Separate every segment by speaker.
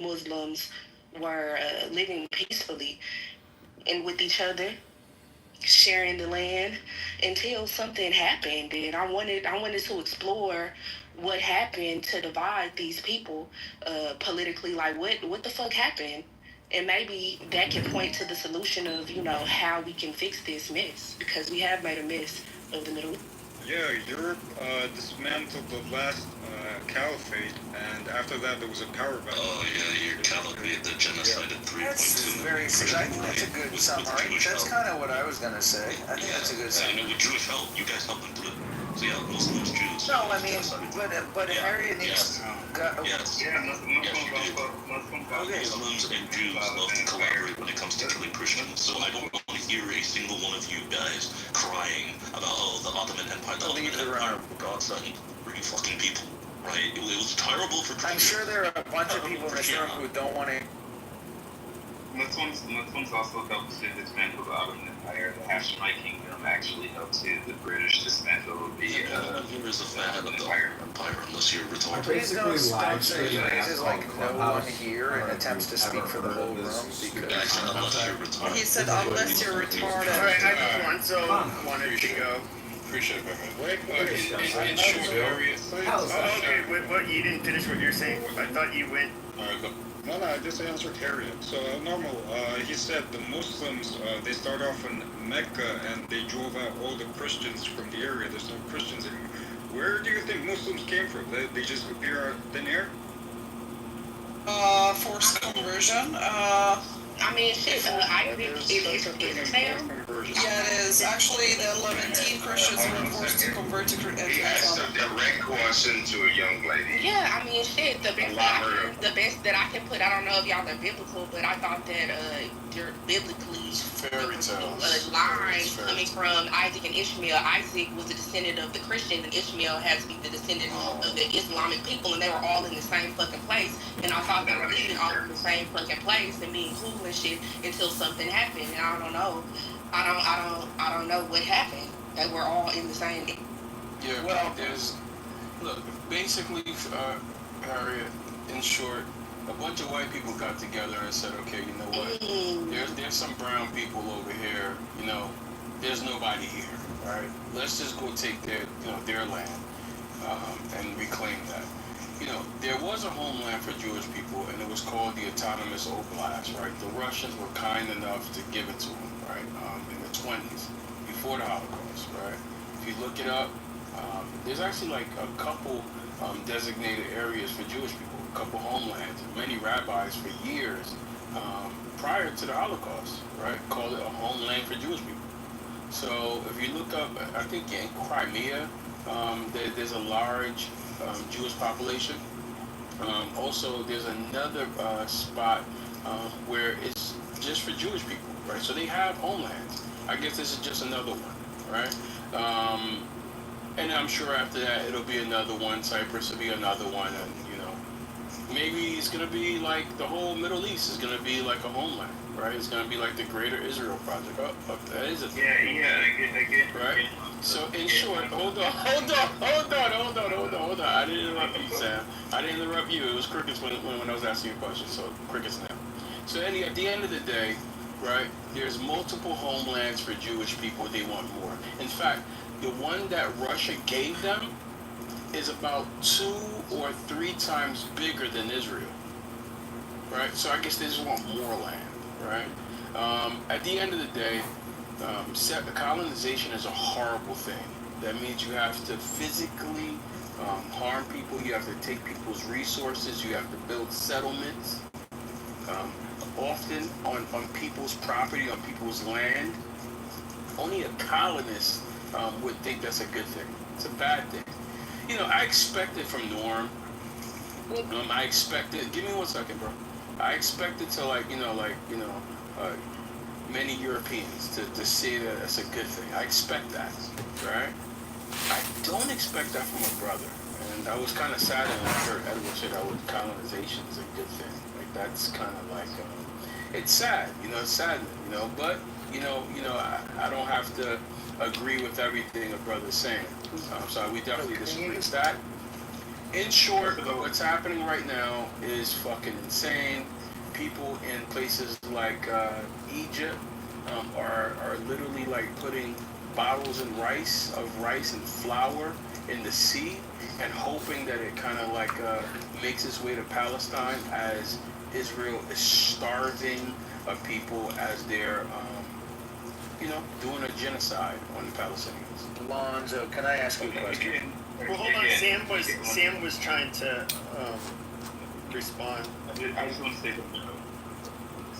Speaker 1: Muslims were living peacefully and with each other, sharing the land until something happened, and I wanted to explore what happened to divide these people politically. Like what the fuck happened? And maybe that can point to the solution of, how we can fix this mess, because we have made a mess of the Middle East.
Speaker 2: Yeah, Europe dismantled the last caliphate, and after that there was a power battle.
Speaker 3: Oh yeah, your caliphate that genocided 3.2
Speaker 4: That's
Speaker 3: million
Speaker 4: very. I think that's a
Speaker 3: Christians
Speaker 4: good
Speaker 3: with
Speaker 4: summary.
Speaker 3: Jewish
Speaker 4: That's
Speaker 3: help.
Speaker 4: kind of what I was gonna say. I think that's a good
Speaker 3: Yeah,
Speaker 4: summary.
Speaker 3: with Jewish help, you guys helped them do it. So yeah, Muslims, Jews,
Speaker 4: No, I mean,
Speaker 3: genocided.
Speaker 4: but
Speaker 3: Yeah,
Speaker 4: area needs.
Speaker 3: yes,
Speaker 5: Yeah,
Speaker 3: yes, you do. Muslims and Jews love to collaborate when it comes to killing Christians. So I don't want to hear a single one of you guys crying about, oh, the Ottoman Empire, godson, were you fucking people, right? It was terrible for Christians.
Speaker 4: I'm sure there are a bunch of people in this room who don't want to.
Speaker 5: Muslims also helped to dismantle the Ottoman Empire. The Hashemite Kingdom actually helped to the British dismantle the
Speaker 3: No one here is a fan of the Empire unless you're retarded.
Speaker 4: Please don't say phrases like no one
Speaker 6: Clubhouse.
Speaker 4: here and attempts to speak for the whole room because.
Speaker 3: Unless you're retarded.
Speaker 7: He said, unless you're retarded.
Speaker 8: All right, I just wanted to go.
Speaker 5: Appreciate it,
Speaker 2: Wait,
Speaker 5: in short areas.
Speaker 8: Okay, what you didn't finish what you're saying. I thought you went.
Speaker 2: No, I just answered Harriet. So normal. He said the Muslims they start off in Mecca and they drove out all the Christians from the area. There's no Christians anymore. Where do you think Muslims came from? They just appear out of thin air?
Speaker 7: Forced conversion.
Speaker 1: I mean, shit. Isaac is Ismail.
Speaker 7: Yeah, it is. Actually, the 11 Christians were forced to convert to
Speaker 9: He asked a direct question to a young lady.
Speaker 1: Yeah, I mean, shit. The best that I can put. I don't know if y'all are biblical, but I thought that they're biblically
Speaker 5: Fairy tales.
Speaker 1: a line coming from Isaac and Ishmael. Isaac was a descendant of the Christians, and Ishmael has to be the descendant of the Islamic people, and they were all in the same fucking place. And I thought they were living all in the same fucking place and being cool and shit until something happened. And I don't know. I don't know what happened. They were all in the same.
Speaker 10: Yeah, well, look, basically, Harriet, in short, a bunch of white people got together and said, okay, you know what, there's some brown people over here, there's nobody here, all right? Let's just go take their land and reclaim that. There was a homeland for Jewish people, and it was called the Autonomous Oblast, right? The Russians were kind enough to give it to them, right, in the 20s, before the Holocaust, right? If you look it up, there's actually like a couple designated areas for Jewish people, a couple homelands. Many rabbis for years prior to the Holocaust, right, called it a homeland for Jewish people. So if you look up, I think in Crimea, there's a large Jewish population. Also, there's another spot where it's just for Jewish people, right? So they have homelands. I guess this is just another one, right? And I'm sure after that it'll be another one. Cyprus will be another one, and maybe it's gonna be like the whole Middle East is gonna be like a homeland, right? It's gonna be like the Greater Israel Project. Oh, that is a thing.
Speaker 8: Again.
Speaker 10: Right? So in short, hold on. I didn't interrupt you, Sam. I didn't interrupt you. It was crickets when I was asking you a question. So crickets now. So at the end of the day, right? There's multiple homelands for Jewish people. They want more. In fact, the one that Russia gave them is about 2 or 3 times bigger than Israel, right? So I guess they just want more land, right? At the end of the day, colonization is a horrible thing. That means you have to physically harm people. You have to take people's resources. You have to build settlements, often on people's property, on people's land. Only a colonist would think that's a good thing. It's a bad thing. I expected from Norm. I expected. Give me 1 second, bro. I expected to many Europeans to say that that's a good thing. I expect that, right? I don't expect that from a brother. And I was kind of saddened when I heard Edward say that colonization is a good thing. Like that's kind of like it's sad, it's saddening, But I don't have to agree with everything a brother's saying. So we definitely disagree with that. In short, what's happening right now is fucking insane. People in places like Egypt are literally like putting bottles of rice and flour in the sea and hoping that it kind of like makes its way to Palestine as Israel is starving of people as they're doing a genocide on the Palestinians.
Speaker 4: Lonzo, can I ask you a question?
Speaker 8: Well, hold on. Sam was trying to respond.
Speaker 5: I just want to say something.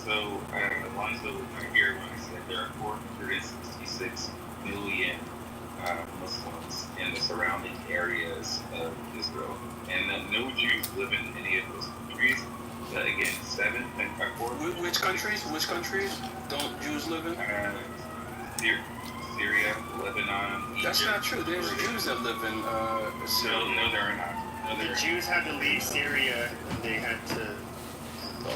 Speaker 5: So, Alonzo, here when I said there are 466 million Muslims in the surrounding areas of Israel, and no Jews live in any of those countries. Again, 7 and 4.
Speaker 10: Which countries? Which countries don't Jews live in?
Speaker 5: Syria, Lebanon, Egypt.
Speaker 10: That's not true. There's Jews that live in Syria.
Speaker 5: No, there are not.
Speaker 8: The Jews had to leave Syria, and they had to.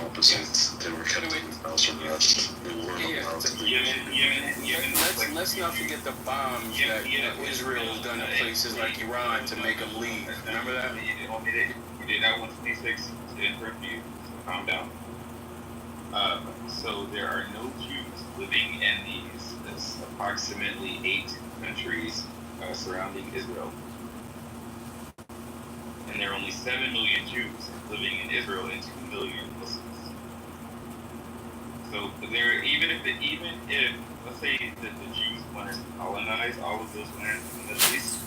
Speaker 3: Opposites. They were kept in the house or not. They weren't allowed to leave.
Speaker 10: Let's not forget the bombs that Israel has done in places like Iran to make them leave. Remember that?
Speaker 5: We did that 126 in review. Calm down. So there are no Jews living in these approximately 8 countries surrounding Israel. And there are only 7 million Jews living in Israel and 2 million Muslims. So there, even if let's say that the Jews wanted to colonize all of those lands in the Middle East,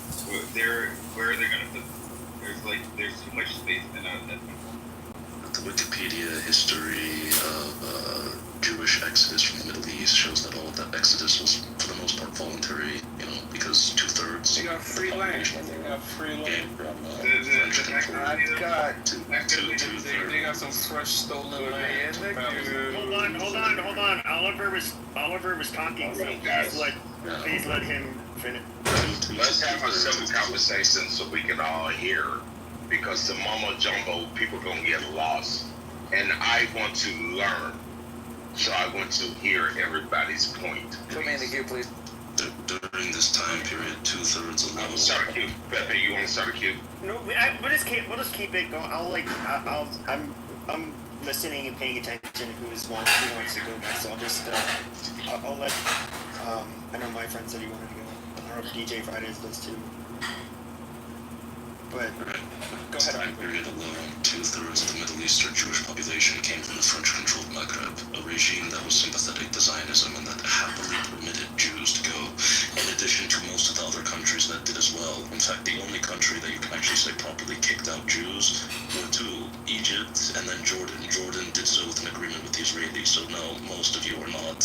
Speaker 5: where are they going to put them? There's too much space in that.
Speaker 3: The Wikipedia history of Jewish exodus from the Middle East shows that all of that exodus was, for the most part, voluntary, because 2/3.
Speaker 10: They got free land. They got free land.
Speaker 4: I've got
Speaker 10: They got some fresh stolen land.
Speaker 8: Hold on. Oliver was talking. Please let him finish.
Speaker 9: Let's have a civil conversation so we can all hear, because the mumbo jumbo people gonna get lost, and I want to learn, so I want to hear everybody's point.
Speaker 4: Come in the queue, please.
Speaker 3: During this time period, 2/3 of
Speaker 9: I'm sorry, Q. Pepe, you want to start a queue?
Speaker 8: No, we'll just keep it going. I'm listening and paying attention. Who wants to go next? So I'll just I'll let I know my friend said he wanted to go. I don't know if DJ Fridays does too. But go ahead.
Speaker 3: Time period alone, 2/3 of the Middle Eastern Jewish population came from the French-controlled Maghreb, a regime that was sympathetic to Zionism and that happily permitted Jews to go, in addition to most of the other countries that did as well. In fact, the only country that you can actually say properly kicked out Jews were 2, Egypt and then Jordan. Jordan did so with an agreement with the Israelis, so no, most of you are not,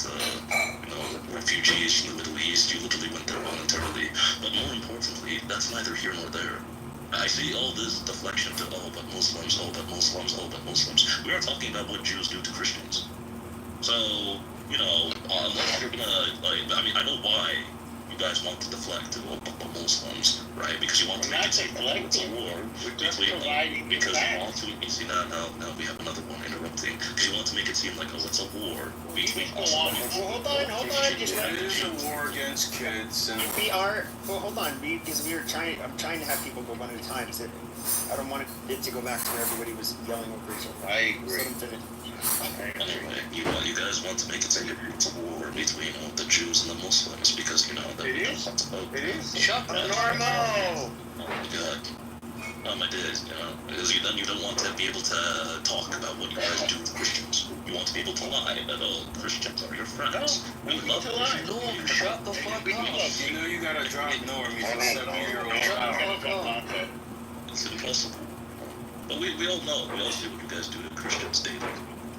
Speaker 3: refugees from the Middle East. You literally went there voluntarily. But more importantly, that's neither here nor there. I see all this deflection to, but Muslims. We are talking about what Jews do to Christians. So, unless you're gonna, I know why you guys want to deflect to Muslims, right? Because you want to make it seem like it's a war because you want to, see, now, we have another one interrupting, because you want to make it seem like, it's a war between Muslims.
Speaker 8: Hold on. Just
Speaker 10: it is a war against kids, and
Speaker 8: hold on, because I'm trying to have people go one at a time. So I don't want it to go back to where everybody was yelling over each other.
Speaker 9: I agree.
Speaker 3: Anyway, you guys want to make it seem like it's a war between the Jews and the Muslims because that
Speaker 8: It is. Shut up, Normo.
Speaker 3: Oh my God. I did, because then you don't want to be able to talk about what you guys do to Christians. You want to be able to lie that Christians are your friends. We love to lie.
Speaker 8: No, shut the fuck up.
Speaker 10: you gotta drop Norm. He's a 7-year-old child.
Speaker 3: It's impossible. But we all know, we all see what you guys do to Christians daily.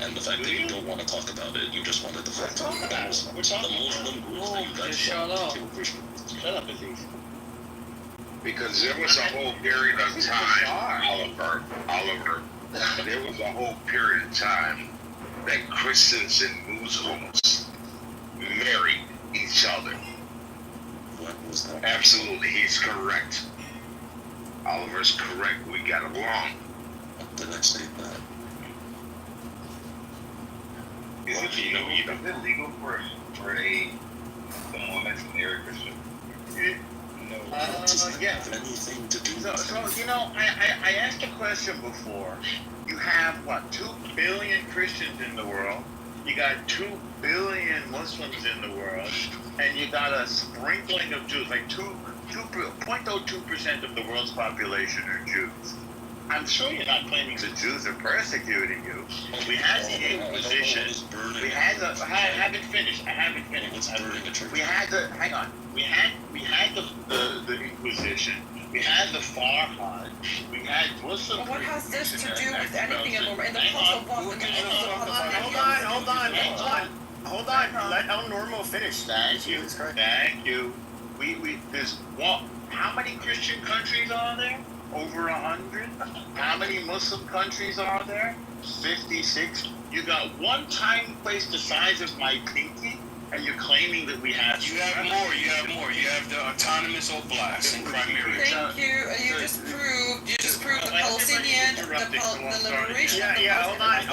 Speaker 3: And the fact that you don't want to talk about it, you just want to deflect on the Muslim groups that you guys want to kill Christians.
Speaker 8: Shut up, Aziz.
Speaker 9: Because there was a whole period of time, Oliver, there was a whole period of time that Christians and Muslims married each other.
Speaker 3: What was that?
Speaker 9: Absolutely, he's correct. Oliver's correct. We got along.
Speaker 3: The next day, that.
Speaker 5: Is it legal for a woman to marry a Christian?
Speaker 3: have anything to do with
Speaker 6: So you know, I asked a question before. You have what, 2 billion Christians in the world? You got 2 billion Muslims in the world, and you got a sprinkling of Jews, like 0.02% of the world's population are Jews. I'm sure you're not claiming the Jews are persecuting you. We had the Inquisition. We had the. I haven't finished. We had the. Hang on. We had the Inquisition. We had the Farhad. We had Muslim.
Speaker 7: But what has this to do with anything in the process of
Speaker 8: Hold on. Let El Normo finish.
Speaker 6: Thank you. There's what? How many Christian countries are there? Over 100. How many Muslim countries are there? 56. You got one tiny place the size of my pinky, and you're claiming that we have.
Speaker 10: You have more. You have the autonomous Oblast in Crimea.
Speaker 7: Thank you. You just proved the Palestinian, the liberation.
Speaker 8: Yeah. Hold on.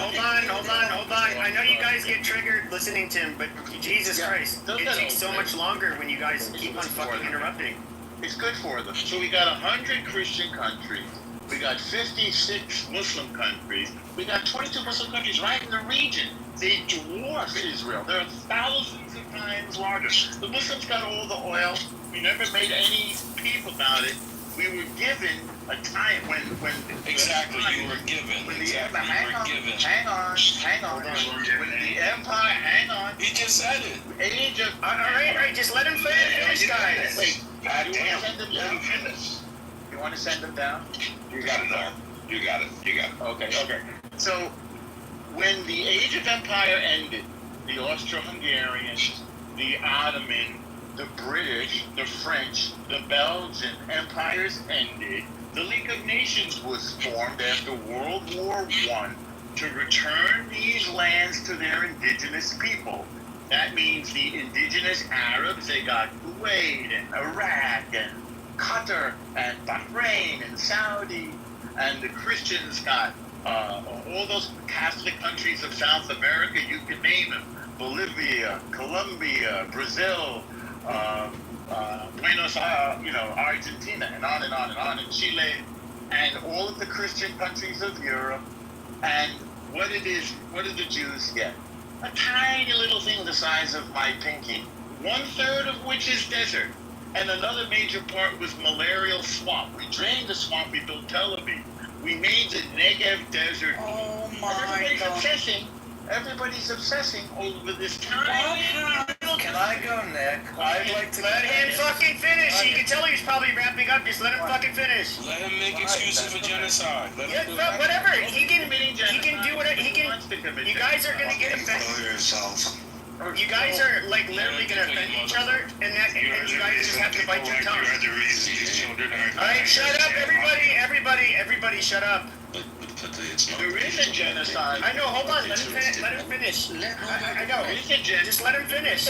Speaker 8: I know you guys get triggered listening to him, but Jesus Christ, it takes so much longer when you guys keep on fucking interrupting.
Speaker 6: It's good for them. So we got 100 Christian countries. We got 56 Muslim countries. We got 22 Muslim countries right in the region. They dwarf Israel. They're thousands of times larger. The Muslims got all the oil. We never made any peep about it. We were given a time when
Speaker 10: Exactly, you were given.
Speaker 6: Hang on. When the empire, hang on.
Speaker 10: He just said it.
Speaker 6: Age of.
Speaker 8: All right, just let him finish, guys.
Speaker 6: Wait, you want to send them down?
Speaker 9: You got it, Norm. You got it.
Speaker 6: Okay. So, when the Age of Empire ended, the Austro-Hungarian, the Ottoman, the British, the French, the Belgian empires ended, the League of Nations was formed after World War I to return these lands to their indigenous people. That means the indigenous Arabs, they got Kuwait and Iraq and Qatar and Bahrain and Saudi, and the Christians got all those Catholic countries of South America, you can name them, Bolivia, Colombia, Brazil, Buenos Aires, Argentina, and on and on and on, and Chile, and all of the Christian countries of Europe. And what did the Jews get? A tiny little thing the size of my pinky, 1/3 of which is desert, and another major part was malarial swamp. We drained the swamp, we built Tel Aviv. We made the Negev desert.
Speaker 7: Oh my God.
Speaker 6: Everybody's obsessing over this tiny.
Speaker 4: Can I go, Nick? I'd like to.
Speaker 8: Let him fucking finish. You can tell he's probably wrapping up. Just let him fucking finish.
Speaker 10: Let him make excuses for genocide.
Speaker 8: Yeah, but whatever. He can do whatever. You guys are gonna get offended. You guys are like literally gonna offend each other, and you guys just have to bite your tongue. All right, shut up, everybody, shut up.
Speaker 6: There is a genocide.
Speaker 8: I know. Hold on. Let him finish. I know. Just let him finish.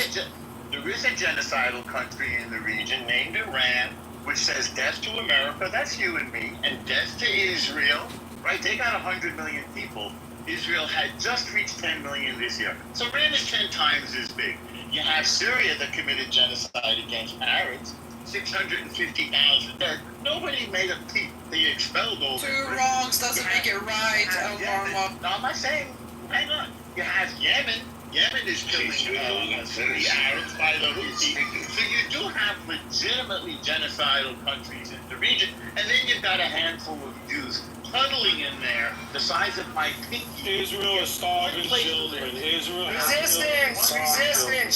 Speaker 6: There is a genocidal country in the region named Iran, which says death to America, that's you and me, and death to Israel, right? They got 100 million people. Israel had just reached 10 million this year. So Iran is 10 times as big. You have Syria that committed genocide against Arabs, 650,000 dead. Nobody made a peep. They expelled all the
Speaker 7: Two wrongs doesn't make it right, El Normo.
Speaker 6: No, I'm not saying. Hang on. You have Yemen. Yemen is killing the Arabs by the Houthis. So you do have legitimately genocidal countries in the region. And then you've got a handful of Jews huddling in there, the size of my pinky.
Speaker 10: Israel is starving children.
Speaker 8: Resistance.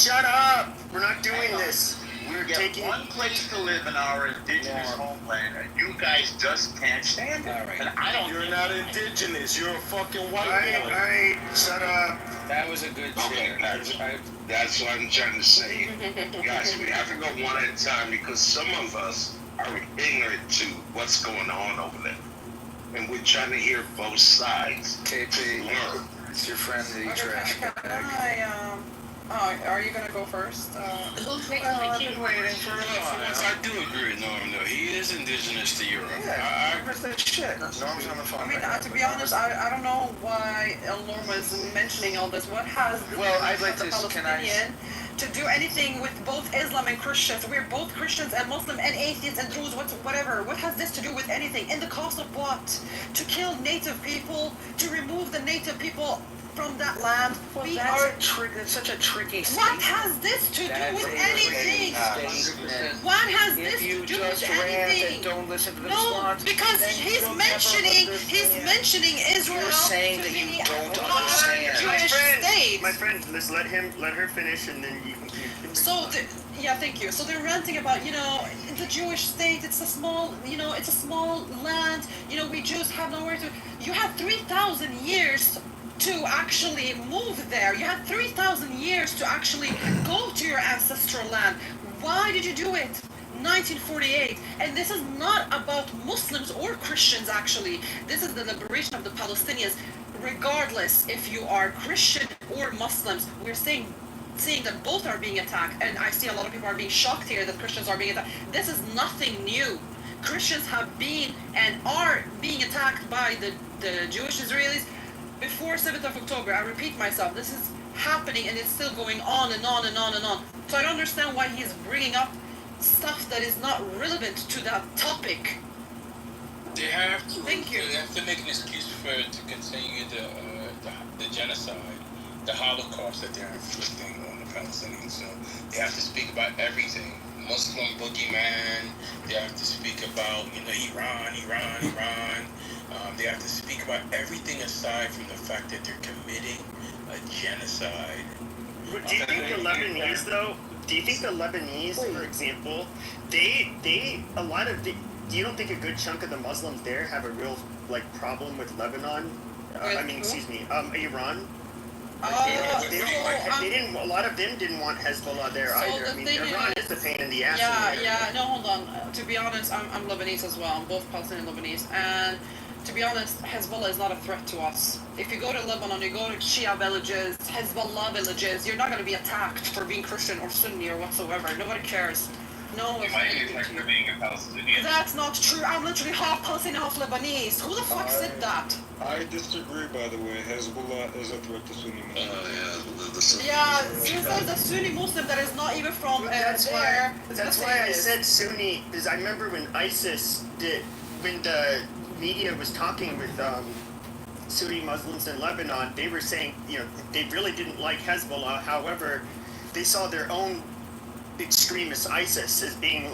Speaker 8: Shut up. We're not doing this.
Speaker 6: We're getting one place to live in our indigenous homeland, and you guys just can't stand it. And I don't.
Speaker 10: You're not indigenous. You're a fucking white boy.
Speaker 8: All right, shut up.
Speaker 4: That was a good share.
Speaker 9: That's what I'm trying to say. Guys, we have to go one at a time because some of us are ignorant to what's going on over there. And we're trying to hear both sides.
Speaker 4: KP, it's your friend, the trash bag.
Speaker 7: Are you gonna go first?
Speaker 1: Who's
Speaker 4: Well, I've been waiting for a
Speaker 10: Once
Speaker 4: while.
Speaker 10: I do agree with Norm, though. He is indigenous to Europe.
Speaker 4: Yeah, where's that shit? Norm's on the phone.
Speaker 7: I mean,
Speaker 4: right now,
Speaker 7: to
Speaker 4: but
Speaker 7: be honest, I don't know why Norma is mentioning all this. What has the
Speaker 4: Well, I'd like
Speaker 7: the
Speaker 4: to- can I-
Speaker 7: Palestinian to do anything with both Islam and Christians? We're both Christians and Muslim and atheists and Druze, whatever. What has this to do with anything? In the cost of what? To kill native people, to remove the native people from that land.
Speaker 4: Well,
Speaker 7: We
Speaker 4: that's
Speaker 7: are.
Speaker 4: it's such a tricky
Speaker 7: What
Speaker 4: statement.
Speaker 7: has this to do
Speaker 4: That's
Speaker 7: with
Speaker 4: a
Speaker 7: anything?
Speaker 4: tricky statement.
Speaker 7: What has this
Speaker 4: If
Speaker 7: to
Speaker 4: you
Speaker 7: do
Speaker 4: just
Speaker 7: with
Speaker 4: rant
Speaker 7: anything?
Speaker 4: and don't listen to the
Speaker 7: No,
Speaker 4: response,
Speaker 7: because
Speaker 4: then
Speaker 7: he's
Speaker 4: you'll
Speaker 7: mentioning
Speaker 4: never
Speaker 7: mentioning Israel
Speaker 4: You're saying
Speaker 7: to
Speaker 4: that you
Speaker 7: be
Speaker 4: don't
Speaker 7: a
Speaker 4: understand.
Speaker 7: Jewish state.
Speaker 8: My friend, let's let her finish, and then you can
Speaker 7: So, yeah, thank you. So they're ranting about, the Jewish state. It's a small, it's a small land. We Jews have nowhere to. You had 3,000 years to actually move there. You had 3,000 years to actually go to your ancestral land. Why did you do it? 1948. And this is not about Muslims or Christians, actually. This is the liberation of the Palestinians. Regardless if you are Christian or Muslims, we're seeing that both are being attacked, and I see a lot of people are being shocked here that Christians are being attacked. This is nothing new. Christians have been and are being attacked by the Jewish Israelis before 7th of October. I repeat myself, this is happening and it's still going on and on and on and on. So I don't understand why he's bringing up stuff that is not relevant to that topic.
Speaker 10: They have to.
Speaker 7: Thank you.
Speaker 10: They have to make an excuse to continue the genocide, the Holocaust that they're inflicting on the Palestinians. So they have to speak about everything. Muslim boogeyman. They have to speak about Iran. They have to speak about everything aside from the fact that they're committing a genocide.
Speaker 8: Do you think the Lebanese, though? Do you think the Lebanese, for example, do you don't think a good chunk of the Muslims there have a real problem with Lebanon? Iran. They didn't. A lot of them didn't want Hezbollah there either. I mean, Iran is the pain in the ass.
Speaker 7: No, hold on. To be honest, I'm Lebanese as well. I'm both Palestinian and Lebanese, and to be honest, Hezbollah is not a threat to us. If you go to Lebanon, you go to Shia villages, Hezbollah villages, you're not going to be attacked for being Christian or Sunni or whatsoever. Nobody cares. No one's
Speaker 5: Am I attacked for being a Palestinian?
Speaker 7: That's not true. I'm literally half Palestinian, half Lebanese. Who the fuck said that?
Speaker 2: I disagree, by the way. Hezbollah is a threat to Sunni Muslims.
Speaker 7: You said the Sunni Muslim that is not even from
Speaker 8: That's
Speaker 7: there.
Speaker 8: why I said Sunni, because I remember when when the media was talking with Sunni Muslims in Lebanon, they were saying, they really didn't like Hezbollah. However, they saw their own extremist ISIS as being,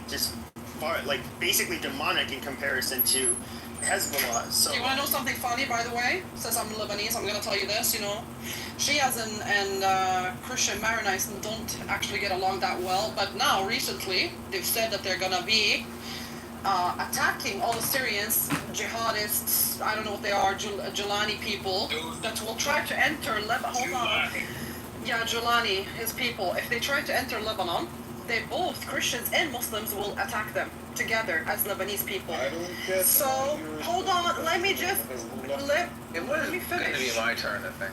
Speaker 8: just far, basically demonic in comparison to Hezbollah. So.
Speaker 7: Do you want to know something funny, by the way? Since I'm Lebanese, I'm going to tell you this, Shias and Christian Maronites don't actually get along that well, but now, recently, they've said that they're going to be attacking all the Syrians, jihadists, I don't know what they are, Julani people, that will try to enter Lebanon. Hold on. Yeah, Julani, his people. If they try to enter Lebanon, they both, Christians and Muslims, will attack them together as Lebanese people.
Speaker 2: I don't get.
Speaker 7: So, hold on, let me just, let me
Speaker 4: Going to be
Speaker 7: finish.
Speaker 4: my turn, I think.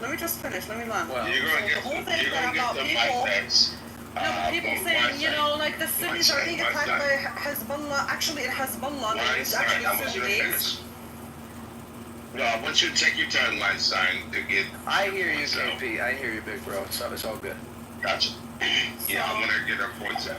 Speaker 7: Let me just finish, let me land.
Speaker 4: Well,
Speaker 9: You're gonna
Speaker 7: the whole thing
Speaker 9: you're gonna
Speaker 7: about
Speaker 9: get the
Speaker 7: people,
Speaker 9: mic backs.
Speaker 7: people
Speaker 9: from
Speaker 7: saying,
Speaker 9: one side.
Speaker 7: the Sunnis are being attacked by Hezbollah. Actually, in Hezbollah, there's actually
Speaker 9: I want you to
Speaker 7: Sunnis.
Speaker 9: finish. No, I want you to take your time, line sign, to get.
Speaker 4: I hear you, KP. I hear you, big bro. It's all good.
Speaker 9: Gotcha. Yeah, I want to get our points out.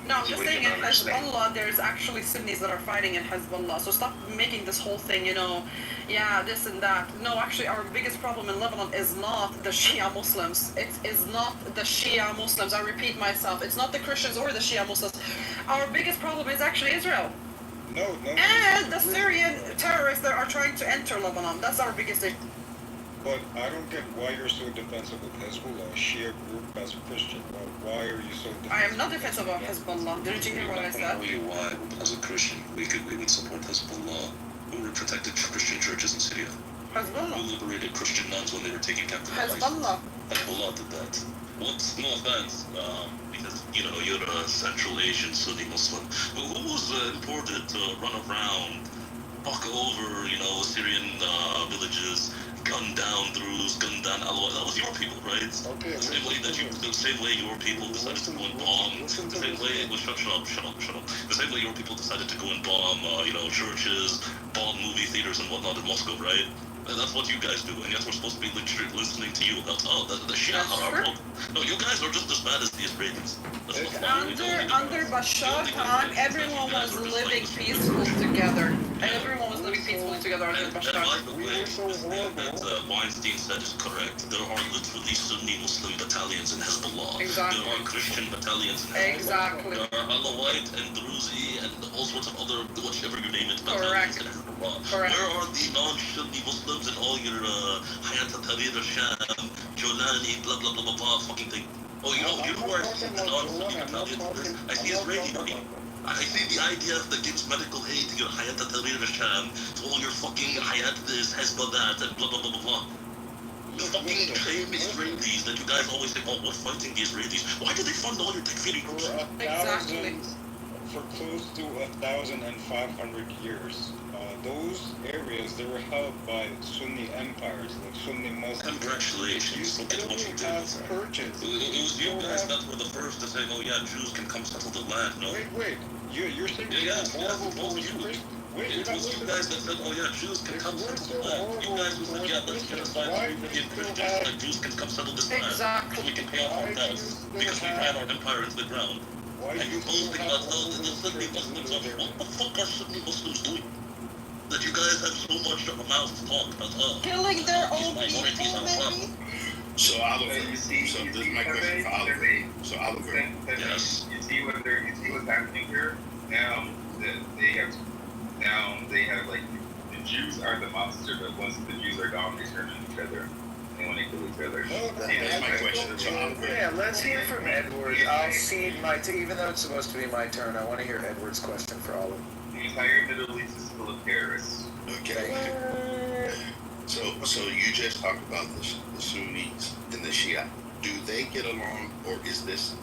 Speaker 7: No, I'm
Speaker 9: So
Speaker 7: just
Speaker 9: we
Speaker 7: saying in
Speaker 9: can understand.
Speaker 7: Hezbollah, there's actually Sunnis that are fighting in Hezbollah. So stop making this whole thing, this and that. No, actually, our biggest problem in Lebanon is not the Shia Muslims. It is not the Shia Muslims. I repeat myself. It's not the Christians or the Shia Muslims. Our biggest problem is actually Israel.
Speaker 2: No.
Speaker 7: And the Syrian terrorists that are trying to enter Lebanon. That's our biggest issue.
Speaker 2: But I don't get why you're so defensive of Hezbollah, a Shia group as a Christian. Why are you so defensive?
Speaker 7: I am not defensive of Hezbollah. Didn't you hear what I said?
Speaker 3: I'll tell you why. As a Christian, we would support Hezbollah. We would protect the Christian churches in Syria.
Speaker 7: Hezbollah.
Speaker 3: We liberated Christian nuns when they were taken captive.
Speaker 7: Hezbollah.
Speaker 3: Hezbollah did that. Well, no offense, because you're a Central Asian Sunni Muslim. But who was imported to run around, fuck over, Syrian villages, gun gunned down Druze, gunned down Alawite. That was your people, right?
Speaker 2: Okay.
Speaker 3: The same way your people decided to go and bomb. The same way. Well, shut up. The same way your people decided to go and bomb, churches, bomb movie theaters and whatnot in Moscow, right? And that's what you guys do, and yet we're supposed to be literally listening to you about the Shia are our problem. No, you guys are just as bad as the Israelis. That's what's wrong.
Speaker 7: Under Bashar time, everyone was living peaceful together. Everyone was living peacefully together under Bashar.
Speaker 3: And by the way, that Weinstein said is correct. There are literally Sunni Muslim battalions in Hezbollah.
Speaker 7: Exactly.
Speaker 3: There are Christian battalions in Hezbollah.
Speaker 7: Exactly.
Speaker 3: There are Alawite and Druzi and all sorts of other, whichever you name it,
Speaker 7: Correct.
Speaker 3: battalions in Hezbollah.
Speaker 7: Correct.
Speaker 3: Where are the non-Sunni Muslims and all your Hayat al-Tahrir al-Sham, Jolani, blah blah blah blah blah fucking thing? Oh, you know where I see the non-Sunni battalions? I see Israeli money. I see the IDF that gives medical aid to your Hayat al-Tahrir al-Sham, to all your fucking Hayat this, Hezbollah that, and blah blah blah blah blah. The fucking same Israelis that you guys always say, oh, we're fighting the Israelis. Why do they fund all your takfiri groups?
Speaker 7: Exactly.
Speaker 2: For close to 1,500 years. Those areas, they were held by Sunni empires, like Sunni Muslims.
Speaker 3: Congratulations. Look at what you did.
Speaker 2: Purchased.
Speaker 3: It was you guys that were the first to say, oh yeah, Jews can come settle the land. No.
Speaker 2: Wait. You're saying
Speaker 3: Yes, it was you. It was you guys that said, oh yeah, Jews can come settle the land. You guys who said, yeah, let's genocide 3 million Christians, like Jews can come settle this land.
Speaker 7: Exactly.
Speaker 3: So we can pay off our debts, because we ran our empire into the ground. And you boasting about, oh, the Sunni Muslims are, what the fuck are Sunni Muslims doing? That you guys have so much of a mouth to talk about,
Speaker 7: Killing their own
Speaker 3: minorities
Speaker 7: people,
Speaker 3: are
Speaker 7: maybe?
Speaker 11: So Oliver, so this is my question for Oliver. So Oliver,
Speaker 3: yes.
Speaker 5: You see what's happening here now? They have like the Jews are the monster, but once the Jews are gone, they turn on each other. They want to kill each other.
Speaker 11: that's my question. So Oliver,
Speaker 4: Yeah, let's hear from Edward. I'll cede my even though it's supposed to be my turn, I want to hear Edward's question for Oliver.
Speaker 5: The entire Middle East is full of terrorists.
Speaker 11: okay. So you just talked about the Sunnis and the Shia. Do they get along, or is this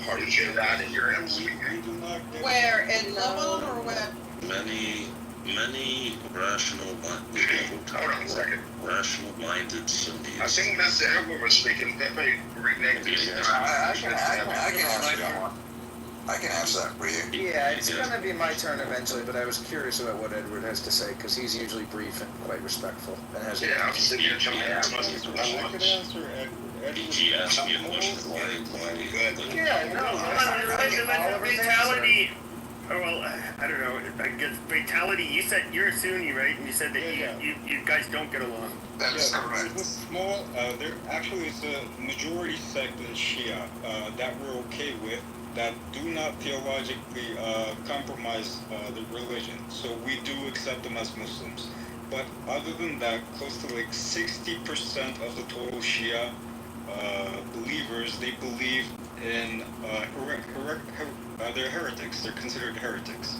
Speaker 11: part of their
Speaker 9: Not in your
Speaker 7: Where? In Lebanon or where?
Speaker 3: Many
Speaker 9: Hold on a second.
Speaker 3: rational-minded
Speaker 9: I
Speaker 3: Sunnis.
Speaker 9: think Mr. Edward was speaking. That may renege this.
Speaker 12: I can answer that one. I can answer that for you.
Speaker 4: Yeah, it's gonna be my turn eventually, but I was curious about what Edward has to say because he's usually brief and quite respectful and has.
Speaker 9: Yeah, I'm sitting here trying to ask
Speaker 2: I could answer Edward.
Speaker 3: He asked me a question. Why?
Speaker 4: Yeah, no.
Speaker 8: Fatality. Oh, well, I don't know. I guess fatality. You said you're a Sunni, right? And you said that you guys don't get along.
Speaker 12: That's
Speaker 2: There's
Speaker 12: correct.
Speaker 2: a small, actually it's a majority sect in Shia that we're okay with, that do not theologically compromise the religion. So we do accept them as Muslims. But other than that, close to like 60% of the total Shia believers, they believe in they're heretics. They're considered heretics.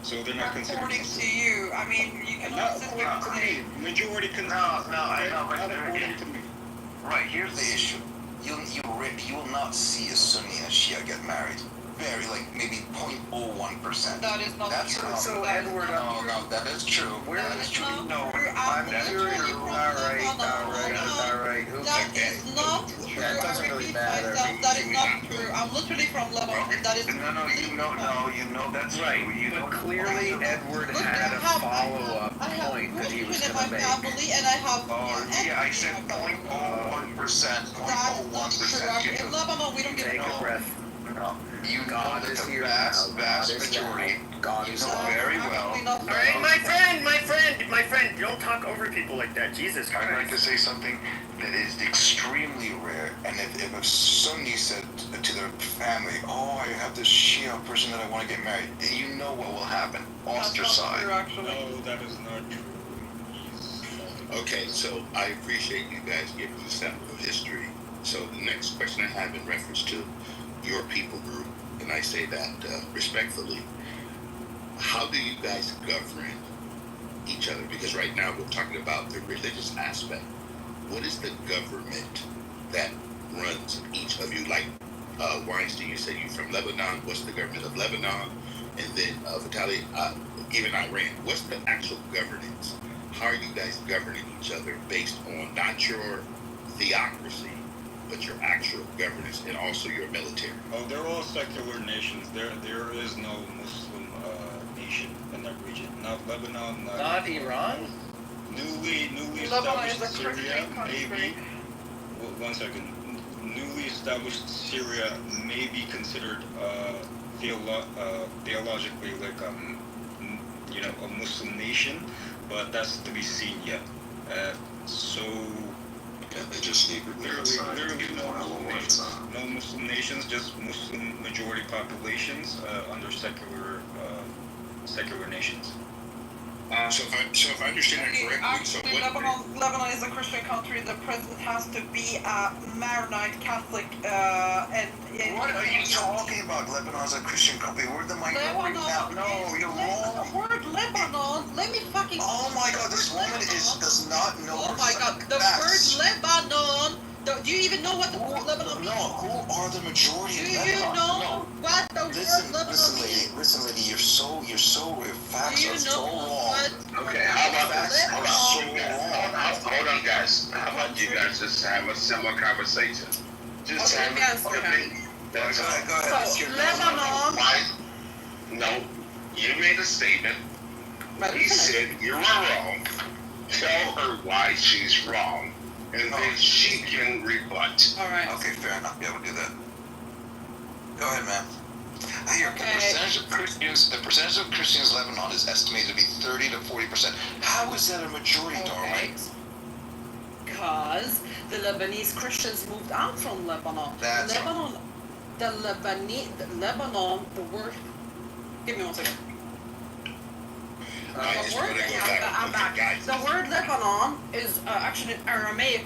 Speaker 2: So they're not considered
Speaker 7: According
Speaker 2: Muslims.
Speaker 7: to you, I mean, you can
Speaker 2: Not
Speaker 7: also
Speaker 2: according to
Speaker 7: say.
Speaker 2: me. Majority
Speaker 12: No, I know, but
Speaker 2: not according to me.
Speaker 12: right, here's the issue. You will not see a Sunni and a Shia get married. Very, like, maybe 0.01%.
Speaker 7: That is not
Speaker 12: That's
Speaker 7: true.
Speaker 4: So
Speaker 7: That is
Speaker 4: Edward,
Speaker 7: not true.
Speaker 12: No, that is true.
Speaker 4: Where
Speaker 12: That
Speaker 4: is
Speaker 12: is true.
Speaker 7: No,
Speaker 4: I'm curious. All right. Who?
Speaker 7: That is not true.
Speaker 4: Yeah, it doesn't
Speaker 7: I
Speaker 4: really
Speaker 7: repeat
Speaker 4: matter.
Speaker 7: myself, that is not true. I'm literally from Lebanon. That is
Speaker 12: No, you know that's
Speaker 4: Right,
Speaker 12: true. You
Speaker 4: but
Speaker 12: know
Speaker 4: clearly Edward
Speaker 7: Look,
Speaker 4: had a
Speaker 7: I have
Speaker 4: follow-up point that he was
Speaker 7: Muslims in
Speaker 4: going
Speaker 7: my
Speaker 4: to make.
Speaker 7: family, and I have.
Speaker 12: Yeah, I said 0.01%.
Speaker 7: That's not true. In
Speaker 12: 0.01%.
Speaker 7: Lebanon, we don't get
Speaker 4: Take a
Speaker 7: along.
Speaker 4: breath.
Speaker 12: You know
Speaker 4: God
Speaker 12: that
Speaker 4: is
Speaker 12: the
Speaker 4: here
Speaker 12: vast
Speaker 4: now. God is
Speaker 12: majority.
Speaker 4: now. God
Speaker 12: You
Speaker 4: is
Speaker 12: know
Speaker 4: now.
Speaker 12: very well.
Speaker 7: Actually not
Speaker 8: All right, my friend, don't talk over people like that. Jesus
Speaker 12: I'd like to
Speaker 8: Christ.
Speaker 12: say something that is extremely rare. And if a Sunni said to their family, oh, I have this Shia person that I want to get married, you know what will happen.
Speaker 7: That's not
Speaker 12: Ostracized.
Speaker 7: true, actually.
Speaker 2: No, that is not true.
Speaker 11: okay, so I appreciate you guys giving the sample of history. So the next question I have in reference to your people group, and I say that respectfully, how do you guys govern each other? Because right now we're talking about the religious aspect. What is the government that runs each of you? Like Weinstein, you said you're from Lebanon. What's the government of Lebanon? And then Vitaly, even Iran. What's the actual governance? how are you guys governing each other based on not your theocracy, but your actual governance and also your military?
Speaker 2: Oh, they're all secular nations. There is no Muslim nation in that region. Not Lebanon.
Speaker 4: Not Iran?
Speaker 2: Newly
Speaker 7: Lebanon
Speaker 2: established
Speaker 7: is a
Speaker 2: Syria,
Speaker 7: Christian country.
Speaker 2: maybe. One second. Newly established Syria may be considered theologically like a Muslim nation, but that's to be seen yet. So
Speaker 3: They just need to be outside and get more elements.
Speaker 2: no Muslim nations, just Muslim majority populations under secular nations.
Speaker 11: So if I understand that correctly, so
Speaker 7: Actually,
Speaker 11: what?
Speaker 7: Lebanon is a Christian country. The president has to be a Maronite Catholic, and
Speaker 12: What are you talking about? Lebanon's a Christian country. We're the minority now. No, you're wrong.
Speaker 7: The word Lebanon. Let me fucking.
Speaker 12: Oh my God, this woman does not know.
Speaker 7: Oh my God, the word Lebanon. Do you even know what the word Lebanon means?
Speaker 12: No, who are the majority?
Speaker 7: Do you know what the word Lebanon means?
Speaker 12: Listen, lady, your facts
Speaker 7: Do you
Speaker 12: are so
Speaker 7: know
Speaker 12: wrong.
Speaker 7: what?
Speaker 9: Okay, how about this?
Speaker 7: Lebanon.
Speaker 9: Hold on, guys. How about you guys just have a similar conversation? Just
Speaker 7: Okay,
Speaker 9: have
Speaker 7: let me answer him.
Speaker 9: That's all.
Speaker 12: Go ahead.
Speaker 7: So, Lebanon.
Speaker 9: Why? No, you made a statement. He said you were wrong. Tell her why she's wrong, and then she can rebut.
Speaker 7: All right.
Speaker 12: Okay, fair enough. Yeah, we'll do that. Go ahead, man. I hear
Speaker 7: Okay.
Speaker 12: the percentage of Christians in Lebanon is estimated to be 30 to 40%. How is that a majority,
Speaker 7: Okay.
Speaker 12: Darwin?
Speaker 7: Because the Lebanese Christians moved out from Lebanon.
Speaker 12: That's
Speaker 7: Lebanon, the word. Give me 1 second.
Speaker 11: I just want to go back.
Speaker 7: I'm back.
Speaker 11: Guys,
Speaker 7: The word Lebanon is actually an Aramaic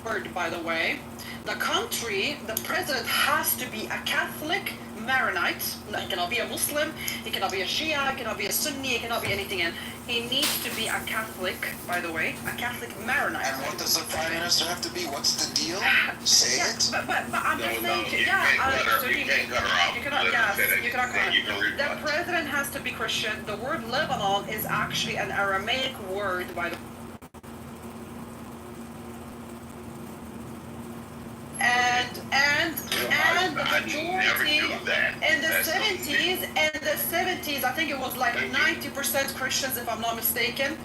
Speaker 7: word, by the way. The country, the president has to be a Catholic Maronite. He cannot be a Muslim, he cannot be a Shia, he cannot be a Sunni, he cannot be anything. And he needs to be a Catholic, by the way, a Catholic Maronite.
Speaker 12: And what does the prime minister have to be? What's the deal? Say
Speaker 7: Yeah,
Speaker 12: it.
Speaker 7: but I'm just saying,
Speaker 9: You can't cut her off.
Speaker 7: you cannot,
Speaker 9: Let her
Speaker 7: yes,
Speaker 9: finish.
Speaker 7: you cannot
Speaker 9: Then
Speaker 7: cut
Speaker 9: you can
Speaker 7: The
Speaker 9: rebut.
Speaker 7: president has to be Christian. The word Lebanon is actually an Aramaic word, by the way. And the
Speaker 9: I never
Speaker 7: majority
Speaker 9: knew that.
Speaker 7: in the
Speaker 9: That's
Speaker 7: 70s, I think it was like 90% Christians, if I'm not mistaken.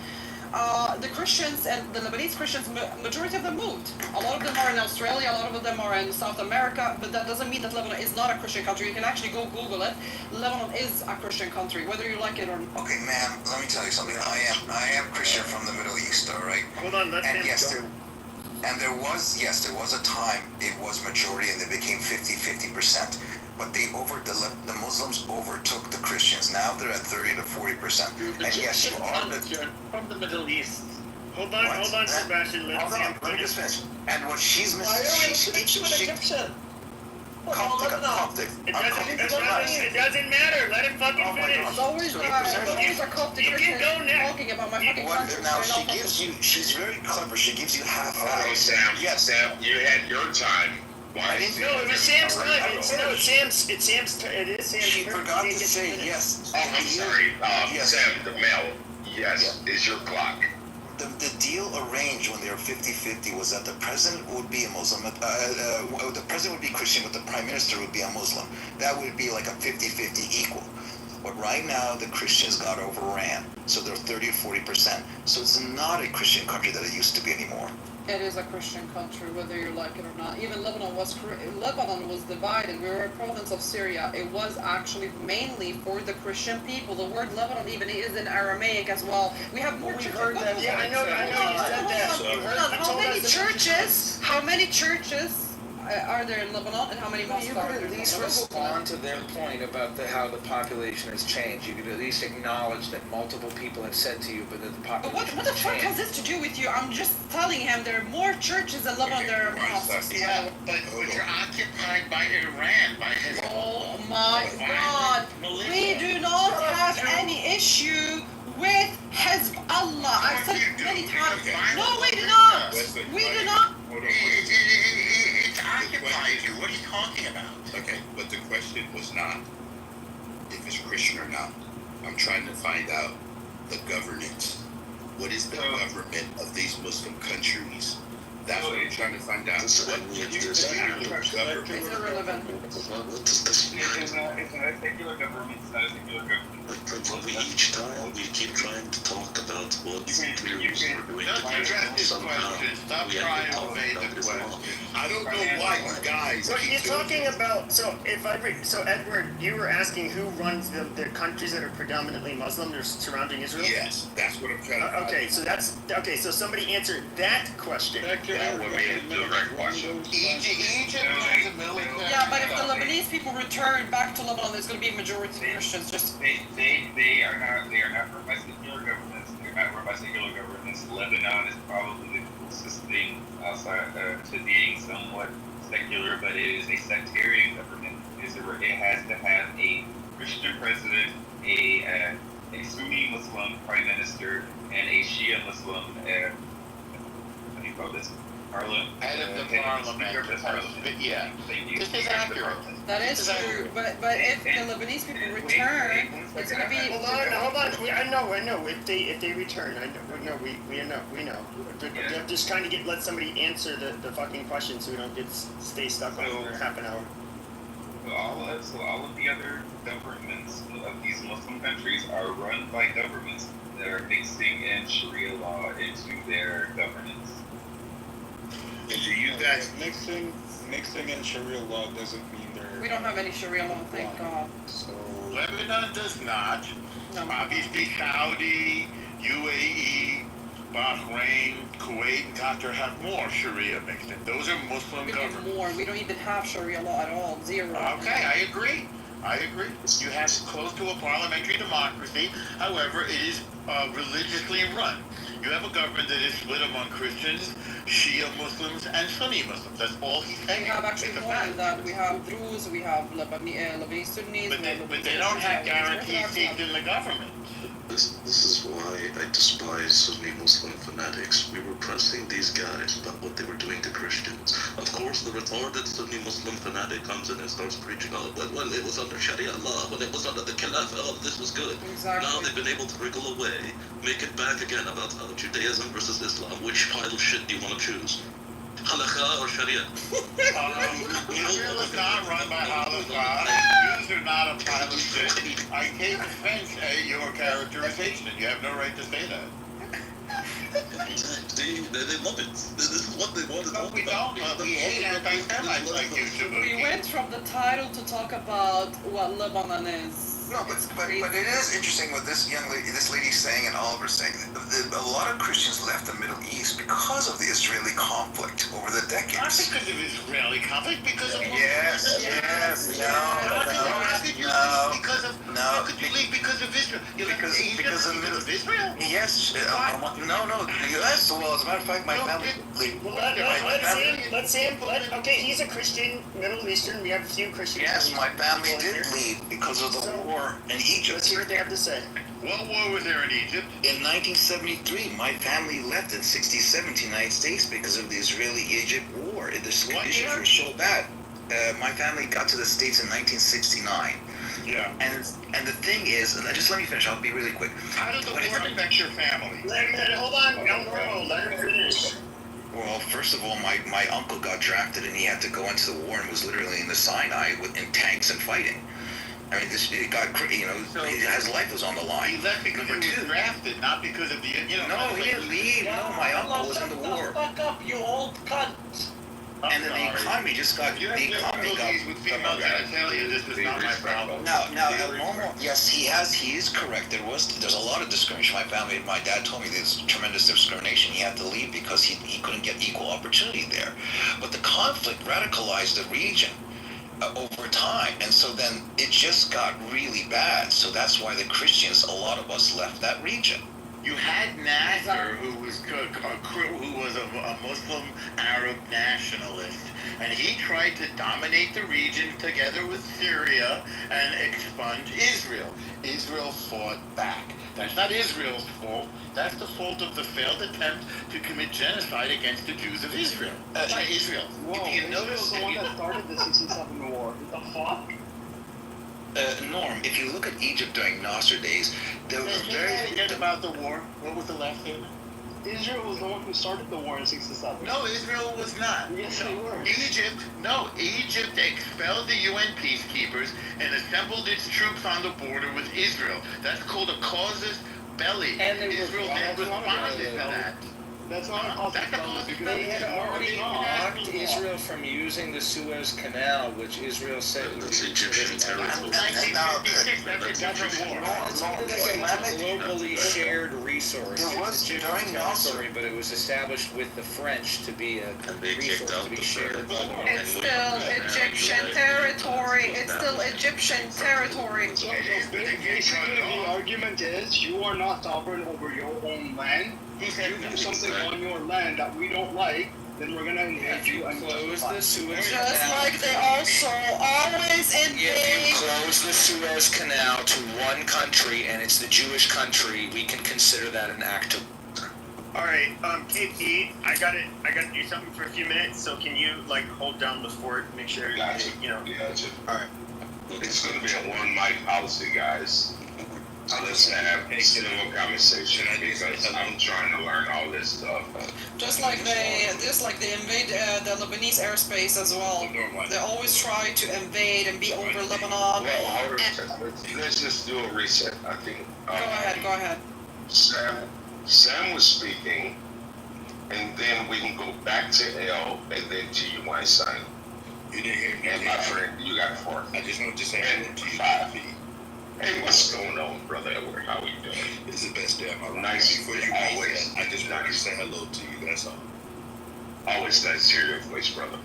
Speaker 7: The Christians and the Lebanese Christians, majority of them moved. A lot of them are in Australia, a lot of them are in South America, but that doesn't mean that Lebanon is not a Christian country. You can actually go Google it. Lebanon is a Christian country, whether you like it or not.
Speaker 12: Okay, ma'am, let me tell you something. I am Christian from the Middle East, all right?
Speaker 8: Hold on, let
Speaker 12: And
Speaker 8: him
Speaker 12: yes,
Speaker 8: go.
Speaker 12: there was a time it was majority and they became 50%. But the Muslims overtook the Christians. Now they're at 30 to 40%. And yes, you are
Speaker 6: From the Middle East.
Speaker 8: Hold on, Sebastian.
Speaker 12: Hold on, let me just finish. And what she's missing, Coptic.
Speaker 8: It doesn't matter. Let him fucking finish.
Speaker 7: It's always a Coptic
Speaker 8: You can
Speaker 7: Christian
Speaker 8: go now.
Speaker 7: talking about my fucking country.
Speaker 12: Now
Speaker 7: They're not
Speaker 12: she's very clever. She gives you half
Speaker 9: Hold on,
Speaker 12: hours.
Speaker 9: Sam.
Speaker 12: Yes.
Speaker 9: Sam, you had your time. Why?
Speaker 8: No, it was Sam's time. It's Sam's turn. It is Sam's
Speaker 12: She
Speaker 8: turn.
Speaker 12: forgot
Speaker 8: He
Speaker 12: to
Speaker 8: gets
Speaker 12: say
Speaker 8: finish.
Speaker 12: yes.
Speaker 9: Oh, I'm sorry.
Speaker 12: Yes.
Speaker 9: Sam, the male. Yes, is your clock.
Speaker 12: The deal arranged when they were 50-50 was that the president would be a Muslim, the president would be Christian, but the prime minister would be a Muslim. That would be like a 50-50 equal. But right now, the Christians got overran, so they're 30 or 40%. So it's not a Christian country that it used to be anymore.
Speaker 7: It is a Christian country, whether you like it or not. Even Lebanon was divided. We were a province of Syria. It was actually mainly for the Christian people. The word Lebanon even is in Aramaic as well. We have more churches.
Speaker 6: heard that. Yeah, I know you said that. You heard-
Speaker 7: How many churches are there in Lebanon, and how many
Speaker 4: You
Speaker 7: mosques
Speaker 4: could
Speaker 7: are there?
Speaker 4: at least respond to their point about how the population has changed. You could at least acknowledge that multiple people have said to you, but that the
Speaker 7: But
Speaker 4: population
Speaker 7: what the
Speaker 4: has
Speaker 7: fuck has
Speaker 4: changed.
Speaker 7: this to do with you? I'm just telling him there are more churches in Lebanon than there are mosques.
Speaker 6: Yeah, but you're occupied by Iran, by Hezbollah.
Speaker 7: Oh my God! We do not have any issue with Hezbollah. I've said it many times. No, we do not. We do not.
Speaker 6: It's occupied you. What are you talking about?
Speaker 11: Okay, but the question was not if it's Christian or not. I'm trying to find out the governance What is the government of these Muslim countries? That's what I'm trying to find out. What is the government?
Speaker 7: It's irrelevant.
Speaker 3: What does this mean?
Speaker 5: It's not a secular government. It's not a secular government.
Speaker 3: Each time we keep trying to talk about what Jews are doing
Speaker 9: Just address this question. Stop trying to evade the question.
Speaker 11: I don't know why you guys.
Speaker 8: So you're talking about, so Edward, you were asking who runs the countries that are predominantly Muslim, they're surrounding Israel?
Speaker 11: Yes, that's what I'm trying to find.
Speaker 8: Okay, so somebody answered that question.
Speaker 9: That would be a direct question.
Speaker 6: Egypt has a military.
Speaker 7: Yeah, but if the Lebanese people return back to Lebanon, there's going to be a majority Christians. Just
Speaker 5: They are not run by secular governments. They're not run by secular governments. Lebanon is probably the closest thing outside to being somewhat secular, but it is a sectarian government. It has to have a Christian president, a Sunni Muslim prime minister, and a Shia Muslim. What do you call this? Parliament.
Speaker 6: Head of the parliament. Yeah.
Speaker 5: Thank you.
Speaker 6: This is accurate.
Speaker 7: that is true. But if the Lebanese people return, it's going to be.
Speaker 8: Hold on. I know. If they return, we know. I'm just trying to let somebody answer the fucking question so we don't stay stuck on half an hour.
Speaker 5: So all of the other governments of these Muslim countries are run by governments that are mixing in Sharia law into their governance.
Speaker 11: And do you guys
Speaker 2: Mixing in Sharia law doesn't mean they're.
Speaker 7: We don't have any Sharia law, thank God.
Speaker 2: So.
Speaker 6: Lebanon does not.
Speaker 7: No.
Speaker 6: Obviously, Saudi, UAE, Bahrain, Kuwait, and Qatar have more Sharia mixed in. Those are Muslim
Speaker 7: We have
Speaker 6: governments.
Speaker 7: more. We don't even have Sharia law at all. Zero.
Speaker 6: Okay, I agree. You have close to a parliamentary democracy. However, it is religiously run. You have a government that is split among Christians, Shia Muslims, and Sunni Muslims. That's all he's saying.
Speaker 7: We have actually
Speaker 6: It's a
Speaker 7: more
Speaker 6: fact.
Speaker 7: than that. We have Druze, we have Lebanese Sunnis.
Speaker 6: But
Speaker 7: we have
Speaker 6: they don't have
Speaker 7: Lebanese
Speaker 6: guaranteed
Speaker 7: Orthodox,
Speaker 6: seats in the government.
Speaker 3: This is why I despise Sunni Muslim fanatics. We were pressing these guys about what they were doing to Christians. Of course, the retarded Sunni Muslim fanatic comes in and starts preaching, oh, but when it was under Sharia law, when it was under the Khilafah, oh, this was good.
Speaker 7: Exactly.
Speaker 3: Now they've been able to wriggle away, make it back again about Judaism versus Islam. Which pile of shit do you want to choose? Halakha or Sharia?
Speaker 6: Israel is not run by Halakha. Jews are not a pile of shit. I take offense at your characterization, and you have no right to say that.
Speaker 3: See, they love it. This is what they want to
Speaker 6: No,
Speaker 3: talk
Speaker 6: we
Speaker 3: about.
Speaker 6: don't. We hate anti-Semites like you,
Speaker 7: We
Speaker 6: Shabuki.
Speaker 7: went from the title to talk about what Lebanon is.
Speaker 12: No, but it is interesting what this lady's saying and Oliver's saying. A lot of Christians left the Middle East because of the Israeli conflict over the
Speaker 6: Not
Speaker 12: decades.
Speaker 6: because of Israeli conflict, because of
Speaker 12: Yes,
Speaker 6: How could you leave because of Israel? You left Egypt
Speaker 12: because of
Speaker 6: because of Israel?
Speaker 12: Yes, no, the U.S. Well, as a matter of fact, my family.
Speaker 8: Okay, he's a Christian, Middle Eastern. We have a few Christians.
Speaker 12: Yes, my family did leave because of the war in
Speaker 8: Let's
Speaker 12: Egypt.
Speaker 8: hear what they have to say.
Speaker 6: What war was there in Egypt?
Speaker 12: In 1973, my family left in 67 to the United States because of the Israeli-Egypt war. The
Speaker 6: What
Speaker 12: conditions
Speaker 6: year?
Speaker 12: were so bad. My family got to the States in 1969.
Speaker 6: Yeah.
Speaker 12: And the thing is, and just let me finish, I'll be really quick.
Speaker 6: How did the war affect your family?
Speaker 8: Hold on. No, let her finish.
Speaker 12: Well, first of all, my uncle got drafted and he had to go into the war and was literally in the Sinai in tanks and fighting. I mean, his life was on the line.
Speaker 6: He left because he was drafted, not because of the,
Speaker 12: No, he didn't leave. No, my uncle was in the war.
Speaker 8: Fuck up, you old cunt.
Speaker 12: And then the economy just got,
Speaker 6: You have difficulties with female genitalia, this is not my problem.
Speaker 12: Now, Momo, yes, he is correct. There's a lot of discrimination. My dad told me there's tremendous discrimination. He had to leave because he couldn't get equal opportunity there. But the conflict radicalized the region over time, and so then it just got really bad. So that's why the Christians, a lot of us left that region.
Speaker 6: You had Nasser, who was a Muslim Arab nationalist, and he tried to dominate the region together with Syria and expunge Israel. Israel fought back. That's not Israel's fault. That's the fault of the failed attempt to commit genocide against the Jews of Israel. By Israel.
Speaker 8: Whoa,
Speaker 6: If you notice,
Speaker 8: the one that started the 67 war. What the fuck?
Speaker 12: Norm, if you look at Egypt during Nasser days, there was very...
Speaker 6: Forget about the war. What was the last statement?
Speaker 13: Israel was the one who started the war in 67.
Speaker 6: No, Israel was not.
Speaker 13: Yes, they were.
Speaker 6: Egypt expelled the UN peacekeepers and assembled its troops on the border with Israel. That's called a casus belli.
Speaker 13: And they
Speaker 6: Israel then responded to that.
Speaker 13: That's not a casus belli because
Speaker 4: They had already blocked
Speaker 13: international law.
Speaker 4: Israel from using the Suez Canal, which Israel said would
Speaker 3: That's
Speaker 4: be
Speaker 3: Egyptian territory.
Speaker 6: 1956, that's a different war.
Speaker 4: It's like a globally shared resource.
Speaker 12: There
Speaker 4: It
Speaker 12: was
Speaker 4: Egyptian
Speaker 12: during Nasser.
Speaker 4: territory, but it was established with the French to be a
Speaker 3: And they kicked
Speaker 4: resource
Speaker 3: out
Speaker 4: to be
Speaker 3: the
Speaker 4: shared.
Speaker 3: French.
Speaker 7: It's still Egyptian territory. It's still Egyptian territory.
Speaker 13: So basically, the argument is you are not sovereign over your own land. If you do something on your land that we don't like, then we're gonna invade
Speaker 4: If you
Speaker 13: you and
Speaker 4: close the Suez
Speaker 7: Just
Speaker 4: Canal,
Speaker 7: like they also always
Speaker 4: if you
Speaker 7: invade.
Speaker 4: close the Suez Canal to one country and it's the Jewish country, we can consider that an act of...
Speaker 8: All right, KP, I gotta do something for a few minutes. So can you like hold down the fort, make sure
Speaker 9: Gotcha.
Speaker 8: you know.
Speaker 9: Gotcha.
Speaker 8: All right.
Speaker 9: It's going to be a one mic policy, guys. Let's have a civil conversation because I'm trying to learn all this stuff.
Speaker 7: Just like they invade the Lebanese airspace as well. They always try to invade and be over Lebanon.
Speaker 9: Well, hold on. Let's just do a reset, I think.
Speaker 7: Go ahead.
Speaker 9: Sam was speaking, and then we can go back to L, and then to you, Weinstein.
Speaker 11: You didn't hear me.
Speaker 9: And my friend, you got 4.
Speaker 11: I just wanted to say hello to you.
Speaker 9: 5. Hey, what's going on, brother Edward? How we doing?
Speaker 11: It's the best day of my life.
Speaker 9: Nice
Speaker 11: Before you
Speaker 9: always.
Speaker 11: leave, I just wanted to say hello to you. That's all.
Speaker 9: Always nice to hear your voice, brother.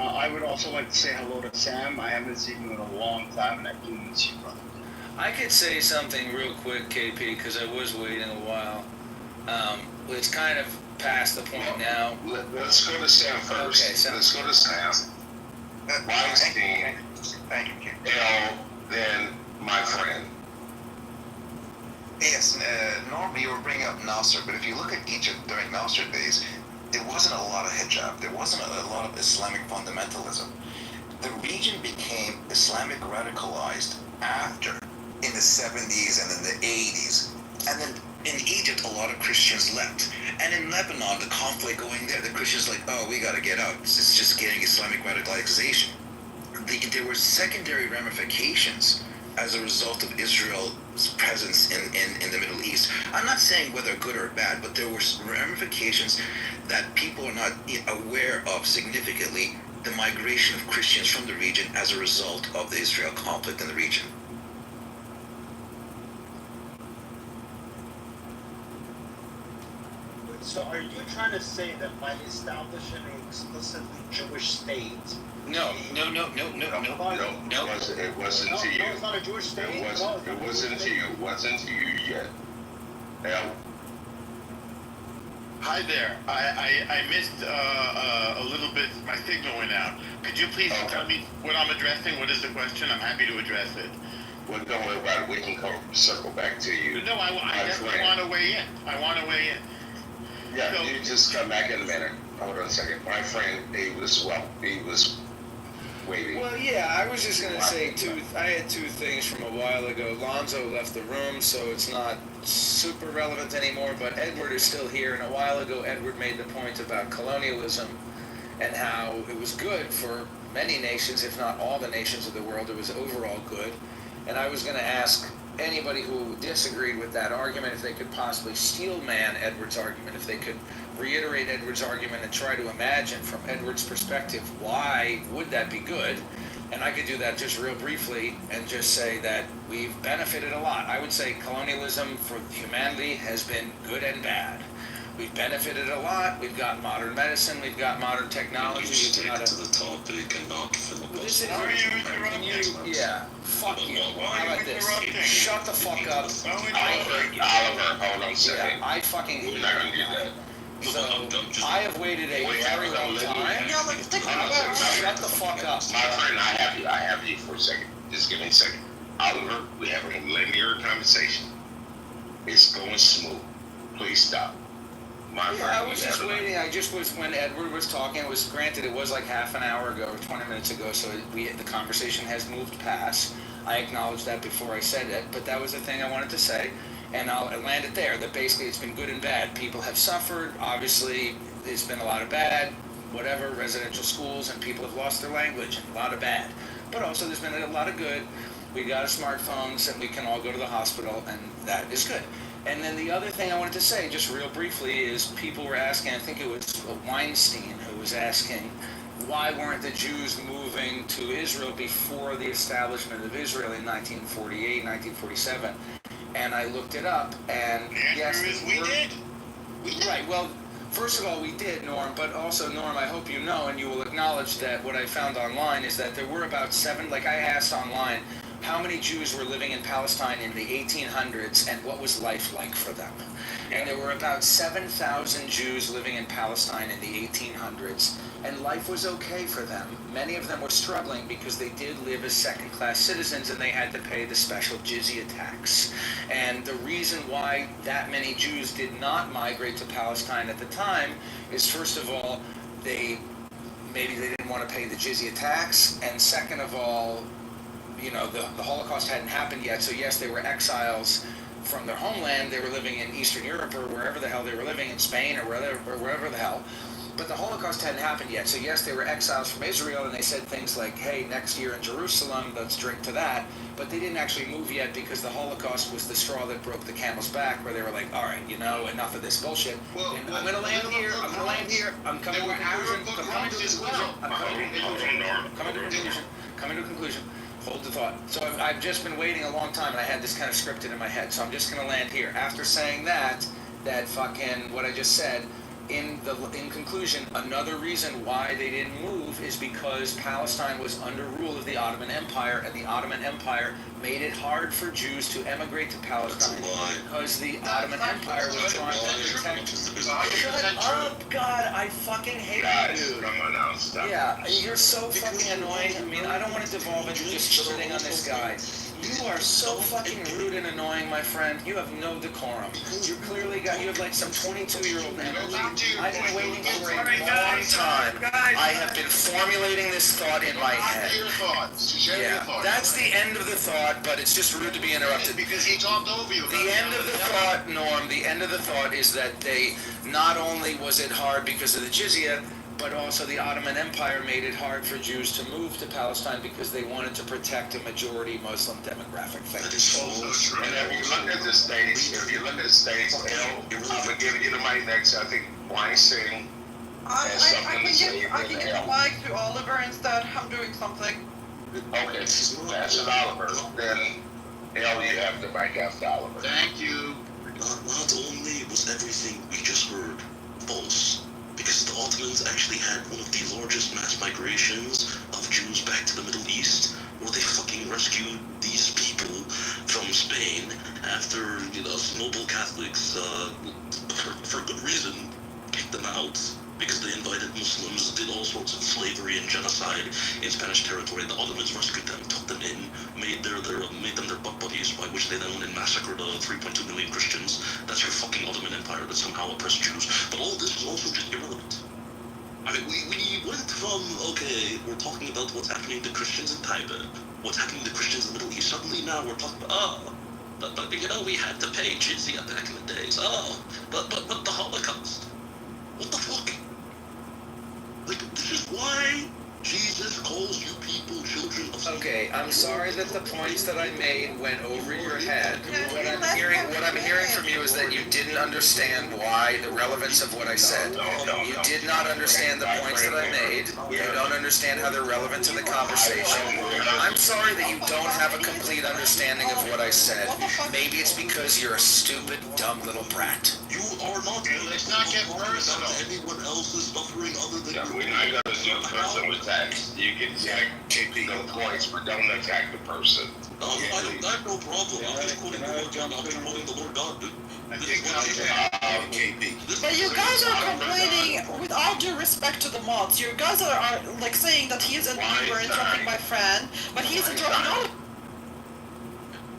Speaker 13: I would also like to say hello to Sam. I haven't seen you in a long time, and I do miss you, brother.
Speaker 4: I could say something real quick, KP, because I was waiting a while. It's kind of past the point now.
Speaker 9: Let's go to Sam first.
Speaker 4: Okay, Sam.
Speaker 9: Let's go to Sam. Weinstein,
Speaker 12: Thank you.
Speaker 9: L, then my friend.
Speaker 12: Yes, normally you were bringing up Nasser, but if you look at Egypt during Nasser days, there wasn't a lot of hijab. There wasn't a lot of Islamic fundamentalism. The region became Islamic radicalized after, in the 70s and in the 80s. And then in Egypt, a lot of Christians left. And in Lebanon, the conflict going there, the Christians like, oh, we got to get out. It's just getting Islamic radicalization. There were secondary ramifications as a result of Israel's presence in the Middle East. I'm not saying whether good or bad, but there were ramifications that people are not aware of significantly, the migration of Christians from the region as a result of the Israel conflict in the region.
Speaker 13: So are you trying to say that by establishing an explicitly Jewish state?
Speaker 4: No.
Speaker 9: No, it wasn't to you.
Speaker 13: No, it's not a Jewish state.
Speaker 9: It wasn't to you. It wasn't to you yet. L.
Speaker 6: Hi there. I missed a little bit. My signal went out. Could you please tell me what I'm addressing? What is the question? I'm happy to address it.
Speaker 9: Well, don't worry about it. We can circle back to you.
Speaker 6: No, I definitely want to weigh in. I want to weigh in.
Speaker 9: Yeah,
Speaker 6: So-
Speaker 9: you just come back in a minute. Hold on a second. My friend, he was waiting.
Speaker 4: Well, yeah, I was just gonna say I had two things from a while ago. Lonzo left the room, so it's not super relevant anymore, but Edward is still here, and a while ago Edward made the point about colonialism and how it was good for many nations, if not all the nations of the world. It was overall good. And I was gonna ask anybody who disagreed with that argument if they could possibly steel man Edward's argument, if they could reiterate Edward's argument and try to imagine from Edward's perspective why would that be good. And I could do that just real briefly and just say that we've benefited a lot. I would say colonialism for humanity has been good and bad. We've benefited a lot. We've got modern medicine. We've got modern technology.
Speaker 3: You stick to the topic and not filibuster.
Speaker 4: Yeah. Fuck you. How about this? Shut the fuck up.
Speaker 9: Oliver, hold on a second.
Speaker 4: Yeah, I fucking
Speaker 9: We're not gonna do that.
Speaker 4: So, I have waited a very long time. Shut the fuck up.
Speaker 9: My friend, I have you for a second. Just give me a second. Oliver, we have a linear conversation. It's going smooth. Please stop. my
Speaker 4: Yeah, I
Speaker 9: friend.
Speaker 4: was just waiting. I just was when Edward was talking. It was granted it was like half an hour ago or 20 minutes ago, so the conversation has moved past. I acknowledged that before I said it, but that was the thing I wanted to say, and I'll land it there. That basically it's been good and bad. People have suffered. Obviously, there's been a lot of bad, whatever, residential schools, and people have lost their language, and a lot of bad. But also there's been a lot of good. We got our smartphones, and we can all go to the hospital, and that is good. And then the other thing I wanted to say, just real briefly, is people were asking, I think it was Weinstein who was asking, why weren't the Jews moving to Israel before the establishment of Israel in 1948, 1947? And I looked it up, and yes,
Speaker 6: we did. We did.
Speaker 4: Right, well, first of all, we did, Norm, but also, Norm, I hope you know, and you will acknowledge that what I found online is that there were about like I asked online, how many Jews were living in Palestine in the 1800s and what was life like for them? And there were about 7,000 Jews living in Palestine in the 1800s, and life was okay for them. Many of them were struggling because they did live as second-class citizens and they had to pay the special jizya tax. And the reason why that many Jews did not migrate to Palestine at the time is, first of all, maybe they didn't want to pay the jizya tax, and second of all, the Holocaust hadn't happened yet, so yes, they were exiles from their homeland. They were living in Eastern Europe or wherever the hell they were living, in Spain or wherever the hell. But the Holocaust hadn't happened yet, so yes, they were exiles from Israel, and they said things like, hey, next year in Jerusalem, let's drink to that. But they didn't actually move yet because the Holocaust was the straw that broke the camel's back, where they were like, all right, enough of this bullshit. I'm going to land here. I'm coming to a conclusion. Hold the thought. So I've just been waiting a long time, and I had this kind of scripted in my head, so I'm just going to land here. After saying that fucking, what I just said, in conclusion, another reason why they didn't move is because Palestine was under rule of the Ottoman Empire, and the Ottoman Empire made it hard for Jews to emigrate to Palestine because the Ottoman Empire was trying to protect. Shut up, God! I fucking hate you, dude.
Speaker 9: Come on now, stop.
Speaker 4: Yeah, you're so fucking annoying. I mean, I don't want to devolve into just shitting on this guy. You are so fucking rude and annoying, my friend. You have no decorum. You have like some 22-year-old energy. I've been waiting for a long time. I have been formulating this thought in my head. Yeah, that's the end of the thought, but it's just rude to be interrupted.
Speaker 6: Because he talked over you.
Speaker 4: The end of the thought, Norm, the end of the thought is that not only was it hard because of the jizya, but also the Ottoman Empire made it hard for Jews to move to Palestine because they wanted to protect a majority Muslim demographic.
Speaker 3: That is also true.
Speaker 9: And if you look at the states, I'm going to give you the mic next. I think Weinstein has something to say.
Speaker 7: I can give the mic to Oliver instead. I'm doing something.
Speaker 9: Okay, that's an Oliver. Then, L, you have the mic after Oliver.
Speaker 6: Thank you.
Speaker 3: Not only was everything we just heard false, because the Ottomans actually had one of the largest mass migrations of Jews back to the Middle East, where they fucking rescued these people from Spain after, noble Catholics, for good reason, kicked them out because they invited Muslims, did all sorts of slavery and genocide in Spanish territory. The Ottomans rescued them, took them in, made them their butt buddies, by which they then went and massacred 3.2 million Christians. That's your fucking Ottoman Empire that somehow oppressed Jews. But all this is also just irrelevant. I mean, we went from, okay, we're talking about what's happening to Christians in Tibet, what's happening to Christians in the Middle East. Suddenly now we're talking about, but we had to pay jizya back in the days. But the Holocaust. What the fuck? Like, this is why Jesus calls you people children of Satan.
Speaker 4: Okay, I'm sorry that the points that I made went over your head. What I'm hearing from you is that you didn't understand why, the relevance of what I said. You did not understand the points that I made. You don't understand how they're relevant to the conversation. I'm sorry that you don't have a complete understanding of what I said. Maybe it's because you're a stupid, dumb little brat.
Speaker 3: You are not.
Speaker 6: Let's not get personal.
Speaker 3: Anyone else is suffering other than you.
Speaker 9: We're not going to do personal attacks. You can attack the points, but don't attack the person.
Speaker 3: No, I have no problem. I'm just quoting the Lord God. I'm just quoting the Lord God, dude.
Speaker 7: But you guys are complaining, with all due respect to the mods, you guys are like saying that he is a neighbor interrupting my friend, but he is interrupting all.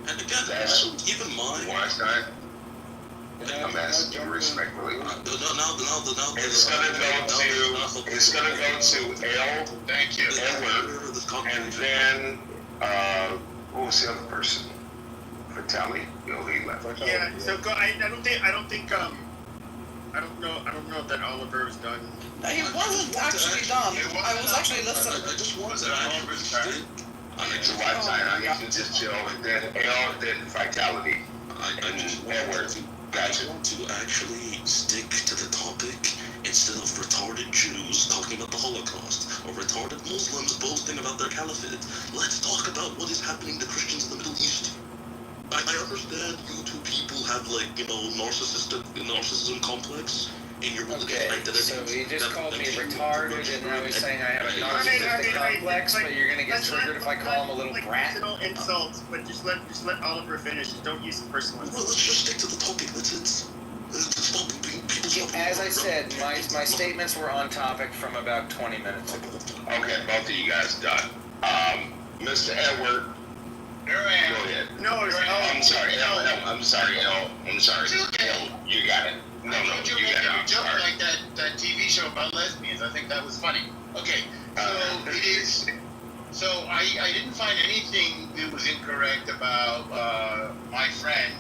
Speaker 3: And again, keep in mind.
Speaker 9: Weinstein? I'm asking you respectfully.
Speaker 3: Now,
Speaker 9: It's gonna go to L.
Speaker 6: Thank you.
Speaker 9: Edward, and then what was the other person? Vitali. Oh, he left.
Speaker 14: Yeah. So I don't think I don't know that Oliver is done.
Speaker 7: He wasn't actually done. I was actually listening.
Speaker 3: I just want to actually
Speaker 9: I need to watch that. I need to just chill, and then L, then Vitality.
Speaker 3: I just
Speaker 9: Edward. Gotcha.
Speaker 3: want to actually stick to the topic instead of retarded Jews talking about the Holocaust or retarded Muslims boasting about their caliphate. Let's talk about what is happening to Christians in the Middle East. I understand you two people have, like, narcissism complex in your religious
Speaker 4: Okay,
Speaker 3: identity.
Speaker 4: so he just
Speaker 3: That-
Speaker 4: called me
Speaker 3: that you
Speaker 4: retarded, and now he's saying I have a narcissistic complex, but you're gonna get triggered if I call him a little brat.
Speaker 14: Personal insults, but just let Oliver finish. Just don't use the personal
Speaker 3: Well,
Speaker 14: insults.
Speaker 3: let's just stick to the topic. Stop people.
Speaker 4: As I said, my statements were on topic from about 20 minutes ago.
Speaker 9: Okay, both of you guys done. Mr. Edward,
Speaker 6: Here I am.
Speaker 9: go ahead.
Speaker 14: No, it's
Speaker 9: I'm sorry, L. I'm sorry, L. You got it. No,
Speaker 6: You
Speaker 9: you
Speaker 6: make
Speaker 9: got it.
Speaker 6: a
Speaker 9: I'm
Speaker 6: joke
Speaker 9: sorry.
Speaker 6: like that TV show about lesbians. I think that was funny. Okay, so it is. So I didn't find anything that was incorrect about my friend,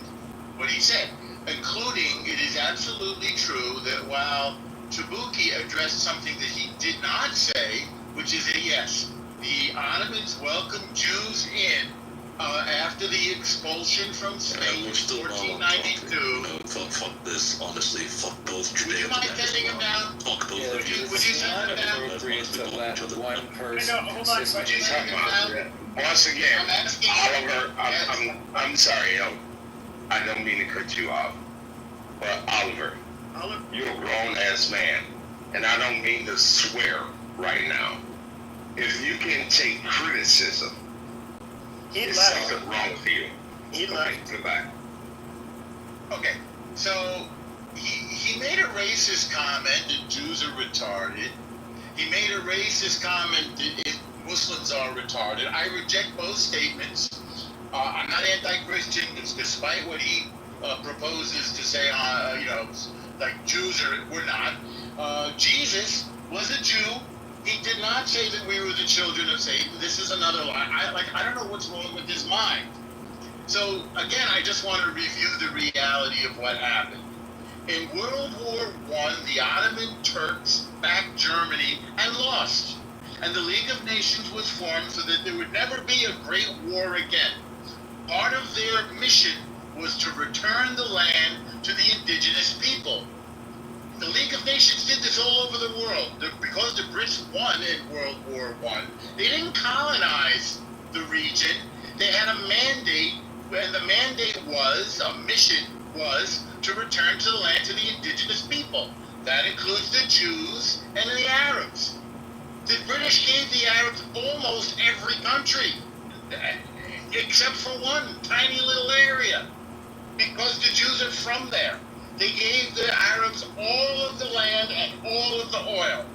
Speaker 6: what he said, including it is absolutely true that while Chabuki addressed something that he did not say, which is a yes, the Ottomans welcomed Jews in after the expulsion from Spain in
Speaker 3: We're still not on
Speaker 6: 1492.
Speaker 3: Fuck this, honestly. Fuck both
Speaker 6: Would you mind sending him down?
Speaker 3: Fuck both
Speaker 4: Yeah,
Speaker 3: of you.
Speaker 6: Would you
Speaker 4: it's
Speaker 6: send
Speaker 4: not
Speaker 6: him down?
Speaker 4: appropriate to let one person
Speaker 14: No, hold on,
Speaker 4: consistently
Speaker 6: Would you send him down?
Speaker 9: Once again,
Speaker 6: I'm asking you.
Speaker 9: Oliver,
Speaker 6: Yes.
Speaker 9: I'm sorry, L. I don't mean to cut you off, but Oliver,
Speaker 14: Oliver.
Speaker 9: you're a grown-ass man, and I don't mean to swear right now. If you can take criticism,
Speaker 14: He
Speaker 9: there's
Speaker 14: left.
Speaker 9: something wrong with you.
Speaker 14: He
Speaker 9: Okay,
Speaker 14: left.
Speaker 9: goodbye.
Speaker 6: Okay, so he made a racist comment that Jews are retarded. He made a racist comment that Muslims are retarded. I reject both statements. I'm not anti-Christian, despite what he proposes to say. Like Jews we're not. Jesus was a Jew. He did not say that we were the children of Satan. This is another lie. I don't know what's wrong with his mind. So again, I just want to review the reality of what happened. In World War I, the Ottoman Turks backed Germany and lost. And the League of Nations was formed so that there would never be a great war again. Part of their mission was to return the land to the indigenous people. The League of Nations did this all over the world. Because the Brits won in World War I, they didn't colonize the region. They had a mandate, and the mandate was, a mission was, to return to the land to the indigenous people. That includes the Jews and the Arabs. The British gave the Arabs almost every country, except for one tiny little area, because the Jews are from there. They gave the Arabs all of the land and all of the oil.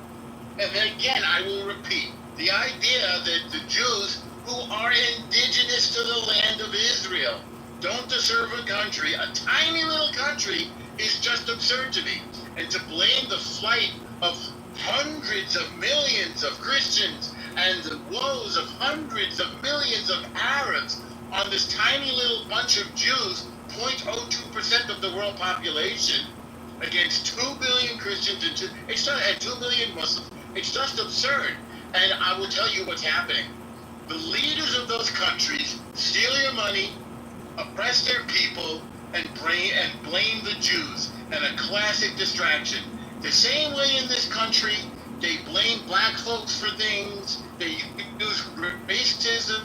Speaker 6: And then again, I will repeat, the idea that the Jews who are indigenous to the land of Israel don't deserve a country, a tiny little country, is just absurd to me. And to blame the flight of hundreds of millions of Christians and the woes of hundreds of millions of Arabs on this tiny little bunch of Jews, 0.02% of the world population, against 2 billion Christians and 2 billion Muslims, it's just absurd. And I will tell you what's happening. The leaders of those countries steal your money, oppress their people, and blame the Jews. And a classic distraction. The same way in this country, they blame black folks for things. They use racism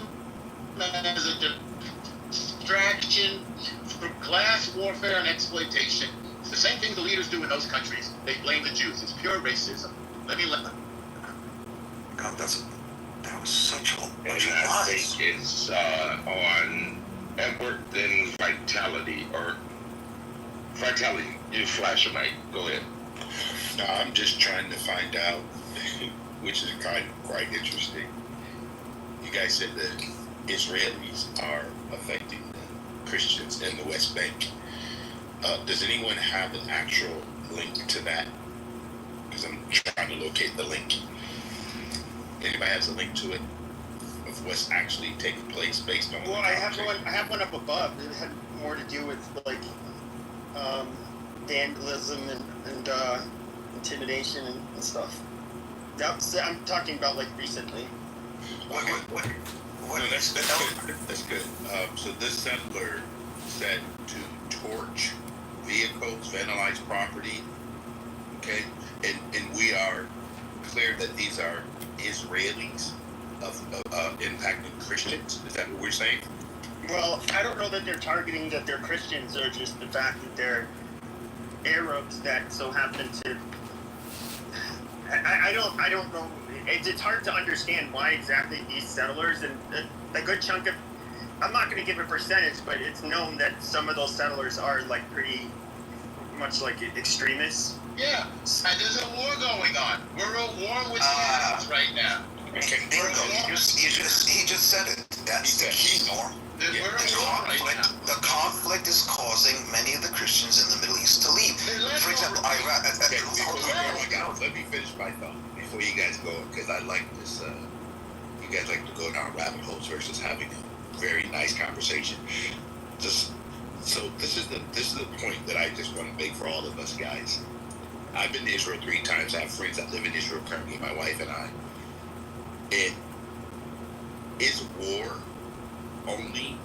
Speaker 6: as a distraction for class warfare and exploitation. It's the same thing the leaders do in those countries. They blame the Jews. It's pure racism.
Speaker 12: God, that was such a
Speaker 9: And
Speaker 12: bunch of
Speaker 9: I
Speaker 12: lies.
Speaker 9: think it's on Edward, then Vitality, or Vitality, you flash a mic. Go ahead.
Speaker 11: No, I'm just trying to find out, which is quite interesting. You guys said that Israelis are affecting the Christians in the West Bank. Does anyone have an actual link to that? Because I'm trying to locate the link. Anybody has a link to it of what's actually taking place based on?
Speaker 14: Well, I have one up above. It had more to do with like vandalism and intimidation and stuff. I'm talking about like recently.
Speaker 11: What? No, that's good. That's good. So this settler said to torch vehicles, vandalize property. Okay, and we are clear that these are Israelis of impacting Christians. Is that what we're saying?
Speaker 14: Well, I don't know that they're targeting that they're Christians, or just the fact that they're Arabs that so happen to. I don't know. It's hard to understand why exactly these settlers and a good chunk of. I'm not going to give a percentage, but it's known that some of those settlers are like pretty much like extremists.
Speaker 6: Yeah, and there's a war going on. We're at war with Syrians right now.
Speaker 12: Okay, bingo. He just said it. That's the key, Norm. The conflict is causing many of the Christians in the Middle East to leave. For example, Iraq.
Speaker 11: Let me finish my thought before you guys go, because I like this. You guys like to go down rabbit holes versus having a very nice conversation. So this is the point that I just want to make for all of us guys. I've been to Israel 3 times. I have friends that live in Israel currently, my wife and I. And is war only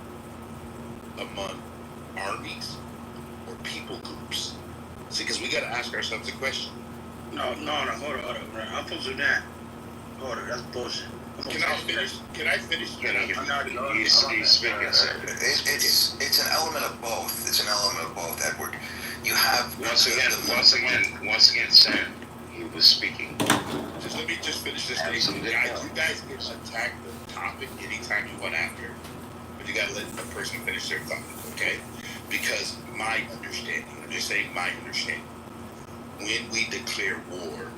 Speaker 11: among armies or people groups? See, because we got to ask ourselves a question.
Speaker 15: No, hold on. I'm from Sudan. Hold on, that's bullshit.
Speaker 11: Can I finish?
Speaker 6: He's speaking, sir.
Speaker 12: It's an element of both. It's an element of both, Edward. You have
Speaker 9: once again, Sam. He was speaking.
Speaker 11: Just let me just finish this thing. You guys can attack the topic anytime you want after, but you gotta let the person finish their thought, okay? Because my understanding, I'm just saying my understanding, when we declare war,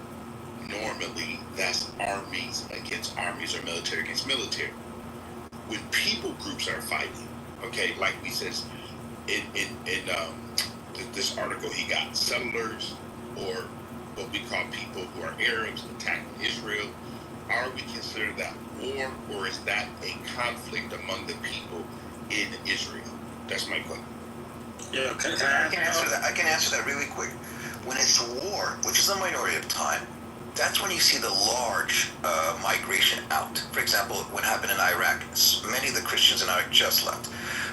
Speaker 11: normally that's armies against armies or military against military. When people groups are fighting, okay, like we says in this article, he got settlers or what we call people who are Arabs attacking Israel. Are we considered that war, or is that a conflict among the people in Israel? That's my question.
Speaker 15: Yeah,
Speaker 12: I can answer that really quick. When it's war, which is the minority of time, that's when you see the large migration out. For example, what happened in Iraq, many of the Christians in Iraq just left.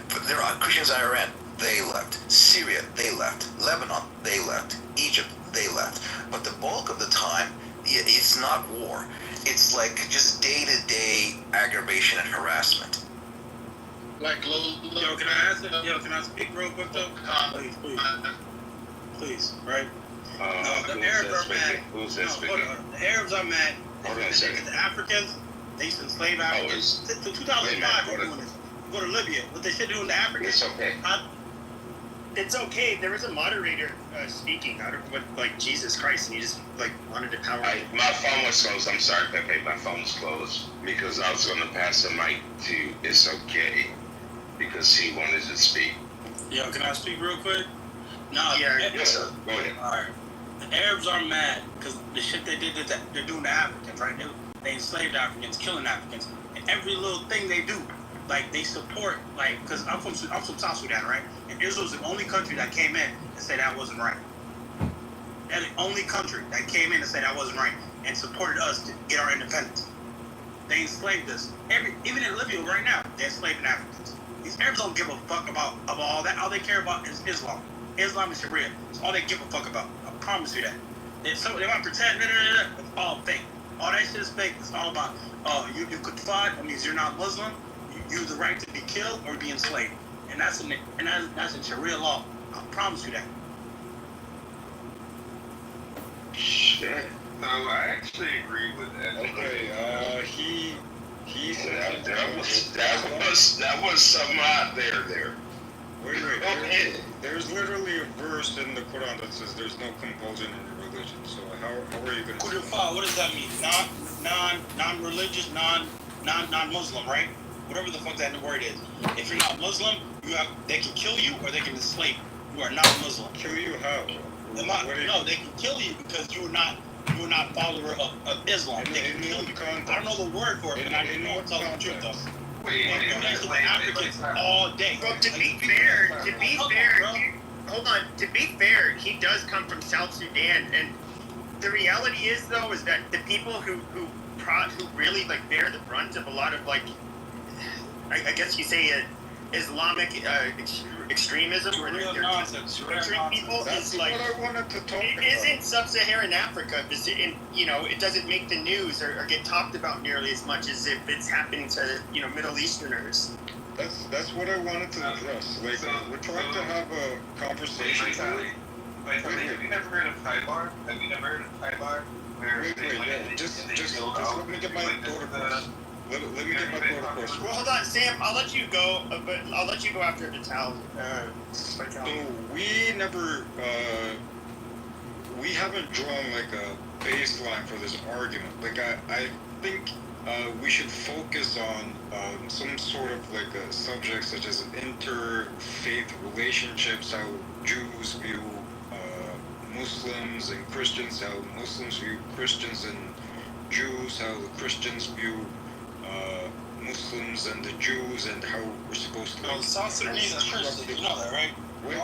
Speaker 12: But there are Christians in Iran, they left. Syria, they left. Lebanon, they left. Egypt, they left. But the bulk of the time, it's not war. It's like just day-to-day aggravation and harassment.
Speaker 15: Like, can I answer? Can I speak real quick though? Please, right? The Arabs are mad.
Speaker 9: Who's that speaking?
Speaker 15: The Arabs are mad.
Speaker 9: Hold on a second.
Speaker 15: The Africans, they used to enslave Africans. Since 2005, they're doing this. Go to Libya. What they should do in the Africans.
Speaker 9: It's okay.
Speaker 14: It's okay. There was a moderator speaking out of like Jesus Christ, and he just like wanted to power.
Speaker 9: My phone was closed. I'm sorry, Pepe. My phone was closed because I was going to pass the mic to It's Okay because he wanted to speak.
Speaker 15: Yo, can I speak real quick? No.
Speaker 9: Yes, sir. Go ahead.
Speaker 15: All right. The Arabs are mad because the shit they did that they're doing to Africans, right? They enslaved Africans, killing Africans, and every little thing they do, like they support, like, because I'm from South Sudan, right? And Israel's the only country that came in and said that wasn't right. They're the only country that came in and said that wasn't right and supported us to get our independence. They enslaved us. Even in Libya right now, they're enslaving Africans. These Arabs don't give a fuck about all that. All they care about is Islam. Islam and Sharia. That's all they give a fuck about. I promise you that. They might pretend, it's all fake. All that shit is fake. It's all about, you could fight. That means you're not Muslim. You have the right to be killed or be enslaved. And that's in Sharia law. I promise you that.
Speaker 9: Shit. So I actually agree with that.
Speaker 2: Okay, he said
Speaker 9: that was some out there.
Speaker 2: Wait. There's literally a verse in the Quran that says there's no compulsion in your religion. So how are you going to?
Speaker 15: What does that mean? Non-religious, non-Muslim, right? Whatever the fuck that word is. If you're not Muslim, they can kill you or they can enslave you. You are not Muslim.
Speaker 2: Kill you how?
Speaker 15: No, they can kill you because you're not follower of Islam. They can kill you. I don't know the word for it, but I know it's all the truth though. They do this with Africans all day.
Speaker 14: Well, to be fair, he does come from South Sudan, and the reality is though is that the people who really like bear the brunt of a lot of like, I guess you say Islamic extremism, where they're torturing people,
Speaker 2: That's
Speaker 14: is like
Speaker 2: what I wanted to talk about.
Speaker 14: isn't sub-Saharan Africa. It doesn't make the news or get talked about nearly as much as if it's happening to Middle Easterners.
Speaker 2: That's what I wanted to address. Like, we're trying to have a conversation.
Speaker 5: Have you never heard of Kitover? Have you never heard of Kitover?
Speaker 2: Just let me get my daughter first. Let me get my daughter first.
Speaker 14: Well, hold on, Sam. I'll let you go, but I'll let you go after Vital.
Speaker 2: No, we haven't drawn like a baseline for this argument. Like, I think we should focus on some sort of like a subject such as interfaith relationships, how Jews view Muslims and Christians, how Muslims view Christians and Jews, how the Christians view Muslims and the Jews, and how we're supposed to...
Speaker 15: No, South Sudanese are Christians, you know that, right?
Speaker 2: Wait.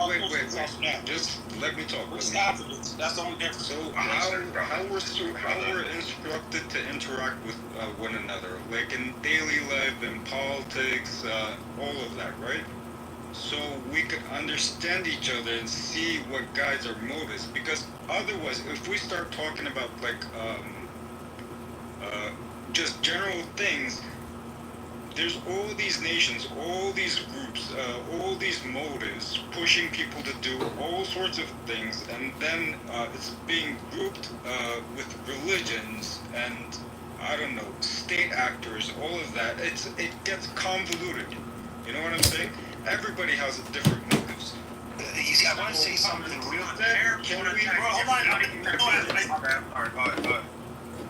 Speaker 2: Just let me talk.
Speaker 15: We're Africans. That's the only difference.
Speaker 2: So how we're instructed to interact with one another, like in daily life, in politics, all of that, right? So we could understand each other and see what guides our motives. Because otherwise, if we start talking about like just general things, there's all these nations, all these groups, all these motives pushing people to do all sorts of things, and then it's being grouped with religions and, I don't know, state actors, all of that. It gets convoluted. You know what I'm saying? Everybody has different motives.
Speaker 12: You see, I want to say something real quick.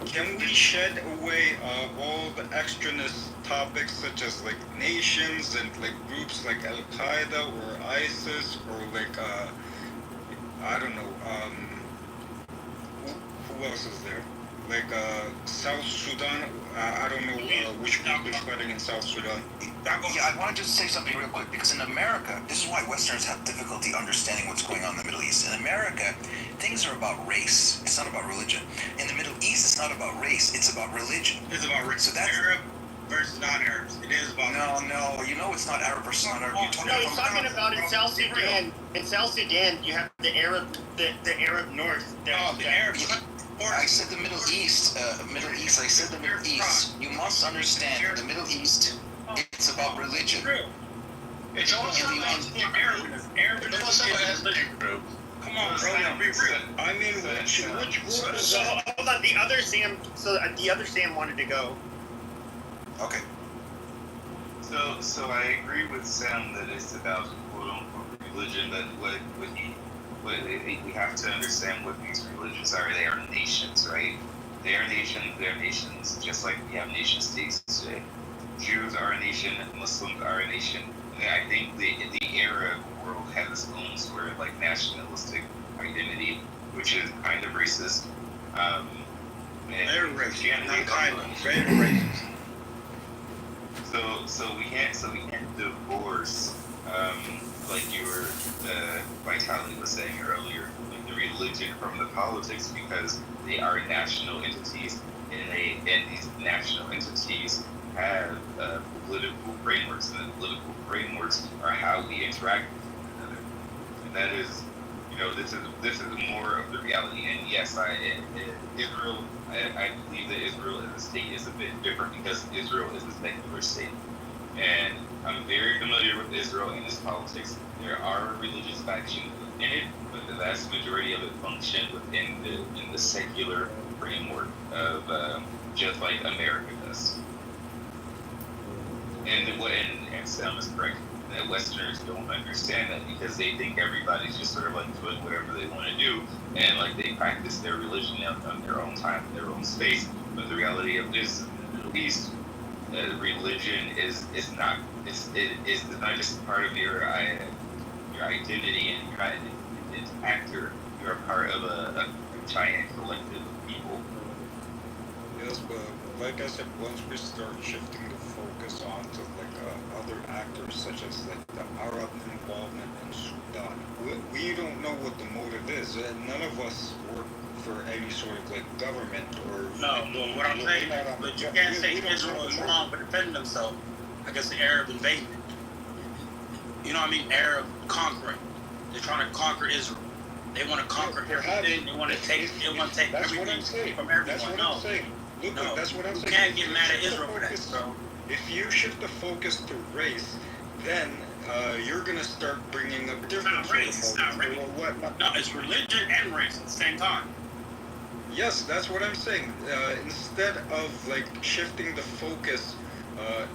Speaker 2: Can we shed away all the extraneous topics such as like nations and like groups like Al Qaeda or ISIS or like I don't know, who else is there? Like South Sudan. I don't know which group is fighting in South Sudan.
Speaker 12: Yeah, I want to just say something real quick, because in America, this is why Westerners have difficulty understanding what's going on in the Middle East. In America, things are about race. It's not about religion. In the Middle East, it's not about race. It's about religion.
Speaker 15: It's about race. So that's Arab versus non-Arabs. It is about
Speaker 12: No, you know it's not Arab versus non-Arab.
Speaker 14: He's talking about in South Sudan. In South Sudan, you have the Arab North.
Speaker 15: The Arab.
Speaker 12: I said the Middle East. I said the Middle East. You must understand the Middle East. It's about religion.
Speaker 15: It's also Arab. Come on, bro. Be real.
Speaker 2: I mean, which group is
Speaker 14: So
Speaker 2: that?
Speaker 14: hold on. The other Sam wanted to go.
Speaker 12: Okay.
Speaker 5: So I agree with Sam that it's about quote unquote religion, but we have to understand what these religions are. They are nations, right? They are nations, just like we have nation states today. Jews are a nation, Muslims are a nation. And I think the Arab world has its own sort of like nationalistic identity, which is kind of racist.
Speaker 15: Very racist. Not kind of. Very racist.
Speaker 5: So we can't divorce, like you were, Vitaly was saying earlier, like the religion from the politics, because they are national entities, and these national entities have political frameworks, and the political frameworks are how we interact with one another. And that is, this is more of the reality. And yes, Israel. I believe that Israel as a state is a bit different because Israel is a secular state. And I'm very familiar with Israel and its politics. There are religious factions within it, but the vast majority of it function within the secular framework of just like America does. And Sam is correct that Westerners don't understand that because they think everybody's just sort of like doing whatever they want to do, and like they practice their religion on their own time, in their own space. But the reality of this, in the Middle East, religion is not just part of your your identity and your it's actor. You're a part of a giant collective of people.
Speaker 2: Yes, but like I said, once we start shifting the focus onto like other actors such as like the Arab involvement in Sudan, we don't know what the motive is. None of us work for any sort of like government or.
Speaker 15: No, but what I'm saying is, but you can't say Israel is wrong for defending themselves against the Arab invasion. You know what I mean? Arab conquering. They're trying to conquer Israel. They want to conquer everything. They want to take. They want to take everything from everyone.
Speaker 2: That's what I'm saying. Look,
Speaker 15: no,
Speaker 2: that's what I'm saying.
Speaker 15: You can't get mad at Israel for that, bro.
Speaker 2: If you shift the focus to race, then you're gonna start bringing up different
Speaker 15: sort of motives. It's not race. No, it's religion and race at the same time.
Speaker 2: Yes, that's what I'm saying. Instead of like shifting the focus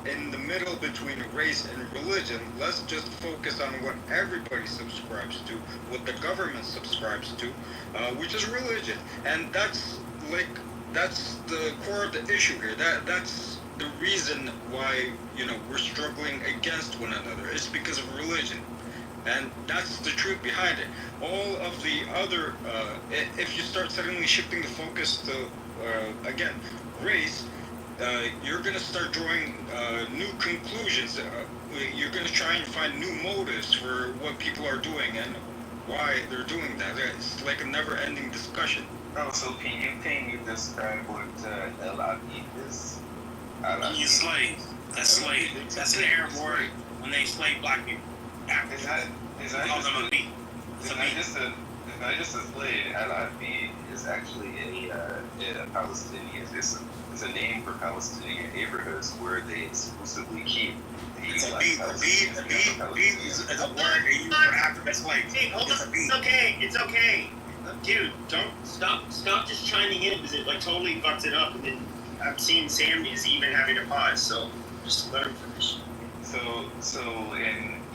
Speaker 2: in the middle between race and religion, let's just focus on what everybody subscribes to, what the government subscribes to, which is religion. And that's the core of the issue here. That's the reason why, we're struggling against one another. It's because of religion. And that's the truth behind it. All of the other, if you start suddenly shifting the focus to, again, race, you're going to start drawing new conclusions. You're going to try and find new motives for what people are doing and why they're doing that. It's like a never-ending discussion.
Speaker 5: Oh, so can you describe what El Abid is?
Speaker 15: He's slave. That's slave. That's an Arab word when they slave black people.
Speaker 5: Is that just a slave? El Abid is actually a Palestinian. It's a name for Palestinian neighborhoods where they exclusively keep.
Speaker 15: It's a beat. A beat is a word they use for African slaves.
Speaker 14: Hey, hold on. It's okay. Dude, don't stop just chiming in because it like totally fucks it up. And then I'm seeing Sam is even having a pause, so just let him finish.
Speaker 5: So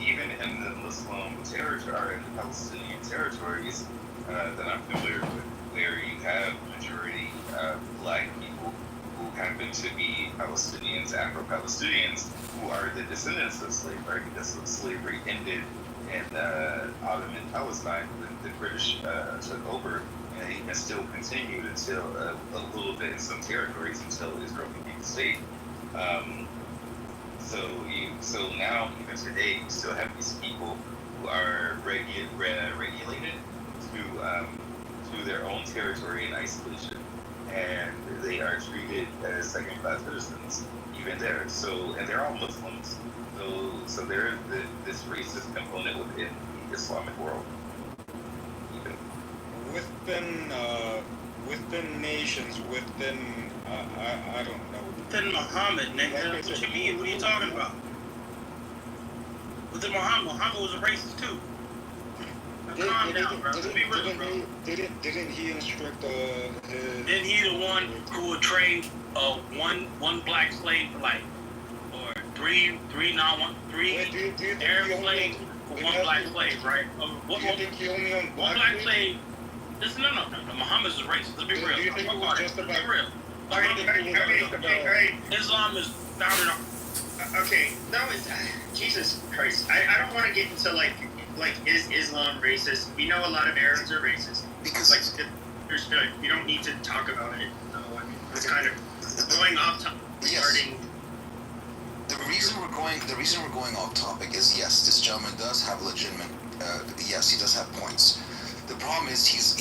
Speaker 5: even in the Muslim territory, in the Palestinian territories that I'm familiar with, where you have majority black people who happen to be Palestinians, Afro-Palestinians, who are the descendants of slavery, because slavery ended in Ottoman Palestine when the British took over, and it even still continued until a little bit in some territories until Israel became a state. So now, even today, you still have these people who are regulated to their own territory in isolation, and they are treated as second-class citizens even there. So, and they're all Muslims. So there's this racist component within the Islamic world. Even
Speaker 2: within nations, I don't know.
Speaker 15: Within Muhammad, nigga. What you mean? What are you talking about? Within Muhammad was a racist too. Calm down, bro. Let's be real, bro.
Speaker 2: Didn't he instruct
Speaker 15: Then he the one who would trade one black slave for like, or three Arab slaves for one black slave, right? One black slave. Listen, no. Muhammad's a racist. Let's be real.
Speaker 2: Do you think it was just about?
Speaker 15: Let's be real.
Speaker 14: Okay.
Speaker 15: Islam is founded on.
Speaker 14: Okay, no, it's Jesus Christ. I don't want to get into like is Islam racist? We know a lot of Arabs are racist.
Speaker 12: Because
Speaker 14: understood. We don't need to talk about it. No, I mean, it's kind of going off topic regarding.
Speaker 12: The reason we're going off topic is, yes, this gentleman does have legitimate. Yes, he does have points. The problem is he's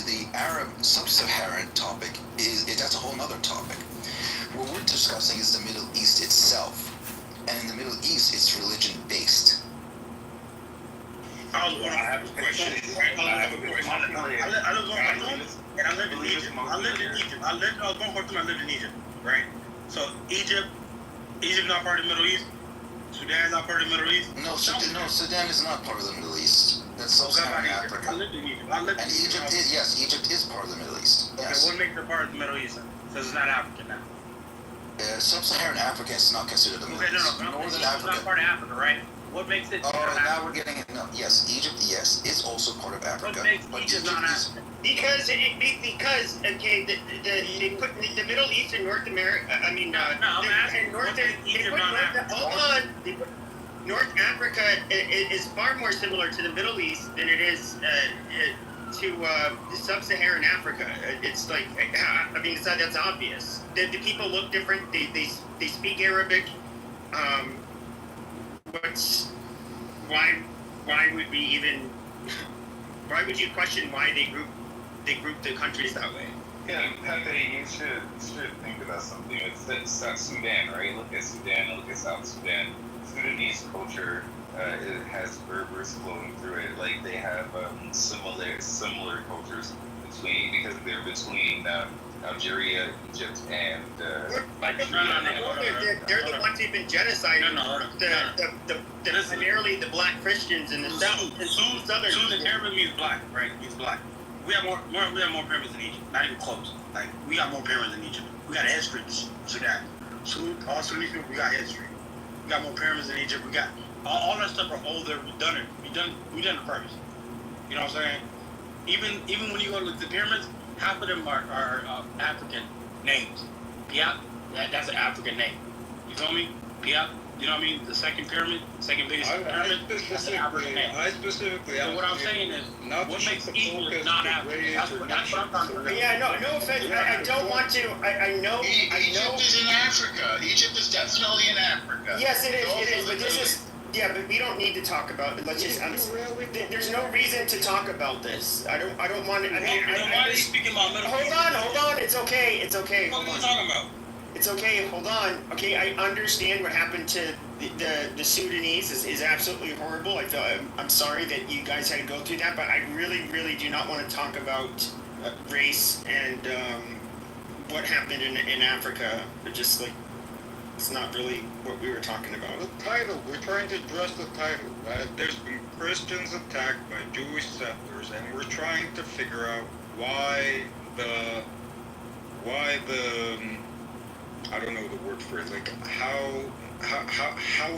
Speaker 12: the Arab sub-Saharan topic that's a whole other topic. What we're discussing is the Middle East itself, and in the Middle East, it's religion based.
Speaker 15: I have a question. I lived in Egypt. I was born and I lived in Egypt, right? So Egypt not part of the Middle East. Sudan is not part of the Middle East.
Speaker 12: No, Sudan is not part of the Middle East. That's sub-Saharan Africa.
Speaker 15: I lived in Egypt.
Speaker 12: Egypt is part of the Middle East.
Speaker 15: Okay,
Speaker 12: Yes.
Speaker 15: what makes it part of the Middle East? Because it's not African now.
Speaker 12: Sub-Saharan Africa is not considered the Middle East. Northern
Speaker 15: It's
Speaker 12: Africa.
Speaker 15: not part of Africa, right? What makes it?
Speaker 12: Now we're getting it. No, yes, Egypt, yes, is also part of Africa.
Speaker 15: What makes
Speaker 12: but
Speaker 15: Egypt not African?
Speaker 14: Because okay, they put the Middle East and North America. I mean,
Speaker 15: I'm asking.
Speaker 14: North.
Speaker 15: What makes Egypt not African?
Speaker 14: Hold on. North Africa is far more similar to the Middle East than it is to sub-Saharan Africa. It's like, I mean, that's obvious. The people look different. They speak Arabic. Why would we even? Why would you question why they group the countries that way?
Speaker 5: Yeah, Pepe, you should think about something. It's Sudan, right? Look at Sudan, look at South Sudan. Sudanese culture, it has Berbers flowing through it. Like they have similar cultures because they're between Algeria, Egypt, and.
Speaker 14: They're the ones who've been genociding. Primarily the black Christians in the south.
Speaker 15: Southern Arab means black, right? Means black. We have more pyramids than Egypt. Not even close. Like we got more pyramids than Egypt. We got history. Sudan. All Sudanese people, we got history. We got more pyramids than Egypt. We got all that stuff are older. We done it. We done it first. You know what I'm saying? Even when you go to the pyramids, half of them are African names. Piat, that's an African name. You feel me? Piat. You know what I mean? The second biggest pyramid, that's an African name. So what I'm saying is, what makes Egypt not African? That's what I'm talking about.
Speaker 14: Yeah, no offense. I don't want to. I know.
Speaker 6: Egypt is in Africa. Egypt is definitely in Africa.
Speaker 14: Yes, it is. But this is. Yeah, but we don't need to talk about it. Let's just. There's no reason to talk about this. I don't want to.
Speaker 15: Why are you speaking about middle?
Speaker 14: Hold on. It's okay.
Speaker 15: What are you talking about?
Speaker 14: It's okay. Hold on. Okay, I understand what happened to the Sudanese is absolutely horrible. I'm sorry that you guys had to go through that, but I really do not want to talk about race and what happened in Africa. Just like it's not really what we were talking about.
Speaker 2: The title. We're trying to address the title. There's been Christians attacked by Jewish settlers, and we're trying to figure out why the I don't know the word for it. Like how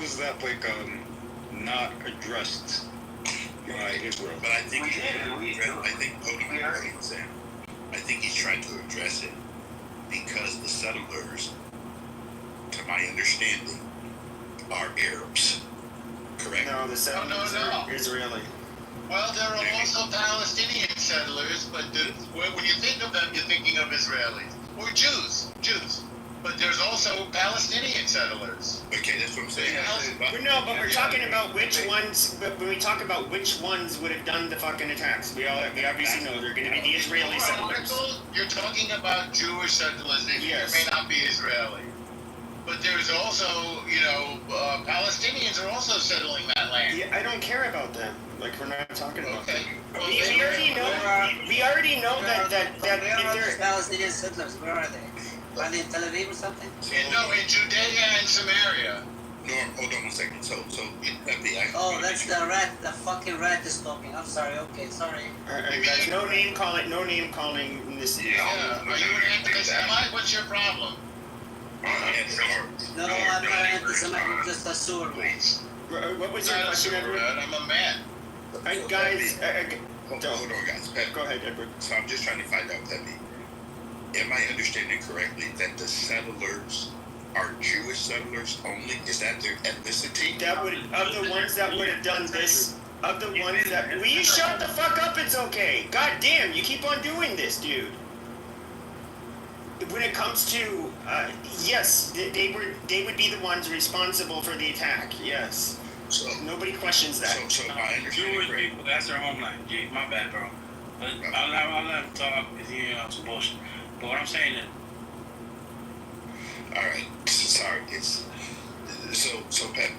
Speaker 2: is that like not addressed by Israel?
Speaker 11: But I think I think he's trying to address it because the settlers, to my understanding, are Arabs. Correct?
Speaker 14: No, the settlers are Israeli.
Speaker 6: Well, there are also Palestinian settlers, but when you think of them, you're thinking of Israelis or Jews. But there's also Palestinian settlers.
Speaker 11: Okay, that's what I'm saying.
Speaker 14: But we're talking about which ones. But when we talk about which ones would have done the fucking attacks, we obviously know they're going to be the Israeli settlers.
Speaker 6: You're talking about Jewish settlers that may not be Israeli. But there's also, Palestinians are also settling that land.
Speaker 14: Yeah, I don't care about them. Like we're not talking about them.
Speaker 6: Well,
Speaker 14: We already know that if they're
Speaker 16: Palestinian settlers, where are they? Are they in Tel Aviv or something?
Speaker 6: In Judea and Samaria.
Speaker 11: No, hold on 1 second. So
Speaker 16: that's the rat. The fucking rat is talking. I'm sorry. Okay, sorry.
Speaker 14: Guys, no name calling in this.
Speaker 6: Yeah. Are you an anti-Semite? What's your problem?
Speaker 16: No, I'm not anti-Semite. I'm just a sewer.
Speaker 14: What was your question, Edward?
Speaker 6: I'm a man.
Speaker 14: Guys,
Speaker 11: hold on, guys.
Speaker 14: Go ahead, Edward.
Speaker 11: So I'm just trying to find out, Pepe. Am I understanding correctly that the settlers are Jewish settlers only? Is that their ethnicity?
Speaker 14: Of the ones that would have done this, of the ones that... Will you shut the fuck up? It's okay. God damn, you keep on doing this, dude. When it comes to, yes, they would be the ones responsible for the attack, yes.
Speaker 11: So
Speaker 14: nobody questions that.
Speaker 11: So I understand.
Speaker 15: Jewish people, that's their homeland. Gee, my bad, bro. But I'll let him talk if he some bullshit. But what I'm saying is,
Speaker 11: all right. Sorry, so Pep,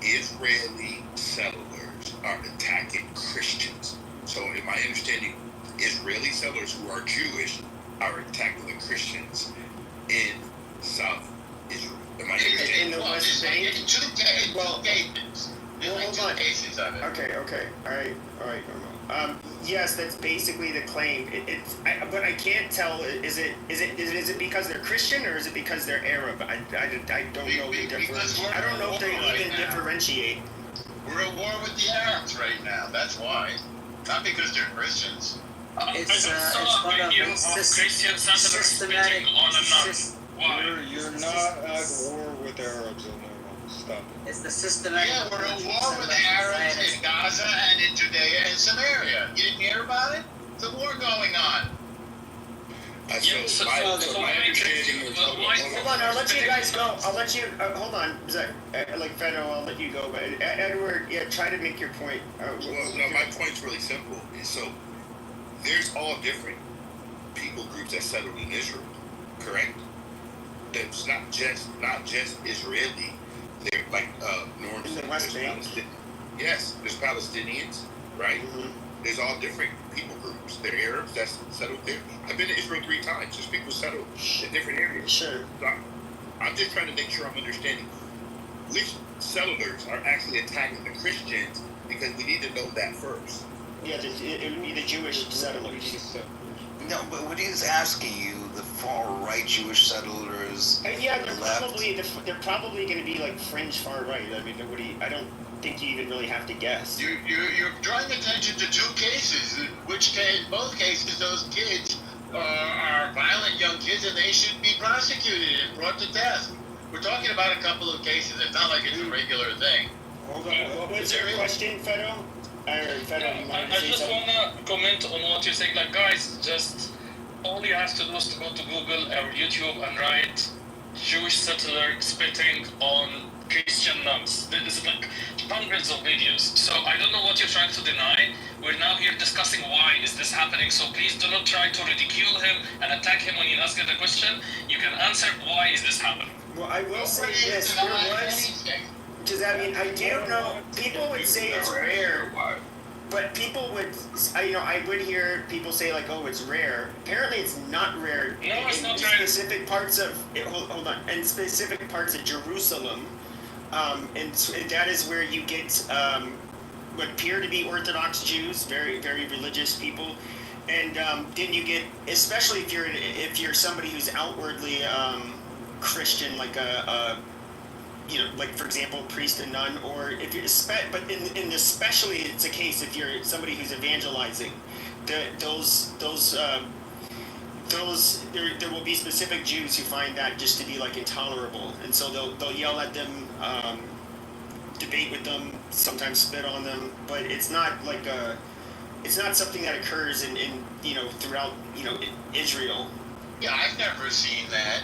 Speaker 11: Israeli settlers are attacking Christians. So, in my understanding, Israeli settlers who are Jewish are attacking the Christians in South Israel. Am I understanding?
Speaker 14: In the West Bank?
Speaker 6: In two cases.
Speaker 14: Hold on.
Speaker 6: Cases of it.
Speaker 14: Okay. All right. Yes, that's basically the claim. But I can't tell. Is it because they're Christian or is it because they're Arab? I don't know the difference. I don't know if they even differentiate.
Speaker 6: We're at war with the Arabs right now. That's why. Not because they're Christians.
Speaker 16: It's part of
Speaker 2: You're not at war with Arabs in there. Stop it.
Speaker 16: It's the systematic.
Speaker 6: Yeah, we're at war with the Arabs in Gaza and in Judea and Samaria. You didn't hear about it? There's a war going on.
Speaker 11: So my understanding is...
Speaker 14: Hold on, I'll let you guys go. I'll let you, hold on, Zach, like Fedor, I'll let you go, but Edward, yeah, try to make your point.
Speaker 11: Well, no, my point's really simple. So, there's all different people groups that settled in Israel, correct? That's not just Israeli. They're like Norm
Speaker 14: In the West Bank.
Speaker 11: Yes, there's Palestinians, right? Mm-hmm. There's all different people groups. There are Arabs that's settled there. I've been to Israel 3 times. There's people settled in different areas.
Speaker 14: Sure.
Speaker 11: So I'm just trying to make sure I'm understanding which settlers are actually attacking the Christians, because we need to know that first.
Speaker 14: Yeah, it would be the Jewish settlers.
Speaker 12: No, but what he's asking you, the far-right Jewish settlers,
Speaker 14: yeah,
Speaker 12: the
Speaker 14: they're probably going to be like fringe far right. I mean, I don't think you even really have to guess.
Speaker 6: You're drawing attention to 2 cases, in both cases, those kids are violent young kids, and they should be prosecuted and brought to task. We're talking about a couple of cases. It's not like it's a regular thing.
Speaker 14: Hold on. What was your question, Fedor?
Speaker 17: I just want to comment on what you're saying. Like, guys, just all you have to do is to go to Google or YouTube and write Jewish settler spitting on Christian nuns. There's like hundreds of videos. So I don't know what you're trying to deny. We're now here discussing why is this happening. So please do not try to ridicule him and attack him when you ask the question. You can answer why is this happening.
Speaker 14: Well, I will say this. There was... Because, I mean, I do know, people would say it's rare, but people would, I would hear people say, like, oh, it's rare. Apparently it's not rare.
Speaker 17: No, it's not rare.
Speaker 14: Specific parts of, hold on, in specific parts of Jerusalem, and that is where you get what appear to be Orthodox Jews, very, very religious people. And then you get, especially if you're somebody who's outwardly Christian, like like, for example, priest and nun, or if you're, but in especially it's a case if you're somebody who's evangelizing, there will be specific Jews who find that just to be like intolerable, and so they'll yell at them, debate with them, sometimes spit on them, but it's not like it's not something that occurs in throughout Israel.
Speaker 6: Yeah, I've never seen that.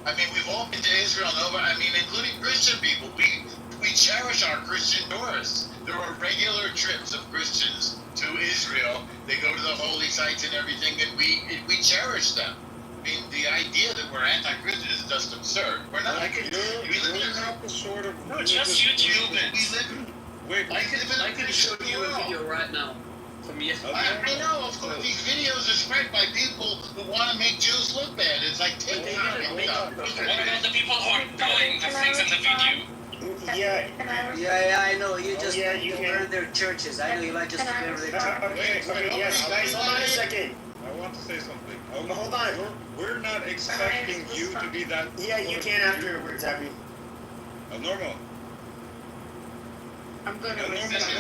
Speaker 6: I mean, we've all been to Israel and over, including Christian people. We cherish our Christian tourists. There are regular trips of Christians to Israel. They go to the holy sites and everything, and we cherish them. I mean, the idea that we're anti-Christian is just absurd. We're not.
Speaker 17: No, just YouTube it.
Speaker 16: I can show you a video right now.
Speaker 6: I know, of course, these videos are spread by people who want to make Jews look bad. It's like taking
Speaker 17: What about the people who are doing the things in the video?
Speaker 14: Yeah,
Speaker 16: I know. You just burn their churches. I know you like just to burn their churches.
Speaker 14: Okay, yes, guys, hold on a second.
Speaker 2: I want to say something.
Speaker 14: Hold on.
Speaker 2: We're not expecting you to be that...
Speaker 14: Yeah, you can afterwards, Abby.
Speaker 2: Normal.
Speaker 1: I'm going to
Speaker 2: We're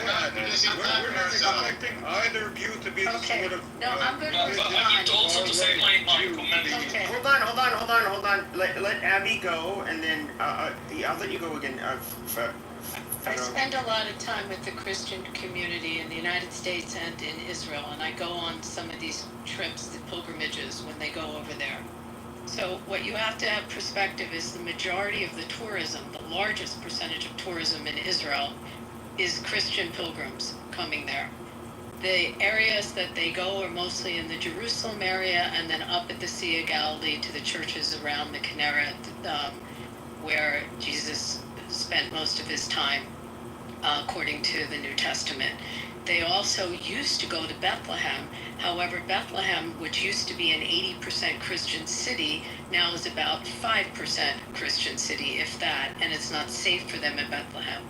Speaker 2: not expecting either of you to be the sort of...
Speaker 1: No, I'm going to
Speaker 17: I need to also to say my comment.
Speaker 1: Okay.
Speaker 14: Hold on. Let Abby go, and then I'll let you go again.
Speaker 1: I spend a lot of time with the Christian community in the United States and in Israel, and I go on some of these trips, the pilgrimages, when they go over there. So what you have to have perspective is the majority of the tourism, the largest percentage of tourism in Israel, is Christian pilgrims coming there. The areas that they go are mostly in the Jerusalem area and then up at the Sea of Galilee to the churches around the Kinneret, where Jesus spent most of his time, according to the New Testament. They also used to go to Bethlehem. However, Bethlehem, which used to be an 80% Christian city, now is about 5% Christian city, if that, and it's not safe for them in Bethlehem.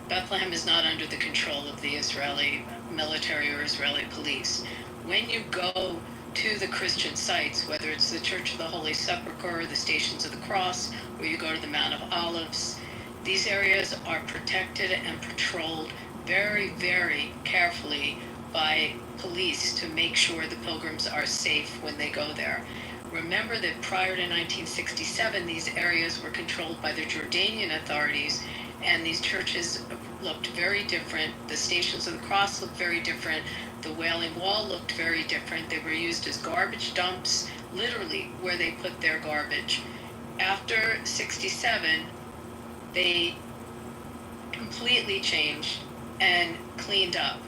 Speaker 1: Bethlehem is not under the control of the Israeli military or Israeli police. When you go to the Christian sites, whether it's the Church of the Holy Sepulchre, the Stations of the Cross, or you go to the Mount of Olives, these areas are protected and patrolled very, very carefully by police to make sure the pilgrims are safe when they go there. Remember that prior to 1967, these areas were controlled by the Jordanian authorities,
Speaker 18: and these churches looked very different. The Stations of the Cross looked very different. The Wailing Wall looked very different. They were used as garbage dumps, literally where they put their garbage. After 67, they completely changed and cleaned up.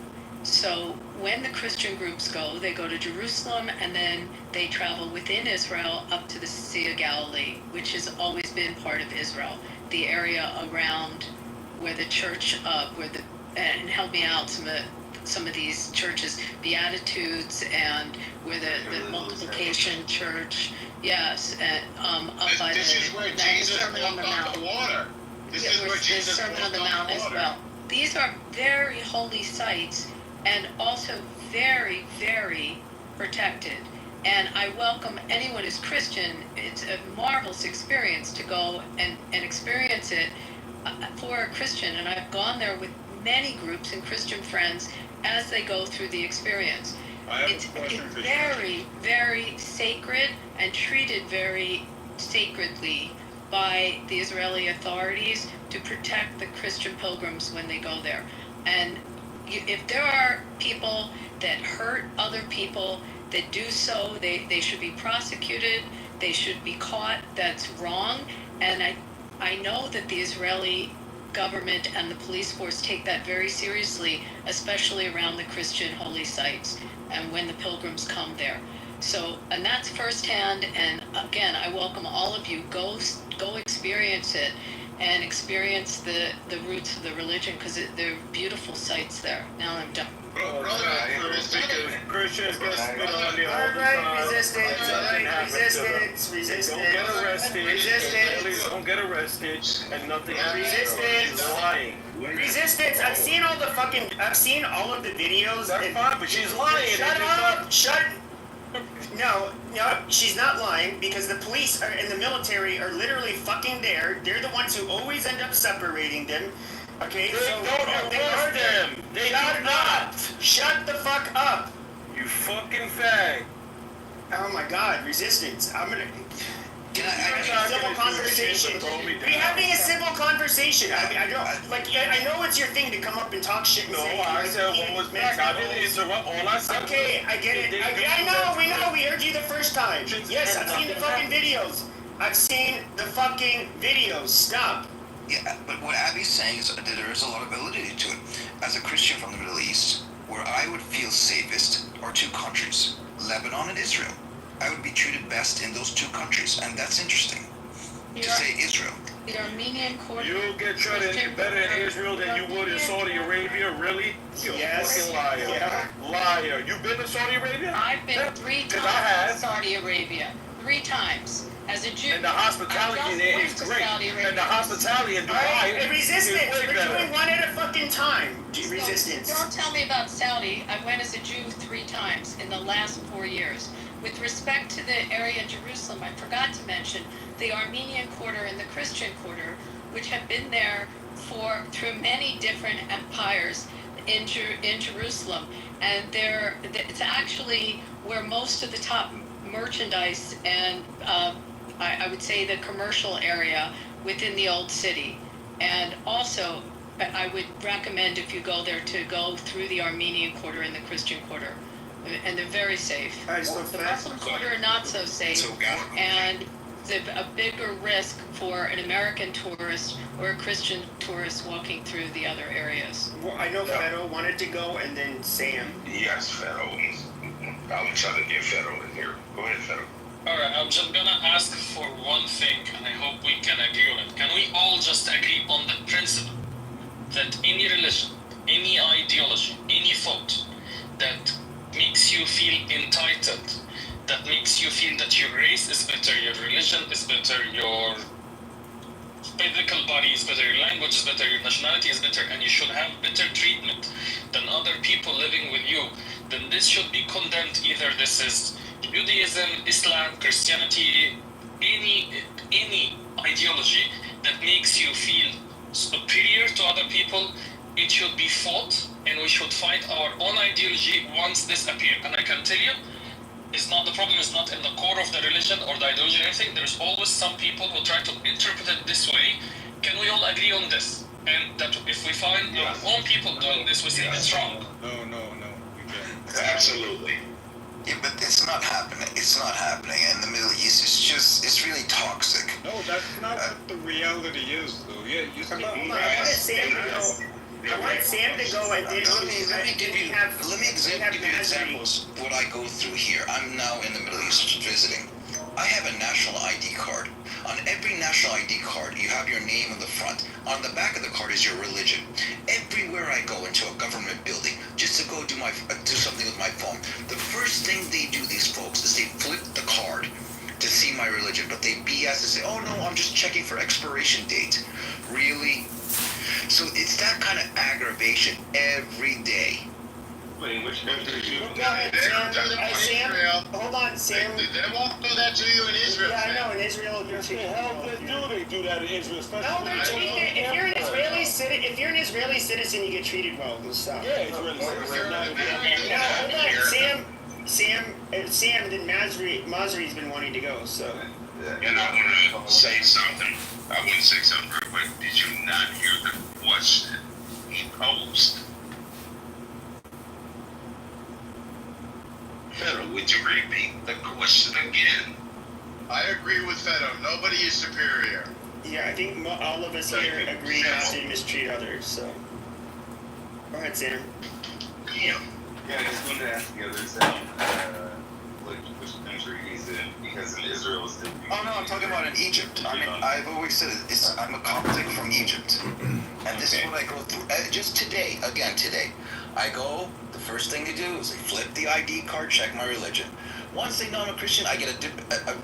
Speaker 18: So when the Christian groups go, they go to Jerusalem, and then they travel within Israel up to the Sea of Galilee, which has always been part of Israel. The area around where the church, and help me out, some of these churches, Beatitudes, and where the multiplication church, yes, and up by
Speaker 6: this is where Jesus
Speaker 18: Sermon on the
Speaker 6: walked on
Speaker 18: Mount.
Speaker 6: the water. This is where Jesus
Speaker 18: Sermon on
Speaker 6: walked
Speaker 18: the
Speaker 6: on
Speaker 18: Mount
Speaker 6: the
Speaker 18: as
Speaker 6: water.
Speaker 18: well. These are very holy sites and also very, very protected. And I welcome anyone who's Christian. It's a marvelous experience to go and experience it for a Christian. And I've gone there with many groups and Christian friends as they go through the experience. It's very, very sacred and treated very sacredly by the Israeli authorities to protect the Christian pilgrims when they go there. And if there are people that hurt other people that do so, they should be prosecuted, they should be caught. That's wrong. And I know that the Israeli government and the police force take that very seriously, especially around the Christian holy sites and when the pilgrims come there. So, and that's firsthand, and again, I welcome all of you, go experience it, and experience the roots of the religion, because they're beautiful sites there. Now I'm done.
Speaker 10: Christians get spit on you all the
Speaker 14: Alright,
Speaker 10: time.
Speaker 14: resistance, alright, resistance.
Speaker 10: Don't get arrested.
Speaker 14: Resistance.
Speaker 10: Don't get arrested, and nothing happens.
Speaker 14: Resistance.
Speaker 10: She's lying.
Speaker 14: Resistance. I've seen all of the videos.
Speaker 10: That's fine, but she's lying.
Speaker 14: Shut up! No, she's not lying, because the police and the military are literally fucking there. They're the ones who always end up separating them. Okay,
Speaker 10: They are them. They do not.
Speaker 14: Shut the fuck up.
Speaker 10: You fucking fag.
Speaker 14: Oh my god, resistance. I'm gonna.
Speaker 12: Can
Speaker 14: Civil conversation. Be having a civil conversation. I don't like. I know it's your thing to come up and talk shit. And say,
Speaker 10: I said what was back. I didn't interrupt. All I said.
Speaker 14: Okay, I get it. I know. We know. We heard you the first time. Yes, I've seen the fucking videos. I've seen the fucking videos. Stop.
Speaker 12: Yeah, but what Abby's saying is that there is a lot of validity to it. As a Christian from the Middle East, where I would feel safest are two countries, Lebanon and Israel. I would be treated best in those two countries, and that's interesting to say Israel.
Speaker 18: The Armenian quarter.
Speaker 10: You'll get treated better in Israel than you would in Saudi Arabia, really? You're a fucking liar.
Speaker 14: Yeah.
Speaker 10: Liar. You been to Saudi Arabia?
Speaker 18: I've been 3 times to Saudi Arabia. 3 times. As a Jew.
Speaker 10: And the hospitality there is great. And the hospitality in Dubai
Speaker 14: Resistance.
Speaker 10: is way
Speaker 14: We're
Speaker 10: better.
Speaker 14: doing one at a fucking time. Resistance.
Speaker 18: Don't tell me about Saudi. I went as a Jew 3 times in the last 4 years. With respect to the area in Jerusalem, I forgot to mention the Armenian quarter and the Christian quarter, which have been there through many different empires in Jerusalem. And it's actually where most of the top merchandise and I would say the commercial area within the old city. And also, I would recommend if you go there to go through the Armenian quarter and the Christian quarter. And they're very safe. The Muslim quarter are not so safe. And a bigger risk for an American tourist or a Christian tourist walking through the other areas.
Speaker 14: Well, I know Fero wanted to go, and then Sam.
Speaker 9: Yes, Fero. I'm trying to get Fero in here. Go ahead, Fero.
Speaker 17: Alright, I'm just gonna ask for one thing, and I hope we can agree on it. Can we all just agree on the principle that any religion, any ideology, any thought that makes you feel entitled, that makes you feel that your race is better, your religion is better, your physical body is better, your language is better, your nationality is better, and you should have better treatment than other people living with you, then this should be condemned. Either this is Judaism, Islam, Christianity, any ideology that makes you feel superior to other people, it should be fought, and we should fight our own ideology once this appears. And I can tell you, the problem is not in the core of the religion or the ideology or anything. There's always some people who try to interpret it this way. Can we all agree on this? and that if we find our own people doing this, we say it's wrong.
Speaker 2: No, we can't.
Speaker 9: Absolutely.
Speaker 12: Yeah, but it's not happening. It's not happening. In the Middle East, it's really toxic.
Speaker 2: No, that's not what the reality is, though. Yeah, you see.
Speaker 14: I wanted Sam to go and then
Speaker 12: let me give you examples what I go through here. I'm now in the Middle East visiting. I have a national ID card. On every national ID card, you have your name on the front. On the back of the card is your religion. Everywhere I go into a government building, just to go do something with my phone, the first thing they do, these folks, is they flip the card to see my religion, but they BS and say, "Oh no, I'm just checking for expiration date." Really? So it's that kind of aggravation every day.
Speaker 5: Wait, in which country?
Speaker 14: Sam, hold on, Sam.
Speaker 9: They won't do that to you in Israel.
Speaker 14: Yeah, I know, in Israel, you're treated.
Speaker 13: They do that in Israel.
Speaker 14: No, they're treated. If you're an Israeli citizen, you get treated well. Stop.
Speaker 13: Yeah, Israeli citizen.
Speaker 14: Hold on, Sam. Then Masri's been wanting to go. So.
Speaker 9: And I want to say something. I want to say something real quick. Did you not hear the question he posed? Federal, would you repeat the question again?
Speaker 6: I agree with Fedo. Nobody is superior.
Speaker 14: Yeah, I think all of us here agree not to mistreat others. So. Go ahead, Sam.
Speaker 9: Yeah.
Speaker 5: Yeah, I just wanted to ask the others, which country he's in, because in Israel is still.
Speaker 12: Oh no, I'm talking about in Egypt. I mean, I've always said I'm a Coptic from Egypt, and this is what I go through. Just today, I go. The first thing to do is flip the ID card, check my religion. Once they know I'm a Christian, I get a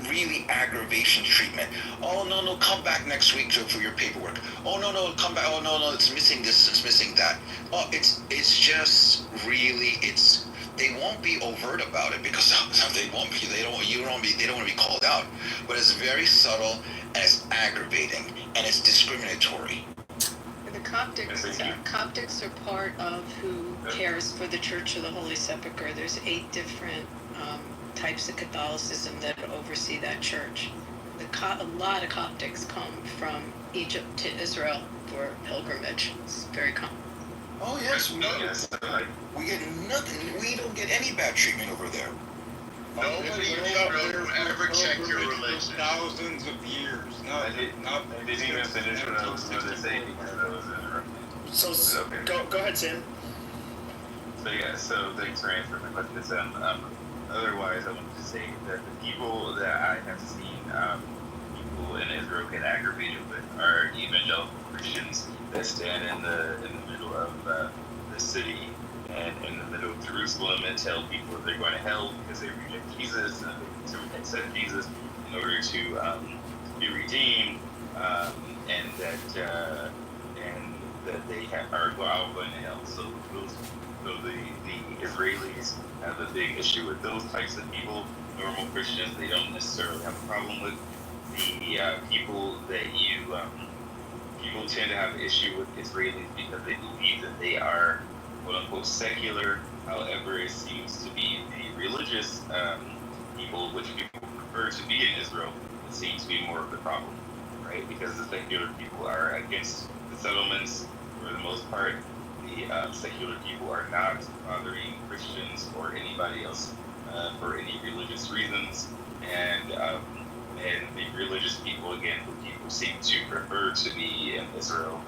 Speaker 12: really aggravation treatment. Oh no, come back next week for your paperwork. Oh no, come back. Oh no, it's missing this, it's missing that. Oh, it's just really They won't be overt about it because they won't be. They don't want to be called out. But it's very subtle and it's aggravating and it's discriminatory.
Speaker 18: The Coptics are part of who cares for the Church of the Holy Sepulchre. There's 8 different types of Catholicism that oversee that church. A lot of Coptics come from Egypt to Israel for pilgrimage. It's very common.
Speaker 12: Oh yes, we get nothing. We don't get any bad treatment over there.
Speaker 6: Nobody in Israel will ever check your religion.
Speaker 2: Thousands of years.
Speaker 5: I didn't even finish what I was going to say because I was interrupted.
Speaker 14: So go ahead, Sam.
Speaker 5: So thanks for answering my question, Sam. Otherwise, I wanted to say that the people that I have seen people in Israel get aggravated with are evangelical Christians that stand in the middle of the city and in the middle of Jerusalem and tell people that they're going to hell because they reject Jesus and to accept Jesus in order to be redeemed, and that they are all going to hell. So the Israelis have a big issue with those types of people. Normal Christians, they don't necessarily have a problem with. The people tend to have an issue with Israelis because they believe that they are quote unquote secular. However, it seems to be the religious people, which people prefer to be in Israel, it seems to be more of the problem, right? Because the secular people are against the settlements for the most part. The secular people are not bothering Christians or anybody else for any religious reasons, and the religious people, again, who people seem to prefer to be in Israel,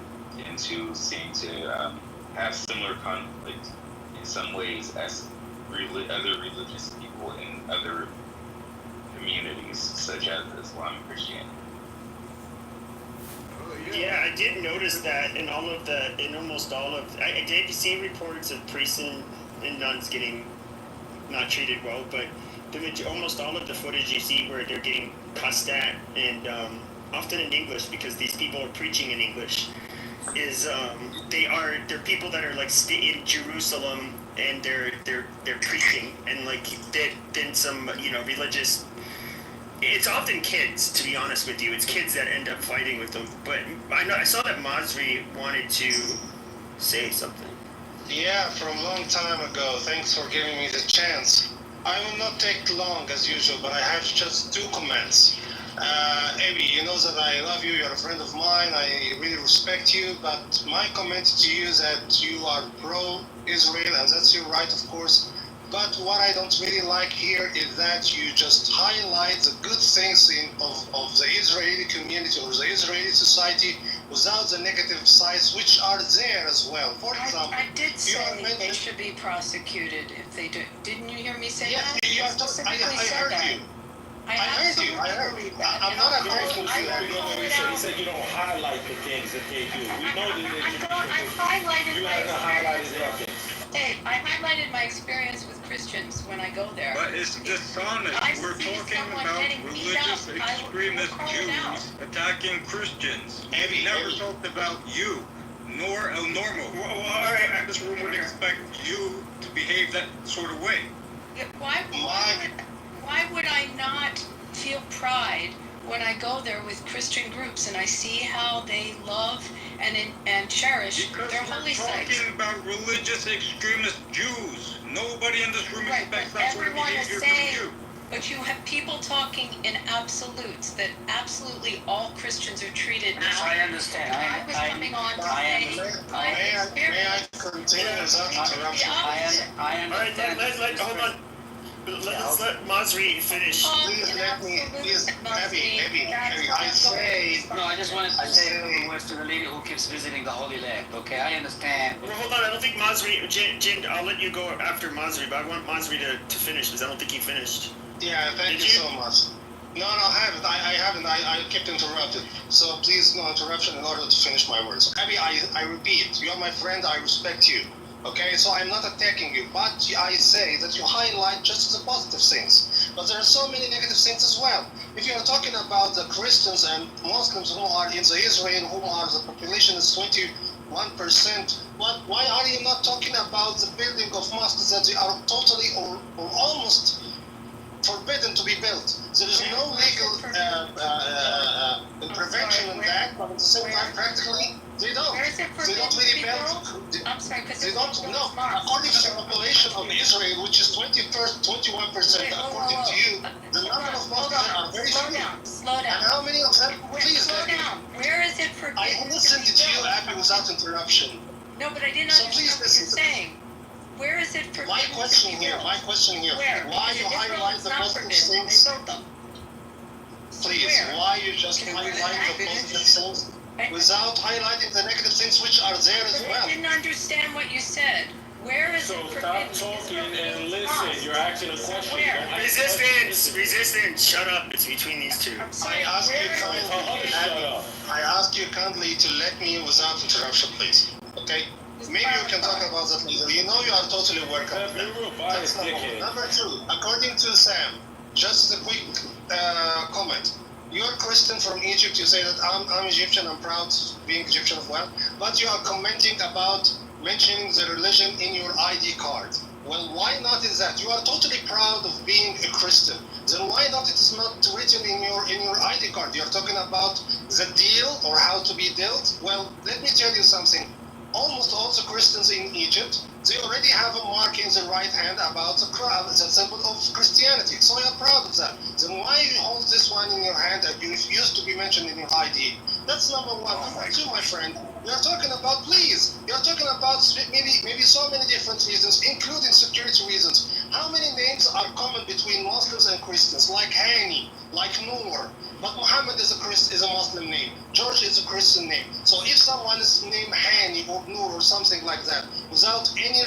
Speaker 5: and to seem to have similar conflict in some ways as other religious people in other communities, such as Islam and Christianity.
Speaker 14: Yeah, I did notice that in almost all of, I did see reports of priests and nuns getting not treated well, but almost all of the footage you see where they're getting cussed at, and often in English, because these people are preaching in English, is they're people that are like in Jerusalem, and they're preaching, and like then some religious. It's often kids, to be honest with you. It's kids that end up fighting with them. But I saw that Masri wanted to say something.
Speaker 19: Yeah, from a long time ago. Thanks for giving me the chance. I will not take long as usual, but I have just 2 comments. Abby, you know that I love you. You're a friend of mine. I really respect you. But my comment to you is that you are pro-Israel, and that's your right, of course. But what I don't really like here is that you just highlight the good things of the Israeli community or the Israeli society without the negative sides, which are there as well. For example,
Speaker 18: I did say they should be prosecuted if they do. Didn't you hear me say
Speaker 19: yes,
Speaker 18: that?
Speaker 19: you are I heard you. I heard you. I'm not opposed to
Speaker 20: He said you don't highlight the things that they do. We know that
Speaker 18: I highlighted
Speaker 20: you
Speaker 18: my
Speaker 20: haven't highlighted their things.
Speaker 18: Hey, I highlighted my experience with Christians when I go there.
Speaker 2: But it's dishonest. We're talking about religious extremist Jews attacking Christians. We never talked about you, nor El Normo. All right, I just would expect you to behave that sort of way.
Speaker 18: Yeah, why would I not feel pride when I go there with Christian groups and I see how they love and cherish their holy sites?
Speaker 2: We're talking about religious extremist Jews. Nobody in this room expects that sort of behavior from you.
Speaker 18: But you have people talking in absolutes, that absolutely all Christians are treated now.
Speaker 16: I understand.
Speaker 18: I was coming on to say my experience.
Speaker 19: May I continue without interruption?
Speaker 16: I understand.
Speaker 14: Hold on. Let's let Masri finish.
Speaker 19: Please let me, Abby, I say...
Speaker 16: No, I just wanted to say a couple words to the lady who keeps visiting the Holy Land, okay? I understand.
Speaker 14: Well, hold on, I don't think Masri, Jin, I'll let you go after Masri, but I want Masri to finish, because I don't think he finished.
Speaker 19: Yeah, thank you so much. No, I haven't. I kept interrupted. So please, no interruption in order to finish my words. Abby, I repeat, you are my friend, I respect you. Okay, so I'm not attacking you, but I say that you highlight just the positive things. But there are so many negative things as well. If you are talking about the Christians and Muslims who are in the Israel, who are the population is 21%, why are you not talking about the building of mosques that they are totally or almost forbidden to be built? There is no legal prevention in that, but at the same time, practically, they don't. They don't really build. They don't. No. According to the population of Israel, which is 21%, according to you, the number of mosques are very few.
Speaker 18: Slow down.
Speaker 19: And how many of them? Please,
Speaker 18: slow down. Where is it forbidden?
Speaker 19: I listened to you, Abby, without interruption.
Speaker 18: No, but I didn't understand what you're saying. Where is it forbidden?
Speaker 19: My question here.
Speaker 18: Where?
Speaker 19: Why you highlight the positive things? Please, why you just highlight the positive things without highlighting the negative things which are there as well?
Speaker 18: I didn't understand what you said. Where is it forbidden?
Speaker 20: So stop talking and listen. You're asking a question.
Speaker 14: Resistance, shut up. It's between these two.
Speaker 19: I ask you kindly to let me without interruption, please. Okay? Maybe we can talk about that later. You know you are totally welcome. That's number one. Number two, according to Sam, just a quick comment. You're Christian from Egypt. You say that I'm Egyptian. I'm proud being Egyptian as well. But you are commenting about mentioning the religion in your ID card. Well, why not is that? You are totally proud of being a Christian. Then why not it is not written in your ID card? You're talking about the deal or how to be dealt. Well, let me tell you something. Almost all the Christians in Egypt, they already have a mark in the right hand about the cross, the symbol of Christianity. So you're proud of that. Then why you hold this one in your hand and you refuse to be mentioned in your ID? That's number one. Number two, my friend, you're talking about, you're talking about maybe so many different reasons, including security reasons. How many names are common between Muslims and Christians, like Hani, like Noor? But Muhammad is a Muslim name. George is a Christian name. So if someone is named Hani or Noor or something like that, without any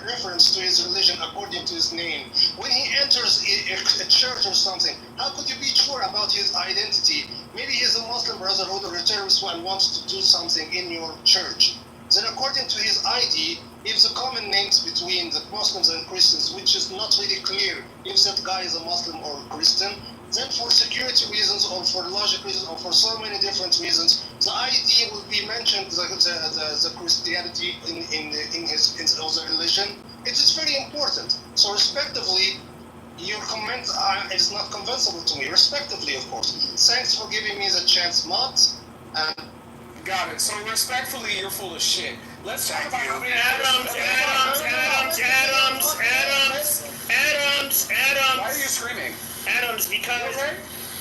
Speaker 19: reference to his religion according to his name, when he enters a church or something, how could you be sure about his identity? Maybe he's a Muslim brotherhood or a terrorist who wants to do something in your church. Then according to his ID, if the common names between the Muslims and Christians, which is not really clear if that guy is a Muslim or a Christian, then for security reasons or for logic reasons or for so many different reasons, the ID will be mentioned, the Christianity in his other religion. It is very important. So respectively, your comment is not convincible to me, respectively, of course. Thanks for giving me the chance, Matt.
Speaker 20: Got it. So respectfully, you're full of shit. Let's talk about how many
Speaker 14: Adams.
Speaker 20: Why are you screaming?
Speaker 14: Adams, because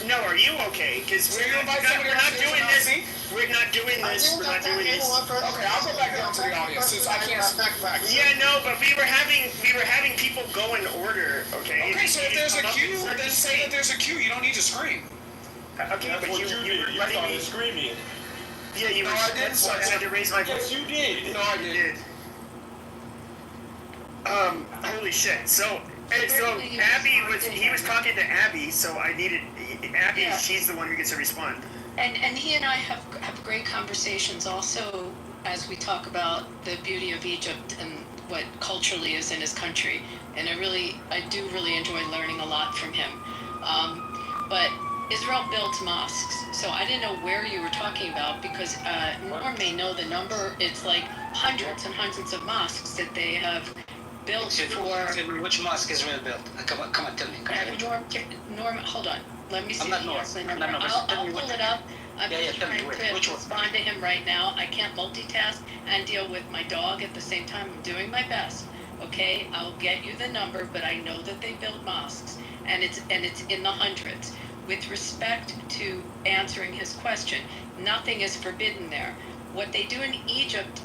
Speaker 14: No, are you okay? Because
Speaker 20: So you invite somebody
Speaker 14: we're not
Speaker 20: else to
Speaker 14: doing
Speaker 20: the
Speaker 14: this.
Speaker 20: seat?
Speaker 14: We're not doing this. We're not doing this.
Speaker 20: Okay, I'll go back down to the audience since I can't back.
Speaker 14: Yeah, no, but we were having people go in order. Okay.
Speaker 20: Okay, so if there's a queue, then say that there's a queue. You don't need to scream.
Speaker 14: Okay, but you
Speaker 19: did. You started screaming.
Speaker 14: Yeah, you were.
Speaker 20: No, I didn't.
Speaker 14: So I had to raise my voice.
Speaker 19: Yes, you did.
Speaker 20: No, I did.
Speaker 14: Holy shit. So Abby was talking to Abby, so I needed Abby.
Speaker 18: Yeah.
Speaker 14: She's the one who gets to respond.
Speaker 18: And he and I have great conversations also as we talk about the beauty of Egypt and what culturally is in his country. And I do really enjoy learning a lot from him. But Israel builds mosques, so I didn't know where you were talking about because Norm may know the number. It's like hundreds and hundreds of mosques that they have built for.
Speaker 16: Which mosque Israel built? Come on, tell me.
Speaker 18: Norm, hold on. Let me see
Speaker 16: I'm
Speaker 18: the
Speaker 16: not Norm.
Speaker 18: answer
Speaker 16: I'm
Speaker 18: number.
Speaker 16: not Norm.
Speaker 18: I'll
Speaker 16: Tell me
Speaker 18: pull
Speaker 16: which-
Speaker 18: it up. I'm
Speaker 16: Yeah,
Speaker 18: just
Speaker 16: tell me
Speaker 18: trying
Speaker 16: which
Speaker 18: to
Speaker 16: one.
Speaker 18: respond to him right now. I can't multitask and deal with my dog at the same time. I'm doing my best. Okay, I'll get you the number, but I know that they build mosques, and it's in the hundreds. With respect to answering his question, nothing is forbidden there. What they do in Egypt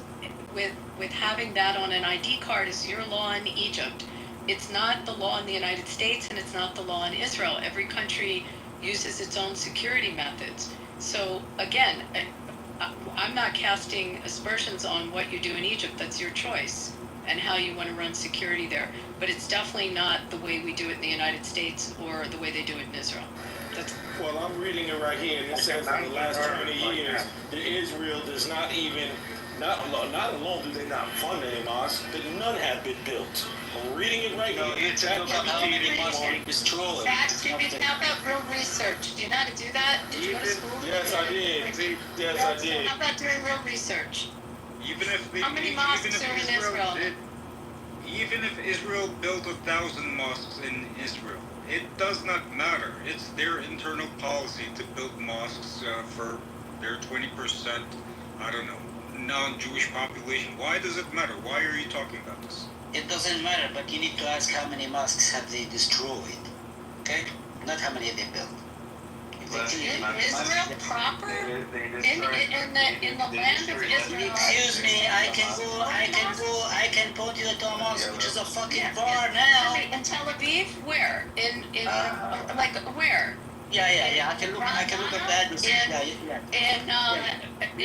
Speaker 18: with having that on an ID card is your law in Egypt. It's not the law in the United States, and it's not the law in Israel. Every country uses its own security methods. So again, I'm not casting aspersions on what you do in Egypt. That's your choice and how you want to run security there. But it's definitely not the way we do it in the United States or the way they do it in Israel.
Speaker 19: Well, I'm reading it right here, and it says in the last 20 years, that Israel does not even, not alone do they not fund any mosques, but none have been built. I'm reading it right here.
Speaker 16: It's about how many mosques they destroy.
Speaker 18: That's how about real research? Do you know how to do that? Did you go to school?
Speaker 19: Yes, I did. Yes, I did.
Speaker 18: How about doing real research? How many
Speaker 2: Even
Speaker 18: mosques
Speaker 2: if
Speaker 18: are in Israel?
Speaker 2: Even if Israel built 1,000 mosques in Israel, it does not matter. It's their internal policy to build mosques for their 20%, I don't know, non-Jewish population. Why does it matter? Why are you talking about this?
Speaker 16: It doesn't matter, but you need to ask how many mosques have they destroyed. Okay? Not how many they built.
Speaker 18: Israel proper? In the land of Israel?
Speaker 16: Excuse me, I can point you to a mosque, which is a fucking bar now.
Speaker 18: In Tel Aviv? Where? Like where?
Speaker 16: Yeah. I can look at that.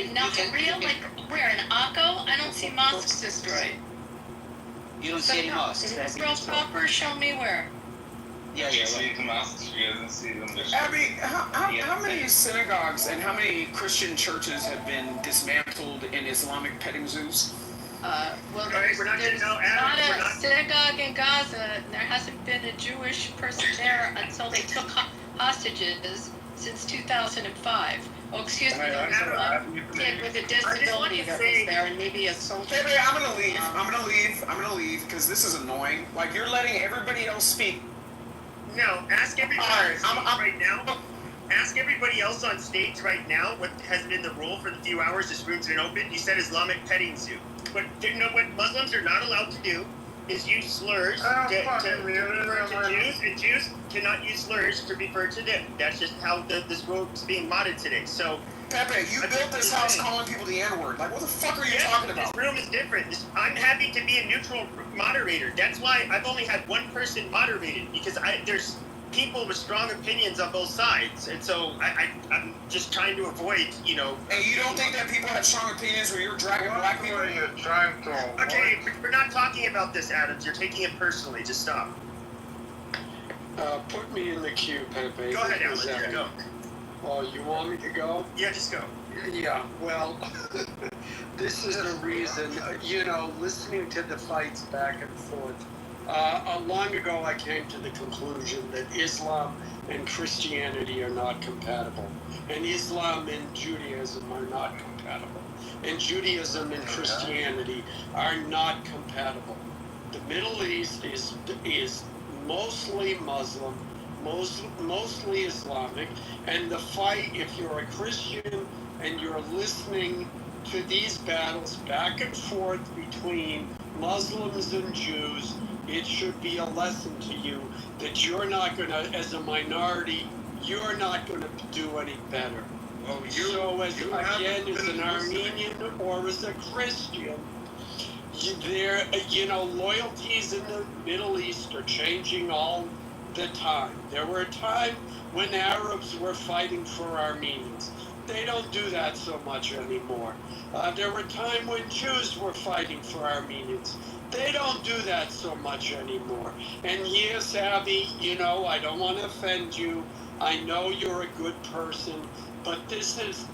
Speaker 18: In Korea? Like where? In Akko? I don't see mosques destroyed.
Speaker 16: You don't see any mosques.
Speaker 18: In Israel proper? Show me where.
Speaker 16: Yeah.
Speaker 5: See the mosques, she doesn't see them.
Speaker 20: Abby, how many synagogues and how many Christian churches have been dismantled in Islamic petting zoos?
Speaker 18: Well,
Speaker 14: Right, we're not
Speaker 18: there's
Speaker 14: getting no
Speaker 18: not
Speaker 14: Adam, we're
Speaker 18: a
Speaker 14: not-
Speaker 18: synagogue in Gaza. And there hasn't been a Jewish person there until they took hostages since 2005. Oh, excuse me, there was one kid with a disability that was there, and maybe a soldier.
Speaker 20: Hey, I'm gonna leave because this is annoying. Like, you're letting everybody else speak.
Speaker 14: No, ask everybody
Speaker 20: Alright,
Speaker 14: on stage right now. Ask everybody else on stage right now what has been the rule for the few hours this room's been open. You said Islamic petting zoo. But you know what Muslims are not allowed to do is use slurs to refer to Jews, and Jews cannot use slurs to refer to them. That's just how this rule is being modded today. So,
Speaker 20: Pepe, you built this house calling people the N-word. Like, what the fuck are you talking about?
Speaker 14: This room is different. I'm happy to be a neutral moderator. That's why I've only had one person moderated, because there's people with strong opinions on both sides, and so I'm just trying to avoid, you know.
Speaker 20: Hey, you don't think that people have strong opinions where you're dragging black people?
Speaker 14: Okay, we're not talking about this, Adams. You're taking it personally. Just stop.
Speaker 21: Put me in the queue, Pepe.
Speaker 14: Go ahead, Alan. Yeah, go.
Speaker 21: Oh, you want me to go?
Speaker 14: Yeah, just go.
Speaker 21: Yeah, well, this is the reason, listening to the fights back and forth. Long ago, I came to the conclusion that Islam and Christianity are not compatible, and Islam and Judaism are not compatible, and Judaism and Christianity are not compatible. The Middle East is mostly Muslim, mostly Islamic, and the fight, if you're a Christian and you're listening to these battles back and forth between Muslims and Jews, it should be a lesson to you that you're not going to, as a minority, you're not going to do any better.
Speaker 2: Well,
Speaker 21: again, as an Armenian or as a Christian, loyalties in the Middle East are changing all the time. There were a time when Arabs were fighting for Armenians. They don't do that so much anymore. There were a time when Jews were fighting for Armenians. They don't do that so much anymore. And yes, Abby, I don't want to offend you. I know you're a good person, but this is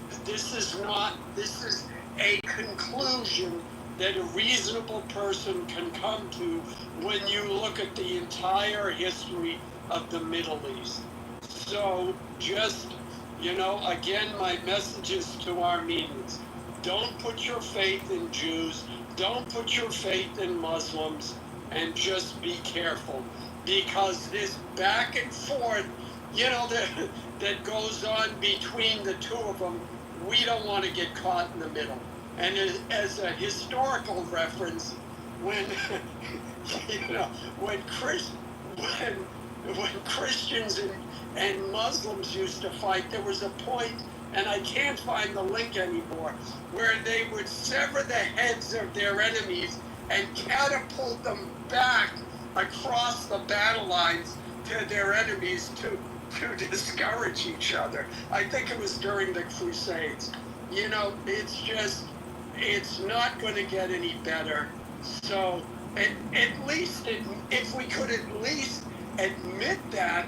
Speaker 21: a conclusion that a reasonable person can come to when you look at the entire history of the Middle East. So just, again, my message is to Armenians. Don't put your faith in Jews. Don't put your faith in Muslims, and just be careful, because this back and forth, that goes on between the two of them, we don't want to get caught in the middle. And as a historical reference, when Christians and Muslims used to fight, there was a point, and I can't find the link anymore, where they would sever the heads of their enemies and catapult them back across the battle lines to their enemies to discourage each other. I think it was during the Crusades. It's not going to get any better. So at least if we could at least admit that,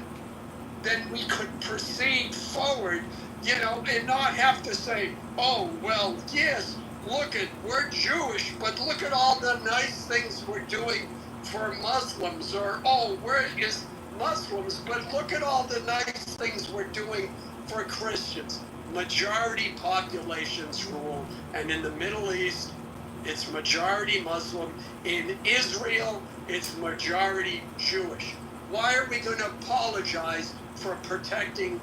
Speaker 21: then we could proceed forward, and not have to say, oh, well, yes, we're Jewish, but look at all the nice things we're doing for Muslims, or, oh, we're just Muslims, but look at all the nice things we're doing for Christians. Majority populations rule, and in the Middle East, it's majority Muslim. In Israel, it's majority Jewish. Why are we going to apologize for protecting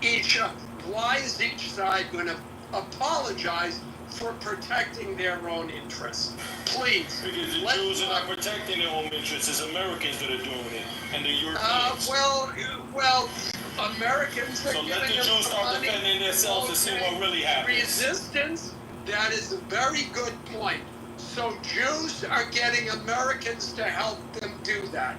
Speaker 21: each other? Why is each side going to apologize for protecting their own interests? Please.
Speaker 8: Because the Jews are not protecting their own interests. It's Americans that are doing it, and the Europeans.
Speaker 21: Well, Americans are giving them money. So let the Jews start defending themselves to see what really happens. Resistance, that is a very good point. So Jews are getting Americans to help them do that.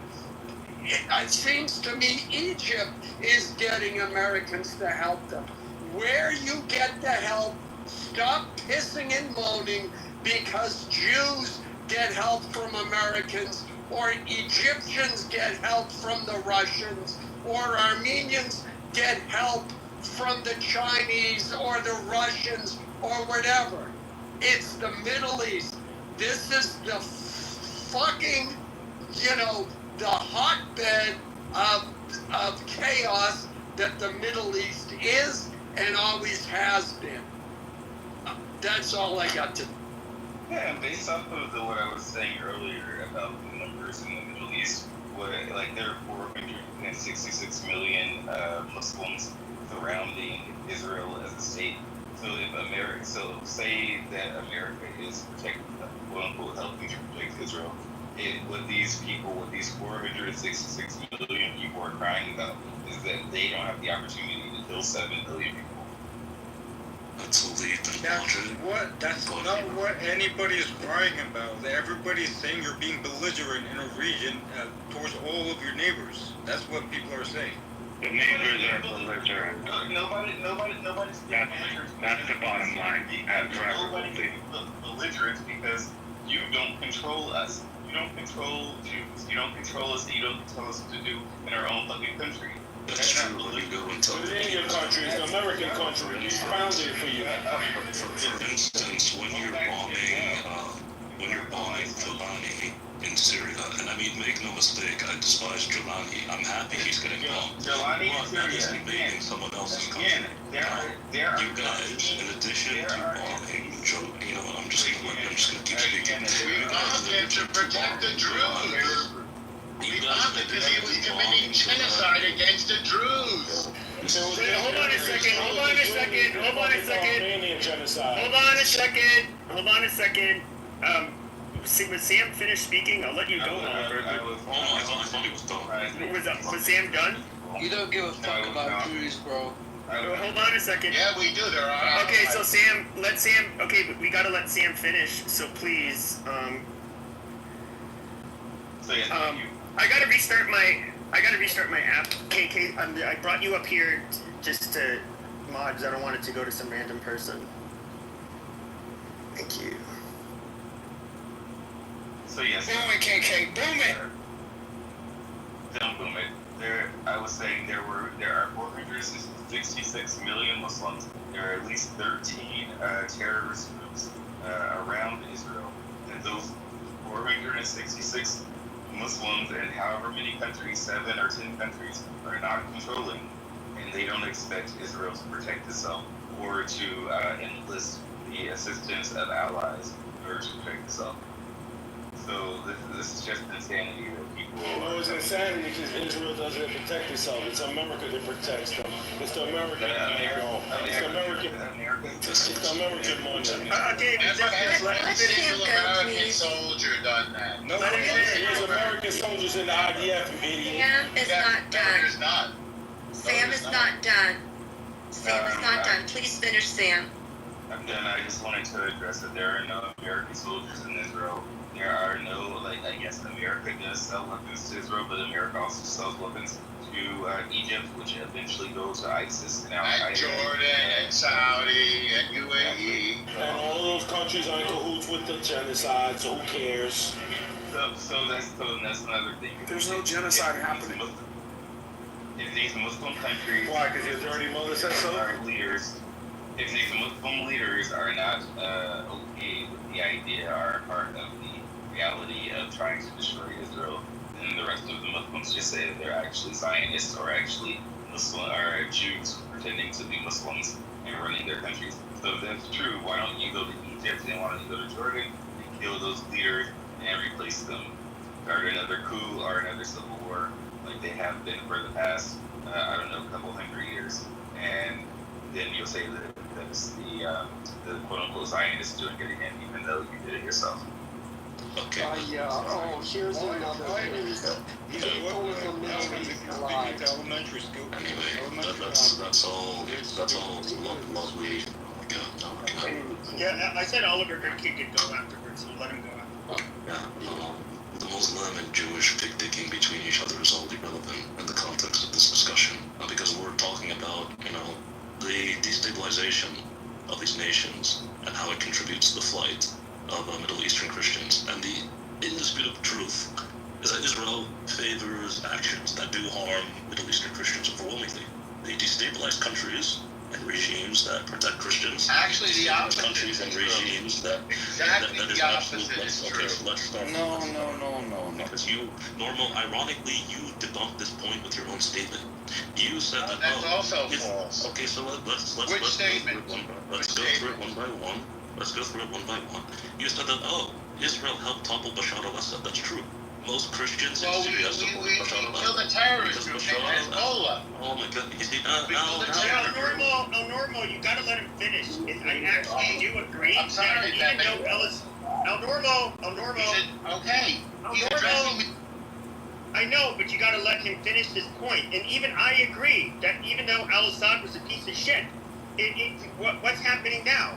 Speaker 21: It seems to me Egypt is getting Americans to help them. Where you get the help, stop pissing and moaning because Jews get help from Americans, or Egyptians get help from the Russians, or Armenians get help from the Chinese or the Russians or whatever. It's the Middle East. This is the fucking, the hotbed of chaos that the Middle East is and always has been. That's all I got to.
Speaker 5: Yeah, and based off of what I was saying earlier about the numbers in the Middle East, there are 466 million Muslims surrounding Israel as a state. So say that America is protecting, quote unquote, helping to protect Israel. What these 466 million people are crying about is that they don't have the opportunity to kill 7 billion people.
Speaker 2: That's not what anybody's crying about. Everybody's saying you're being belligerent in a region towards all of your neighbors. That's what people are saying.
Speaker 22: The neighbors are belligerent.
Speaker 5: Nobody's
Speaker 22: that's the bottom line.
Speaker 5: Nobody's belligerent because you don't control us. You don't control Jews. You don't control us. You don't tell us what to do in our own fucking country.
Speaker 8: That's true. When you go and tell
Speaker 22: within your country, it's an American country. It's founded for you.
Speaker 3: For instance, when you're bombing Jelani in Syria, and I mean, make no mistake, I despise Jelani. I'm happy he's getting bombed.
Speaker 5: Jelani in
Speaker 3: That is
Speaker 5: Syria.
Speaker 3: invading someone else's country. You guys, in addition to bombing, I'm just gonna keep speaking.
Speaker 9: We bombed him to protect the Druze. We bombed him because he was committing genocide against the Druze.
Speaker 14: Hold on a second. Was Sam finished speaking? I'll let you go, Oliver.
Speaker 3: I thought he was done.
Speaker 14: Was Sam done?
Speaker 21: You don't give a fuck about Jews, bro.
Speaker 14: Hold on a second.
Speaker 6: Yeah, we do. There are.
Speaker 14: Okay, so Sam, okay, we gotta let Sam finish, so please, I gotta restart my app. KK, I brought you up here just to mods. I don't want it to go to some random person. Thank you.
Speaker 5: So yes.
Speaker 20: Boom it, KK, boom it.
Speaker 5: Don't boom it. I was saying there are 466 million Muslims. There are at least 13 terrorist groups around Israel, and those 466 Muslims and however many countries, 7 or 10 countries, are not controlling, and they don't expect Israel to protect itself or to enlist the assistance of allies in order to protect itself. So this is just insanity that people.
Speaker 8: No, it's insanity because Israel doesn't protect itself. It's America that protects them. It's the American money. It's the American money.
Speaker 14: Okay,
Speaker 6: Every single American soldier done that.
Speaker 8: No, there's American soldiers in the IDF, you idiot.
Speaker 4: Sam is not done.
Speaker 6: There's not.
Speaker 4: Sam is not done. Sam is not done. Please finish, Sam.
Speaker 5: I'm done. I just wanted to address that there are no American soldiers in Israel. There are no, I guess America does sell weapons to Israel, but America also sells weapons to Egypt, which eventually go to ISIS and
Speaker 6: And Jordan and Saudi and UAE.
Speaker 8: And all those countries are in cahoots with the genocide, so who cares?
Speaker 5: So that's another thing.
Speaker 20: There's no genocide happening.
Speaker 5: If these Muslim countries...
Speaker 8: Why? Because your dirty mother said so?
Speaker 5: If these Muslim leaders are not okay with the idea or part of the reality of trying to destroy Israel, then the rest of the Muslims just say that they're actually Zionists or actually Muslim or Jews pretending to be Muslims and running their countries. So if that's true, why don't you go to Egypt and why don't you go to Jordan and kill those leaders and replace them? Start another coup or another civil war like they have been for the past, couple hundred years. And then you'll say that that's the quote-unquote Zionists doing it again, even though you did it yourself.
Speaker 3: Okay.
Speaker 21: Here's another thing. People in the Middle East lie.
Speaker 3: Anyway, that's all lovely.
Speaker 14: Yeah, I said Oliver could go afterwards, so let him go after.
Speaker 3: Yeah, the Muslim and Jewish pig-digging between each other is all irrelevant in the context of this discussion, because we're talking about, the destabilization of these nations and how it contributes to the flight of Middle Eastern Christians. And the indisputable truth is that Israel favors actions that do harm Middle Eastern Christians overwhelmingly. They destabilize countries and regimes that protect Christians.
Speaker 6: Actually, the opposite.
Speaker 3: Countries and regimes that
Speaker 6: Exactly
Speaker 3: that is
Speaker 6: the opposite
Speaker 3: absolute.
Speaker 6: is
Speaker 3: Okay,
Speaker 6: true.
Speaker 3: so let's start. No. Because ironically, you debunked this point with your own statement. You said that.
Speaker 6: That's also false.
Speaker 3: Okay, so let's
Speaker 6: Which statement?
Speaker 3: Let's go through it one by one. You said that Israel helped topple Bashar al-Assad. That's true. Most Christians in Syria support Bashar al-Assad.
Speaker 6: Killed a terrorist group named Hezbollah.
Speaker 3: Oh my God! You see
Speaker 14: Normal, you gotta let him finish. I actually do agree.
Speaker 6: I'm sorry,
Speaker 14: even though Ellis, Normal.
Speaker 6: Okay. He's addressing me.
Speaker 14: I know, but you gotta let him finish his point. And even I agree that even though al-Assad was a piece of shit, what's happening now?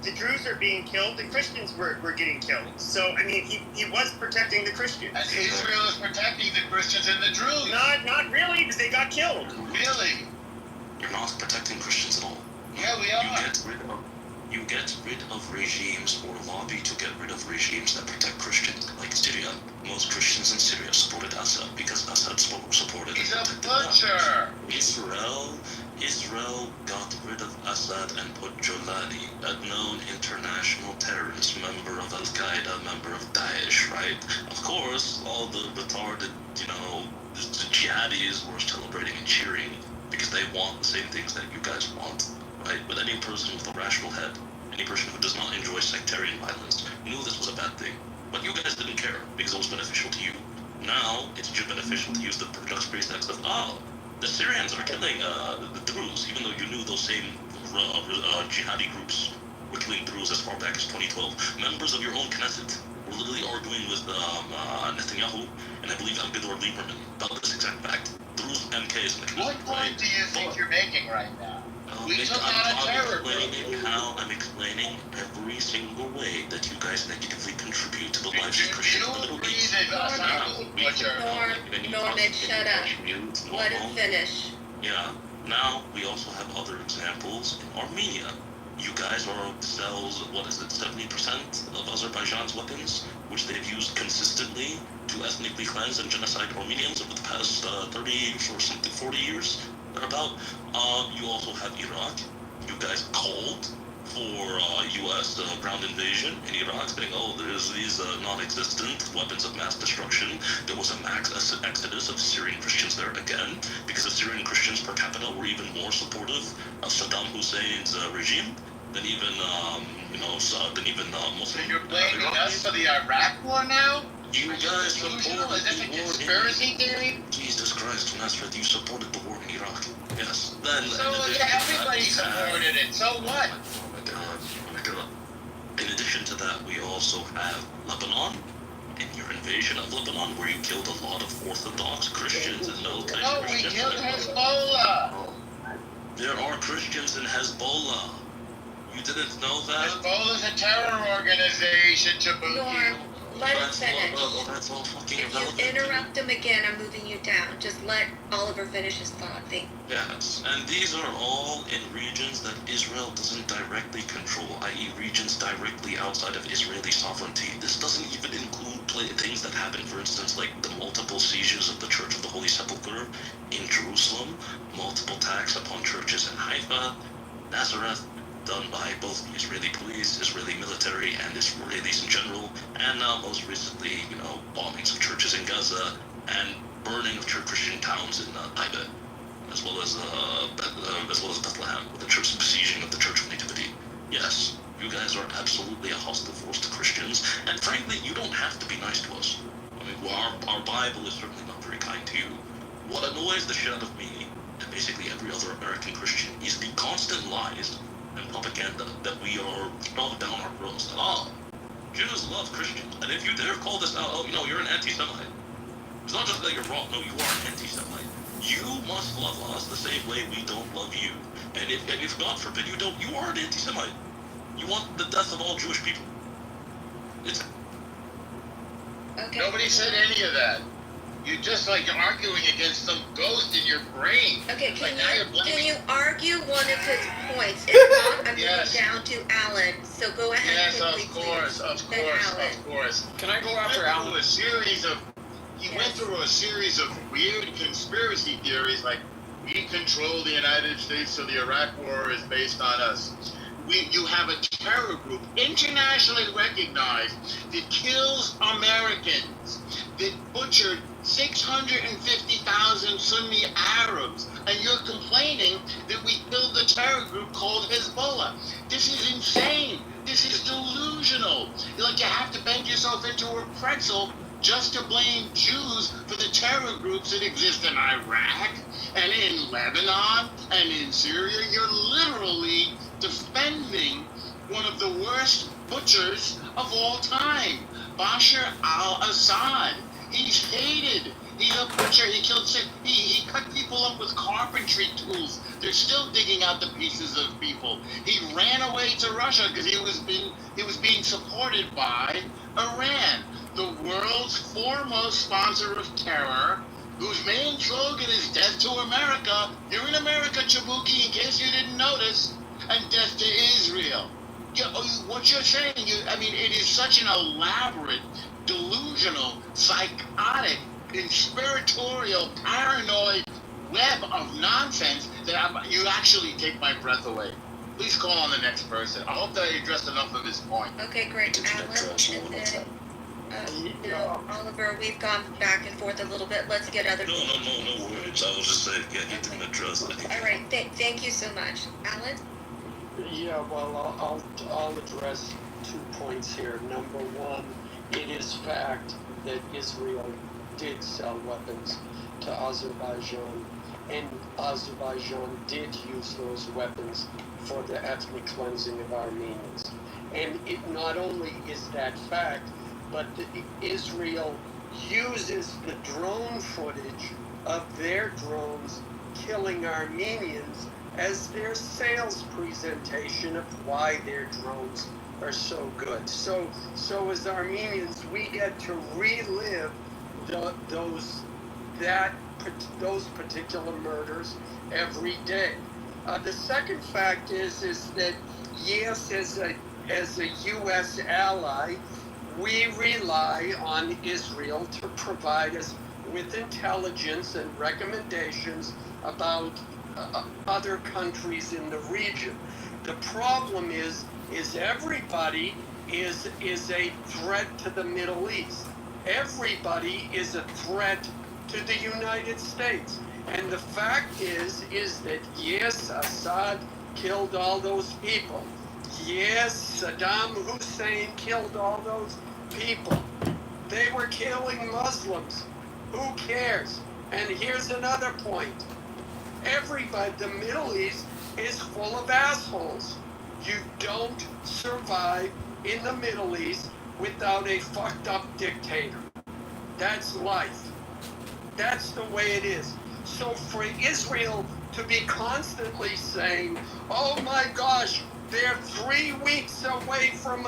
Speaker 14: The Druze are being killed, the Christians were getting killed. So, I mean, he was protecting the Christians.
Speaker 6: And Israel is protecting the Christians and the Druze.
Speaker 14: Not really, because they got killed.
Speaker 6: Really?
Speaker 3: You're not protecting Christians at all.
Speaker 6: Yeah, we are.
Speaker 3: You get rid of regimes or lobby to get rid of regimes that protect Christians, like Syria. Most Christians in Syria supported Assad because Assad supported.
Speaker 6: He's a butcher.
Speaker 3: Israel got rid of Assad and put Jolani, a known international terrorist, member of Al-Qaeda, member of Daesh, right? Of course, all the retarded, the jihadis were celebrating and cheering because they want the same things that you guys want, right? But any person with a rational head, any person who does not enjoy sectarian violence, knew this was a bad thing. But you guys didn't care because it was beneficial to you. Now, it's just beneficial to use the just pretext of, the Syrians are killing the Druze, even though you knew those same jihadi groups were killing Druze as far back as 2012. Members of your own Knesset were literally arguing with Netanyahu and I believe Al-Gidor Lieberman about this exact fact. Druze MK is mechanism.
Speaker 6: What point do you think you're making right now? We took on a terror group.
Speaker 3: I'm explaining every single way that you guys negatively contribute to the lives of Christians in the Middle East.
Speaker 4: Norman, shut up. Let him finish.
Speaker 3: Yeah. Now we also have other examples in Armenia. You guys sells, 70% of Azerbaijan's weapons, which they've used consistently to ethnically cleanse and genocide Armenians over the past 30 or something, 40 years, thereabout. You also have Iraq. You guys called for U.S. Ground invasion in Iraq, saying, there's these non-existent weapons of mass destruction. There was a mass exodus of Syrian Christians there again, because the Syrian Christians per capita were even more supportive of Saddam Hussein's regime than even, Muslim.
Speaker 6: So you're blaming us for the Iraq war now?
Speaker 3: You guys supported
Speaker 6: Is this a conspiracy theory?
Speaker 3: Jesus Christ of Nazareth, you supported the war in Iraq. Yes. Then,
Speaker 6: everybody supported it. So what?
Speaker 3: Oh my God. In addition to that, we also have Lebanon. In your invasion of Lebanon, where you killed a lot of Orthodox Christians and militant Christians.
Speaker 6: We killed Hezbollah.
Speaker 3: There are Christians in Hezbollah. You didn't know that?
Speaker 6: Hezbollah's a terror organization,
Speaker 4: Norm, let him finish.
Speaker 3: That's all fucking
Speaker 4: If
Speaker 3: irrelevant.
Speaker 4: you interrupt him again, I'm moving you down. Just let Oliver finish his thought.
Speaker 3: Yes, and these are all in regions that Israel doesn't directly control, i.e. regions directly outside of Israeli sovereignty. This doesn't even include things that happen, for instance, like the multiple seizures of the Church of the Holy Sepulchre in Jerusalem, multiple attacks upon churches in Haifa, Nazareth, done by both the Israeli police, Israeli military, and Israelis in general, and now most recently, bombings of churches in Gaza and burning of Christian towns in Tibet, as well as Bethlehem, with the church besieging of the Church of Nativity. Yes, you guys are absolutely a hostile force to Christians, and frankly, you don't have to be nice to us. I mean, our Bible is certainly not very kind to you. What annoys the shit out of me, and basically every other American Christian, is the constant lies and propaganda that we are shoved down our throats. Jews love Christians, and if you dare call this out, you're an anti-Semite. It's not just that you're wrong, no, you are an anti-Semite. You must love us the same way we don't love you. And if God forbid you don't, you are an anti-Semite. You want the death of all Jewish people.
Speaker 4: Okay.
Speaker 6: Nobody said any of that. You're just you're arguing against some ghost in your brain.
Speaker 4: Okay, can you argue one of his points? If not, I'm moving down to Alan. So go ahead.
Speaker 6: Yes,
Speaker 4: quickly,
Speaker 6: of course.
Speaker 20: Can I go after Alan?
Speaker 6: He went through a series of weird conspiracy theories, like we control the United States, so the Iraq war is based on us. You have a terror group, internationally recognized, that kills Americans, that butchered 650,000 Sunni Arabs, and you're complaining that we killed the terror group called Hezbollah. This is insane. This is delusional. You have to bend yourself into a pretzel just to blame Jews for the terror groups that exist in Iraq and in Lebanon and in Syria. You're literally defending one of the worst butchers of all time, Bashar al-Assad. He's hated. He's a butcher. He killed he cut people up with carpentry tools. They're still digging out the pieces of people. He ran away to Russia because he was being supported by Iran, the world's foremost sponsor of terror, whose main slogan is "Death to America." You're in America, Chabuki, in case you didn't notice, and death to Israel. What you're saying, it is such an elaborate, delusional, psychotic, conspiratorial, paranoid web of nonsense that you actually take my breath away. Please call on the next person. I hope that I addressed enough of his point.
Speaker 4: Okay, great. Alan, and then Oliver, we've gone back and forth a little bit. Let's get other people.
Speaker 3: No worries. I was just saying, you didn't address anything.
Speaker 4: All right, thank you so much. Alan?
Speaker 21: Yeah, well, I'll address 2 points here. Number one, it is fact that Israel did sell weapons to Azerbaijan, and Azerbaijan did use those weapons for the ethnic cleansing of Armenians. And it not only is that fact, but Israel uses the drone footage of their drones killing Armenians as their sales presentation of why their drones are so good. So as Armenians, we get to relive those particular murders every day. The second fact is that yes, as a U.S. ally, we rely on Israel to provide us with intelligence and recommendations about other countries in the region. The problem is everybody is a threat to the Middle East. Everybody is a threat to the United States. And the fact is that yes, Assad killed all those people. Yes, Saddam Hussein killed all those people. They were killing Muslims. Who cares? And here's another point. Everybody, the Middle East is full of assholes. You don't survive in the Middle East without a fucked up dictator. That's life. That's the way it is. So for Israel to be constantly saying, oh my gosh, they're 3 weeks away from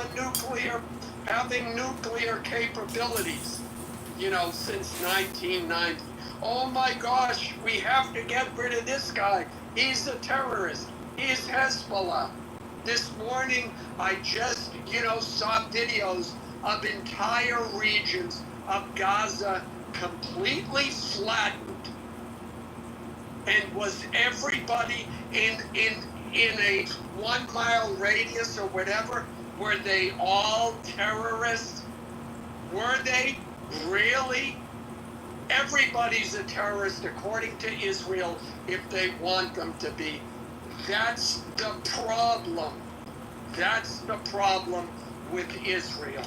Speaker 21: having nuclear capabilities, since 1990. Oh my gosh, we have to get rid of this guy. He's a terrorist. He's Hezbollah. This morning, I just, saw videos of entire regions of Gaza completely flattened. And was everybody in a 1 mile radius or whatever, were they all terrorists? Were they really? Everybody's a terrorist according to Israel if they want them to be. That's the problem. That's the problem with Israel.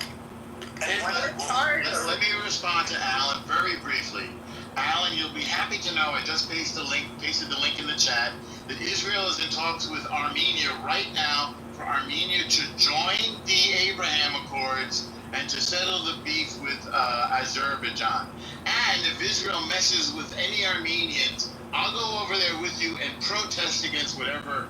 Speaker 6: Let me respond to Alan very briefly. Alan, you'll be happy to know I just pasted the link in the chat that Israel is in talks with Armenia right now for Armenia to join the Abraham Accords and to settle the beef with Azerbaijan. And if Israel messes with any Armenians, I'll go over there with you and protest against whatever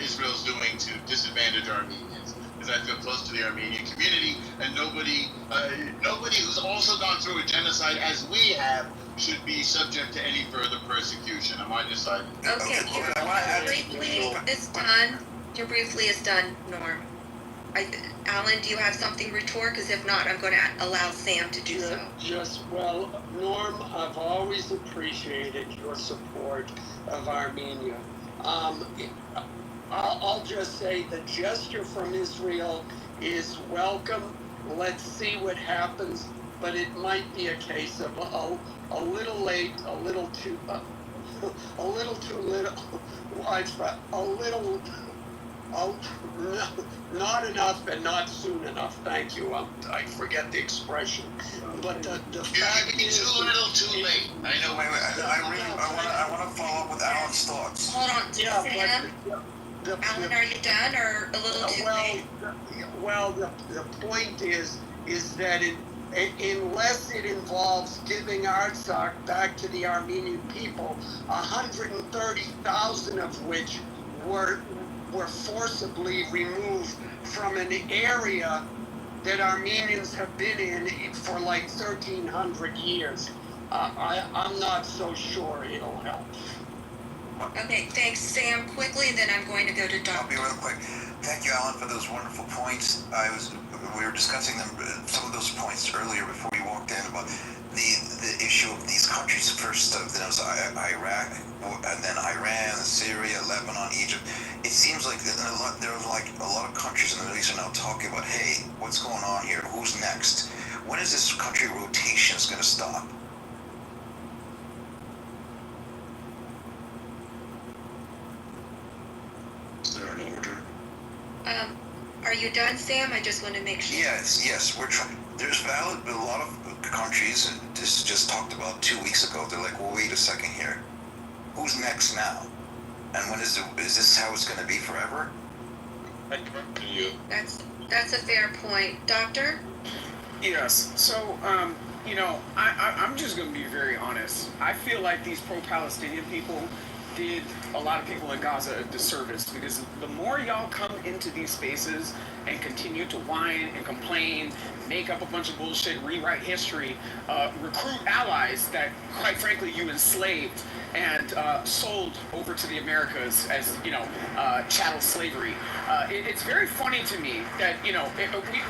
Speaker 6: Israel's doing to disadvantage Armenians. Because I feel close to the Armenian community, and nobody who's also gone through a genocide as we have should be subject to any further persecution. Am I decided?
Speaker 4: Okay, your briefly is done. Your briefly is done, Norm. Alan, do you have something to retort? Because if not, I'm going to allow Sam to do so.
Speaker 21: Norm, I've always appreciated your support of Armenia. I'll just say the gesture from Israel is welcome. Let's see what happens, but it might be a case of a little late, a little too little, not enough and not soon enough. Thank you. I forget the expression, but the fact is,
Speaker 6: too little, too late. I know.
Speaker 12: Wait. I want to follow up with Alan's thoughts.
Speaker 4: Hold on, Sam. Alan, are you done or a little too late?
Speaker 21: Well, the point is that unless it involves giving Artsakh back to the Armenian people, 130,000 of which were forcibly removed from an area that Armenians have been in for like 1,300 years. I'm not so sure it'll help.
Speaker 4: Okay, thanks, Sam. Quickly, then I'm going to go to Dr.
Speaker 12: I'll be real quick. Thank you, Alan, for those wonderful points. We were discussing them, some of those points earlier before you walked in about the issue of these countries. First, then it was Iraq, and then Iran, Syria, Lebanon, Egypt. It seems like there are like a lot of countries in the Middle East are now talking about, hey, what's going on here? Who's next? When is this country rotation going to stop?
Speaker 4: Are you done, Sam? I just want to make sure.
Speaker 12: Yes. We're trying. There's a lot of countries, and this just talked about 2 weeks ago. They're like, well, wait a second here. Who's next now? And when is this how it's going to be forever?
Speaker 4: That's a fair point, Doctor.
Speaker 20: Yes. So you know, I'm just going to be very honest. I feel like these pro-Palestinian people did a lot of people in Gaza a disservice, because the more y'all come into these spaces and continue to whine and complain, make up a bunch of bullshit, rewrite history, recruit allies that, quite frankly, you enslaved and sold over to the Americas as, you know, chattel slavery. It's very funny to me that, you know,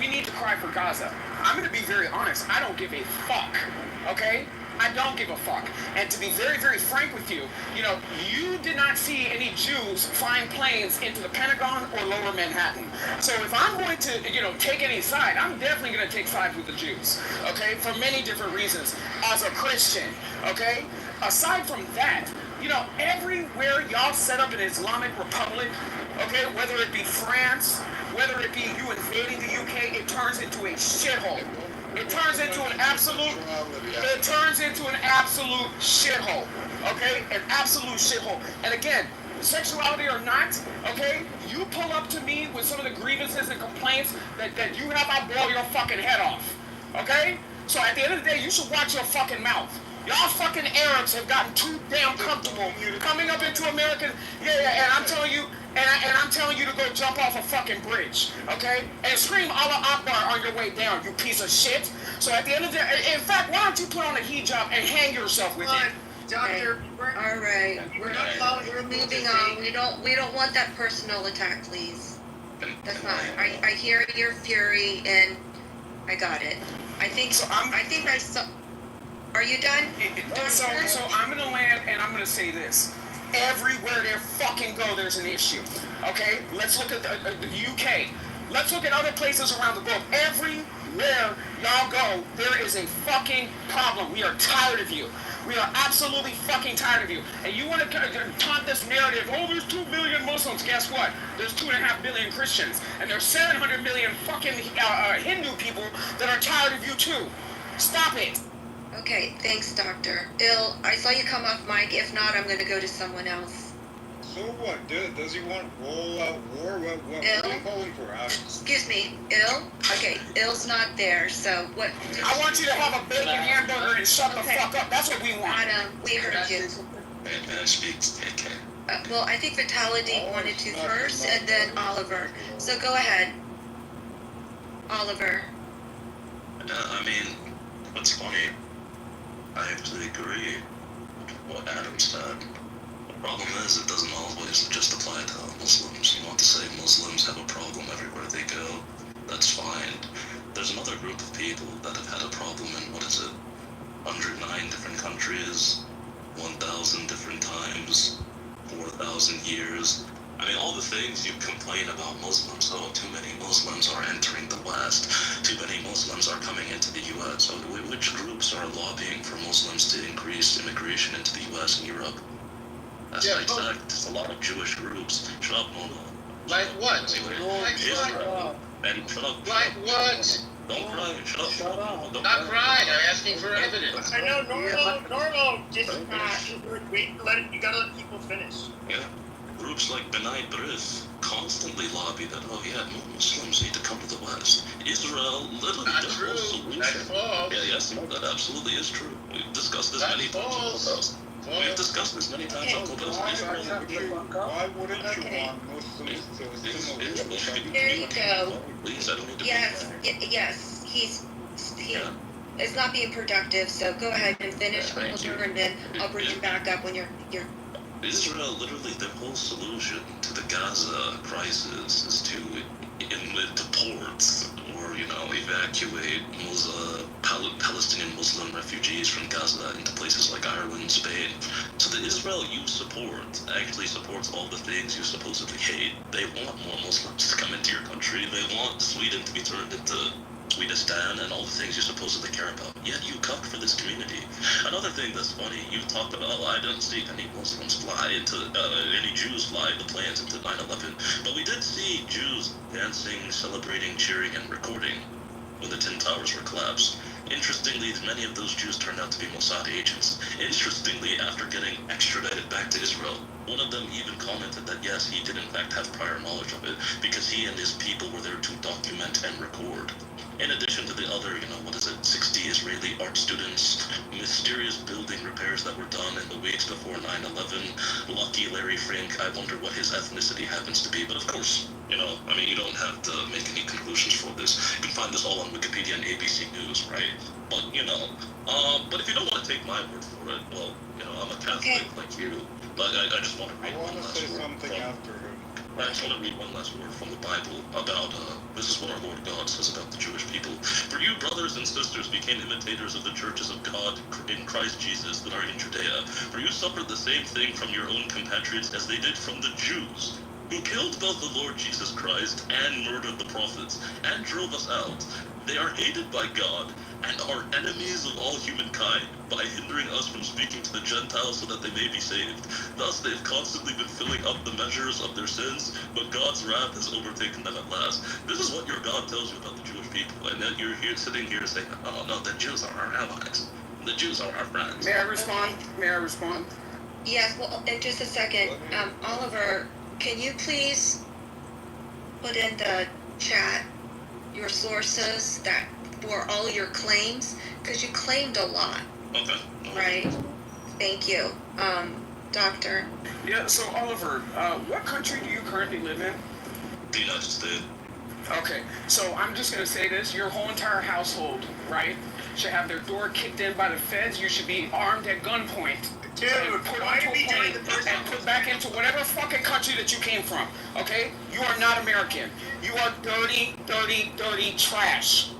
Speaker 20: we need to cry for Gaza. I'm going to be very honest. I don't give a fuck, okay? I don't give a fuck. And to be very, very frank with you, you know, you did not see any Jews flying planes into the Pentagon or Lower Manhattan. So if I'm going to, you know, take any side, I'm definitely going to take sides with the Jews, okay, for many different reasons, as a Christian, okay? Aside from that, you know, everywhere y'all set up an Islamic Republic, okay, whether it be France, whether it be you invading the UK, it turns into a shithole. It turns into an absolute shithole, okay? An absolute shithole. And again, sexuality or not, okay? You pull up to me with some of the grievances and complaints that you have, I blow your fucking head off, okay? So at the end of the day, you should watch your fucking mouth. Y'all fucking Arabs have gotten too damn comfortable coming up into America. Yeah, and I'm telling you, and I'm telling you to go jump off a fucking bridge, okay? And scream Allah Akbar on your way down, you piece of shit. So at the end of the day, in fact, why don't you put on a hijab and hang yourself with it?
Speaker 4: Doctor, all right, we're moving on. We don't want that personal attack, please. That's not. I hear your fury, and I got it. I think I saw. Are you done?
Speaker 20: So I'm gonna land, and I'm gonna say this. Everywhere they fucking go, there's an issue. Okay? Let's look at the UK. Let's look at other places around the globe. Everywhere y'all go, there is a fucking problem. We are tired of you. We are absolutely fucking tired of you. And you want to taunt this narrative, oh, there's 2 billion Muslims. Guess what? There's 2.5 billion Christians. And there's 700 million fucking Hindu people that are tired of you too. Stop it.
Speaker 4: Okay, thanks, Doctor. I saw you come off mic. If not, I'm going to go to someone else.
Speaker 2: So what? Does he want all-out war? What are you calling for?
Speaker 4: Excuse me, Okay, Ill's not there, so what?
Speaker 20: I want you to have a bacon hamburger and shut the fuck up. That's what we want.
Speaker 4: Adam, we heard you.
Speaker 3: Man speaks. Okay.
Speaker 4: Well, I think Vitality wanted to first, and then Oliver. So go ahead, Oliver.
Speaker 3: I mean, what's funny, I actually agree with what Adam said. The problem is, it doesn't always just apply to Muslims. You want to say Muslims have a problem everywhere they go, that's fine. There's another group of people that have had a problem in, 109 different countries, 1,000 different times, 4,000 years. I mean, all the things you complain about Muslims, oh, too many Muslims are entering the West, too many Muslims are coming into the U.S. So which groups are lobbying for Muslims to increase immigration into the U.S. and Europe? That's exact. It's a lot of Jewish groups. Shut up, Mono.
Speaker 6: Like what?
Speaker 3: Israel. And shut up.
Speaker 6: Like what?
Speaker 3: Don't cry. Shut up.
Speaker 6: Not crying. I'm asking for evidence.
Speaker 14: I know, normal. Just wait. You gotta let people finish.
Speaker 3: Yeah. Groups like B'nai B'rith constantly lobby that, oh yeah, Muslims need to come to the West. Israel literally
Speaker 6: not
Speaker 3: does
Speaker 6: true.
Speaker 3: solution.
Speaker 6: That's false.
Speaker 3: Yeah, yes, no, that absolutely is true. We've discussed this many times. We've discussed this many times.
Speaker 2: Why wouldn't you want Muslims to assimilate?
Speaker 4: There you go.
Speaker 3: Please, I don't need to
Speaker 4: Yes, he is not being productive, so go ahead and finish, Oliver, and then I'll bring you back up when you're
Speaker 3: Israel, literally, their whole solution to the Gaza crisis is to deport or, evacuate Palestinian Muslim refugees from Gaza into places like Ireland and Spain. So the Israel you support actually supports all the things you supposedly hate. They want more Muslims to come into your country. They want Sweden to be turned into Swedistan and all the things you supposedly care about. Yet you cook for this community. Another thing that's funny, you talked about, I didn't see any Muslims fly into, any Jews fly the planes into 9/11, but we did see Jews dancing, celebrating, cheering, and recording when the Twin Towers were collapsed. Interestingly, many of those Jews turned out to be Mossad agents. Interestingly, after getting extradited back to Israel, One of them even commented that yes, he did in fact have prior knowledge of it, because he and his people were there to document and record. In addition to the other, 60 Israeli art students, mysterious building repairs that were done in the weeks before 9/11, lucky Larry Frank, I wonder what his ethnicity happens to be, but of course, you don't have to make any conclusions for this. You can find this all on Wikipedia and ABC News, right? But, but if you don't want to take my word for it, well, I'm a Catholic like you, but I just want to read one last word. I just want to read one last word from the Bible about, this is what our Lord God says about the Jewish people. For you, brothers and sisters, became imitators of the churches of God in Christ Jesus that are in Judea. For you suffered the same thing from your own compatriots as they did from the Jews, who killed both the Lord Jesus Christ and murdered the prophets, and drove us out. They are hated by God, and are enemies of all humankind, by hindering us from speaking to the Gentiles so that they may be saved. Thus they have constantly been filling up the measures of their sins, but God's wrath has overtaken them at last. This is what your God tells you about the Jewish people, and then you're sitting here saying, oh no, the Jews are our allies. The Jews are our friends.
Speaker 20: May I respond? May I respond?
Speaker 4: Yes, well, in just a second. Oliver, can you please put in the chat your sources that for all your claims? Because you claimed a lot.
Speaker 3: Okay.
Speaker 4: Right? Thank you. Doctor?
Speaker 20: Yeah, so Oliver, what country do you currently live in?
Speaker 3: The United States.
Speaker 20: Okay, so I'm just going to say this. Your whole entire household, right, should have their door kicked in by the feds. You should be armed at gunpoint.
Speaker 14: Dude,
Speaker 20: put onto a plane and put back into whatever fucking country that you came from, okay? You are not American. You are dirty, dirty, dirty trash.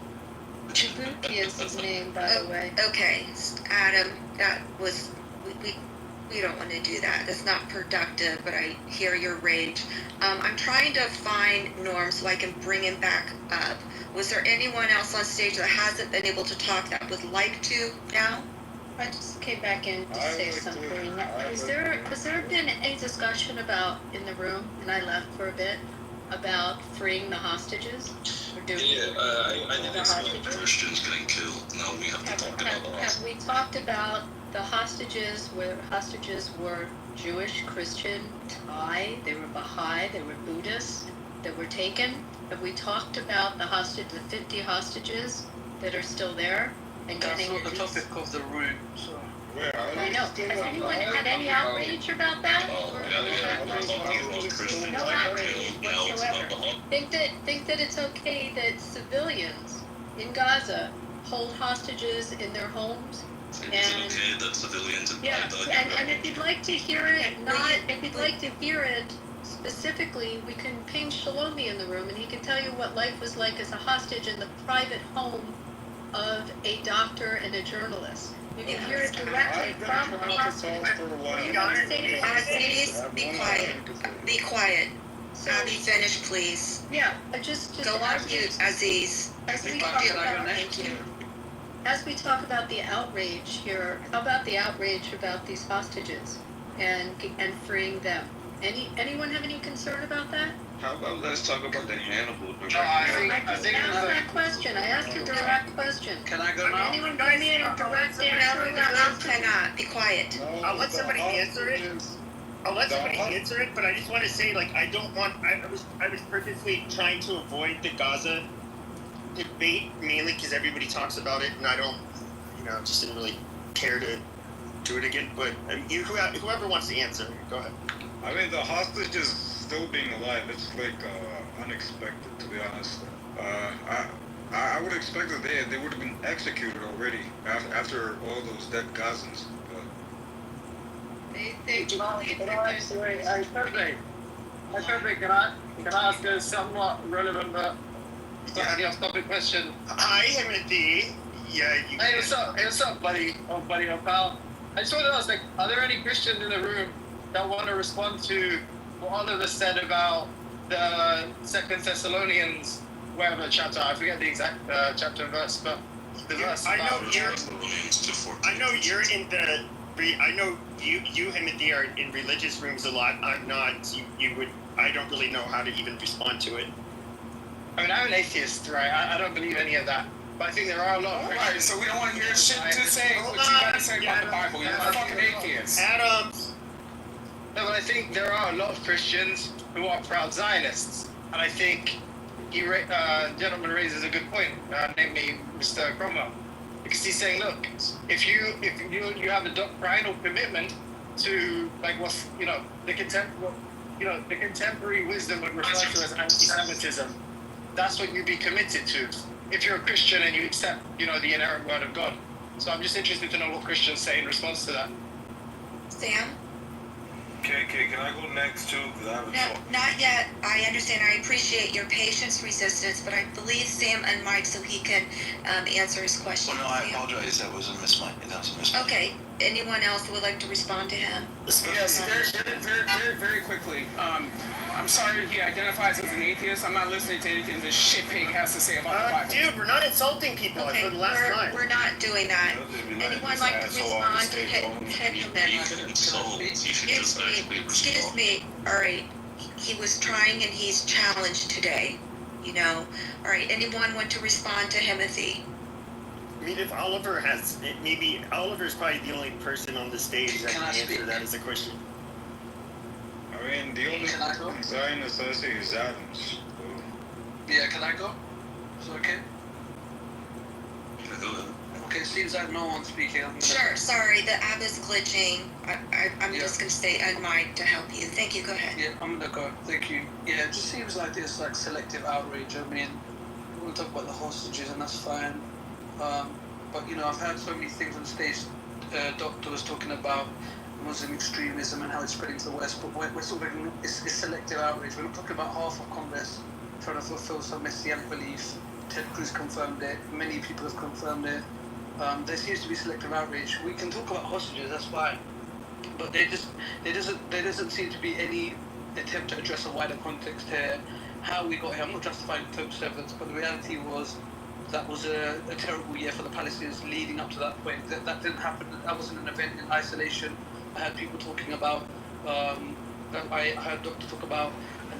Speaker 18: Kabuki is his name, by the way.
Speaker 4: Okay, Adam, that was... We don't want to do that. It's not productive, but I hear your rage. I'm trying to find Norm so I can bring him back up. Was there anyone else on stage that hasn't been able to talk that would like to now?
Speaker 18: I just came back in to say something. Has there been any discussion about, in the room, and I left for a bit, about freeing the hostages? Or
Speaker 3: I didn't expect Christians getting killed. Now we have to talk about the
Speaker 18: Have we talked about the hostages, where hostages were Jewish, Christian, Thai, they were Baha'i, they were Buddhists that were taken? Have we talked about the 50 hostages that are still there? And
Speaker 7: That's not the topic of the room, so...
Speaker 18: I know. Has anyone had any outrage about that? No outrage whatsoever. Think that it's okay that civilians in Gaza hold hostages in their homes?
Speaker 3: Is it okay that civilians in
Speaker 18: and if you'd like to hear it, specifically, we can ping Shalomi in the room, and he can tell you what life was like as a hostage in the private home of a doctor and a journalist. You can hear it directly from the hospital.
Speaker 4: Aziz, be quiet. Be quiet. So be finished, please.
Speaker 18: Yeah, just
Speaker 4: go on mute, Aziz.
Speaker 18: As we talk about the outrage here, how about the outrage about these hostages and freeing them? Anyone have any concern about that?
Speaker 7: How about let's talk about the Hannibal?
Speaker 18: I asked that question. I asked a direct question.
Speaker 7: Can I go now?
Speaker 18: Anyone give me a direct answer?
Speaker 4: Cannot. Be quiet.
Speaker 14: I'll let somebody answer it. But I just want to say, I was purposely trying to avoid the Gaza debate, mainly because everybody talks about it, and I don't, just didn't really care to do it again. But whoever wants to answer, go ahead.
Speaker 2: I mean, the hostages still being alive, it's unexpected, to be honest. I would expect that they would have been executed already after all those dead Gazans.
Speaker 15: Can I ask a somewhat relevant but slightly off-topic question?
Speaker 14: Hi, Timothy. Yeah, you.
Speaker 15: Hey, what's up, buddy? Oh, buddy, oh, pal. I just want to ask, are there any Christians in the room that want to respond to what Oliver said about the 2 Thessalonians, whatever chapter? I forget the exact chapter and verse, but the verse.
Speaker 14: I know you're in the. I know you Timothy, are in religious rooms a lot. I'm not. I don't really know how to even respond to it.
Speaker 15: I mean, I'm an atheist, right? I don't believe any of that. But I think there are a lot of
Speaker 20: Christians. So we don't want to hear shit to say what you got to say about the Bible. You're a fucking atheist.
Speaker 14: Adam.
Speaker 15: No, but I think there are a lot of Christians who are proud Zionists, and I think gentleman raises a good point, namely Mr. Cromwell, because he's saying, look, if you have a doctrinal commitment to like what's the contemporary wisdom would refer to as anti-Semitism, that's what you'd be committed to if you're a Christian and you accept the inerrant word of God. So I'm just interested to know what Christians say in response to that.
Speaker 4: Sam?
Speaker 8: Okay, can I go next too? Because I haven't talked.
Speaker 4: Not yet. I understand. I appreciate your patience, resistance, but I believe Sam unmiked so he can answer his question.
Speaker 12: Well, no, I apologize. That was a mismic.
Speaker 4: Okay. Anyone else who would like to respond to him?
Speaker 20: Yes, very quickly. I'm sorry he identifies as an atheist. I'm not listening to anything this shitpig has to say about the Bible.
Speaker 14: Dude, we're not insulting people for the last time.
Speaker 4: We're not doing that. Anyone like to respond to him? Excuse me. All right. He was trying and he's challenged today. All right. Anyone want to respond to Timothy?
Speaker 14: I mean, if Oliver has, maybe Oliver's probably the only person on the stage that can answer that as a question.
Speaker 2: I mean, the only Zionist I see is Adams.
Speaker 7: Yeah, can I go? Is it okay? Okay, seems like no one's speaking.
Speaker 4: Sure, sorry, the app is glitching. I'm just going to stay unmiked to help you. Thank you, go ahead.
Speaker 7: Yeah, I'm going to go. Thank you. Yeah, it just seems like there's like selective outrage. I mean, we'll talk about the hostages and that's fine. But I've heard so many things on stage. Doctor was talking about Muslim extremism and how it's spreading to the West, but we're sort of it's selective outrage. We're not talking about half of Congress trying to fulfill some messianic belief. Ted Cruz confirmed it. Many people have confirmed it. There seems to be selective outrage. We can talk about hostages, that's fine, but there doesn't seem to be any attempt to address a wider context here. How we got here, I'm not justifying October 7th, but the reality was that was a terrible year for the Palestinians leading up to that point. That didn't happen. That wasn't an event in isolation. I heard people talking about. I heard Doctor talk about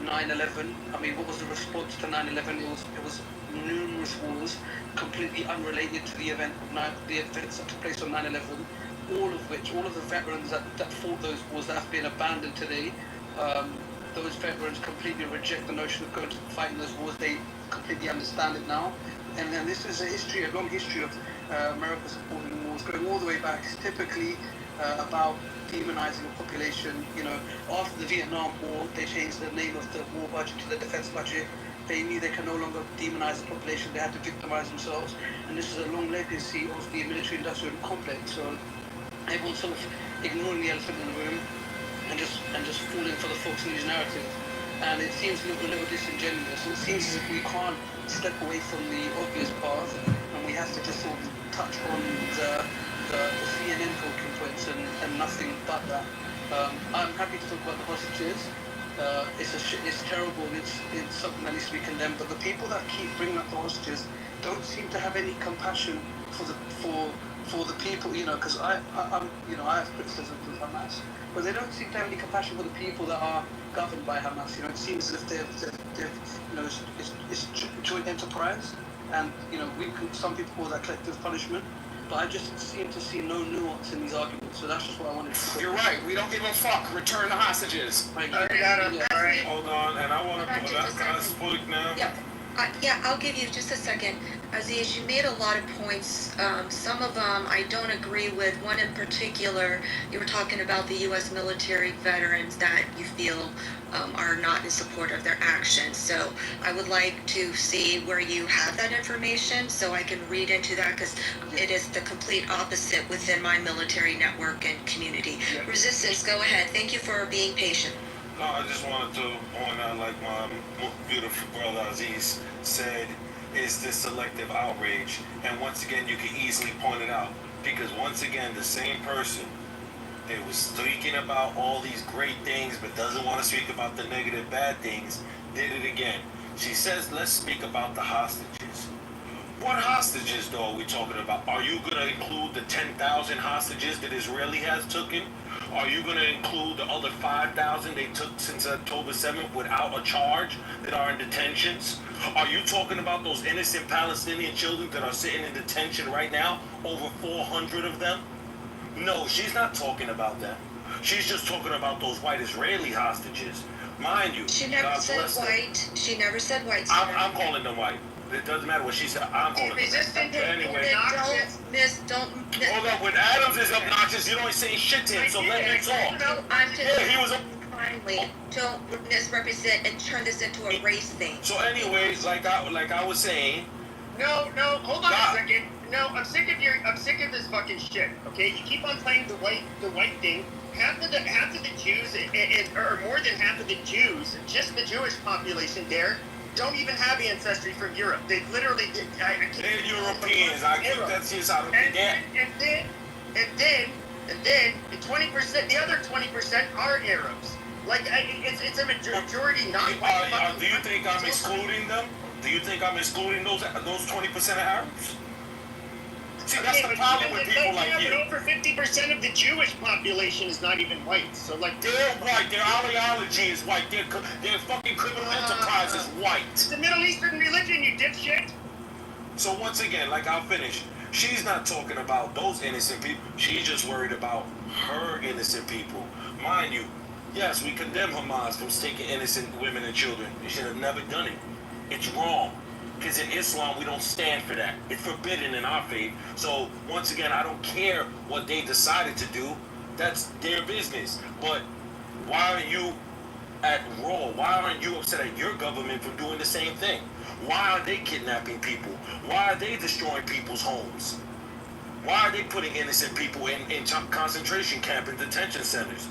Speaker 7: 9/11. I mean, what was the response to 9/11? It was numerous wars, completely unrelated to the events that took place on 9/11. All of the veterans that fought those wars that have been abandoned today. Those veterans completely reject the notion of going to fight in those wars. They completely understand it now. And then this is a long history of America supporting wars, going all the way back. It's typically about demonizing a population. After the Vietnam War, they changed the name of the war budget to the defense budget. They knew they could no longer demonize the population. They had to victimize themselves. And this is a long legacy of the military-industrial complex. So everyone's sort of ignoring the elephant in the room and just falling for the Fox News narrative. And it seems a little disingenuous. It seems as if we can't step away from the obvious path, and we have to just sort of touch on the CNN talking points and nothing but that. I'm happy to talk about the hostages. It's terrible. It's something that needs to be condemned. But the people that keep bringing up the hostages don't seem to have any compassion for the people. Because I have criticism of Hamas, but they don't seem to have any compassion for the people that are governed by Hamas. It seems as if they've it's joint enterprise, and some people call that collective punishment. But I just seem to see no nuance in these arguments, so that's just what I wanted to say.
Speaker 20: You're right, we don't give a fuck. Return the hostages.
Speaker 8: Hold on, and I want to put that. Can I speak now?
Speaker 4: Yeah, I'll give you just a second. Aziz, you made a lot of points. Some of them I don't agree with. One in particular, you were talking about the U.S. military veterans that you feel are not in support of their actions. So I would like to see where you have that information so I can read into that, because it is the complete opposite within my military network and community. Resistance, go ahead. Thank you for being patient.
Speaker 8: No, I just wanted to point out, like my beautiful brother Aziz said, is this selective outrage. And once again, you can easily point it out. Because once again, the same person that was speaking about all these great things but doesn't want to speak about the negative, bad things, did it again. She says, let's speak about the hostages. What hostages, though, are we talking about? Are you going to include the 10,000 hostages that Israeli has taken? Are you going to include the other 5,000 they took since October 7th without a charge that are in detentions? Are you talking about those innocent Palestinian children that are sitting in detention right now? Over 400 of them? No, she's not talking about that. She's just talking about those white Israeli hostages. Mind you,
Speaker 4: She never
Speaker 8: God
Speaker 4: said
Speaker 8: bless them.
Speaker 4: white. She never said white.
Speaker 8: I'm calling them white. It doesn't matter what she said. I'm calling them white. Anyway,
Speaker 4: Don't.
Speaker 8: hold up. When Adams is obnoxious, you don't say shit to him, so let him talk.
Speaker 4: No, I'm just
Speaker 8: Yeah, he was.
Speaker 4: kindly. Don't misrepresent and turn this into a race thing.
Speaker 8: So, anyways, like I was saying.
Speaker 14: No, hold on a second. No, I'm sick of this fucking shit. Okay, you keep on playing the white thing. Half of the Jews, or more than half of the Jews, just the Jewish population there, don't even have ancestry from Europe. They literally did.
Speaker 8: They're Europeans. I think that's just how they get.
Speaker 14: And then the 20%, the other 20% are Arabs. Like it's a majority not.
Speaker 8: Do you think I'm excluding them? Do you think I'm excluding those 20% of Arabs? See, that's the problem with people like you.
Speaker 14: But over 50% of the Jewish population is not even white. So like
Speaker 8: they're white. Their ideology is white. Their fucking criminal enterprise is white.
Speaker 14: It's the Middle Eastern religion, you dipshit.
Speaker 8: So once again, like I'll finish. She's not talking about those innocent people. She's just worried about her innocent people. Mind you, yes, we condemn Hamas from taking innocent women and children. They should have never done it. It's wrong. Because in Islam, we don't stand for that. It's forbidden in our faith. So, once again, I don't care what they decided to do. That's their business. But why aren't you at war? Why aren't you upset at your government for doing the same thing? Why are they kidnapping people? Why are they destroying people's homes? Why are they putting innocent people in concentration camps and detention centers?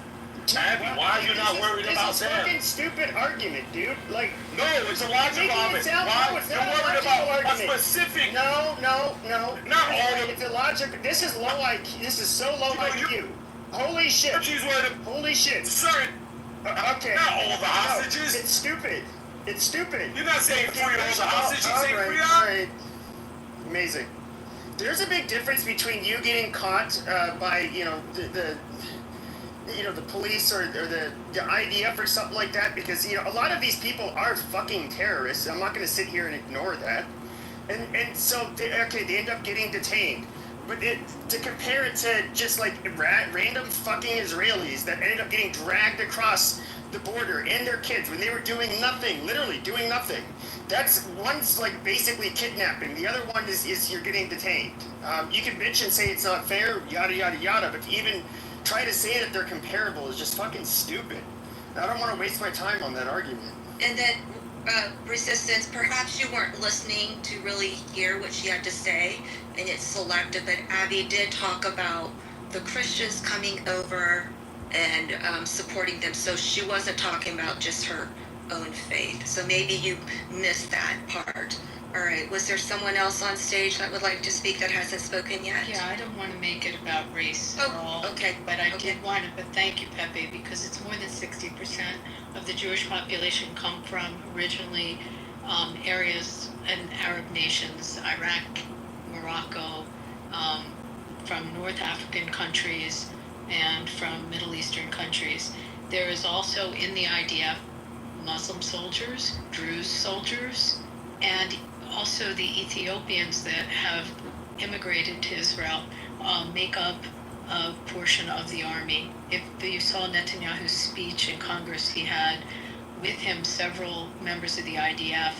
Speaker 8: Abby, why are you not worried about
Speaker 14: this
Speaker 8: them?
Speaker 14: This is fucking stupid argument, dude. Like,
Speaker 8: no, it's a logical argument. Why? You're worried about a specific.
Speaker 14: No.
Speaker 8: Not all of
Speaker 14: It's illogical. This is low IQ. This is so low IQ. Holy shit.
Speaker 8: She's worried.
Speaker 14: Holy shit.
Speaker 8: Sorry.
Speaker 14: Okay.
Speaker 8: Not all the hostages.
Speaker 14: No, it's stupid. It's stupid.
Speaker 8: You're not saying free all the hostages. You're saying free
Speaker 14: all right. Amazing. There's a big difference between you getting caught by the police or the IDF or something like that, because a lot of these people are fucking terrorists. I'm not going to sit here and ignore that. And so they end up getting detained. But to compare it to just like random fucking Israelis that ended up getting dragged across the border and their kids when they were doing nothing, literally doing nothing. That's one's like basically kidnapping. The other one is you're getting detained. You can bitch and say it's not fair, yada yada yada, but to even try to say that they're comparable is just fucking stupid. I don't want to waste my time on that argument.
Speaker 4: And then Resistance, perhaps you weren't listening to really hear what she had to say, and it's selective, but Abby did talk about the Christians coming over and supporting them, so she wasn't talking about just her own faith. So maybe you missed that part. All right, was there someone else on stage that would like to speak that hasn't spoken yet?
Speaker 18: Yeah, I don't want to make it about race at all.
Speaker 4: Okay.
Speaker 18: But I did want to, but thank you, Pepe, because it's more than 60% of the Jewish population come from originally areas and Arab nations, Iraq, Morocco, from North African countries, and from Middle Eastern countries. There is also in the IDF Muslim soldiers, Druze soldiers, and also the Ethiopians that have immigrated to Israel make up a portion of the army. If you saw Netanyahu's speech in Congress, he had with him several members of the IDF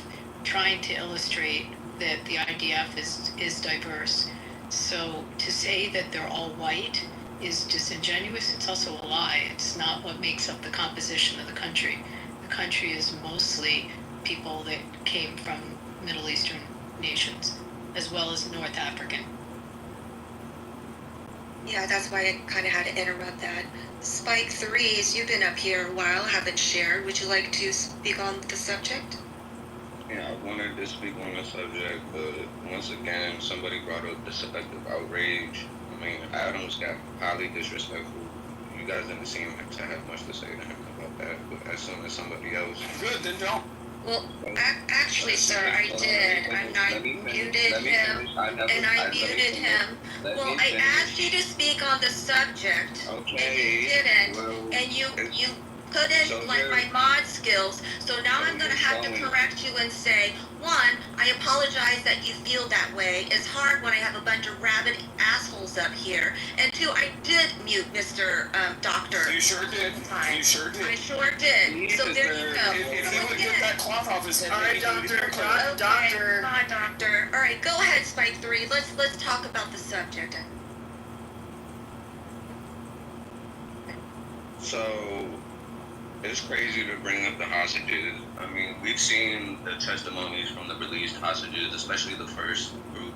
Speaker 18: trying to illustrate that the IDF is diverse. So to say that they're all white is disingenuous. It's also a lie. It's not what makes up the composition of the country. The country is mostly people that came from Middle Eastern nations, as well as North African.
Speaker 4: Yeah, that's why I kind of had to interrupt that. Spike Threes, you've been up here a while, haven't shared. Would you like to speak on the subject?
Speaker 1: Yeah, I wanted to speak on the subject, but once again, somebody brought up the selective outrage. I mean, Adams got highly disrespectful. You guys didn't seem to have much to say to him about that, but as soon as somebody else...
Speaker 8: Good, then don't.
Speaker 4: Well, actually, sir, I did. I muted him, and I muted him. Well, I asked you to speak on the subject, and you didn't, and you couldn't, like, my mod skills, so now I'm going to have to correct correct you and say, one, I apologize that you feel that way. It's hard when I have a bunch of rabid assholes up here. And two, I did mute Mr. Doctor.
Speaker 20: You sure did. You sure did.
Speaker 4: I sure did. So there you go.
Speaker 20: If he would get that cloth off his head,
Speaker 14: all right, Doctor. Doctor.
Speaker 4: Come on, Doctor. All right, go ahead, Spike 3. Let's talk about the subject.
Speaker 1: So, it's crazy to bring up the hostages. I mean, we've seen the testimonies from the released hostages, especially the first group.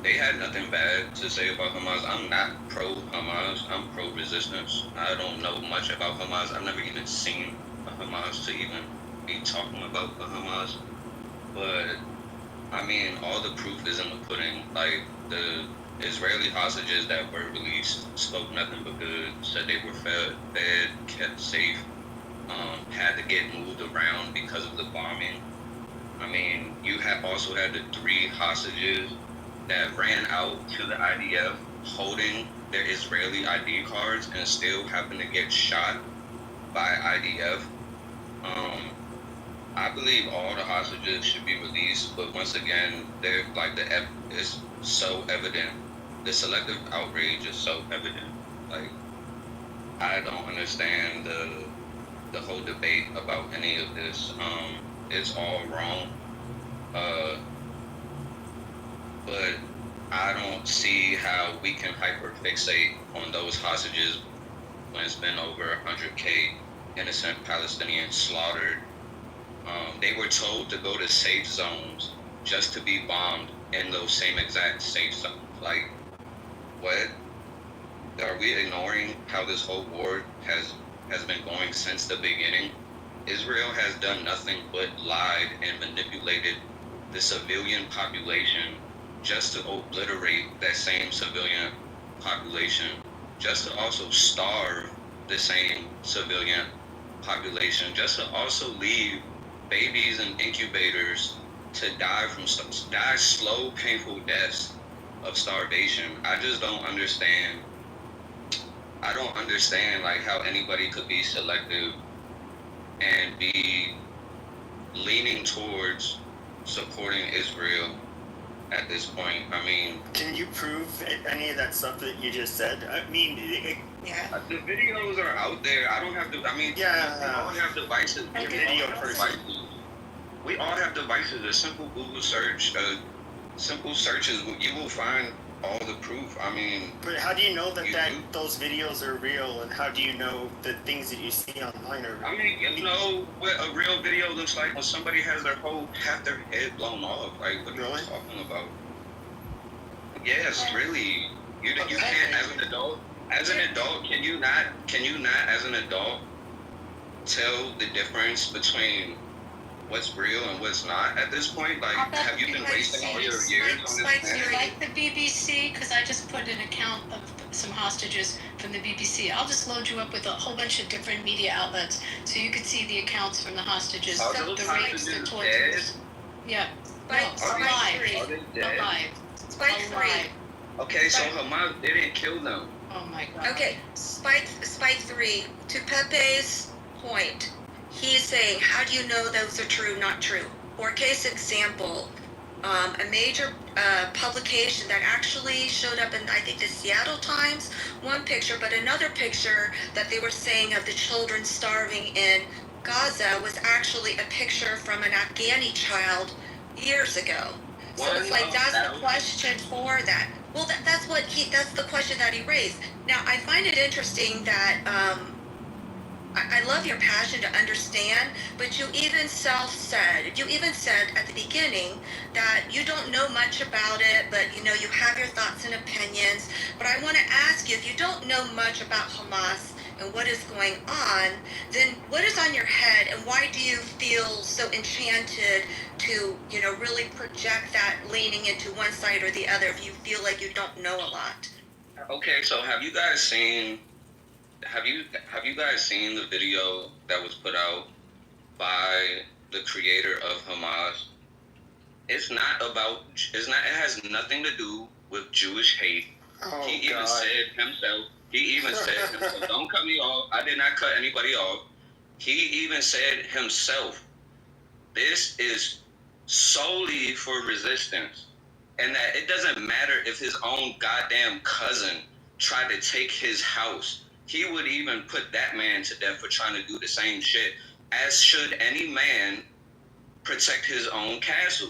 Speaker 1: They had nothing bad to say about Hamas. I'm not pro-Hamas. I'm pro-resistance. I don't know much about Hamas. I've never even seen a Hamas to even be talking about the Hamas. But, I mean, all the proof is in the pudding. Like, the Israeli hostages that were released spoke nothing but good, said they were fed, kept safe, had to get moved around because of the bombing. I mean, you have also had the 3 hostages that ran out to the IDF holding their Israeli ID cards and still happened to get shot by IDF. I believe all the hostages should be released, but once again, they're like it's so evident. The selective outrage is so evident. Like, I don't understand the whole debate about any of this. It's all wrong. But I don't see how we can hyperfixate on those hostages when it's been over 100K innocent Palestinians slaughtered. They were told to go to safe zones just to be bombed in those same exact safe zones. Like, what? Are we ignoring how this whole war has been going since the beginning? Israel has done nothing but lied and manipulated the civilian population just to obliterate that same civilian population, just to also starve the same civilian population, just to also leave babies in incubators to die slow, painful deaths of starvation. I just don't understand. I don't understand like how anybody could be selective and be leaning towards supporting Israel at this point. I mean,
Speaker 14: can you prove any of that stuff that you just said? I mean,
Speaker 4: yeah.
Speaker 1: The videos are out there. I don't have to. I mean,
Speaker 14: yeah.
Speaker 1: We all have devices. We all have devices. A simple Google search, simple searches, you will find all the proof. I mean,
Speaker 14: but how do you know that those videos are real, and how do you know the things that you see online are real?
Speaker 1: I mean, you know what a real video looks like when somebody has half their head blown off. Like, what are you talking about? Yes, really. You can't, as an adult, can you not as an adult tell the difference between what's real and what's not at this point? Like, have you been wasting all your years on this?
Speaker 18: Like the BBC, because I just put an account of some hostages from the BBC. I'll just load you up with a whole bunch of different media outlets so you could see the accounts from the hostages, the rapes, the tortures. Yeah. Alive.
Speaker 4: Spike 3.
Speaker 1: Okay, so Hamas didn't kill them.
Speaker 18: Oh my God.
Speaker 4: Okay, Spike 3. To Pepe's point, he's saying, how do you know those are true, not true? For case example, a major publication that actually showed up in, I think, the Seattle Times, one picture, but another picture that they were saying of the children starving in Gaza was actually a picture from an Afghani child years ago. So it's like, that's the question for that. Well, that's the question that he raised. Now, I find it interesting that, I love your passion to understand, but you even said at the beginning that you don't know much about it, but you know, you have your thoughts and opinions. But I want to ask you, if you don't know much about Hamas and what is going on, then what is on your head, and why do you feel so enchanted to, you know, really project that leaning into one side or the other if you feel like you don't know a lot?
Speaker 1: Okay, so have you guys seen the video that was put out by the creator of Hamas? It has nothing to do with Jewish hate. He even said himself, don't cut me off. I did not cut anybody off. He even said himself This is solely for resistance. And that it doesn't matter if his own goddamn cousin tried to take his house. He would even put that man to death for trying to do the same shit, as should any man protect his own castle.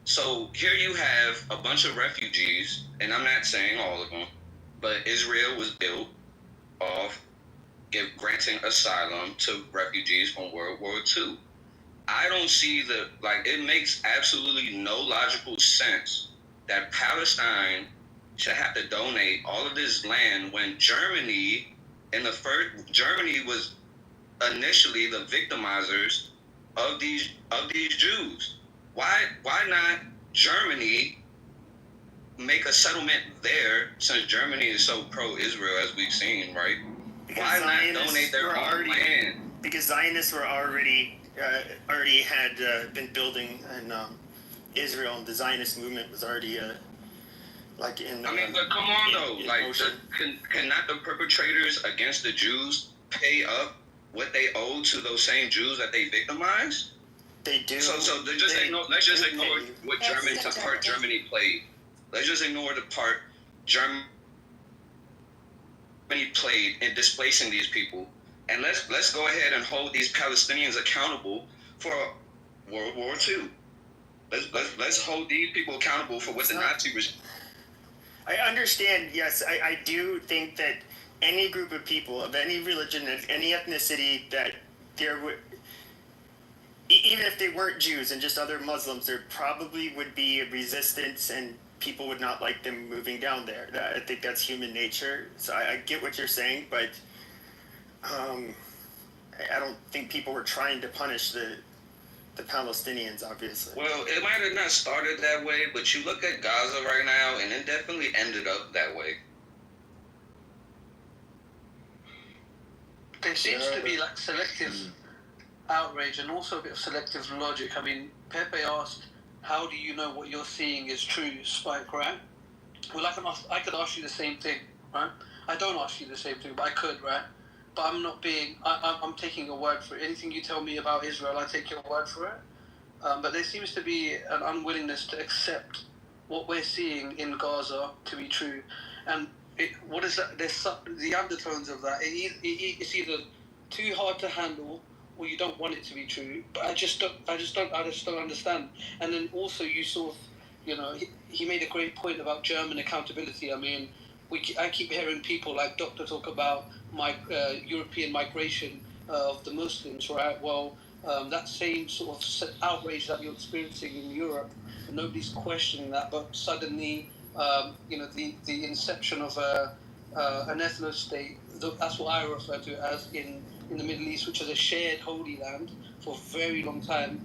Speaker 1: So here you have a bunch of refugees, and I'm not saying all of them, but Israel was built off granting asylum to refugees from World War II. I don't see it makes absolutely no logical sense that Palestine should have to donate all of this land when Germany was initially the victimizers of these Jews. Why not Germany make a settlement there, since Germany is so pro-Israel, as we've seen, right? Why not donate their own land?
Speaker 14: Because Zionists were already had been building in Israel, and the Zionist movement was already
Speaker 1: but come on though, cannot the perpetrators against the Jews pay up what they owe to those same Jews that they victimized?
Speaker 14: They do.
Speaker 1: So let's just ignore what part Germany played. Let's just ignore the part Germany played in displacing these people, and let's go ahead and hold these Palestinians accountable for World War II. Let's hold these people accountable for what the Nazi regime.
Speaker 14: I understand. Yes, I do think that any group of people of any religion, of any ethnicity, that there would, even if they weren't Jews and just other Muslims, there probably would be a resistance, and people would not like them moving down there. I think that's human nature. So I get what you're saying, but I don't think people were trying to punish the Palestinians, obviously.
Speaker 1: Well, it might have not started that way, but you look at Gaza right now, and it definitely ended up that way.
Speaker 7: There seems to be like selective outrage and also a bit of selective logic. I mean, Pepe asked, how do you know what you're seeing is true, Spike, right? Well, I could ask you the same thing, right? I don't ask you the same thing, but I could, right? But I'm not being, I'm taking a word for it. Anything you tell me about Israel, I take your word for it. But there seems to be an unwillingness to accept what we're seeing in Gaza to be true. And what is that? There's the undertones of that. It's either too hard to handle or you don't want it to be true. But I just don't understand. And then also you sort of, he made a great point about German accountability. I mean, I keep hearing people like Doctor talk about European migration of the Muslims, right? Well, that same sort of outrage that you're experiencing in Europe, nobody's questioning that, but suddenly, the inception of an ethno-state, that's what I refer to as in the Middle East, which is a shared holy land for a very long time,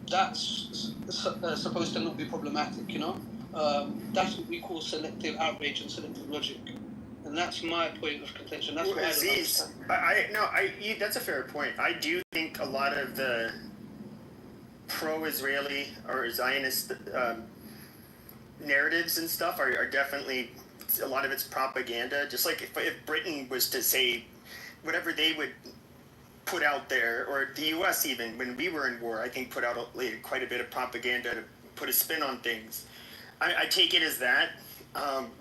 Speaker 7: that's supposed to not be problematic, that's what we call selective outrage and selective logic. And that's my point of contention. That's what
Speaker 14: Aziz, that's a fair point. I do think a lot of the pro-Israeli or Zionist narratives and stuff are definitely, a lot of it's propaganda. Just like if Britain was to say whatever they would put out there, or the U.S. even, when we were in war, I think put out quite a bit of propaganda to put a spin on things. I take it as that.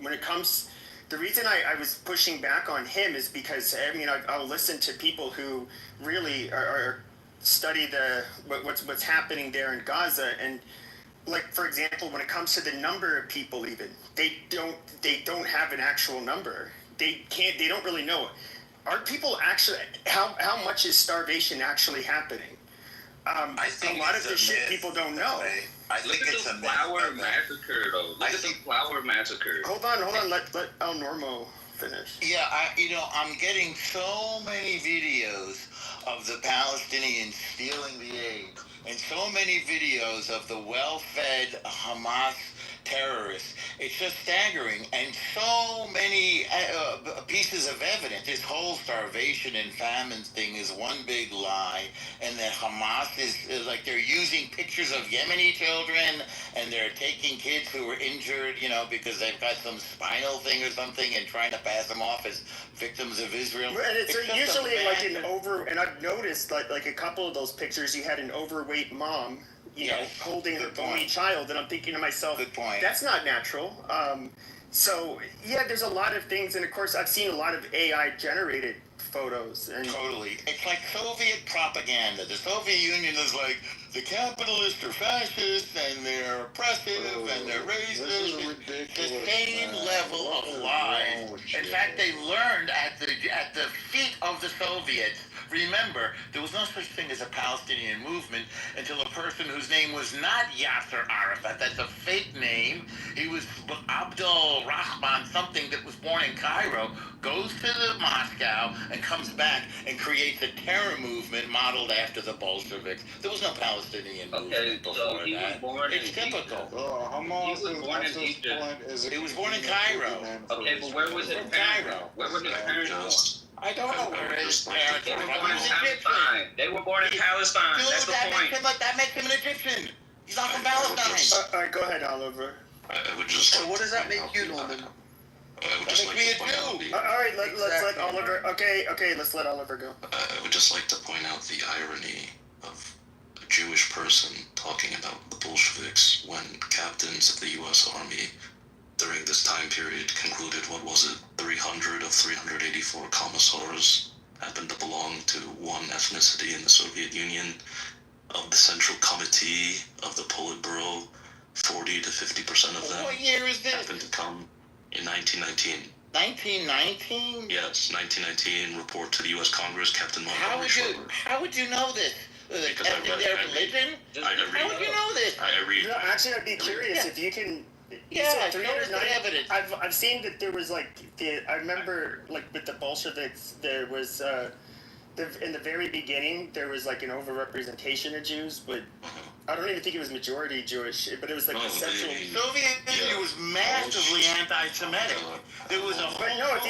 Speaker 14: When it comes... The reason I was pushing back on him is because, I'll listen to people who really are study what's happening there in Gaza, and like, for example, when it comes to the number of people, even they don't have an actual number. They don't really know. Are people actually, how much is starvation actually happening?
Speaker 12: I think
Speaker 14: a lot of this shit people don't know.
Speaker 12: I think it's a
Speaker 1: flower massacre, though. Look at the flower massacre.
Speaker 14: Hold on. Let El Normo finish.
Speaker 12: Yeah, I'm getting so many videos of the Palestinians stealing the aid, and so many videos of the well-fed Hamas
Speaker 10: terrorists. It's just staggering. And so many pieces of evidence. This whole starvation and famine thing is one big lie. And that Hamas is like they're using pictures of Yemeni children and they're taking kids who were injured, because they've got some spinal thing or something and trying to pass them off as victims of Israel.
Speaker 14: And it's usually like and I've noticed like a couple of those pictures, you had an overweight mom, holding her bony child, and I'm thinking to myself,
Speaker 10: good point.
Speaker 14: That's not natural. So yeah, there's a lot of things, and of course I've seen a lot of AI generated photos. And
Speaker 10: totally, it's like Soviet propaganda. The Soviet Union is like the capitalists are fascist and they're oppressive and they're racist. The same level of lies. In fact, they learned at the feet of the Soviets. Remember, there was no such thing as a Palestinian movement until a person whose name was not Yasser Arafat. That's a fake name. He was Abdul Rahman, something that was born in Cairo, goes to Moscow and comes back and creates a terror movement modeled after the Bolsheviks. There was no Palestinian movement before that. It's typical.
Speaker 2: Hamas
Speaker 11: he was born in Egypt.
Speaker 10: He was born in Cairo.
Speaker 11: Okay, but where was his
Speaker 10: Cairo?
Speaker 11: Where were his parents born?
Speaker 10: I don't know where his parents were.
Speaker 11: They were born in Palestine. They were born in Palestine. That's the point.
Speaker 10: That makes him an Egyptian. He's not from Palestine.
Speaker 14: All right, go ahead, Oliver.
Speaker 3: I would just.
Speaker 7: So what does that make you, Norman?
Speaker 3: I would just like to point out the.
Speaker 14: All right, let's let Oliver. Okay, let's let Oliver go.
Speaker 3: I would just like to point out the irony of a Jewish person talking about the Bolsheviks when captains of the U.S. Army during this time period concluded, what was it, 300 of 384 commissars happened to belong to one ethnicity in the Soviet Union. Of the Central Committee of the Politburo, 40 to 50% of them
Speaker 10: what year is this?
Speaker 3: happened to come in 1919.
Speaker 10: 1919?
Speaker 3: Yes, 1919, report to the U.S. Congress, Captain Montgomery Schroeder.
Speaker 10: How would you know this?
Speaker 3: Because I read
Speaker 10: their religion? How would you know this?
Speaker 3: I read.
Speaker 14: No, actually, I'd be curious if you can.
Speaker 10: Yeah,
Speaker 14: so
Speaker 10: notice the evidence.
Speaker 14: I've seen that there was I remember with the Bolsheviks there was in the very beginning there was an overrepresentation of Jews, but I don't even think it was majority Jewish, but it was the central.
Speaker 10: Soviet Union was massively anti-Semitic. There was a whole.
Speaker 14: But no, if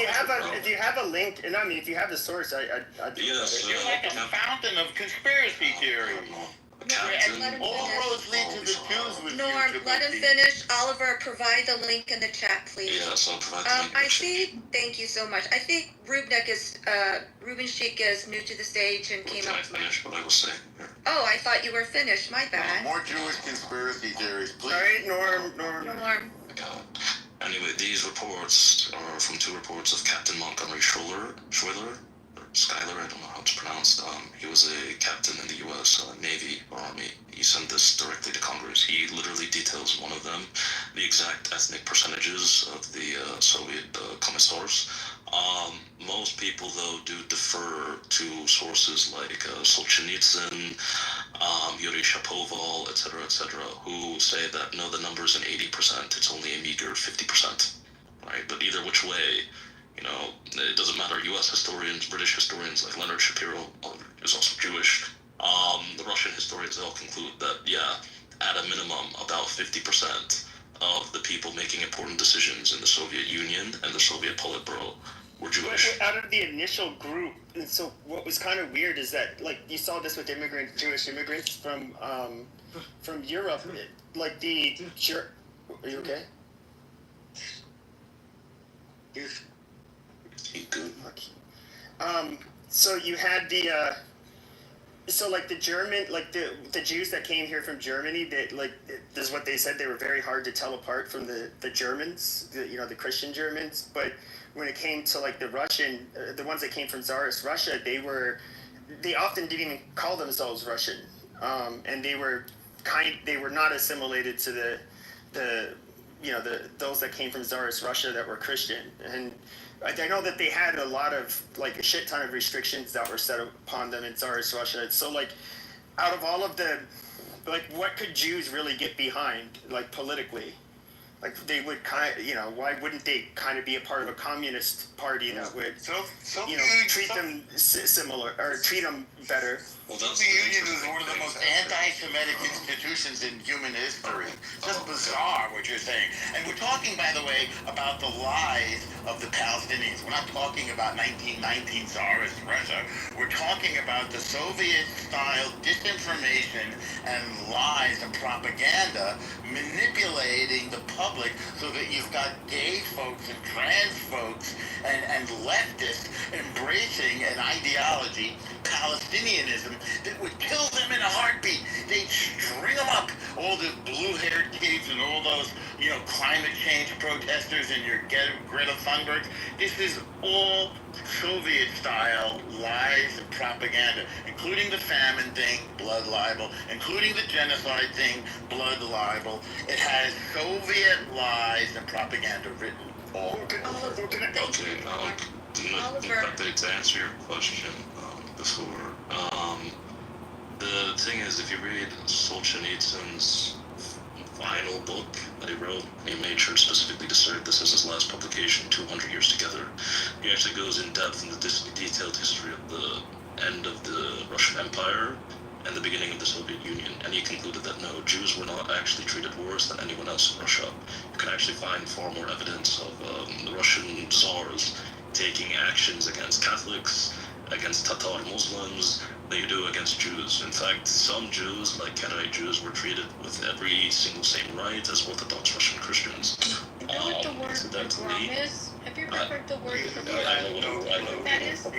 Speaker 14: you have a link, and I mean if you have the source, I'd be.
Speaker 3: Yes,
Speaker 10: you're like a fountain of conspiracy theory. And all roads lead to the Jews with
Speaker 4: Norm, let him finish. Oliver, provide the link in the chat, please.
Speaker 3: Yes, I'll provide the link in the chat.
Speaker 4: Thank you so much. I think Ruben Sheik is new to the stage and came up.
Speaker 3: Can I finish what I was saying here?
Speaker 4: Oh, I thought you were finished. My bad.
Speaker 10: More Jewish conspiracy theories, please.
Speaker 14: All right, Norm.
Speaker 3: I got it. Anyway, these reports are from two reports of Captain Montgomery Schuyler, Schuyler, I don't know how it's pronounced. He was a captain in the U.S. Navy or Army. He sent this directly to Congress. He literally details one of them, the exact ethnic percentages of the Soviet commissars. Most people, though, do defer to sources like Solzhenitsyn, Yuri Shapoval, etc., who say that, no, the number's an 80%. It's only a meager 50%, right? But either which way, it doesn't matter. U.S. historians, British historians like Leonard Shapiro is also Jewish. The Russian historians, they all conclude that, at a minimum, about 50% of the people making important decisions in the Soviet Union and the Soviet Politburo were Jewish.
Speaker 14: Out of the initial group, and so what was kind of weird is that, you saw this with Jewish immigrants from Europe, are you okay? So you had the German, the Jews that came here from Germany, that this is what they said, they were very hard to tell apart from the Germans, the Christian Germans. But when it came to the Russian, the ones that came from Tsarist Russia, they often didn't even call themselves Russian, and they were not assimilated to those that came from Tsarist Russia that were Christian. And I know that they had a lot of a shit ton of restrictions that were set upon them in Tsarist Russia. So out of all of the what could Jews really get behind politically? They would why wouldn't they kind of be a part of a communist party that would treat them similar or treat them better?
Speaker 10: Soviet Union is one of the most anti-Semitic institutions in human history. It's just bizarre what you're saying. And we're talking, by the way, about the lies of the Palestinians. We're not talking about 1919 Tsarist Russia. We're talking about the Soviet-style disinformation and lies and propaganda manipulating the public so that you've got gay folks and trans folks and leftists embracing an ideology, Palestinianism, that would kill them in a heartbeat. They'd string them up, all the blue-haired kids and all those, climate change protesters and your Greta Thunberg. This is all Soviet-style lies and propaganda, including the famine thing, blood libel, including the genocide thing, blood libel. It has Soviet lies and propaganda written all over it.
Speaker 3: To answer your question before, the thing is, if you read Solzhenitsyn's final book that he wrote, he made sure specifically to serve this as his last publication, 200 Years Together. He actually goes in depth in the detailed history of the end of the Russian Empire and the beginning of the Soviet Union, and he concluded that no, Jews were not actually treated worse than anyone else in Russia. You can actually find far more evidence of the Russian Tsars taking actions against Catholics, against Tatar Muslims, than you do against Jews. In fact, some Jews, like Karaite Jews, were treated with every single same right as Orthodox Russian Christians.
Speaker 18: You know what the word pogrom is? Have you ever heard the word pogrom?
Speaker 3: I know
Speaker 18: That is?
Speaker 3: I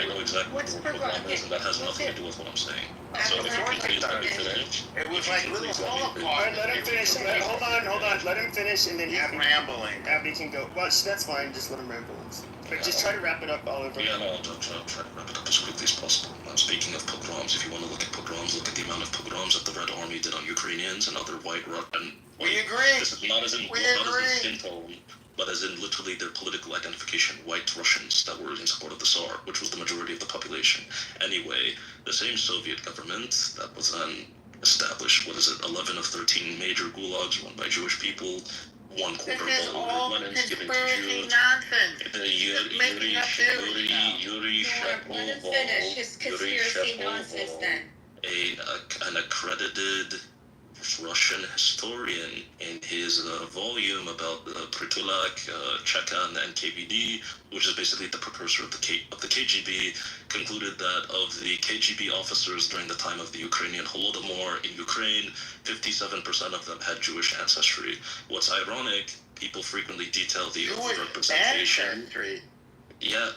Speaker 3: know exactly
Speaker 18: What's
Speaker 3: what pogrom is, and that has nothing to do with what I'm saying. So if you can please let me finish.
Speaker 10: It was like little Holocaust.
Speaker 14: Let him finish. Hold on. Let him finish, and then he can
Speaker 10: rambling.
Speaker 14: Abby can go. Well, that's fine. Just let him ramble. But just try to wrap it up, Oliver.
Speaker 3: Yeah, no, I'll try to wrap it up as quickly as possible. Speaking of pogroms, if you want to look at pogroms, look at the amount of pogroms that the Red Army did on Ukrainians and other white Russian.
Speaker 10: We agree.
Speaker 3: This is not as in skin tone, but as in literally their political identification, white Russians that were in support of the Tsar, which was the majority of the population. Anyway, the same Soviet government that was then established, 11 of 13 major gulags run by Jewish people, 1/4
Speaker 10: This
Speaker 3: of
Speaker 10: is
Speaker 3: all
Speaker 10: all
Speaker 3: Lenin's given to
Speaker 10: conspiracy
Speaker 3: Jews.
Speaker 10: nonsense.
Speaker 3: Yuri
Speaker 4: Let him finish his conspiracy nonsense then.
Speaker 3: An accredited Russian historian in his volume about Pritulak, Chekan, and KVD, which is basically the precursor of the KGB, concluded that of the KGB officers during the time of the Ukrainian Holodomor in Ukraine, 57% of them had Jewish ancestry. What's ironic, people frequently detail the overrepresentation. Yeah.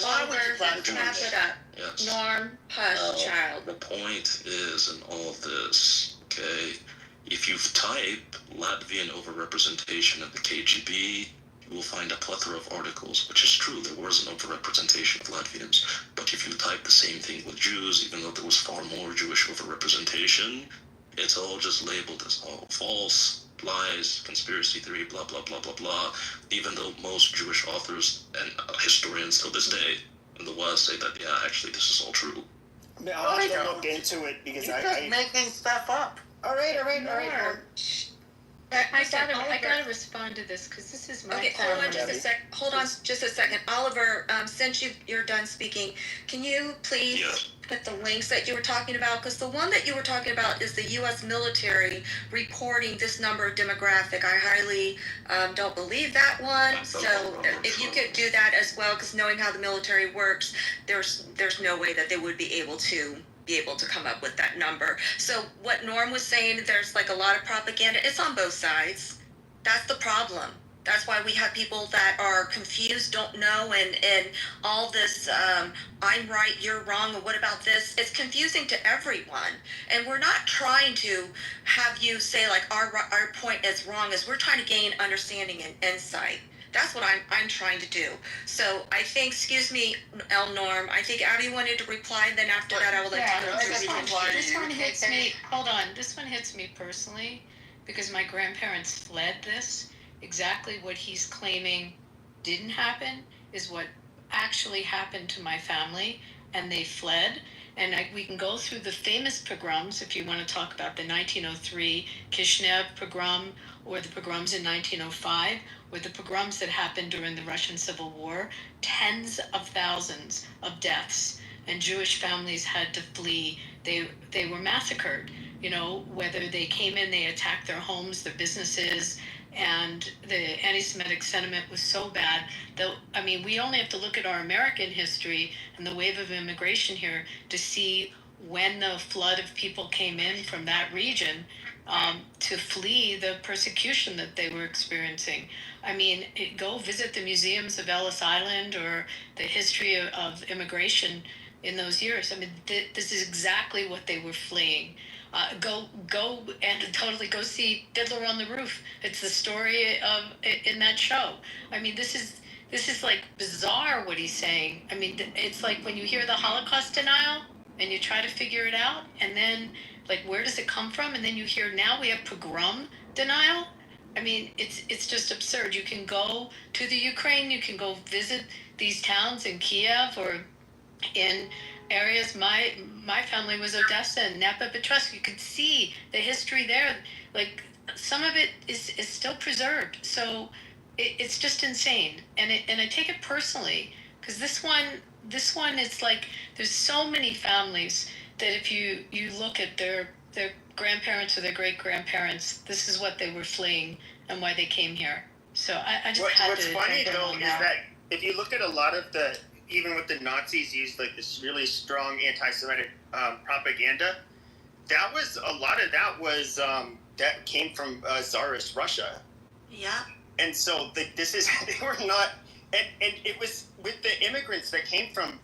Speaker 4: Oliver, wrap it up.
Speaker 3: Yes.
Speaker 4: Norm, hush, child.
Speaker 3: The point is in all this, okay, if you type Latvian overrepresentation in the KGB, you will find a plethora of articles, which is true, there was an overrepresentation of Latvians. But if you type the same thing with Jews, even though there was far more Jewish overrepresentation, it's all just labeled as all false, lies, conspiracy theory, blah, blah, blah, blah, blah, even though most Jewish authors and historians till this day in the West say that, yeah, actually, this is all true.
Speaker 14: I'll have to look into it because
Speaker 10: You're just making stuff up.
Speaker 4: All right. I gotta respond to this because this is my hold on just a second. Oliver, since you're done speaking, can you please put the links that you were talking about? Because the one that you were talking about is the U.S. military reporting this number of demographic. I highly don't believe that one. So if you could do that as well, because knowing how the military works, there's no way that they would be able to come up with that number. So what Norm was saying, there's like a lot of propaganda. It's on both sides. That's the problem. That's why we have people that are confused, don't know, and all this, I'm right, you're wrong, and what about this? It's confusing to everyone. And we're not trying to have you say like our point is wrong, as we're trying to gain understanding and insight. That's what I'm trying to do. So I think, excuse me, Norm, I think Abby wanted to reply, and then after that I will let you go.
Speaker 18: This one hits me, hold on, this one hits me personally, because my grandparents fled this. Exactly what he's claiming didn't happen is what actually happened to my family, and they fled. And we can go through the famous pogroms if you want to talk about the 1903 Kishinev pogrom, or the pogroms in 1905, or the pogroms that happened during the Russian Civil War. Tens of thousands of deaths. and Jewish families had to flee. They were massacred. You know, whether they came in, they attacked their homes, their businesses, and the anti-Semitic sentiment was so bad that, I mean, we only have to look at our American history and the wave of immigration here to see when the flood of people came in from that region to flee the persecution that they were experiencing. I mean, go visit the museums of Ellis Island or the history of immigration in those years. I mean, this is exactly what they were fleeing. Go and totally go see Fiddler on the Roof. It's the story of in that show. I mean, this is like bizarre what he's saying. I mean, it's like when you hear the Holocaust denial and you try to figure it out, and then like where does it come from? And then you hear now we have pogrom denial. I mean, it's just absurd. You can go to the Ukraine. You can go visit these towns in Kiev or in areas. My family was Odessa and Dnipropetrovsk. You could see the history there. Like some of it is still preserved. So it's just insane. And I take it personally because this one it's like there's so many families that if you look at their grandparents or their great grandparents, this is what they were fleeing and why they came here. So I just
Speaker 14: what's funny though is that if you look at a lot of the, even with the Nazis used like this really strong anti-Semitic propaganda, that was a lot of that was that came from Tsarist Russia.
Speaker 4: Yeah.
Speaker 14: And so this is they were not, and it was with the immigrants that came from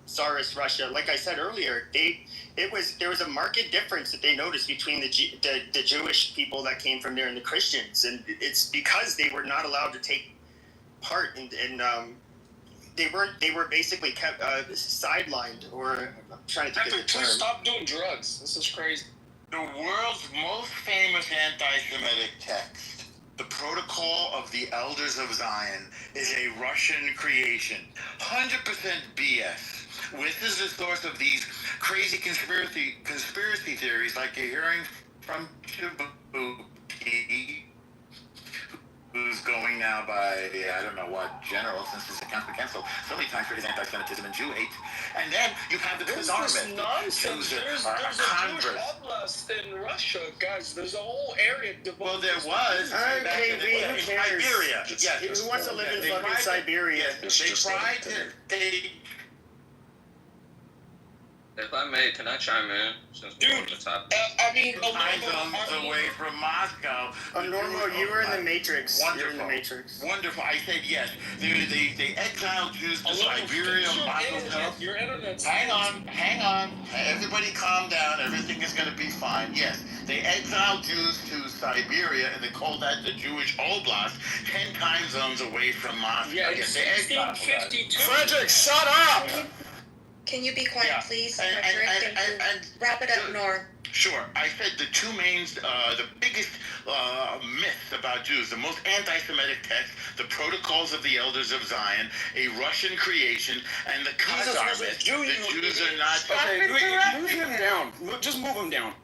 Speaker 14: Tsarist Russia. Like I said earlier, there was a marked difference that they noticed between the Jewish people that came from there and the Christians, and it's because they were not allowed to take part in they were basically kept sidelined, or I'm trying to think of the term.
Speaker 22: Stop doing drugs. This is crazy.
Speaker 10: The world's most famous anti-Semitic text, the Protocol of the Elders of Zion, is a Russian creation. 100% BS. This is the source of these crazy conspiracy theories like you're hearing from Djibouti, who's going now by, I don't know what, general, since his account's been canceled so many times for his anti-Semitism and Jew hate. And then you have the Khazar myth.
Speaker 22: Nonsense. There's a Jewish oblast in Russia, guys. There's a whole area devoted.
Speaker 10: Well, there was.
Speaker 14: Okay,
Speaker 10: in Siberia. Yes.
Speaker 14: Who wants to live in fucking Siberia?
Speaker 10: They tried to.
Speaker 1: If I may, can I chime in? Since we're on the topic.
Speaker 22: I mean,
Speaker 10: time zones away from Moscow.
Speaker 14: Normal, you were in the Matrix.
Speaker 10: Wonderful.
Speaker 14: You're in the Matrix.
Speaker 10: Wonderful. I said yes. They exiled Jews to Siberia, Moscow.
Speaker 22: Your internet's...
Speaker 10: Hang on. Everybody calm down. Everything is going to be fine. Yes, they exiled Jews to Siberia, and they called that the Jewish Oblast, 10 time zones away from Moscow.
Speaker 22: Yeah,
Speaker 10: yes, they exiled
Speaker 22: 1652.
Speaker 10: Frederick, shut up!
Speaker 4: Can you be quiet, please?
Speaker 10: And
Speaker 4: wrap it up, Nor.
Speaker 10: Sure. I said the two main, the biggest myths about Jews, the most anti-Semitic text, the Protocols of the Elders of Zion, a Russian creation, and the Khazar myth. The Jews are not...
Speaker 20: Okay, move him down. Just move him down.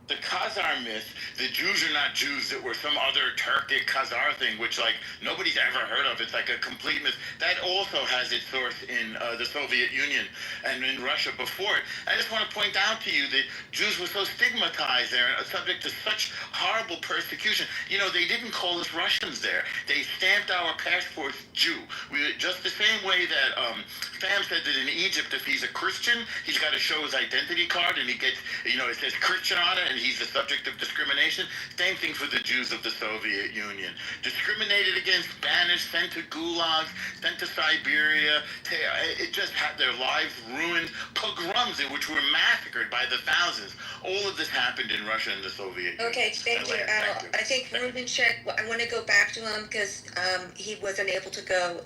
Speaker 10: The Khazar myth, the Jews are not Jews that were some other Turkic Khazar thing, which like nobody's ever heard of. It's like a complete myth. That also has its source in the Soviet Union and in Russia before it. I just want to point out to you that Jews were so stigmatized there and subject to such horrible persecution. You know, they didn't call us Russians there. They stamped our passports Jew. Just the same way that Sam said that in Egypt, if he's a Christian, he's got to show his identity card and he gets, you know, it says Christian on it, and he's the subject of discrimination. Same thing for the Jews of the Soviet Union. Discriminated against, banished, sent to gulags, sent to Siberia. It just had their lives ruined. Pogroms in which were massacred by the thousands. All of this happened in Russia and the Soviet Union.
Speaker 4: Okay, thank you, Al. I think Rubinstein, I want to go back to him because he wasn't able to go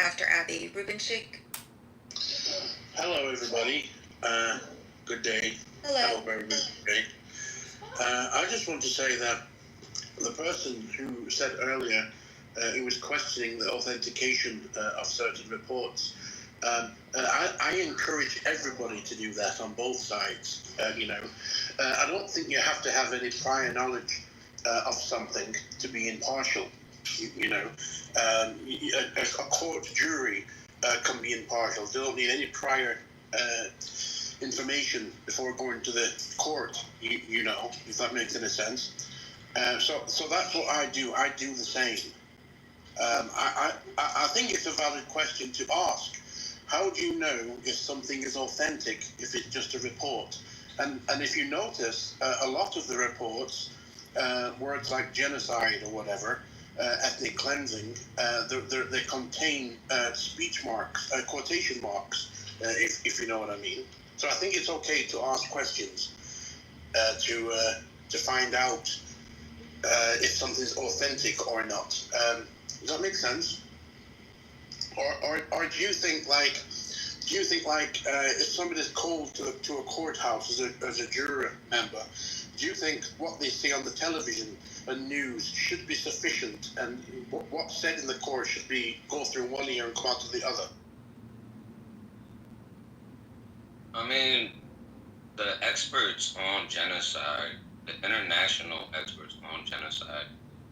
Speaker 4: after Abby. Rubinstein?
Speaker 13: Hello, everybody. Good day.
Speaker 4: Hello.
Speaker 13: Have a very good day. I just want to say that the person who said earlier he was questioning the authentication of certain reports. I encourage everybody to do that on both sides. I don't think you have to have any prior knowledge of something to be impartial. A court jury can be impartial. They don't need any prior information before going to the court. You know, if that makes any sense. So that's what I do. I do the same. I think it's a valid question to ask. How do you know if something is authentic if it's just a report? And if you notice, a lot of the reports, words like genocide or whatever, ethnic cleansing, they contain speech marks, quotation marks, if you know what I mean. So I think it's okay to ask questions to find out if something's authentic or not. Does that make sense? Or do you think like if somebody's called to a courthouse as a juror member, do you think what they see on the television and news should be sufficient, and what's said in the court should go through one ear and come out of the other?
Speaker 1: I mean, the experts on genocide, the international experts on genocide,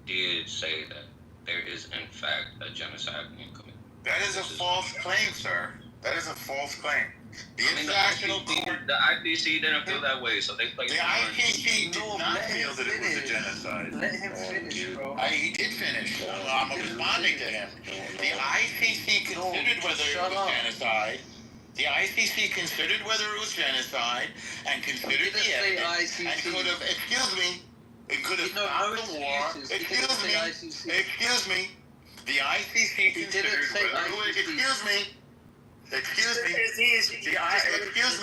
Speaker 1: did say that there is in fact a genocide being committed.
Speaker 10: That is a false claim, sir. That is a false claim. The international court,
Speaker 1: the IPC didn't feel that way, so they played.
Speaker 10: The IPC did not feel that it was a genocide.
Speaker 7: Let him finish, bro.
Speaker 10: He did finish. I'm responding to him. The ICC considered whether it was genocide. The ICC considered whether it was genocide and considered the evidence and could have, excuse me, it could have stopped the war. Excuse me. The ICC considered whether it was, excuse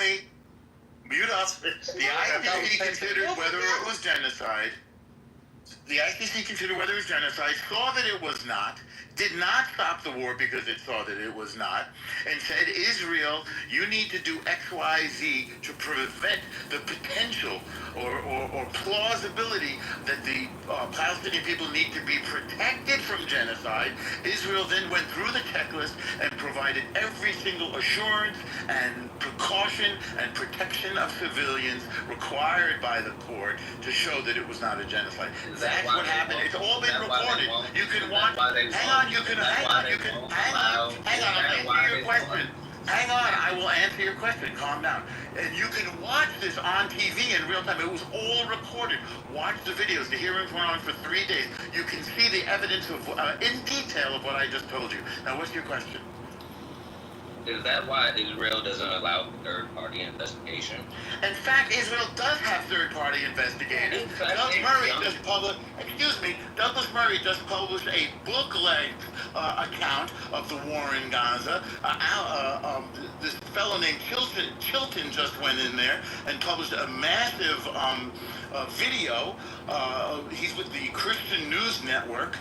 Speaker 10: me, mute up. The ICC considered whether it was genocide. The ICC considered whether it was genocide, saw that it was not, did not stop the war because it saw that it was not, and said, Israel, you need to do X, Y, Z to prevent the potential or plausibility that the Palestinian people need to be protected from genocide. Israel then went through the checklist and provided every single assurance and precaution and protection of civilians required by the court to show that it was not a genocide. That's what happened. It's all been reported. You can watch. Hang on. I'll answer your question. Hang on, I will answer your question. Calm down. And you can watch this on TV in real time. It was all recorded. Watch the videos. The hearings went on for 3 days. You can see the evidence of, in detail of what I just told you. Now, what's your question?
Speaker 1: Is that why Israel doesn't allow third-party investigation?
Speaker 10: In fact, Israel does have third-party investigators. Douglas Murray just published a book-length account of the war in Gaza. This fellow named Chilton just went in there and published a massive video. He's with the Christian News Network,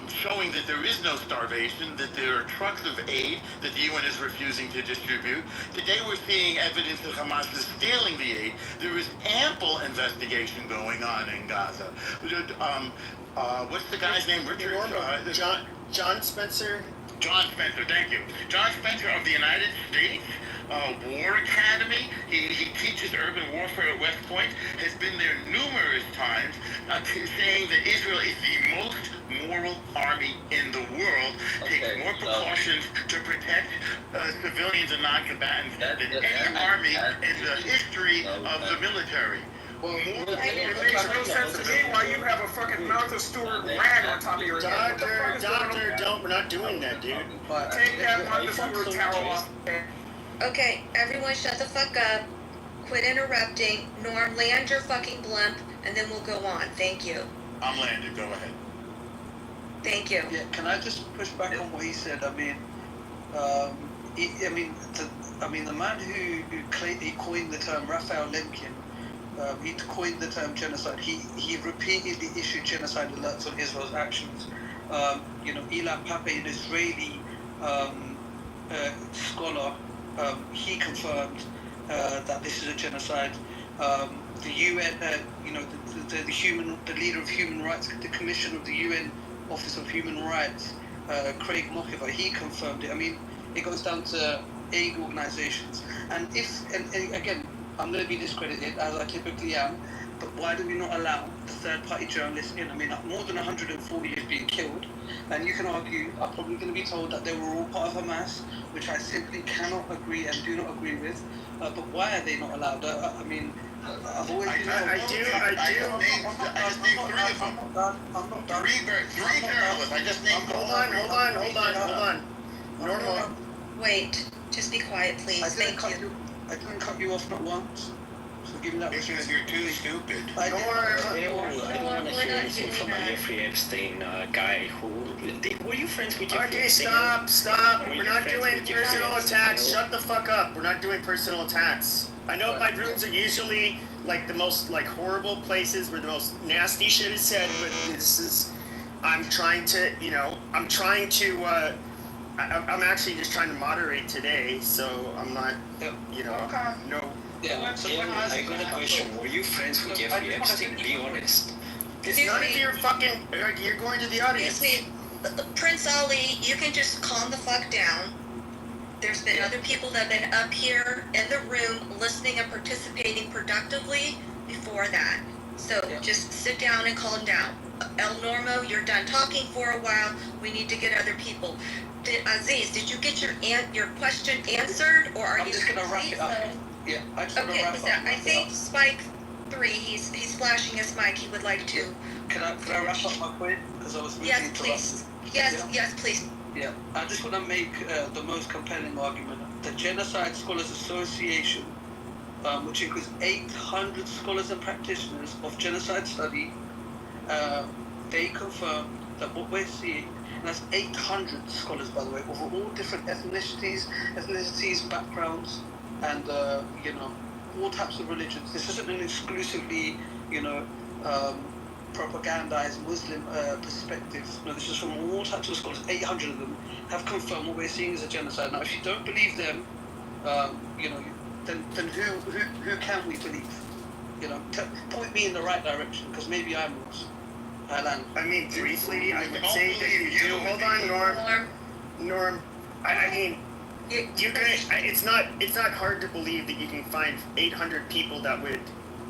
Speaker 10: showing that there is no starvation, that there are trucks of aid that the UN is refusing to distribute. Today we're seeing evidence that Hamas is stealing the aid. There is ample investigation going on in Gaza. What's the guy's name? Richard?
Speaker 14: John Spencer.
Speaker 10: John Spencer, thank you. John Spencer of the United States War Academy. He teaches urban warfare at West Point, has been there numerous times, saying that Israel is the most moral army in the world, takes more precautions to protect civilians and non-combatants than any army in the history of the military.
Speaker 20: Well, it makes no sense to me why you have a fucking Martha Stewart rag on top of your head.
Speaker 14: Doctor, we're not doing that, dude.
Speaker 20: Take that Martha Stewart towel off.
Speaker 4: Okay, everyone shut the fuck up. Quit interrupting. Norm, land your fucking blimp, and then we'll go on. Thank you.
Speaker 10: I'm landed. Go ahead.
Speaker 4: Thank you.
Speaker 7: Yeah, can I just push back on what he said? I mean, the man who coined the term, Raphael Lemkin, he coined the term genocide. He repeatedly issued genocide alerts on Israel's actions. Ilan Pappé, an Israeli scholar, he confirmed that this is a genocide. The UN, the leader of human rights, the Commissioner of the UN Office of Human Rights, Craig Mockever, he confirmed it. I mean, it goes down to aid organizations. And again, I'm going to be discredited, as I typically am, but why do we not allow the third-party journalists in. I mean, more than 140 have been killed, and you can argue, are probably going to be told that they were all part of Hamas, which I simply cannot agree and do not agree with. But why are they not allowed? I mean, I've always been told.
Speaker 6: I just named three of them.
Speaker 7: I'm not done.
Speaker 6: Three journalists. I just named.
Speaker 14: Hold on. Normal.
Speaker 4: Wait, just be quiet, please. Thank you.
Speaker 7: I didn't cut you off not once. So give me that.
Speaker 6: Because you're too stupid.
Speaker 16: I don't want to hear anything from the Jeffrey Epstein guy who... Were you friends with Jeffrey Epstein?
Speaker 14: Okay, stop. We're not doing personal attacks. Shut the fuck up. We're not doing personal attacks. I know my rooms are usually like the most like horrible places where the most nasty shit is said, but this is... I'm actually just trying to moderate today, so I'm not, no.
Speaker 16: Yeah, I got a question. Were you friends with Jeffrey Epstein? Be honest.
Speaker 14: It's none of your fucking... You're going to the audience.
Speaker 4: Excuse me, Prince Ali, you can just calm the fuck down. There's been other people that have been up here in the room listening and participating productively before that. So just sit down and calm down. El Normo, you're done talking for a while. We need to get other people. Aziz, did you get your question answered, or are you?
Speaker 7: I'm just gonna wrap it up. Yeah, I just
Speaker 4: okay,
Speaker 7: wrap up.
Speaker 4: I think Spike 3. He's flashing his mic. He would like to.
Speaker 7: Can I wrap up my point? Because I was really
Speaker 4: Yes, please. Yes, please.
Speaker 7: Yeah, I just want to make the most compelling argument. The Genocide Scholars Association, which includes 800 scholars and practitioners of genocide study, they confirm that what we're seeing, and that's 800 scholars, by the way, of all different ethnicities, backgrounds, and all types of religions. This isn't an exclusively, propagandized Muslim perspective. No, this is from all types of scholars. 800 of them have confirmed what we're seeing as a genocide. Now, if you don't believe them, then who can we believe? Point me in the right direction, because maybe I'm lost.
Speaker 14: I mean, briefly, I would say that you do. Hold on, Norm. I mean, it's not hard to believe that you can find 800 people that would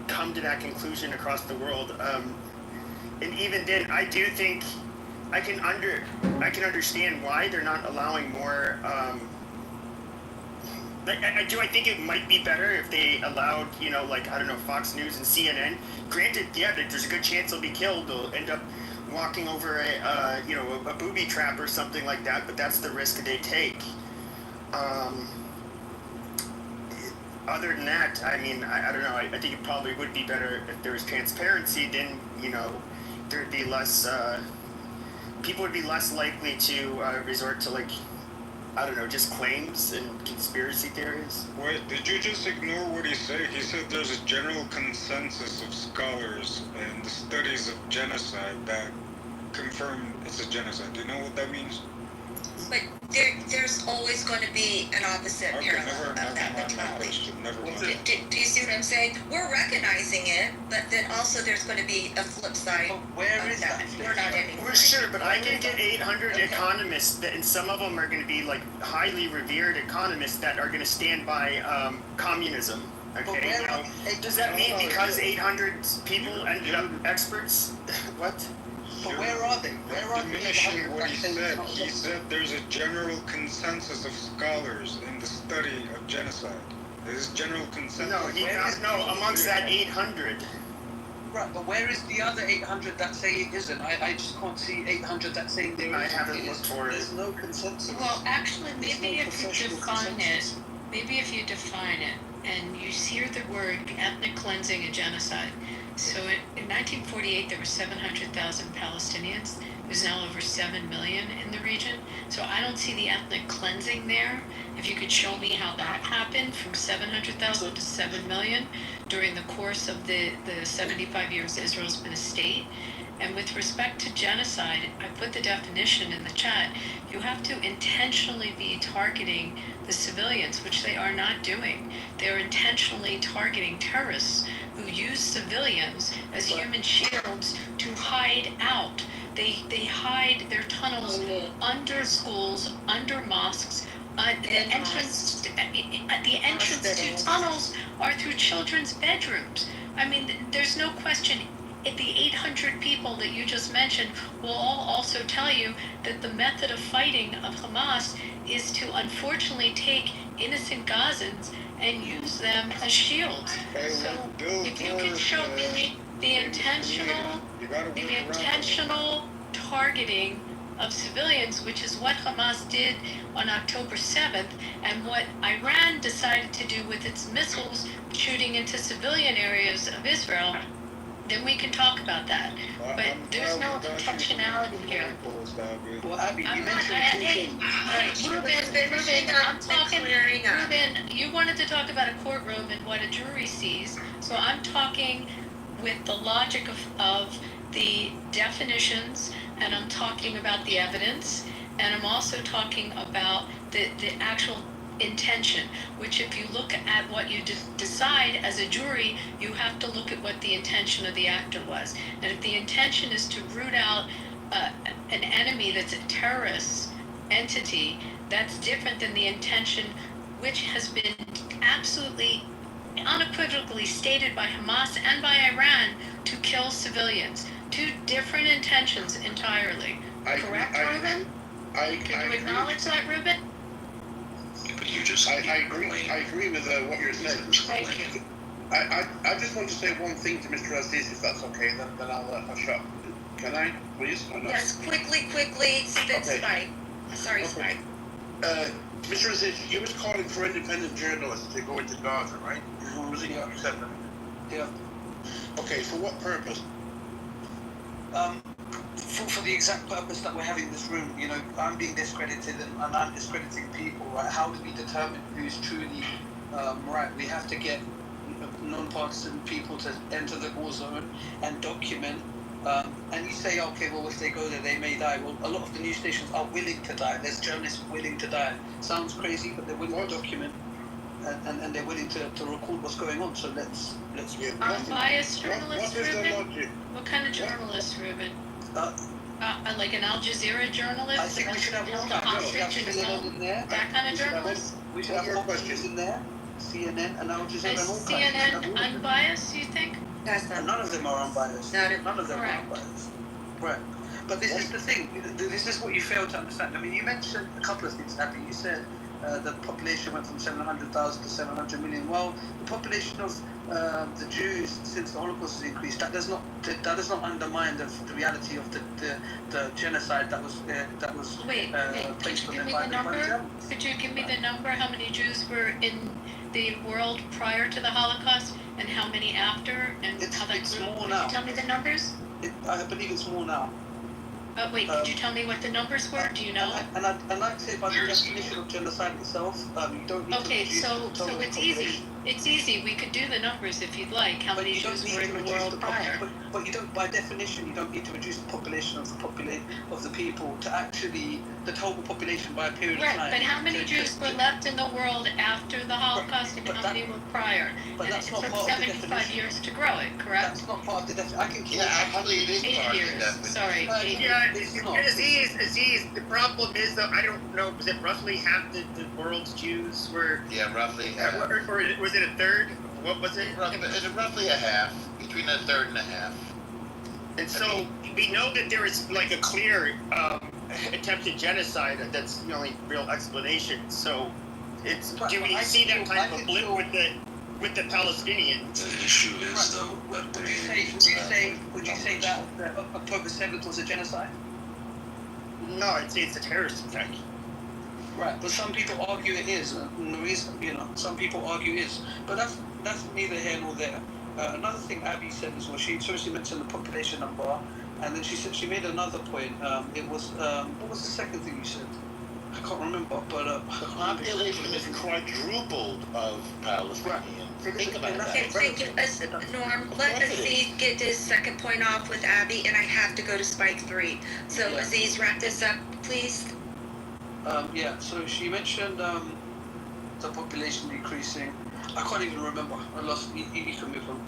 Speaker 14: come to that conclusion across the world. And even then, I do think I can understand why they're not allowing more. I think it might be better if they allowed, Fox News and CNN. Granted, there's a good chance they'll be killed. They'll end up walking over a booby trap or something like that. But that's the risk they take. Other than that, I mean, I don't know. I think it probably would be better if there was transparency. Then there'd be less. People would be less likely to resort to just claims and conspiracy theories.
Speaker 2: Wait, did you just ignore what he said? He said there's a general consensus of scholars and the studies of genocide that confirm it's a genocide. Do you know what that means?
Speaker 4: But there's always going to be an opposite parallel of that mentality. Do you see what I'm saying? We're recognizing it, but then also there's going to be a flip side.
Speaker 7: Where is that?
Speaker 4: We're not anymore.
Speaker 14: We're sure, but I can get 800 economists, and some of them are going to be highly revered economists that are going to stand by communism. Okay, does that mean because 800 people ended up experts? What?
Speaker 7: But where are they? Where are they?
Speaker 2: What he said. He said there's a general consensus of scholars in the study of genocide. There's general consensus.
Speaker 14: No, amongst that 800.
Speaker 7: Right, but where is the other 800 that say it isn't? I just can't see 800 that say there isn't.
Speaker 14: I haven't looked for it.
Speaker 7: There's no consensus.
Speaker 18: Well, actually, maybe if you define it, and you hear the word ethnic cleansing and genocide. So in 1948, there were 700,000 Palestinians. There's now over 7 million in the region. So I don't see the ethnic cleansing there. If you could show me how that happened from 700,000 to 7 million during the course of the 75 years Israel's been a state. And with respect to genocide, I put the definition in the chat. You have to intentionally be targeting the civilians, which they are not doing. They're intentionally targeting terrorists who use civilians as human shields to hide out. They hide their tunnels under schools, under mosques. The entrance to tunnels are through children's bedrooms. I mean, there's no question. the 800 people that you just mentioned will all also tell you that the method of fighting of Hamas is to unfortunately take innocent Gazans and use them as shields. So if you can show me the intentional targeting of civilians, which is what Hamas did on October 7th, and what Iran decided to do with its missiles shooting into civilian areas of Israel, then we can talk about that. But there's no intentionality here.
Speaker 13: Well, Abby, you mentioned
Speaker 18: Ruben, you wanted to talk about a courtroom and what a jury sees, so I'm talking with the logic of the definitions, and I'm talking about the evidence, and I'm also talking about the actual intention, which if you look at what you decide as a jury, you have to look at what the intention of the actor was. And if the intention is to root out an enemy that's a terrorist entity, that's different than the intention which has been absolutely unequivocally stated by Hamas and by Iran to kill civilians. Two different intentions entirely. Correct, Ruben? Can you acknowledge that, Ruben?
Speaker 3: But you just.
Speaker 13: I agree with what you're saying.
Speaker 18: Thank you.
Speaker 13: I just want to say one thing to Mr. Aziz, if that's okay, then I'll shut. Can I, please?
Speaker 4: Yes, quickly, then Spike. Sorry, Spike.
Speaker 13: Mr. Aziz, you was calling for independent journalists to go into Gaza, right? Was it you said that?
Speaker 7: Yeah.
Speaker 13: Okay, for what purpose?
Speaker 7: For the exact purpose that we're having this room, you know, I'm being discredited and I'm discrediting people, right? How do we determine who's truly right? We have to get non-partisan people to enter the war zone and document. And you say, okay, well, if they go there, they may die. Well, a lot of the news stations are willing to die. There's journalists willing to die. Sounds crazy, but they're willing to document. And they're willing to record what's going on. So let's
Speaker 18: Unbiased journalist, Ruben? What kind of journalist, Ruben? Like an Al Jazeera journalist?
Speaker 7: I think we should have all that in there.
Speaker 18: That kind of journalist?
Speaker 7: We should have all questions in there. CNN and Al Jazeera and all kinds.
Speaker 18: CNN unbiased, you think?
Speaker 7: None of them are unbiased. None of them are unbiased. Right. But this is the thing. This is what you fail to understand. I mean, you mentioned a couple of things, Abby. You said the population went from 700,000 to 700 million. Well, the population of the Jews since the Holocaust has increased. That does not undermine the reality of the genocide that was placed on them by the Germans.
Speaker 18: Could you give me the number? How many Jews were in the world prior to the Holocaust, and how many after, and how that grew?
Speaker 7: More
Speaker 18: Could
Speaker 7: now.
Speaker 18: you tell me the numbers?
Speaker 7: I believe it's more now.
Speaker 18: Wait, could you tell me what the numbers were? Do you know?
Speaker 7: And I'd say by the definition of genocide itself, you don't need to reduce
Speaker 18: so
Speaker 7: the total
Speaker 18: it's
Speaker 7: population.
Speaker 18: easy. It's easy. We could do the numbers if you'd like. How many Jews were in the world prior?
Speaker 7: But you don't, by definition, you don't need to reduce the population of the people to actually the total population by a period of time.
Speaker 18: Right, but how many Jews were left in the world after the Holocaust, and how many were prior?
Speaker 7: But that's not
Speaker 18: it took
Speaker 7: part of the
Speaker 18: 75
Speaker 7: definition.
Speaker 18: years to grow it, correct?
Speaker 7: That's not part of the definition. I can.
Speaker 10: Actually, it is
Speaker 18: 8
Speaker 10: part
Speaker 18: years.
Speaker 10: of the definition.
Speaker 18: Sorry. 8
Speaker 14: Yeah,
Speaker 18: years.
Speaker 14: Aziz, the problem is though, I don't know, was it roughly half the world's Jews were?
Speaker 10: Yeah, roughly half.
Speaker 14: Or was it a third? What was it?
Speaker 10: It's roughly a half, between a third and a half.
Speaker 14: And so we know that there is like a clear attempted genocide. That's the only real explanation. So it's do we see that kind of a blip with the Palestinians?
Speaker 3: The issue is though that
Speaker 7: Would you say that October 7th was a genocide?
Speaker 14: No, I'd say it's a terrorist attack.
Speaker 7: Right, but some people argue it is, and the reason, some people argue it is. But that's neither here nor there. Another thing Abby said as well, she mentioned the population number, and then she made another point. It was, what was the second thing you said? I can't remember, but
Speaker 10: the population is quadrupled of Palestinians. Think about that.
Speaker 4: Thank you, Norm. Let Aziz get this second point off with Abby, and I have to go to Spike 3. So Aziz, wrap this up, please.
Speaker 7: So she mentioned the population decreasing. I can't even remember. I lost. You can move on.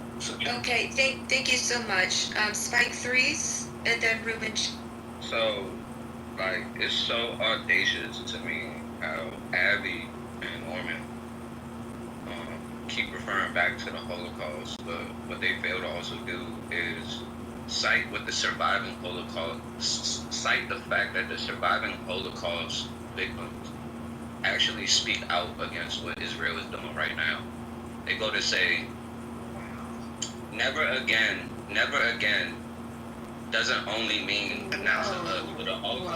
Speaker 4: Okay. Thank you so much. Spike 3s, and then Ruben.
Speaker 1: So, like, it's so audacious to me how Abby and Norman keep referring back to the Holocaust, but what they fail to also do is cite with the surviving Holocaust, cite the fact that the surviving Holocaust victims actually speak out against what Israel is doing right now. They go to say, never again doesn't only mean denouncing us, but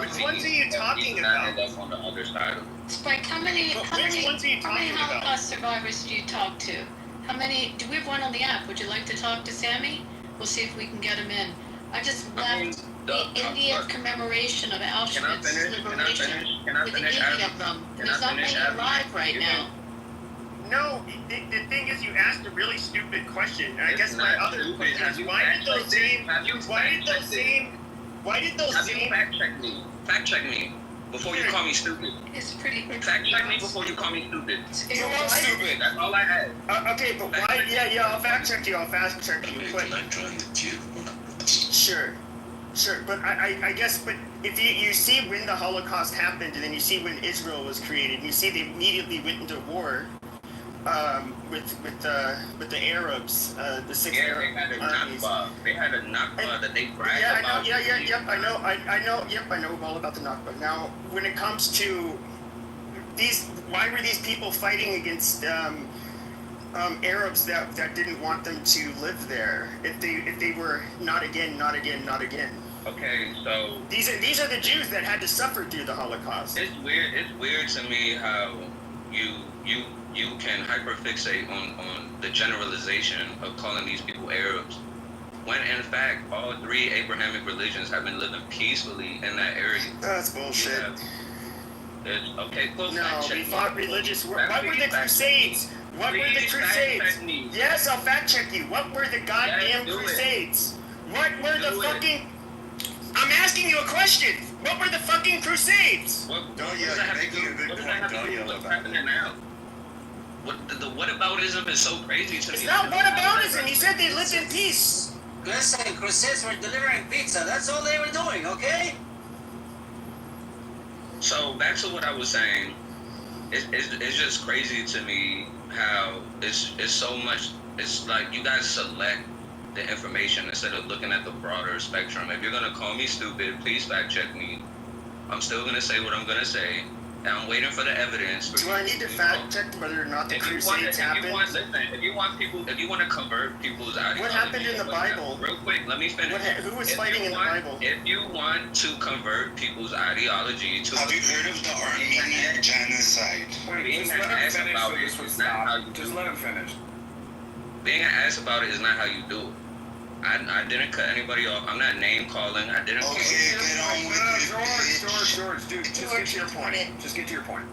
Speaker 14: Which ones are you talking about?
Speaker 1: On the other side of it.
Speaker 18: Spike, how many Holocaust survivors do you talk to? How many? Do we have one on the app? Would you like to talk to Sammy? We'll see if we can get him in. I just left the Indian commemoration of Auschwitz liberation with 80 of them. There's not many alive right now.
Speaker 14: No, the thing is, you asked a really stupid question. And I guess my other question is, why did those same
Speaker 1: Fact check me before you call me stupid.
Speaker 18: It's pretty.
Speaker 1: Fact check me before you call me stupid.
Speaker 14: You are stupid.
Speaker 1: That's all I had.
Speaker 14: Okay, but why? Yeah, I'll fact check you. But sure, but I guess, but if you see when the Holocaust happened, and then you see when Israel was created, you see they immediately went into war. With the Arabs, the six Arab armies.
Speaker 1: They had a Nakba that they bragged about.
Speaker 14: I know all about the Nakba. Now, when it comes to these, why were these people fighting against Arabs that didn't want them to live there? If they were not again.
Speaker 1: Okay, so
Speaker 14: these are the Jews that had to suffer through the Holocaust.
Speaker 1: It's weird to me how you can hyperfixate on the generalization of calling these people Arabs, when in fact all three Abrahamic religions have been living peacefully in that area.
Speaker 14: That's bullshit.
Speaker 1: Okay, cool.
Speaker 14: No, we fought religious war. What were the Crusades? What were the Crusades? Yes, I'll fact check you. What were the goddamn Crusades? What were the fucking... I'm asking you a question. What were the fucking Crusades?
Speaker 1: Don't yell. You're making a good point. Don't yell about it now. The whataboutism is so crazy to me.
Speaker 14: It's not whataboutism. You said they lived in peace.
Speaker 17: Listen, Crusades were delivering pizza. That's all they were doing, okay?
Speaker 1: So back to what I was saying. It's just crazy to me how it's so much. It's like you guys select the information instead of looking at the broader spectrum. If you're gonna call me stupid, please fact check me. I'm still gonna say what I'm gonna say. And I'm waiting for the evidence.
Speaker 14: Do I need to fact check whether or not the Crusades happened?
Speaker 1: If you want to convert people's ideology.
Speaker 14: What happened in the Bible?
Speaker 1: Real quick, let me finish.
Speaker 14: Who was fighting in the Bible?
Speaker 1: If you want to convert people's ideology to...
Speaker 12: Have you heard of the Armenian genocide?
Speaker 20: Just let him finish.
Speaker 1: Being an ass about it is not how you do it. I didn't cut anybody off. I'm not name calling. I didn't.
Speaker 12: Okay, get on with it.
Speaker 20: George, dude, just get to your point. Just get to your point.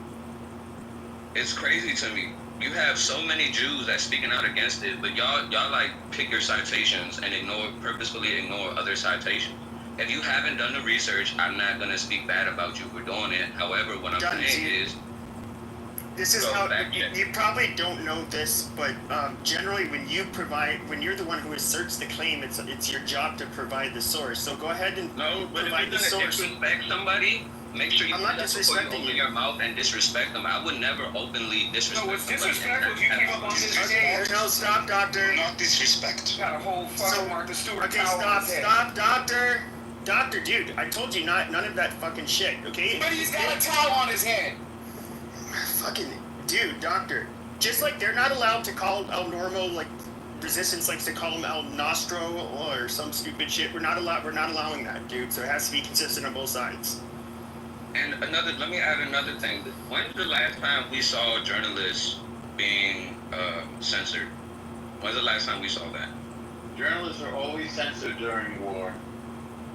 Speaker 1: It's crazy to me. You have so many Jews that's speaking out against it, but y'all like pick your citations and purposefully ignore other citations. If you haven't done the research, I'm not gonna speak bad about you for doing it. However, what I'm saying is,
Speaker 14: this is how you probably don't know this, but generally when you're the one who asserts the claim, it's your job to provide the source. So go ahead and provide the source.
Speaker 1: Disrespect somebody, make sure you
Speaker 14: I'm not disrespecting
Speaker 1: open your mouth and disrespect them. I would never openly disrespect.
Speaker 20: No, it's disrespectful if you keep up on this.
Speaker 14: Okay, no, stop, doctor.
Speaker 12: Not disrespect.
Speaker 20: Got a whole fucking Martha Stewart.
Speaker 14: Okay, stop, doctor. Doctor, dude, I told you none of that fucking shit. Okay.
Speaker 20: But he's got a towel on his head.
Speaker 14: Fucking dude, doctor. Just like they're not allowed to call El Normo, like Resistance likes to call him El Nostro or some stupid shit. We're not allowing that, dude. So it has to be consistent on both sides.
Speaker 1: And let me add another thing. When's the last time we saw journalists being censored? When's the last time we saw that?
Speaker 6: Journalists are always censored during war.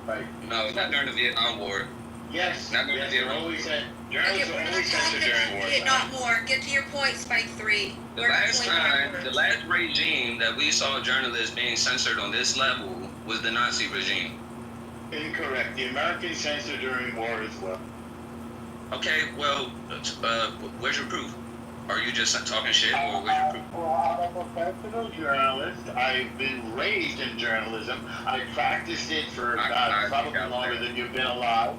Speaker 6: Like
Speaker 1: no, not during the Vietnam War.
Speaker 6: Yes,
Speaker 1: not during the Vietnam War.
Speaker 6: Journalists are always censored during war.
Speaker 4: Not more. Get to your point, Spike 3.
Speaker 1: The last regime that we saw journalists being censored on this level was the Nazi regime.
Speaker 6: Incorrect. The Americans censored during war as well.
Speaker 1: Okay, well, where's your proof? Are you just talking shit, or where's your proof?
Speaker 6: Well, I'm a professional journalist. I've been raised in journalism. I practiced it for probably longer than you've been alive.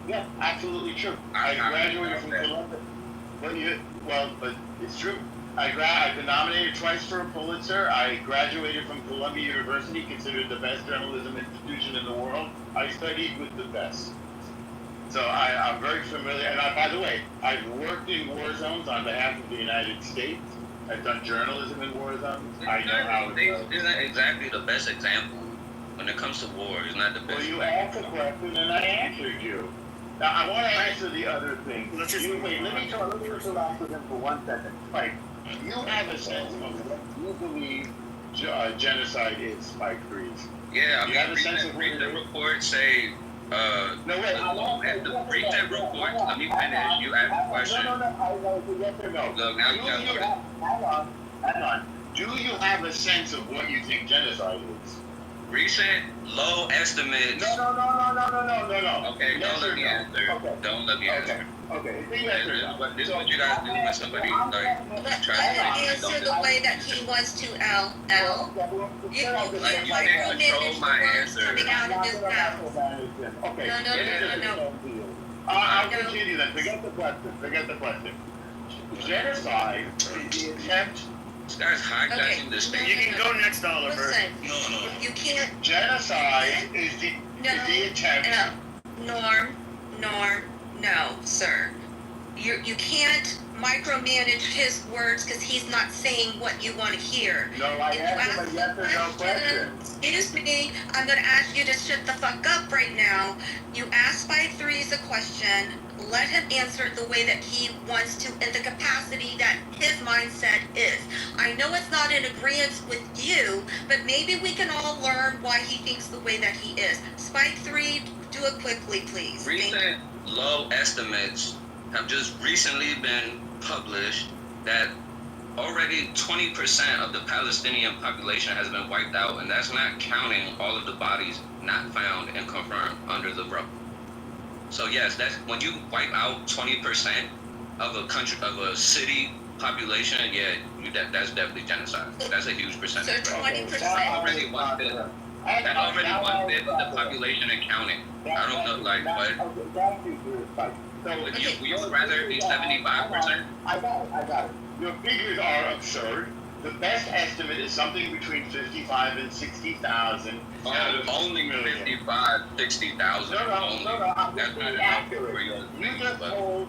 Speaker 6: Yeah, absolutely true. I graduated from Columbia. But it's true. I've been nominated twice for a Pulitzer. I graduated from Columbia University, considered the best journalism institution in the world. I studied with the best. So I'm very familiar. And by the way, I've worked in war zones on behalf of the United States. I've done journalism in war zones. I know how it goes.
Speaker 1: Isn't exactly the best example when it comes to war? It's not the best.
Speaker 6: Well, you asked a question and I answered you. Now I want to answer the other thing. Let me relax with him for 1 second. Like, you have a sense of what you believe genocide is, Spike Freeze.
Speaker 1: Yeah, I
Speaker 6: You
Speaker 1: mean,
Speaker 6: have a sense of
Speaker 1: read the report, say,
Speaker 6: no, wait,
Speaker 1: read that report, let me finish, you asked a question.
Speaker 6: No, yes or no.
Speaker 1: Look, now you gotta go to...
Speaker 6: Hang on. Do you have a sense of what you think genocide is?
Speaker 1: Recent low estimates.
Speaker 6: No.
Speaker 1: Okay,
Speaker 6: Yes
Speaker 1: don't let me
Speaker 6: or no?
Speaker 1: answer.
Speaker 6: Okay.
Speaker 1: Don't let me answer.
Speaker 6: Okay, it's a yes or no.
Speaker 1: This is what you guys do when somebody, like,
Speaker 4: Let
Speaker 1: tries
Speaker 4: him
Speaker 1: to...
Speaker 4: answer the way that he wants to, Al. You
Speaker 1: Like, you can't
Speaker 4: micromanage
Speaker 1: control
Speaker 4: the
Speaker 1: my
Speaker 4: words
Speaker 1: answer.
Speaker 4: coming out of his mouth.
Speaker 6: Okay.
Speaker 4: No.
Speaker 6: I'll continue then. Forget the question. Genocide is the attempt.
Speaker 1: This guy's hijacking this thing.
Speaker 14: You can go next, Oliver.
Speaker 4: Listen,
Speaker 3: No.
Speaker 4: you can't.
Speaker 6: Genocide is the attempt.
Speaker 4: Norm, no, sir. You can't micromanage his words because he's not saying what you want to hear.
Speaker 6: No, I asked him a yes or no question.
Speaker 4: Excuse me, I'm going to ask you to shut the fuck up right now. You asked by threes a question. Let him answer it the way that he wants to in the capacity that his mindset is. I know it's not in agreement with you, but maybe we can all learn why he thinks the way that he is. Spike 3, do it quickly, please.
Speaker 1: Recent low estimates have just recently been published that already 20% of the Palestinian population has been wiped out, and that's not counting all of the bodies not found and confirmed under the rubble. So yes, that's when you wipe out 20% of a country, of a city population. Yeah, that's definitely genocide. That's a huge percentage.
Speaker 4: So 20%.
Speaker 1: That's already 1/5. That's already 1/5 of the population and counting. I don't know, like, what?
Speaker 6: So
Speaker 1: you would rather be 75%?
Speaker 6: I got it. Your figures are absurd. The best estimate is something between 55 and 60,000.
Speaker 1: Only 55, 60,000.
Speaker 6: No, I'm
Speaker 1: That's
Speaker 6: being
Speaker 1: not
Speaker 6: accurate. You just told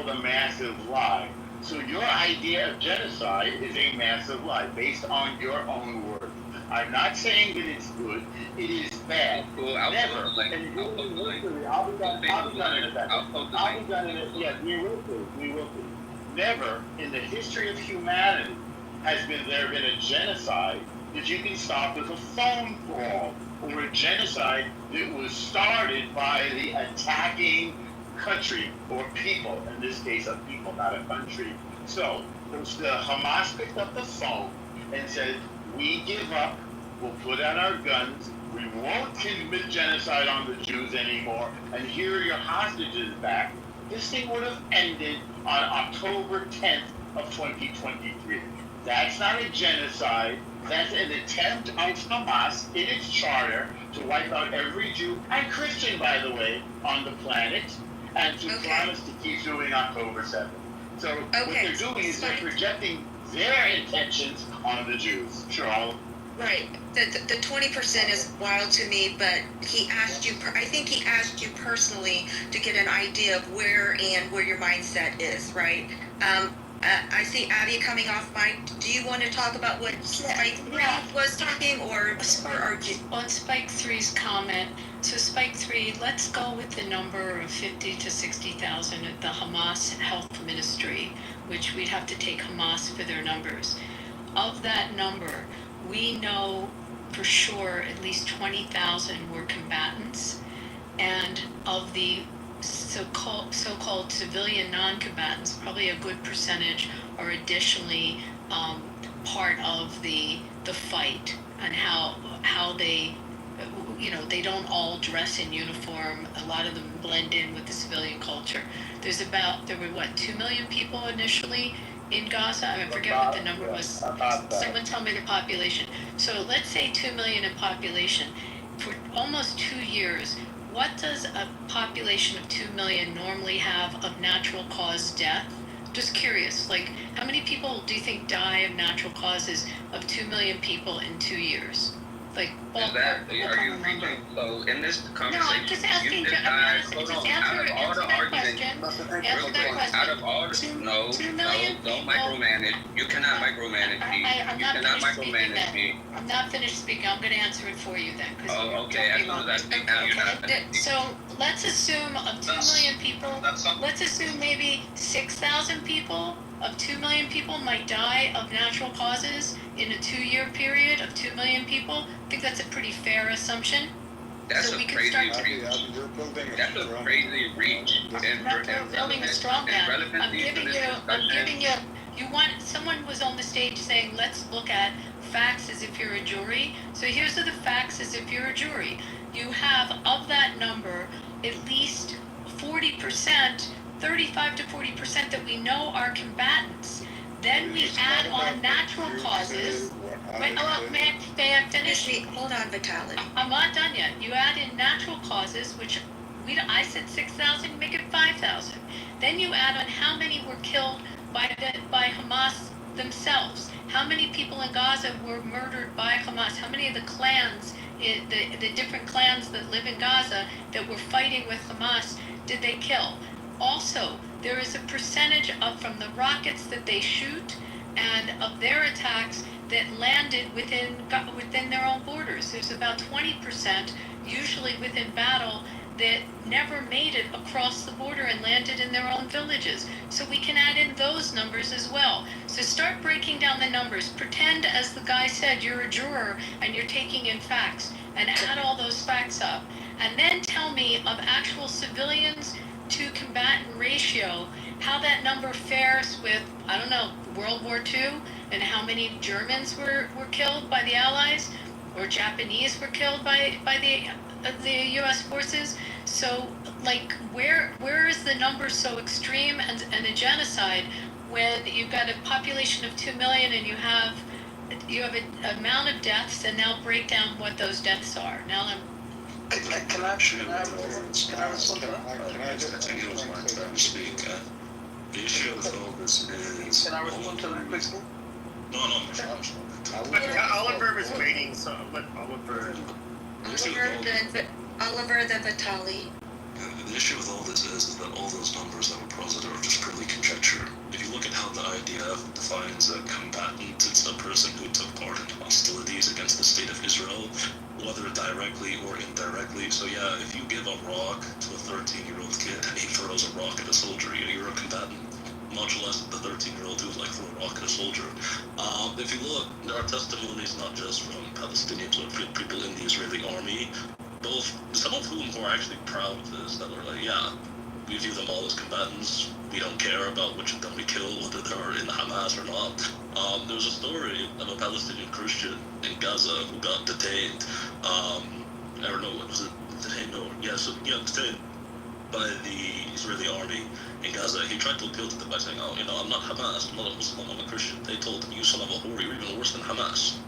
Speaker 6: a massive lie. So your idea of genocide is a massive lie based on your own words. I'm not saying that it's good. It is bad.
Speaker 1: Well, I'll
Speaker 6: Never.
Speaker 1: post the link.
Speaker 6: I'll be done in a second. I'll be done in a second. Yes, we will see. Never in the history of humanity has there been a genocide that you can stop with a phone call, or a genocide that was started by the attacking country or people, in this case a people, not a country. So the Hamas picked up the phone and said, we give up, we'll put out our guns, we won't commit genocide on the Jews anymore, and here are your hostages back. This thing would have ended on October 10th of 2023. That's not a genocide. That's an attempt of Hamas in its charter to wipe out every Jew and Christian, by the way, on the planet, and to promise to keep doing October 7th. So what they're doing is they're projecting their intentions on the Jews. Sure.
Speaker 4: Right. The 20% is wild to me, but he asked you, I think he asked you personally to get an idea of where your mindset is, right? I see Abby coming off mic. Do you want to talk about what Spike 3 was talking, or
Speaker 18: on Spike 3's comment? So Spike 3, let's go with the number of 50 to 60,000 at the Hamas Health Ministry, which we'd have to take Hamas for their numbers. Of that number, we know for sure at least 20,000 were combatants, and of the so-called civilian non-combatants, probably a good percentage are additionally part of the fight, and how they, they don't all dress in uniform. A lot of them blend in with the civilian culture. There were 2 million people initially in Gaza? I forget what the number was. Someone tell me the population. So let's say 2 million in population. For almost 2 years, what does a population of 2 million normally have of natural cause death just curious, like, how many people do you think die of natural causes of 2 million people in 2 years? Like,
Speaker 1: Is that, are you reaching? So in this conversation,
Speaker 18: no, I'm just asking.
Speaker 1: you just
Speaker 18: I'm
Speaker 1: hold
Speaker 18: just
Speaker 1: on.
Speaker 18: answer,
Speaker 1: Out of all
Speaker 18: answer
Speaker 1: the
Speaker 18: that
Speaker 1: arguments,
Speaker 18: question.
Speaker 1: real
Speaker 18: Answer that
Speaker 1: quick,
Speaker 18: question.
Speaker 1: out of all the,
Speaker 18: Two million
Speaker 1: don't
Speaker 18: people.
Speaker 1: micromanage. You cannot micromanage me.
Speaker 18: I'm
Speaker 1: You
Speaker 18: not
Speaker 1: cannot
Speaker 18: finished speaking
Speaker 1: micromanage me.
Speaker 18: I'm not finished speaking. I'm going to answer it for you then.
Speaker 1: Oh, okay. As soon as I speak now, you're not finished speaking.
Speaker 18: So let's assume of 2 million people, let's assume maybe 6,000 people of 2 million people might die of natural causes in a 2-year period of 2 million people. I think that's a pretty fair assumption.
Speaker 1: That's
Speaker 18: so
Speaker 1: a
Speaker 18: we can
Speaker 1: crazy
Speaker 18: start
Speaker 1: reach. That's a crazy reach.
Speaker 18: I'm not building a straw man. I'm giving you, you want, someone was on the stage saying, let's look at facts as if you're a jury. So here's the facts as if you're a jury. You have, of that number, at least 40%, 35 to 40% that we know are combatants. Then we add on natural causes. Wait, may I finish?
Speaker 4: Hold on, Vitaly.
Speaker 18: I'm not done yet. You add in natural causes, which I said 6,000, make it 5,000. Then you add on how many were killed by Hamas themselves. How many people in Gaza were murdered by Hamas? How many of the clans, the different clans that live in Gaza that were fighting with Hamas, did they kill? Also, there is a percentage from the rockets that they shoot and of their attacks that landed within their own borders. There's about 20%, usually within battle, that never made it across the border and landed in their own villages. So we can add in those numbers as well. So start breaking down the numbers. Pretend, as the guy said, you're a juror and you're taking in facts, and add all those facts up. And then tell me of actual civilians to combatant ratio, how that number fares with, I don't know, World War II, and how many Germans were killed by the Allies, or Japanese were killed by the U.S. forces. So, like, where is the number so extreme and a genocide when you've got a population of 2 million and you have an amount of deaths, and now break down what those deaths are. Now I'm.
Speaker 3: Can I respond to that? I think it was my turn to speak. The issue with all this is...
Speaker 7: Can I respond to that quickly?
Speaker 3: No,
Speaker 14: Oliver was waiting, so I'll let Oliver...
Speaker 4: Oliver the Vitaly.
Speaker 3: The issue with all this is that all those numbers that were posited are just purely conjecture. If you look at how the IDF defines a combatant, it's a person who took part in hostilities against the state of Israel, whether directly or indirectly. So yeah, if you give a rock to a 13-year-old kid and he throws a rock at a soldier, you're a combatant. Much less the 13-year-old who like threw a rock at a soldier. If you look, there are testimonies not just from Palestinians but people in the Israeli army, some of whom are actually proud of this, that are like, yeah, we view them all as combatants. We don't care about which of them we kill, whether they're in Hamas or not. There was a story of a Palestinian Christian in Gaza who got detained. I don't know, was it detained? No, yeah, detained by the Israeli army in Gaza. He tried to appeal to them by saying, oh, I'm not Hamas, I'm not a Muslim, I'm a Christian. They told him, you son of a whore, you're even worse than Hamas.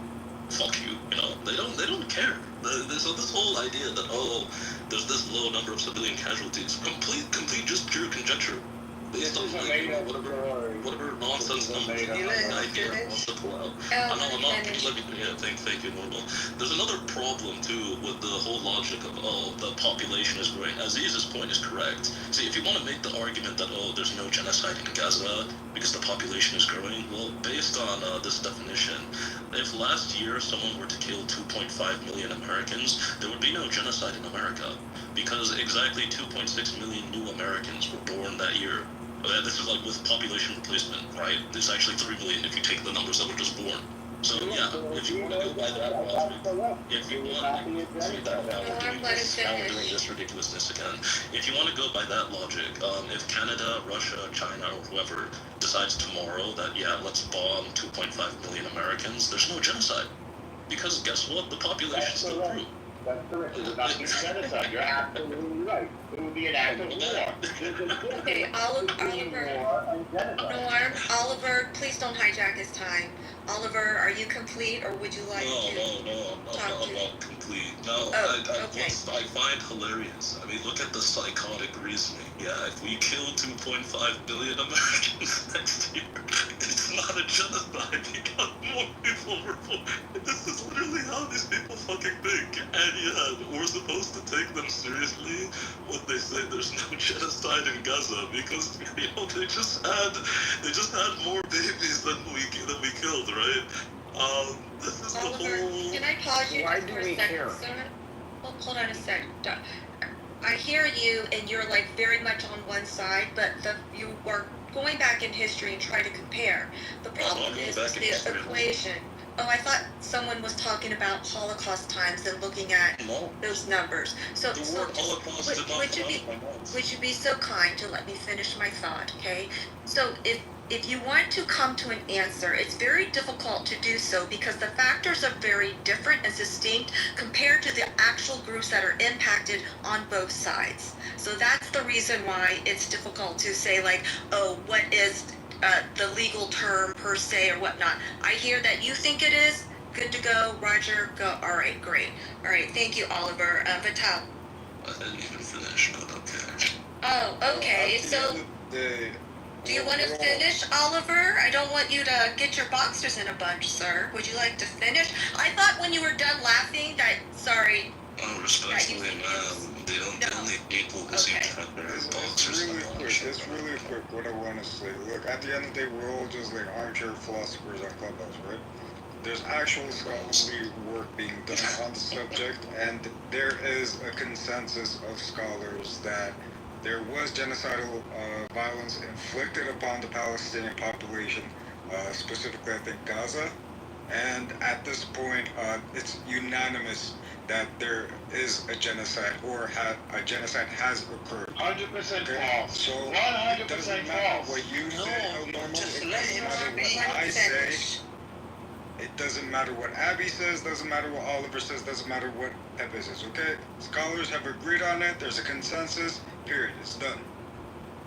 Speaker 3: Fuck you, they don't care. So this whole idea that, there's this low number of civilian casualties, complete just pure conjecture. Based on whatever nonsense numbers the idea wants to pull out. I'm not thank you, normal. There's another problem too with the whole logic of the population is growing. Aziz's point is correct. See, if you want to make the argument that there's no genocide in Gaza because the population is growing, well, based on this definition, if last year someone were to kill 2.5 million Americans, there would be no genocide in America because exactly 2.6 million new Americans were born that year. This is like with population replacement, right? It's actually 3 million if you take the numbers that were just born. So yeah, if you want to go by that logic, if you want to now we're doing this ridiculousness again. If you want to go by that logic, if Canada, Russia, China, or whoever decides tomorrow that let's bomb 2.5 million Americans, there's no genocide. Because guess what? The population still grew.
Speaker 6: That's correct. It would not be genocide. You're absolutely right. It would be an act of war.
Speaker 4: Okay, Oliver, please don't hijack his time. Oliver, are you complete, or would you like to
Speaker 3: I'm not complete. No,
Speaker 4: Okay.
Speaker 3: I find hilarious. I mean, look at the psychotic reasoning. Yeah, if we kill 2.5 billion Americans next year, it's not a genocide because more people were born. This is literally how these people fucking think. And yeah, we're supposed to take them seriously when they say there's no genocide in Gaza because they just had more babies than we killed, right? This is
Speaker 4: Oliver,
Speaker 3: the whole.
Speaker 4: can I pause you
Speaker 20: Why
Speaker 4: just
Speaker 20: do
Speaker 4: for a
Speaker 20: we
Speaker 4: second,
Speaker 20: care?
Speaker 4: sir? Hold on a second. I hear you, and you're like very much on one side, but you are going back in history and try to compare. The problem is the equation. Oh, I thought someone was talking about Holocaust times and looking at those numbers. So, would you be so kind to let me finish my thought, okay? So if you want to come to an answer, it's very difficult to do so because the factors are very different and distinct compared to the actual groups that are impacted on both sides. So that's the reason why it's difficult to say like, oh, what is the legal term per se or whatnot. I hear that you think it is. Good to go. Roger, go. All right, great. All right, thank you, Oliver. Vital.
Speaker 3: I didn't even finish, but okay.
Speaker 4: Oh, okay. So, do you want to finish, Oliver? I don't want you to get your boxers in a bunch, sir. Would you like to finish? I thought when you were done laughing that, sorry.
Speaker 3: Oh, respectfully, man, the only people who seem to have their boxers in a bunch.
Speaker 2: It's really quick what I want to say. Look, at the end of the day, we're all just like armchair philosophers on Clubhouse, right? There's actual scholarly work being done on the subject, and there is a consensus of scholars that there was genocidal violence inflicted upon the Palestinian population, specifically I think Gaza, and at this point it's unanimous that there is a genocide or a genocide has occurred.
Speaker 6: 100%
Speaker 2: Okay?
Speaker 6: false.
Speaker 2: So
Speaker 6: 100%
Speaker 2: it doesn't matter
Speaker 6: false.
Speaker 2: what you say, how normal,
Speaker 4: just
Speaker 2: it
Speaker 4: let
Speaker 2: doesn't
Speaker 4: him
Speaker 2: matter what
Speaker 4: speak.
Speaker 2: I say. It doesn't matter what Abby says, doesn't matter what Oliver says, doesn't matter what Pepe says, okay? Scholars have agreed on it, there's a consensus, period, it's done.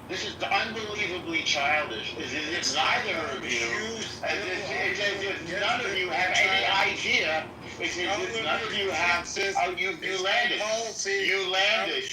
Speaker 6: This is unbelievably childish. It's neither of you, it's as if none of you have any idea. It's as if none of you have, you landed.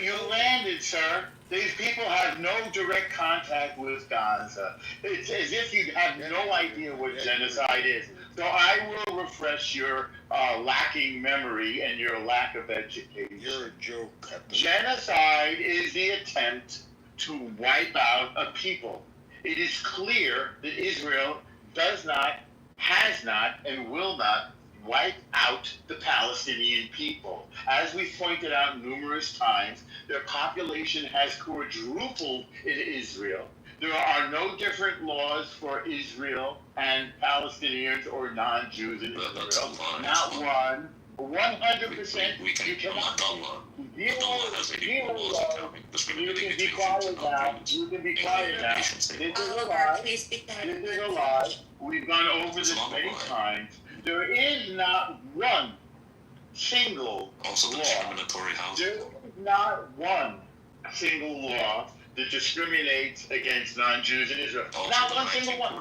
Speaker 6: You landed, sir. These people have no direct contact with Gaza. It's as if you have no idea what genocide is. So I will refresh your lacking memory and your lack of education.
Speaker 2: You're a joke.
Speaker 6: Genocide is the attempt to wipe out a people. It is clear that Israel does not, has not, and will not wipe out the Palestinian people. As we've pointed out numerous times, their population has quadrupled in Israel. There are no different laws for Israel and Palestinians or non-Jews in Israel. Not one. 100%. You cannot. You can be quiet now. You can be quiet now. This is a lie. This is a lie. We've gone over this many times. There is not one single law. There is not one single law that discriminates against non-Jews in Israel. Not one single one.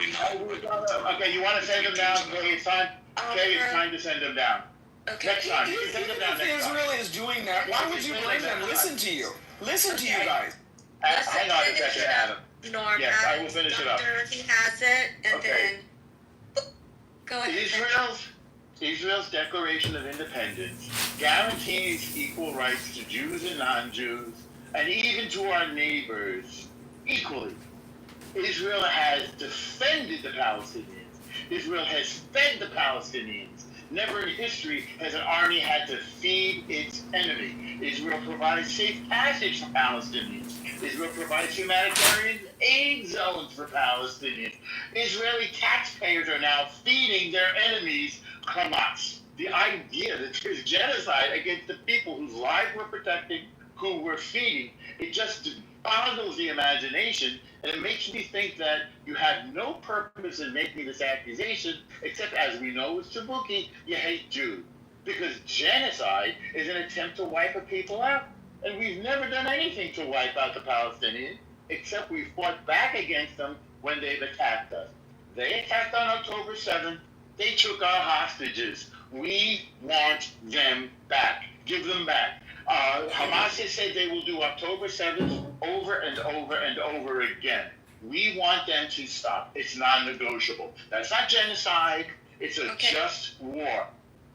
Speaker 6: Okay, you want to send them down? Okay, it's time. Okay, it's time to send them down.
Speaker 4: Okay.
Speaker 6: Next time. You can send them down
Speaker 20: If
Speaker 6: next time.
Speaker 20: Israel is doing that, why would you blame them? Listen to you. Listen to you guys.
Speaker 6: Hang on a second, Adam.
Speaker 4: Norm,
Speaker 6: Yes, I will finish it up.
Speaker 4: He has it, and
Speaker 6: Okay.
Speaker 4: then go ahead.
Speaker 6: Israel's Declaration of Independence guarantees equal rights to Jews and non-Jews, and even to our neighbors equally. Israel has defended the Palestinians. Israel has fed the Palestinians. Never in history has an army had to feed its enemy. Israel provides safe passage for Palestinians. Israel provides humanitarian aid zones for Palestinians. Israeli taxpayers are now feeding their enemies Hamas. The idea that there's genocide against the people whose lives we're protecting, who we're feeding, it just boggles the imagination, and it makes me think that you have no purpose in making this accusation, except as we know with Tabuki, you hate Jews. Because genocide is an attempt to wipe a people out. And we've never done anything to wipe out the Palestinians, except we fought back against them when they've attacked us. They attacked on October 7th. They took our hostages. We want them back. Give them back. Hamas has said they will do October 7th over and over and over again. We want them to stop. It's non-negotiable. That's not genocide. It's a just war.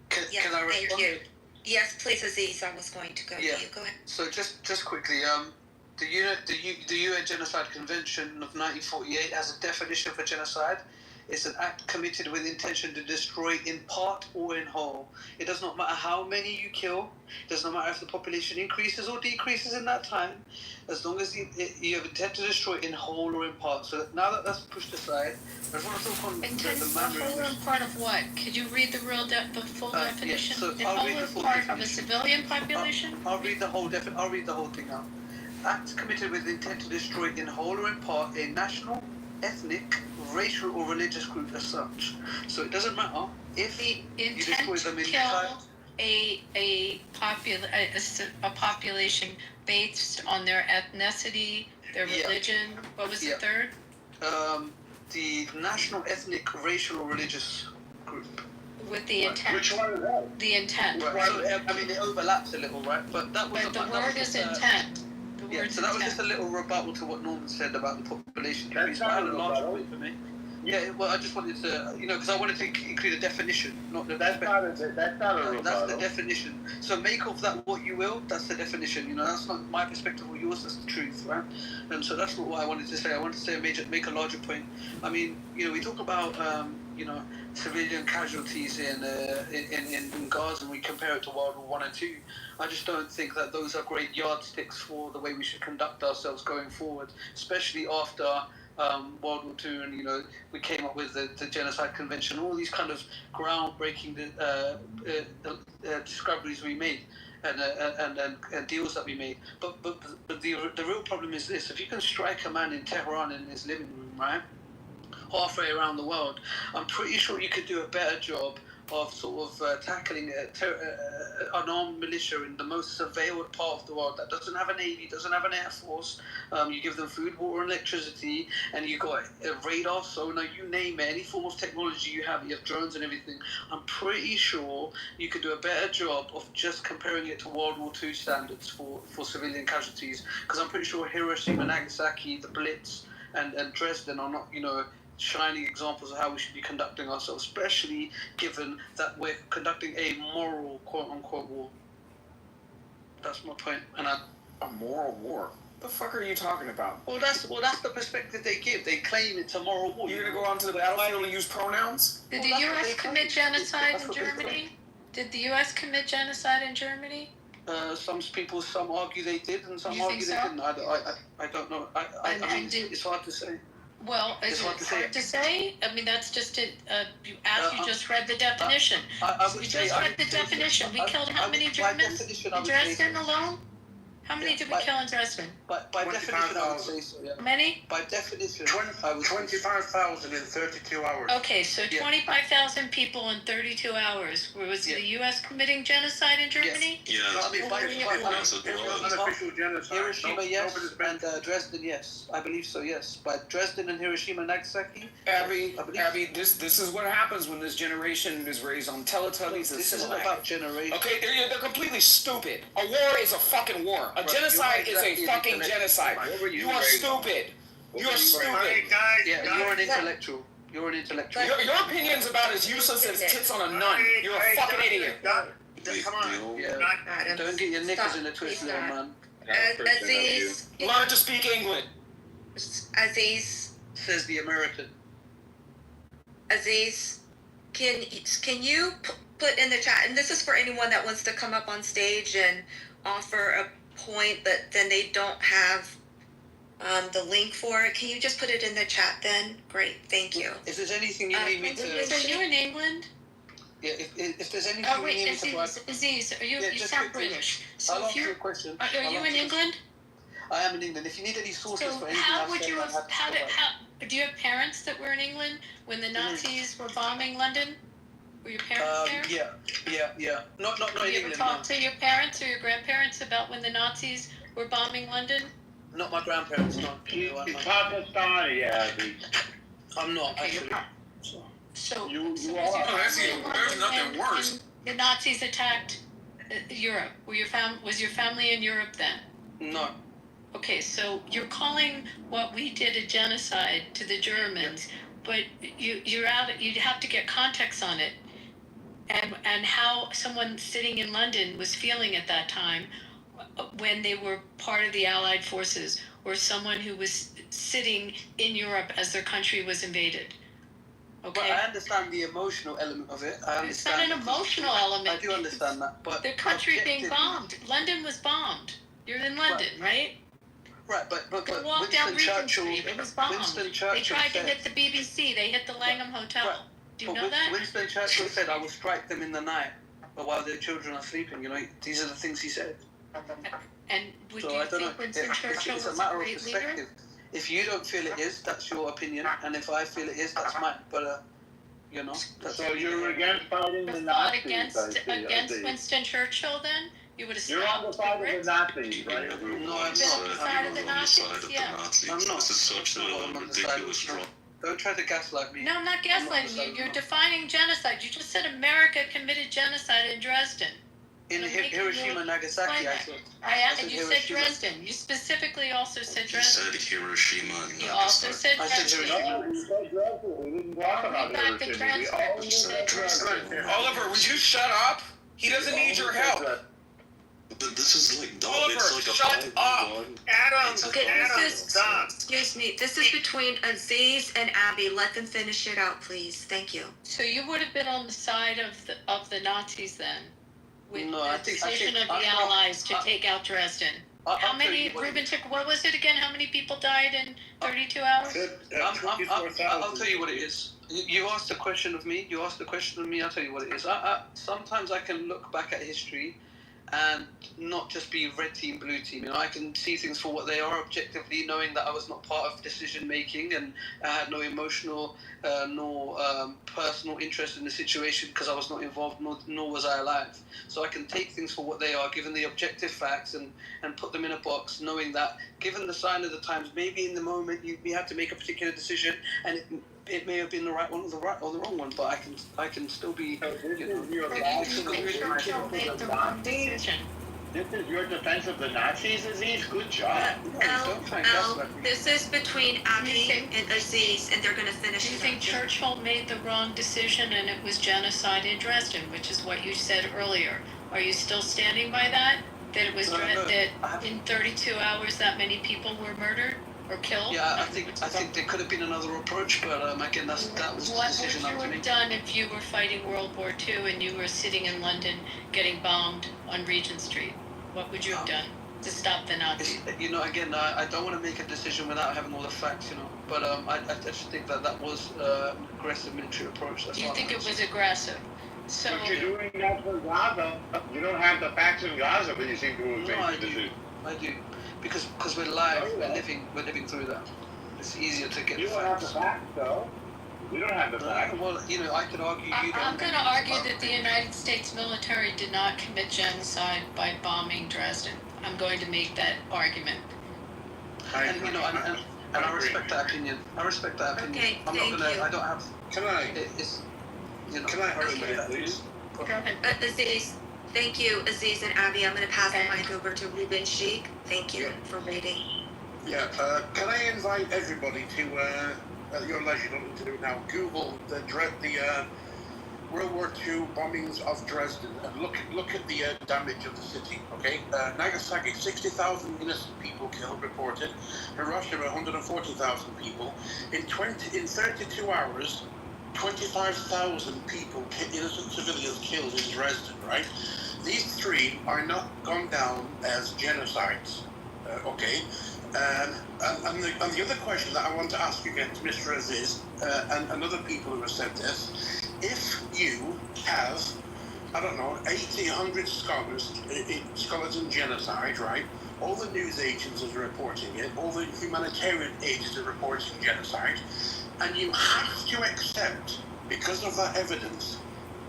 Speaker 7: Can I respond?
Speaker 4: Thank you. Yes, please, Aziz. I was going to go to you. Go ahead.
Speaker 7: So just quickly, the UN Genocide Convention of 1948 has a definition for genocide. It's an act committed with intention to destroy in part or in whole. It does not matter how many you kill. It does not matter if the population increases or decreases in that time. As long as you have intent to destroy in whole or in part. So now that that's pushed aside, I just want to talk on the
Speaker 18: Whole or in part of what? Could you read the full definition?
Speaker 7: So
Speaker 18: in
Speaker 7: I'll
Speaker 18: whole
Speaker 7: read the
Speaker 18: or
Speaker 7: full
Speaker 18: part of a
Speaker 7: definition.
Speaker 18: civilian population?
Speaker 7: I'll read the whole thing out. Acts committed with intent to destroy in whole or in part a national, ethnic, racial or religious group as such. So it doesn't matter if
Speaker 18: the
Speaker 7: you destroy them in
Speaker 18: kill a population based on their ethnicity, their religion. What was the third?
Speaker 7: The national, ethnic, racial or religious group.
Speaker 18: With the intent.
Speaker 6: Which one is that?
Speaker 18: The intent.
Speaker 7: Right. So I mean, it overlaps a little, right? But that was
Speaker 18: the word is intent.
Speaker 7: So that was just a little rebuttal to what Norman said about the population.
Speaker 6: That's not a rebuttal.
Speaker 7: For me. Yeah, well, I just wanted to, because I wanted to include a definition, not the.
Speaker 6: That's not a rebuttal.
Speaker 7: That's the definition. So make of that what you will. That's the definition. That's not my perspective or yours. That's the truth, right? And so that's what I wanted to say. I wanted to say make a larger point. I mean, we talk about civilian casualties in Gaza, and we compare it to World War I and II. I just don't think that those are great yardsticks for the way we should conduct ourselves going forward, especially after World War II, and we came up with the Genocide Convention, all these kind of groundbreaking discoveries we made, and deals that we made. But the real problem is this: if you can strike a man in Tehran in his living room, right, halfway around the world, I'm pretty sure you could do a better job of sort of tackling an armed militia in the most surveilled part of the world that doesn't have a navy, doesn't have an air force. You give them food, water, and electricity, and you got a radar, sonar, you name it, any form of technology you have drones and everything. I'm pretty sure you could do a better job of just comparing it to World War II standards for civilian casualties, because I'm pretty sure Hiroshima, Nagasaki, the Blitz, and Dresden are not, shining examples of how we should be conducting ourselves, especially given that we're conducting a moral quote-unquote war. That's my point. And a
Speaker 20: moral war? The fuck are you talking about?
Speaker 7: Well, that's the perspective they give. They claim it's a moral war.
Speaker 20: You're gonna go onto the battlefield and use pronouns?
Speaker 18: Did the U.S. commit genocide in Germany? Did the U.S. commit genocide in Germany?
Speaker 7: Some argue they did, and some argue they didn't. I don't know. I mean, it's hard to say.
Speaker 18: Well, is it hard to say? I mean, that's just it. You just read the definition. We just read the definition. We killed how many Germans in Dresden alone? How many did we kill in Dresden?
Speaker 13: By definition, I would say so, yeah.
Speaker 18: Many?
Speaker 7: By definition,
Speaker 13: 25,000 in 32 hours.
Speaker 18: Okay, so 25,000 people in 32 hours. Was the U.S. committing genocide in Germany?
Speaker 3: Yeah.
Speaker 7: I mean, by
Speaker 13: unofficial genocide.
Speaker 7: Hiroshima, yes, and Dresden, yes. I believe so, yes. By Dresden and Hiroshima, Nagasaki.
Speaker 20: Abby, this is what happens when this generation is raised on Teletubbies.
Speaker 7: This isn't about generation.
Speaker 20: Okay, they're completely stupid. A war is a fucking war. A genocide is a fucking genocide. You are stupid. You're stupid.
Speaker 7: Yeah, you're an intellectual. You're an intellectual.
Speaker 20: Your opinion's about as useless as tits on a nun. You're a fucking idiot.
Speaker 6: Come on.
Speaker 7: Yeah. Don't get your knickers in a twist, little man.
Speaker 4: Aziz.
Speaker 20: Learn to speak English.
Speaker 4: Aziz.
Speaker 7: Says the American.
Speaker 4: Aziz, can you put in the chat, and this is for anyone that wants to come up on stage and offer a point, but then they don't have the link for it. Can you just put it in the chat then? Great, thank you.
Speaker 7: If there's anything you need me to...
Speaker 18: So you in England?
Speaker 7: Yeah, if there's anything
Speaker 18: you need me to... Aziz, you sound British. So
Speaker 7: I'll answer your question.
Speaker 18: Are you in England?
Speaker 7: I am in England. If you need any sources for anything
Speaker 18: how do you have parents that were in England when the Nazis were bombing London? Were your parents there?
Speaker 7: Yeah. Not in England.
Speaker 18: Did you ever talk to your parents or your grandparents about when the Nazis were bombing London?
Speaker 7: Not my grandparents, no.
Speaker 6: He's Pakistani, Abby.
Speaker 7: I'm not, actually. So.
Speaker 18: So,
Speaker 21: You
Speaker 18: was
Speaker 21: are.
Speaker 18: your
Speaker 21: That's
Speaker 18: family
Speaker 21: even
Speaker 18: in
Speaker 21: worse.
Speaker 18: London
Speaker 21: Nothing worse.
Speaker 18: when the Nazis attacked Europe? Was your family in Europe then?
Speaker 7: No.
Speaker 18: Okay, so you're calling what we did a genocide to the Germans, but you'd have to get context on it, and how someone sitting in London was feeling at that time when they were part of the Allied forces, or someone who was sitting in Europe as their country was invaded. Okay.
Speaker 7: But I understand the emotional element of it. I understand.
Speaker 18: It's not an emotional element.
Speaker 7: I do understand that, but
Speaker 18: the country being bombed. London was bombed. You're in London, right?
Speaker 7: Right, but
Speaker 18: walk down
Speaker 7: Winston
Speaker 18: Regent
Speaker 7: Churchill.
Speaker 18: Street. It was bombed.
Speaker 7: Winston
Speaker 18: They
Speaker 7: Churchill
Speaker 18: tried to
Speaker 7: said,
Speaker 18: hit the BBC. They hit the Langham Hotel.
Speaker 7: Right.
Speaker 18: Do you
Speaker 7: but
Speaker 18: know that?
Speaker 7: Winston Churchill said, "I will strike them in the night, but while their children are sleeping." You know, these are the things he said.
Speaker 18: And would
Speaker 7: So
Speaker 18: you
Speaker 7: I don't
Speaker 18: think
Speaker 7: know.
Speaker 18: Winston Churchill
Speaker 7: It's a
Speaker 18: was
Speaker 7: matter
Speaker 18: a
Speaker 7: of
Speaker 18: great leader?
Speaker 7: perspective. If you don't feel it is, that's your opinion, and if I feel it is, that's mine. But you know. That's
Speaker 6: So you're against fighting the
Speaker 18: Fought
Speaker 6: Nazis?
Speaker 18: against Winston Churchill, then you would have
Speaker 6: You're on the
Speaker 18: stopped
Speaker 6: side of the Nazis, right?
Speaker 7: No, I'm
Speaker 18: Been on the side of the Nazis, yeah.
Speaker 7: I'm not.
Speaker 3: This is such a ridiculous drop.
Speaker 7: Don't try to gaslight me.
Speaker 18: No, I'm not gaslighting you. You're defining genocide. You just said America committed genocide in Dresden.
Speaker 7: In Hiroshima and Nagasaki, I said.
Speaker 18: And you said Dresden. You specifically also said Dresden.
Speaker 3: You said Hiroshima and
Speaker 18: You also said
Speaker 7: I said
Speaker 18: Dresden.
Speaker 7: Hiroshima.
Speaker 6: We said Dresden. We didn't talk about
Speaker 18: Read back the
Speaker 6: Hiroshima. We
Speaker 18: transcript.
Speaker 6: only
Speaker 18: You said Dresden.
Speaker 8: Oliver, would you shut up? He doesn't need your help.
Speaker 3: But this is like dumb.
Speaker 8: Oliver,
Speaker 3: It's like a
Speaker 8: shut up.
Speaker 3: 5-1.
Speaker 14: Adam,
Speaker 4: Okay,
Speaker 14: Adam,
Speaker 4: this is,
Speaker 14: stop.
Speaker 4: excuse me, this is between Aziz and Abby. Let them finish it out, please. Thank you.
Speaker 18: So you would have been on the side of the Nazis then, with
Speaker 7: No,
Speaker 18: the
Speaker 7: I think-
Speaker 18: decision of the
Speaker 7: I'm not-
Speaker 18: Allies to take out Dresden. How many, Ruben took, what was it again? How many people died in 32 hours?
Speaker 7: I'll tell you what it is. You asked a question of me. I'll tell you what it is. Sometimes I can look back at history and not just be red team, blue team. You know, I can see things for what they are objectively, knowing that I was not part of decision making and I had no emotional nor personal interest in the situation because I was not involved, nor was I alive. So I can take things for what they are, given the objective facts, and put them in a box, knowing that given the sign of the times, maybe in the moment you had to make a particular decision, and it may have been the right one or the wrong one, but I can still be.
Speaker 6: This is your defense of the Nazis, Aziz? Good job.
Speaker 4: This is between Abby and Aziz, and they're going to finish
Speaker 18: Do you
Speaker 4: it
Speaker 18: think
Speaker 4: up.
Speaker 18: Churchill made the wrong decision and it was genocide in Dresden, which is what you said earlier? Are you still standing by that? That it was that in 32 hours that many people were murdered or killed?
Speaker 7: Yeah, I think there could have been another approach, but again, that was the decision I was
Speaker 18: What would you
Speaker 7: making.
Speaker 18: have done if you were fighting World War II and you were sitting in London getting bombed on Regent Street? What would you have done to stop the Nazis?
Speaker 7: You know, again, I don't want to make a decision without having all the facts, you know. But I just think that was an aggressive military approach. That's
Speaker 18: You
Speaker 7: all
Speaker 18: think
Speaker 7: I'm
Speaker 18: it was aggressive? So
Speaker 6: But you're doing that for Gaza. You don't have the facts in Gaza, but you seem to have
Speaker 7: No,
Speaker 6: made the decision.
Speaker 7: I do, because we're live, we're living through that. It's easier to get
Speaker 6: You
Speaker 7: the
Speaker 6: don't have the
Speaker 7: facts.
Speaker 6: facts, though. You don't have the facts.
Speaker 7: Well, you know, I could argue you don't.
Speaker 18: I'm going to argue that the United States military did not commit genocide by bombing Dresden. I'm going to make that argument.
Speaker 7: And you know, and I respect that opinion.
Speaker 4: Okay,
Speaker 7: I'm not
Speaker 4: thank
Speaker 7: gonna.
Speaker 4: you.
Speaker 7: I don't have.
Speaker 13: Can I?
Speaker 7: It's. You know.
Speaker 13: Can I hurry
Speaker 4: Okay.
Speaker 13: that, please?
Speaker 18: Go ahead.
Speaker 4: Aziz, thank you, Aziz and Abby. I'm going to pass the mic over to Ruben Sheikh. Thank you for waiting.
Speaker 13: Yeah. Can I invite everybody to at your leisure, you don't need to do it now. Google the World War II bombings of Dresden and look at the damage of the city. Okay, Nagasaki, 60,000 innocent people killed reported. Hiroshima, 140,000 people. In 32 hours, 25,000 people, innocent civilians killed in Dresden. Right? These three are not gone down as genocides. Okay. And the other question that I want to ask again to Mr. Aziz and other people who have said this, if you have, I don't know, 80, 100 scholars in genocide, right? All the news agencies are reporting it, all the humanitarian agencies are reporting genocide, and you have to accept, because of that evidence,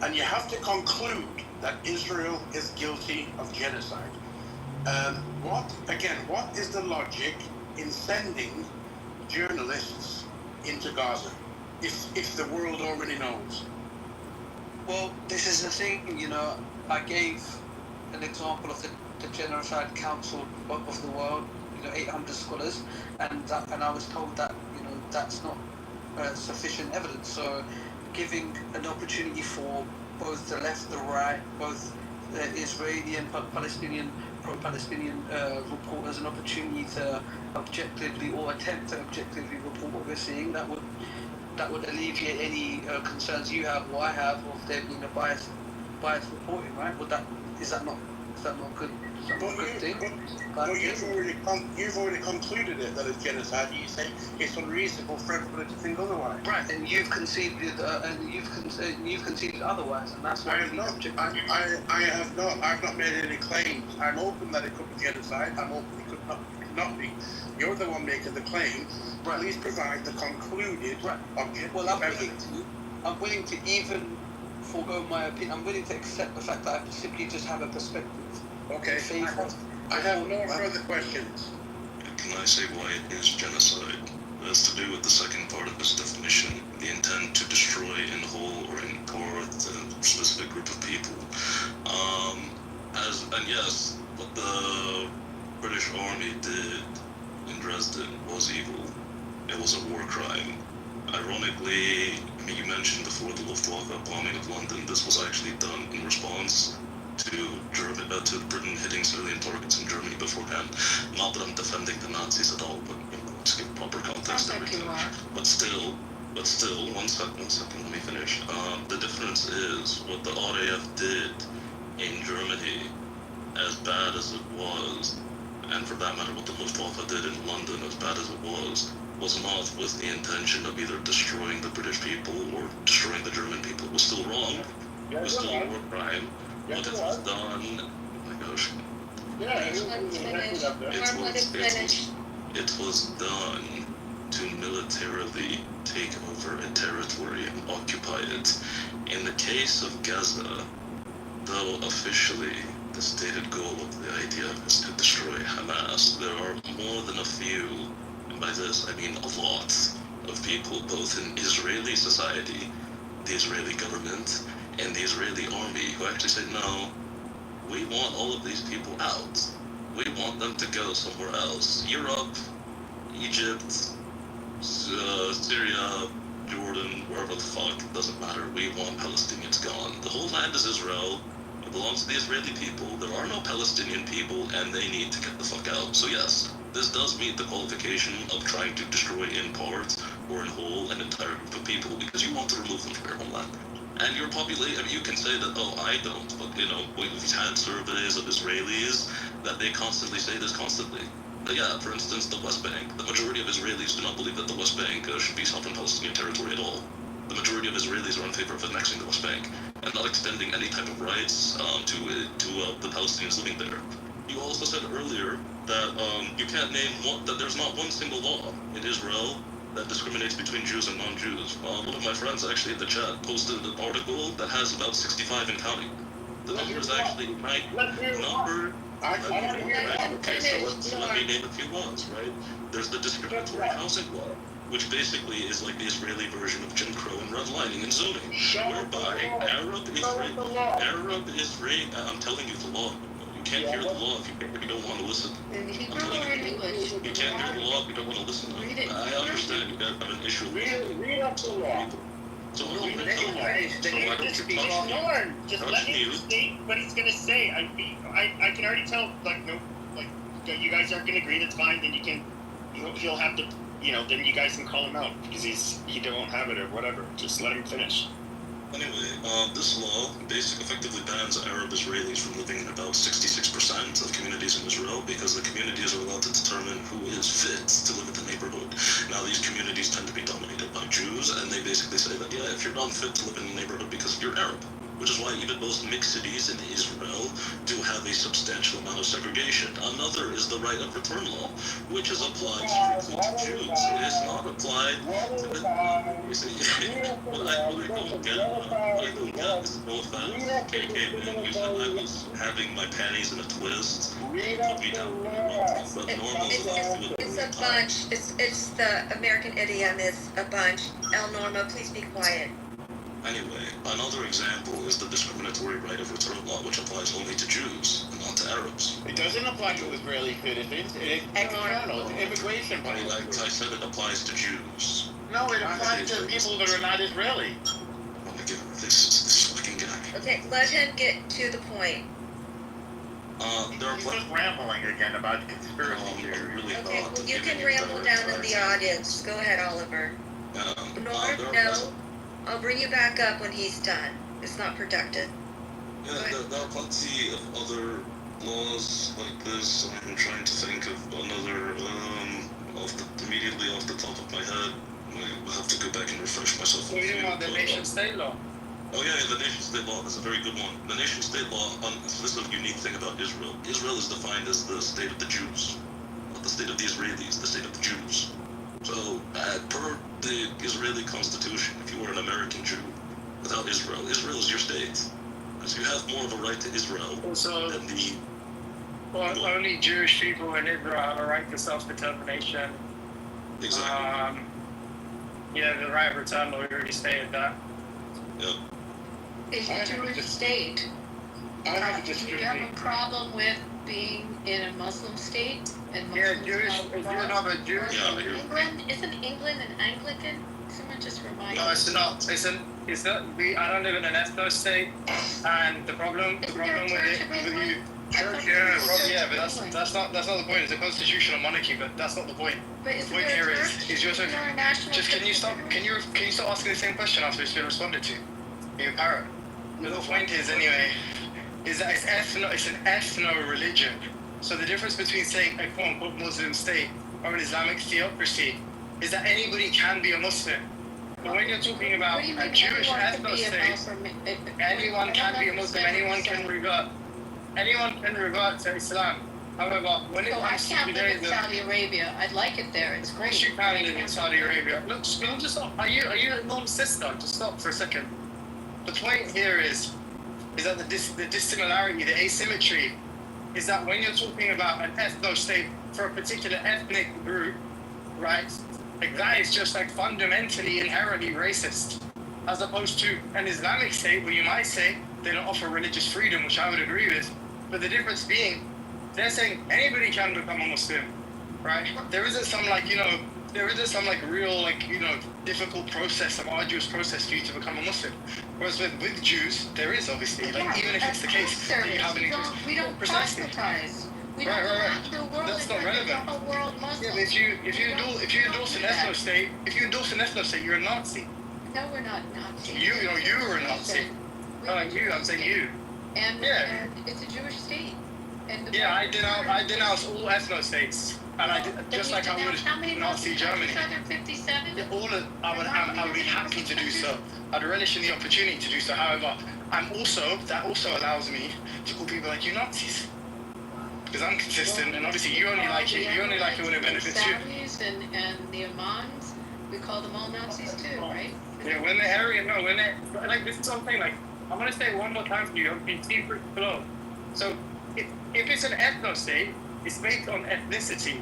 Speaker 13: and you have to conclude that Israel is guilty of genocide. What is the logic in sending journalists into Gaza? if the world already knows?
Speaker 7: Well, this is the thing, you know, I gave an example of the Genocide Council of the World, you know, 800 scholars, and I was told that, you know, that's not sufficient evidence. So giving an opportunity for both the left, the right, both the Israeli and Palestinian, pro-Palestinian reporters an opportunity to objectively or attempt to objectively report what we're seeing, that would alleviate any concerns you have or I have of there being a biased reporting, right? Is that not good? Is that not a good thing?
Speaker 13: But you've already concluded it that it's genocide. You say it's unreasonable for everybody to think otherwise.
Speaker 7: Right, and you've conceded otherwise, and that's why
Speaker 13: I have not. I've not made any claims. I'm open that it could be genocide. I'm open it could not be. You're the one making the claim. Right. Please provide the concluded objective evidence.
Speaker 7: I'm willing to even forego my opinion. I'm willing to accept the fact that I simply just have a perspective.
Speaker 13: Okay. I have no further questions.
Speaker 3: Can I say why it is genocide? It has to do with the second part of this definition, the intent to destroy in whole or in part a specific group of people. And yes, what the British Army did in Dresden was evil. It was a war crime. Ironically, I mean, you mentioned before the Luftwaffe bombing of London. This was actually done in response to Britain hitting civilian targets in Germany beforehand. Not that I'm defending the Nazis at all, but you know, to give proper context and everything. But still, one second, let me finish. The difference is what the RAF did in Germany, as bad as it was, and for that matter what the Luftwaffe did in London, as bad as it was not with the intention of either destroying the British people or destroying the German people. It was still wrong. It was still a war crime. But it was done. Oh my gosh. It was done to militarily take over a territory and occupy it. In the case of Gaza, though officially the stated goal of the IDF is to destroy Hamas, there are more than a few, and by this I mean a lot, of people both in Israeli society, the Israeli government, and the Israeli army who actually say, no, we want all of these people out. We want them to go somewhere else. Europe, Egypt, Syria, Jordan, wherever the fuck, it doesn't matter. We want Palestinians gone. The whole land is Israel. It belongs to the Israeli people. There are no Palestinian people, and they need to get the fuck out. So yes, this does meet the qualification of trying to destroy in part or in whole an entire group of people because you want to remove them from their homeland. And your population, I mean, you can say that, oh, I don't, but, you know, we've had surveys of Israelis that they constantly say this constantly. But yeah, for instance, the West Bank. The majority of Israelis do not believe that the West Bank should be sovereign Palestinian territory at all. The majority of Israelis are in favor of annexing the West Bank and not extending any type of rights to the Palestinians living there. You also said earlier that you can't name that there's not one single law in Israel that discriminates between Jews and non-Jews. One of my friends actually in the chat posted an article that has about 65 and counting. The number is actually Okay, so let me name a few laws, right? There's the discriminatory housing law, which basically is like the Israeli version of Jim Crow and redlining and zoning, whereby Arab Israeli, I'm telling you the law. You can't hear the law if you don't want to listen. I'm telling you, you can't hear the law if you don't want to listen. I understand you guys have an issue with
Speaker 6: read up the law.
Speaker 3: So I'm going to tell you. So why don't you talk to me?
Speaker 14: Just let him state what he's going to say. I can already tell, like, no, like, you guys aren't going to agree, that's fine, then he'll have to, you know, then you guys can call him out, because he don't have it or whatever. Just let him finish.
Speaker 3: Anyway, this law effectively bans Arab Israelis from living in about 66% of communities in Israel because the communities are allowed to determine who is fit to live in the neighborhood. Now, these communities tend to be dominated by Jews, and they basically say that, yeah, if you're not fit to live in the neighborhood because you're Arab, which is why even most mixed cities in Israel do have a substantial amount of segregation. Another is the right of return law, which is applied strictly to Jews. It is not applied to the... What I don't get is no offense. KK, man, you said I was having my panties in a twist. You put me down very well. But normal is not doing
Speaker 4: It's a bunch. It's the American idiom is a bunch. El Norma, please be quiet.
Speaker 3: Anyway, another example is the discriminatory right of return law, which applies only to Jews and not to Arabs.
Speaker 6: It doesn't apply to Israeli citizens. It's external. It's immigration policy.
Speaker 3: I said it applies to Jews.
Speaker 6: No, it applies to people that are not Israeli.
Speaker 3: Oh my god, this fucking guy.
Speaker 4: Okay, let him get to the point.
Speaker 3: There are
Speaker 6: He's just rambling again about conspiracy theories.
Speaker 3: Really
Speaker 4: Okay, well, you can ramble down in the audience. Go ahead, Oliver. No, I'll bring you back up when he's done. It's not productive.
Speaker 3: Yeah, there are plenty of other laws like this. I'm trying to think of another, immediately off the top of my head. I have to go back and refresh myself.
Speaker 15: What do you mean about the nation-state law?
Speaker 3: Oh yeah, the nation-state law. That's a very good one. The nation-state law. This is a unique thing about Israel. Israel is defined as the state of the Jews, not the state of the Israelis. The state of the Jews. So, per the Israeli Constitution, if you were an American Jew without Israel, Israel is your state. So you have more of a right to Israel than the...
Speaker 15: Well, only Jewish people in Israel have a right to self-determination.
Speaker 3: Exactly.
Speaker 15: Yeah, the right of return law, we already stated that.
Speaker 3: Yep.
Speaker 18: It's a Jewish state. Do you have a problem with being in a Muslim state? And
Speaker 15: Yeah, Jewish. If you're not a Jew,
Speaker 18: Isn't England an Anglican? Someone just reminded me.
Speaker 15: No, it's not. It's not. I don't live in an ethno state, and the problem with you. Yeah, but that's not the point. It's a constitutional monarchy, but that's not the point.
Speaker 18: But
Speaker 15: The point here is you're so. Just can you stop asking the same question after it's been responded to? You parrot. But the point is anyway, is that it's an ethno religion. So the difference between saying a quote unquote Muslim state or an Islamic theocracy is that anybody can be a Muslim. But when you're talking about a Jewish ethno state, anyone can be a Muslim, anyone can revert to Islam. However, when it comes to
Speaker 18: I can't live in Saudi Arabia. I'd like it there. It's great.
Speaker 15: Of course you can live in Saudi Arabia. Look, just stop. Are you a non-sister? Just stop for a second. The point here is that the dissimilarity, the asymmetry, is that when you're talking about an ethno state for a particular ethnic group, right, that is just like fundamentally, inherently racist, as opposed to an Islamic state where you might say they don't offer religious freedom, which I would agree with, but the difference being, they're saying anybody can become a Muslim, right? There isn't some real difficult process, some arduous process for you to become a Muslim. Whereas with Jews, there is obviously, even if it's the case that you have an increase.
Speaker 18: We don't proselytize. We don't want the world.
Speaker 15: That's not relevant.
Speaker 18: The world Muslim.
Speaker 15: Yeah, but if you endorse an ethno state, you're a Nazi.
Speaker 18: No, we're not Nazis.
Speaker 15: You were a Nazi. Not like you. I'm saying you.
Speaker 18: And it's a Jewish state. And
Speaker 15: I denounce all ethno states, and I did, just like I would Nazi Germany. I would be happy to do so. I'd relish in the opportunity to do so. However, that also allows me to call people like you Nazis, because I'm consistent, and obviously you only like it. You only like it when it benefits you.
Speaker 18: And the Amans, we call them all Nazis too, right?
Speaker 15: Yeah, this is something like I'm gonna say it one more time for you. I'm being super slow. So if it's an ethno state, it's based on ethnicity.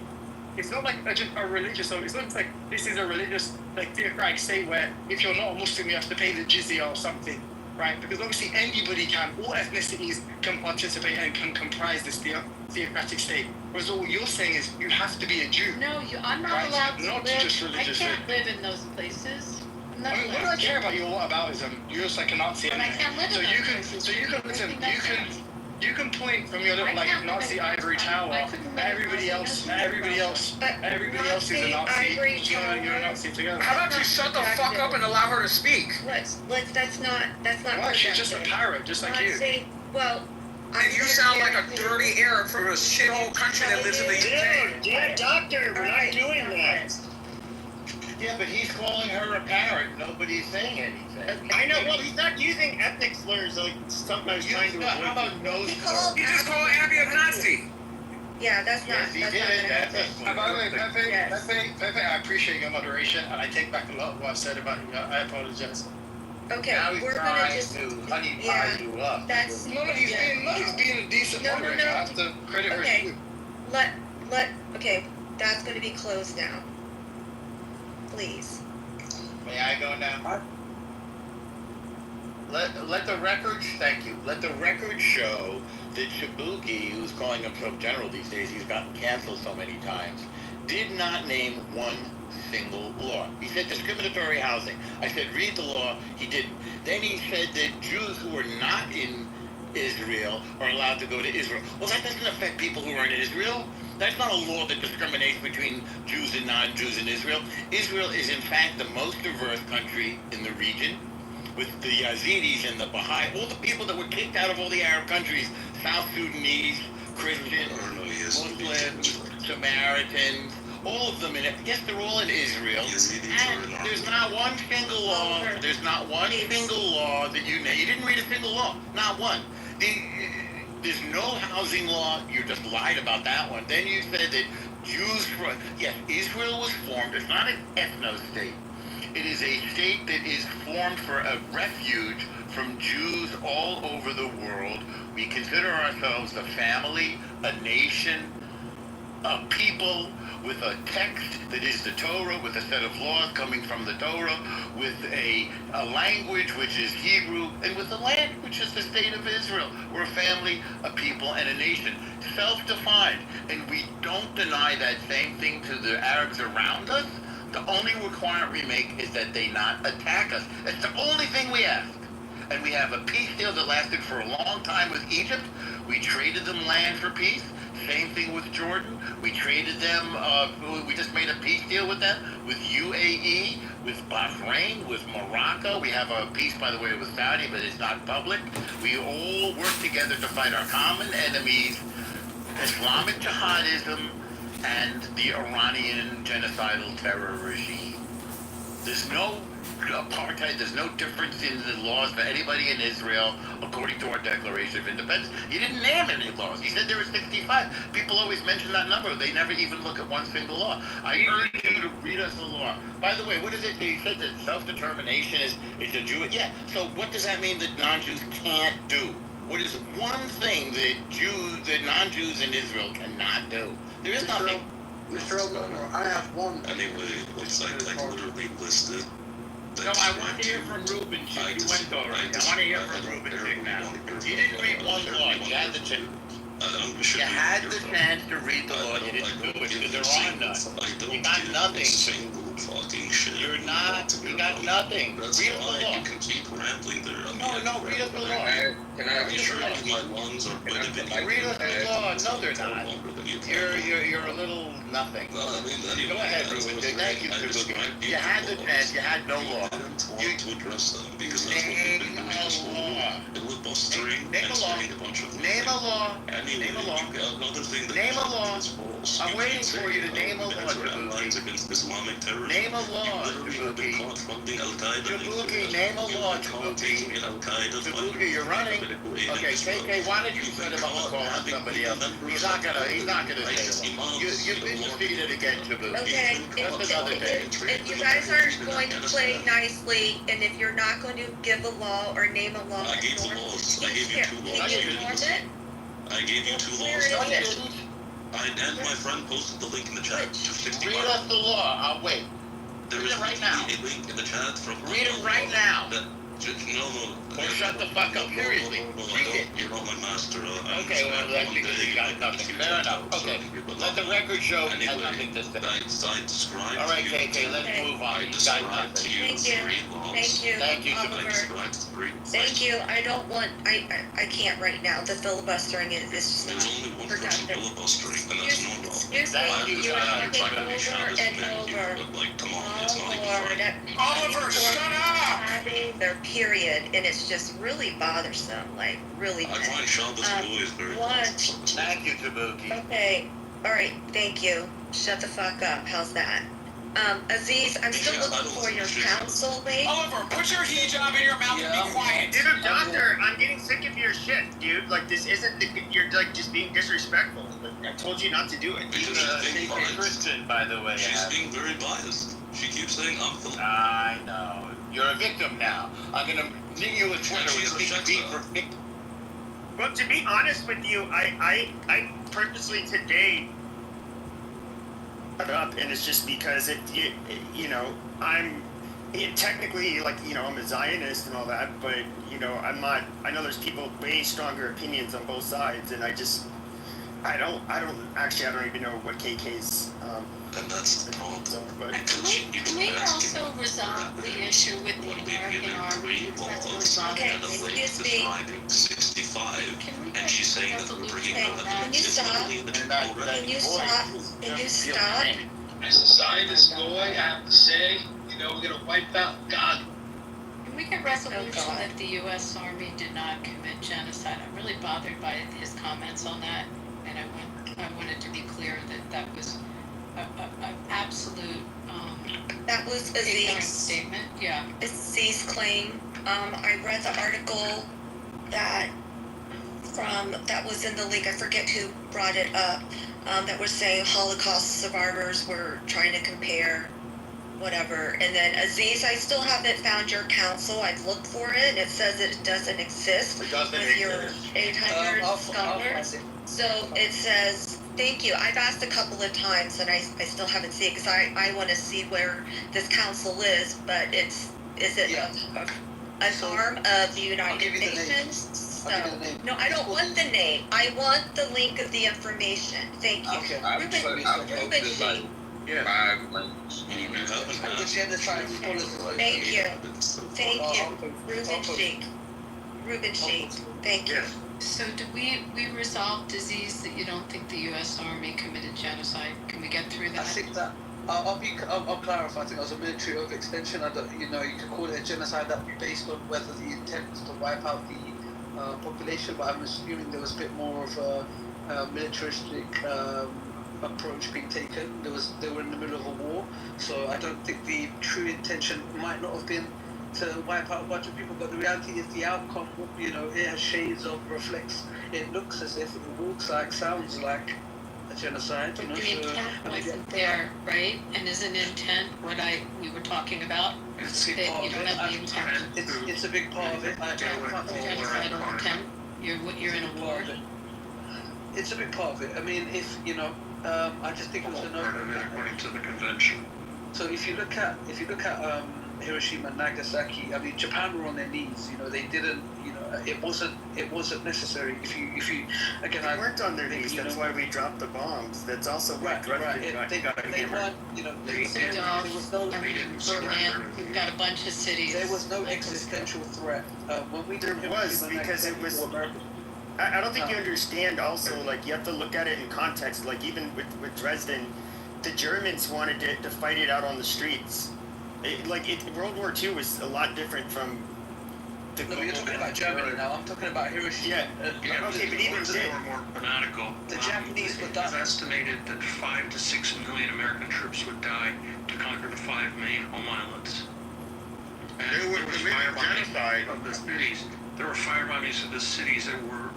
Speaker 15: It's not like a religious. So it's not like this is a religious theocratic state where if you're not a Muslim you have to pay the jizya or something, right? Because obviously anybody can. All ethnicities can participate and can comprise this theocratic state. Whereas all you're saying is you have to be a Jew.
Speaker 18: No, I'm not allowed to
Speaker 15: not
Speaker 18: live.
Speaker 15: Just religious.
Speaker 18: I can't live in those places.
Speaker 15: I mean, what do I care about your whataboutism? You're just like a Nazi.
Speaker 18: But I can't live in
Speaker 15: You can point from your little Nazi ivory tower. Everybody else is a Nazi. You're a Nazi together.
Speaker 20: How about you shut the fuck up and allow her to speak?
Speaker 4: That's not.
Speaker 15: Why? She's just a parrot, just like you.
Speaker 20: And you sound like a dirty Arab from a shithole country that lives in the UK.
Speaker 6: Doctor, we're not doing that. Yeah, but he's calling her a parrot. Nobody's saying anything.
Speaker 14: I know. Well, he's not using ethnic slurs like something I was trying to avoid.
Speaker 6: How about no slurs?
Speaker 11: He just called Abby a Nazi.
Speaker 4: Yeah, that's not.
Speaker 6: Yes, he
Speaker 4: that's
Speaker 6: did.
Speaker 4: not gonna happen.
Speaker 15: By the way, Pepe,
Speaker 4: Yes.
Speaker 15: Pepe, I appreciate your moderation, and I take back a lot of what I said about you. I apologize.
Speaker 4: Okay,
Speaker 6: Now he's
Speaker 4: we're gonna
Speaker 6: trying
Speaker 4: just.
Speaker 6: to honey pie
Speaker 4: Yeah,
Speaker 6: you up.
Speaker 4: that's.
Speaker 15: No, he's being a decent
Speaker 4: No, no,
Speaker 15: moderator.
Speaker 4: no.
Speaker 15: I have to credit where
Speaker 4: Okay.
Speaker 15: due.
Speaker 4: Okay, that's gonna be closed now. Please.
Speaker 6: May I go now? Let the record, thank you. Let the record show that Shibuki, who's calling himself General these days, he's gotten canceled so many times, did not name one single law. He said discriminatory housing. I said read the law. He didn't. Then he said that Jews who are not in Israel are allowed to go to Israel. Well, that doesn't affect people who are in Israel. That's not a law that discriminates between Jews and non-Jews in Israel. Israel is, in fact, the most diverse country in the region, with the Yazidis and the Baha'i, all the people that were kicked out of all the Arab countries, South Sudanese, Christians, Muslims, Samaritans, all of them in it. Yes, they're all in Israel. And there's not one single law, there's not one single law that you didn't read a single law, not one. There's no housing law. You just lied about that one. Then you said that Jews, yes, Israel was formed. It's not an ethno-state. It is a state that is formed for a refuge from Jews all over the world. We consider ourselves a family, a nation, a people with a text that is the Torah, with a set of laws coming from the Torah, with a language which is Hebrew, and with a land which is the state of Israel. We're a family, a people, and a nation. Self-defined. And we don't deny that same thing to the Arabs around us. The only requirement we make is that they not attack us. That's the only thing we ask. And we have a peace deal that lasted for a long time with Egypt. We traded them land for peace. Same thing with Jordan. We traded them, we just made a peace deal with them, with UAE, with Bahrain, with Morocco. We have a peace, by the way, with Saudi, but it's not public. We all work together to fight our common enemies, Islamic jihadism, and the Iranian genocidal terror regime. There's no apartheid, there's no difference in the laws for anybody in Israel, according to our Declaration of Independence. He didn't name any laws. He said there were 65. People always mention that number. They never even look at one single law. I urge you to read us the law. By the way, what is it? He said that self-determination is a Jew. Yeah, so what does that mean that non-Jews can't do? What is one thing that non-Jews in Israel cannot do? There is nothing.
Speaker 13: Mr. Elmore, I have one.
Speaker 3: Anyway, looks like I literally listed.
Speaker 6: No, I want to hear from Ruben. You went already. I want to hear from Ruben now. You didn't read one law. You had the chance. You had the chance to read the law. You didn't do it because there are none. You got nothing. You're not. You got nothing. Read the law.
Speaker 3: You can keep rambling there.
Speaker 6: No, read us the law.
Speaker 3: Can I read the law? My lungs are better than you.
Speaker 6: Read us the law. No, they're not. You're a little nothing. Go ahead, Ruben. Thank you, Suzuki. You had the chance. You had no law.
Speaker 3: You want to address them because that's what we've been doing this whole filibustering and saying a bunch of
Speaker 6: Name a law.
Speaker 3: Anyway,
Speaker 6: Name a law.
Speaker 3: you got another thing that
Speaker 6: Name a law.
Speaker 3: is false.
Speaker 6: I'm waiting for you to name a law,
Speaker 3: Lines against Islamic terrorism.
Speaker 6: Name a law,
Speaker 3: You literally have been caught funding Al-Qaeda.
Speaker 6: Jabuki, name a law, Jabuki. Jabuki, you're running. Okay, KK, why did you set him up and call on somebody else? He's not gonna say it. You've been defeated again, Jabuki.
Speaker 4: Okay,
Speaker 6: That's another day.
Speaker 4: if you guys aren't going to play nicely, and if you're not going to give a law or name a law,
Speaker 3: I gave the laws. I gave you two laws.
Speaker 4: can you form it?
Speaker 3: I gave you two
Speaker 4: Where
Speaker 3: laws.
Speaker 4: is it?
Speaker 3: And my friend posted the link in the chat. 265.
Speaker 6: Read us the law. I'll wait.
Speaker 3: There
Speaker 6: Read
Speaker 3: is
Speaker 6: it right now.
Speaker 3: a link in the chat from.
Speaker 6: Read it right now.
Speaker 3: No.
Speaker 6: Or shut the fuck up. Seriously. Read it.
Speaker 3: You're not my master.
Speaker 6: Okay, well, that's because you got nothing. Fair enough. Okay. Let the record show it has nothing to say.
Speaker 3: I described
Speaker 6: All right,
Speaker 3: to you.
Speaker 6: KK, let's move on.
Speaker 3: I
Speaker 6: You got
Speaker 3: described to
Speaker 6: nothing.
Speaker 3: you three laws.
Speaker 4: Thank you.
Speaker 6: Thank you,
Speaker 3: I described three.
Speaker 4: Thank you. I don't want. I can't right now. The filibustering is just
Speaker 3: There's
Speaker 4: not
Speaker 3: only one person
Speaker 4: productive.
Speaker 3: filibustering, and that's no problem.
Speaker 4: Excuse me. You are taking over and over.
Speaker 3: Like, come on, it's not even
Speaker 4: Lord,
Speaker 3: funny.
Speaker 4: Oliver, shut up! Having their period, and it's just really bothersome. Like really.
Speaker 3: I find Shabbos always very
Speaker 4: One.
Speaker 6: Thank you, Jabuki.
Speaker 4: Okay. All right. Thank you. Shut the fuck up. How's that? Aziz, I'm still looking for your council link.
Speaker 17: Oliver, put your hijab in your mouth and be quiet.
Speaker 14: Dude, doctor, I'm getting sick of your shit, dude. Like, this isn't, you're like just being disrespectful. Like, I told you not to do it.
Speaker 3: Because she's being biased.
Speaker 6: Christian, by the way.
Speaker 3: She's being very biased. She keeps saying I'm the.
Speaker 6: I know. You're a victim now. I'm gonna name you a Twitter with a big beat for victim.
Speaker 14: But to be honest with you, I purposely today up, and it's just because you know, technically, like, you know, I'm a Zionist and all that, but, you know, I'm not. I know there's people with way stronger opinions on both sides, and I don't even know what KK's.
Speaker 3: And that's the problem.
Speaker 14: But
Speaker 18: Can we also resolve the issue with the American Army?
Speaker 3: Okay,
Speaker 4: excuse me.
Speaker 3: 65, and she's saying that we're bringing
Speaker 4: Okay, can you stop? Can you stop? Can you stop?
Speaker 22: As a Zionist boy, I have to say, you know, we're gonna wipe out God.
Speaker 18: Can we get resolution that the U.S. Army did not commit genocide? I'm really bothered by his comments on that, and I wanted to be clear that that was an absolute
Speaker 4: That was
Speaker 18: ignorant
Speaker 4: Aziz's
Speaker 18: statement. Yeah.
Speaker 4: Aziz's claim. I read the article that was in the leak. I forget who brought it up. That was saying Holocaust survivors were trying to compare whatever. And then Aziz, I still haven't found your council. I've looked for it, and it says it doesn't exist.
Speaker 6: It doesn't
Speaker 4: with your
Speaker 6: exist.
Speaker 4: 800 scholars. So it says, thank you. I've asked a couple of times, and I still haven't seen it, because I want to see where this council is, but is it an arm of the United Nations? So, no, I don't want the name. I want the link of the information. Thank you.
Speaker 1: Okay.
Speaker 4: Ruben Sheik.
Speaker 1: Yeah. 5 links.
Speaker 4: Thank you. Thank you. Ruben Sheik. Thank you.
Speaker 18: So do we resolve disease that you don't think the U.S. Army committed genocide? Can we get through that?
Speaker 7: I think that I'll clarify. I think it was a military overextension. I don't, you know, you could call it a genocide. That would be based on whether the intent was to wipe out the population. But I'm assuming there was a bit more of a militaristic approach being taken. They were in the middle of a war, so I don't think the true intention might not have been to wipe out a bunch of people, but the reality is the outcome, you know, it has shades of reflects. It looks as if it looks like, sounds like a genocide. You know,
Speaker 18: the intent wasn't there, right? And is an intent what we were talking about?
Speaker 7: It's a
Speaker 18: that
Speaker 7: big part
Speaker 18: you
Speaker 7: of
Speaker 18: don't
Speaker 7: it.
Speaker 18: have the intent.
Speaker 7: It's a big part of it.
Speaker 18: Genocidal intent. You're in a war.
Speaker 7: It's a big part of it. I mean, if you know, I just think it was
Speaker 22: according to the convention.
Speaker 7: So if you look at Hiroshima and Nagasaki, I mean, Japan were on their knees. You know, they didn't. You know, it wasn't necessary. If you again,
Speaker 14: they weren't on their knees. That's why we dropped the bombs. That's also
Speaker 7: right. They weren't. You know, there was no.
Speaker 18: Berlin. We've got a bunch of cities.
Speaker 7: There was no existential threat when we did.
Speaker 14: There was because it was. I don't think you understand. Also, like you have to look at it in context. Like even with Dresden, the Germans wanted to fight it out on the streets. World War II was a lot different from.
Speaker 7: No, you're talking about Germany now. I'm talking about Hiroshima.
Speaker 14: Yeah. Okay, but even
Speaker 22: they were more fanatical.
Speaker 7: The Japanese were done.
Speaker 22: It's estimated that 5 to 6 million American troops would die to conquer the 5 main home islands. And
Speaker 6: they would commit genocide
Speaker 22: of the cities. There were firebombings of the cities that were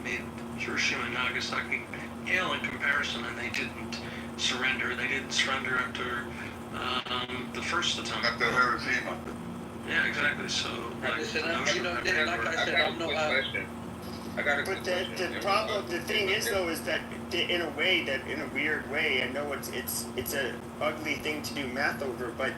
Speaker 22: made Hiroshima and Nagasaki pale in comparison, and they didn't surrender. They didn't surrender after the first attempt.
Speaker 6: After Hiroshima.
Speaker 22: Yeah, exactly. So, like,
Speaker 14: But the problem, the thing is though, is that in a weird way, I know it's a ugly thing to do math over, but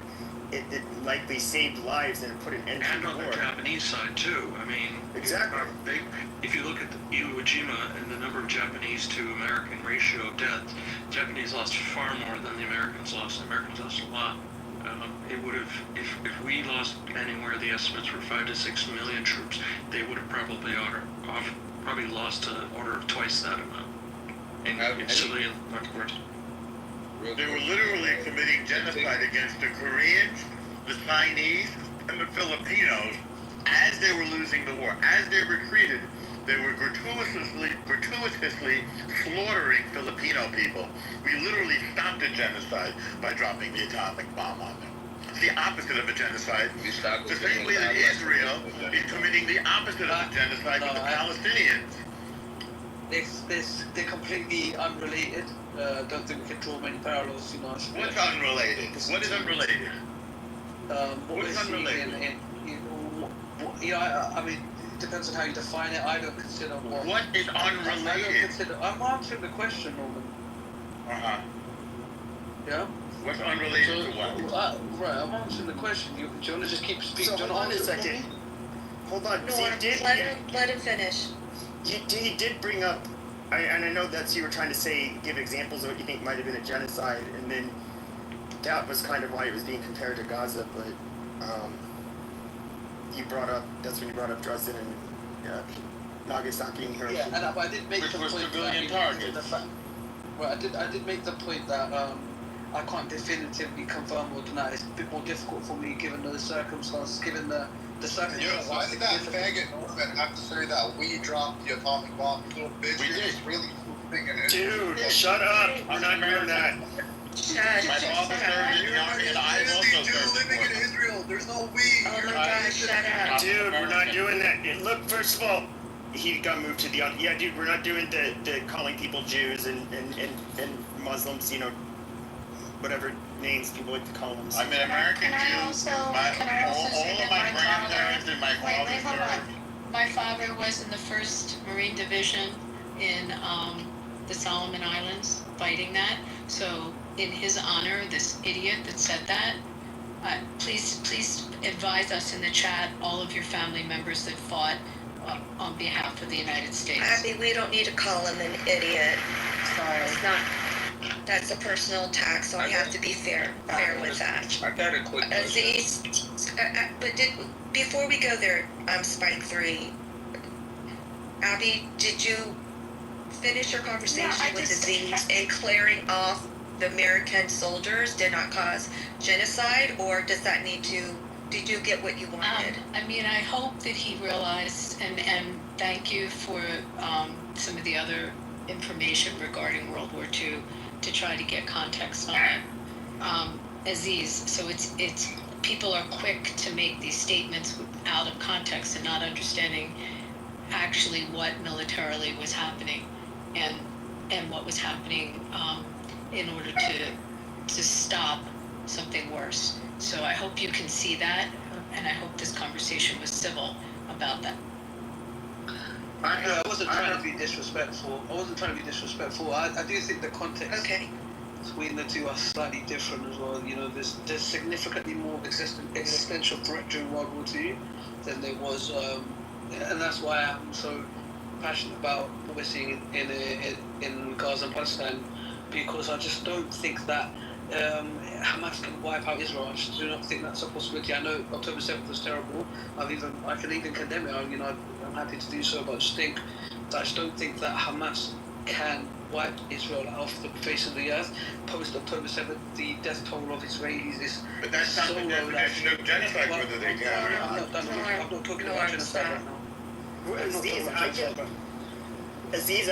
Speaker 14: it likely saved lives and put an end to the war.
Speaker 22: And on the Japanese side too. I mean,
Speaker 14: exactly.
Speaker 22: If you look at Iwo Jima and the number of Japanese to American ratio of death, Japanese lost far more than the Americans lost. The Americans lost a lot. It would have, if we lost anywhere, the estimates were 5 to 6 million troops. They would have probably lost an order of twice that amount in civilian, of course.
Speaker 6: They were literally committing genocide against the Koreans, the Chinese, and the Filipinos as they were losing the war. As they retreated, they were gratuitously slaughtering Filipino people. We literally stopped a genocide by dropping the atomic bomb on them. It's the opposite of a genocide. The same way that Israel is committing the opposite of a genocide with the Palestinians.
Speaker 7: They're completely unrelated. Don't think we can draw many parallels, you know.
Speaker 6: What's unrelated? What is unrelated?
Speaker 7: What is unrelated? I mean, it depends on how you define it. I don't consider
Speaker 6: what is unrelated.
Speaker 7: I'm answering the question, Norman. Yeah.
Speaker 6: What's unrelated to what?
Speaker 7: Right, I'm answering the question. Do you want to just keep speaking?
Speaker 14: So hold on a second. Hold on.
Speaker 4: No, let him finish.
Speaker 14: He did bring up, and I know that's you were trying to say, give examples of what you think might have been a genocide, and then that was kind of why it was being compared to Gaza, but that's when you brought up Dresden and Nagasaki and Hiroshima.
Speaker 7: Yeah, and I did make the point
Speaker 6: civilian targets.
Speaker 7: Well, I did make the point that I can't definitively confirm or deny. It's a bit more difficult for me given the circumstances, given the circumstances.
Speaker 9: You know, why did that faggot Norman have to say that we dropped the atomic bomb? You little bitch,
Speaker 6: we did.
Speaker 9: Really thinking it.
Speaker 14: Dude, shut up! We're not doing that.
Speaker 6: My father served in the army, and I also served
Speaker 9: living in Israel. There's no we.
Speaker 4: Oh my gosh, shut up.
Speaker 14: Dude, we're not doing that. Look, first of all, he got moved to the yeah, dude. We're not doing the calling people Jews and Muslims. You know, whatever names people like to call them.
Speaker 6: I'm an American Jew. All of my grandparents and my father served.
Speaker 18: My father was in the 1st Marine Division in the Solomon Islands, fighting that. So, in his honor, this idiot that said that, please advise us in the chat, all of your family members that fought on behalf of the United States.
Speaker 4: Abby, we don't need to call him an idiot. It's not. That's a personal attack, so I have to be fair with that.
Speaker 1: I got a quick question.
Speaker 4: Aziz, before we go there, Spike 3, Abby, did you finish your conversation with Aziz and clearing off the American soldiers did not cause genocide, or does that need to? Did you get what you wanted?
Speaker 18: I mean, I hope that he realized, and thank you for some of the other information regarding World War II to try to get context on it. Aziz, so it's people are quick to make these statements out of context and not understanding actually what militarily was happening and what was happening in order to stop something worse. So I hope you can see that, and I hope this conversation was civil about that.
Speaker 7: I wasn't trying to be disrespectful. I do think the context between the two are slightly different as well. You know, there's significantly more existential threat during World War II than there was, and that's why I'm so passionate about what we're seeing in Gaza and Palestine, because I just don't think that Hamas can wipe out Israel. I just do not think that's a possibility. I know October 7th was terrible. I can even condemn it. You know, I'm happy to do so, but I just don't think that Hamas can wipe Israel off the face of the earth. Post October 7th, the death toll of Israelis is
Speaker 6: but that's not
Speaker 7: so
Speaker 6: the
Speaker 7: low that
Speaker 6: definition of genocide, whether they can.
Speaker 7: I'm not talking about genocide right now.
Speaker 14: Aziz,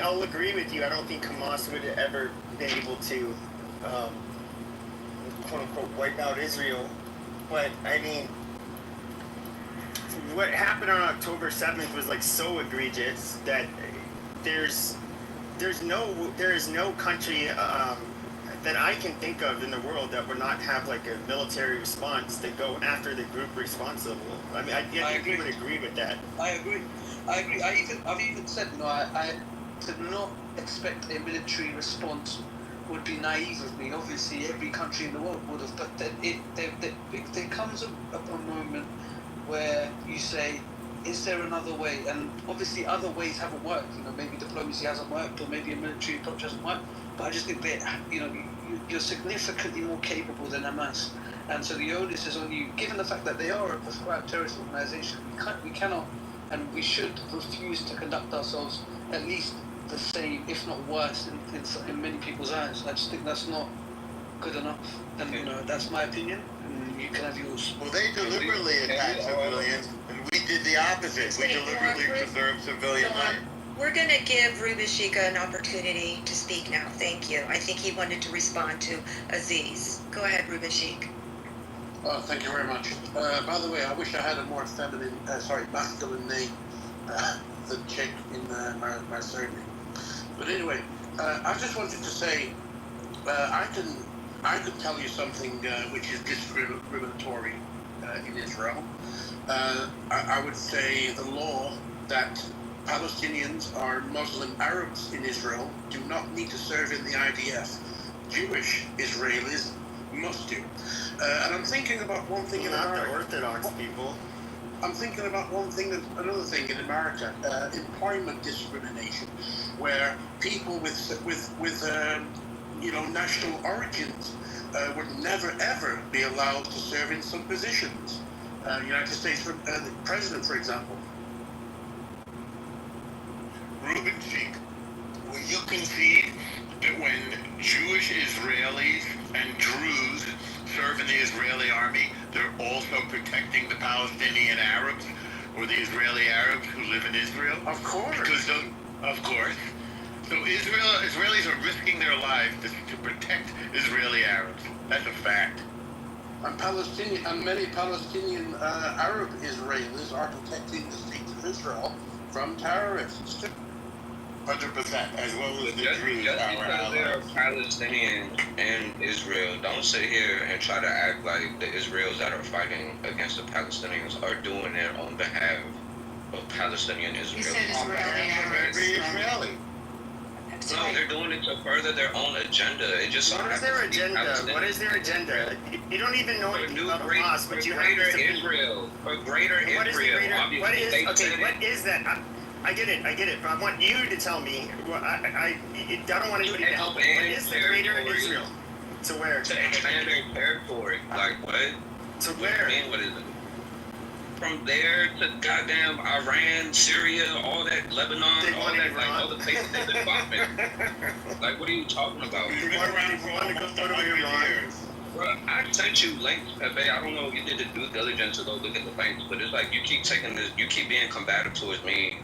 Speaker 14: I'll agree with you. I don't think Hamas would have ever been able to, quote unquote, wipe out Israel. But I mean, what happened on October 7th was like so egregious that there is no country that I can think of in the world that would not have like a military response to go after the group responsible. I mean, I think you would agree with that.
Speaker 7: I agree. I've even said, you know, I to not expect a military response would be naive of me. Obviously, every country in the world would have, but then there comes a moment where you say, is there another way? And obviously, other ways haven't worked. You know, maybe diplomacy hasn't worked, or maybe a military approach hasn't worked. But I just think that, you know, you're significantly more capable than Hamas, and so the onus is on you. Given the fact that they are a prescribed terrorist organization, we cannot. And we should refuse to conduct ourselves at least the same, if not worse, in many people's eyes. I just think that's not good enough. And, you know, that's my opinion, and you can have yours.
Speaker 6: Well, they deliberately attack civilians, and we
Speaker 10: did the opposite. We deliberately preserved civilian life.
Speaker 4: We're going to give Rubashika an opportunity to speak now. Thank you. I think he wanted to respond to Aziz. Go ahead, Rubashik.
Speaker 13: Oh, thank you very much. By the way, I wish I had a more masculine name than chick in my surname. But anyway, I just wanted to say, I can tell you something which is discriminatory in Israel. I would say the law that Palestinians or Muslim Arabs in Israel do not need to serve in the IDF. Jewish Israelis must do. And I'm thinking about one thing in America.
Speaker 14: Not the Orthodox people.
Speaker 13: I'm thinking about another thing in America, employment discrimination, where people with national origins would never ever be allowed to serve in some positions. United States the president, for example.
Speaker 10: Reuben Sheik, will you concede that when Jewish Israelis and Druze serve in the Israeli army, they're also protecting the Palestinian Arabs or the Israeli Arabs who live in Israel?
Speaker 13: Of course.
Speaker 10: Of course. So Israelis are risking their lives to protect Israeli Arabs. That's a fact.
Speaker 13: And many Palestinian Arab Israelis are protecting the state of Israel from terrorists too.
Speaker 10: 100%, as well as the
Speaker 1: Just
Speaker 10: Druze,
Speaker 1: because
Speaker 10: our
Speaker 1: they're
Speaker 10: allies.
Speaker 1: Palestinian in Israel, don't sit here and try to act like the Israelis that are fighting against the Palestinians are doing it on behalf of Palestinian Israelis.
Speaker 18: You said Israeli Arabs.
Speaker 10: Every Israeli.
Speaker 1: No, they're doing it to further their own agenda. It just
Speaker 14: What is their agenda? What is their agenda? You don't even know anything about Hamas, but you have
Speaker 1: greater
Speaker 14: this
Speaker 1: Israel. For greater
Speaker 14: What is the
Speaker 1: Israel.
Speaker 14: greater?
Speaker 1: Obviously,
Speaker 14: What is
Speaker 1: they
Speaker 14: okay?
Speaker 1: said
Speaker 14: What is that? I get it, but I want you to tell me. I don't want anybody to help me. What is the greater Israel? To where?
Speaker 1: To expand their territory. Like what?
Speaker 14: To where?
Speaker 1: I mean, what is it? From there to goddamn Iran, Syria, all that, Lebanon, all that, like all the places they've been bombing. Like, what are you talking about?
Speaker 10: We've been around for almost 100 years.
Speaker 1: Bro, I sent you links, Pepe. I don't know if you did the due diligence to go look at the links, but it's like you keep taking this, you keep being combative towards me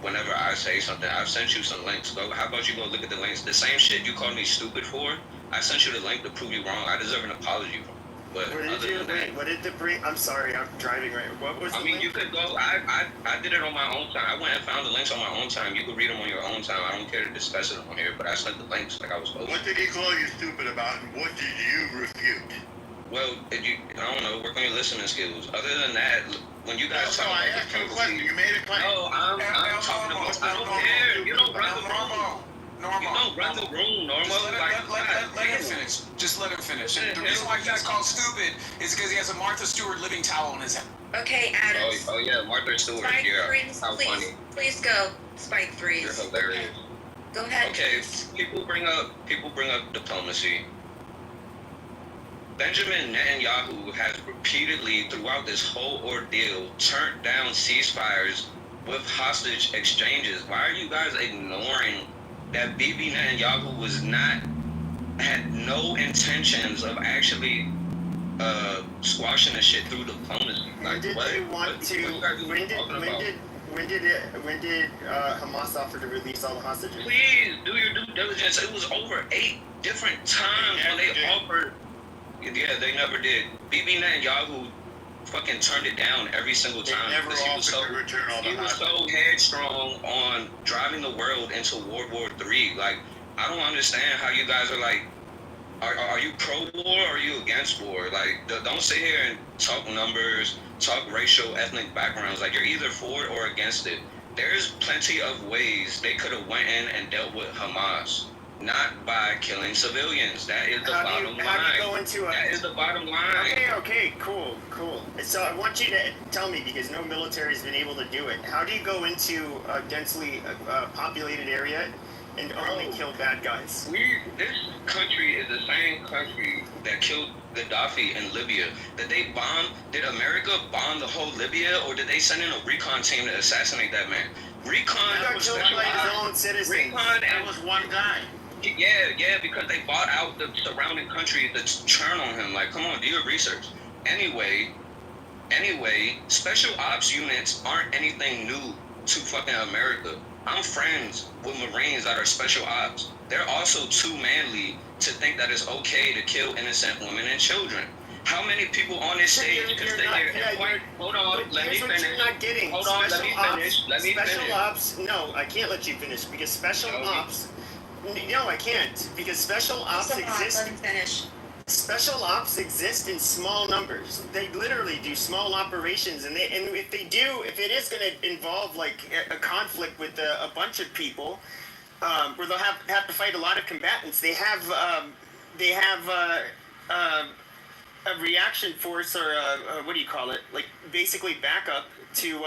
Speaker 1: whenever I say something. I've sent you some links. Go, how about you go look at the links? The same shit you called me stupid for, I sent you the link to prove you wrong. I deserve an apology for. But
Speaker 14: What did the bring? I'm sorry, I'm driving right. What was the link?
Speaker 1: You could go. I did it on my own time. I went and found the links on my own time. You could read them on your own time. I don't care to discuss it on here, but I sent the links like I was supposed to.
Speaker 10: What did he call you stupid about, and what did you refute?
Speaker 1: Well, I don't know, work on your listening skills. Other than that, when you guys talk
Speaker 10: I
Speaker 1: about
Speaker 10: asked you a question. You made a claim.
Speaker 1: No, I'm talking about. I don't care. You don't run the room. You don't run the room, Normal.
Speaker 5: Let him finish. Just let him finish. The reason why he gets called stupid is because he has a Martha Stewart living towel on his head.
Speaker 4: Okay, Adam.
Speaker 1: Oh yeah, Martha Stewart.
Speaker 4: Spike
Speaker 1: Yeah.
Speaker 4: Threes,
Speaker 1: How funny.
Speaker 4: please go. Spike Threes.
Speaker 1: You're hilarious.
Speaker 4: Go ahead.
Speaker 1: Okay, people bring up diplomacy. Benjamin Netanyahu has repeatedly, throughout this whole ordeal, turned down ceasefires with hostage exchanges. Why are you guys ignoring that Bibi Netanyahu had no intentions of actually squashing the shit through diplomacy? Like,
Speaker 14: When did Hamas offer to release all the hostages?
Speaker 1: Please do your due diligence. It was over 8 different times when they offered. Yeah, they never did. Bibi Netanyahu fucking turned it down every single time.
Speaker 10: They never offered to return all the hostages.
Speaker 1: He was so headstrong on driving the world into World War III. Like, I don't understand how you guys are like, are you pro-war or are you against war? Like, don't sit here and talk numbers, talk racial, ethnic backgrounds. Like, you're either for it or against it. There's plenty of ways they could have went in and dealt with Hamas. Not by killing civilians. That is the bottom line. That is the bottom line.
Speaker 14: Okay, cool. So I want you to tell me, because no military has been able to do it. How do you go into a densely populated area and only kill bad guys?
Speaker 1: This country is the same country that killed Gaddafi in Libya. Did America bomb the whole Libya, or did they send in a recon team to assassinate that man? Recon was
Speaker 14: killed by his own citizens.
Speaker 1: Recon,
Speaker 10: that was one guy.
Speaker 1: Yeah, because they bought out the surrounding countries to churn on him. Like, come on, do your research. Anyway, Anyway, special ops units aren't anything new to fucking America. I'm friends with Marines that are special ops. They're also too manly to think that it's okay to kill innocent women and children. How many people on this stage can sit here and point? Hold on, let me finish.
Speaker 14: You're not getting.
Speaker 1: Hold on, let me finish. Let me
Speaker 14: special
Speaker 1: finish.
Speaker 14: ops. No, I can't let you finish because special ops. No, I can't because special ops exist.
Speaker 4: Let him finish.
Speaker 14: Special ops exist in small numbers. They literally do small operations, and if it is going to involve like a conflict with a bunch of people, where they'll have to fight a lot of combatants, they have a reaction force or what do you call it? Like basically backup to.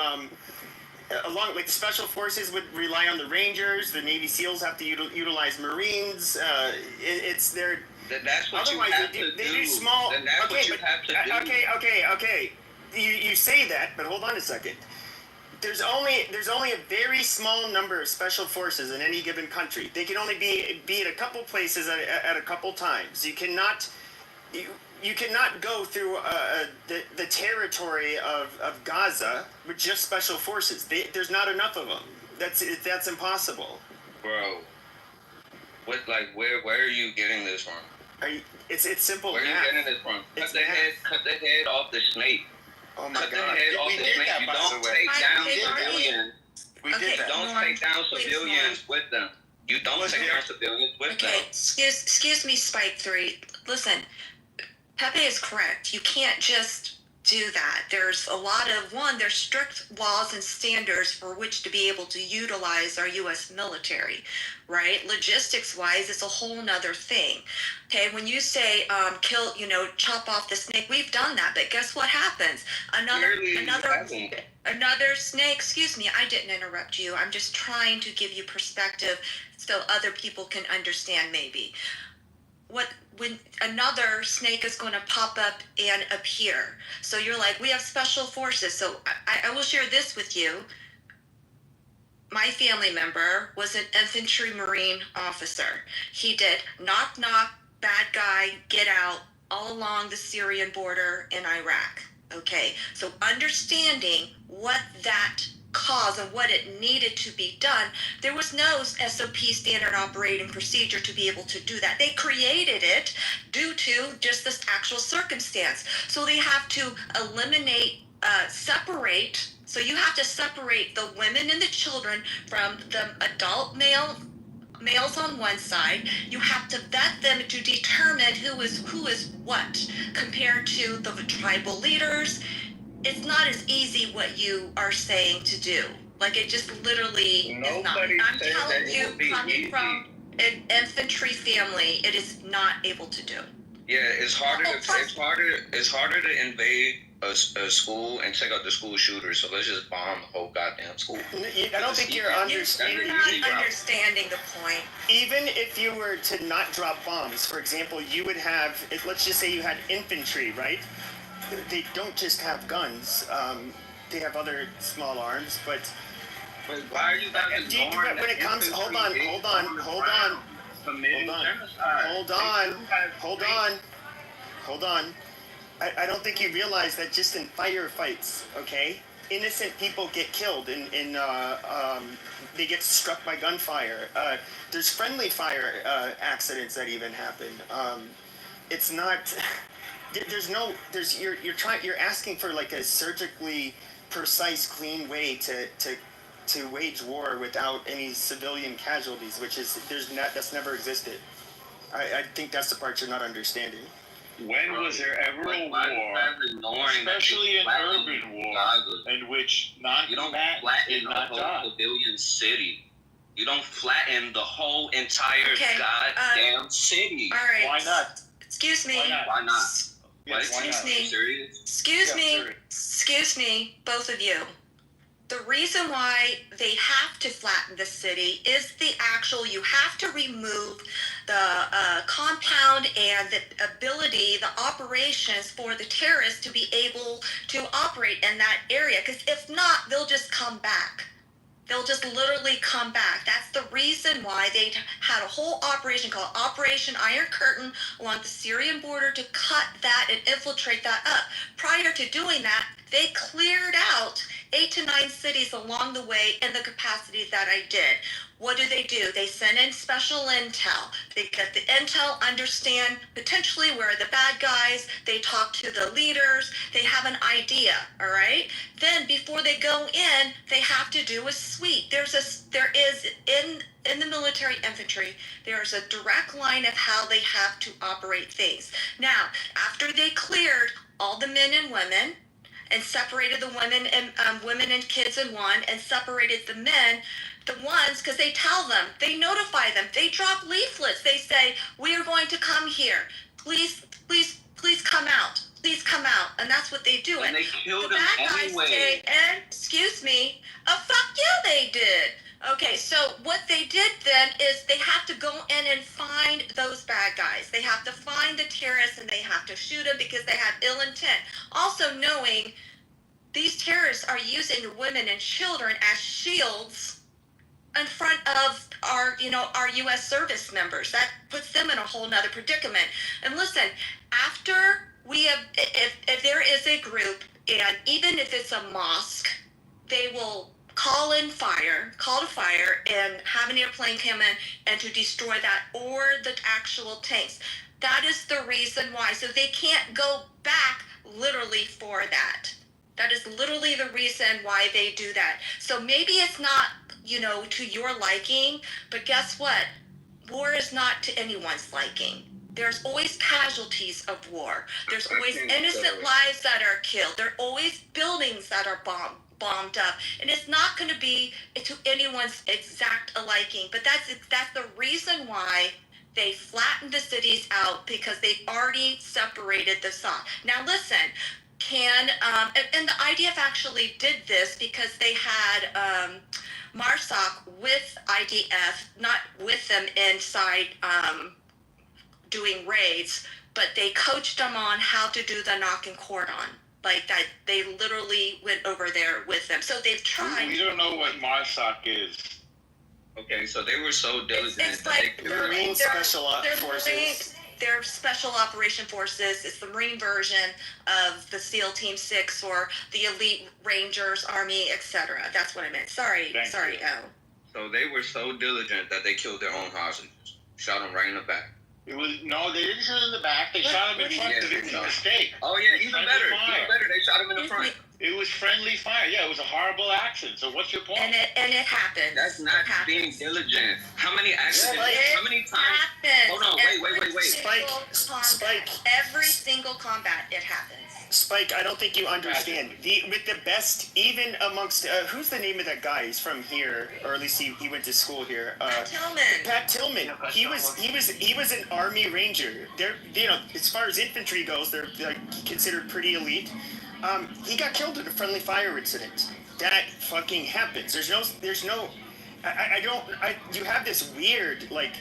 Speaker 14: Along, like the special forces would rely on the Rangers, the Navy SEALs have to utilize Marines. It's their.
Speaker 1: That's what
Speaker 14: Otherwise,
Speaker 1: you have
Speaker 14: they do,
Speaker 1: to
Speaker 14: they
Speaker 1: do.
Speaker 14: do small.
Speaker 1: Then that's
Speaker 14: okay,
Speaker 1: what you
Speaker 14: but,
Speaker 1: have to do.
Speaker 14: Okay. You say that, but hold on a second. There's only a very small number of special forces in any given country. They can only be at a couple places at a couple times. You cannot. You cannot go through the territory of Gaza with just special forces. There's not enough of them. That's impossible.
Speaker 1: Bro, where are you getting this from?
Speaker 14: It's simple.
Speaker 1: Where are you getting this from? Cut the head off the snake.
Speaker 14: Oh my
Speaker 1: Cut
Speaker 14: God.
Speaker 1: the head off the snake. You don't take down civilians.
Speaker 4: We did that.
Speaker 1: Don't take down civilians with them. You don't take down civilians with them.
Speaker 4: Okay, excuse me, Spike 3. Listen, Pepe is correct. You can't just do that. There's a lot of, there's strict laws and standards for which to be able to utilize our U.S. military, right? Logistics-wise, it's a whole nother thing. Okay, when you say chop off the snake, we've done that, but guess what happens? Another snake, excuse me, I didn't interrupt you. I'm just trying to give you perspective so other people can understand maybe. When another snake is going to pop up and appear. So you're like, we have special forces. So I will share this with you. My family member was an infantry Marine officer. He did knock, bad guy, get out, all along the Syrian border in Iraq. Okay, so understanding what that cause and what it needed to be done, there was no SOP, standard operating procedure, to be able to do that. They created it due to just this actual circumstance. So they have to eliminate, separate. So you have to separate the women and the children from the adult males on one side. You have to vet them to determine who is what compared to the tribal leaders. It's not as easy what you are saying to do. Like, it just literally is not. I'm telling you, coming from an infantry family, it is not able to do.
Speaker 1: Yeah, it's harder to invade a school and take out the school shooter. So let's just bomb the whole goddamn school.
Speaker 14: I don't think you're understanding.
Speaker 4: You're not understanding the point.
Speaker 14: Even if you were to not drop bombs, for example, you would have. Let's just say you had infantry, right? They don't just have guns. They have other small arms, but.
Speaker 1: Why are you guys ignoring
Speaker 14: when it comes? Hold on. I don't think you realize that just in firefights, okay, innocent people get killed. They get struck by gunfire. There's friendly fire accidents that even happen. It's not. You're asking for like a surgically precise, clean way to wage war without any civilian casualties, that's never existed. I think that's the part you're not understanding.
Speaker 10: When was there ever a war, especially an urban war, in which non-combatants did not die?
Speaker 1: Civilian city. You don't flatten the whole entire goddamn city.
Speaker 4: All right.
Speaker 10: Why not?
Speaker 4: Excuse me.
Speaker 1: Why not? Excuse me, both of you. The reason why they have to flatten the city is you have to remove the compound and the ability, the operations for the terrorists to be able to operate in that area. Because if not, they'll just come back.
Speaker 4: They'll just literally come back. That's the reason why they had a whole operation called Operation Iron Curtain along the Syrian border to cut that and infiltrate that up. Prior to doing that, they cleared out 8 to 9 cities along the way in the capacity that I did. What do? They send in special intel. They get the intel, understand potentially where are the bad guys. They talk to the leaders. They have an idea, all right? Then before they go in, they have to do a sweep. There is in the military infantry, there's a direct line of how they have to operate things. Now, after they cleared all the men and women, and separated the women and kids in one, and separated the men, the ones, because they tell them, they notify them, they drop leaflets, they say, we are going to come here, please come out, please come out, and that's what they do.
Speaker 11: And they killed
Speaker 4: the
Speaker 11: them
Speaker 4: bad guys
Speaker 11: anyway.
Speaker 4: say, and excuse me, fuck you, they did. Okay, so what they did then is they have to go in and find those bad guys. They have to find the terrorists and they have to shoot them because they have ill intent. Also knowing these terrorists are using women and children as shields in front of our U.S. service members. That puts them in a whole nother predicament. And listen, after we have, if there is a group, and even if it's a mosque, they will call to fire and have an airplane come in and to destroy that, or the actual tanks. That is the reason why. So they can't go back literally for that. That is literally the reason why they do that. So maybe it's not, to your liking, but guess what? War is not to anyone's liking. There's always casualties of war. There's always innocent lives that are killed. There are always buildings that are bombed up, and it's not going to be to anyone's exact liking. But that's the reason why they flattened the cities out, because they've already separated the off. Now listen, and the IDF actually did this because they had MARSOC with IDF, not with them inside doing raids, but they coached them on how to do the knock and cordon. Like that, they literally went over there with them. So they've tried.
Speaker 6: We don't know what MARSOC is.
Speaker 1: Okay, so they were so diligent.
Speaker 4: It's like
Speaker 14: Marine Special Forces.
Speaker 4: They're Special Operation Forces. It's the Marine version of the SEAL Team 6 or the Elite Rangers, Army, etc. That's what I meant. Sorry.
Speaker 1: So they were so diligent that they killed their own hostages. Shot them right in the back.
Speaker 6: They didn't shoot him in the back. They shot him in front. It was a mistake.
Speaker 1: Oh yeah, even better. They shot him in the front.
Speaker 6: It was friendly fire. Yeah, it was a horrible accident. So what's your point?
Speaker 4: And it happened.
Speaker 1: That's not being diligent. How many accidents? How many times?
Speaker 4: Happens.
Speaker 1: Hold on, wait.
Speaker 14: Spike.
Speaker 4: Every single combat, it happens.
Speaker 14: Spike, I don't think you understand. With the best, even amongst who's the name of that guy? He's from here, or at least he went to school here. Pat Tillman. He was an Army Ranger. They're as far as infantry goes, they're considered pretty elite. He got killed in a friendly fire incident. That fucking happens. There's no. You have this weird like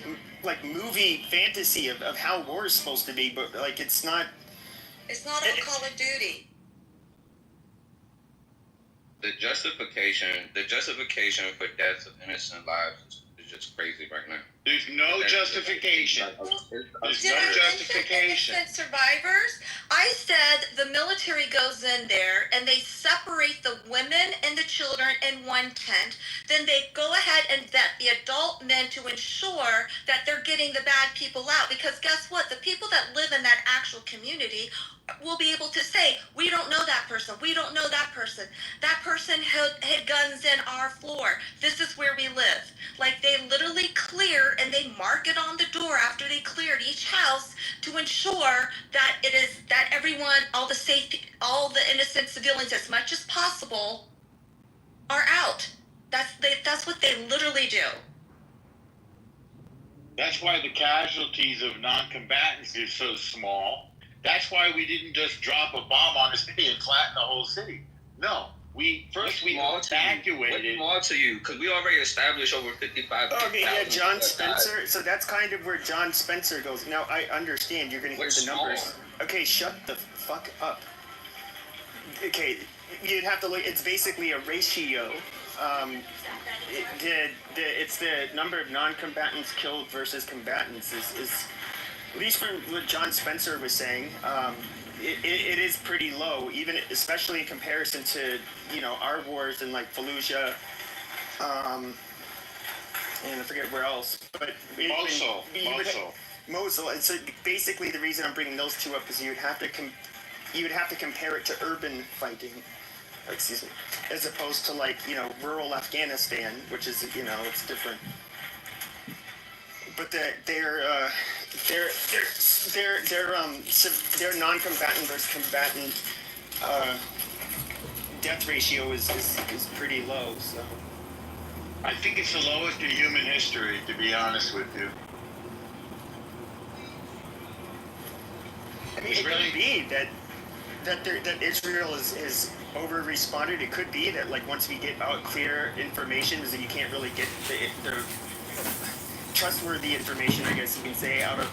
Speaker 14: movie fantasy of how war is supposed to be, but like it's not.
Speaker 4: It's not a Call of Duty.
Speaker 1: The justification for deaths of innocent lives is just crazy right now.
Speaker 6: There's no justification. There's no justification.
Speaker 4: Innocent survivors. I said the military goes in there and they separate the women and the children in one tent. Then they go ahead and vet the adult men to ensure that they're getting the bad people out. Because guess what? The people that live in that actual community will be able to say, we don't know that person. We don't know that person. That person hid guns in our floor. This is where we live. Like they literally clear and they mark it on the door after they cleared each house to ensure that everyone, all the innocent civilians as much as possible are out. That's what they literally do.
Speaker 6: That's why the casualties of non-combatants is so small. That's why we didn't just drop a bomb on the city and flatten the whole city. No. We evacuated.
Speaker 1: What's more to you? Because we already established over 55.
Speaker 14: Okay, yeah, John Spencer. So that's kind of where John Spencer goes. Now I understand you're going to hear the numbers. Okay, shut the fuck up. Okay, you'd have to look. It's basically a ratio it's the number of non-combatants killed versus combatants is at least from what John Spencer was saying. It is pretty low, even especially in comparison to our wars in like Fallujah, and I forget where else, but Mosul. And so basically, the reason I'm bringing those two up is you would have to compare it to urban fighting. Excuse me, as opposed to like rural Afghanistan, which is it's different. But their non-combatant versus combatant death ratio is pretty low. So
Speaker 6: I think it's the lowest in human history, to be honest with you.
Speaker 14: I mean, it could be that Israel is over responded. It could be that like once we get out clear information, is that you can't really get the trustworthy information, I guess you can say, out of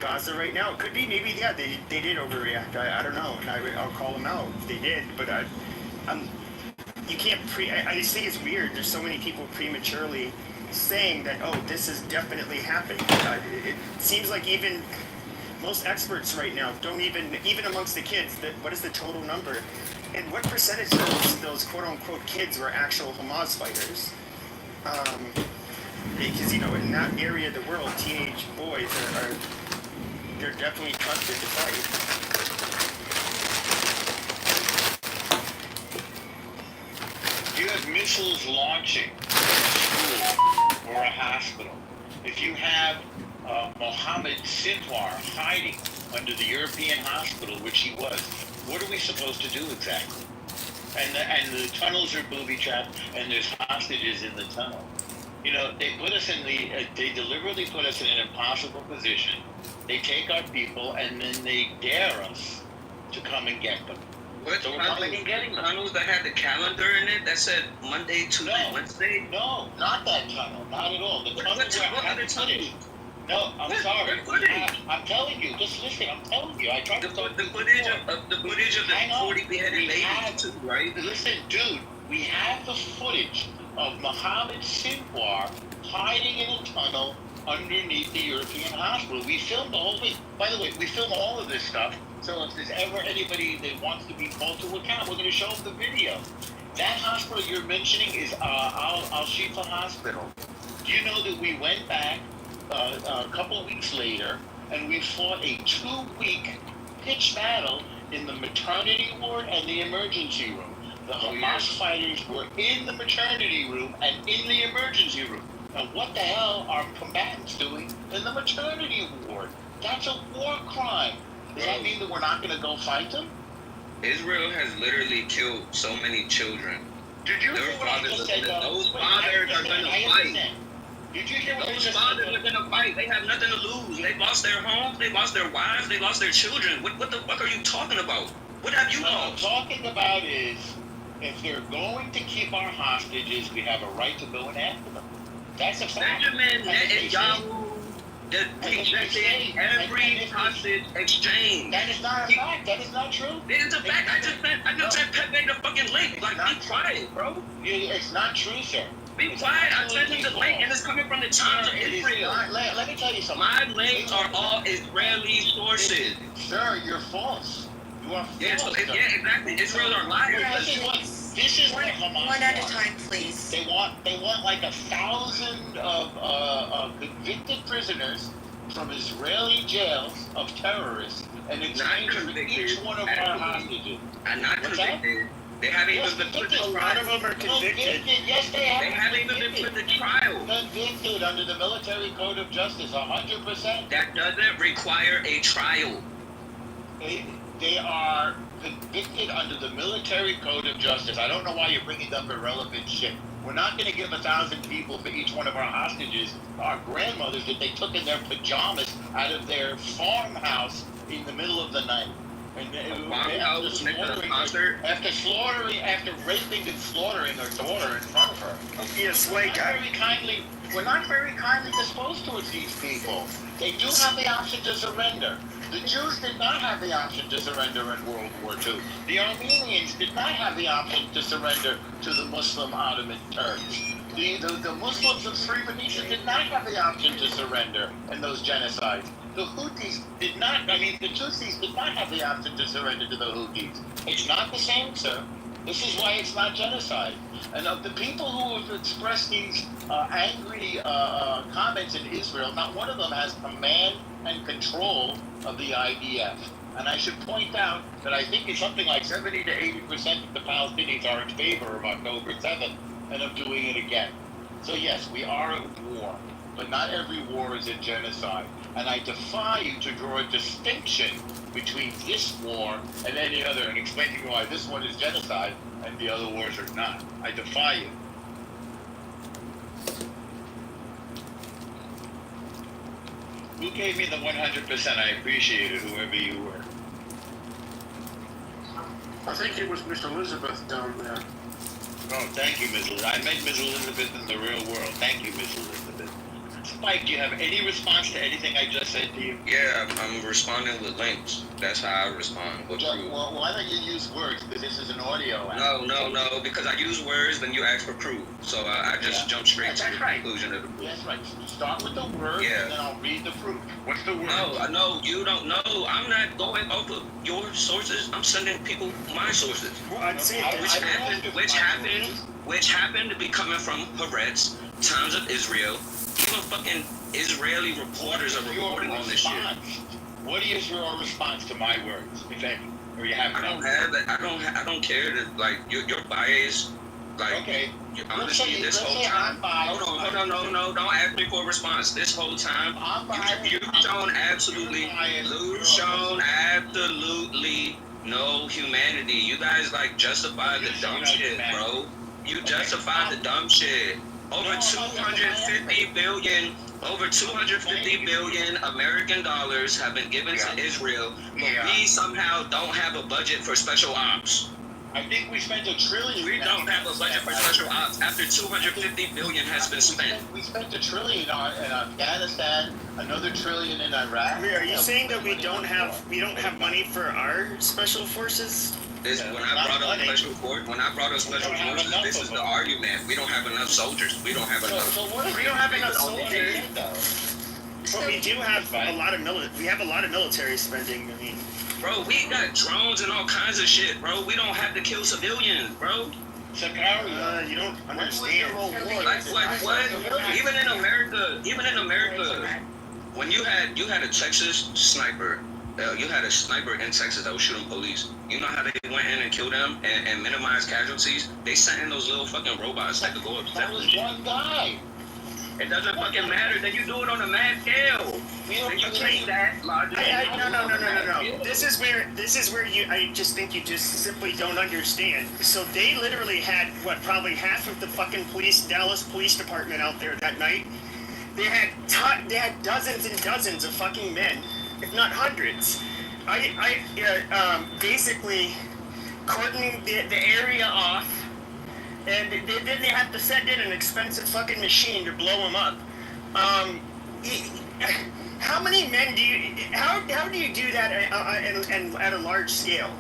Speaker 14: Gaza right now. It could be maybe they did overreact. I don't know, and I'll call them out if they did. But you can't I just think it's weird. There's so many people prematurely saying that this is definitely happening. It seems like even most experts right now don't even amongst the kids, what is the total number? And what percentage of those quote-unquote kids were actual Hamas fighters? Because, in that area of the world, teenage boys they're definitely trusted to fight.
Speaker 6: You have missiles launching in a school or a hospital. If you have Mohammed Sinwar hiding under the European hospital, which he was, what are we supposed to do exactly? And the tunnels are booby-trapped, and there's hostages in the tunnel. They put us they deliberately put us in an impossible position. They take our people, and then they dare us to come and get them.
Speaker 11: What tunnels? Tunnels that had the calendar in it that said Monday, Tuesday, Wednesday?
Speaker 6: No, not that tunnel. Not at all. The tunnel
Speaker 11: what other tunnel?
Speaker 6: No, I'm sorry. I'm telling you. Just listen. I'm telling you. I tried to talk
Speaker 11: the footage of the 40 beheaded ladies too, right?
Speaker 6: Listen, dude. We have the footage of Mohammed Sinwar hiding in a tunnel underneath the European hospital. We filmed the whole thing. By the way, we filmed all of this stuff. So if there's ever anybody that wants to be called to account, we're going to show them the video. That hospital you're mentioning is Al-Shifa Hospital. Do you know that we went back a couple of weeks later and we fought a 2-week pitched battle in the maternity ward and the emergency room? The Hamas fighters were in the maternity room and in the emergency room. Now, what the hell are combatants doing in the maternity ward? That's a war crime. Does that mean that we're not going to go fight them?
Speaker 11: Israel has literally killed so many children.
Speaker 6: Did you hear what I just said?
Speaker 11: Those fathers are going to fight.
Speaker 6: Did you hear what I just said?
Speaker 11: Those fathers are going to fight. They have nothing to lose. They lost their homes. They lost their wives. They lost their children. What the fuck are you talking about? What have you lost?
Speaker 6: What I'm talking about is, if they're going to keep our hostages, we have a right to go and after them. That's a fact.
Speaker 11: Benjamin Netanyahu rejected every hostage exchange.
Speaker 6: That is not a fact. That is not true.
Speaker 11: It is a fact. I just sent Pepe the fucking link. Like, be quiet, bro.
Speaker 6: It's not true, sir.
Speaker 11: Be quiet. I sent him the link, and it's coming from the Times of Israel.
Speaker 6: Let me tell you something.
Speaker 11: My links are all Israeli sources.
Speaker 6: Sir, you're false. You are false.
Speaker 11: Yeah, exactly. Israel are liars.
Speaker 6: This is what Hamas
Speaker 4: one at a time, please.
Speaker 6: They want like 1,000 of convicted prisoners from Israeli jails of terrorists, and exchange for each one of our hostages.
Speaker 11: And not convicted. They haven't even been put to trial.
Speaker 6: None of them are convicted. Yes, they have.
Speaker 11: They haven't even been put to trial.
Speaker 6: Convicted under the Military Code of Justice, 100%.
Speaker 11: That doesn't require a trial.
Speaker 6: They are convicted under the Military Code of Justice. I don't know why you're bringing up irrelevant shit. We're not going to give 1,000 people for each one of our hostages, our grandmothers that they took in their pajamas out of their farmhouse in the middle of the night. And after raping and slaughtering her daughter in front of her.
Speaker 14: Yes,
Speaker 6: we're not very kindly disposed towards these people. They do have the option to surrender. The Jews did not have the option to surrender in World War II. The Armenians did not have the option to surrender to the Muslim Ottoman Turks. The Muslims of Srebrenica did not have the option to surrender in those genocides. The Houthis did not, the Tutsis did not have the option to surrender to the Houthis. It's not the same, sir. This is why it's not genocide. And of the people who have expressed these angry comments in Israel, not one of them has command and control of the IDF. And I should point out that I think it's something like 70 to 80% of the Palestinians are in favor of October 7th and of doing it again. So yes, we are at war, but not every war is a genocide. And I defy you to draw a distinction between this war and any other and explain to me why this one is genocide and the other wars are not. I defy you. Who gave me the 100%? I appreciate it, whoever you were.
Speaker 13: I think it was Miss Elizabeth down there.
Speaker 6: Oh, thank you, Miss Elizabeth. I met Miss Elizabeth in the real world. Thank you, Miss Elizabeth. Spike, do you have any response to anything I just said to you?
Speaker 1: Yeah, I'm responding with links. That's how I respond.
Speaker 6: Well, why don't you use words? Because this is an audio app.
Speaker 1: No, because I use words, then you ask for proof. So I just jump straight to the conclusion of the proof.
Speaker 6: That's right. Start with the word, and then I'll read the proof. What's the word?
Speaker 1: No, you don't know. I'm not going off of your sources. I'm sending people my sources.
Speaker 14: Well, I'd say
Speaker 1: which happened to be coming from Haaretz, Times of Israel. Even fucking Israeli reporters are reporting on this shit.
Speaker 6: What is your response to my words, if any? Or you have?
Speaker 1: I don't have it. I don't care that like your bias. Like,
Speaker 6: okay.
Speaker 1: Honestly, this whole time. Hold on, no, don't ask me for a response. This whole time, you've shown absolutely no humanity. You guys like justify the dumb shit, bro. You justify the dumb shit. Over 250 billion American dollars have been given to Israel, but we somehow don't have a budget for special ops.
Speaker 6: I think we spent $1 trillion.
Speaker 1: We don't have a budget for special ops after 250 billion has been spent.
Speaker 6: We spent $1 trillion in Afghanistan, another $1 trillion in Iraq.
Speaker 14: Are you saying that we don't have money for our special forces?
Speaker 1: When I brought up special forces, this is the argument. We don't have enough soldiers. We don't have enough.
Speaker 14: We don't have enough soldiers. But we do have a lot of military spending. I mean,
Speaker 1: bro, we got drones and all kinds of shit, bro. We don't have to kill civilians, bro.
Speaker 14: You don't understand.
Speaker 1: Like what? Even in America, when you had a Texas sniper. You had a sniper in Texas that was shooting police. You know how they went in and killed them and minimized casualties? They sent in those little fucking robots that could go up.
Speaker 6: That was one guy.
Speaker 1: It doesn't fucking matter. Then you do it on a mad scale. Then you take that logic.
Speaker 14: No. This is where I just think you just simply don't understand. So they literally had probably half of the fucking Dallas Police Department out there that night. They had dozens and dozens of fucking men, if not hundreds. Basically cordoning the area off, and then they have to send in an expensive fucking machine to blow them up. How many men do you? How do you do that at a large scale?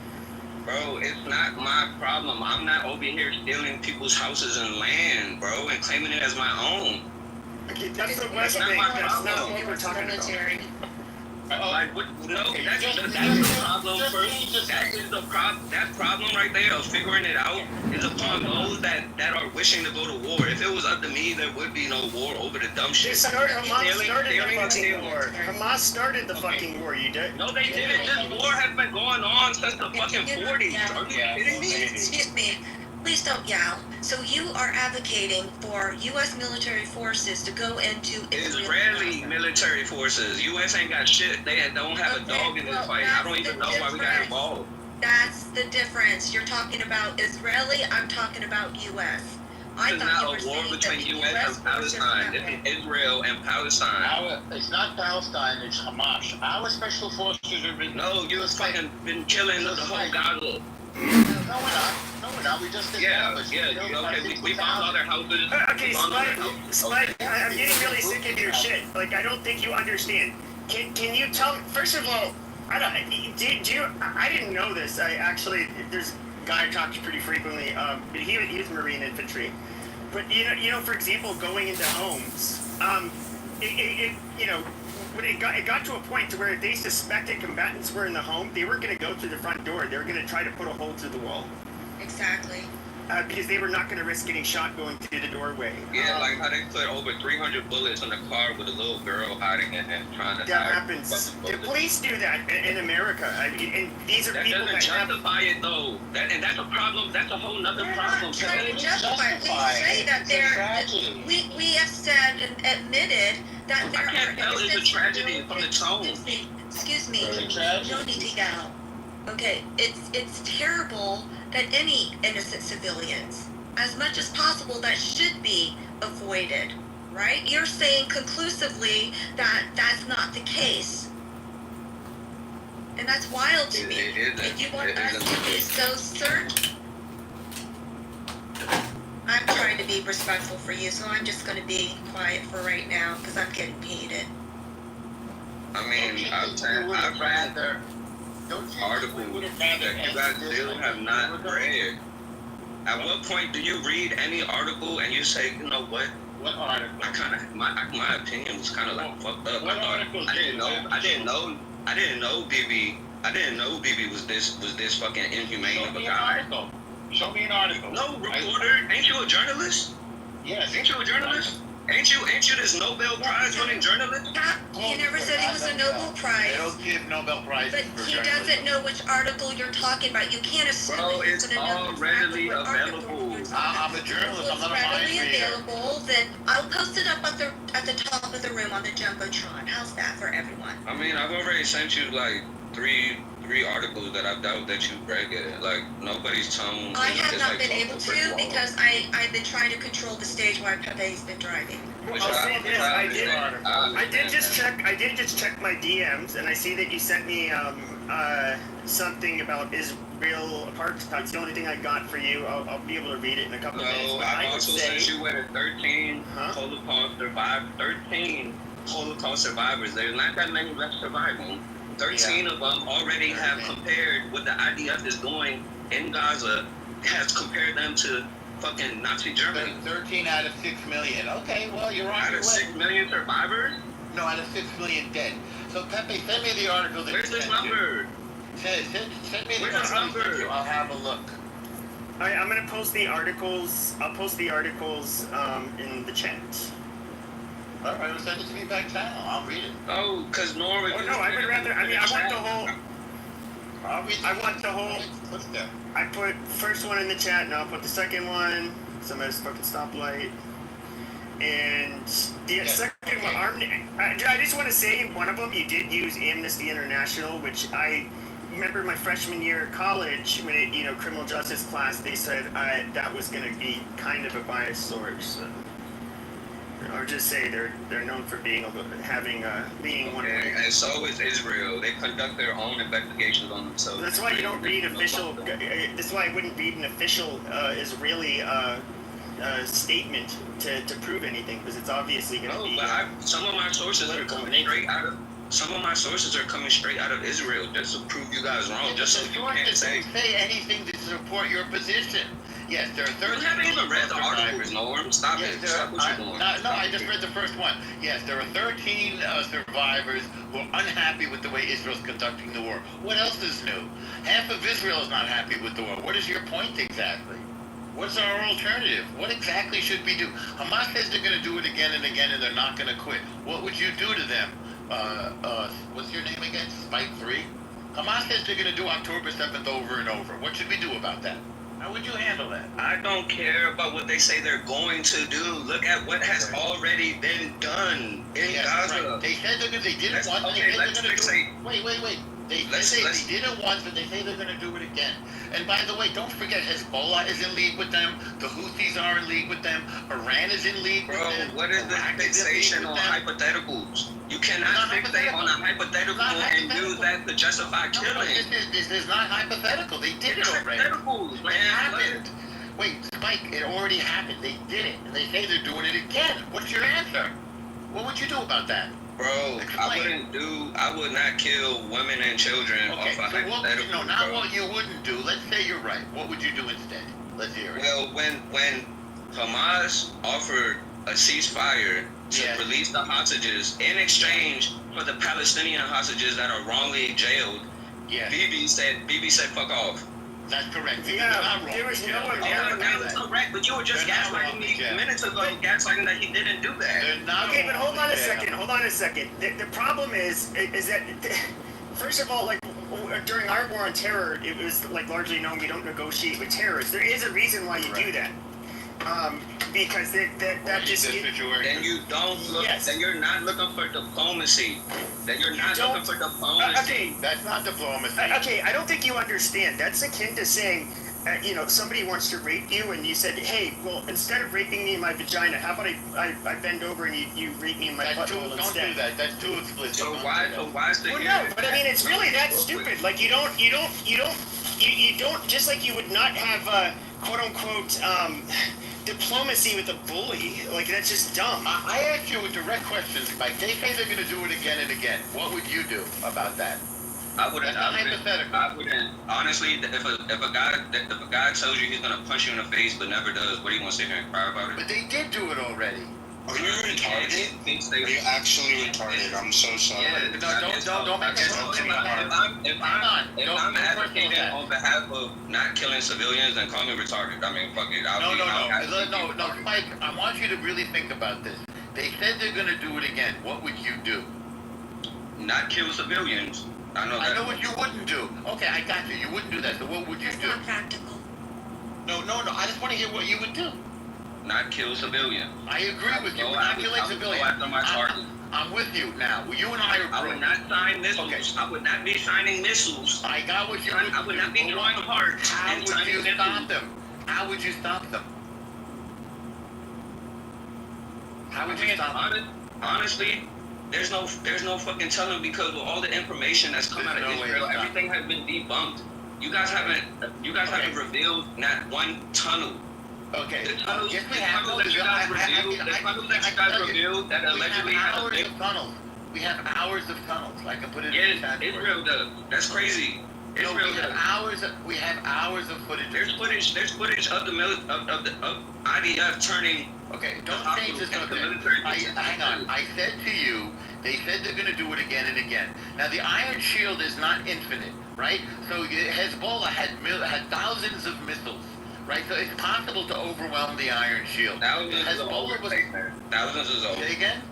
Speaker 1: Bro, it's not my problem. I'm not over here stealing people's houses and land, bro, and claiming it as my own.
Speaker 14: Okay, that's the West thing. That's not what we're talking about.
Speaker 1: Like, what? No, that's the problem first. That problem right there of figuring it out is upon those that are wishing to go to war. If it was up to me, there would be no war over the dumb shit.
Speaker 14: Hamas started the fucking war, you did?
Speaker 1: No, they didn't. This war has been going on since the fucking 40s. Are you kidding me?
Speaker 4: Excuse me. Please don't yell. So you are advocating for U.S. military forces to go into
Speaker 1: Israeli military forces. U.S. ain't got shit. They don't have a dog in this fight. I don't even know why we got involved.
Speaker 4: That's the difference. You're talking about Israeli. I'm talking about U.S.
Speaker 1: It's not a war between U.S. and Palestine. It's Israel and Palestine.
Speaker 6: It's not Palestine. It's Hamas. Our special forces have been.
Speaker 1: No, you've fucking been killing the whole Gaza.
Speaker 6: No, we're not. We just established.
Speaker 1: We found other houses.
Speaker 14: Okay, Spike, I'm getting really sick of your shit. Like, I don't think you understand. Can you tell me, first of all, I didn't know this. There's a guy I talk to pretty frequently. But he was Marine infantry. But you know, for example, going into homes, when it got to a point to where if they suspected combatants were in the home, they weren't going to go through the front door. They were going to try to put a hole through the wall.
Speaker 4: Exactly.
Speaker 14: Because they were not going to risk getting shot going through the doorway.
Speaker 1: Yeah, like how they put over 300 bullets in a car with a little girl hiding in it trying to.
Speaker 14: That happens. The police do that in America. And these are
Speaker 11: that
Speaker 14: people
Speaker 11: doesn't
Speaker 14: that
Speaker 11: justify it though. And that's a problem. That's a whole nother problem.
Speaker 4: Trying to justify. We say that we have said and admitted that there
Speaker 11: I can't tell it's a tragedy from the tone.
Speaker 4: Excuse me. No need to yell. Okay, it's terrible that any innocent civilians, as much as possible, that should be avoided, right? You're saying conclusively that that's not the case. And that's wild to me. If you want us to be so certain. I'm trying to be respectful for you, so I'm just going to be quiet for right now because I'm getting heated.
Speaker 1: I mean, I've read articles that you guys still have not read. At what point do you read any article and you say, you know what?
Speaker 6: What article?
Speaker 1: My opinion was kind of like fucked up.
Speaker 6: What article?
Speaker 1: I didn't know BB was this fucking inhumane of a guy.
Speaker 6: Show me an article.
Speaker 11: No, reporter. Ain't you a journalist?
Speaker 6: Yes.
Speaker 11: Ain't you a journalist? Ain't you this Nobel Prize winning journalist?
Speaker 4: He never said he was a Nobel Prize.
Speaker 6: They don't give Nobel Prizes
Speaker 4: but
Speaker 6: for
Speaker 4: he doesn't know which article you're talking about. You can't assume
Speaker 1: Bro,
Speaker 4: that he's
Speaker 1: it's
Speaker 4: going to know
Speaker 1: all readily available.
Speaker 6: I'm a journalist. I'm not a mind
Speaker 4: readily
Speaker 6: reader.
Speaker 4: available. Then I'll post it up at the top of the room on the jumbotron. How's that for everyone?
Speaker 1: I mean, I've already sent you like three articles that I doubt that you read it. Like nobody's tone.
Speaker 4: I have
Speaker 1: is,
Speaker 4: not
Speaker 1: like,
Speaker 4: been able to because I've been trying to control the stage while Pepe's been driving.
Speaker 14: I'll say this, I did just check my DMs, and I see that you sent me something about Israel apartheid. It's the only thing I got for you. I'll be able to read it in a couple of minutes.
Speaker 1: No,
Speaker 14: But
Speaker 1: I
Speaker 14: would
Speaker 1: also
Speaker 14: say,
Speaker 1: sent you with 13 Holocaust survivors. 13 Holocaust survivors. There's not that many left surviving. 13 of them already have compared what the IDF is doing in Gaza, has compared them to fucking Nazi Germany.
Speaker 6: 13 out of 6 million. Okay, well, you're on
Speaker 1: Out
Speaker 6: your
Speaker 1: of
Speaker 6: way.
Speaker 1: 6 million survivors?
Speaker 6: No, out of 6 million dead. So, Pepe, send me the article that
Speaker 1: Where's
Speaker 6: you
Speaker 1: this
Speaker 6: sent
Speaker 1: number?
Speaker 6: Send me the
Speaker 1: Where's this
Speaker 6: article
Speaker 1: number?
Speaker 6: you. I'll have a look.
Speaker 14: I'm gonna post the articles. I'll post the articles in the chat.
Speaker 6: All right, well, send it to me back channel. I'll read it.
Speaker 1: Oh, because Norway.
Speaker 14: Oh no, I would rather. I mean, I want the whole.
Speaker 6: I'll read
Speaker 14: I want the whole.
Speaker 6: What's that?
Speaker 14: I put first one in the chat, and I'll put the second one. Somebody's fucking stoplight. And the second one, I just want to say, one of them you did use Amnesty International, which I remember my freshman year of college, when it, criminal justice class, they said that was going to be kind of a biased source. Or just say they're known for being being one.
Speaker 1: And so is Israel. They conduct their own investigations on themselves.
Speaker 14: That's why you don't read official. That's why I wouldn't read an official Israeli statement to prove anything, because it's obviously going to be.
Speaker 1: Some of my sources are coming straight out of. Some of my sources are coming straight out of Israel just to prove you guys wrong, just so you can't say
Speaker 6: anything to support your position. Yes, there are 13.
Speaker 1: You haven't even read the articles, Norm. Stop it. Stop what you're doing.
Speaker 6: No, I just read the first one. Yes, there are 13 survivors who are unhappy with the way Israel's conducting the war. What else is new? Half of Israel is not happy with the war. What is your point exactly? What's our alternative? What exactly should we do? Hamas says they're going to do it again and again, and they're not going to quit. What would you do to them? What's your name again? Spike 3? Hamas says they're going to do October 7th over and over. What should we do about that? How would you handle that?
Speaker 1: I don't care about what they say they're going to do. Look at what has already been done in Gaza.
Speaker 6: Right. They said they did it once.
Speaker 1: Okay, let's fixate.
Speaker 6: Wait. They did it once, and they say they're going to do it again. And by the way, don't forget, Hezbollah is in league with them. The Houthis are in league with them. Iran is in league with them.
Speaker 1: Bro, what is this fixation on hypotheticals? You cannot fixate on a hypothetical and use that to justify killing.
Speaker 6: This is not hypothetical. They did it already.
Speaker 1: Hypotheticals, man.
Speaker 6: It happened. Wait, Spike, it already happened. They did it. And they say they're doing it again. What's your answer? What would you do about that?
Speaker 1: Bro,
Speaker 6: Explain.
Speaker 1: I would not kill women and children
Speaker 6: Okay,
Speaker 1: off a
Speaker 6: so what would you,
Speaker 1: hypothetical.
Speaker 6: no, not what you wouldn't do. Let's say you're right. What would you do instead? Let's hear it.
Speaker 1: Well, when Hamas offered a ceasefire to release the hostages in exchange for the Palestinian hostages that are wrongly jailed, Bibi said fuck off.
Speaker 6: That's correct.
Speaker 11: Yeah, there was no one. That was correct, but you were just gaslighting me minutes ago, gaslighting that he didn't do that.
Speaker 14: Okay, but hold on a second. Hold on a second. The problem is that first of all, like during our war on terror, it was like largely known we don't negotiate with terrorists. There is a reason why you do that. Because that just
Speaker 1: then you don't look.
Speaker 14: Yes.
Speaker 1: Then you're not looking for diplomacy. Then you're not looking for diplomacy.
Speaker 14: Okay,
Speaker 6: that's not diplomacy.
Speaker 14: Okay, I don't think you understand. That's akin to saying, somebody wants to rape you, and you said, hey, well, instead of raping me in my vagina, how about I bend over and you rape me in my butthole instead?
Speaker 6: Don't do that. That's too explicit.
Speaker 1: So why is the
Speaker 14: Well, no, but I mean, it's really that stupid. Like, you don't, just like you would not have, quote unquote, diplomacy with a bully. Like, that's just dumb.
Speaker 6: I asked you a direct question, Spike. They say they're going to do it again and again. What would you do about that?
Speaker 1: I wouldn't.
Speaker 6: That's not hypothetical.
Speaker 1: I wouldn't. Honestly, if a guy tells you he's gonna punch you in the face but never does, what do you want to sit here and cry about it?
Speaker 6: But they did do it already.
Speaker 9: Are you retarded? Are you actually retarded? I'm so sorry.
Speaker 1: Yeah,
Speaker 6: don't make it.
Speaker 1: If I'm advocating on behalf of not killing civilians, then call me retarded. I mean, fuck it.
Speaker 6: No, Mike. I want you to really think about this. They said they're gonna do it again. What would you do?
Speaker 1: Not kill civilians. I know
Speaker 6: what you wouldn't do. Okay, I got you. You wouldn't do that. So what would you do?
Speaker 4: Not practical.
Speaker 6: No. I just want to hear what you would do.
Speaker 1: Not kill civilians.
Speaker 6: I agree with you. We're not killing civilians.
Speaker 1: After my target.
Speaker 6: I'm with you now. You and I are.
Speaker 1: I would not sign missiles. Okay. I would not be signing missiles.
Speaker 6: I got what you would do.
Speaker 1: I would not be drawing hearts.
Speaker 6: How would you stop them? How would you stop them? How would you stop them?
Speaker 1: Honestly, there's no fucking telling, because with all the information that's come out of Israel, everything has been debunked. You guys haven't revealed not one tunnel.
Speaker 6: Okay.
Speaker 1: The tunnels,
Speaker 6: yes, we
Speaker 1: the
Speaker 6: have.
Speaker 1: tunnels that you guys revealed that allegedly have
Speaker 6: hours of tunnels. We have hours of tunnels. I can put it in the chat.
Speaker 1: Israel does. That's crazy. Israel does.
Speaker 6: We have hours of footage.
Speaker 1: There's footage of of IDF turning.
Speaker 6: Okay, don't change this subject. Hang on. I said to you, they said they're going to do it again and again. Now, the Iron Shield is not infinite, right? So Hezbollah had thousands of missiles, right? So it's possible to overwhelm the Iron Shield.
Speaker 1: Hezbollah was thousands is over.
Speaker 6: Say again?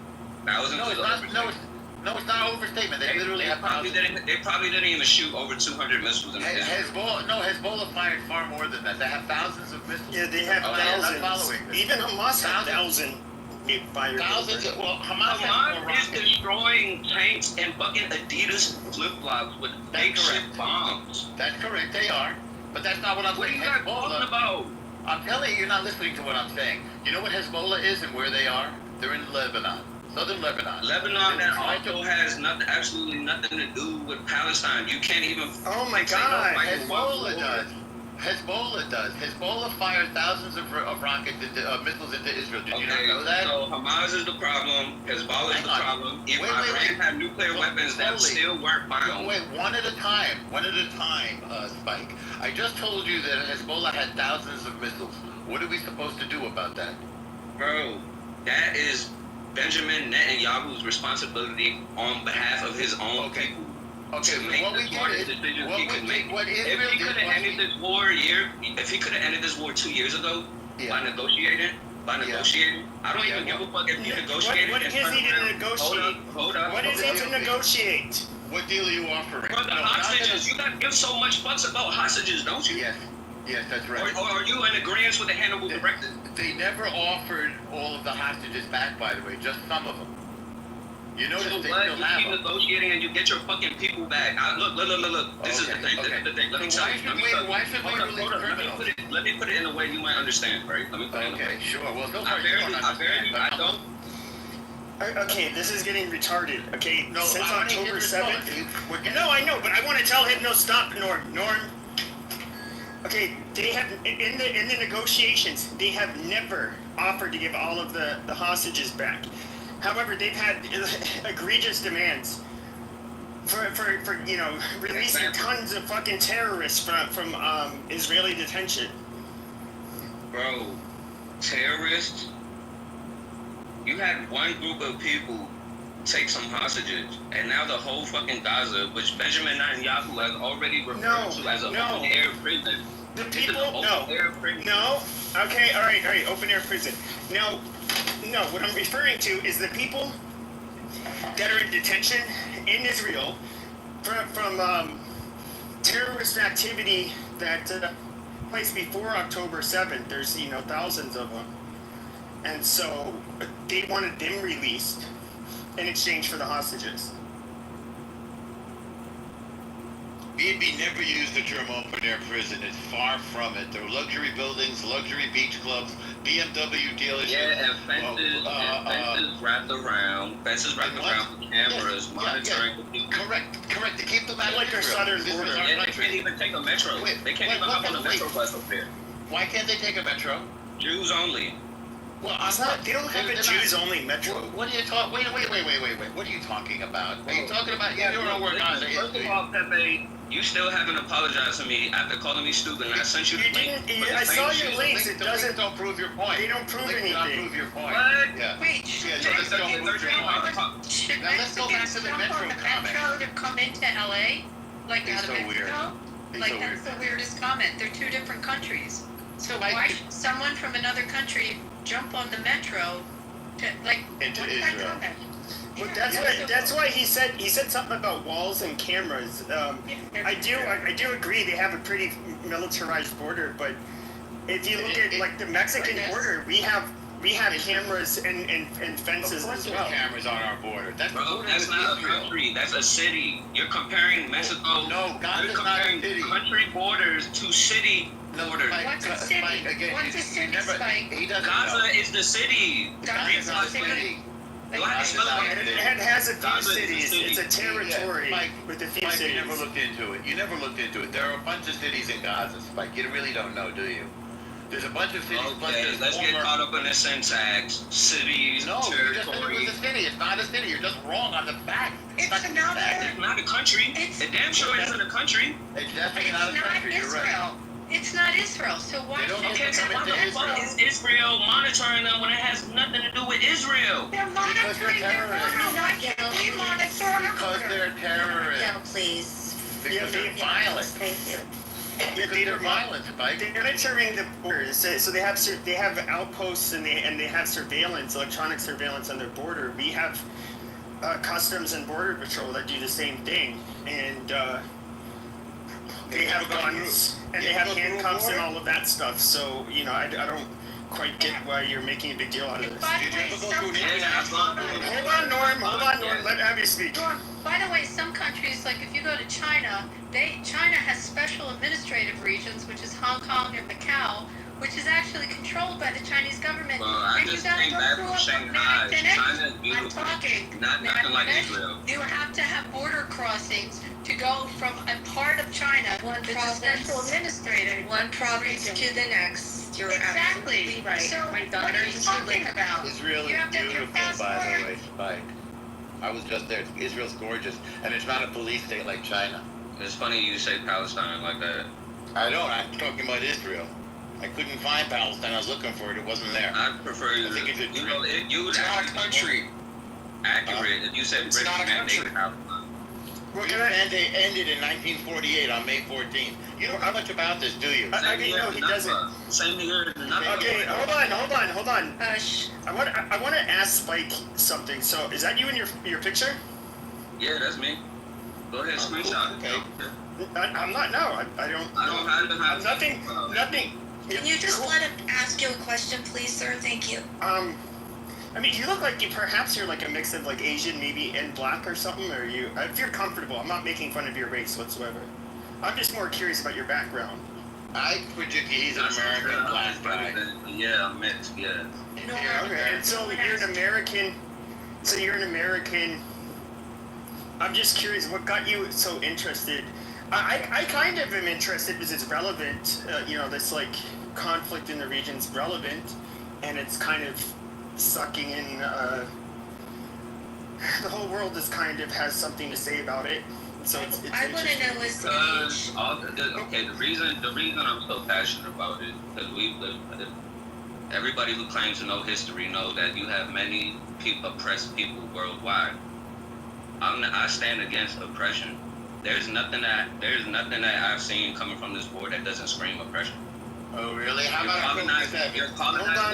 Speaker 1: Thousands is over.
Speaker 6: No, it's not an overstatement. They literally have thousands.
Speaker 1: They probably didn't even shoot over 200 missiles in
Speaker 6: Hezbollah fired far more than that. They have thousands of missiles.
Speaker 14: Yeah, they have thousands. Even Hamas had thousands.
Speaker 6: Well, Hamas
Speaker 1: is destroying tanks and fucking Adidas flip-flops with makeshift bombs.
Speaker 6: That's correct, they are. But that's not what I'm saying.
Speaker 1: What are you guys talking about?
Speaker 6: I'm telling you, you're not listening to what I'm saying. You know what Hezbollah is and where they are? They're in Lebanon. Southern Lebanon.
Speaker 1: Lebanon that also has absolutely nothing to do with Palestine. You can't even.
Speaker 14: Oh my God!
Speaker 6: Hezbollah does. Hezbollah does. Hezbollah fired thousands of rockets, missiles into Israel. Did you not know that?
Speaker 1: So Hamas is the problem. Hezbollah is the problem. If Iran had nuclear weapons that still weren't found.
Speaker 6: Wait, one at a time, Spike. I just told you that Hezbollah had thousands of missiles. What are we supposed to do about that?
Speaker 1: Bro, that is Benjamin Netanyahu's responsibility on behalf of his own people.
Speaker 6: Okay,
Speaker 1: to make the smartest decisions he could make. If he could have ended this war if he could have ended this war 2 years ago by negotiating, I don't even give a fuck if he negotiated.
Speaker 14: What is he to negotiate?
Speaker 1: Hold up.
Speaker 14: What is it to negotiate?
Speaker 6: What deal are you offering?
Speaker 1: For the hostages, you gotta give so much fucks about hostages, don't you?
Speaker 6: Yes, that's right.
Speaker 1: Or are you in agreement with the Hannibal directive?
Speaker 6: They never offered all of the hostages back, by the way, just some of them. You notice they still have them.
Speaker 1: You keep negotiating and you get your fucking people back. Look. This is the thing. Let me tell you.
Speaker 6: Why should we release criminals?
Speaker 1: Let me put it in a way you might understand, right? Let me put it in a way.
Speaker 6: Okay, sure. Well, so
Speaker 1: far you don't understand. I don't.
Speaker 14: Okay, this is getting retarded. Okay,
Speaker 6: no,
Speaker 14: since October 7th. No, I know, but I want to tell him no. Stop, Norm. Okay, they have in the negotiations. They have never offered to give all of the hostages back. However, they've had egregious demands for releasing tons of fucking terrorists from Israeli detention.
Speaker 1: Bro, terrorists? You had one group of people take some hostages, and now the whole fucking Gaza, which Benjamin Netanyahu has already referred to as an open-air prison.
Speaker 14: The people, no. Okay, all right, open-air prison. No, what I'm referring to is the people that are in detention in Israel from terrorist activity that placed before October 7th. There's thousands of them, and so they wanted them released in exchange for the hostages.
Speaker 10: BNB never used the term open-air prison. It's far from it. There were luxury buildings, luxury beach clubs, BMW dealerships.
Speaker 1: Yeah, and fences wrapped around with cameras monitoring the people.
Speaker 10: Correct. To keep them out of
Speaker 14: like our southern border.
Speaker 1: Yeah, they can't even take a metro. They can't even hop on a metro bus up there.
Speaker 10: Why can't they take a metro?
Speaker 1: Jews only.
Speaker 10: Well,
Speaker 14: they don't have a Jews-only metro.
Speaker 10: What are you talking? Wait. What are you talking about? Are you talking about? You don't know where Gaza is.
Speaker 1: First of all, Pepe, you still haven't apologized to me after calling me stupid, and I sent you the link.
Speaker 14: I saw your links. It doesn't.
Speaker 10: Don't prove your point.
Speaker 14: They don't prove anything.
Speaker 10: Don't prove your point.
Speaker 1: What?
Speaker 10: Yeah.
Speaker 18: Wait,
Speaker 10: Yeah, let's go prove your point.
Speaker 18: should
Speaker 10: Now let's go back to the metro comment.
Speaker 18: to come into LA? Like
Speaker 10: He's
Speaker 18: out of
Speaker 10: so weird.
Speaker 18: Mexico?
Speaker 10: He's
Speaker 18: Like
Speaker 10: so
Speaker 18: that's
Speaker 10: weird.
Speaker 18: the weirdest comment. They're two different countries. So
Speaker 10: Like-
Speaker 18: why should someone from another country jump on the metro to
Speaker 10: Into
Speaker 18: what's that
Speaker 10: Israel.
Speaker 18: comment?
Speaker 14: Well, that's why he said something about walls and cameras. I do agree they have a pretty militarized border, but if you look at like the Mexican border, we have cameras and fences as well.
Speaker 10: Cameras on our border. That's
Speaker 1: Bro, that's not a country. That's a city. You're comparing Mexico.
Speaker 10: No, Gaza's
Speaker 1: You're
Speaker 10: not a
Speaker 1: comparing
Speaker 10: city.
Speaker 1: country borders to city borders.
Speaker 18: What's a city? What's a city, Spike?
Speaker 10: He doesn't
Speaker 1: Gaza
Speaker 10: know.
Speaker 1: is the city.
Speaker 10: Gaza's not a city.
Speaker 14: It has a few cities. It's a territory with a few
Speaker 10: Mike,
Speaker 14: cities.
Speaker 10: you never looked into it. There are a bunch of cities in Gaza, Spike. You really don't know, do you? There's a bunch of cities.
Speaker 1: Okay, let's get caught up in the syntax. Cities,
Speaker 10: No, you just said it
Speaker 1: territory.
Speaker 10: was a city. It's not a city. You're just wrong on the fact.
Speaker 18: It's not
Speaker 1: It's not a country. It damn sure isn't a country.
Speaker 10: It's definitely not a country. You're right.
Speaker 18: Israel. It's not Israel. So why
Speaker 10: They don't
Speaker 18: should
Speaker 10: get
Speaker 18: they
Speaker 10: to come
Speaker 18: come
Speaker 10: into
Speaker 18: into
Speaker 1: Why is Israel monitoring them when it has nothing to do with Israel?
Speaker 18: They're monitoring their border. Why can't we monitor our
Speaker 10: Because
Speaker 18: border?
Speaker 10: they're terrorists.
Speaker 4: No, please.
Speaker 10: Because they're violent.
Speaker 4: Thank you.
Speaker 10: Because they're violent, Spike.
Speaker 14: They're monitoring the borders, so they have outposts and they have surveillance, electronic surveillance on their border. We have Customs and Border Patrol that do the same thing, and they have guns and they have handcuffs and all of that stuff. So I don't quite get why you're making a big deal out of this.
Speaker 18: By the way,
Speaker 14: Hold on, Norm. Let Abby speak.
Speaker 18: By the way, some countries, like if you go to China, China has special administrative regions, which is Hong Kong and Macau, which is actually controlled by the Chinese government.
Speaker 1: Well, I
Speaker 18: and you
Speaker 1: just
Speaker 18: gotta
Speaker 1: came
Speaker 18: go
Speaker 1: back
Speaker 18: through
Speaker 1: from
Speaker 18: a
Speaker 1: Shanghai.
Speaker 18: minute.
Speaker 1: China's
Speaker 18: I'm
Speaker 1: beautiful.
Speaker 18: talking.
Speaker 1: Not nothing like
Speaker 18: Minute.
Speaker 1: Israel.
Speaker 18: You have to have border crossings to go from a part of China
Speaker 4: One
Speaker 18: that's a
Speaker 4: province.
Speaker 18: special administrative
Speaker 4: One province
Speaker 18: region.
Speaker 4: to the next. You're absolutely
Speaker 18: Exactly.
Speaker 4: right.
Speaker 18: So
Speaker 4: My
Speaker 18: what
Speaker 4: daughter
Speaker 18: are you
Speaker 4: used to
Speaker 18: talking
Speaker 4: live
Speaker 18: about?
Speaker 10: Israel
Speaker 18: You
Speaker 10: is
Speaker 18: have to have your
Speaker 10: beautiful, by the
Speaker 18: passport.
Speaker 10: way, Spike. I was just there. Israel's gorgeous, and it's not a police state like China.
Speaker 1: It's funny you say Palestine like that.
Speaker 10: I don't. I'm talking about Israel. I couldn't find Palestine. I was looking for it. It wasn't there.
Speaker 1: I prefer
Speaker 10: I think it's a
Speaker 1: you know, you would
Speaker 5: It's not a
Speaker 1: actually be
Speaker 5: country.
Speaker 1: accurate if you said
Speaker 5: It's
Speaker 1: British
Speaker 5: not a
Speaker 1: mandate
Speaker 5: country.
Speaker 1: Palestine.
Speaker 10: British mandate ended in 1948 on May 14th. You don't know much about this, do you?
Speaker 14: I mean, no, he doesn't.
Speaker 1: Same here.
Speaker 14: Okay, hold on.
Speaker 4: Hush.
Speaker 14: I want to ask Spike something. So, is that you in your picture?
Speaker 1: Yeah, that's me. Go ahead, screenshot.
Speaker 10: Okay.
Speaker 14: I'm not. No, I don't.
Speaker 1: I don't have to have
Speaker 14: Nothing.
Speaker 4: Can you just let him ask you a question, please, sir? Thank you.
Speaker 14: I mean, you look like you're like a mix of like Asian, maybe, and black or something. Or if you're comfortable, I'm not making fun of your race whatsoever. I'm just more curious about your background.
Speaker 10: I predict he's an American black guy.
Speaker 1: Yeah, I'm mixed. Yeah.
Speaker 4: No,
Speaker 14: Okay, and so you're an American. I'm just curious, what got you so interested? I kind of am interested because it's relevant. This like conflict in the region's relevant, and it's kind of sucking in the whole world is kind of has something to say about it. So it's
Speaker 4: I want to know is
Speaker 1: okay, the reason I'm so passionate about it, because everybody who claims to know history know that you have many oppressed people worldwide. I stand against oppression. There's nothing that I've seen coming from this board that doesn't scream oppression.
Speaker 10: Oh, really? How
Speaker 1: You're
Speaker 10: about
Speaker 1: colonizing.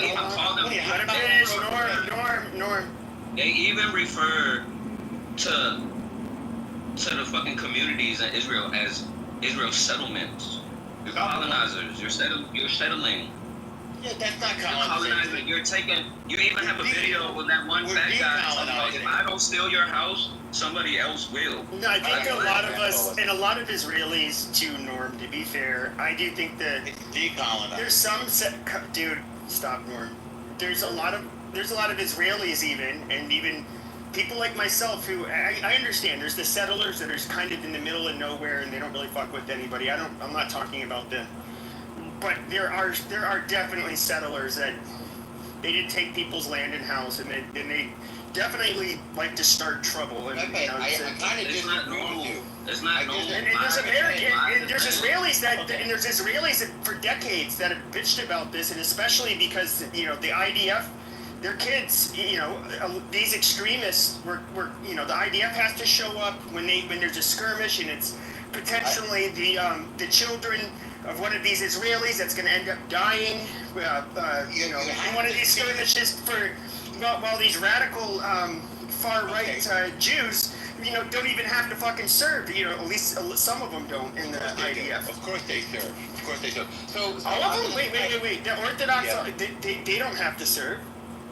Speaker 14: Norm.
Speaker 1: They even refer to the fucking communities in Israel as Israel settlements. You're colonizers. You're settling.
Speaker 10: Yeah, that's not
Speaker 1: colonizing. You're taking. You even have a video with that one fat guy talking about, if I don't steal your house, somebody else will.
Speaker 14: No, I think a lot of us, and a lot of Israelis too, Norm, to be fair, I do think that
Speaker 10: it's decolonized.
Speaker 14: There's some dude, stop, Norm. There's a lot of Israelis even people like myself who I understand. There's the settlers that are kind of in the middle of nowhere and they don't really fuck with anybody. I'm not talking about them. But there are definitely settlers that they did take people's land and house, and they definitely like to start trouble. And
Speaker 10: I kind of disagree with you.
Speaker 1: It's not normal.
Speaker 14: And there's Israelis that for decades that have bitched about this, and especially because the IDF, their kids, these extremists were the IDF has to show up when there's a skirmish, and it's potentially the children of one of these Israelis that's going to end up dying, in one of these skirmishes while these radical far-right Jews, don't even have to fucking serve. At least some of them don't in the IDF.
Speaker 10: Of course they serve. So
Speaker 14: all of them? Wait. The Orthodox, they don't have to serve.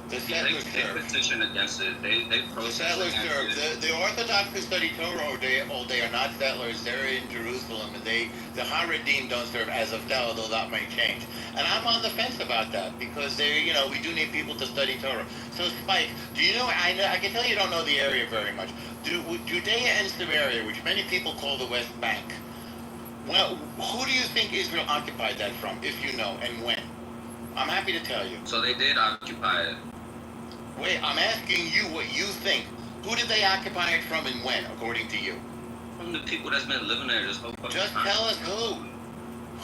Speaker 10: The settlers serve.
Speaker 1: They petition against it. They
Speaker 10: the settlers serve. The Orthodox who study Torah all day are not settlers. They're in Jerusalem, and the Haredim don't serve as of now, although that may change. And I'm on the fence about that because we do need people to study Torah. So Spike, do you know? I can tell you don't know the area very much. Judea and Samaria, which many people call the West Bank. Well, who do you think Israel occupied that from, if you know, and when? I'm happy to tell you.
Speaker 1: So they did occupy it.
Speaker 10: Wait, I'm asking you what you think. Who did they occupy it from and when, according to you?
Speaker 1: From the people that's been living there this whole fucking
Speaker 10: Just
Speaker 1: time.
Speaker 10: tell us who.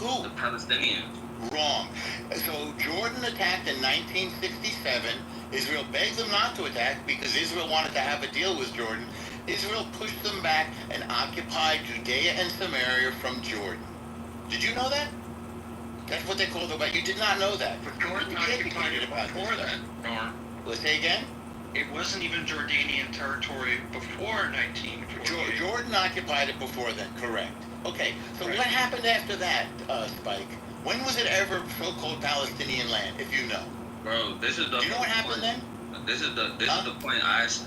Speaker 10: Who?
Speaker 1: The Palestinians.
Speaker 10: Wrong. So Jordan attacked in 1967. Israel begged them not to attack because Israel wanted to have a deal with Jordan. Israel pushed them back and occupied Judea and Samaria from Jordan. Did you know that? That's what they call the. But you did not know that.
Speaker 22: But Jordan occupied it before that, Norm.
Speaker 10: Let's say again?
Speaker 22: It wasn't even Jordanian territory before 1948.
Speaker 10: Jordan occupied it before then, correct. Okay, so what happened after that, Spike? When was it ever so-called Palestinian land, if you know?
Speaker 1: Bro, this is the.
Speaker 10: Do you know what happened then?
Speaker 1: This is the point.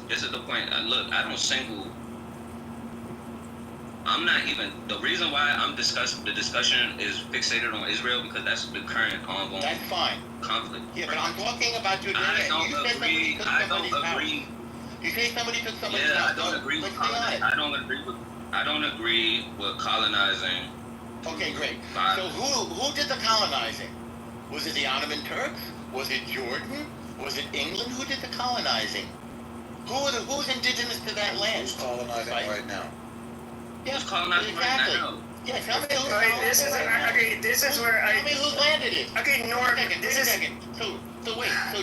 Speaker 1: This is the point. Look, I don't single. I'm not even. The reason why the discussion is fixated on Israel because that's the current ongoing.
Speaker 10: That's fine.
Speaker 1: Conflict.
Speaker 10: Yeah, but I'm talking about Judea.
Speaker 1: I don't agree.
Speaker 10: You say somebody took somebody's
Speaker 1: house.
Speaker 10: Yeah, I don't agree with
Speaker 1: colonizing. I don't agree with colonizing.
Speaker 10: Okay, great. So who did the colonizing? Was it the Ottoman Turks? Was it Jordan? Was it England? Who did the colonizing? Who's indigenous to that land?
Speaker 9: Who's colonizing right now?
Speaker 10: Yeah,
Speaker 1: colonizing
Speaker 10: exactly.
Speaker 1: right now.
Speaker 10: Yeah, tell me who's
Speaker 14: This is where
Speaker 10: Tell me who landed it.
Speaker 14: Okay, Norm.
Speaker 10: Wait a second. So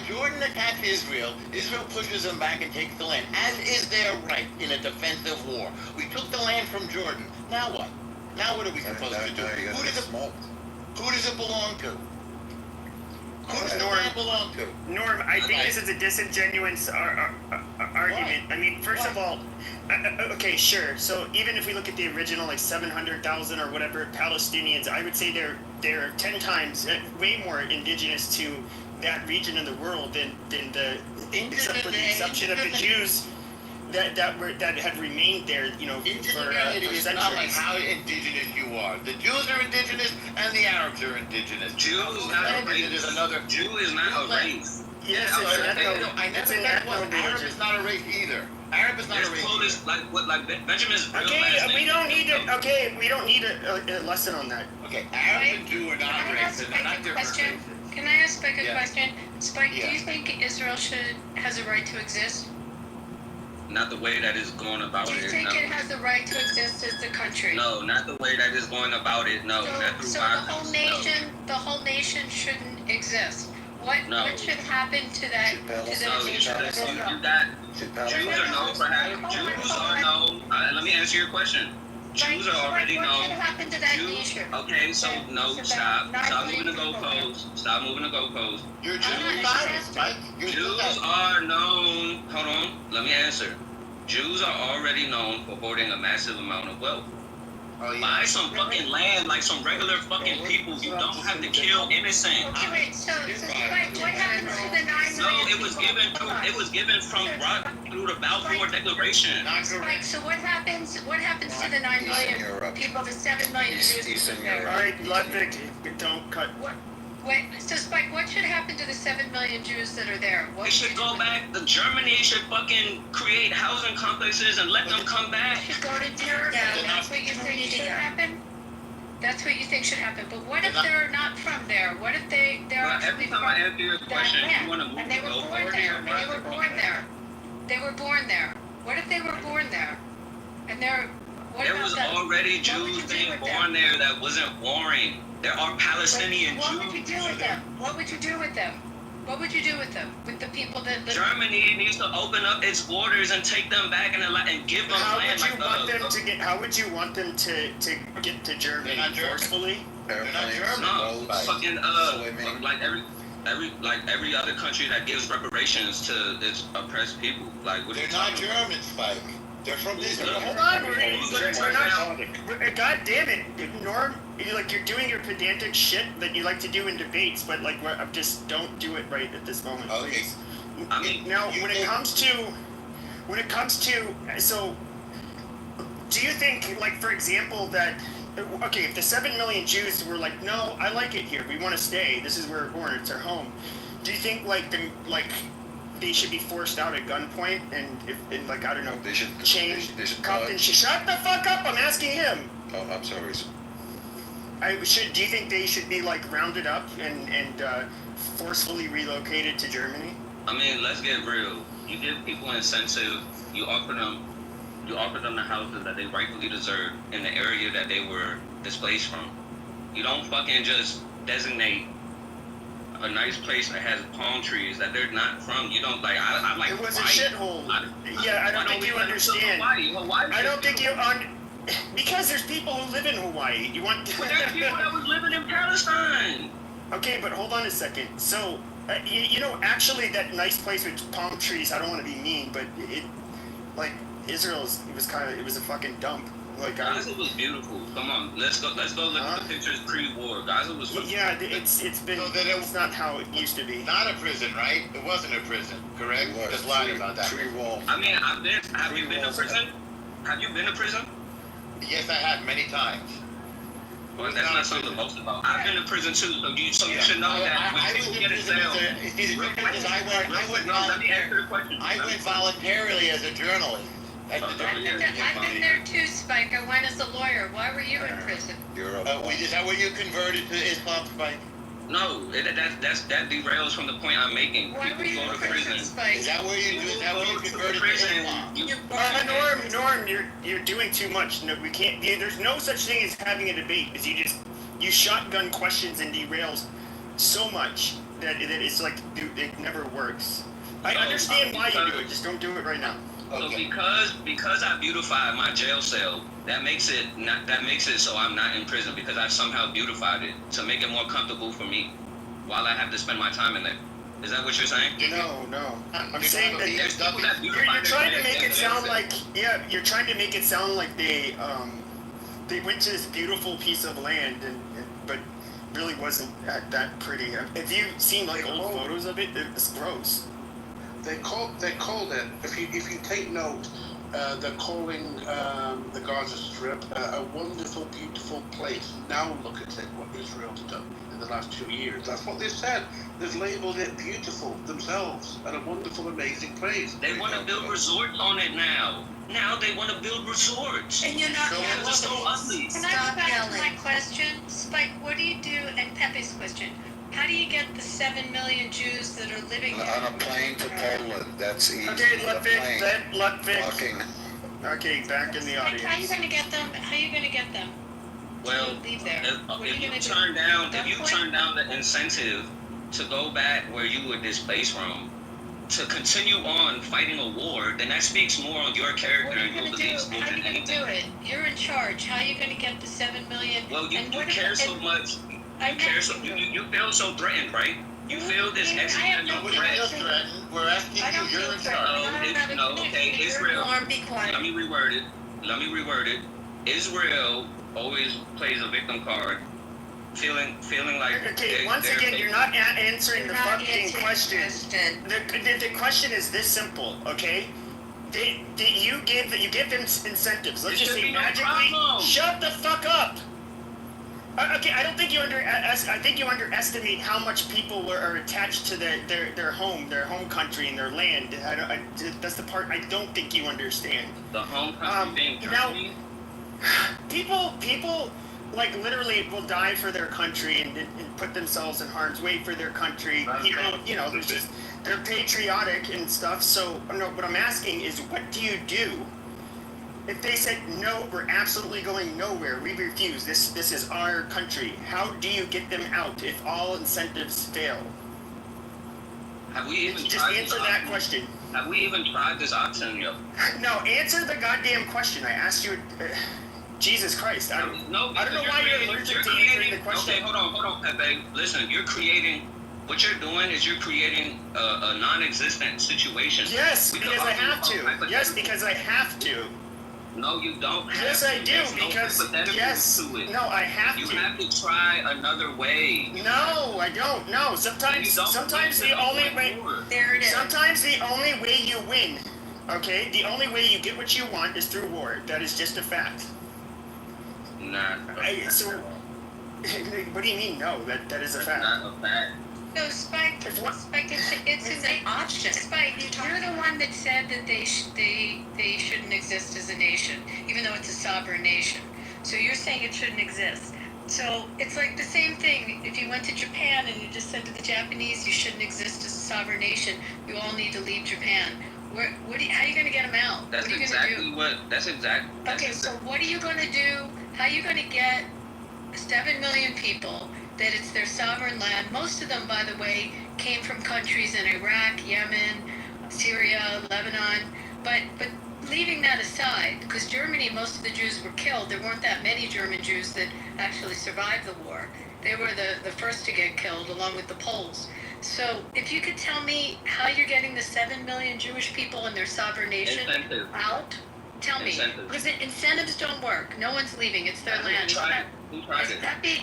Speaker 10: Jordan attacks Israel. Israel pushes them back and takes the land, as is their right in a defensive war. We took the land from Jordan. Now what? Now what are we supposed to do? Who does it belong to? Who does the land belong to?
Speaker 14: Norm, I think this is a disingenuous argument. I mean, first of all, okay, sure. So even if we look at the original, like 700,000 or whatever Palestinians, I would say they're 10 times, way more indigenous to that region of the world than except for the exception of the Jews that had remained there, for
Speaker 10: It's not like
Speaker 14: centuries.
Speaker 10: how indigenous you are. The Jews are indigenous and the Arabs are indigenous.
Speaker 1: Jew is not a race. Jew is not a race.
Speaker 14: Yes,
Speaker 10: I never said Arab is not a race either. Arab is not a race.
Speaker 1: Like Benjamin's real
Speaker 14: Okay,
Speaker 1: last
Speaker 14: we
Speaker 1: name.
Speaker 14: don't need it. Okay, we don't need a lesson on that.
Speaker 10: Okay, Arab and Jew are not races. They're not different races.
Speaker 18: Can I ask Spike a
Speaker 10: Yeah.
Speaker 18: question? Spike,
Speaker 10: Yeah.
Speaker 18: do you think Israel has a right to exist?
Speaker 1: not the way that is going about
Speaker 18: Do you
Speaker 1: it.
Speaker 18: think
Speaker 1: No.
Speaker 18: it has the right to exist as a country?
Speaker 1: No, not the way that is going about it. No, not through
Speaker 18: So the whole nation shouldn't exist. What should happen to that nation?
Speaker 1: You got Jews are known for having Jews are known. Let me answer your question. Jews are already known.
Speaker 18: What should happen to that nation?
Speaker 1: Okay, so no, stop moving the goalposts. Stop moving the goalposts.
Speaker 10: You're Jews biased, Mike.
Speaker 1: Jews are known. Hold on, let me answer. Jews are already known for hoarding a massive amount of wealth. Buy some fucking land like some regular fucking people. You don't have to kill innocent.
Speaker 18: Okay, wait, so what happened to the 9 million?
Speaker 1: No, it was given from through the Balfour Declaration.
Speaker 18: Spike, so what happens to the 9 million people, the 7 million Jews?
Speaker 14: Alright, Ludwig, don't cut.
Speaker 18: Wait, so Spike, what should happen to the 7 million Jews that are there?
Speaker 1: They should go back. Germany should fucking create housing complexes and let them come back.
Speaker 18: Should go to Germany. That's what you think should happen? That's what you think should happen. But what if they're not from there? What if they're
Speaker 1: every time I answer your question, you want to move
Speaker 18: and they were born there. They were born there. They were born there. What if they were born there? And they're
Speaker 1: there was already Jews being born there that wasn't warring. There are Palestinian Jews.
Speaker 18: What would you do with them? What would you do with them? What would you do with them? With the people that live?
Speaker 1: Germany needs to open up its borders and take them back and give them land.
Speaker 14: How would you want them to get to Germany forcefully?
Speaker 10: They're not German.
Speaker 1: No, fucking like every other country that gives reparations to its oppressed people. Like what
Speaker 10: they're not German, Spike. They're from Israel.
Speaker 14: Hold on, we're not. God damn it, Norm! You're doing your pedantic shit that you like to do in debates, but just don't do it right at this moment, please.
Speaker 1: I mean,
Speaker 14: now when it comes to, so, do you think, like, for example, that if the 7 million Jews were like, no, I like it here, we want to stay, this is where we're born, it's our home. Do you think they should be forced out at gunpoint and I don't know,
Speaker 16: they should
Speaker 14: cuffed and shut the fuck up, I'm asking him.
Speaker 16: Oh, I'm sorry.
Speaker 14: Do you think they should be rounded up and forcefully relocated to Germany?
Speaker 1: I mean, let's get real. You give people incentive, you offer them the houses that they rightfully deserve in the area that they were displaced from. You don't fucking just designate a nice place that has palm trees that they're not from. You don't I like.
Speaker 14: It was a shithole. I don't think you understand.
Speaker 1: Hawaii
Speaker 14: I don't think you because there's people who live in Hawaii. You want?
Speaker 1: But there's people that was living in Palestine.
Speaker 14: Okay, but hold on a second. So, actually, that nice place with palm trees. I don't want to be mean, but Israel, it was a fucking dump.
Speaker 1: Gaza was beautiful. Come on, let's go look at the pictures pre-war. Gaza was.
Speaker 14: Yeah, it's not how it used to be.
Speaker 10: Not a prison, right? It wasn't a prison, correct? Just lied about that.
Speaker 16: Pre-wall.
Speaker 1: I mean, have you been to prison? Have you been to prison?
Speaker 10: Yes, I have many times.
Speaker 1: Well, that's not something to boast about. I've been to prison too, so you should know that when people get a cell.
Speaker 10: I went voluntarily as a journalist.
Speaker 18: I've been there too, Spike. I went as a lawyer. Why were you in prison?
Speaker 10: Is that where you converted to Islam, Spike?
Speaker 1: No, that derails from the point I'm making.
Speaker 18: Why were you in prison, Spike?
Speaker 10: Is that where you converted to Islam?
Speaker 14: Norm, you're doing too much. No, we can't. There's no such thing as having a debate because you shotgun questions and derails so much that it's it never works. I understand why you do it. Just don't do it right now.
Speaker 1: So because I beautified my jail cell, that makes it so I'm not in prison because I somehow beautified it to make it more comfortable for me while I have to spend my time in there. Is that what you're saying?
Speaker 14: No. I'm saying that you're trying to make it sound like you're trying to make it sound like they went to this beautiful piece of land but really wasn't that pretty. Have you seen old photos of it? It's gross.
Speaker 13: They called it. If you take note, they're calling the Gaza Strip a wonderful, beautiful place. Now look at it, what Israel's done in the last 2 years. That's what they've said. They've labelled it beautiful themselves and a wonderful, amazing place.
Speaker 1: They want to build resorts on it now. Now they want to build resorts.
Speaker 18: And you're not
Speaker 1: yelling. It's so ugly.
Speaker 18: Can I go back to my question? Spike, what do you do, and Pepe's question, How do you get the 7 million Jews that are living there?
Speaker 12: On a plane to Poland, that's easy.
Speaker 14: Okay,
Speaker 12: Walking.
Speaker 14: Okay, back in the audience.
Speaker 18: How are you gonna get them? How are you gonna get them?
Speaker 11: Well,
Speaker 18: to leave there?
Speaker 11: if you turn down the incentive to go back where you were displaced from, to continue on fighting a war, then that speaks more on your character and your beliefs more
Speaker 18: How are
Speaker 11: than
Speaker 18: you gonna
Speaker 11: anything.
Speaker 18: do it? You're in charge. How are you gonna get the 7 million?
Speaker 11: Well, you care so much. You care so. You feel so threatened, right? You feel this existential threat.
Speaker 10: We're asking you. You're in charge.
Speaker 11: No, okay. Israel.
Speaker 18: Be quiet.
Speaker 11: Let me reword it. Israel always plays a victim card, feeling like.
Speaker 14: Okay, once again, you're not answering the fucking question. The question is this simple, okay? You give them incentives. Let's just say magically. Shut the fuck up. Okay, I don't think I think you underestimate how much people are attached to their home country, and their land. That's the part I don't think you understand.
Speaker 11: The home country being Germany.
Speaker 14: People like literally will die for their country and put themselves in harm's way for their country. People, they're patriotic and stuff. So what I'm asking is, what do you do if they said no? We're absolutely going nowhere. We refuse. This is our country. How do you get them out if all incentives fail?
Speaker 11: Have we even
Speaker 14: just answer that question?
Speaker 11: Have we even tried this option yet?
Speaker 14: No, answer the goddamn question. I asked you. Jesus Christ! I don't know why you're allergic to answering the question.
Speaker 11: Okay, hold on, Pepe. Listen, what you're doing is you're creating a non-existent situation.
Speaker 14: Yes, because I have to. Yes, because I have to.
Speaker 11: No, you don't.
Speaker 14: Yes, I do, because yes. No, I have to.
Speaker 11: You have to try another way.
Speaker 14: No, I don't. No, sometimes the only way.
Speaker 18: There it is.
Speaker 14: Sometimes the only way you win, okay, the only way you get what you want is through war. That is just a fact.
Speaker 11: Nah.
Speaker 14: So, what do you mean? No, that is a fact.
Speaker 11: Not a fact.
Speaker 18: No, Spike, it's an option. Spike, you're the one that said that they shouldn't exist as a nation, even though it's a sovereign nation. So you're saying it shouldn't exist. So it's like the same thing. If you went to Japan and you just said to the Japanese, you shouldn't exist as a sovereign nation, you all need to leave Japan. How are you going to get them out?
Speaker 11: That's exactly what.
Speaker 18: Okay, so what are you going to do? How are you going to get 7 million people that it's their sovereign land? Most of them, by the way, came from countries in Iraq, Yemen, Syria, Lebanon. But leaving that aside, because Germany, most of the Jews were killed. There weren't that many German Jews that actually survived the war. They were the first to get killed, along with the Poles. So if you could tell me how you're getting the 7 million Jewish people and their sovereign nation out, tell me. Because incentives don't work. No one's leaving. It's their land.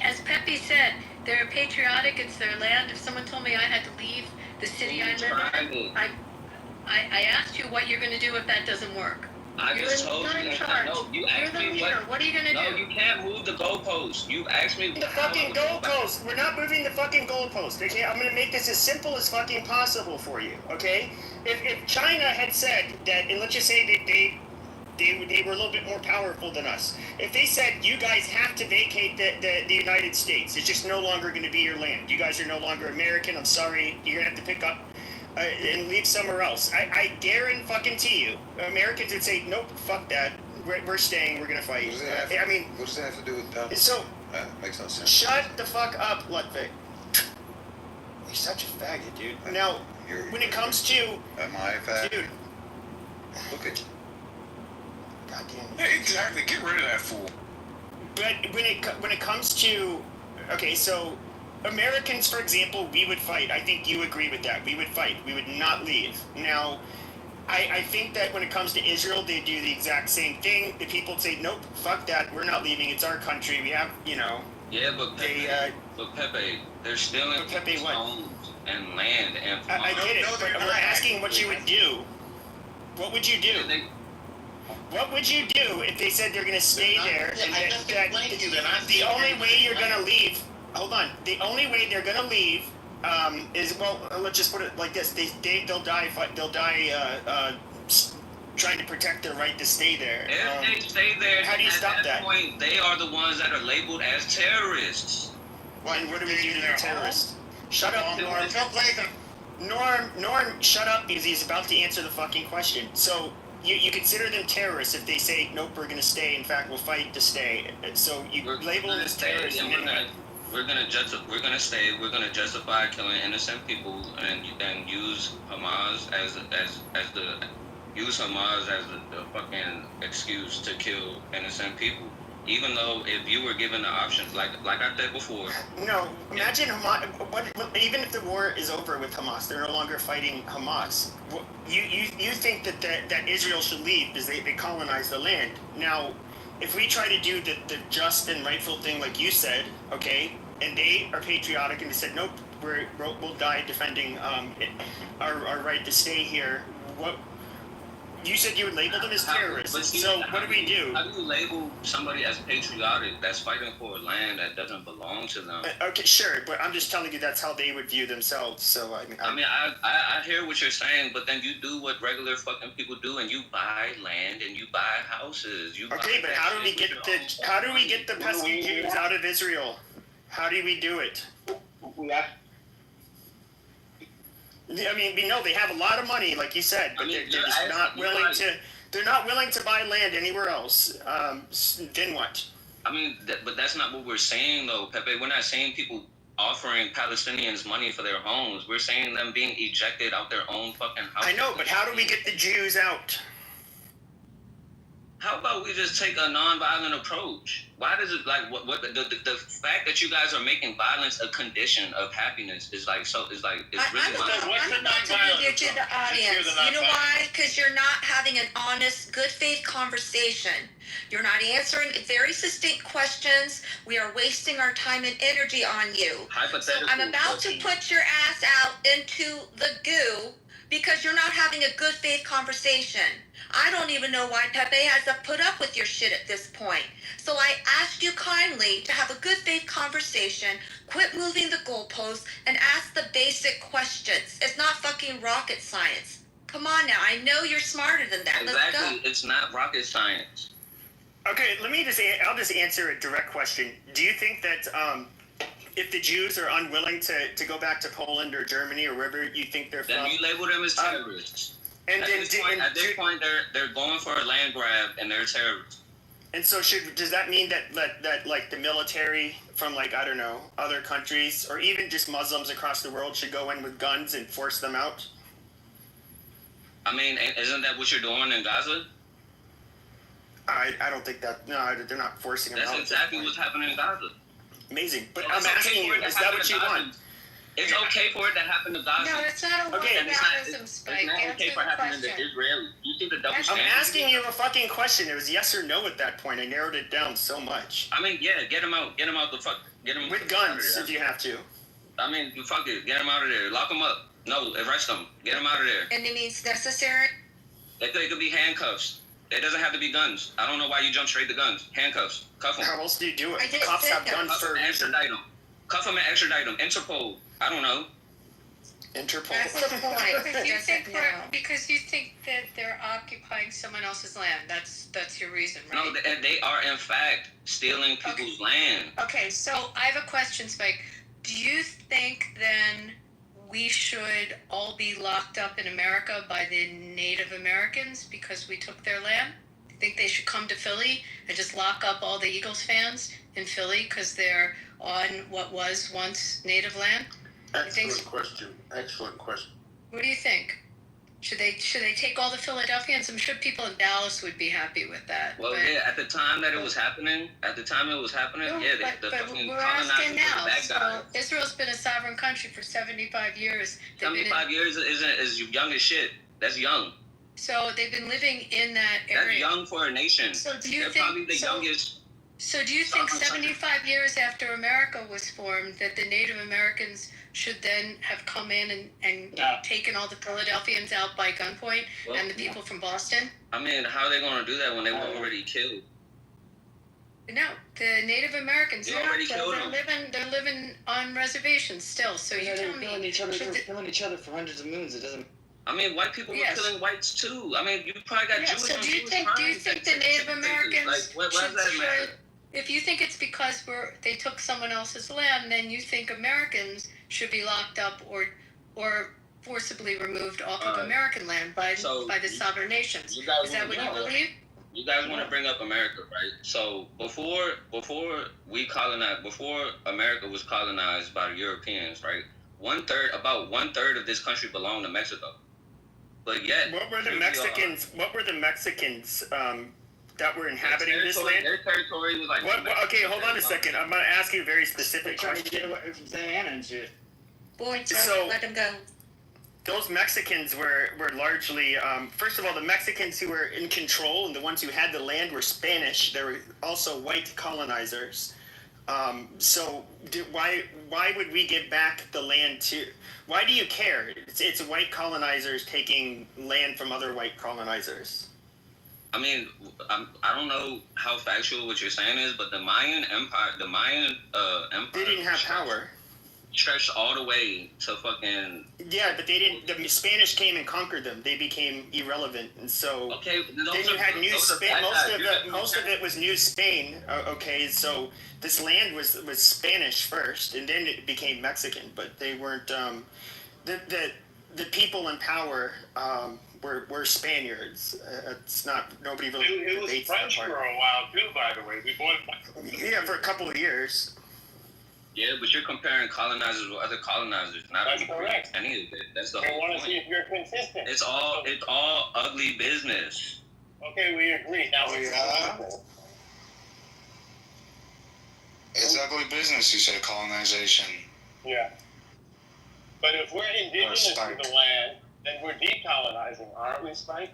Speaker 18: As Pepe said, they're patriotic. It's their land. If someone told me I had to leave the city I live in, I asked you what you're going to do if that doesn't work.
Speaker 11: I just told you. No, you asked me
Speaker 18: what are you going to do?
Speaker 11: No, you can't move the goalpost. You asked me.
Speaker 14: The fucking goalpost. We're not moving the fucking goalpost. Okay, I'm gonna make this as simple as fucking possible for you. Okay, if China had said that, and let's just say that they were a little bit more powerful than us. If they said, you guys have to vacate the United States, it's just no longer going to be your land. You guys are no longer American. I'm sorry. You're going to have to pick up and leave somewhere else. I guarantee you, Americans would say, nope, fuck that. We're staying. We're going to fight.
Speaker 12: What does that have to do with that?
Speaker 14: So,
Speaker 12: makes no sense.
Speaker 14: Shut the fuck up, Ludwig. You're such a faggot, dude. Now, when it comes to...
Speaker 12: Am I a faggot?
Speaker 14: Dude.
Speaker 12: Look at you.
Speaker 5: Yeah, exactly. Get rid of that fool.
Speaker 14: But when it comes to, okay, so Americans, for example, we would fight. I think you agree with that. We would fight. We would not leave. Now, I think that when it comes to Israel, they do the exact same thing. The people say, nope, fuck that. We're not leaving. It's our country. We have,
Speaker 11: Yeah, but Pepe, they're stealing people's homes and land and.
Speaker 14: I get it, but we're asking what you would do. What would you do? What would you do if they said they're going to stay there? The only way you're going to leave. Hold on. The only way they're going to leave is, well, let's just put it like this: they'll die. They'll die trying to protect their right to stay there.
Speaker 11: If they stay there,
Speaker 14: how do you stop that?
Speaker 11: Point, they are the ones that are labeled as terrorists.
Speaker 14: And what do we do to the terrorists? Shut up, Norm. Norm, shut up because he's about to answer the fucking question. So you consider them terrorists if they say nope, we're gonna stay. In fact, we'll fight to stay. So you label them as terrorists, and
Speaker 11: we're gonna stay. We're gonna justify killing innocent people and use Hamas as the fucking excuse to kill innocent people. Even though if you were given the options, like I said before.
Speaker 14: No, imagine Hamas. Even if the war is over with Hamas, they're no longer fighting Hamas. You think that Israel should leave because they colonized the land. Now, if we try to do the just and rightful thing, like you said, okay, and they are patriotic and they said nope, we'll die defending our right to stay here. What? You said you would label them as terrorists. So what do we do?
Speaker 11: How do you label somebody as patriotic that's fighting for a land that doesn't belong to them?
Speaker 14: Okay, sure, but I'm just telling you that's how they would view themselves. So
Speaker 11: I hear what you're saying, but then you do what regular fucking people do, and you buy land and you buy houses.
Speaker 14: But how do we get the pesky Jews out of Israel? How do we do it? I mean, we know they have a lot of money, like you said, but they're just not willing to. They're not willing to buy land anywhere else. Then what?
Speaker 11: I mean, but that's not what we're saying, though, Pepe. We're not saying people offering Palestinians money for their homes. We're saying them being ejected out their own fucking house.
Speaker 14: I know, but how do we get the Jews out?
Speaker 11: How about we just take a non-violent approach? Why does it the fact that you guys are making violence a condition of happiness is really
Speaker 4: I'm about to move you to the audience. You know why? Because you're not having an honest, good faith conversation. You're not answering very succinct questions. We are wasting our time and energy on you. So I'm about to put your ass out into the goo because you're not having a good faith conversation. I don't even know why Pepe has to put up with your shit at this point. So I ask you kindly to have a good faith conversation, quit moving the goalposts, and ask the basic questions. It's not fucking rocket science. Come on now, I know you're smarter than that.
Speaker 11: Exactly,
Speaker 4: Let's go.
Speaker 11: it's not rocket science.
Speaker 14: Okay, I'll just answer a direct question. Do you think that if the Jews are unwilling to go back to Poland or Germany or wherever you think they're from,
Speaker 11: then you label them as terrorists. At this point, they're going for a land grab and they're terrorists.
Speaker 14: And so does that mean that like the military from other countries or even just Muslims across the world should go in with guns and force them out?
Speaker 11: I mean, isn't that what you're doing in Gaza?
Speaker 14: I don't think that. No, they're not forcing them out.
Speaker 11: That's exactly what's happening in Gaza.
Speaker 14: Amazing, but I'm asking you, is that what you want?
Speaker 11: It's okay for it to happen to Gaza.
Speaker 4: No, it's not a Mormonism, Spike.
Speaker 11: It's not okay for happening to Israel. You see the double standard?
Speaker 14: I'm asking you a fucking question. It was yes or no at that point. I narrowed it down so much.
Speaker 11: I mean, yeah, get them out. Get them out the fuck. Get them
Speaker 14: with guns if you have to.
Speaker 11: I mean, fuck it. Get them out of there. Lock them up. No, arrest them. Get them out of there.
Speaker 4: And it means necessary?
Speaker 11: It could be handcuffs. It doesn't have to be guns. I don't know why you jump straight to guns. Handcuffs. Cuff them.
Speaker 14: How else do you do it? Cops have guns for a reason.
Speaker 11: Extradite them. Cuff them and extradite them. Interpol. I don't know.
Speaker 14: Interpol.
Speaker 4: That's the point.
Speaker 18: Because you think that they're occupying someone else's land. That's your reason, right?
Speaker 11: No, they are in fact stealing people's land.
Speaker 18: Okay, so I have a question, Spike. Do you think then we should all be locked up in America by the Native Americans because we took their land? You think they should come to Philly and just lock up all the Eagles fans in Philly because they're on what was once Native land?
Speaker 13: Excellent question. Excellent question.
Speaker 18: What do you think? Should they take all the Philadelphians? I'm sure people in Dallas would be happy with that.
Speaker 11: Well, yeah, at the time that it was happening,
Speaker 18: but we're asking now. So Israel's been a sovereign country for 75 years.
Speaker 11: 75 years is young as shit. That's young.
Speaker 18: So they've been living in that area.
Speaker 11: That's young for a nation.
Speaker 18: So do you
Speaker 11: They're
Speaker 18: think?
Speaker 11: Probably the youngest.
Speaker 18: So do you think 75 years after America was formed that the Native Americans should then have come in and taken all the Philadelphians out by gunpoint and the people from Boston?
Speaker 11: I mean, how are they going to do that when they were already killed?
Speaker 18: No, the Native Americans,
Speaker 11: They already killed them.
Speaker 18: they're living on reservations still. So you tell me.
Speaker 16: Killing each other for hundreds of moons. It doesn't.
Speaker 11: I mean, white people were killing whites too. I mean, you probably got Jewish.
Speaker 18: So do you think the Native Americans
Speaker 11: what does that matter?
Speaker 18: If you think it's because they took someone else's land, then you think Americans should be locked up or forcibly removed off of American land by the sovereign nations. Is that what you believe?
Speaker 11: You guys want to bring up America, right? So before America was colonized by the Europeans, right? About one third of this country belonged to Mexico. But yet,
Speaker 14: what were the Mexicans that were inhabiting this land?
Speaker 11: Their territory was like.
Speaker 14: Okay, hold on a second. I'm going to ask you a very specific question.
Speaker 4: So let him go.
Speaker 14: Those Mexicans were largely, first of all, the Mexicans who were in control and the ones who had the land were Spanish. They were also white colonizers. So why would we give back the land to? Why do you care? It's white colonizers taking land from other white colonizers.
Speaker 11: I mean, I don't know how factual what you're saying is, but the Mayan Empire,
Speaker 14: they didn't have power.
Speaker 11: Stretched all the way to fucking.
Speaker 14: Yeah, but they didn't. The Spanish came and conquered them. They became irrelevant, and so.
Speaker 11: Okay,
Speaker 14: then you had New Spain. Most of it was New Spain. Okay, so this land was Spanish first, and then it became Mexican. But they weren't. The people in power were Spaniards. It's not nobody really.
Speaker 6: It was French for a while too, by the way. We bought.
Speaker 14: Yeah, for a couple of years.
Speaker 11: Yeah, but you're comparing colonizers with other colonizers.
Speaker 6: That's correct.
Speaker 11: Any of it. That's the whole point.
Speaker 6: I want to see if you're consistent.
Speaker 11: It's all ugly business.
Speaker 6: Okay, we agree. Now
Speaker 2: it's ugly business, you said, colonization.
Speaker 6: Yeah. But if we're indigenous to the land, then we're decolonizing, aren't we, Spike?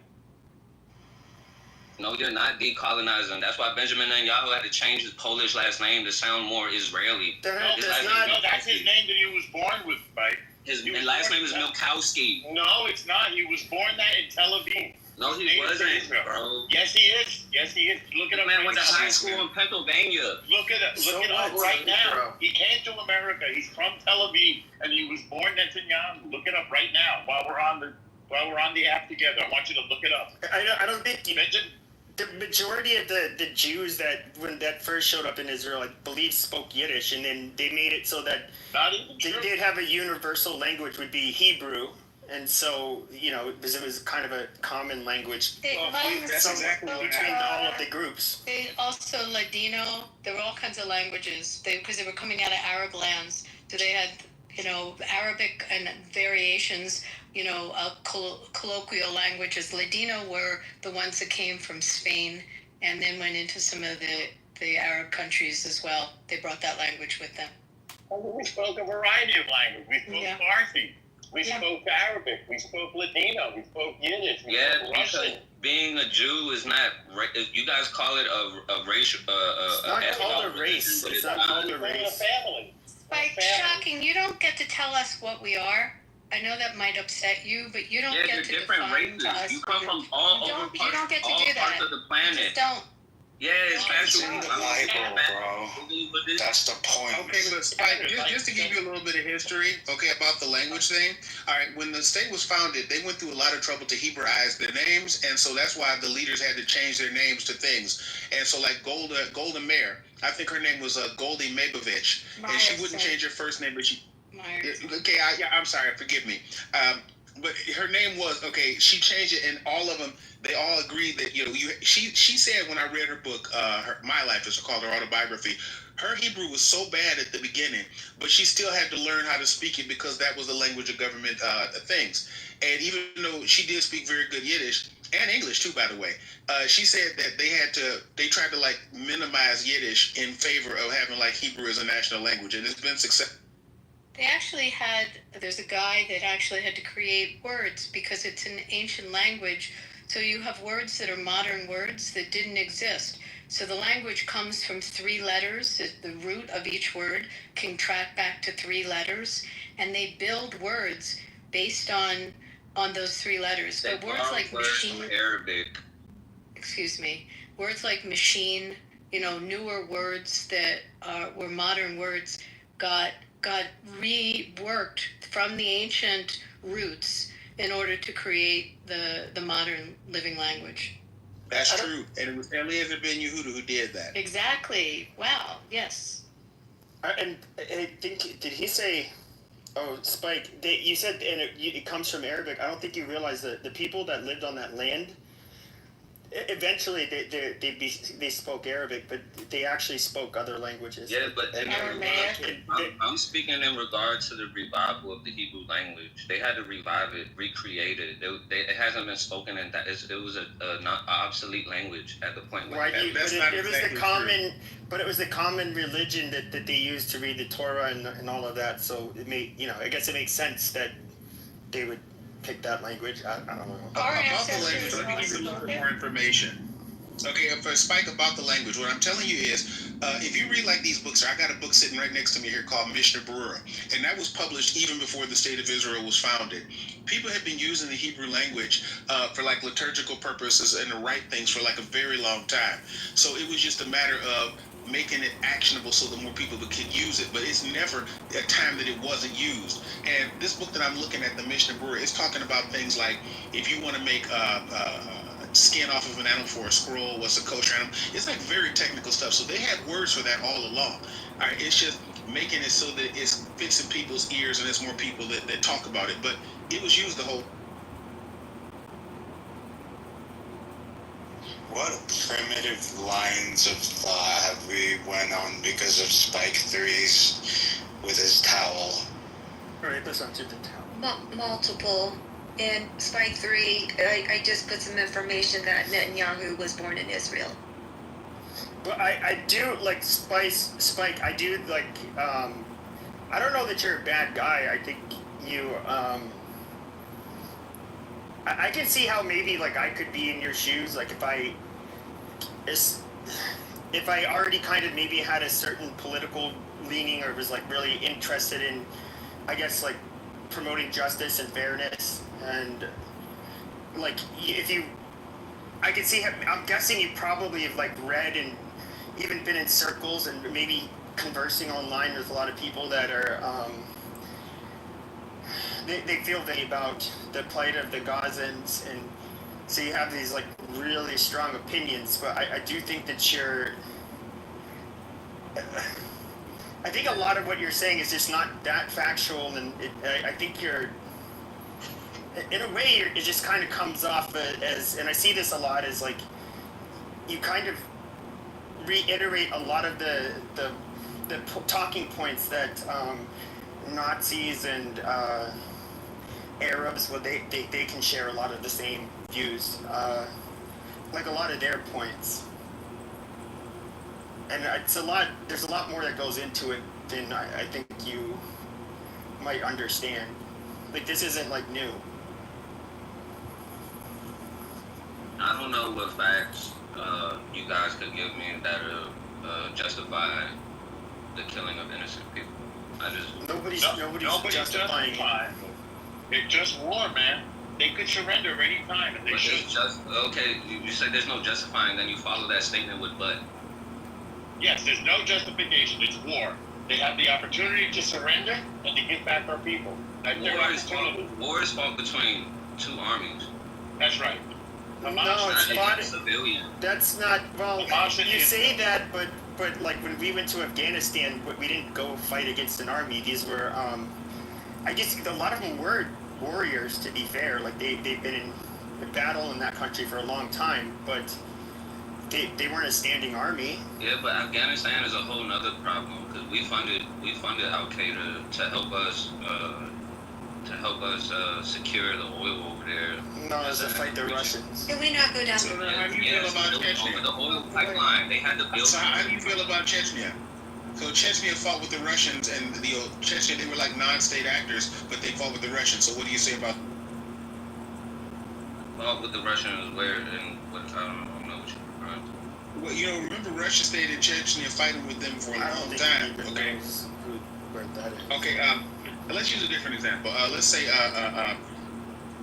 Speaker 11: No, you're not decolonizing. That's why Benjamin Netanyahu had to change his Polish last name to sound more Israeli.
Speaker 6: That's his name that he was born with, Spike.
Speaker 11: His last name is Milkowski.
Speaker 6: No, it's not. He was born that in Tel Aviv.
Speaker 11: No, he wasn't, bro.
Speaker 6: Yes, he is. Yes, he is. Look at him.
Speaker 11: Man went to high school in Pennsylvania.
Speaker 6: Look it up right now. He came to America. He's from Tel Aviv, and he was born Netanyahu. Look it up right now while we're on the app together. I want you to look it up.
Speaker 14: I don't think you mentioned. The majority of the Jews that when that first showed up in Israel, I believe, spoke Yiddish, and then they made it so that they did have a universal language would be Hebrew, and so because it was kind of a common language between all of the groups.
Speaker 18: Also Ladino. There were all kinds of languages because they were coming out of Arab lands, so they had Arabic and variations. Colloquial languages. Ladino were the ones that came from Spain and then went into some of the Arab countries as well. They brought that language with them.
Speaker 6: We spoke a variety of language. We spoke Farsi. We spoke Arabic. We spoke Ladino. We spoke Yiddish. We spoke Russian.
Speaker 11: Being a Jew is not. You guys call it a racial.
Speaker 14: It's not called a race. It's not called a race.
Speaker 18: Spike, shocking! You don't get to tell us what we are. I know that might upset you, but you don't get to define
Speaker 11: races.
Speaker 18: To us.
Speaker 11: You come from all over
Speaker 18: you don't get to do that.
Speaker 11: Parts of the planet.
Speaker 18: You just don't.
Speaker 11: Yeah, it's factual.
Speaker 2: In the Bible, bro. That's the point.
Speaker 19: Okay, but Spike, just to give you a little bit of history, about the language thing. All right, when the state was founded, they went through a lot of trouble to Hebraize their names, and so that's why the leaders had to change their names to things. And so, like Golda Meir, I think her name was Goldie Maybovich, and she wouldn't change her first name, but she. Okay, I'm sorry, forgive me. But her name was she changed it, and all of them, they all agreed that she said when I read her book, My Life, it's called her autobiography. Her Hebrew was so bad at the beginning, but she still had to learn how to speak it because that was the language of government things. And even though she did speak very good Yiddish and English too, by the way, she said that they tried to minimize Yiddish in favor of having Hebrew as a national language, and it's been successful.
Speaker 18: They actually there's a guy that actually had to create words because it's an ancient language. So you have words that are modern words that didn't exist. So the language comes from 3 letters. The root of each word can track back to 3 letters. And they build words based on those 3 letters. But words like machine.
Speaker 11: Arabic.
Speaker 18: Excuse me. Words like machine, newer words that were modern words got reworked from the ancient roots in order to create the modern living language.
Speaker 19: That's true. And it was Eliezer Ben Yehuda who did that.
Speaker 18: Exactly. Wow. Yes.
Speaker 14: And I think, did he say Oh, Spike, you said, and it comes from Arabic. I don't think you realize that the people that lived on that land, eventually they spoke Arabic, but they actually spoke other languages.
Speaker 11: Yeah, but I'm speaking in regard to the revival of the Hebrew language. They had to revive it, recreate it. It hasn't been spoken in that. It was a not obsolete language at the point where.
Speaker 14: Right, but it was the common religion that they used to read the Torah and all of that. So it I guess it makes sense that they would pick that language. I don't know.
Speaker 19: About the language, let me give you a little bit more information. Okay, for Spike, about the language, what I'm telling you is, if you read like these books, I got a book sitting right next to me here called Mishnah Berurah, and that was published even before the state of Israel was founded. People have been using the Hebrew language for like liturgical purposes and to write things for like a very long time. So it was just a matter of making it actionable so that more people could use it, but it's never a time that it wasn't used. And this book that I'm looking at, the Mishnah Berurah, is talking about things like if you want to make skin off of an animal for a scroll, what's a kosher animal. It's like very technical stuff. So they had words for that all along. All right, it's just making it so that it fits in people's ears and there's more people that talk about it. But it was used the whole.
Speaker 2: What primitive lines of thought have we went on because of Spike 3's with his towel?
Speaker 14: All right, let's answer the towel.
Speaker 4: Multiple. In Spike 3, I just put some information that Netanyahu was born in Israel.
Speaker 14: But I do like Spike. I do like. I don't know that you're a bad guy. I think you. I can see how maybe like I could be in your shoes. Like if I already kind of maybe had a certain political leaning or was like really interested in, I guess like promoting justice and fairness. And like I can see. I'm guessing you probably have like read and even been in circles and maybe conversing online with a lot of people that are. They feel about the plight of the Gazans, and so you have these like really strong opinions. But I do think that you're. I think a lot of what you're saying is just not that factual, and I think you're. In a way, it just kind of comes off as, and I see this a lot, as like you kind of reiterate a lot of the talking points that Nazis and Arabs, well, they can share a lot of the same views, like a lot of their points, and it's a lot. There's a lot more that goes into it than I think you might understand. Like this isn't like new.
Speaker 11: I don't know what facts you guys could give me that justify the killing of innocent people.
Speaker 6: Nobody's justifying it. It's just war, man. They could surrender any time, and they should.
Speaker 11: Okay, you say there's no justifying, then you follow that statement with but.
Speaker 6: Yes, there's no justification. It's war. They have the opportunity to surrender and to get back our people.
Speaker 11: War is fought between two armies.
Speaker 6: That's right.
Speaker 14: No, it's fought. That's not. Well, you say that, but like when we went to Afghanistan, we didn't go fight against an army. These were, I guess a lot of them were warriors. To be fair, like they've been in battle in that country for a long time, but they weren't a standing army.
Speaker 11: Yeah, but Afghanistan is a whole nother problem because we funded Al Qaeda to help us secure the oil over there.
Speaker 14: No, as to fight the Russians.
Speaker 4: Can we not go down
Speaker 19: the road? How do you feel about Chechnya?
Speaker 11: Over the oil pipeline, they had to build.
Speaker 19: So how do you feel about Chechnya? So Chechnya fought with the Russians, and Chechnya, they were like non-state actors, but they fought with the Russians. So what do you say about?
Speaker 11: Fought with the Russians where and what? I don't know what you're referring to.
Speaker 19: Well, you know, remember Russia stayed in Chechnya fighting with them for a long time. Okay. Okay. Let's use a different example. Let's say,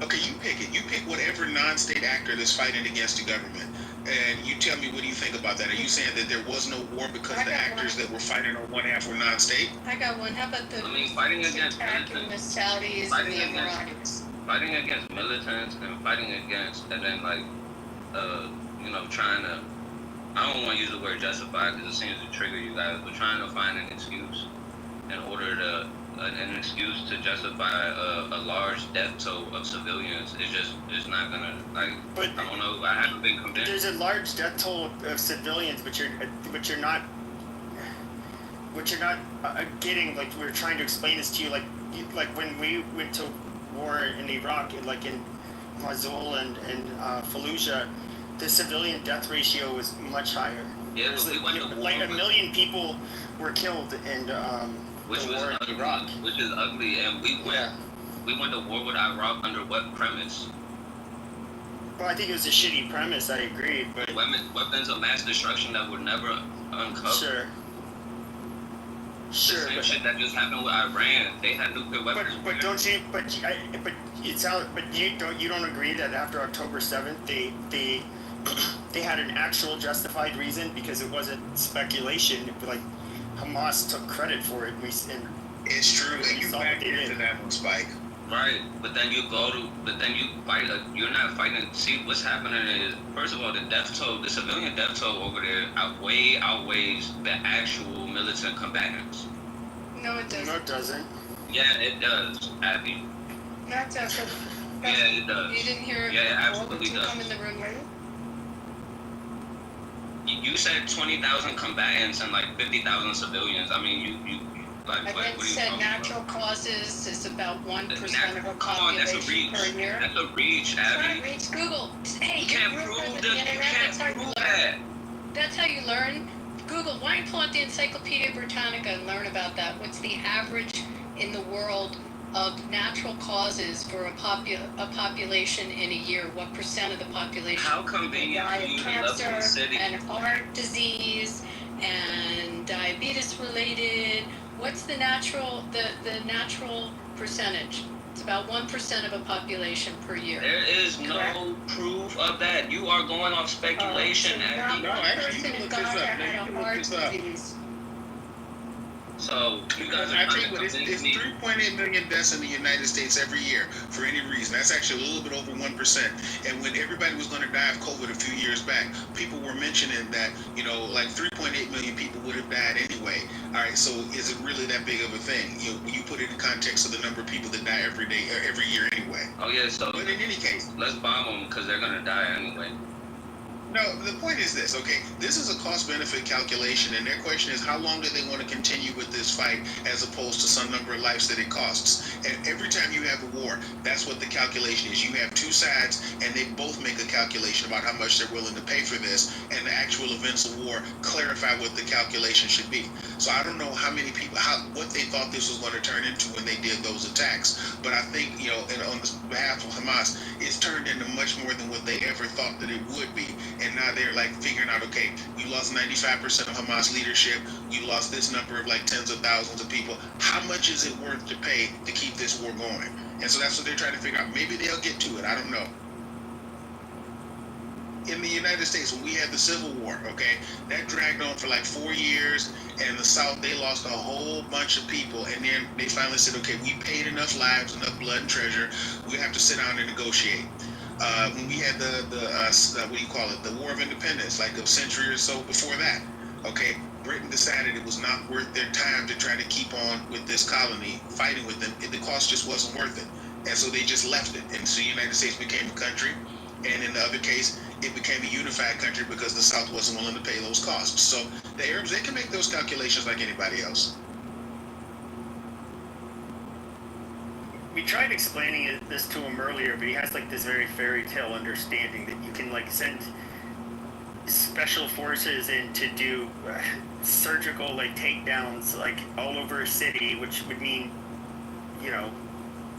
Speaker 19: okay, you pick it. You pick whatever non-state actor that's fighting against the government, and you tell me what do you think about that? Are you saying that there was no war because the actors that were fighting on one half were non-state?
Speaker 18: I got one. How about the
Speaker 11: fighting against
Speaker 18: attacking the Saudis and the Emiratis?
Speaker 11: Fighting against militants and fighting against, and then like, trying to. I don't want to use the word justify because it seems to trigger you guys, but trying to find an excuse in order to an excuse to justify a large death toll of civilians. It's not gonna, like,
Speaker 14: But
Speaker 11: I don't know, I haven't been convinced.
Speaker 14: there's a large death toll of civilians, but you're not getting. Like, we were trying to explain this to you, like when we went to war in Iraq, like in Mosul and Fallujah, the civilian death ratio was much higher.
Speaker 11: Yeah, but we went to war
Speaker 14: like 1 million people were killed in
Speaker 11: which
Speaker 14: the
Speaker 11: was
Speaker 14: war in
Speaker 11: ugly,
Speaker 14: Iraq.
Speaker 11: which is ugly, and we went to war with Iraq under what premise?
Speaker 14: Well, I think it was a shitty premise. I agree, but
Speaker 11: weapons of mass destruction that were never uncovered.
Speaker 14: Sure,
Speaker 11: the same shit that just happened with Iran. They had nuclear weapons.
Speaker 14: But don't you? But it sounds. But you don't agree that after October 7th, they had an actual justified reason, because it wasn't speculation. Like, Hamas took credit for it.
Speaker 19: It's true, and you backed into that one, Spike.
Speaker 11: Right, but then you fight. You're not fighting. See, what's happening is, first of all, the death toll, the civilian death toll over there, outweighs the actual militant combatants.
Speaker 18: No, it doesn't.
Speaker 14: No, it doesn't.
Speaker 11: Yeah, it does, Abby.
Speaker 18: That's okay.
Speaker 11: Yeah, it does.
Speaker 18: You didn't hear it.
Speaker 11: Yeah, it absolutely does.
Speaker 18: Come in the room later?
Speaker 11: You said 20,000 combatants and like 50,000 civilians. I mean, you like,
Speaker 18: I then said natural causes is about 1% of a population per year.
Speaker 11: That's a reach, Abby.
Speaker 18: Reach Google. Hey,
Speaker 11: you can't prove that.
Speaker 18: That's how you learn. Google. Why don't you pull out the Encyclopedia Britannica and learn about that? What's the average in the world of natural causes for a population in a year? What percent of the population?
Speaker 11: How convenient for you to live in the city?
Speaker 18: And heart disease and diabetes related. What's the natural percentage? It's about 1% of a population per year.
Speaker 11: There is no proof of that. You are going off speculation.
Speaker 18: No, actually, you can look this up. You can look this up.
Speaker 11: So, you guys are
Speaker 19: I tell you what, it's 3.8 million deaths in the United States every year for any reason. That's actually a little bit over 1%. And when everybody was going to die of COVID a few years back, people were mentioning that, like 3.8 million people would have died anyway. All right, so is it really that big of a thing? When you put it in context of the number of people that die every day, or every year anyway.
Speaker 11: Oh yeah, so.
Speaker 19: But in any case,
Speaker 11: let's bomb them because they're going to die anyway.
Speaker 19: No, the point is this, okay, this is a cost-benefit calculation, and their question is how long do they want to continue with this fight as opposed to some number of lives that it costs. And every time you have a war, that's what the calculation is. You have two sides, and they both make a calculation about how much they're willing to pay for this, and the actual events of war clarify what the calculation should be. So I don't know how many people, what they thought this was going to turn into when they did those attacks, but I think, and on behalf of Hamas, it's turned into much more than what they ever thought that it would be. And now they're like figuring out, okay, you lost 95% of Hamas leadership. You lost this number of like tens of thousands of people. How much is it worth to pay to keep this war going? And so that's what they're trying to figure out. Maybe they'll get to it. I don't know. In the United States, when we had the Civil War, okay, that dragged on for like 4 years. And in the South, they lost a whole bunch of people. And then they finally said, okay, we paid enough lives, enough blood and treasure. We have to sit down and negotiate. When we had the War of Independence, like a century or so before that, okay, Britain decided it was not worth their time to try to keep on with this colony, fighting with them. The cost just wasn't worth it. And so they just left it. And so the United States became a country. And in the other case, it became a unified country because the South wasn't willing to pay those costs. So the Arabs, they can make those calculations like anybody else.
Speaker 14: We tried explaining this to him earlier, but he has like this very fairy tale understanding that you can like send special forces in to do surgical like takedowns like all over a city, which would mean,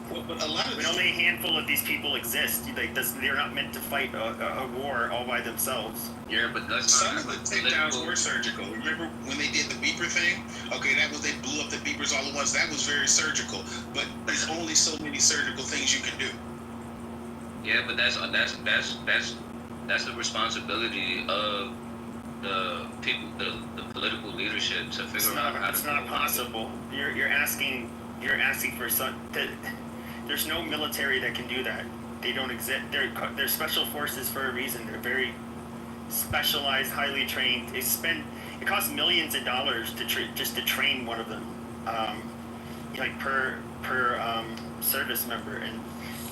Speaker 19: but a lot of
Speaker 14: only a handful of these people exist. Like they're not meant to fight a war all by themselves.
Speaker 11: Yeah, but that's
Speaker 19: some of the takedowns were surgical. Remember when they did the beeper thing? Okay, they blew up the beepers all at once. That was very surgical. But there's only so many surgical things you can do.
Speaker 11: Yeah, but that's the responsibility of the people, the political leadership to figure out how to.
Speaker 14: It's not possible. You're asking for something. There's no military that can do that. They don't exist. They're special forces for a reason. They're very specialized, highly trained. It costs millions of dollars just to train one of them. like per service member, and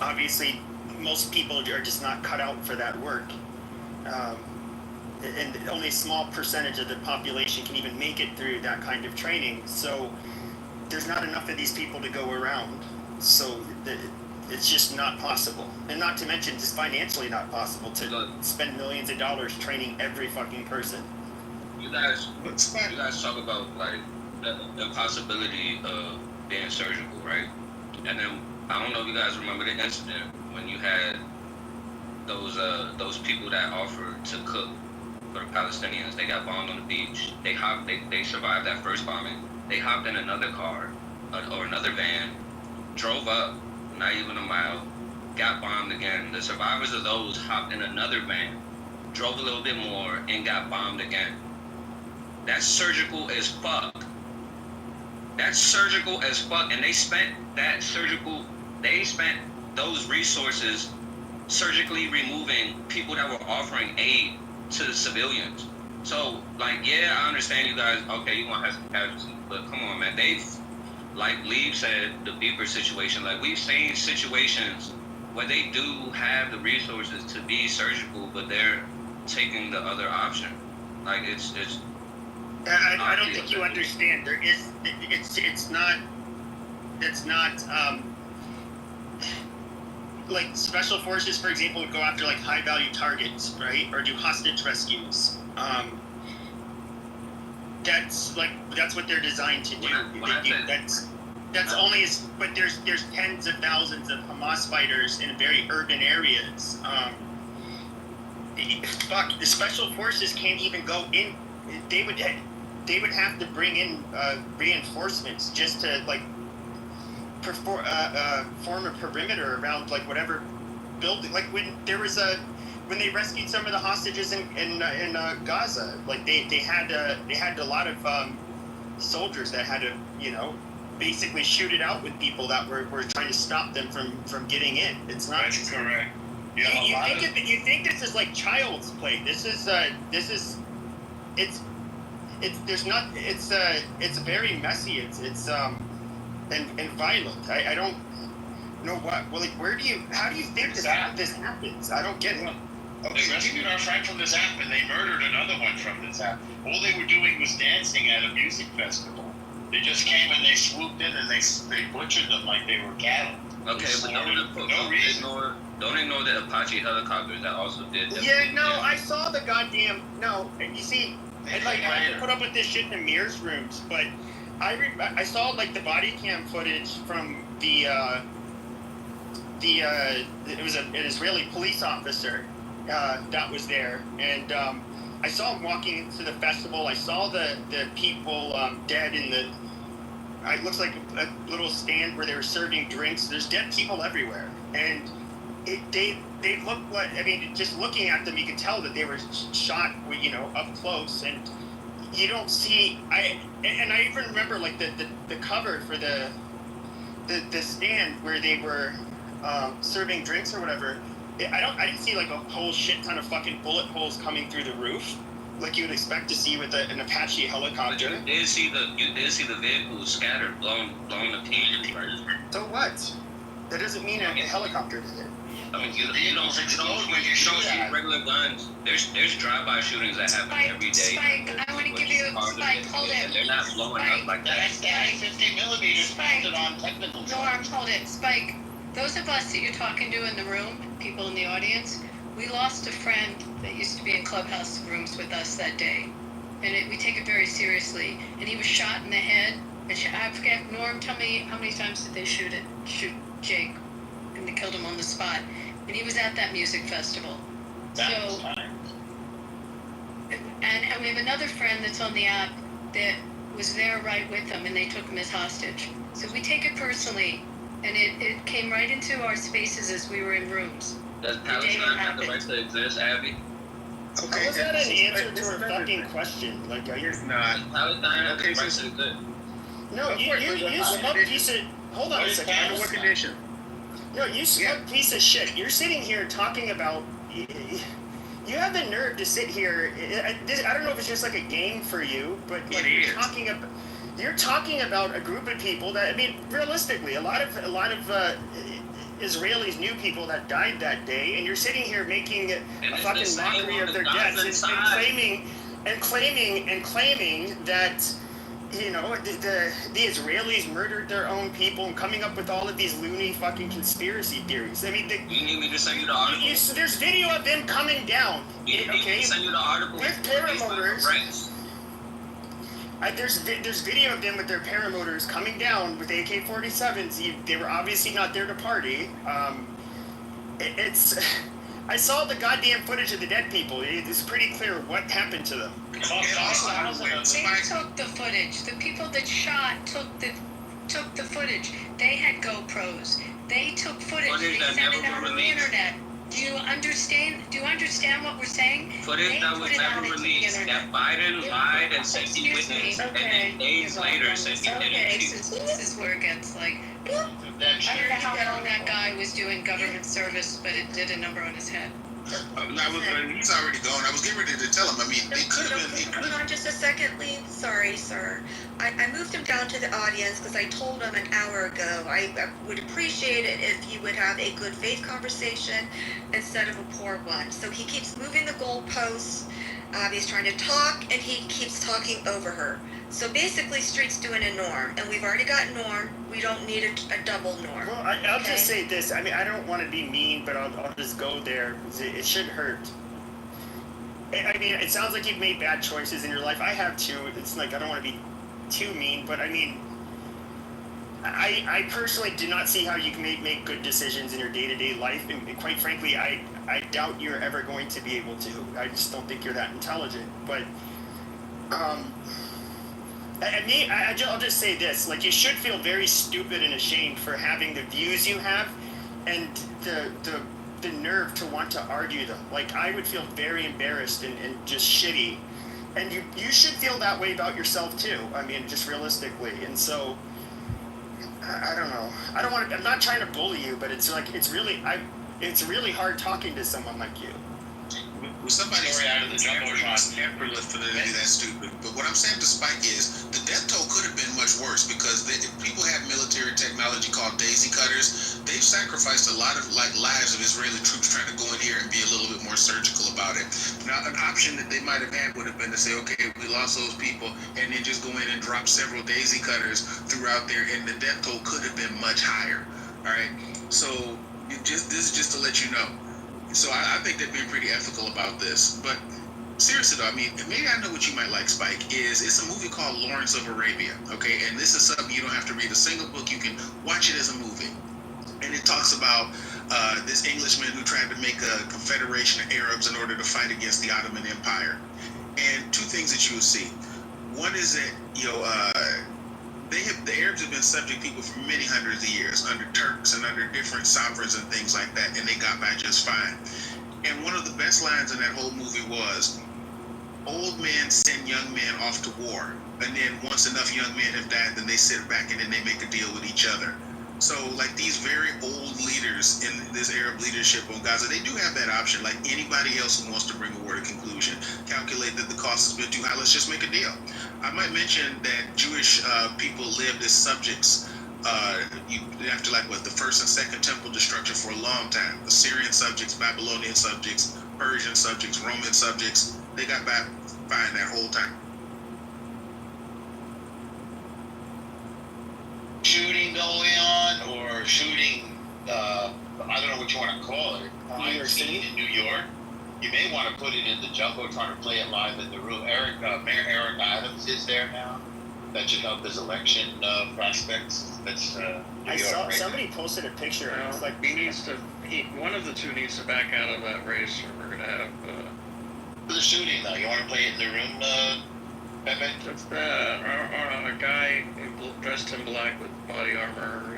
Speaker 14: obviously most people are just not cut out for that work. And only a small percentage of the population can even make it through that kind of training. So there's not enough of these people to go around. So it's just not possible. And not to mention, just financially not possible to spend millions of dollars training every fucking person.
Speaker 11: You guys talk about like the impossibility of being surgical, right? And then I don't know if you guys remember the incident when you had those people that offered to cook for the Palestinians. They got bombed on the beach. They survived that first bombing. They hopped in another car or another van, drove up, not even a mile, got bombed again. The survivors of those hopped in another van, drove a little bit more, and got bombed again. That's surgical as fuck. That's surgical as fuck. And they spent those resources surgically removing people that were offering aid to the civilians. So, like, yeah, I understand you guys, okay, you're gonna have some casualties, but come on, man. They've, like Lee said, the beeper situation, like, we've seen situations where they do have the resources to be surgical, but they're taking the other option. Like, it's
Speaker 14: I don't think you understand. It's not like special forces, for example, would go after like high value targets, right? Or do hostage rescues. That's what they're designed to do. That's only but there's tens of thousands of Hamas fighters in very urban areas. The special forces can't even go in. They would have to bring in reinforcements just to like form a perimeter around like whatever building. Like when they rescued some of the hostages in Gaza, like they had a lot of soldiers that had to basically shoot it out with people that were trying to stop them from getting in. It's not.
Speaker 6: That's correct. Yeah,
Speaker 14: you think this is like child's play? It's very messy. It's and violent. I don't know what. Well, like, how do you think this happens? I don't get it.
Speaker 6: They rescued our friend from this app and they murdered another one from this app. All they were doing was dancing at a music festival. They just came and they swooped in and they butchered them like they were cattle.
Speaker 11: Okay, but don't ignore the Apache helicopters that also did.
Speaker 14: Yeah, no, I saw the goddamn You see, and like I have to put up with this shit in the mirrors rooms, but I saw like the body cam footage from it was an Israeli police officer that was there, and I saw him walking into the festival. I saw the people dead in the. It looks like a little stand where they were serving drinks. There's dead people everywhere, and they look like. I mean, just looking at them, you can tell that they were shot, up close, and you don't see. I even remember like the cover for the stand where they were serving drinks or whatever. I didn't see like a whole shit ton of fucking bullet holes coming through the roof like you would expect to see with an Apache helicopter.
Speaker 11: But you did see the vehicles scattered, blown to pieces, right?
Speaker 14: So what? That doesn't mean a helicopter did it.
Speaker 11: I mean, you don't see regular guns. There's drive-by shootings that happen every day.
Speaker 18: Spike, I want to give you Spike. Hold it.
Speaker 11: And they're not blowing up like that.
Speaker 6: That's 50 millimeters mounted on technical.
Speaker 18: Norm, hold it. Spike. Those of us that you're talking to in the room, people in the audience, we lost a friend that used to be in clubhouse rooms with us that day, and we take it very seriously. And he was shot in the head. And I forget, Norm, tell me how many times did they shoot Jake, and they killed him on the spot. And he was at that music festival. And we have another friend that's on the app that was there right with them, and they took him as hostage. So we take it personally, and it came right into our spaces as we were in rooms.
Speaker 11: Does Palestine have the right to exist, Abby?
Speaker 14: Okay, was that an answer to her fucking question? Like, are you
Speaker 11: not? Palestine has the right to exist.
Speaker 14: No, you smug piece of. Hold on a second.
Speaker 19: Under what condition?
Speaker 14: No, you smug piece of shit. You're sitting here talking about. You have the nerve to sit here. I don't know if it's just like a game for you, but like you're talking about. you're talking about a group of people that, I mean, realistically, a lot of Israelis knew people that died that day, and you're sitting here making a fucking mockery of their deaths and claiming that, you know, the Israelis murdered their own people and coming up with all of these loony fucking conspiracy theories. I mean,
Speaker 11: you need me to send you the article?
Speaker 14: There's video of them coming down.
Speaker 11: You need me to send you the article?
Speaker 14: With paramotors. There's video of them with their paramotors coming down with AK-47s. They were obviously not there to party. I saw the goddamn footage of the dead people. It's pretty clear what happened to them.
Speaker 18: They took the footage. The people that shot took the footage. They had GoPros. They took footage. They sent it out on the internet. Do you understand what we're saying?
Speaker 11: Footage that was never released. That Biden lied and said he witnessed, and then days later said he didn't shoot.
Speaker 18: This is where it gets like. I don't know how long that guy was doing government service, but it did a number on his head.
Speaker 19: He's already gone. I was getting ready to tell him. I mean, they could have been.
Speaker 4: Hold on just a second, Lee. Sorry, sir. I moved him down to the audience because I told him an hour ago I would appreciate it if you would have a good faith conversation instead of a poor one. So he keeps moving the goalposts. He's trying to talk, and he keeps talking over her. So basically, Street's doing a Norm, and we've already got Norm. We don't need a double Norm.
Speaker 14: Well, I'll just say this. I mean, I don't want to be mean, but I'll just go there. It should hurt. I mean, it sounds like you've made bad choices in your life. I have too. It's like I don't want to be too mean, but I mean, I personally do not see how you can make good decisions in your day-to-day life, and quite frankly, I doubt you're ever going to be able to. I just don't think you're that intelligent. But I'll just say this: like, you should feel very stupid and ashamed for having the views you have, and the nerve to want to argue them. Like, I would feel very embarrassed and just shitty, and you should feel that way about yourself too. I mean, just realistically. And so, I don't know. I'm not trying to bully you, but it's like it's really hard talking to someone like you.
Speaker 19: With somebody out of the jumbotron, effortless for them to be that stupid. But what I'm saying to Spike is the death toll could have been much worse because people have military technology called daisy cutters. They've sacrificed a lot of lives of Israeli troops trying to go in here and be a little bit more surgical about it. Now, an option that they might have had would have been to say, okay, we lost those people, and then just go in and drop several daisy cutters throughout there, and the death toll could have been much higher. All right, so this is just to let you know. So I think they're being pretty ethical about this. But seriously though, I mean, maybe I know what you might like, Spike, it's a movie called Lawrence of Arabia, okay? And this is something you don't have to read a single book. You can watch it as a movie. And it talks about this Englishman who tried to make a confederation of Arabs in order to fight against the Ottoman Empire. And two things that you will see. One is that, the Arabs have been subject people for many hundreds of years under Turks and under different sovereigns and things like that, and they got by just fine. And one of the best lines in that whole movie was, old men send young men off to war, and then once enough young men have died, then they sit back and then they make a deal with each other. So, like, these very old leaders in this Arab leadership on Gaza, they do have that option. Like anybody else who wants to bring a war to conclusion, calculate that the cost has been too high, let's just make a deal. I might mention that Jewish people lived as subjects after, like, the first and second temple destruction for a long time. Assyrian subjects, Babylonian subjects, Persian subjects, Roman subjects, they got by fine that whole time.
Speaker 6: Shooting going on, or shooting, I don't know what you want to call it,
Speaker 14: New York City?
Speaker 6: In New York. You may want to put it in the jumbotron to play it live in the room. Mayor Eric Adams is there now. That should help his election prospects. That's
Speaker 14: I saw somebody posted a picture, and I was like,
Speaker 22: one of the two needs to back out of that race, or we're gonna have.
Speaker 6: For the shooting, though, you want to play it in the room, Pepe?
Speaker 22: It's a guy dressed in black with body armor.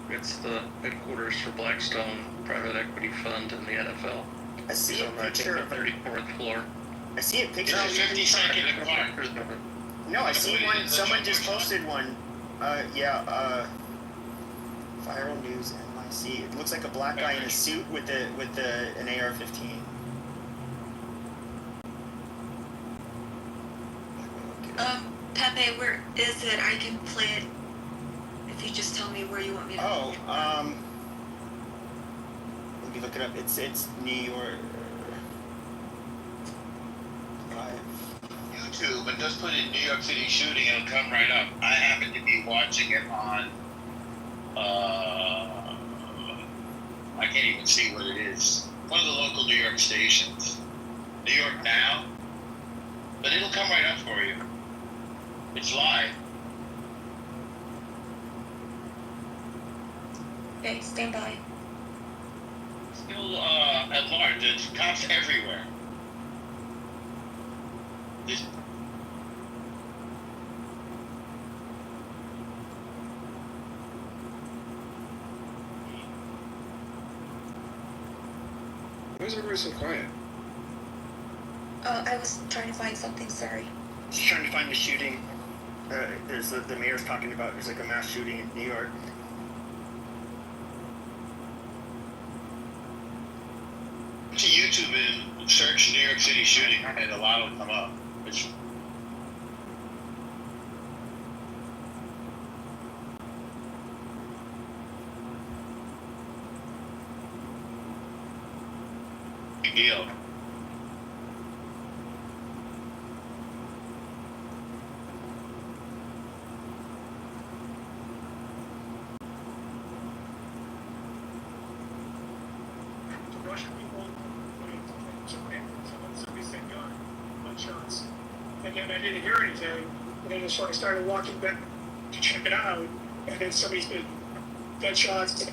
Speaker 22: It's the headquarters for Blackstone Private Equity Fund in the NFL.
Speaker 14: I see a picture of
Speaker 22: the 34th floor.
Speaker 14: I see a picture.
Speaker 6: It's 52nd apart.
Speaker 14: No, I see one. Someone just posted one. Viral News NYC. It looks like a black guy in a suit with an AR-15.
Speaker 4: Pepe, where is it? I can play it if you just tell me where you want me to.
Speaker 14: Let me look it up. It's New York.
Speaker 6: YouTube and just put in New York City shooting, it'll come right up. I happen to be watching it on. I can't even see what it is. One of the local New York stations, New York Now. But it'll come right up for you. It's live.
Speaker 4: Okay, stand by.
Speaker 6: Still at large. There's cops everywhere.
Speaker 19: Why is everybody so quiet?
Speaker 4: I was trying to find something, sorry.
Speaker 14: Just trying to find the shooting. There's the mayor's talking about there's like a mass shooting in New York.
Speaker 6: To YouTube and search New York City shooting, and a lot will come up. It's big deal.
Speaker 8: Russian people somebody said gun shots. And then I didn't hear anything. And then so I started walking back to check it out. And then somebody said gunshots,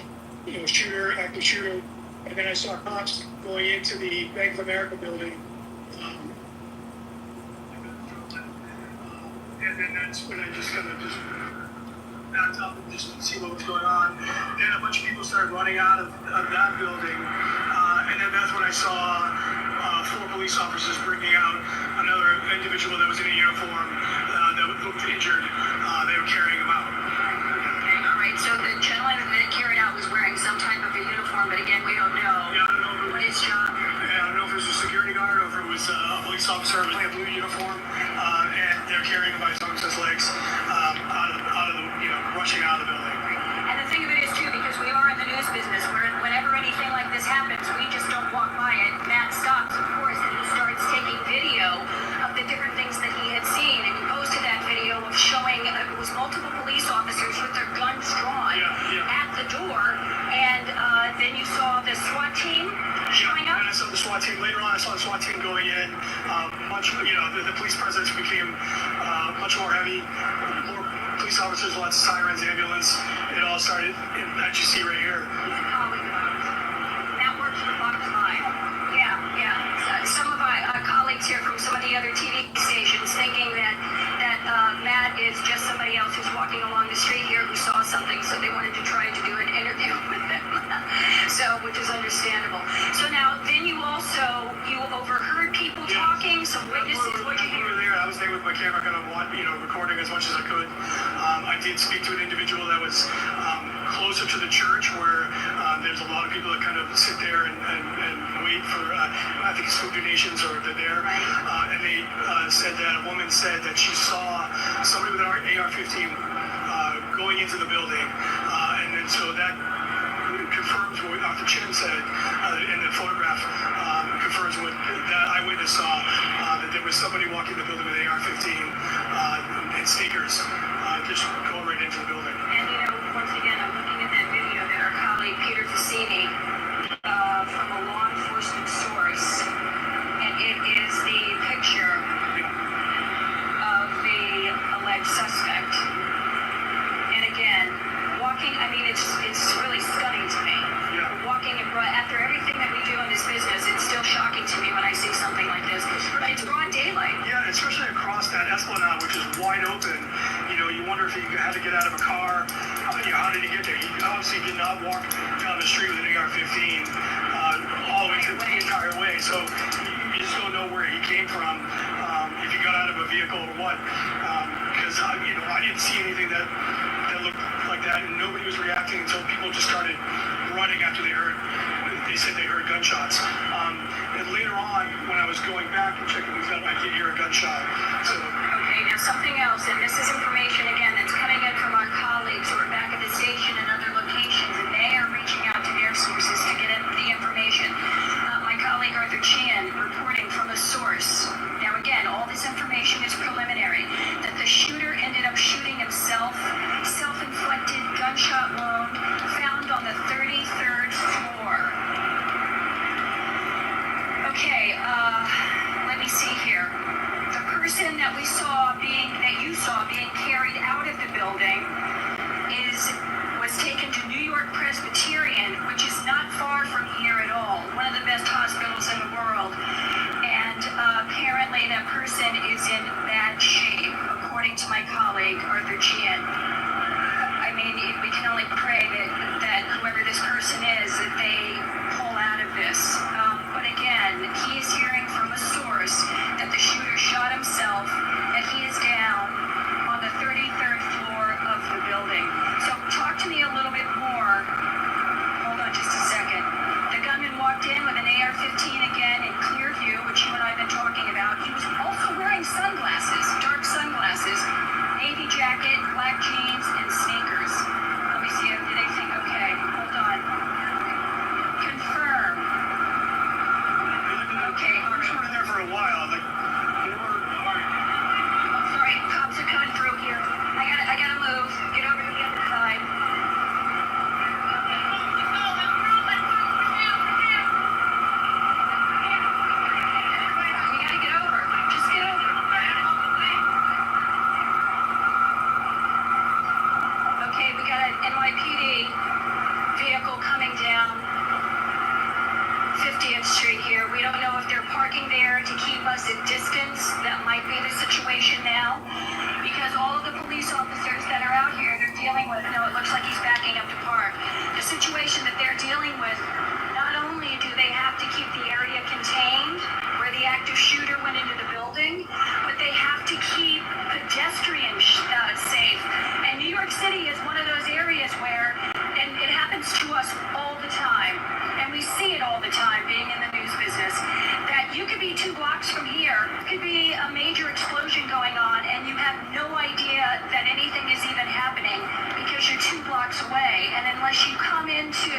Speaker 8: active shooter. And then I saw cops going into the Bank of America building. And then that's when I just kind of just backed up and just to see what was going on. Then a bunch of people started running out of that building. And then that's when I saw 4 police officers bringing out another individual that was in a uniform that looked injured. They were carrying him out.
Speaker 21: Okay, all right. So the gentleman that carried out was wearing some type of a uniform, but again, we don't know.
Speaker 8: Yeah, I don't know
Speaker 21: what his job.
Speaker 8: I don't know if it was a security guard or if it was a police officer in a blue uniform, and they're carrying him by his arms and his legs out of the, rushing out of the building.
Speaker 21: And the thing of it is too, because we are in the news business, where whenever anything like this happens, we just don't walk by it. Matt stops, of course, and he starts taking video of the different things that he had seen, and he posted that video of showing it was multiple police officers with their guns drawn at the door, and then you saw the SWAT team showing up.
Speaker 8: And I saw the SWAT team later on. I saw the SWAT team going in. The police presence became much more heavy. More police officers, lots of sirens, ambulance. It all started that you see right here.
Speaker 21: That works for the bottom line. Yeah. Some of our colleagues here from some of the other TV stations thinking that Matt is just somebody else who's walking along the street here who saw something, so they wanted to try to do an interview with him. Which is understandable. So now, then you overheard people talking, some witnesses. What did you hear?
Speaker 8: I was there with my camera, kind of recording as much as I could. I did speak to an individual that was closer to the church, where there's a lot of people that kind of sit there and wait for, I think it's food donations, or they're there. And they said that a woman said that she saw somebody with an AR-15 going into the building, and then so that confirms what Dr. Chin said in the photograph, confirms what that eyewitness saw, that there was somebody walking the building with an AR-15 and sneakers, just going right into the building.
Speaker 21: And once again, I'm looking at that video that our colleague Peter Fassini, from a law enforcement source, and it is the picture of the alleged suspect. And again, walking, it's really stunning to me. Walking after everything that we do in this business, it's still shocking to me when I see something like this. But it's broad daylight.
Speaker 8: Yeah, especially across that Esplanade, which is wide open. You wonder if he had to get out of a car. How did he get there? He obviously did not walk down the street with an AR-15 all the way through the entire way. So you just don't know where he came from, if he got out of a vehicle or what. Because I didn't see anything that looked like that, and nobody was reacting until people just started running after they said they heard gunshots. And later on, when I was going back and checking things out, I did hear a gunshot. So
Speaker 21: okay, now something else, and this is information again that's coming in from our colleagues who are back at the station and other locations, and they are reaching out to their sources to get the information. My colleague Arthur Chan reporting from a source. Now again, all this information is preliminary. That the shooter ended up shooting himself, self-inflicted gunshot wound found on the 33rd floor. Okay, let me see here. The person that you saw being carried out of the building was taken to New York Presbyterian, which is not far from here at all. One of the best hospitals in the world. And apparently that person is in bad shape, according to my colleague, Arthur Chan. I mean, we can only pray that whoever this person is, that they pull out of this. But again, he is hearing from a source that the shooter shot himself, and he is down on the 33rd floor of the building. So talk to me a little bit more. Hold on just a second. The gunman walked in with an AR-15 again in clear view, which you and I have been talking about. He was also wearing sunglasses, dark sunglasses, navy jacket, black jeans, and sneakers. Let me see, did they think, okay, hold on. Confirm. Okay, all right.
Speaker 8: We're in there for a while. Like,
Speaker 21: Oh, sorry, cops are coming through here. I gotta move. Get over to the other side. We gotta get over. Just get over. Okay, we got an NYPD vehicle coming down 50th Street here. We don't know if they're parking there to keep us at distance. That might be the situation now. Because all of the police officers that are out here, they're dealing with, no, it looks like he's backing up to park. The situation that they're dealing with, not only do they have to keep the area contained, where the active shooter went into the building, but they have to keep pedestrians safe. And New York City is one of those areas where, and it happens to us all the time, and we see it all the time being in the news business, that you could be 2 blocks from here, could be a major explosion going on, and you have no idea that anything is even happening because you're 2 blocks away. And unless you come into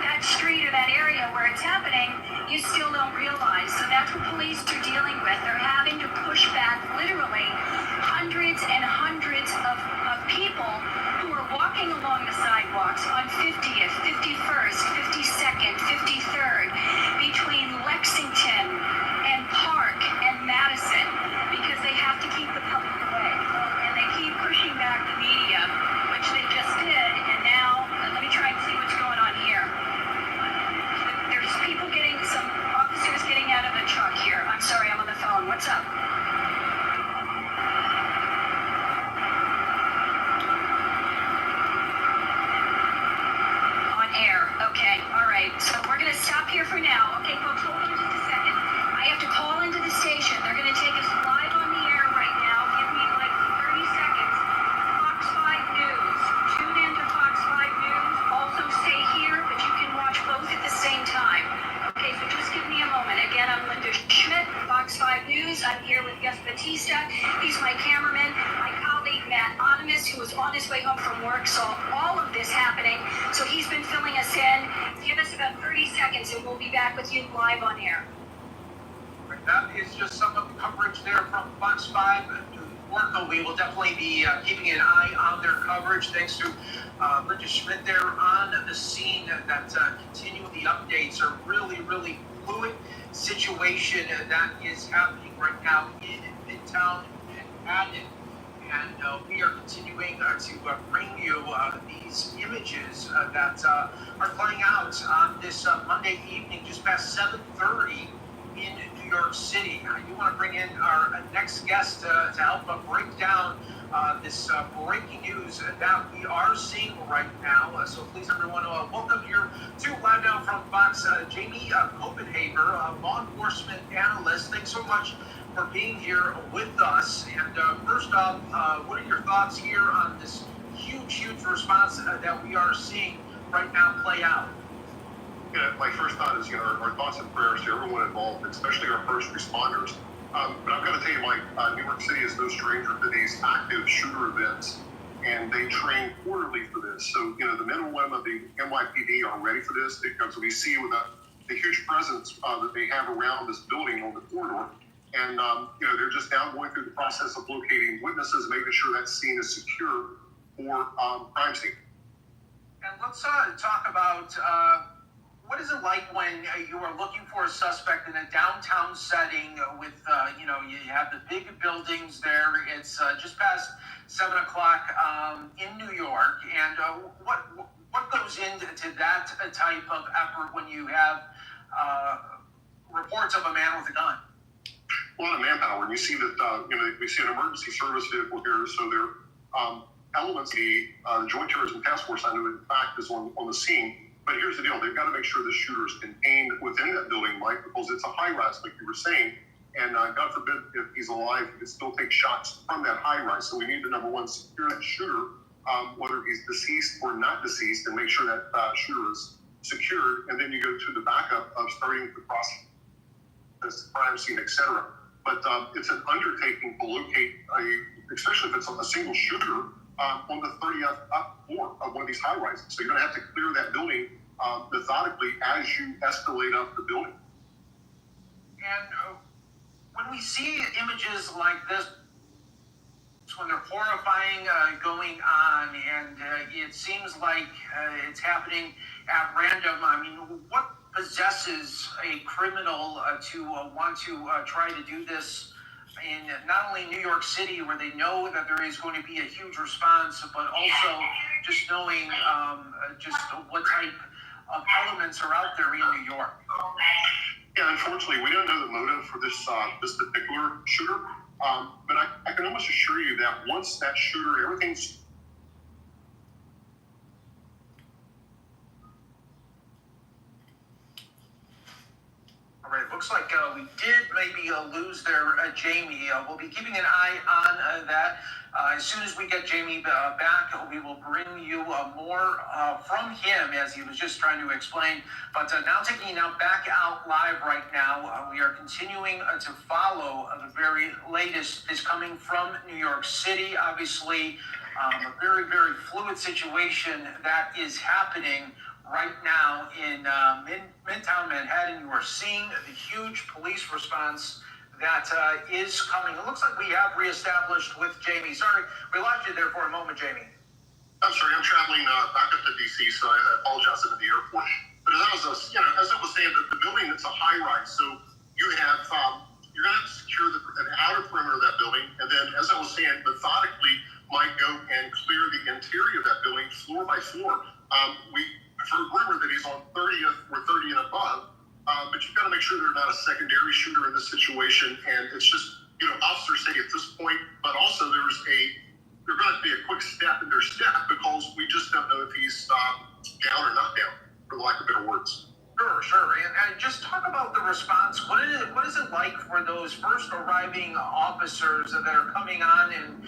Speaker 21: that street or that area where it's happening, you still don't realize. So that's what police are dealing with. They're having to push back literally hundreds and hundreds of people who are walking along the sidewalks on 50th, 51st, 52nd, 53rd, between Lexington and Park and Madison, because they have to keep the public away. And they keep pushing back the media, which they just did, and now, let me try and see what's going on here. There's some officers getting out of the truck here. I'm sorry, I'm on the phone. What's up? Okay, all right. So we're going to stop here for now. Okay, folks, hold on just a second. I have to call into the station. They're going to take us live on the air right now. Give me like 30 seconds. Fox 5 News. Tune in to Fox 5 News. Also stay here, but you can watch both at the same time. Okay, so just give me a moment. Again, I'm Linda Schmidt, Fox 5 News. I'm here with Jeff Batista. He's my cameraman. My colleague, Matt Onimus, who was on his way home from work, saw all of this happening. So he's been filling us in. Give us about 30 seconds and we'll be back with you live on air.
Speaker 15: That is just some of the coverage there from Fox 5 News. We will definitely be keeping an eye on their coverage. Thanks to Linda Schmidt there on the scene that continue the updates. Are really, really fluid situation that is happening right now in Midtown Manhattan. And we are continuing to bring you these images that are playing out on this Monday evening, just past 7:30 in New York City. I do want to bring in our next guest to help break down this breaking news that we are seeing right now. So please, everyone, welcome here to Live Now from Fox, Jamie Copenhaver, law enforcement analyst. Thanks so much for being here with us. And first off, what are your thoughts here on this huge response that we are seeing right now play out?
Speaker 20: My first thought is, our thoughts and prayers to everyone involved, especially our first responders.
Speaker 17: But I've got to tell you, Mike, New York City is no stranger to these active shooter events, and they train quarterly for this. So, the men and women of the NYPD are ready for this because we see with the huge presence that they have around this building on the corridor. And, they're just now going through the process of locating witnesses, making sure that scene is secure for crime scene.
Speaker 15: And let's talk about what is it like when you are looking for a suspect in a downtown setting with, you have the big buildings there. It's just past 7 o'clock in New York. And what goes into that type of effort when you have reports of a man with a gun?
Speaker 17: A lot of manpower, and you see that, we see an emergency service vehicle here, so there elements of the Joint Terrorism Task Force, I know in fact, is on the scene. But here's the deal, they've got to make sure the shooter is contained within that building, Mike, because it's a high-rise, like you were saying, and God forbid if he's alive, he could still take shots from that high-rise. So we need to, number one, secure that shooter, whether he's deceased or not deceased, and make sure that shooter is secured, and then you go to the backup of starting the process, this crime scene, etc. But it's an undertaking to locate, especially if it's a single shooter, on the 30th up floor of one of these high rises. So you're going to have to clear that building methodically as you escalate up the building.
Speaker 15: And when we see images like this, when they're horrifying going on, and it seems like it's happening at random, I mean, what possesses a criminal to want to try to do this in not only New York City, where they know that there is going to be a huge response, but also just knowing just what type of elements are out there in New York?
Speaker 17: Yeah, unfortunately, we don't know the motive for this particular shooter, but I can almost assure you that once that shooter, everything's
Speaker 15: Right, looks like we did maybe lose there, Jamie. We'll be keeping an eye on that. As soon as we get Jamie back, we will bring you more from him, as he was just trying to explain. But now taking you back out live right now, we are continuing to follow the very latest is coming from New York City. Obviously, a very, very fluid situation that is happening right now in Midtown Manhattan. You are seeing the huge police response that is coming. It looks like we have reestablished with Jamie. Sorry, we lost you there for a moment, Jamie.
Speaker 17: I'm sorry, I'm traveling back up to DC, so I apologize into the airport. But as I was saying, the building, it's a high rise, so you have you're going to have to secure the outer perimeter of that building, and then, as I was saying, methodically might go and clear the interior of that building floor by floor. I've heard rumor that he's on 30th or 30 and above, but you've got to make sure they're not a secondary shooter in this situation. And it's just, officers say at this point, but also there's going to be a quick step in their step because we just don't know if he's down or not down, for lack of better words.
Speaker 15: Sure. And just talk about the response. What is it like for those first arriving officers that are coming on? And,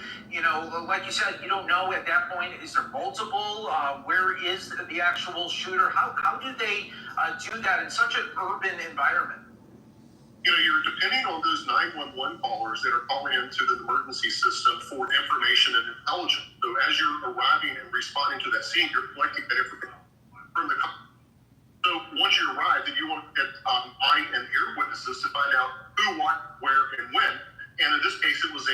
Speaker 15: like you said, you don't know at that point, is there multiple? Where is the actual shooter? How do they do that in such an urban environment?
Speaker 17: You're depending on those 911 callers that are calling into the emergency system for information and intelligence. So as you're arriving and responding to that scene, you're collecting that information from the call. So once you arrive, then you want to get eye and ear witnesses to find out who, what, where, and when. And in this case, it was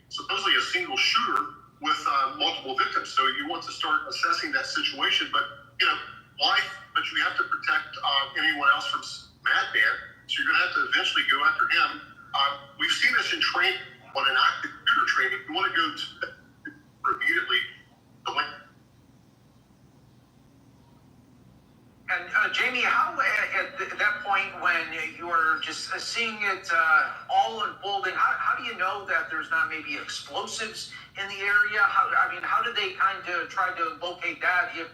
Speaker 17: supposedly a single shooter with multiple victims. So you want to start assessing that situation. But but you have to protect anyone else from madman. So you're going to have to eventually go after him. We've seen this in training, on an active shooter training. You want to go to immediately the link.
Speaker 15: And Jamie, how at that point when you're just seeing it all unfolding, how do you know that there's not maybe explosives in the area? How do they kind of try to locate that if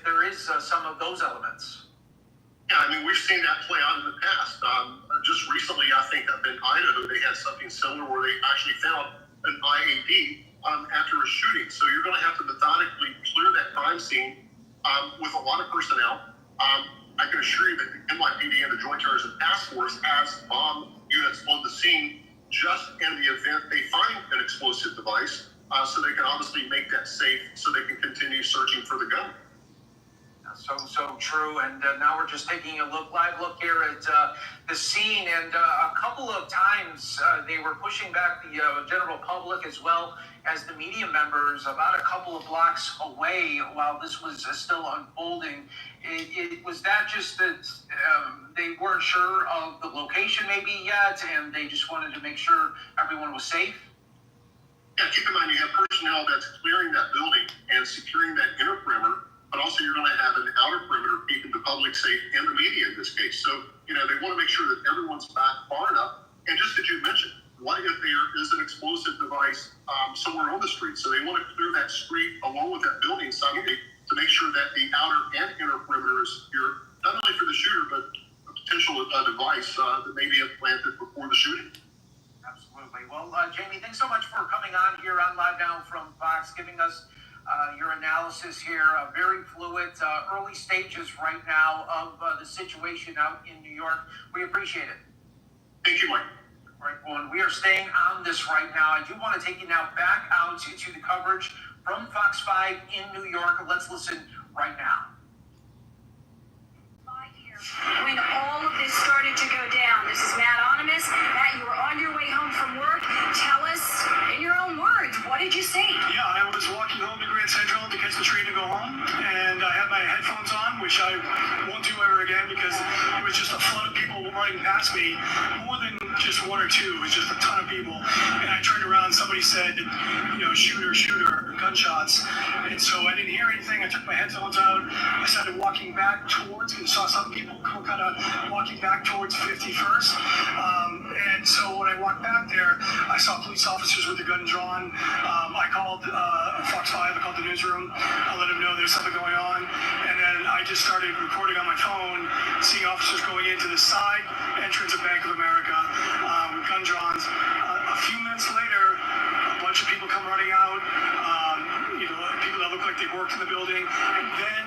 Speaker 15: there is some of those elements?
Speaker 17: Yeah, we've seen that play out in the past. Just recently, I think up in Idaho, they had something similar where they actually found an IED after a shooting. So you're going to have to methodically clear that crime scene with a lot of personnel. I can assure you that the NYPD and the Joint Terrorism Task Force has bomb units on the scene just in the event they find an explosive device, so they can obviously make that safe so they can continue searching for the gun.
Speaker 15: So true. And now we're just taking a live look here at the scene. And a couple of times they were pushing back the general public as well as the media members about a couple of blocks away while this was still unfolding. Was that just that they weren't sure of the location maybe yet, and they just wanted to make sure everyone was safe?
Speaker 17: Yeah, keep in mind you have personnel that's clearing that building and securing that inner perimeter, but also you're going to have an outer perimeter keeping the public safe and the media in this case. So, they want to make sure that everyone's back far enough. And just as you mentioned, what if there is an explosive device somewhere on the street? So they want to clear that street along with that building simultaneously to make sure that the outer and inner perimeter is secure, not only for the shooter, but a potential device that may be implanted before the shooting.
Speaker 15: Absolutely. Well, Jamie, thanks so much for coming on here on Live Now from Fox, giving us your analysis here. Very fluid, early stages right now of the situation out in New York. We appreciate it.
Speaker 17: Thank you, Mike.
Speaker 15: All right, well, and we are staying on this right now. I do want to take you now back out to the coverage from Fox 5 in New York. Let's listen right now.
Speaker 21: When all of this started to go down, this is Matt Onimus. Matt, you were on your way home from work. Tell us, in your own words, what did you see?
Speaker 8: Yeah, I was walking home to Grand Central to catch the train to go home, and I had my headphones on, which I won't do ever again because it was just a flood of people running past me, more than just one or two. It was just a ton of people. And I turned around, somebody said, shooter, gunshots. And so I didn't hear anything. I took my headphones out. I started walking back towards, and saw some people were kind of walking back towards 51st. And so when I walked back there, I saw police officers with the gun drawn. I called Fox 5, I called the newsroom. I let them know there's something going on. And then I just started recording on my phone, seeing officers going into the side entrance of Bank of America with gun drawns. A few minutes later, a bunch of people come running out. People that look like they worked in the building. And then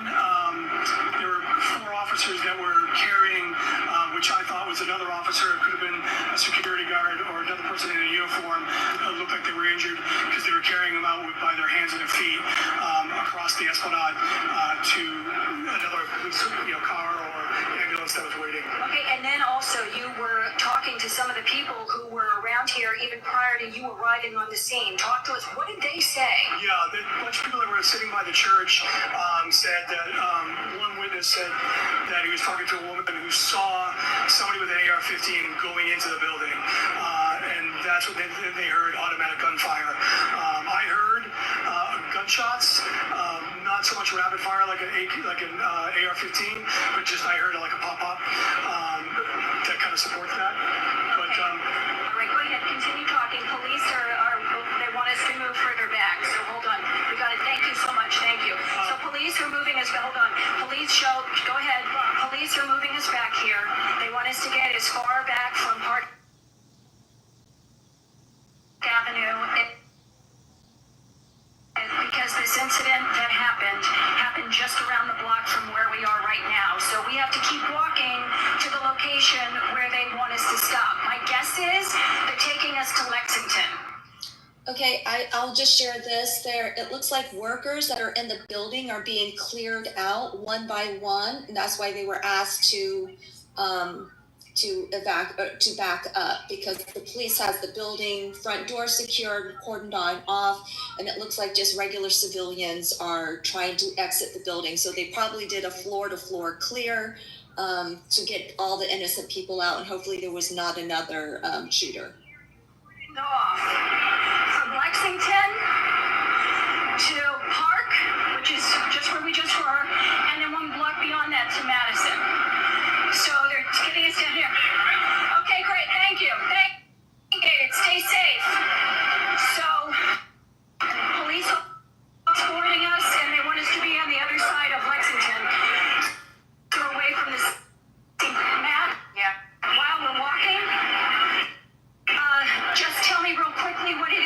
Speaker 8: there were 4 officers that were carrying, which I thought was another officer. It could have been a security guard or another person in a uniform. It looked like they were injured because they were carrying them out by their hands and their feet across the Esplanade to another police car or ambulance that was waiting.
Speaker 21: Okay, and then also you were talking to some of the people who were around here even prior to you arriving on the scene. Talk to us. What did they say?
Speaker 8: Yeah, a bunch of people that were sitting by the church said that one witness said that he was talking to a woman who saw somebody with an AR-15 going into the building, and that's what they heard, automatic gunfire. I heard gunshots, not so much rapid fire like an AR-15, but just I heard like a pop-up that kind of supports that. But
Speaker 21: all right, go ahead, continue talking. Police they want us to move further back, so hold on. We got it. Thank you so much. Thank you. So police are moving us. Hold on. Go ahead. Police are moving us back here. They want us to get as far back from Park Avenue because this incident that happened just around the block from where we are right now. So we have to keep walking to the location where they want us to stop. My guess is they're taking us to Lexington.
Speaker 4: Okay, I'll just share this there. It looks like workers that are in the building are being cleared out one by one, and that's why they were asked to back up, because the police has the building front door secured, cordoned off, and it looks like just regular civilians are trying to exit the building. So they probably did a floor-to-floor clear to get all the innocent people out, and hopefully there was not another shooter.
Speaker 21: Off from Lexington to Park, which is just where we just were, and then one block beyond that to Madison. So they're getting us down here. Okay, great. Thank you. Stay safe. So police are escorting us, and they want us to be on the other side of Lexington. So away from this. Matt? Yeah. While we're walking, just tell me real quickly what it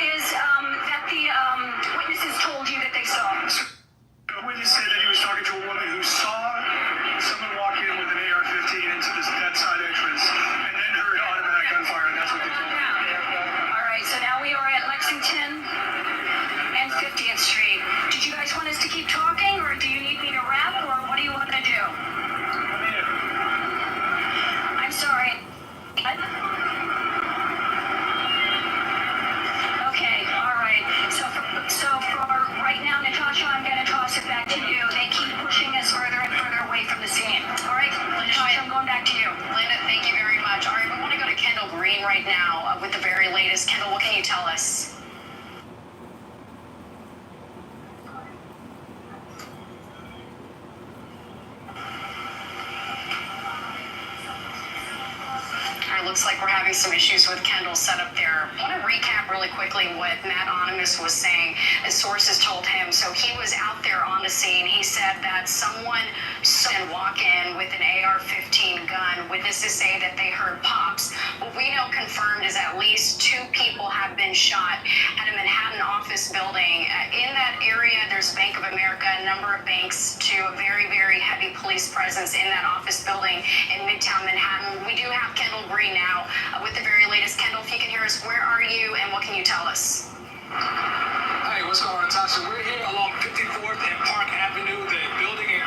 Speaker 21: looks like we're having some issues with Kendall's setup there. I want to recap really quickly what Matt Onimus was saying, as sources told him. So he was out there on the scene. He said that someone saw him walk in with an AR-15 gun. Witnesses say that they heard pops. What we know confirmed is at least 2 people have been shot at a Manhattan office building. In that area, there's Bank of America, a number of banks, to a very, very heavy police presence in that office building in Midtown Manhattan. We do have Kendall Green now with the very latest. Kendall, if you can hear us, where are you and what can you tell us?
Speaker 3: Hey, what's going on, Tasha? We're here along 54th and Park Avenue. The building in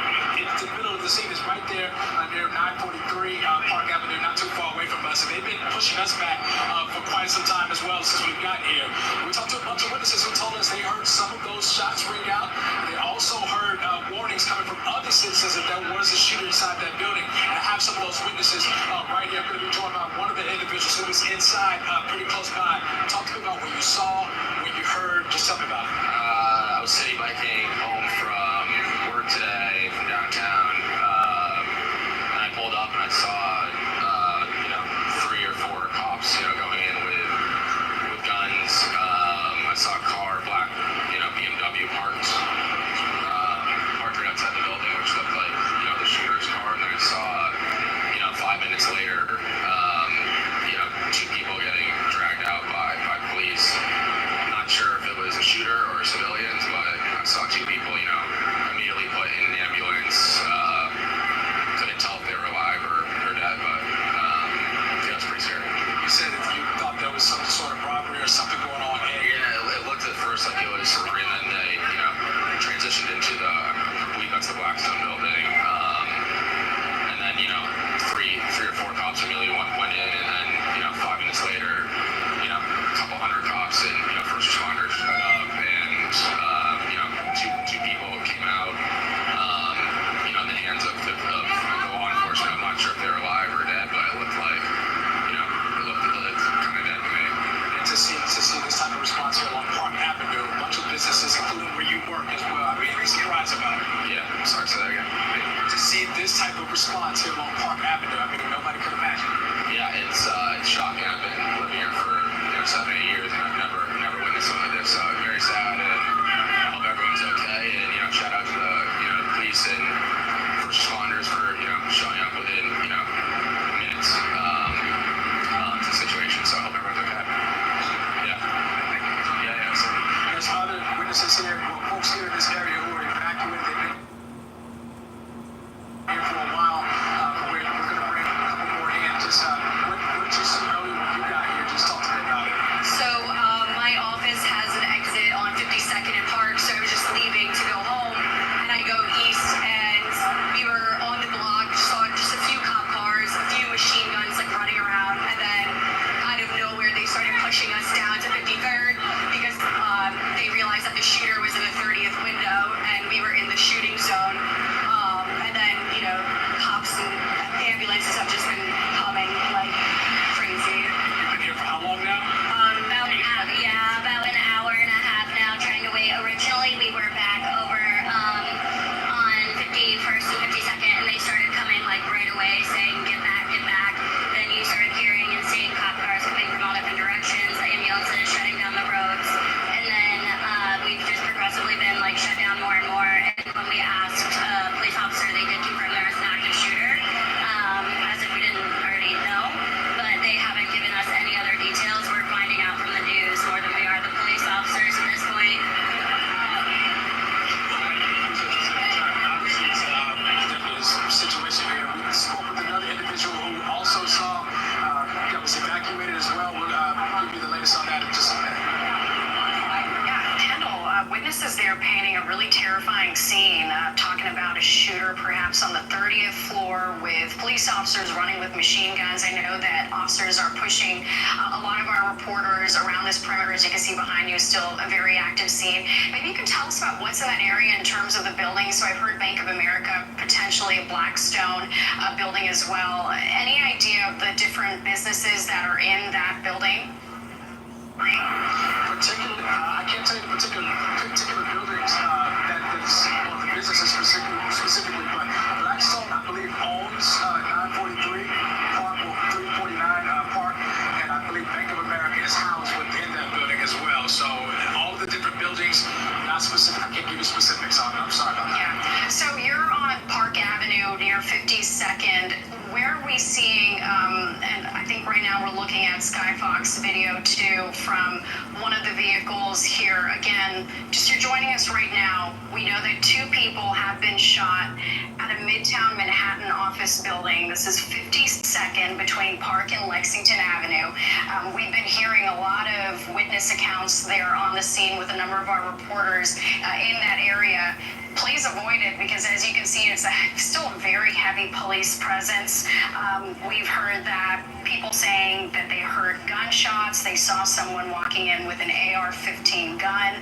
Speaker 3: the middle of the scene is right there near 943 Park Avenue, not too far away from us. And they've been pushing us back for quite some time as well since we've gotten here. We talked to a bunch of witnesses who told us they heard some of those shots ring out. They also heard warnings coming from other citizens that there was a shooter inside that building. And I have some of those witnesses right here. I'm going to be joined by one of the individuals who was inside pretty close by. Talk to me about what you saw, what you heard. Just tell me about it.
Speaker 20: I was city biking home from work today from downtown, and I pulled up and I saw, 3 or 4 cops, going in with guns. I saw a car, black, BMW parked right outside the building, which looked like, the shooter's car. And then I saw, 5 minutes later, 2 people getting dragged out by police. I'm not sure if it was a shooter or civilians, but I saw 2 people, immediately put in the ambulance. Couldn't tell if they were alive or dead, but it was pretty scary.
Speaker 3: You said that you thought there was some sort of robbery or something going on.
Speaker 20: Yeah, it looked at first like it was somebody, and then they, transitioned into I believe that's the Blackstone building. And then, 3 or 4 cops immediately went in, and then, 5 minutes later, a couple hundred cops and, first responders showed up, and, two people came out, in the hands of the law enforcement. I'm not sure if they were alive or dead, but it looked like, it looked kind of dead to me.
Speaker 3: And to see this type of response here along Park Avenue, a bunch of businesses, including where you work as well. I mean, surprised about it.
Speaker 20: Yeah, sorry to say that again.
Speaker 3: To see this type of response here along Park Avenue, I mean, nobody could imagine.
Speaker 20: Yeah, it's shocking. I've been living here for 7, 8 years, and I've never witnessed something like this. So I'm very sad, and I hope everyone's okay. And shout out to the police and first responders for showing up within minutes to the situation. So I hope everyone's okay. Yeah. So
Speaker 3: there's other witnesses here, folks here in this area who are evacuated. They've been here for a while. We're going to bring a couple more in. Just what did you see earlier when you got here? Just talk to me about it.
Speaker 21: So my office has an exit on 52nd and Park, so I was just leaving to go home, and I go east, and we were on the block, saw just a few cop cars, a few machine guns running around, and then out of nowhere they started pushing us down to 53rd because they realized that the shooter was in the 30th window, and we were in the shooting zone. And then, cops and ambulances have just been coming like crazy.
Speaker 3: You've been here for how long now?
Speaker 21: About an hour and a half now, trying to wait. Originally, we were back over on 51st and 52nd, and they started coming right away, saying, get back. Then you started hearing and seeing cop cars coming from all different directions, ambulances shutting down the roads, and then we've just progressively been shut down more and more. And when we asked a police officer, they did confirm there was an active shooter, as if we didn't already know, but they haven't given us any other details. We're finding out from the news more than we are the police officers at this point.
Speaker 3: Obviously, it's definitely a situation here. We spoke with another individual who also saw that was evacuated as well. We'll give you the latest on that in just a minute.
Speaker 21: Kendall, witnesses there painting a really terrifying scene, talking about a shooter perhaps on the 30th floor with police officers running with machine guns. I know that officers are pushing a lot of our reporters around this perimeter. As you can see behind you, is still a very active scene. Maybe you can tell us about what's in that area in terms of the building. So I've heard Bank of America, potentially a Blackstone building as well. Any idea of the different businesses that are in that building?
Speaker 3: Particularly, I can't tell you the particular buildings that's the businesses specifically, but Blackstone, I believe, owns 943 Park, or 349 Park. buildings. Not specific. I can't give you specifics on it. I'm sorry about that.
Speaker 21: Yeah. So you're on Park Avenue near 52nd. Where are we seeing, and I think right now we're looking at Skyfox video too from one of the vehicles here. Again, just you're joining us right now. We know that 2 people have been shot at a Midtown Manhattan office building. This is 52nd between Park and Lexington Avenue. We've been hearing a lot of witness accounts there on the scene with a number of our reporters in that area. Please avoid it because, as you can see, it's still a very heavy police presence. We've heard that people saying that they heard gunshots. They saw someone walking in with an AR-15 gun.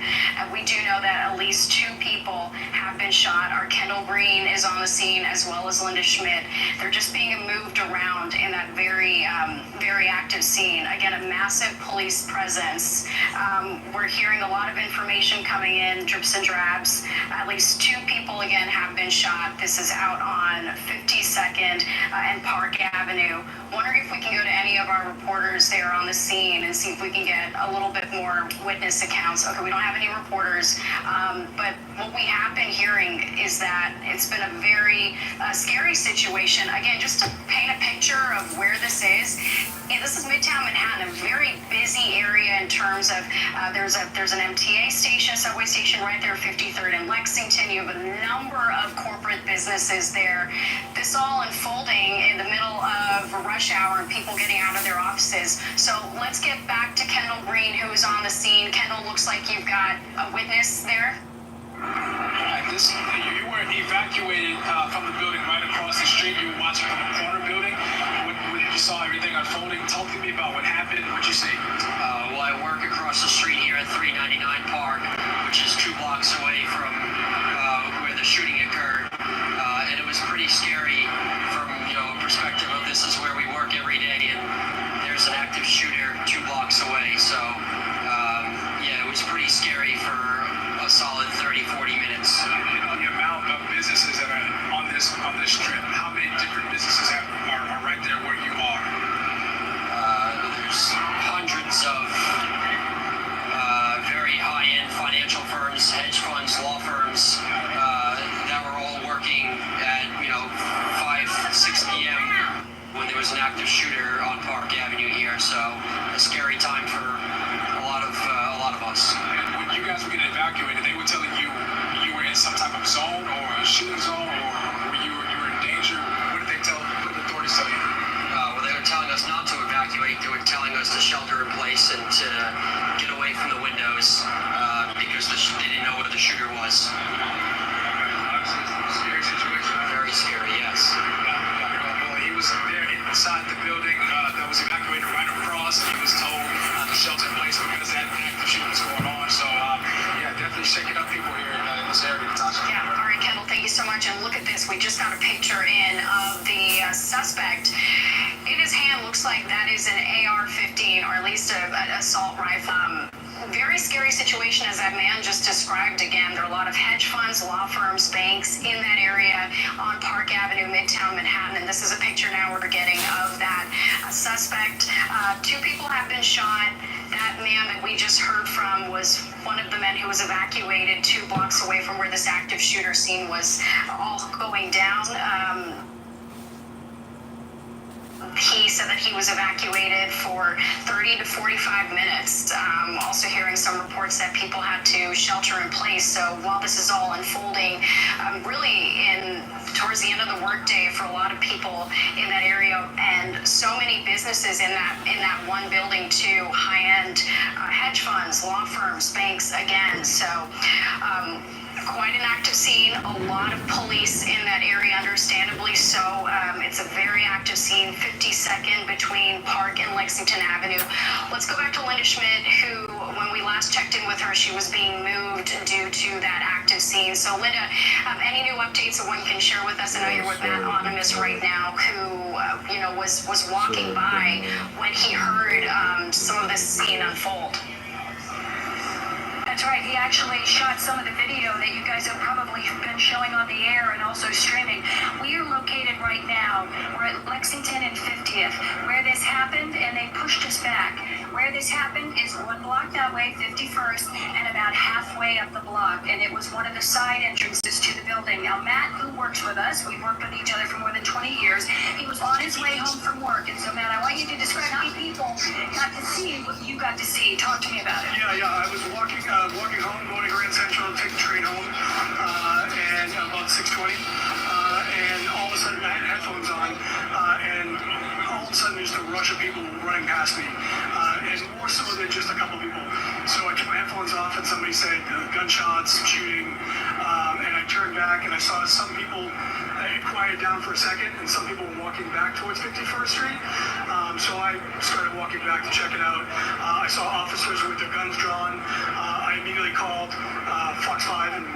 Speaker 21: We do know that at least 2 people have been shot. Our Kendall Green is on the scene, as well as Linda Schmidt. They're just being moved around in that very, very active scene. Again, a massive police presence. We're hearing a lot of information coming in, drips and drabs. At least 2 people, again, have been shot. This is out on 52nd and Park Avenue. Wondering if we can go to any of our reporters there on the scene and see if we can get a little bit more witness accounts. Okay, we don't have any reporters, but what we have been hearing is that it's been a very scary situation. Again, just to paint a picture of where this is this is Midtown Manhattan, a very busy area in terms of there's an MTA station, subway station right there, 53rd and Lexington. You have a number of corporate businesses there. This all unfolding in the middle of rush hour and people getting out of their offices. So let's get back to Kendall Green, who is on the scene. Kendall, looks like you've got a witness there.
Speaker 3: You were evacuated from the building right across the street. You were watching from a corner building. When you saw everything unfolding, talk to me about what happened. What you see?
Speaker 7: Well, I work across the street here at 399 Park, which is 2 blocks away from where the shooting occurred, and it was pretty scary from a perspective of this is where we work every day, and there's an active shooter 2 blocks away. So yeah, it was pretty scary for a solid 30-40 minutes.
Speaker 3: The amount of businesses that are on this strip, how many different businesses are right there where you are?
Speaker 7: There's hundreds of very high-end financial firms, hedge funds, law firms that were all working at 5-6 p.m. when there was an active shooter on Park Avenue here. So a scary time for a lot of us.
Speaker 3: When you guys were getting evacuated, they were telling you you were in some type of zone or a shooting zone, or you were in danger. What did the authorities tell you?
Speaker 7: Well, they were telling us not to evacuate. They were telling us to shelter in place and to get away from the windows because they didn't know what the shooter was.
Speaker 3: Scary situation.
Speaker 7: Very scary, yes.
Speaker 3: He was there inside the building that was evacuated right across. He was told to shelter in place because that active shooting was going on. So yeah, definitely shaking up people here in this area, Natasha.
Speaker 21: Yeah, all right, Kendall, thank you so much. And look at this. We just got a picture in of the suspect. In his hand, looks like that is an AR-15, or at least an assault rifle. Very scary situation, as that man just described. Again, there are a lot of hedge funds, law firms, banks in that area on Park Avenue, Midtown Manhattan. And this is a picture now we're getting of that suspect. 2 people have been shot. That man that we just heard from was one of the men who was evacuated 2 blocks away from where this active shooter scene was all going down. He said that he was evacuated for 30 to 45 minutes. Also hearing some reports that people had to shelter in place. So while this is all unfolding, really towards the end of the workday for a lot of people in that area, and so many businesses in that one building too, high-end hedge funds, law firms, banks again. So quite an active scene, a lot of police in that area, understandably so. It's a very active scene, 52nd between Park and Lexington Avenue. Let's go back to Linda Schmidt, who, when we last checked in with her, she was being moved due to that active scene. So Linda, any new updates that one can share with us? I know you're with Matt Anonymous right now, who was walking by when he heard some of this scene unfold. That's right. He actually shot some of the video that you guys have probably been showing on the air and also streaming. We are located right now. We're at Lexington and 50th, where this happened, and they pushed us back. Where this happened is 1 block that way, 51st, and about halfway way up the block, and it was one of the side entrances to the building. Now, Matt, who works with us, we've worked with each other for more than 20 years, he was on his way home from work. And so, Matt, I want you to describe how many people got to see what you got to see. Talk to me about it.
Speaker 8: Yeah, I was walking home, going to Grand Central, take the train home, and about 6:20, and all of a sudden I had headphones on, and all of a sudden there's a rush of people running past me, and more so than just a couple people. So I took my headphones off, and somebody said gunshots, shooting, and I turned back and I saw some people. It quieted down for a second, and some people were walking back towards 51st Street. So I started walking back to check it out. I saw officers with their guns drawn. I immediately called Fox 5 and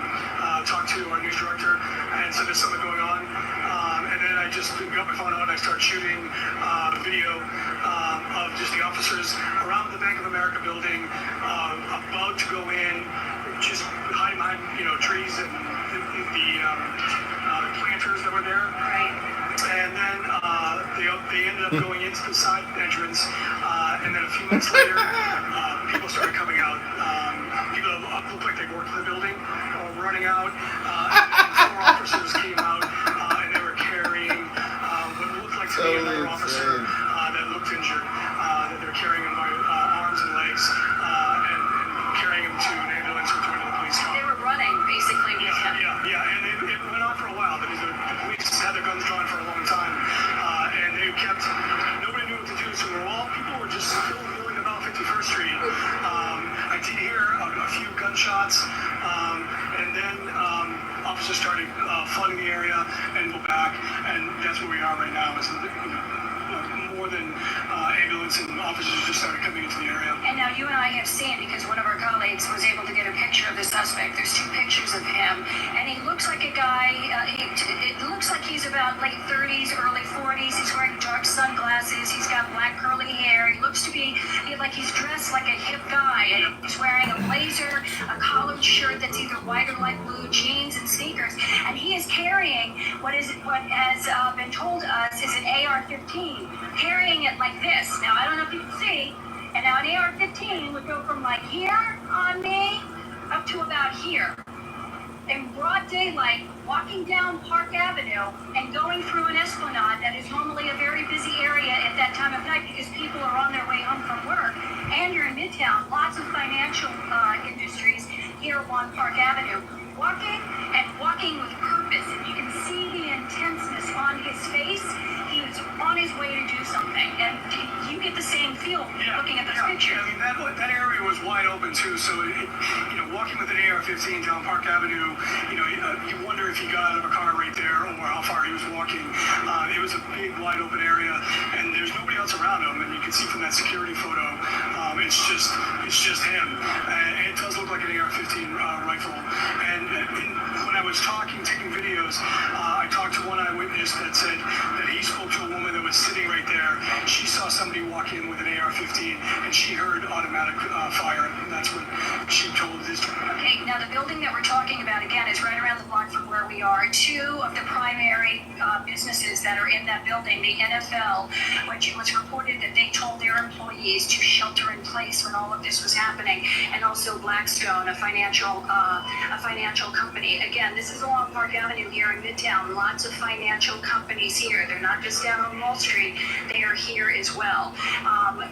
Speaker 8: talked to our news director and said there's something going on. And then I just got my phone out and I started shooting video of just the officers around the Bank of America building, about to go in, just hiding behind trees and the planters that were there.
Speaker 21: Right.
Speaker 8: And then they ended up going into the side entrance, and then a few minutes later, people started coming out. People that looked like they worked in the building were running out, and 4 officers came out, and they were carrying what looked like to be another officer that looked injured. That they were carrying him by arms and legs, and carrying him to an ambulance or to another police car.
Speaker 21: They were running, basically, with him.
Speaker 8: Yeah, and it went on for a while because the police had their guns drawn for a long time, and they kept. Nobody knew what to do, so people were just still milling about 51st Street. I did hear a few gunshots, and then officers started flooding the area and go back, and that's where we are right now. Is more than ambulance and officers just started coming into the area.
Speaker 21: And now you and I have seen, because one of our colleagues was able to get a picture of the suspect. There's 2 pictures of him, and he looks like a guy. It looks like he's about late 30s, early 40s. He's wearing dark sunglasses. He's got black curly hair. He looks to be like he's dressed like a hip guy, and he's wearing a blazer, a collared shirt that's either white or light blue, jeans and sneakers, and he is carrying what has been told us is an AR-15. Carrying it like this. Now, I don't know if you can see, and now an AR-15 would go from like here on me up to about here. In broad daylight, walking down Park Avenue and going through an esplanade that is normally a very busy area at that time of night because people are on their way home from work, and you're in Midtown, lots of financial industries here along Park Avenue. Walking with purpose, and you can see the intenseness on his face. He was on his way to do something, and you get the same feel looking at this picture.
Speaker 8: I mean, that area was wide open too, so walking with an AR-15 down Park Avenue, you wonder if he got out of a car right there or how far he was walking. It was a big, wide open area, and there's nobody else around him, and you can see from that security photo, it's just him, and it does look like an AR-15 rifle. And when I was taking videos, I talked to one eyewitness that said that he spoke to a woman that was sitting right there. She saw somebody walk in with an AR-15, and she heard automatic fire, and that's what she told this.
Speaker 21: Okay, now the building that we're talking about, again, is right around the block from where we are. 2 of the primary businesses that are in that building, the NFL, which it was reported that they told their employees to shelter in place when all of this was happening, and also Blackstone, a financial company. Again, this is along Park Avenue here in Midtown. Lots of financial companies here. They're not just down on Wall Street. They are here as well.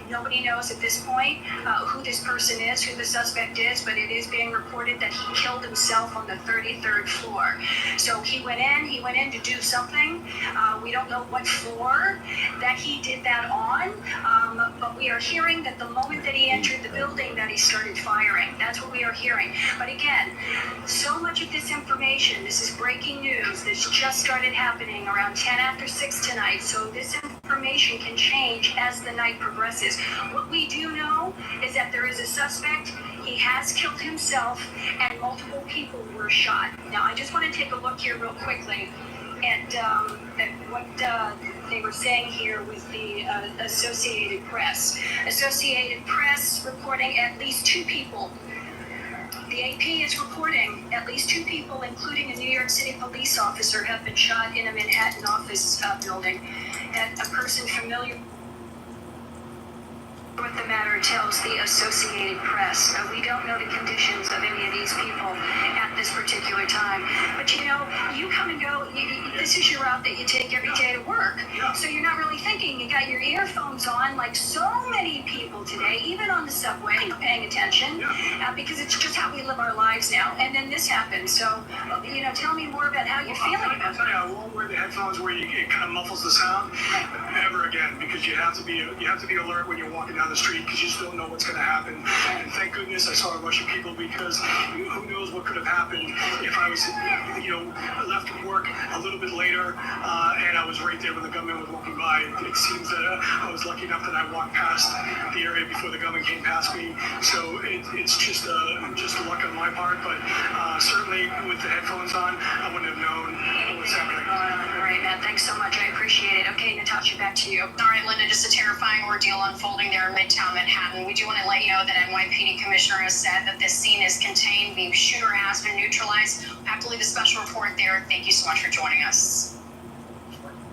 Speaker 21: Nobody knows at this point who this person is, who the suspect is, but it is being reported that he killed himself on the 33rd floor. So he went in to do something. We don't know what floor that he did that on, but we are hearing that the moment that he entered the building that he started firing. That's what we are hearing. But again, so much of this information, this is breaking news. This just started happening around 10 after 6 tonight. So this information can change as the night progresses. What we do know is that there is a suspect. He has killed himself, and multiple people were shot. Now, I just want to take a look here real quickly at what they were saying here with the Associated Press. Associated Press reporting at least 2 people. The AP is reporting at least 2 people, including a New York City police officer, have been shot in a Manhattan office building. That a person familiar with the matter tells the Associated Press. We don't know the conditions of any of these these people at this particular time. But you know, you come and go. This is your route that you take every day to work. So you're not really thinking. You got your earphones on, like so many people today, even on the subway, paying attention because it's just how we live our lives now. And then this happened. So, you know, tell me more about how you're feeling about it.
Speaker 8: I'll tell you, I won't wear the headphones where it kind of muffles the sound ever again, because you have to be alert when you're walking down the street, because you just don't know what's going to happen. And thank goodness I saw a rush of people, because who knows what could have happened if I was, left from work a little bit later and I was right there when the gunman was walking by. It seems that I was lucky enough that I walked past the area before the gunman came past me. So it's just luck on my part, but certainly with the headphones on, I wouldn't have known what was happening.
Speaker 21: All right, Matt, thanks so much. I appreciate it. Okay, Natasha, back to you. All right, Linda, just a terrifying ordeal unfolding there in Midtown Manhattan. We do want to let you know that NYPD Commissioner has said that this scene is contained. The shooter has been neutralized. We'll have to leave a special report there. Thank you so much for joining us.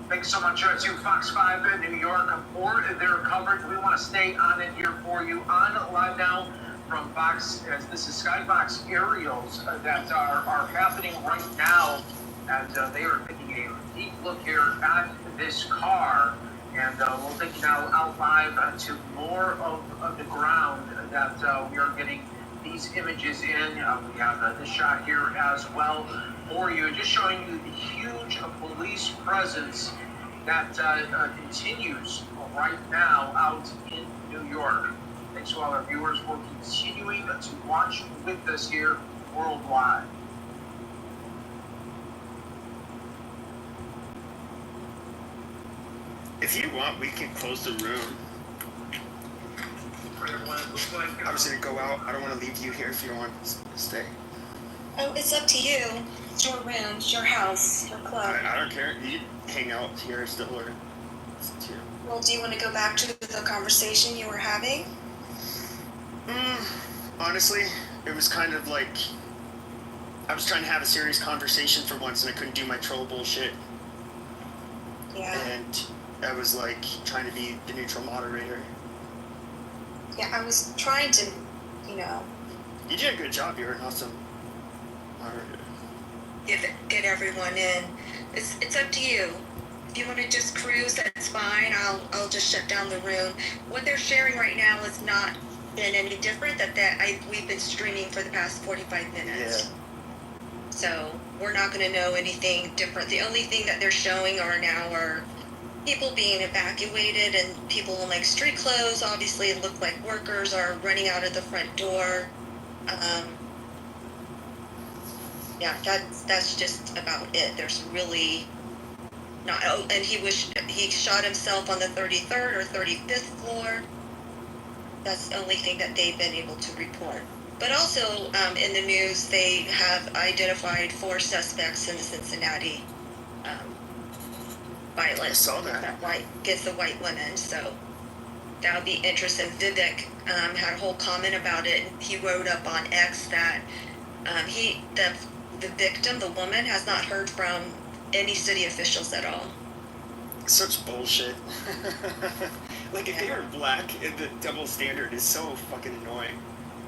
Speaker 15: Thanks so much to Fox 5 in New York for their coverage. We want to stay on it here for you on live now from Fox, as this is Skybox aerials that are happening right now, and they are taking a deep look here at this car, and we'll take you now out live to more of the ground that we are getting these images in. We have this shot here as well for you, just showing you the huge police presence that continues right now out in New York. Thanks to all our viewers for continuing to watch with us here worldwide.
Speaker 1: If you want, we can close the room. I'm just gonna go out. I don't want to leave you here if you don't want to stay.
Speaker 4: Oh, it's up to you. It's your room, it's your house, your club.
Speaker 1: I don't care. You can hang out here still, or it's up to you.
Speaker 4: Well, do you want to go back to the conversation you were having?
Speaker 1: Honestly, it was kind of like I was trying to have a serious conversation for once, and I couldn't do my troll bullshit.
Speaker 4: Yeah.
Speaker 1: And I was like trying to be the neutral moderator.
Speaker 4: Yeah, I was trying to,
Speaker 1: You did a good job. You're an awesome moderator.
Speaker 4: Get everyone in. It's up to you. If you want to just cruise, that's fine. I'll just shut down the room. What they're sharing right now is not been any different. We've been streaming for the past 45 minutes.
Speaker 1: Yeah.
Speaker 4: So we're not going to know anything different. The only thing that they're showing are people being evacuated, and people in like street clothes. Obviously, it looked like workers are running out of the front door. Yeah, that's just about it. There's really not. Oh, and he shot himself on the 33rd or 35th floor. That's the only thing that they've been able to report. But also in the news, they have identified 4 suspects in the Cincinnati violence.
Speaker 1: I saw that.
Speaker 4: Against the white women. So that would be interesting. Vivek had a whole comment about it. He wrote up on X that the victim, the woman, has not heard from any city officials at all.
Speaker 1: Such bullshit. Like, if they were black, the double standard is so fucking annoying.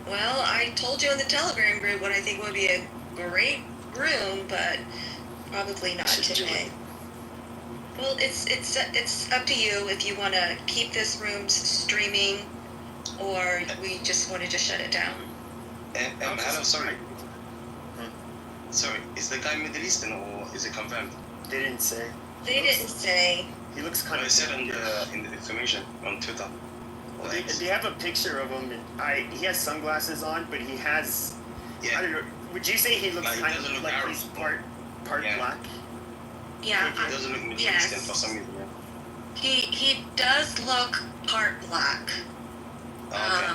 Speaker 4: Well, I told you in the Telegram group what I think would be a great room, but probably not today. Well, it's up to you if you want to keep this room streaming, or we just want to just shut it down.
Speaker 9: Hello, sorry. Sorry, is the guy Middle Eastern or is it confirmed?
Speaker 1: They didn't say.
Speaker 4: They didn't say.
Speaker 1: He looks kind of.
Speaker 9: It said in the information on Twitter.
Speaker 1: Well, they have a picture of him, and he has sunglasses on, but he has. Yeah. I don't know. Would you say he looks kind of like he's part black?
Speaker 4: Yeah.
Speaker 9: He doesn't look Middle Eastern for some reason.
Speaker 4: He does look part black.
Speaker 9: Okay.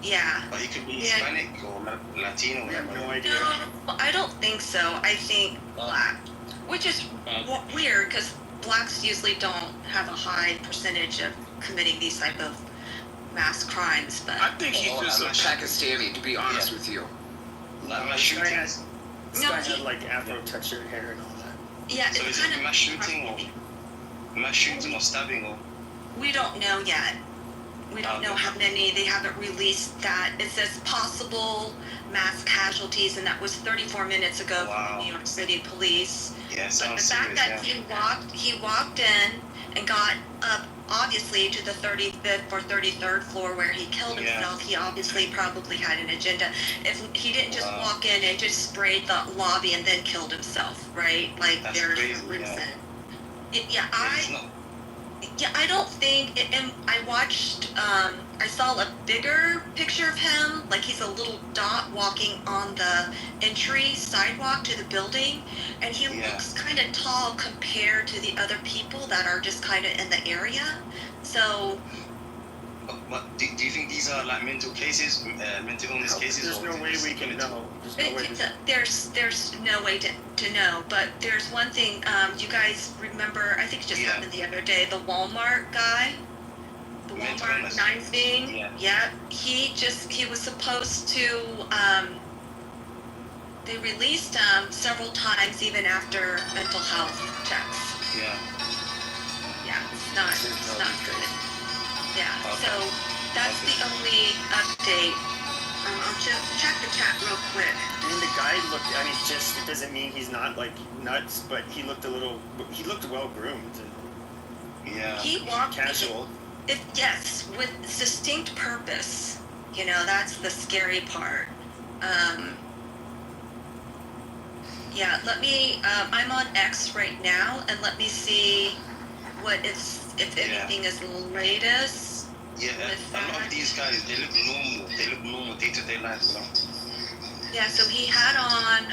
Speaker 4: Yeah.
Speaker 9: But he could be Hispanic or Latino.
Speaker 1: We have no idea.
Speaker 4: No, I don't think so. I think black, which is weird because blacks usually don't have a high percentage of committing these type of mass crimes. But
Speaker 5: I think he's just a Pakistani, to be honest with you.
Speaker 1: This guy had like Afro textured hair and all that.
Speaker 4: Yeah.
Speaker 9: So is it mass shooting or stabbing or?
Speaker 4: We don't know yet. We don't know how many. They haven't released that. It says possible mass casualties, and that was 34 minutes ago from the New York City Police.
Speaker 9: Yeah,
Speaker 4: but the fact that he walked in and got up, obviously, to the 35th or 33rd floor where he killed himself, he obviously probably had an agenda. If he didn't just walk in and just sprayed the lobby and then killed himself, right? Like,
Speaker 9: That's
Speaker 4: there's
Speaker 9: crazy,
Speaker 4: a reason. I don't think, and I watched, I saw a bigger picture of him, like he's a little dot walking on the entry sidewalk to the building, and he looks kind of tall compared to the other people that are just kind of in the area. So.
Speaker 9: But do you think these are like mental cases, mental illness cases?
Speaker 14: There's no way we can know.
Speaker 4: There's no way to know, but there's one thing, you guys remember, I think it just happened the other day, the Walmart guy, the Walmart knife thing, he was supposed to, they released him several times even after mental health checks. It's not good. So that's the only update. I'll just check the chat real quick.
Speaker 14: I mean, the guy looked, it doesn't mean he's not, like, nuts, but he looked well groomed.
Speaker 4: He walked
Speaker 14: casual.
Speaker 4: Yes, with distinct purpose. You know, that's the scary part. Let me, I'm on X right now, and let me see what if anything is latest.
Speaker 9: A lot of these guys, they look normal day-to-day life, you know?
Speaker 4: So he had on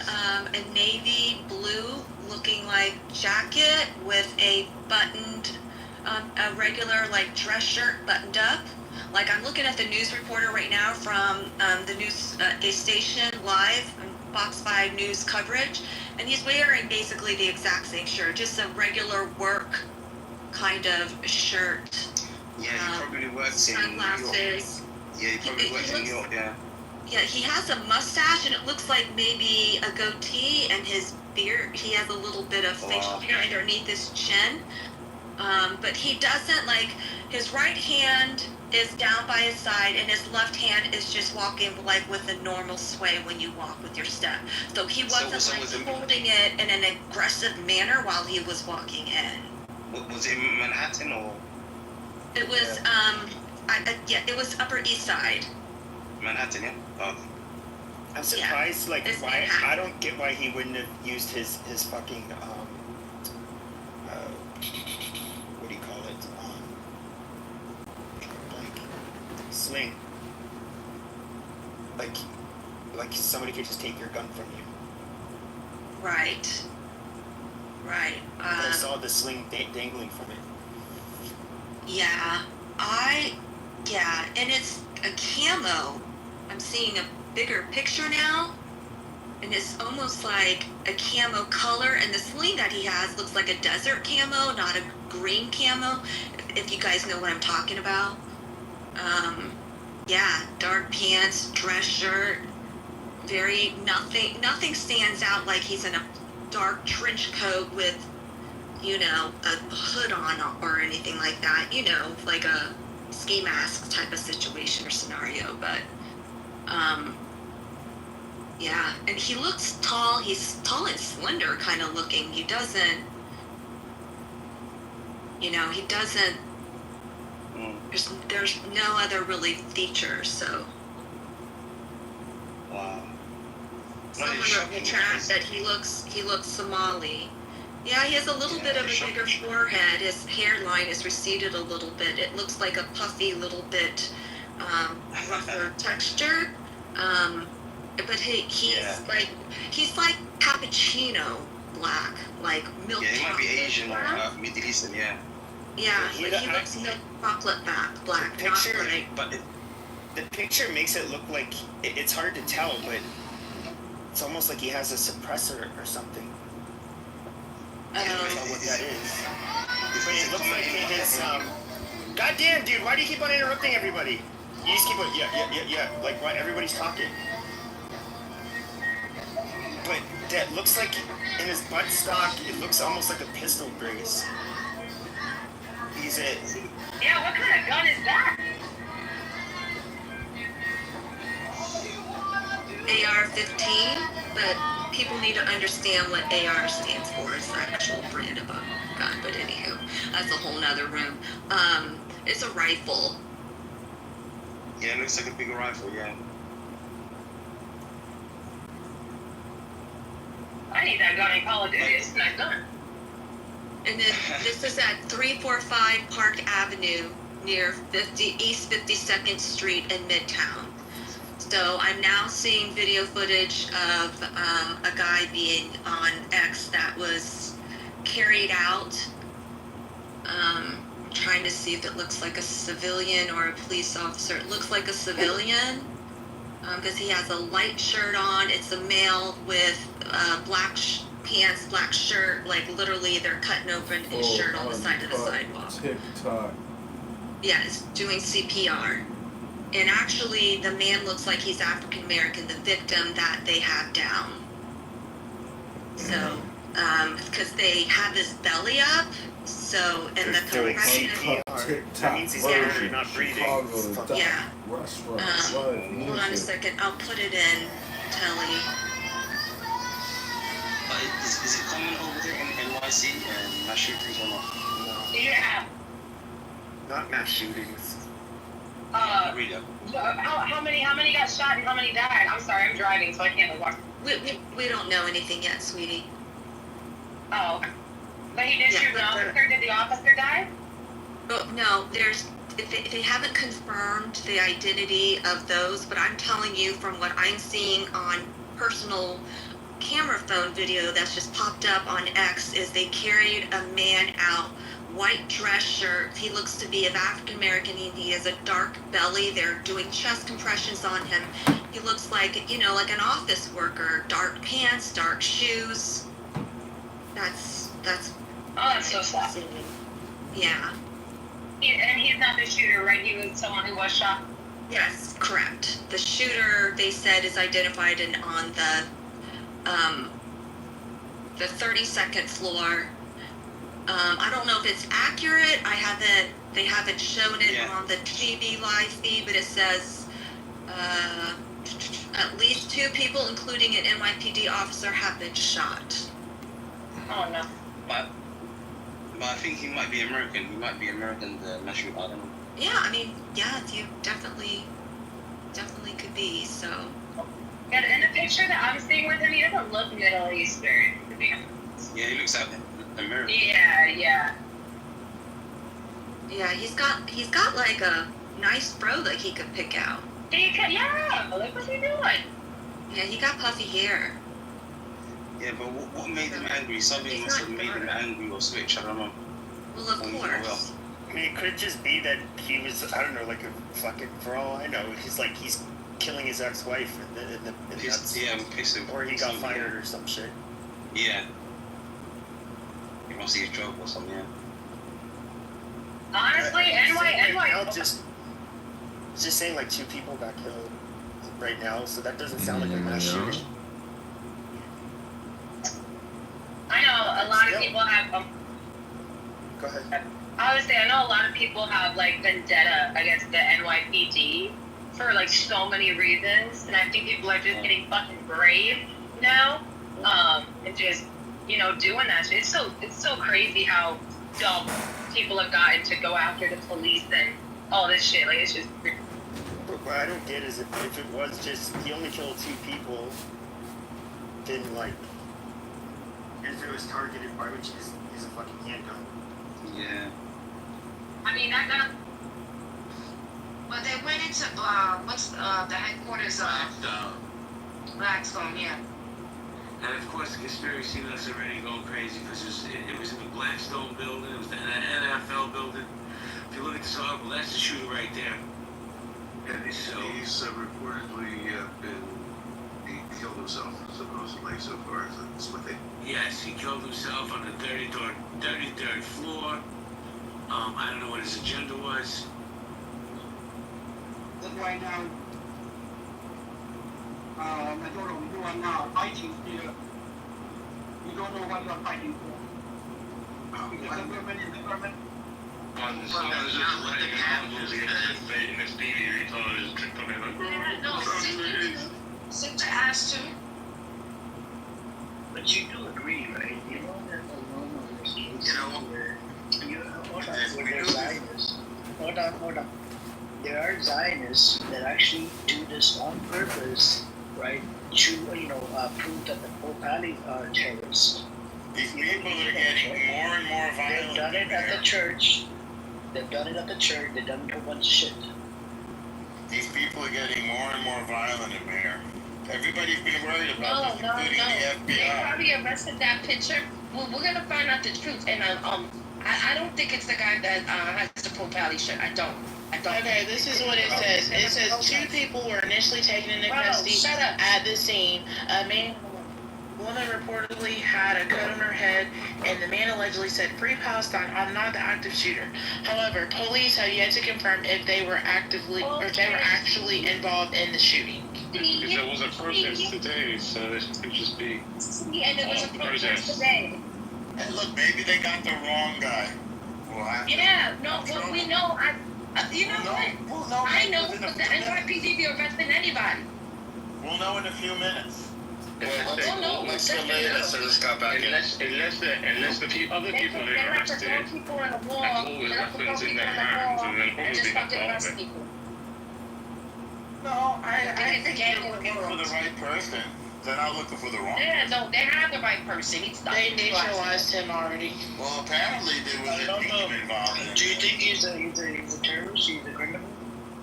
Speaker 4: a navy blue looking like jacket with a buttoned, a regular like dress shirt buttoned up. Like I'm looking at the news reporter right now from the news a station live, Fox 5 news coverage, and he's wearing basically the exact same shirt, just a regular work kind of shirt.
Speaker 9: He probably works in New York. He probably works in New York,
Speaker 4: he has a mustache, and it looks like maybe a goatee, and his beard, he has a little bit of facial hair underneath his chin. But he doesn't, like, his right hand is down by his side, and his left hand is just walking, like, with a normal sway when you walk with your step. So he wasn't, holding it in an aggressive manner while he was walking in.
Speaker 9: Was it Manhattan or?
Speaker 4: It was, it was Upper East Side.
Speaker 9: Manhattan,
Speaker 14: I'm surprised, why, I don't get why he wouldn't have used his fucking, what do you call it? Sling. Like somebody could just take your gun from you.
Speaker 4: Right.
Speaker 14: I saw the sling dangling from it.
Speaker 4: And it's a camo. I'm seeing a bigger picture now, and it's almost like a camo color, and the sling that he has looks like a desert camo, not a green camo, if you guys know what I'm talking about. Dark pants, dress shirt, nothing stands out like he's in a dark trench coat with, you know, a hood on or anything like that, you know, like a ski mask type of situation or scenario, but and he looks tall. He's tall and slender kind of looking. He doesn't, there's no other really features, so.
Speaker 9: Wow.
Speaker 4: Someone wrote in the chat that he looks Somali. Yeah, he has a little bit of a bigger forehead. His hairline is receded a little bit. It looks like a puffy little bit rougher texture. But he's like cappuccino black, like milk.
Speaker 9: He might be Asian or Middle Eastern,
Speaker 4: he looks milk chocolate black.
Speaker 14: The picture makes it look like it's hard to tell, but it's almost like he has a suppressor or something. I don't know what that is. But it looks like his goddamn dude, why do you keep on interrupting everybody? You just keep on like why everybody's talking. But that looks like in his buttstock, it looks almost like a pistol brace.
Speaker 21: Yeah, what kind of gun is that?
Speaker 4: AR-15, but people need to understand what AR stands for. It's the actual brand of a gun, but anywho, that's a whole nother room. It's a rifle.
Speaker 9: Yeah, it looks like a big rifle, yeah.
Speaker 21: I need that gun in Call of Duty. It's a nice gun.
Speaker 4: And then this is at 345 Park Avenue near East 52nd Street in Midtown. So I'm now seeing video footage of a guy being on X that was carried out. I'm trying to see if it looks like a civilian or a police officer. It looks like a civilian because he has a light shirt on. It's a male with black pants, black shirt. Like literally, they're cutting open his shirt on the side of the sidewalk.
Speaker 10: TikTok.
Speaker 4: Yeah, it's doing CPR. And actually, the man looks like he's African American, the victim that they have down. So, because they have his belly up, so, and the compression.
Speaker 1: That means he's actually not breathing.
Speaker 4: Yeah. Hold on a second, I'll put it in, Telly.
Speaker 9: Is it common over there in NYC and mass shootings or not?
Speaker 21: No. Yeah.
Speaker 1: Not mass shootings.
Speaker 21: How many got shot and how many died? I'm sorry, I'm driving, so I can't walk.
Speaker 4: We don't know anything yet, sweetie.
Speaker 21: Oh, okay. But he did shoot an officer. Did the officer die?
Speaker 4: Oh, no, they haven't confirmed the identity of those, but I'm telling you from what I'm seeing on personal camera phone video that's just popped up on X is they carried a man out, white dress shirt. He looks to be of African American. He has a dark belly. They're doing chest compressions on him. He looks like, like an office worker. Dark pants, dark shoes. That's.
Speaker 21: Oh, that's so sad.
Speaker 4: Yeah.
Speaker 21: And he's not the shooter, right? He was someone who was shot.
Speaker 4: Yes, correct. The shooter, they said, is identified on the 32nd floor. I don't know if it's accurate. They haven't shown it on the TV live feed, but it says at least 2 people, including an NYPD officer, have been shot.
Speaker 21: Oh no.
Speaker 9: But I think he might be American. He might be American, the national, I don't know.
Speaker 4: Yeah, yeah, you definitely could be, so.
Speaker 21: Yeah, in the picture that I'm seeing with him, he doesn't look Middle Eastern, to be honest.
Speaker 9: Yeah, he looks American.
Speaker 21: Yeah.
Speaker 4: Yeah, he's got like a nice fro that he could pick out.
Speaker 21: Yeah, look what's he doing.
Speaker 4: Yeah, he got puffy hair.
Speaker 9: Yeah, but what made him angry? Something must have made him angry or switch, I don't know.
Speaker 4: Well, of course.
Speaker 1: It could just be that he was, I don't know, like a fucking, for all I know, he's killing his ex-wife or he got fired or some shit.
Speaker 9: Yeah. He must see a joke or something, yeah.
Speaker 21: Honestly, NY.
Speaker 1: Just saying like 2 people got killed right now, so that doesn't sound like a mass shooting.
Speaker 21: I know a lot of people have.
Speaker 1: Go ahead.
Speaker 21: I would say I know a lot of people have like vendetta against the NYPD for like so many reasons, and I think people are just getting fucking brave now, and just doing that shit. It's so crazy how dumb people have gotten to go after the police and all this shit. Like it's just.
Speaker 1: What I don't get is if it was just he only killed 2 people, then like. If it was targeted, why would you just use a fucking handgun?
Speaker 9: Yeah.
Speaker 21: I mean, that gun.
Speaker 12: But they went into what's the headquarters of Blackstone, yeah.
Speaker 23: And of course, the conspiracy nuts are already going crazy because it was in the Blackstone building, it was the NFL building. If you look at this article, that's the shooter right there.
Speaker 24: And he's reportedly he killed himself, supposedly, so far. That's what they.
Speaker 23: Yes, he killed himself on the 33rd floor. I don't know what his agenda was.
Speaker 12: Look right now. I don't know, you are now fighting here. You don't know what you are fighting for. The government is the government.
Speaker 21: Sit your ass to.
Speaker 12: But you do agree, right? You know that Oklahoma is case where hold on, where there's Zionists. Hold on. There are Zionists that actually do this on purpose, right? To prove that the Pope Ali are terrorists.
Speaker 6: These people are getting more and more violent.
Speaker 12: They've done it at the church. They've done it a whole bunch of shit.
Speaker 6: These people are getting more and more violent in there. Everybody's been worried about this, including the FBI.
Speaker 4: They probably arrested that picture. Well, we're gonna find out the truth, and I don't think it's the guy that has the Pope Ali shirt. I don't.
Speaker 2: Okay, this is what it says. It says 2 people were initially taken into custody at the scene. A man and a woman reportedly had a cut on her head, and the man allegedly said "Free Palestine." I'm not the active shooter. However, police have yet to confirm if they were actually involved in the shooting.
Speaker 20: Because there was a protest today, so it could just be.
Speaker 4: And there was a protest today.
Speaker 6: And look, maybe they got the wrong guy. We'll have to.
Speaker 4: Yeah, no, but we know. You know what? I know that the NYPD be arresting anybody.
Speaker 6: We'll know in a few minutes.
Speaker 20: Let's delay this and just got back in. Unless the other people they arrested have always weapons in their hands and then probably got off it.
Speaker 6: No, I think they're looking for the right person. They're not looking for the wrong person.
Speaker 4: Yeah, no, they have the right person.
Speaker 2: They neutralized him already.
Speaker 6: Well, apparently there was a team involved in it.
Speaker 12: Do you think he's a terrorist? He's a criminal?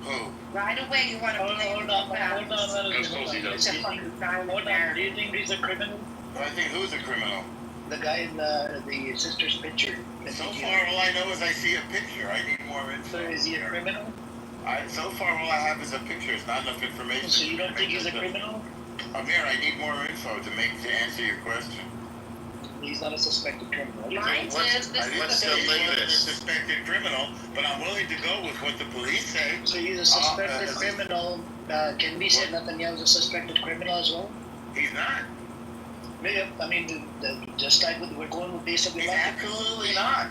Speaker 6: Who?
Speaker 4: Right away, you want to
Speaker 12: hold on. Do you think he's a criminal?
Speaker 6: I think who's a criminal?
Speaker 12: The guy in the sister's picture.
Speaker 6: So far, all I know is I see a picture. I need more info.
Speaker 12: So is he a criminal?
Speaker 6: So far, all I have is a picture. It's not enough information.
Speaker 12: So you don't think he's a criminal?
Speaker 6: Amir, I need more info to answer your question.
Speaker 12: He's not a suspected criminal.
Speaker 6: I didn't say he wasn't a suspected criminal, but I'm willing to go with what the police say.
Speaker 12: So he's a suspected criminal. Can we say Netanyahu's a suspected criminal as well?
Speaker 6: He's not.
Speaker 12: I mean, just like we're going with basically.
Speaker 6: He's absolutely not.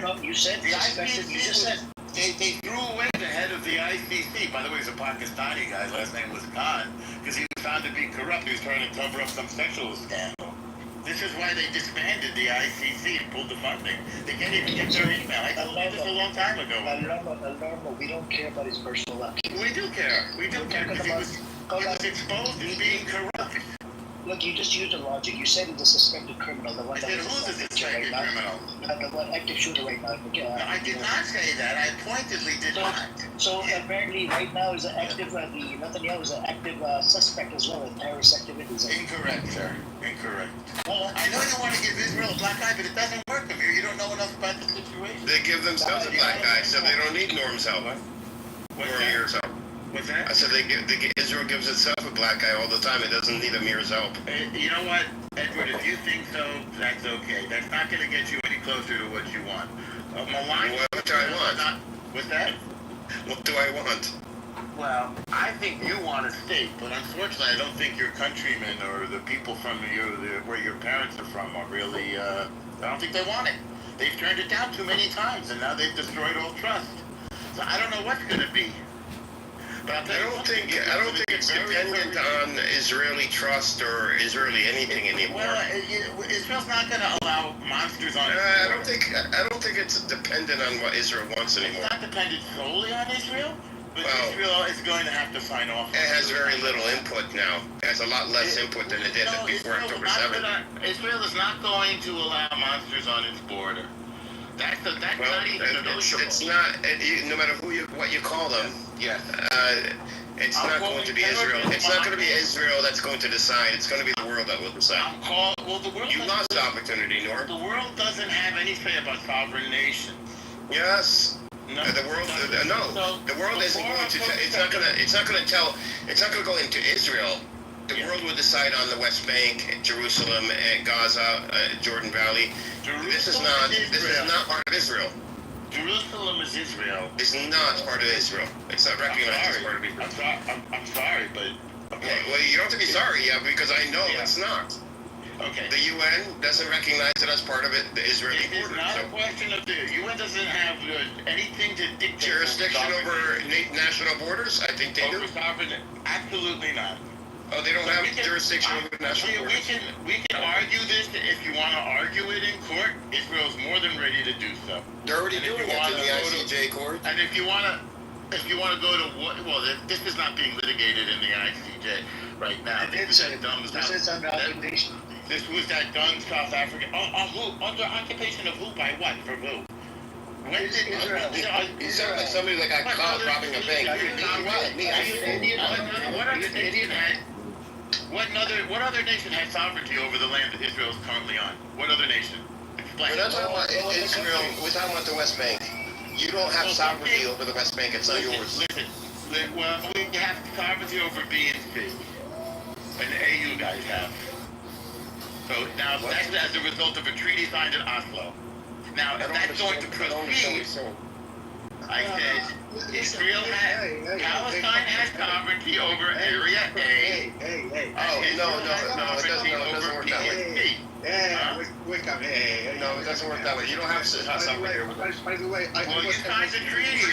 Speaker 12: No, you said suspected. You just said.
Speaker 6: They threw away the head of the ICC. By the way, he's a Pakistani guy. His last name was Khan, because he was found to be corrupt. He was trying to cover up some sexual scandal. This is why they disbanded the ICC and pulled the funding. They can't even get their email. I told you this a long time ago.
Speaker 12: Alarmo, we don't care about his personal life.
Speaker 6: We do care. We do care because he was exposed as being corrupt.
Speaker 12: Look, you just used the logic. You said he's a suspected criminal. The one
Speaker 6: I said, who's a suspected criminal?
Speaker 12: The one active shooter right now.
Speaker 6: No, I did not say that. I pointedly did not.
Speaker 12: So apparently, right now, is an active. Netanyahu is an active suspect as well in terrorist activities.
Speaker 6: Incorrect, sir. Incorrect. I know you want to give Israel a black eye, but it doesn't work, Amir. You don't know enough about the situation.
Speaker 10: They give themselves a black eye, so they don't need Norm's help. Amir's help.
Speaker 6: What's that?
Speaker 10: I said Israel gives itself a black eye all the time. It doesn't need Amir's help.
Speaker 6: You know what, Edward? If you think so, that's okay. That's not going to get you any closer to what you want.
Speaker 10: What do I want?
Speaker 6: What's that?
Speaker 10: What do I want?
Speaker 6: Well, I think you want a state, but unfortunately, I don't think your countrymen or the people from where your parents are from are really. I don't think they want it. They've turned it down too many times, and now they've destroyed all trust. So I don't know what's going to be.
Speaker 10: I don't think it's dependent on Israeli trust or Israeli anything anymore.
Speaker 6: Well, Israel's not going to allow monsters on.
Speaker 10: I don't think it's dependent on what Israel wants anymore.
Speaker 6: It's not dependent solely on Israel, but Israel is going to have to sign off.
Speaker 10: It has very little input now. It has a lot less input than it did before October 7th.
Speaker 6: Israel is not going to allow monsters on its border. That's not even negotiable.
Speaker 10: It's not. No matter what you call them.
Speaker 6: Yes.
Speaker 10: It's not going to be Israel. It's not going to be Israel that's going to decide. It's going to be the world that will decide. You lost the opportunity, Norm.
Speaker 6: The world doesn't have any say about sovereign nations.
Speaker 10: Yes.
Speaker 6: No.
Speaker 10: The world. No. The world isn't going to. It's not going to tell. It's not going to go into Israel. The world will decide on the West Bank, Jerusalem, Gaza, Jordan Valley. This is not part of Israel.
Speaker 6: Jerusalem is Israel.
Speaker 10: It's not part of Israel. It's not recognized as part of Israel.
Speaker 6: I'm sorry, but...
Speaker 10: Okay. Well, you don't have to be sorry, because I know it's not.
Speaker 6: Okay.
Speaker 10: The UN doesn't recognize it as part of the Israeli border.
Speaker 6: It's not a question of the UN doesn't have anything to dictate...
Speaker 10: Jurisdiction over national borders? I think they do.
Speaker 6: Absolutely not.
Speaker 10: Oh, they don't have jurisdiction over national borders.
Speaker 6: We can argue this if you want to argue it in court. Israel's more than ready to do so.
Speaker 10: They're already doing it in the ICJ court.
Speaker 6: And if you want to go to what? Well, this is not being litigated in the ICJ right now. This was that done South Africa. Under occupation of who? By what? For who? When did Israel?
Speaker 10: You sound like somebody that got caught robbing a bank.
Speaker 6: What other nation has sovereignty over the land that Israel is currently on? What other nation? Explain.
Speaker 10: We're not talking about Israel. We're talking about the West Bank. You don't have sovereignty over the West Bank. It's not yours.
Speaker 6: Well, we have sovereignty over B and C. And the AU guys have. So now that's as a result of a treaty signed in Oslo. Now, if that's going to proceed, I said, Palestine has sovereignty over Area A.
Speaker 10: Oh, no, it doesn't work that way. No, it doesn't work that way. You don't have sovereignty over that.
Speaker 6: By the way, you signed the treaty,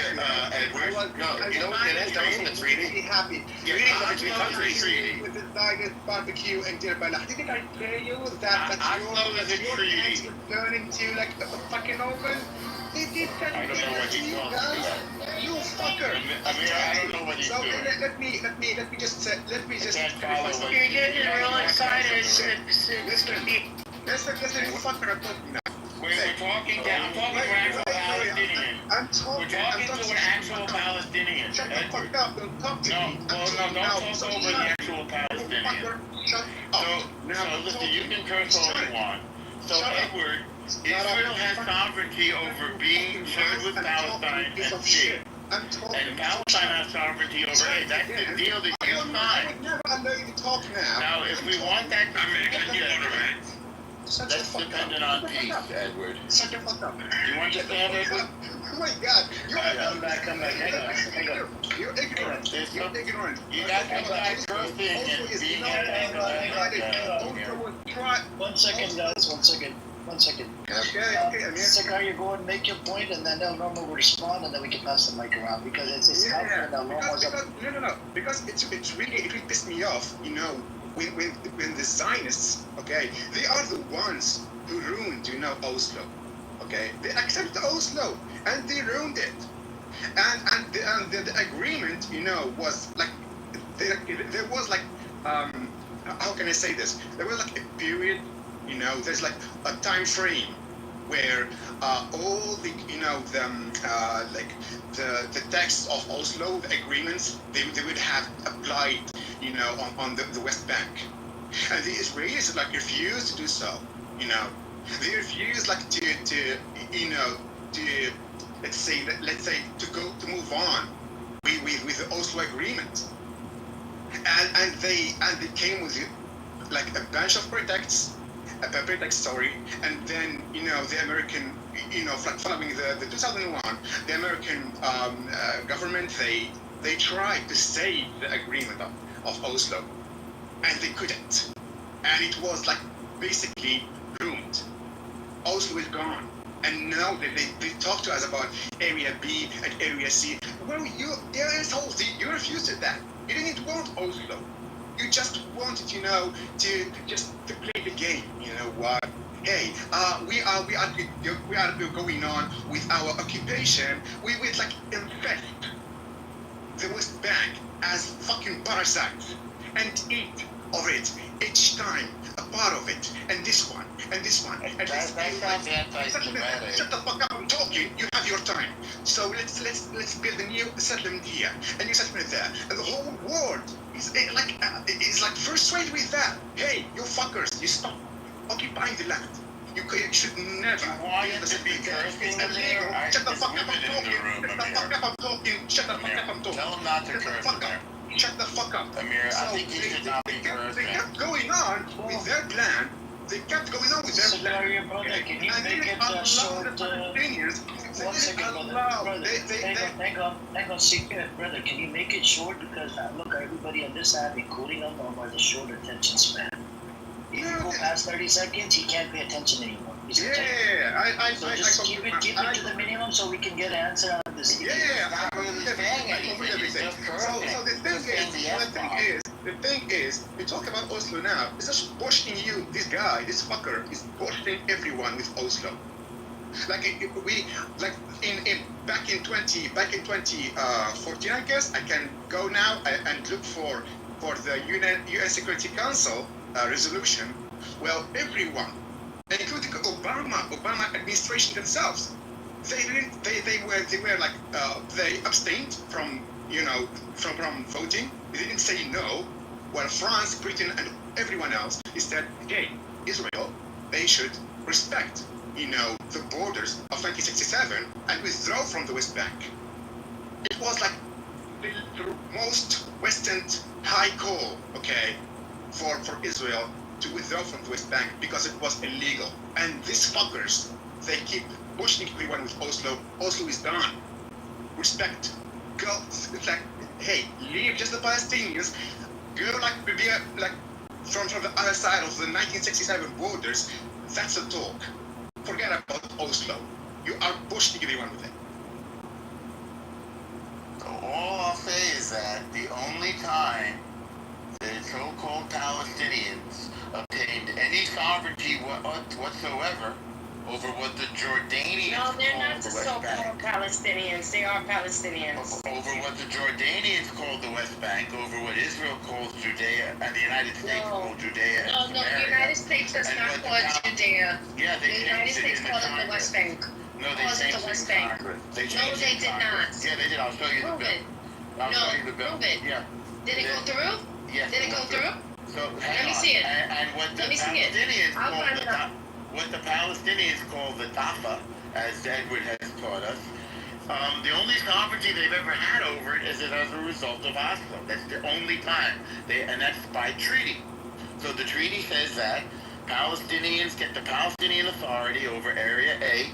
Speaker 6: Edward.
Speaker 10: No, you know what? That wasn't the treaty.
Speaker 6: Treaty.
Speaker 11: With the Zionist barbecue and dinner by night. Didn't I tell you that your hands were turning to like a fucking oven? They did that to you guys. You fucker.
Speaker 6: I don't know what he's doing.
Speaker 11: Let me just.
Speaker 2: You're getting real excited.
Speaker 11: Listen, you fucker, I'm talking now.
Speaker 6: We're talking to an actual Palestinian. We're talking to an actual Palestinian.
Speaker 11: Shut the fuck up, don't talk to me.
Speaker 6: Don't talk over the actual Palestinian.
Speaker 11: Shut up.
Speaker 6: So listen, you can curse all you want. So Edward, Israel has sovereignty over being shared with Palestine and C. And Palestine has sovereignty over A. That's the deal that you signed.
Speaker 11: I would never allow you to talk now.
Speaker 6: Now, if we want that to be
Speaker 11: that's
Speaker 6: dependent on peace, Edward.
Speaker 11: Shut the fuck up.
Speaker 6: You understand, Edward?
Speaker 11: Oh my God.
Speaker 6: Come back. Hang on.
Speaker 11: You're ignorant. You're ignorant.
Speaker 6: You got some guy cursing and being
Speaker 12: One second, guys. One second.
Speaker 11: Okay.
Speaker 12: Sakar, you go and make your point, and then El Normo will respond, and then we can pass the mic around because it's helpful.
Speaker 11: No. Because it really pissed me off. You know, when the Zionists, okay, they are the ones who ruined, Oslo. Okay, they accepted Oslo and they ruined it. And the agreement, was like there was like how can I say this? There was like a period. There's like a time frame where all the the text of Oslo, the agreements, they would have applied, on the West Bank, and the Israelis like refused to do so. They refused like to let's say to move on with the Oslo agreement, and they came with like a bunch of pretexts, and then the American, like following the 2001, the American government, they tried to save the agreement of Oslo, and they couldn't, and it was like basically ruined. Oslo is gone, and now they talk to us about Area B and Area C. Well, you refused that. You didn't want Oslo. You just wanted, to play the game. You know what? Hey, we are going on with our occupation. We would like infest the West Bank as fucking parasites and eat of it each time, a part of it, and this one, and this one, and this. Shut the fuck up! I'm talking. You have your time. So let's build a new settlement here, a new settlement there, and the whole world is like frustrated with that. Hey, you fuckers, you stop occupying the land. You should never.
Speaker 6: Why is it because
Speaker 11: it's illegal. Shut the fuck up! I'm talking. Shut the fuck up! I'm talking. Shut the fuck up! I'm talking.
Speaker 6: Tell him not to curse in there.
Speaker 11: Shut the fuck up.
Speaker 6: Amir, I think he should not be cursing.
Speaker 11: They kept going on with their plan. They kept going on with their plan.
Speaker 12: Brother, can you make it short? One second, brother. Hang on, secret, brother. Can you make it short? Because look, everybody on this side, including Normo, has a short attention span. If you go past 30 seconds, he can't pay attention anymore. So just keep it to the minimum so we can get an answer on this.
Speaker 11: So the thing is, the thing is, we talk about Oslo now. It's just bullshitting you. This guy, this fucker, is bullshitting everyone with Oslo. Like back in 2014, I guess I can go now and look for the UN Security Council resolution. Well, everyone, including Obama administration themselves, they were like they abstained from from voting. They didn't say no. While France, Britain, and everyone else said, hey, Israel, they should respect the borders of 1967 and withdraw from the West Bank. It was like the most Western high call, okay, for Israel to withdraw from the West Bank because it was illegal. And these fuckers, they keep pushing everyone with Oslo. Oslo is done. Respect. Go. It's like, hey, leave just the Palestinians. Go be from the other side of the 1967 borders. That's a talk. Forget about Oslo. You are pushing everyone with it.
Speaker 6: So all I'll say is that the only time the so-called Palestinians obtained any sovereignty whatsoever over what the Jordanians
Speaker 2: No, they're
Speaker 6: called
Speaker 2: not the
Speaker 6: the West
Speaker 2: so-called
Speaker 6: Bank.
Speaker 2: Palestinians. They are Palestinians.
Speaker 6: Over what the Jordanians called the West Bank, over what Israel calls Judea, and the United States called Judea and
Speaker 4: No,
Speaker 6: Samaria.
Speaker 4: the United States does
Speaker 6: And
Speaker 4: not
Speaker 6: what the
Speaker 4: call it Judea.
Speaker 6: Yeah, they
Speaker 4: The United
Speaker 6: changed it
Speaker 4: States
Speaker 6: in the
Speaker 4: called it the
Speaker 6: Congress.
Speaker 4: West Bank.
Speaker 6: No, they
Speaker 4: Calls it
Speaker 6: changed
Speaker 4: the
Speaker 6: it
Speaker 4: West
Speaker 6: in
Speaker 4: Bank.
Speaker 6: Congress.
Speaker 4: No,
Speaker 6: They changed
Speaker 4: they
Speaker 6: it in
Speaker 4: did
Speaker 6: Congress.
Speaker 4: not.
Speaker 6: Yeah, they did. I'll show you the
Speaker 4: Prove
Speaker 6: bill.
Speaker 4: it.
Speaker 6: I'll show you the bill.
Speaker 4: Prove it.
Speaker 6: Yeah.
Speaker 4: Did it go through?
Speaker 6: Yes.
Speaker 4: Did it go through?
Speaker 6: So
Speaker 4: Let me see it.
Speaker 6: And what the
Speaker 4: Let me see it.
Speaker 6: Palestinians
Speaker 4: I'll
Speaker 6: call
Speaker 4: find it out.
Speaker 6: what the Palestinians call the Tafa, as Edward has taught us, the only sovereignty they've ever had over it is as a result of Oslo. That's the only time. And that's by treaty. So the treaty says that Palestinians get the Palestinian authority over Area A.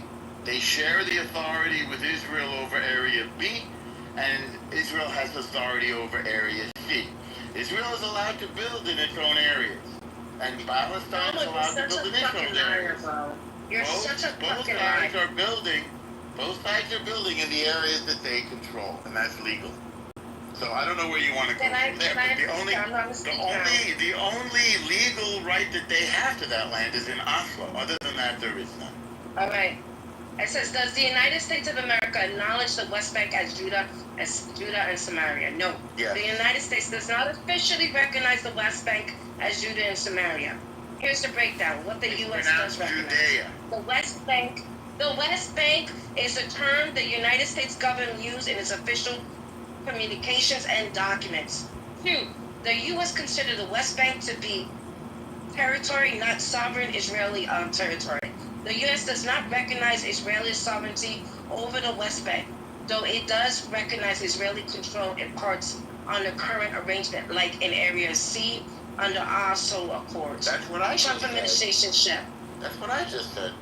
Speaker 6: They share the authority with Israel over Area B, and Israel has authority over Area C. Israel is allowed to build in its own areas, and Palestine is allowed to build in its own areas.
Speaker 4: You're such a fucking liar.
Speaker 6: Both sides are building in the areas that they control, and that's legal. So I don't know where you want to go from there, but the only legal right that they have to that land is in Oslo. Other than that, there is none.
Speaker 2: All right. It says, does the United States of America acknowledge the West Bank as Judah and Samaria? No.
Speaker 6: Yes.
Speaker 2: The United States does not officially recognize the West Bank as Judah and Samaria. Here's the breakdown. What the U.S. does recognize.
Speaker 6: Judea.
Speaker 2: The West Bank is a term the United States government used in its official communications and documents. 2. The U.S. considered the West Bank to be territory, not sovereign Israeli territory. The U.S. does not recognize Israeli sovereignty over the West Bank, though it does recognize Israeli control in parts under current arrangement, like in Area C under Oslo Accords.
Speaker 6: That's what I
Speaker 2: Trump
Speaker 6: just said.
Speaker 2: administration ship.
Speaker 6: That's what I just said.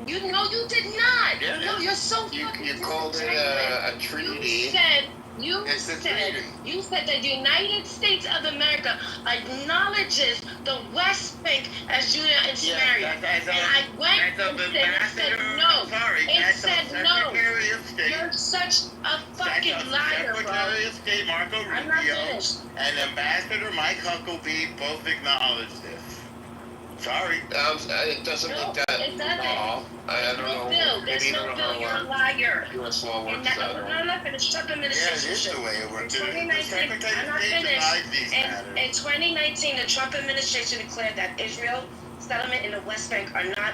Speaker 2: You know you did not.
Speaker 6: Yeah,
Speaker 2: No, you're so
Speaker 6: You
Speaker 2: fucking
Speaker 6: called it a treaty.
Speaker 2: You said the United States of America acknowledges the West Bank as Judah and Samaria. And I went and said no. It said no. You're such a fucking liar, bro.
Speaker 6: Secretary of State Marco
Speaker 2: I'm not
Speaker 6: Rubio
Speaker 2: finished.
Speaker 6: and Ambassador Mike Huckabee both acknowledged this. Sorry.
Speaker 10: It doesn't look that
Speaker 2: It doesn't.
Speaker 10: law. I don't know.
Speaker 2: Bill. There's no bill. You're a liar.
Speaker 10: U.S. law
Speaker 2: And
Speaker 10: works.
Speaker 2: that, I'm not finished. Trump administration.
Speaker 6: Yeah, it is the way it works.
Speaker 2: In 2019, I'm not finished. In 2019, the Trump administration declared that Israel settlement in the West Bank are not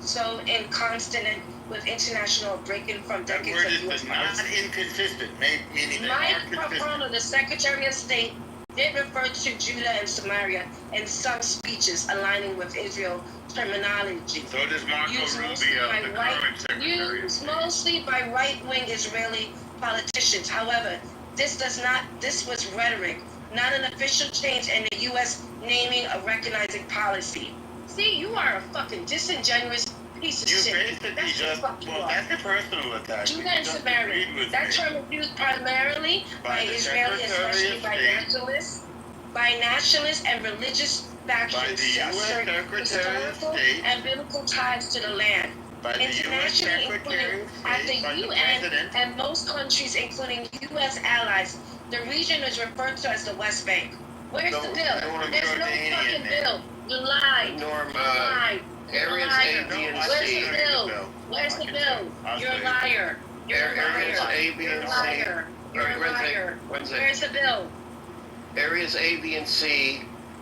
Speaker 2: so in consonant with international breaking from
Speaker 6: That
Speaker 2: decades
Speaker 6: word
Speaker 2: of
Speaker 6: is
Speaker 2: U.S.
Speaker 6: not
Speaker 2: policy.
Speaker 6: inconsistent, meaning they are
Speaker 2: Mike
Speaker 6: consistent.
Speaker 2: Pompeo, the Secretary of State, did refer to Judah and Samaria in some speeches aligning with Israel terminology.
Speaker 6: So does Marco Rubio, the current Secretary of
Speaker 2: Used
Speaker 6: State.
Speaker 2: mostly by right-wing Israeli politicians. However, this was rhetoric, not an official change in the U.S. naming or recognizing policy. See, you are a fucking disingenuous piece of shit.
Speaker 6: Basically just, that's a personal attack.
Speaker 2: Judah and Samaria. That term is used primarily by Israeli, especially by nationalists and religious factions
Speaker 6: By the
Speaker 2: to
Speaker 6: U.S.
Speaker 2: assert
Speaker 6: Secretary of
Speaker 2: historical
Speaker 6: State.
Speaker 2: and biblical ties to the land.
Speaker 6: By the U.S.
Speaker 2: Internationally,
Speaker 6: Secretary
Speaker 2: including
Speaker 6: of
Speaker 2: at
Speaker 6: State, by
Speaker 2: the
Speaker 6: the
Speaker 2: UN
Speaker 6: President.
Speaker 2: and most countries, including U.S. allies,
Speaker 4: The region is referred to as the West Bank. Where's the bill? There's no fucking bill. You lied.
Speaker 10: Norm,
Speaker 4: lied.
Speaker 10: areas A, B, and
Speaker 4: Where's
Speaker 10: C.
Speaker 4: the bill? Where's the bill? You're a liar. You're a
Speaker 10: Areas
Speaker 4: liar.
Speaker 10: A, B,
Speaker 4: You're a
Speaker 10: and C.
Speaker 4: liar. You're a liar. Where's the bill?
Speaker 10: Areas A, B, and C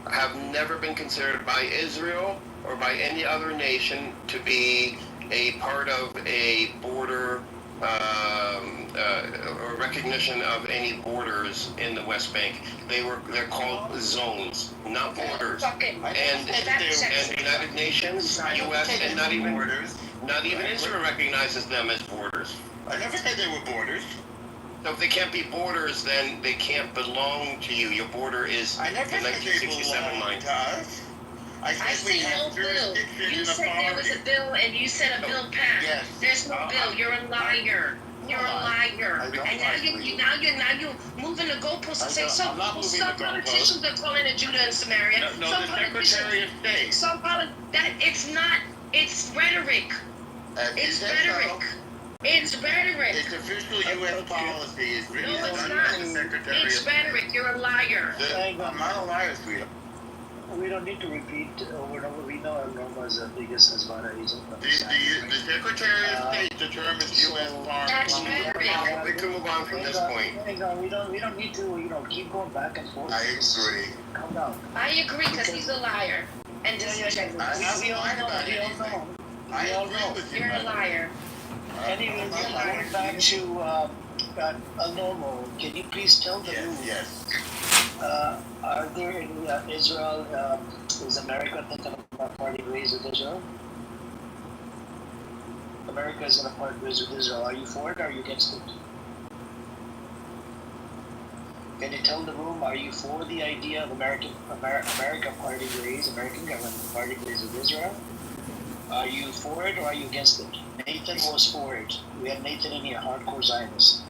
Speaker 10: have never been considered by Israel or by any other nation to be a part of a border or recognition of any borders in the West Bank. They're called zones, not borders. And the United Nations, U.S., and not even Israel recognizes them as borders.
Speaker 6: I never said they were borders.
Speaker 10: So if they can't be borders, then they can't belong to you. Your border is the 1967 line.
Speaker 6: I
Speaker 4: see no bill. You said there was a bill, and you said a bill passed.
Speaker 6: Yes.
Speaker 4: There's no bill. You're a liar. You're a liar. And now you're moving the goalposts and saying some politicians are calling it Judah and Samaria.
Speaker 6: No, the Secretary of State.
Speaker 4: It's not. It's rhetoric. It's rhetoric. It's rhetoric.
Speaker 6: It's official U.S. policy. It's written
Speaker 4: No, it's
Speaker 6: under
Speaker 4: not.
Speaker 6: the Secretary
Speaker 4: It's
Speaker 6: of State.
Speaker 4: rhetoric. You're a liar.
Speaker 6: I'm not a liar, sweetheart.
Speaker 12: We don't need to repeat over and over. We know Alroma's the biggest Hezbollah.
Speaker 6: The Secretary of State determines U.S. foreign policy.
Speaker 10: We can move on from this point.
Speaker 12: We don't need to keep going back and forth.
Speaker 6: I agree.
Speaker 12: Calm down.
Speaker 4: I agree because he's a liar. And
Speaker 12: We all know.
Speaker 6: I agree with you.
Speaker 4: You're a liar.
Speaker 12: Anyway, going back to Alromo, can you please tell the room?
Speaker 6: Yes.
Speaker 12: Are there in Israel, is America thinking about parting ways with Israel? America is going to part ways with Israel. Are you for it or are you against it? Can you tell the room, are you for the idea of America parting ways, American government parting ways with Israel? Are you for it or are you against it? Nathan was for it. We had Nathan in here, hardcore Zionist.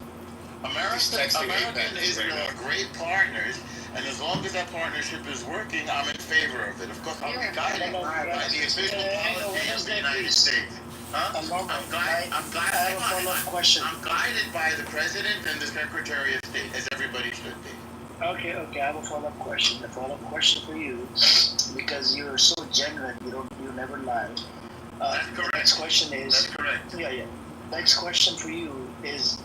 Speaker 6: America and Israel are great partners, and as long as that partnership is working, I'm in favor of it. Of course, I'm guided by the official policy of the United States. I'm guided by the President and the Secretary of State, as everybody should be.
Speaker 12: Okay, I have a follow-up question. A follow-up question for you, because you're so genuine, you never lie.
Speaker 6: That's correct.
Speaker 12: Next question is.
Speaker 6: That's correct.
Speaker 12: Yeah. Next question for you is,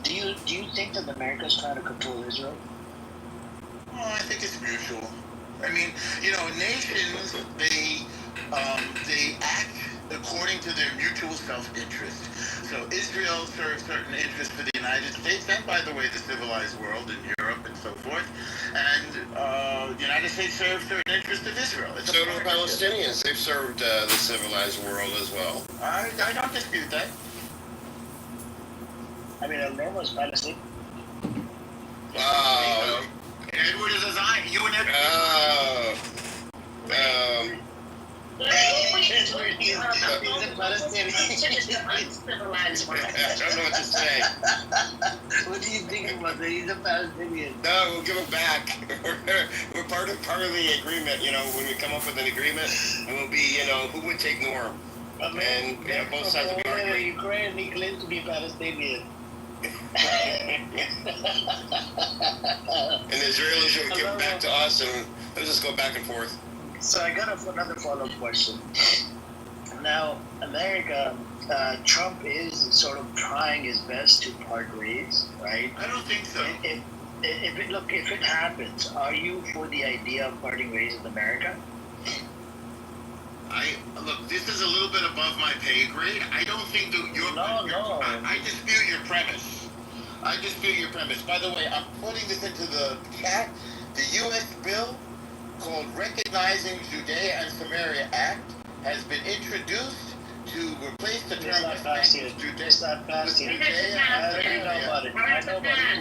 Speaker 12: do you think that America is trying to control Israel?
Speaker 6: Well, I think it's mutual. I mean, nations, they act according to their mutual self-interest. So Israel serves certain interests for the United States and, by the way, the civilized world in Europe and so forth. And the United States serves certain interests of Israel.
Speaker 10: So do the Palestinians. They've served the civilized world as well.
Speaker 6: I don't dispute that.
Speaker 12: I mean, Alromo is Palestinian.
Speaker 10: Wow.
Speaker 6: Edward is a Zionist. You and Edward.
Speaker 12: He's a Palestinian.
Speaker 10: I don't know what to say.
Speaker 12: What do you think about that? He's a Palestinian.
Speaker 10: No, we'll give it back. We're part of the agreement. When we come up with an agreement, and we'll be, who would take Norm, and both sides will be arguing.
Speaker 12: Ukraine, he claims to be Palestinian.
Speaker 10: And the Israelis will give it back to us, and we'll just go back and forth.
Speaker 12: So I got another follow-up question. Now, America, Trump is sort of trying his best to part ways, right?
Speaker 6: I don't think so.
Speaker 12: If it happens, are you for the idea of parting ways with America?
Speaker 6: Look, this is a little bit above my pay grade. I don't think that I dispute your premise. By the way, I'm putting this into the chat. The U.S. bill called Recognizing Judea and Samaria Act has been introduced to replace the term West Bank with Judea.
Speaker 12: It's not passed yet. I already know about it.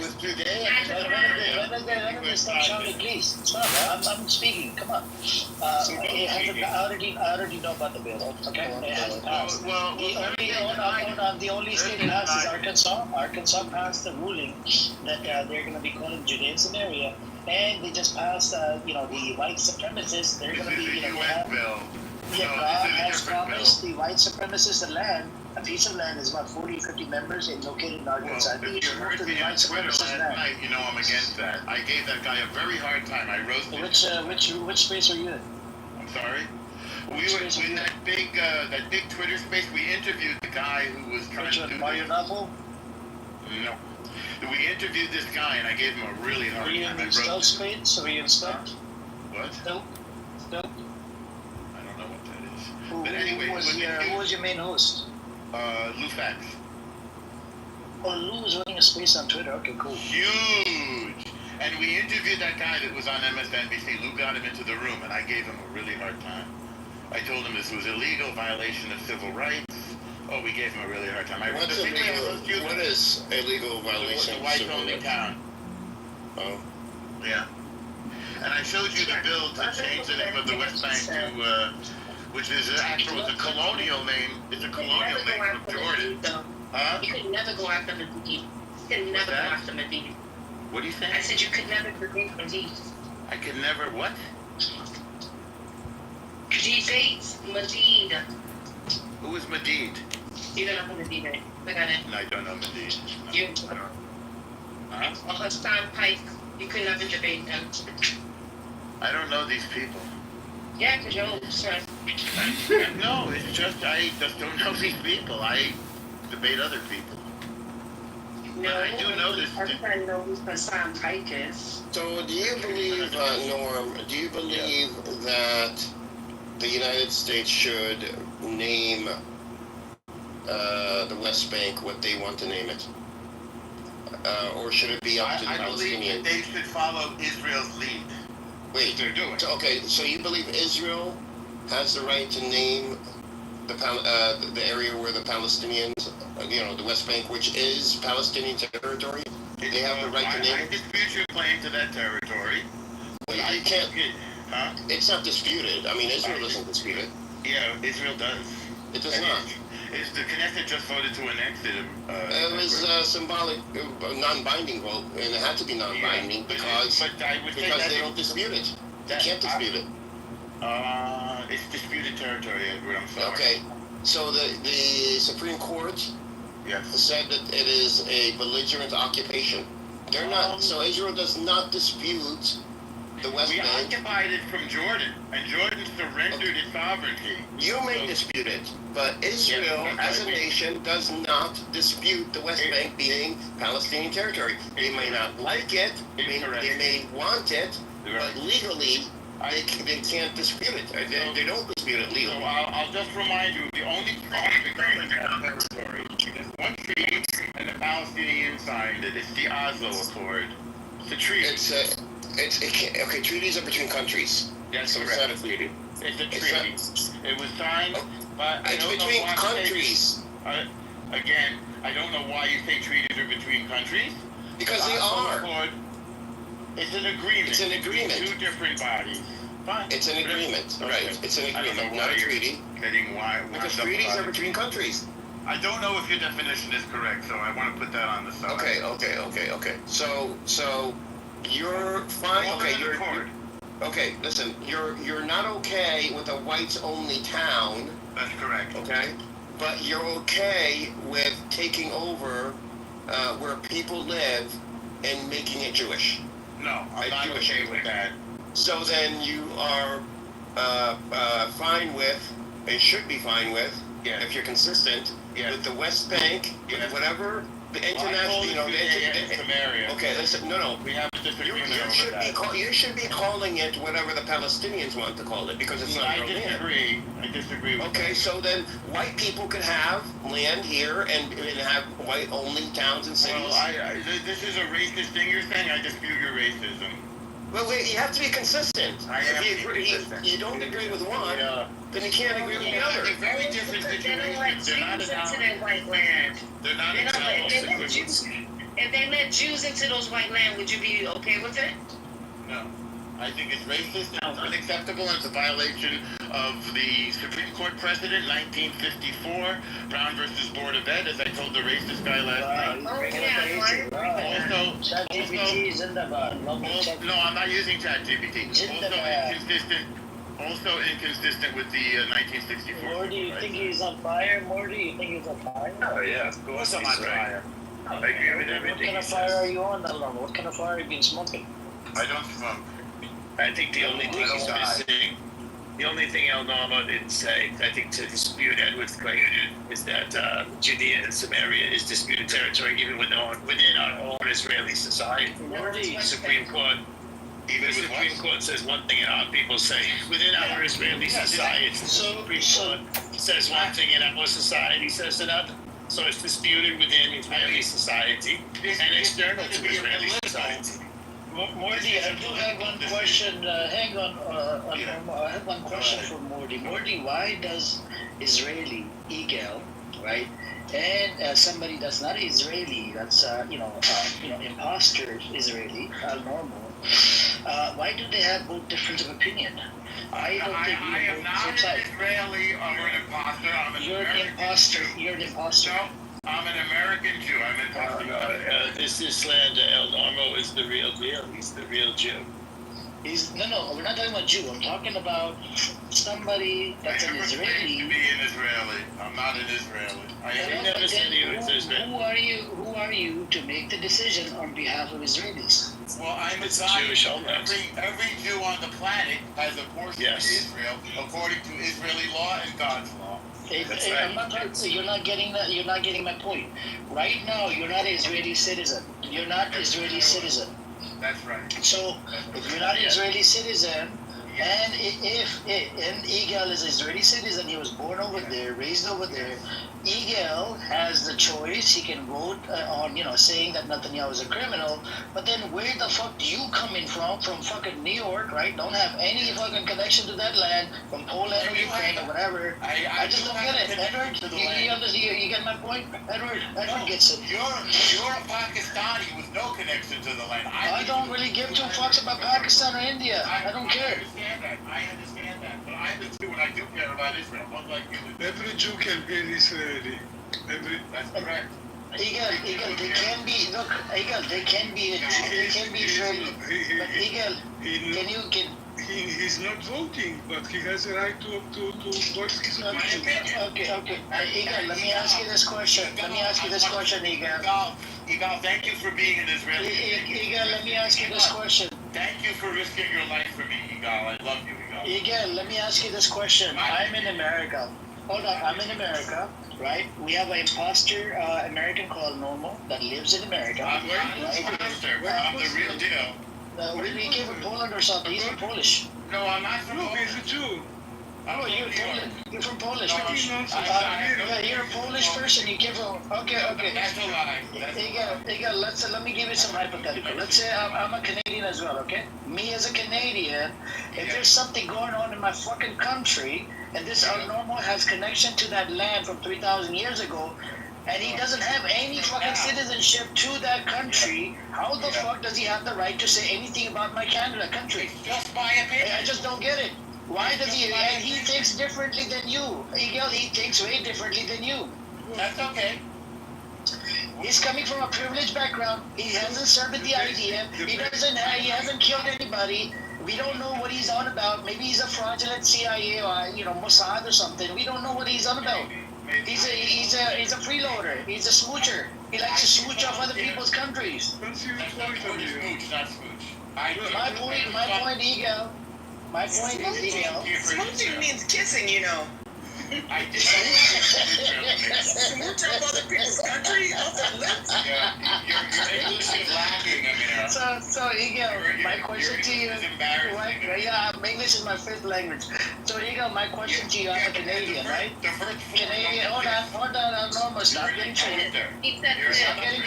Speaker 6: With Judea
Speaker 12: Let me stop shouting, please. Stop. I'm speaking. Come on. I already know about the bill. Okay? It hasn't passed. The only state it has is Arkansas. Arkansas passed a ruling that they're going to be calling Judea and Samaria. And they just passed, the white supremacists. They're going to be,
Speaker 6: U.S. bill.
Speaker 12: Yeah, God has promised the white supremacists the land, a piece of land is about 40, 50 members and located in Arkansas.
Speaker 6: Well, if you heard me on Twitter last night, you know I'm against that. I gave that guy a very hard time. I roasted him.
Speaker 12: Which space are you in?
Speaker 6: I'm sorry? We were in that big Twitter space. We interviewed the guy who was trying to do
Speaker 12: Mario Novel?
Speaker 6: No. We interviewed this guy and I gave him a really hard
Speaker 12: Were you
Speaker 6: time.
Speaker 12: in the stealth space? Were you in stealth?
Speaker 6: What?
Speaker 12: Stealth?
Speaker 6: I don't know what that is. But anyway,
Speaker 12: who was your main host?
Speaker 6: Lou Fax.
Speaker 12: Oh, Lou was running a space on Twitter. Okay, cool.
Speaker 6: Huge. And we interviewed that guy that was on MSNBC. Lou got him into the room, and I gave him a really hard time. I told him this was illegal, violation of civil rights. Oh, we gave him a really hard time.
Speaker 10: What's illegal? What is illegal violation
Speaker 6: The
Speaker 10: of
Speaker 6: white
Speaker 10: civil
Speaker 6: only
Speaker 10: rights?
Speaker 6: town.
Speaker 10: Oh.
Speaker 6: Yeah. And I showed you the bill to change the name of the West Bank to, which is actually a colonial name. It's a colonial name from Jordan. Huh?
Speaker 2: You could never go after Medina. You could never go after Medina.
Speaker 6: What do you think?
Speaker 2: I said you could never go after Medina.
Speaker 6: I could never what?
Speaker 2: Medina.
Speaker 6: Who is Medid?
Speaker 2: You don't know who Medina is. Look at it.
Speaker 6: No, I don't know Medid. No.
Speaker 2: You.
Speaker 6: Huh?
Speaker 2: Or Hassan Pike. You could never debate them.
Speaker 6: I don't know these people.
Speaker 2: Yeah, because you're old, sir.
Speaker 6: No, it's just I just don't know these people. I debate other people.
Speaker 2: No,
Speaker 6: I do know this.
Speaker 2: Everybody knows who Hassan Pike is.
Speaker 10: So do you believe, Norm, do you believe that the United States should name the West Bank what they want to name it? Or should it be up to the
Speaker 6: I believe
Speaker 10: Palestinians?
Speaker 6: that they should follow Israel's lead.
Speaker 10: Wait,
Speaker 6: they're doing.
Speaker 10: So, okay, so you believe Israel has the right to name the area where the Palestinians, the West Bank, which is Palestinian territory? They have the right to name
Speaker 6: I
Speaker 10: it?
Speaker 6: dispute your claim to that territory.
Speaker 10: Well, you can't.
Speaker 6: Huh?
Speaker 10: It's not disputed. I mean, Israel doesn't dispute it.
Speaker 6: Yeah, Israel does.
Speaker 10: It does not.
Speaker 6: It's the Knesset just voted to annex it.
Speaker 10: It was a symbolic, non-binding vote, and it had to be non-binding because they don't dispute it. They can't dispute it.
Speaker 6: It's disputed territory, Edward. I'm sorry.
Speaker 10: Okay, so the Supreme Court said that it is a belligerent occupation. They're not. So Israel does not dispute the West Bank.
Speaker 6: We occupied it from Jordan, and Jordan surrendered its sovereignty.
Speaker 10: You may dispute it, but Israel, as a nation, does not dispute the West Bank being Palestinian territory. They may not like it, they may want it, but legally, they can't dispute it. They don't dispute it legally.
Speaker 6: So I'll just remind you, the only treaty that governs that territory is one treaty, and the Palestinians signed it. It's the Oslo Accord. It's a treaty.
Speaker 10: Okay, treaties are between countries.
Speaker 6: That's
Speaker 10: so
Speaker 6: correct.
Speaker 10: It's not a treaty.
Speaker 6: It's a treaty. It was signed, but I
Speaker 10: It's
Speaker 6: don't
Speaker 10: between
Speaker 6: know why
Speaker 10: countries.
Speaker 6: Again, I don't know why you say treaties are between countries.
Speaker 10: Because they
Speaker 6: Oslo
Speaker 10: are.
Speaker 6: Accord, it's an agreement.
Speaker 10: It's an agreement.
Speaker 6: Two different bodies. Fine.
Speaker 10: It's an agreement, right? It's an agreement, not a treaty. Because treaties are between countries.
Speaker 6: I don't know if your definition is correct, so I want to put that on the side.
Speaker 10: Okay. So you're fine. Okay, listen. You're not okay with a whites-only town.
Speaker 6: That's correct.
Speaker 10: Okay, but you're okay with taking over where people live and making it Jewish.
Speaker 6: No, I'm not okay with that.
Speaker 10: So then you are fine with, and should be fine with, if you're consistent, with the West Bank, with whatever the international, Okay, listen, no.
Speaker 6: We have a disagreement
Speaker 10: You should be calling it whatever the Palestinians want to call it, because it's not your land.
Speaker 6: I disagree with
Speaker 10: Okay, so then white people could have land here and have white-only towns and cities.
Speaker 6: Well, this is a racist thing you're saying. I dispute your racism.
Speaker 10: Well, wait, you have to be consistent. If you don't agree with one, then you can't agree with the other.
Speaker 6: They're very different situations. They're not
Speaker 2: into their white land.
Speaker 6: They're not
Speaker 2: If they let Jews into those white land, would you be okay with it?
Speaker 6: No. I think it's racist and unacceptable, and it's a violation of the Supreme Court precedent, 1954, Brown versus Board of Ed, as I told the racist guy last night. No, I'm not using ChatGPT. Also, Also inconsistent with the 1964.
Speaker 12: Morty, you think he's on fire? Morty, you think he's on fire?
Speaker 6: Oh yeah, of course I'm on fire. I agree with everything.
Speaker 12: What kind of fire are you on, Elon? What kind of fire have you been smoking?
Speaker 6: I don't smoke.
Speaker 13: I think the only thing he's missing, the only thing El Normo didn't say, I think to dispute Edward's claim, is that Judea and Samaria is disputed territory even within our own Israeli society.
Speaker 12: Morty.
Speaker 13: The Supreme Court. Even the Supreme Court says one thing and our people say within our Israeli society. The Supreme Court says one thing and our society says another. So it's disputed within Israeli society and external to Israeli society.
Speaker 12: Morty, I do have one question. Hang on, I have one question for Morty. Morty, why does Israeli Eagle, right, and somebody that's not Israeli, that's imposter Israeli, normal, why do they have both difference of opinion? I don't think
Speaker 6: I am not an Israeli or an imposter. I'm an American.
Speaker 12: You're an imposter.
Speaker 6: No, I'm an American Jew. I'm an
Speaker 13: This land, El Normo is the real deal. He's the real Jew.
Speaker 12: No, we're not talking about Jew. I'm talking about somebody that's an Israeli.
Speaker 6: To be an Israeli. I'm not an Israeli. I
Speaker 13: never said he was Israeli.
Speaker 12: Who are you to make the decision on behalf of Israelis?
Speaker 6: Well, I'm a Zionist. Every Jew on the planet has a portion of Israel according to Israeli law and God's law.
Speaker 12: You're not getting that. You're not getting my point. Right now, you're not an Israeli citizen. You're not Israeli citizen.
Speaker 6: That's right.
Speaker 12: So, if you're not an Israeli citizen, and if Yigal is an Israeli citizen, he was born over there, raised over there, Yigal has the choice. He can vote on, saying that Netanyahu is a criminal. But then where the fuck do you come in from? From fucking New York, right? Don't have any fucking connection to that land, from Poland or Ukraine or whatever. I just don't get it. Edward, you get my point? Edward gets it.
Speaker 6: You're a Pakistani with no connection to the land.
Speaker 12: I don't really give two fucks about Pakistan or India. I don't care.
Speaker 6: I understand that. But I'm the Jew and I do care about Israel. Unlike you.
Speaker 16: Every Jew can be an Israeli.
Speaker 6: That's correct.
Speaker 12: Eagle, they can be. Look, Eagle, they can be Israeli. But Eagle,
Speaker 16: he's not voting, but he has a right to voice his opinion.
Speaker 12: Okay. Eagle, let me ask you this question. Eagle.
Speaker 6: Eagle, thank you for being an Israeli.
Speaker 12: Eagle, let me ask you this question.
Speaker 6: Thank you for risking your life for me, Eagle. I love you, Eagle.
Speaker 12: Eagle, let me ask you this question. I'm in America. Hold on, I'm in America, right? We have an imposter American called Normal that lives in America.
Speaker 6: I'm not an imposter. I'm the real deal.
Speaker 12: We came from Poland or something. He's from Polish.
Speaker 6: No, I'm not from Poland.
Speaker 16: He's a Jew.
Speaker 12: Oh, you're Poland. You're from Polish.
Speaker 6: No,
Speaker 12: you're a Polish person. You came from. Okay.
Speaker 6: That's a lie.
Speaker 12: Let me give you some hypothetical. Let's say I'm a Canadian as well. Okay. Me as a Canadian, if there's something going on in my fucking country, and this normal has connection to that land from 3,000 years ago, and he doesn't have any fucking citizenship to that country, how the fuck does he have the right to say anything about my Canada country?
Speaker 6: Just my opinion.
Speaker 12: I just don't get it. Why does he? And he thinks differently than you. He thinks way differently than you.
Speaker 6: That's okay.
Speaker 12: He's coming from a privileged background. He hasn't served the idea. He hasn't killed anybody. We don't know what he's on about. Maybe he's a fraudulent CIA or Mossad or something. We don't know what he's on about. He's a freeloader. He's a smoocher. He likes to smooch off other people's countries. My point, Ego. My point is, Ego.
Speaker 2: Smooching means kissing,
Speaker 6: I did
Speaker 2: smooch off other people's country, off their lips.
Speaker 6: Your English is lacking, Amir.
Speaker 12: So Ego, my question to you. English is my fifth language. So Ego, my question to you, I'm a Canadian, right? Canadian, hold on, Norma, stop getting triggered. Stop getting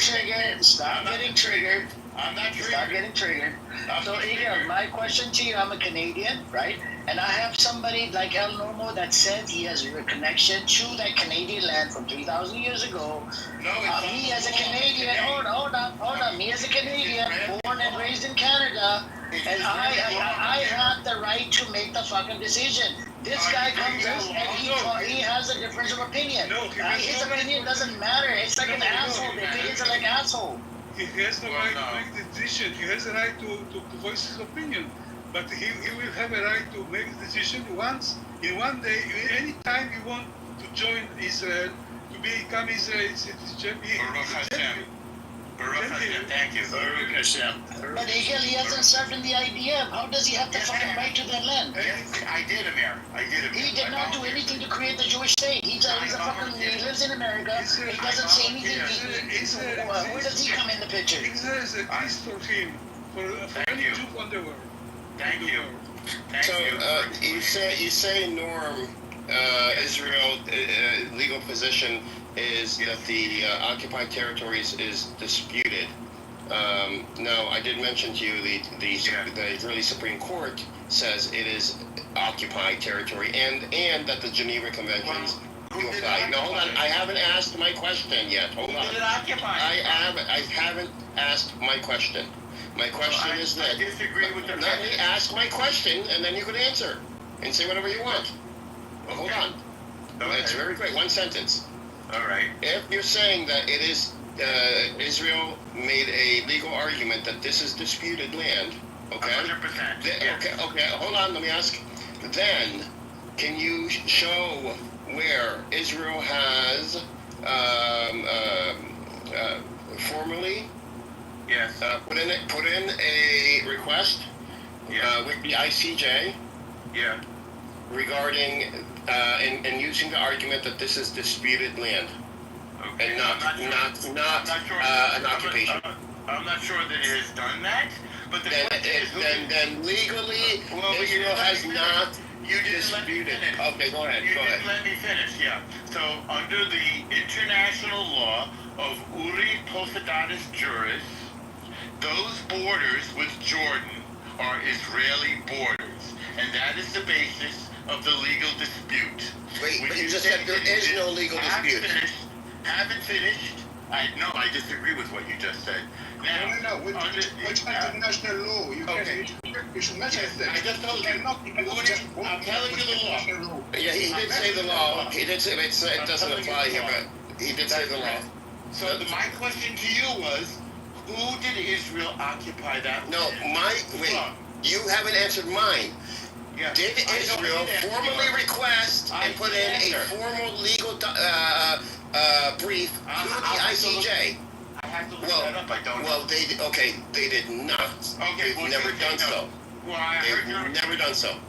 Speaker 12: triggered.
Speaker 6: I'm not triggered.
Speaker 12: Stop getting triggered. So Ego, my question to you, I'm a Canadian, right? And I have somebody like El Normo that said he has a connection to that Canadian land from 3,000 years ago. Me as a Canadian, hold on. Me as a Canadian, born and raised in Canada, and I have the right to make the fucking decision. This guy comes out and he has a difference of opinion. His opinion doesn't matter. It's like an asshole. The opinions are like asshole.
Speaker 16: He has the right to make the decision. He has the right to voice his opinion. but he will have a right to make a decision once, in one day, any time you want to join Israel, to become Israeli citizen.
Speaker 6: Baruch Hashem. Baruch Hashem. Thank you. Baruch Hashem.
Speaker 12: But Hegel, he hasn't served in the IDF. How does he have the fucking right to that land?
Speaker 6: I did, Amir. I did, Amir.
Speaker 12: He did not do anything to create the Jewish state. He's a fucking, he lives in America. He doesn't say anything. Where does he come in the picture?
Speaker 16: Israel is a peace for him, for any Jew on the world.
Speaker 6: Thank you.
Speaker 10: So you say Norm, Israel legal position is that the occupied territories is disputed. No, I did mention to you the Israeli Supreme Court says it is occupied territory and that the Geneva Conventions do apply. No, hold on, I haven't asked my question yet. Hold on. I haven't asked my question. My question is that.
Speaker 6: I disagree with the.
Speaker 10: Let me ask my question, and then you can answer and say whatever you want. Well, hold on. It's very quick. One sentence.
Speaker 6: All right.
Speaker 10: If you're saying that it is Israel made a legal argument that this is disputed land, okay?
Speaker 6: 100%.
Speaker 10: Okay. Hold on. Let me ask. Then, can you show where Israel has formally?
Speaker 6: Yes.
Speaker 10: Put in a request with the ICJ.
Speaker 6: Yeah.
Speaker 10: Regarding and using the argument that this is disputed land,
Speaker 6: okay.
Speaker 10: And not
Speaker 6: sure.
Speaker 10: an occupation.
Speaker 6: I'm not sure that it has done that, but the
Speaker 10: then legally Israel has not disputed. Okay, go ahead.
Speaker 6: You didn't let me finish. Yeah. So under the international law of Uri Poseidadis juris, those borders with Jordan are Israeli borders, and that is the basis of the legal dispute.
Speaker 10: Wait, but you just said there is no legal dispute.
Speaker 6: Haven't finished. I disagree with what you just said. Now,
Speaker 11: no. Which international law? You should mention that.
Speaker 6: I just told you. I'm telling you the law.
Speaker 10: Yeah, he did say the law. He did say it doesn't apply here, but he did say the law.
Speaker 6: So my question to you was, who did Israel occupy that?
Speaker 10: No, wait. You haven't answered mine.
Speaker 6: Yeah.
Speaker 10: Did Israel formally request and put in a formal legal brief to the ICJ?
Speaker 6: I have to look that up. I don't know.
Speaker 10: Well, they did not.
Speaker 6: Okay,
Speaker 10: They've never done so.
Speaker 6: Well, They've
Speaker 10: never done so.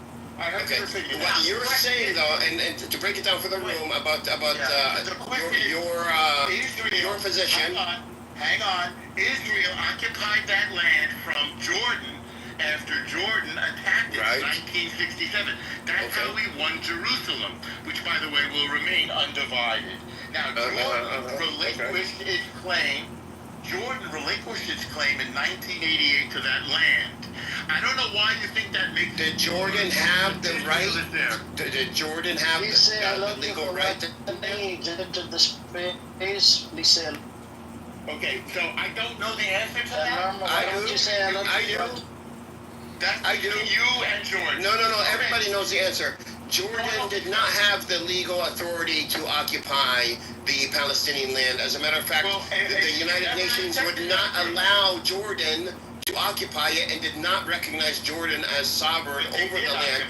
Speaker 6: Okay.
Speaker 10: What you're saying though, and to break it down for the room about your position.
Speaker 6: Hang on. Israel occupied that land from Jordan after Jordan attacked it in 1967. That's how we won Jerusalem, which, by the way, will remain undivided. Now, Jordan relinquished its claim. Jordan relinquished its claim in 1988 to that land. I don't know why you think that makes.
Speaker 10: Did Jordan have the right? Did Jordan have the legal right to?
Speaker 12: The space, Lisa.
Speaker 6: Okay, so I don't know the answer to that.
Speaker 10: I do.
Speaker 6: That's you and Jordan.
Speaker 10: No. Everybody knows the answer. Jordan did not have the legal authority to occupy the Palestinian land. As a matter of fact, the United Nations would not allow Jordan to occupy it and did not recognize Jordan as sovereign over the land.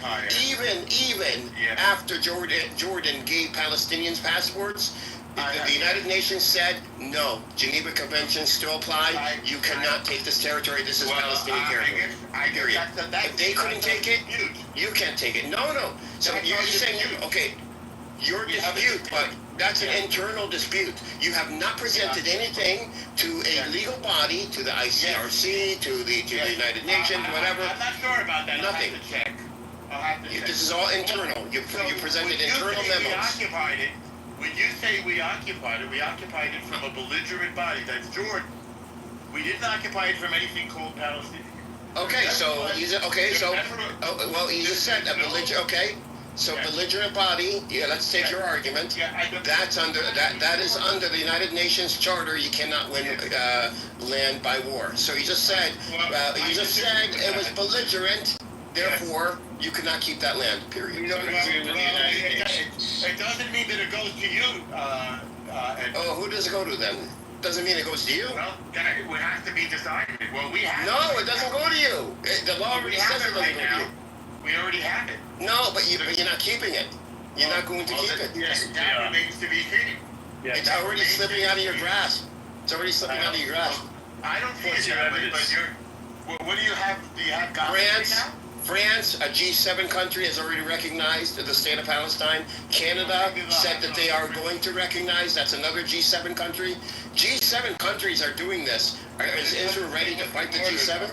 Speaker 10: Even after Jordan gave Palestinians passports, the United Nations said, no, Geneva Conventions still apply. You cannot take this territory. This is Palestinian territory. Period. If they couldn't take it, you can't take it. No. So you're saying, your dispute, but that's an internal dispute. You have not presented anything to a legal body, to the ICRC, to the United Nations, whatever.
Speaker 6: I'm not sure about that.
Speaker 10: Nothing.
Speaker 6: I'll have to check.
Speaker 10: This is all internal. You presented internal memos.
Speaker 6: When you say we occupied it from a belligerent body. That's Jordan. We didn't occupy it from anything called Palestine.
Speaker 10: Okay, so he just said a belligerent. Okay, so belligerent body. Yeah, let's take your argument. That's under that is under the United Nations Charter. You cannot win land by war. So he just said it was belligerent. Therefore, you could not keep that land. Period.
Speaker 6: It doesn't mean that it goes to you.
Speaker 10: Who does it go to then? Doesn't mean it goes to you.
Speaker 6: Well, then it would have to be decided. Well, we have
Speaker 10: No,
Speaker 6: it.
Speaker 10: it doesn't go to you. The law already says it doesn't go to you.
Speaker 6: We already have it.
Speaker 10: No, but you're not keeping it. You're not going to keep it.
Speaker 6: Yes, that remains to be seen.
Speaker 10: It's already slipping out of your grasp. It's already slipping out of your grasp.
Speaker 6: I don't see it that way, but what do you have? Do you have
Speaker 10: France, a G7 country, has already recognized the state of Palestine. Canada said that they are going to recognize. That's another G7 country. G7 countries are doing this. Is Israel ready to fight the G7?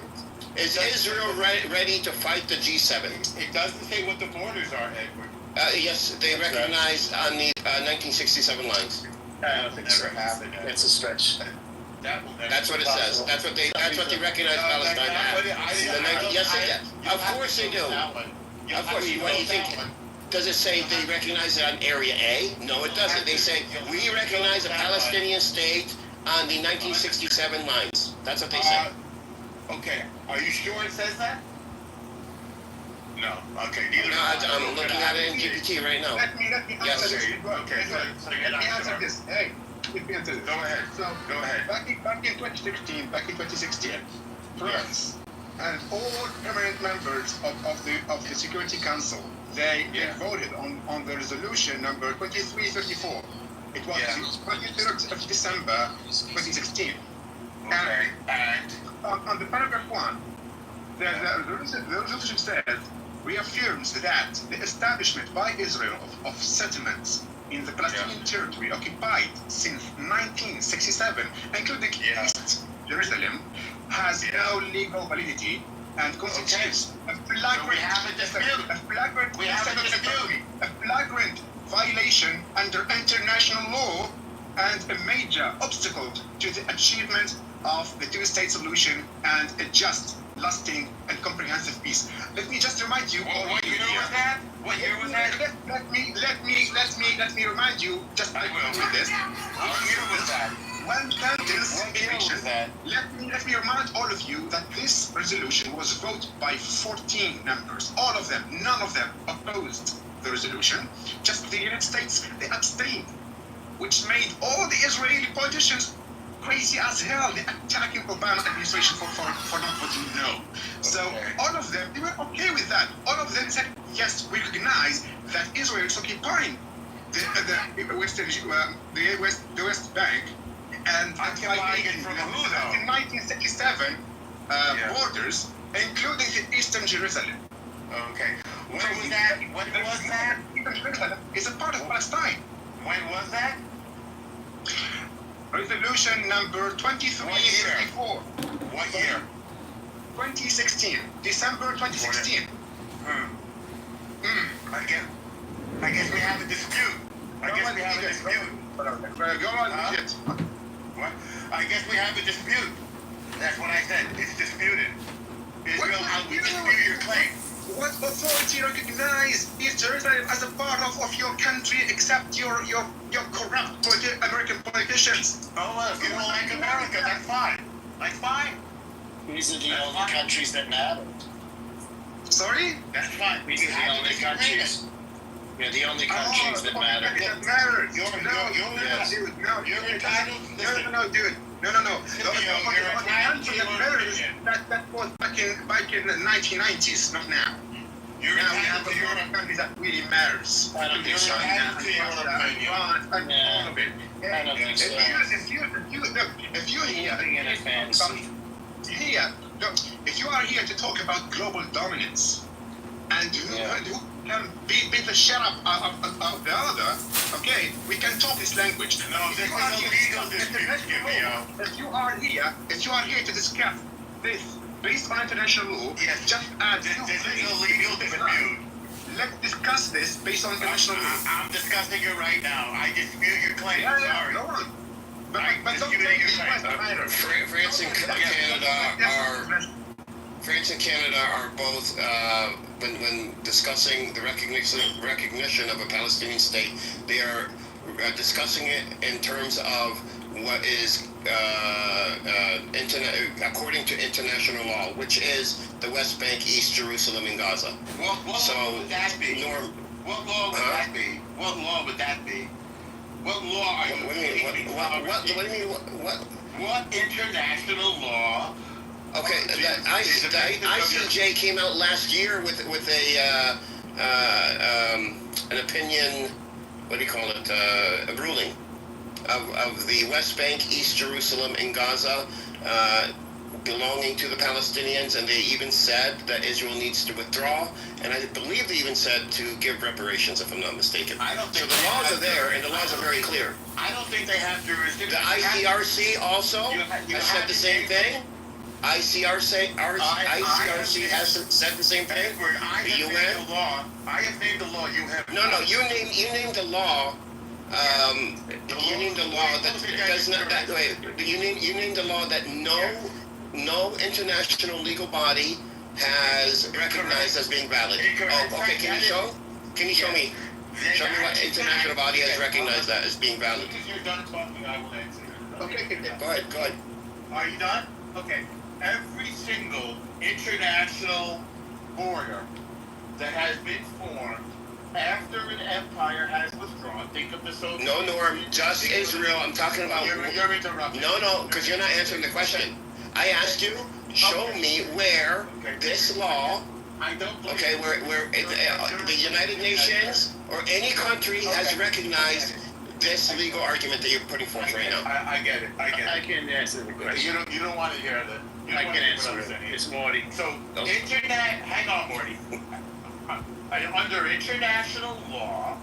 Speaker 10: Is Israel ready to fight the G7?
Speaker 6: It doesn't say what the borders are, Edward.
Speaker 10: Yes, they recognize on the 1967 lines.
Speaker 6: I don't think so. Happened.
Speaker 13: It's a stretch.
Speaker 10: That's what it says. That's what they recognize Palestine as. Yes, they do. Of course they do. Of course. What do you think? Does it say they recognize it on Area A? No, it doesn't. They say we recognize a Palestinian state on the 1967 lines. That's what they say.
Speaker 6: Okay. Are you sure it says that? No. Okay. Neither.
Speaker 10: No, I'm looking at it in GPT right now.
Speaker 11: Let me
Speaker 10: Yes.
Speaker 11: answer this.
Speaker 6: Okay.
Speaker 11: Let me answer this. Hey, let me answer this.
Speaker 6: Go ahead.
Speaker 11: So,
Speaker 6: Go ahead.
Speaker 11: Back in 2016, France and all permanent members of the Security Council, they voted on the resolution number 2334. It was the 23rd of December 2016.
Speaker 6: Okay. And
Speaker 11: on the paragraph 1, the resolution says, reaffirms that the establishment by Israel of settlements in the Palestinian territory occupied since 1967, including East Jerusalem, has no legal validity and constitutes a flagrant violation under international law and a major obstacle to the achievement of the two-state solution and a just, lasting, and comprehensive peace. Let me just remind you.
Speaker 6: What year was that? What year was that?
Speaker 11: Let me remind you. Just with this.
Speaker 6: What year was that?
Speaker 11: One sentence. Let me remind all of you that this resolution was voted by 14 members. All of them, none of them opposed the resolution. Just the United States, they abstained, which made all the Israeli politicians crazy as hell. They attacking Obama administration for not voting no. So all of them, they were okay with that. All of them said, yes, we recognize that Israel is occupying the West Bank and in 1967 borders, including the Eastern Jerusalem.
Speaker 6: Okay. When was that? When was that?
Speaker 11: Eastern Jerusalem is a part of Palestine.
Speaker 6: When was that?
Speaker 11: Resolution number 2334.
Speaker 6: What year?
Speaker 11: 2016. December 2016.
Speaker 6: I guess we have a dispute. Go
Speaker 11: on,
Speaker 6: What? I guess we have a dispute. That's what I said. It's disputed. Israel, how we dispute your claim.
Speaker 11: What authority recognizes East Jerusalem as a part of your country except your corrupt American politicians?
Speaker 6: Oh, well, if you don't like America, that's fine. That's fine.
Speaker 13: These are the only countries that matter.
Speaker 11: Sorry?
Speaker 6: That's fine.
Speaker 13: These are the only countries. We're the only countries that matter.
Speaker 11: That matters.
Speaker 6: You're entitled to this.
Speaker 11: No, dude. No. That was back in the 1990s, not now.
Speaker 6: You're
Speaker 11: now
Speaker 6: entitled to your
Speaker 11: countries that really matters.
Speaker 13: I don't think so. I don't think so.
Speaker 11: If you are here to talk about global dominance and who can beat the shit up of the other, okay, we can talk this language.
Speaker 6: No, this is a legal dispute,
Speaker 11: If you are here to discuss this based on international law, just add
Speaker 6: this is a legal dispute.
Speaker 11: Let's discuss this based on international law.
Speaker 6: I'm discussing it right now. I dispute your claim. Sorry.
Speaker 11: Go on. But
Speaker 10: France and Canada are both, when discussing the recognition of a Palestinian state, they are discussing it in terms of what is according to international law, which is the West Bank, East Jerusalem, and Gaza.
Speaker 6: What law would that be? What law would that be? What law would that be? What law are you?
Speaker 10: What do you mean? What do you mean?
Speaker 6: What international law?
Speaker 10: Okay, the ICJ came out last year with an opinion. What do you call it? A ruling of the West Bank, East Jerusalem, and Gaza belonging to the Palestinians, and they even said that Israel needs to withdraw, and I believe they even said to give reparations, if I'm not mistaken.
Speaker 6: I don't think
Speaker 10: so. The laws are there, and the laws are very clear.
Speaker 6: I don't think they have jurisdiction.
Speaker 10: The ICRC also has said the same thing. ICRC has said the same thing. The UN.
Speaker 6: I have named the law. You have.
Speaker 10: No. You named the law. You named the law that does not. You named the law that no international legal body has recognized as being valid. Oh, okay. Can you show me? Show me what international body has recognized that as being valid.
Speaker 6: If you're done talking, I will answer.
Speaker 10: Okay. Go ahead.
Speaker 6: Are you done? Okay. Every single international border that has been formed after an empire has withdrawn. Think of the Soviet.
Speaker 10: No, Norm. Just Israel. I'm talking about.
Speaker 6: You're interrupting.
Speaker 10: No, because you're not answering the question. I asked you. Show me where this law.
Speaker 6: I don't.
Speaker 10: Okay, where the United Nations or any country has recognized this legal argument that you're putting forth right now.
Speaker 6: I get it.
Speaker 13: I can answer the question.
Speaker 6: You don't want to hear that.
Speaker 13: I can answer it. It's Morty.
Speaker 6: So hang on, Morty. Under international law,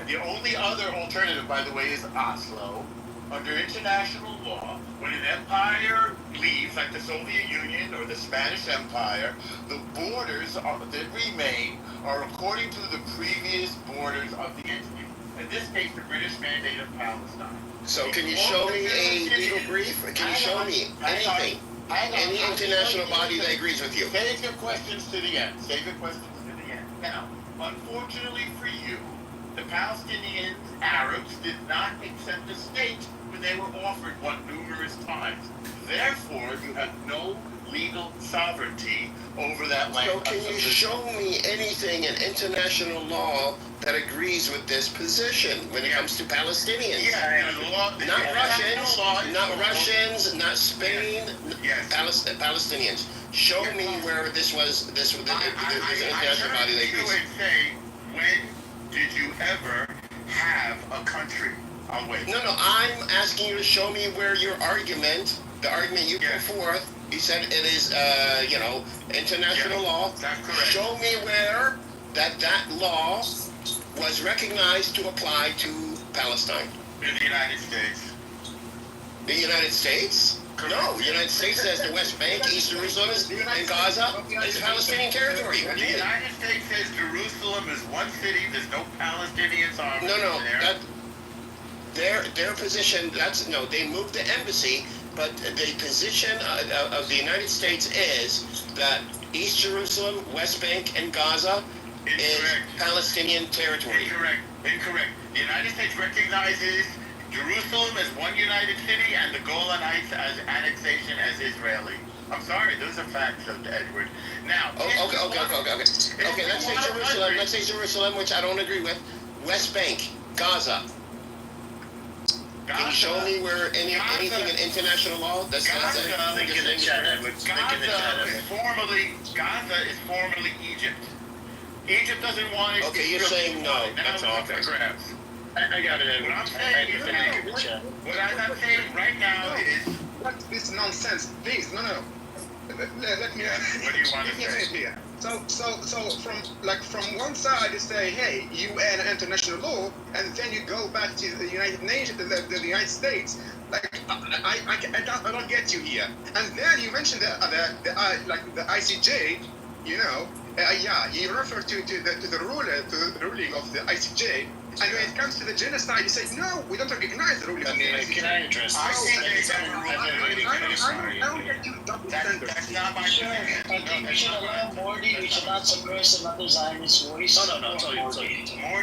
Speaker 6: the only other alternative, by the way, is Oslo. Under international law, when an empire leaves, like the Soviet Union or the Spanish Empire, the borders that remain are according to the previous borders of the entity. In this case, the British Mandate of Palestine.
Speaker 10: So can you show me a legal brief? Can you show me anything? Any international body that agrees with you?
Speaker 6: Save your questions to the end. Now, unfortunately for you, the Palestinians, Arabs, did not accept the state when they were offered one numerous times. Therefore, you have no legal sovereignty over that land.
Speaker 10: So can you show me anything in international law that agrees with this position when it comes to Palestinians? Not Russians, not Spain, Palestinians. Show me where this was an international body that agrees.
Speaker 6: When did you ever have a country? I'll wait.
Speaker 10: No, I'm asking you to show me where your argument, the argument you put forth, you said it is, international law.
Speaker 6: That's correct.
Speaker 10: Show me where that law was recognized to apply to Palestine.
Speaker 6: In the United States.
Speaker 10: The United States? No, the United States says the West Bank, East Jerusalem, and Gaza is Palestinian territory.
Speaker 6: The United States says Jerusalem is one city. There's no Palestinian sovereignty there.
Speaker 10: Their position. They moved the embassy. But the position of the United States is that East Jerusalem, West Bank, and Gaza is Palestinian territory.
Speaker 6: Incorrect. The United States recognizes Jerusalem as one united city and the Golan Heights as annexation as Israeli. I'm sorry, those are facts, Edward. Now,
Speaker 10: Okay, let's say Jerusalem, which I don't agree with. West Bank, Gaza. Can you show me where anything in international law that's
Speaker 6: Gaza is formerly Egypt. Egypt doesn't want it.
Speaker 10: Okay, you're saying no.
Speaker 6: That's all. I got it. What I'm saying is right now is
Speaker 11: what this nonsense. Please, no. Let me.
Speaker 6: What do you want to say?
Speaker 11: Here. So from one side you say, hey, UN and international law, and then you go back to the United Nations, the United States. Like I don't get you here. And then you mentioned the ICJ. You refer to the ruling of the ICJ. And when it comes to the genocide, you say, no, we don't recognize the ruling of the ICJ.
Speaker 13: Can I address this?
Speaker 11: I don't get you double standards.
Speaker 6: That's not my opinion.
Speaker 12: I think we should allow Morty. We should not suppress another Zionist voice.
Speaker 13: No.
Speaker 6: Morty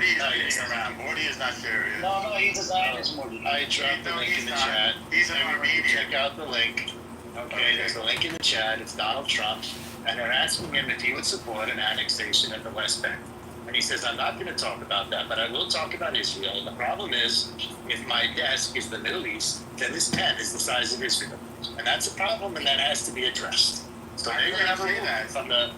Speaker 6: is kidding around. Morty is not serious.
Speaker 12: No, he's a Zionist, Morty.
Speaker 13: I dropped the link in the chat.
Speaker 6: He's an Armenian.
Speaker 13: Check out the link. Okay, there's a link in the chat. It's Donald Trump. And they're asking him if he would support an annexation of the West Bank. And he says, I'm not going to talk about that, but I will talk about Israel. And the problem is, if my desk is the Middle East, then this pen is the size of Israel. And that's a problem, and that has to be addressed. So they're going to have a rule from the...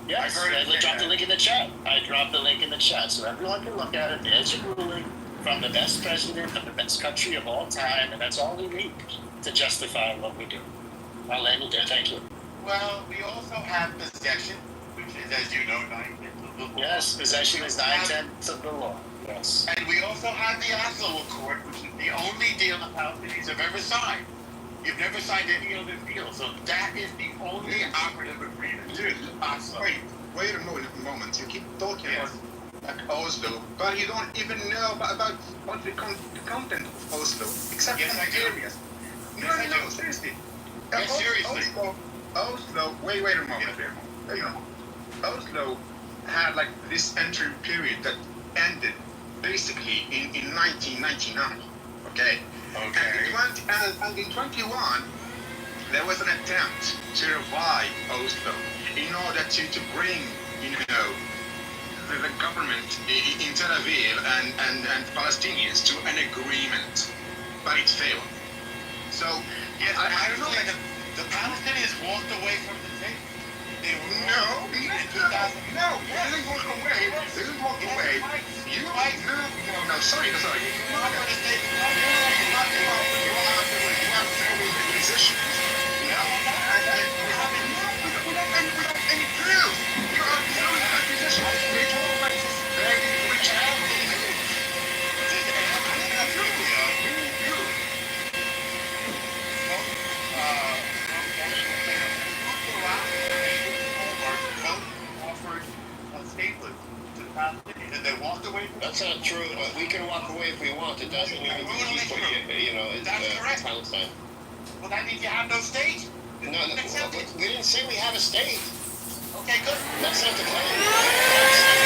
Speaker 13: Yes, I dropped the link in the chat. I dropped the link in the chat, so everyone can look at it. There's a ruling from the best president of the best country of all time, and that's all we need to justify what we do. I'll end it there. Thank you.
Speaker 6: Well, we also have possession, which is, as you know, 9/10 of the law.
Speaker 13: Yes, possession is 9/10 of the law. Yes.
Speaker 6: And we also have the Oslo Accord, which is the only deal the Palestinians have ever signed. You've never signed any other deal, so that is the only operative agreement.
Speaker 11: Dude, wait a moment. You keep talking about Oslo, but you don't even know about what the content of Oslo, except
Speaker 6: Yes,
Speaker 11: from
Speaker 6: I
Speaker 11: the
Speaker 6: do.
Speaker 11: areas.
Speaker 6: Yes, I do.
Speaker 11: Seriously.
Speaker 6: Yes, seriously.
Speaker 11: Oslo, wait a moment. Oslo had like this entry period that ended basically in 1999. Okay. And in 21, there was an attempt to revive Oslo in order to bring, the government in Tel Aviv and Palestinians to an agreement, but it failed. So,
Speaker 6: Yes,
Speaker 11: I don't know.
Speaker 6: The Palestinians walked away from the table. They were
Speaker 11: No,
Speaker 6: in 2000.
Speaker 11: no, they didn't walk away. They didn't walk away. No, sorry. You have positions. Without any proof. You are throwing accusations. They talk about this very rich
Speaker 6: And they walked away from
Speaker 10: That's not true. We can walk away if we want. It doesn't mean it's for it's Palestine.
Speaker 6: Well, that means you have no state.
Speaker 10: No, we didn't say we have a state.
Speaker 6: Okay, good.
Speaker 10: That's not the claim.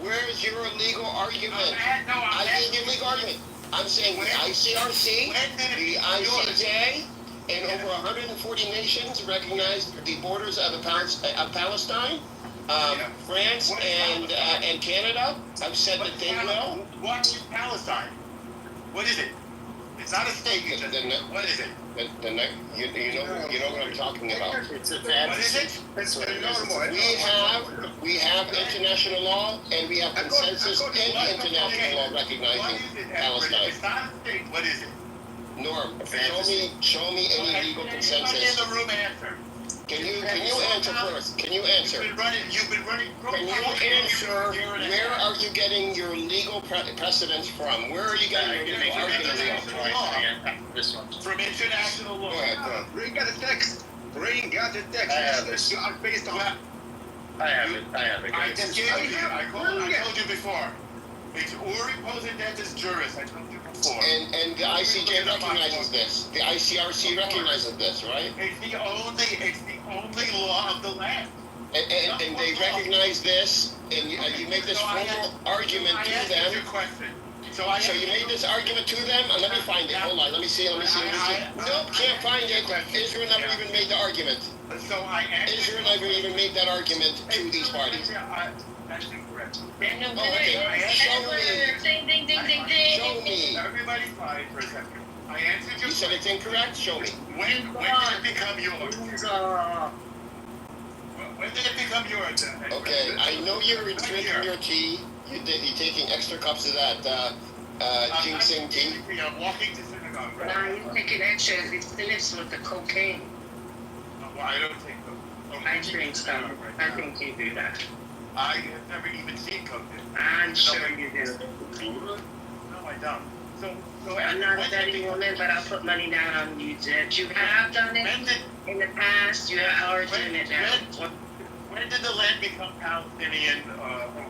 Speaker 10: Where's your legal argument? I gave you a legal argument. I'm saying the ICRC, the ICJ, and over 140 nations recognize the borders of Palestine. France and Canada have said that they will.
Speaker 6: What is Palestine? What is it? It's not a state. What is it?
Speaker 10: You know what I'm talking about.
Speaker 6: It's a bad. What is it?
Speaker 10: We have international law, and we have consensus in international law recognizing Palestine.
Speaker 6: It's not a state. What is it?
Speaker 10: Norm, show me any legal consensus.
Speaker 6: Everybody in the room answer.
Speaker 10: Can you answer first? Can you answer?
Speaker 6: You've been running.
Speaker 10: Can you answer? Where are you getting your legal precedents from? Where are you getting your legal arguments from?
Speaker 13: This one.
Speaker 6: From international law.
Speaker 10: Go ahead.
Speaker 11: Bring out the text. Bring out the text.
Speaker 13: I have this.
Speaker 11: You are based on that.
Speaker 13: I have it.
Speaker 6: I just gave you. I told you before. It's Uri Posidentis Juris. I told you before.
Speaker 10: And the ICJ recognizes this. The ICRC recognizes this, right?
Speaker 6: It's the only law of the land.
Speaker 10: and they recognize this, and you make this formal argument to them. So you made this argument to them? Let me find it. Hold on. Let me see. Nope, can't find it. Israel never even made the argument. Israel never even made that argument to these parties.
Speaker 6: That's incorrect.
Speaker 10: Okay. Show me. Show me.
Speaker 6: Everybody's quiet for a second. I answered your
Speaker 10: You said it's incorrect? Show me.
Speaker 6: When did it become yours? When did it become yours?
Speaker 10: Okay, I know you're drinking your tea. You're taking extra cups of that ginseng tea.
Speaker 6: I'm walking to synagogue, right?
Speaker 12: Nah, you taking extra. It finished with the cocaine.
Speaker 6: Well, I don't think so.
Speaker 12: I drink some. I think you do that.
Speaker 6: I have never even seen cocaine.
Speaker 12: I'm sure you do.
Speaker 6: No, I don't. So
Speaker 12: I'm not a betting woman, but I'll put money down on you that you have done it in the past. You are doing it now.
Speaker 6: When did the land become Palestinian?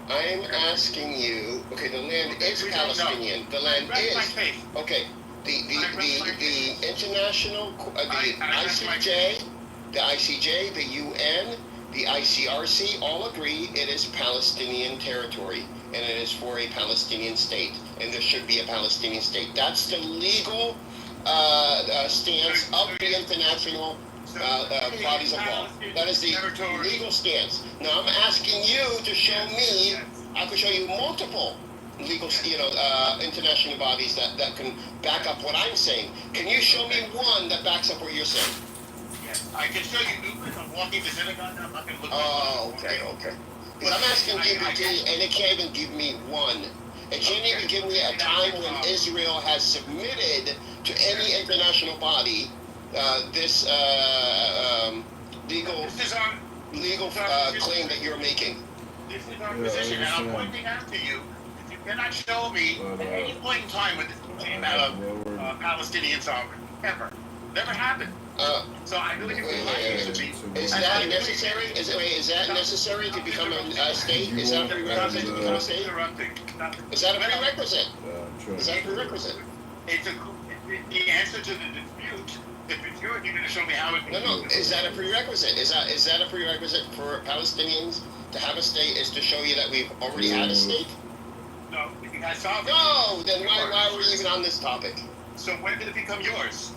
Speaker 10: I'm asking you. Okay, the land is Palestinian. The land is. Okay, the international, the ICJ, the UN, the ICRC all agree it is Palestinian territory, and it is for a Palestinian state, and there should be a Palestinian state. That's the legal stance of the international bodies of law. That is the legal stance. Now I'm asking you to show me. I could show you multiple legal, international bodies that can back up what I'm saying. Can you show me one that backs up what you're saying?
Speaker 6: Yes, I can show you numerous. I'm walking to synagogue now. I'm not going to look.
Speaker 10: Oh, okay. Because I'm asking GPT, and it can't even give me one. It can't even give me a time when Israel has submitted to any international body this legal claim that you're making.
Speaker 6: This is our position, and I'm pointing out to you that you cannot show me at any point in time when this came out of Palestinian sovereignty. Ever. Never happened. So I know you would like it to be.
Speaker 10: Is that necessary? Is that necessary to become a state? Is that a prerequisite to become a state? Is that a prerequisite? Is that a prerequisite?
Speaker 6: It's the answer to the dispute. If it's yours, you're going to show me how it.
Speaker 10: No. Is that a prerequisite? Is that a prerequisite for Palestinians to have a state? Is to show you that we've already had a state?
Speaker 6: No, you guys sovereignty.
Speaker 10: No. Then why are we even on this topic?
Speaker 6: So when did it become yours?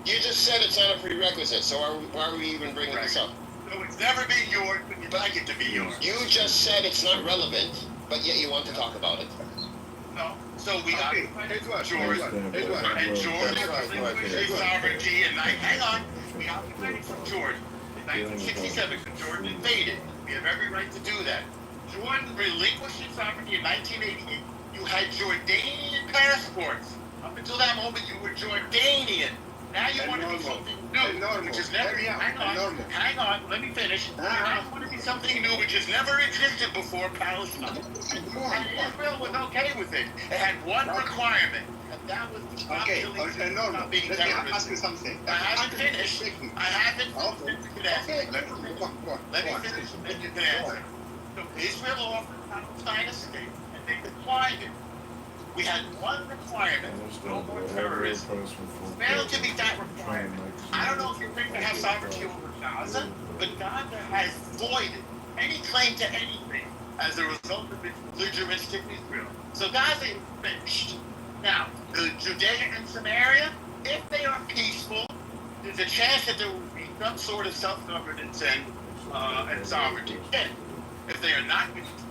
Speaker 10: You just said it's not a prerequisite, so why are we even bringing this up?
Speaker 6: No, it's never been yours, but you'd like it to be yours.
Speaker 10: You just said it's not relevant, but yet you want to talk about it.
Speaker 6: No. So we got George, and George relinquished his sovereignty, and hang on, we got the credit from George. In 1967, Jordan invaded. We have every right to do that. Jordan relinquished his sovereignty in 1988. You had Jordanian passports. Up until that moment, you were Jordanian. Now you want to be something new, which has never. Hang on. Let me finish. Now you want to be something new, which has never existed before Palestine. And Israel was okay with it. It had one requirement, and that was to stop killing stop being
Speaker 11: let
Speaker 6: terrorists.
Speaker 11: me ask you something.
Speaker 6: I haven't finished. Let me finish, and then you can answer. So Israel offered Palestine a state, and they declined it. We had one requirement, no more terrorism. Failed to meet that requirement. I don't know if you think we have sovereignty over Gaza, but Gaza has voided any claim to anything as a result of its belligerency to Israel. So Gaza is finished. Now, the Judea and Samaria, if they are peaceful, there's a chance that there will be some sort of self-governance and sovereignty. If they are not peaceful,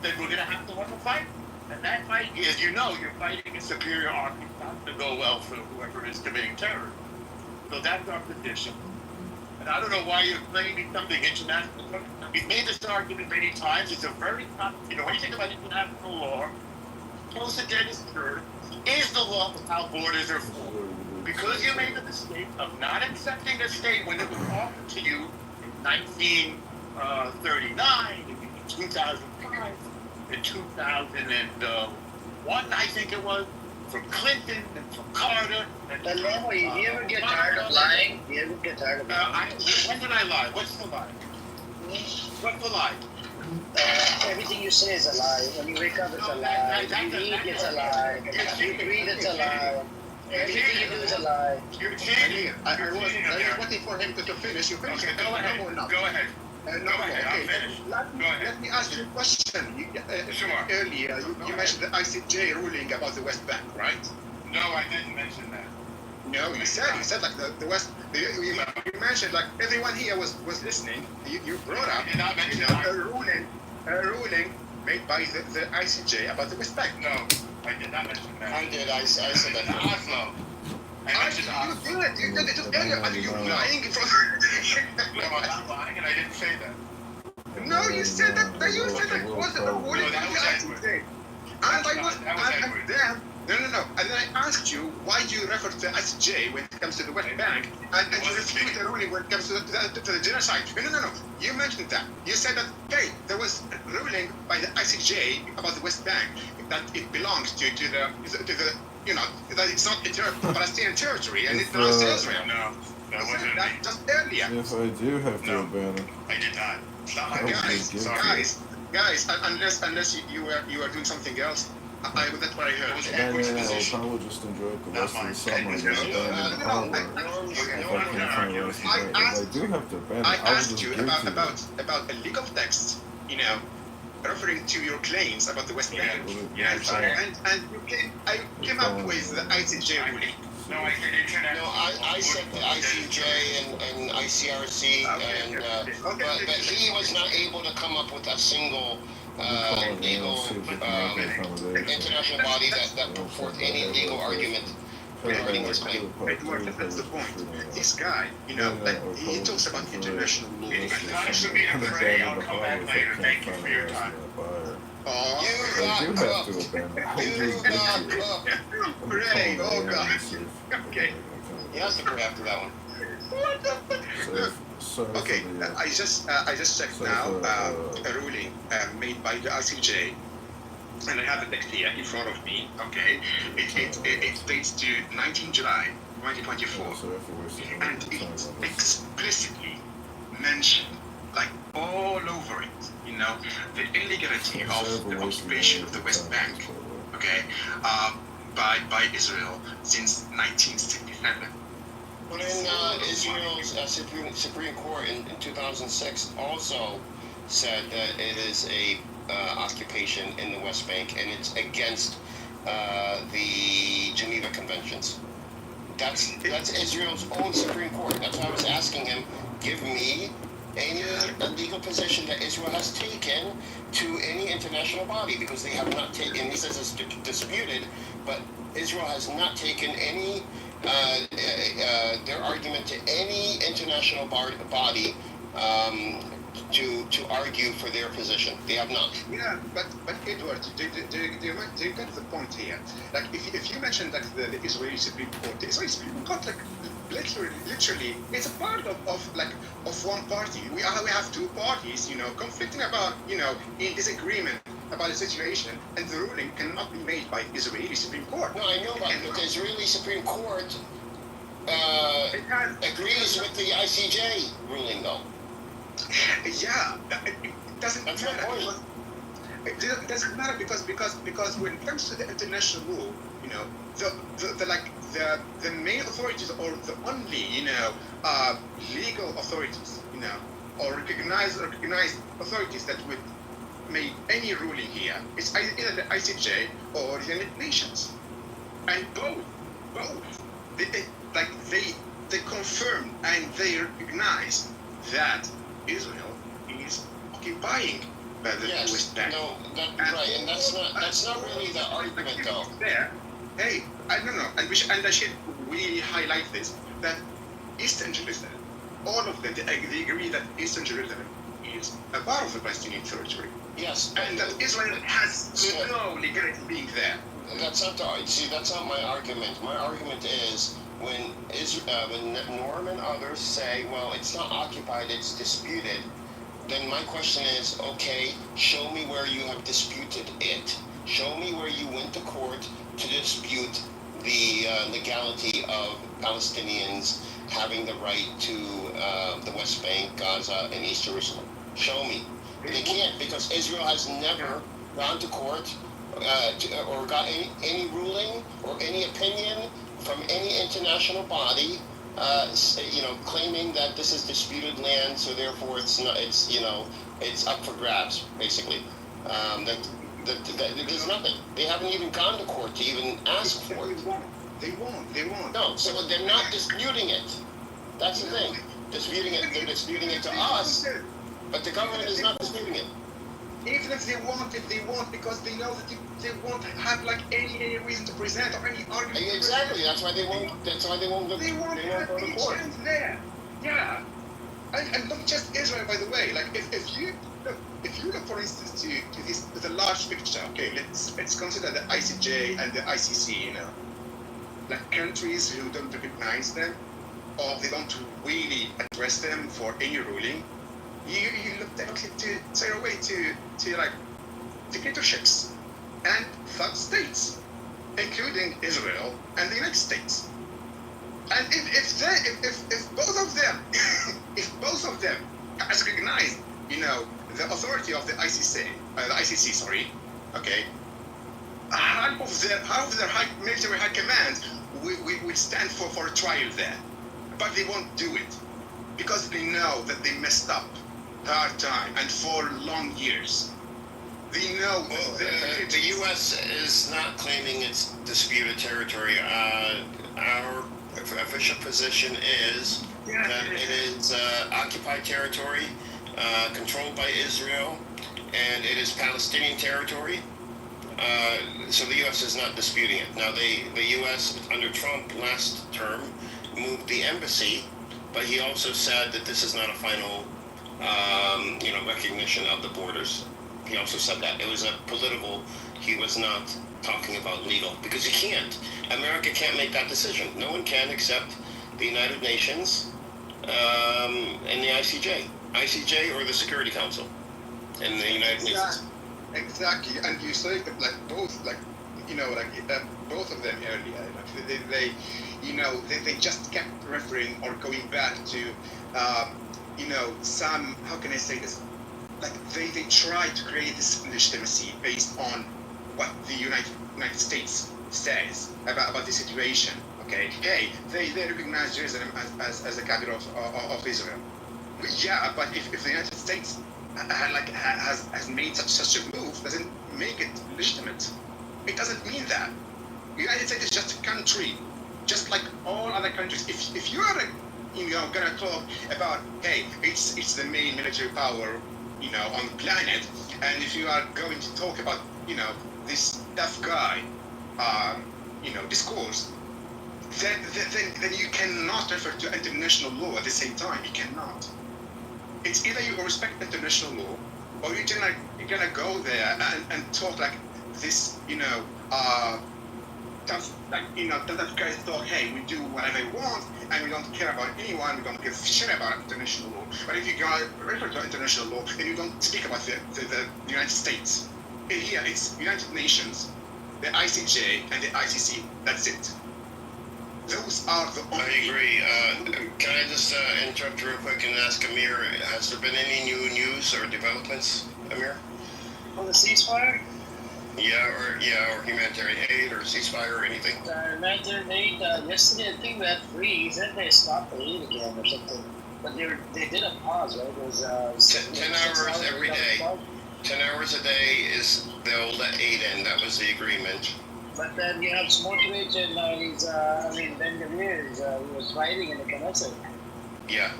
Speaker 6: then we're going to have to win a fight. And that fight, as you know, you're fighting a superior army, not to go well for whoever is committing terror. So that's our position. And I don't know why you're claiming something international. We've made this argument many times. It's a very complicated. When you think about international law, close again is third, is the law of how borders are formed. Because you made the mistake of not accepting a state when it was offered to you in 1939, in 2005, in 2001, I think it was, from Clinton and from Carter. And
Speaker 12: But Lemo, you ever get tired of lying? You ever get tired of lying?
Speaker 6: When did I lie? What's the lie? What's the lie?
Speaker 12: Everything you say is a lie. When you wake up, it's a lie. When you eat, it's a lie. When you breathe, it's a lie. Everything you do is a lie.
Speaker 6: You're cheating.
Speaker 11: I was waiting for him to finish. You finish.
Speaker 6: Okay, go ahead. Go ahead.
Speaker 11: No, okay. Let me ask you a question. Earlier, you mentioned the ICJ ruling about the West Bank, right?
Speaker 6: No, I didn't mention that.
Speaker 11: No, you said like the West. You mentioned like everyone here was listening. You brought up a ruling made by the ICJ about the West Bank.
Speaker 6: No, I did not mention that.
Speaker 10: I did. I said that.
Speaker 6: Oslo.
Speaker 11: You did it earlier. Are you lying in front of
Speaker 6: No, I'm not lying, and I didn't say that.
Speaker 11: No, you said that. You said that was a ruling of the ICJ. And then. No. And then I asked you why do you refer to the ICJ when it comes to the West Bank, and you refute the ruling when it comes to the genocide. No. You mentioned that. You said that, hey, there was a ruling by the ICJ about the West Bank that it belongs to the that it's not a Palestinian territory and it belongs to Israel.
Speaker 6: No, that wasn't
Speaker 11: that just earlier.
Speaker 17: Yes, I do have to abandon.
Speaker 6: I did not. It's not my
Speaker 11: Guys, unless you were doing something else. That's what I heard.
Speaker 17: I'll probably just enjoy the rest of the summer. I do have to abandon.
Speaker 11: I asked you about a legal text, referring to your claims about the West Bank.
Speaker 6: Yes,
Speaker 11: and I came up with the ICJ ruling.
Speaker 6: No, I
Speaker 10: said the ICJ and ICRC, but he was not able to come up with a single legal international body that put forth any legal argument regarding this claim.
Speaker 11: That's the point. This guy, he talks about international law.
Speaker 6: Thanks for being afraid. I'll come back later. Thank you for your time.
Speaker 10: You got
Speaker 11: Pray, oh God. Okay.
Speaker 10: He has to pray after that one.
Speaker 11: Okay, I just checked now a ruling made by the ICJ, and I have the text here in front of me. Okay, it dates to 19 July 2024, and it explicitly mentioned, like all over it, the illegality of the occupation of the West Bank. Okay, by Israel since 1967.
Speaker 10: But in Israel's Supreme Court in 2006 also said that it is a occupation in the West Bank and it's against the Geneva Conventions. That's Israel's own Supreme Court. That's why I was asking him, give me any legal position that Israel has taken to any international body, because they have not taken, he says it's disputed, but Israel has not taken any their argument to any international body to argue for their position. They have not.
Speaker 11: Yeah, but Edward, do you get the point here? Like, if you mention that the Israeli Supreme Court, the Israeli Supreme Court, like, literally, it's a part of one party. We have two parties, conflicting about, in disagreement about the situation, and the ruling cannot be made by Israeli Supreme Court.
Speaker 10: No, I know about it, but the Israeli Supreme Court agrees with the ICJ ruling, though.
Speaker 11: Yeah, it doesn't matter. It doesn't matter because when it comes to the international law, the main authorities or the only legal authorities, or recognized authorities that would make any ruling here, it's either the ICJ or the United Nations, and both they confirm and they recognize that Israel is occupying the West Bank.
Speaker 10: No, right, and that's not really the argument, though.
Speaker 11: There, hey, I don't know, and we highlight this, that Eastern Jerusalem, all of them, they agree that Eastern Jerusalem is a part of the Palestinian territory.
Speaker 10: Yes,
Speaker 11: and that Israel has no legality being there.
Speaker 10: That's not my argument. My argument is when Norm and others say, well, it's not occupied, it's disputed, then my question is, okay, show me where you have disputed it. Show me where you went to court to dispute the legality of Palestinians having the right to the West Bank, Gaza, and East Jerusalem. Show me. They can't, because Israel has never gone to court or got any ruling or any opinion from any international body claiming that this is disputed land, so therefore it's not, it's up for grabs, basically. There's nothing. They haven't even gone to court to even ask for it.
Speaker 11: They won't.
Speaker 10: No, so they're not disputing it. That's the thing. They're disputing it to us, but the government is not disputing it.
Speaker 11: Even if they want, because they know that they won't have like any reason to present or any argument.
Speaker 10: Exactly. That's why they won't.
Speaker 11: They won't have any chance there. Yeah. And not just Israel, by the way. Like if you look, for instance, to the large picture. Okay, let's consider the ICJ and the ICC. Like countries who don't recognize them, or they don't really address them for any ruling. You look directly to like dictatorships and third states, including Israel and the United States. And if both of them has recognized, the authority of the ICC, sorry, okay, half of their military high command will stand for a trial there, but they won't do it because they know that they messed up hard time and for long years. They know.
Speaker 10: Well, the U.S. is not claiming it's disputed territory. Our official position is that it is occupied territory, controlled by Israel, and it is Palestinian territory. So the U.S. is not disputing it. Now, the U.S. under Trump last term moved the embassy, but he also said that this is not a final, recognition of the borders. He also said that it was a political. He was not talking about legal because you can't. America can't make that decision. No one can except the United Nations and the ICJ or the Security Council in the United Nations.
Speaker 11: Exactly, and you say both of them earlier. They just kept referring or going back to some, how can I say this? Like they try to create this legitimacy based on what the United States says about the situation. Okay, hey, they recognize Jerusalem as the capital of Israel. Yeah, but if the United States has made such a move, doesn't make it legitimate. It doesn't mean that. The United States is just a country, just like all other countries. If you are gonna talk about, hey, it's the main military power, on the planet, and if you are going to talk about, this tough guy, discourse, then you cannot refer to international law at the same time. You cannot. It's either you respect international law, or you're gonna go there and talk like this, tough guys talk. Hey, we do whatever we want, and we don't care about anyone. We don't give a shit about international law. But if you refer to international law, then you don't speak about the United States. Here, it's United Nations, the ICJ, and the ICC. That's it. Those are the only...
Speaker 10: I agree. Can I just interrupt real quick and ask Amir, has there been any new news or developments, Amir?
Speaker 12: On the ceasefire?
Speaker 10: Or humanitarian aid or ceasefire or anything?
Speaker 12: Humanitarian aid, yesterday I think we had 3. He said they stopped the aid again or something. But they did a pause, right? It was
Speaker 10: 10 hours every day. 10 hours a day is they'll let aid in. That was the agreement.
Speaker 12: But then you have Smotrich and Ben Gavir, he was fighting in the Knesset.
Speaker 10: Yeah.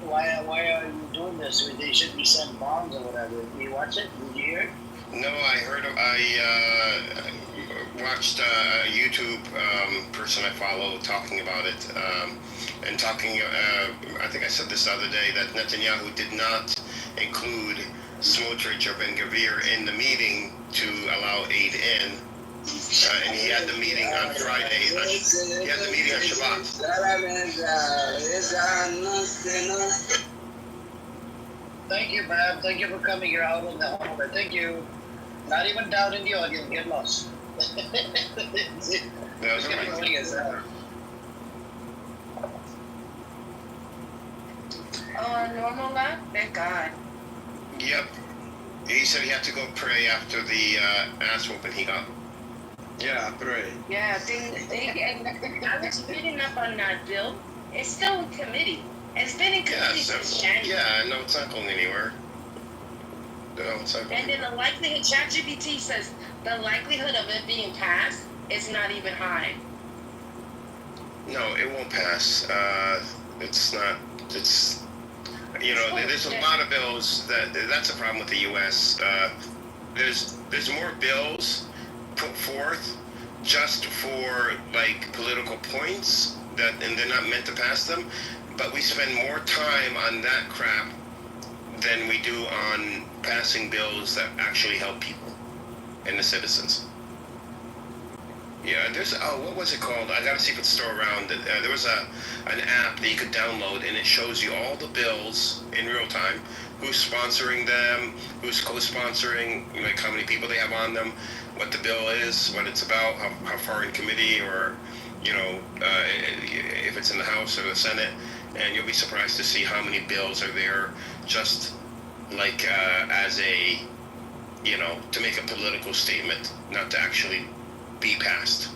Speaker 12: Why are you doing this? They should be sent bombs or whatever. Did you watch it? Did you hear it?
Speaker 10: No, I watched a YouTube person I follow talking about it, and talking, I think I said this the other day, that Netanyahu did not include Smotrich or Ben Gavir in the to allow aid in. And he had the meeting on Friday. He had the meeting on Shabbat.
Speaker 12: Thank you, Bab. Thank you for coming. You're out on the hallway. Thank you. Not even down in the audience. Get lost.
Speaker 10: That's right.
Speaker 4: Normal lab? Thank God.
Speaker 10: Yep. He said he had to go pray after the ass whooping he got.
Speaker 11: Yeah, pray.
Speaker 4: Yeah, I was reading up on that, Bill.
Speaker 7: It's still in committee. It's been in committee since January.
Speaker 10: Yeah, no, it's not going anywhere. No, it's not going
Speaker 7: And then the likelihood, ChatGPT says the likelihood of it being passed is not even high.
Speaker 10: No, it won't pass. It's not. It's there's a lot of bills that's a problem with the U.S. There's more bills put forth just for like political points and they're not meant to pass them. But we spend more time on that crap than we do on passing bills that actually help people and the citizens. Yeah, there's what was it called? I gotta see if it's still around. There was an app that you could download, and it shows you all the bills in real time, who's sponsoring them, who's co-sponsoring, like how many people they have on them, what the bill is, what it's about, how far in committee, or if it's in the House or the Senate, and you'll be surprised to see how many bills are there just like as a to make a political statement, not to actually be passed.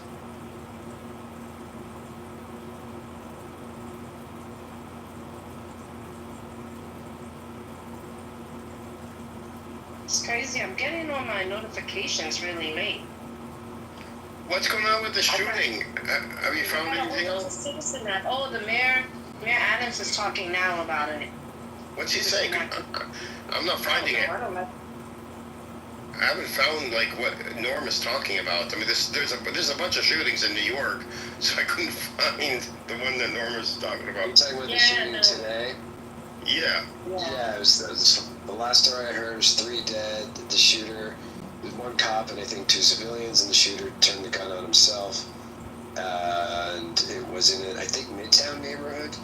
Speaker 7: It's crazy. I'm getting all my notifications really late.
Speaker 10: What's going on with the shooting? Have you found anything else?
Speaker 7: Oh, the mayor Adams is talking now about it.
Speaker 10: What's he saying? I'm not finding it.
Speaker 7: I don't know.
Speaker 10: I haven't found like what Norm is talking about. I mean, there's a bunch of shootings in New York, so I couldn't find the one that Norm is talking about.
Speaker 18: You're talking about the shooting today?
Speaker 10: Yeah.
Speaker 18: Yeah, it was the last story I heard was 3 dead. The shooter, was 1 cop and I think 2 civilians, and the shooter turned the gun on himself. And it was in I think Midtown neighborhood,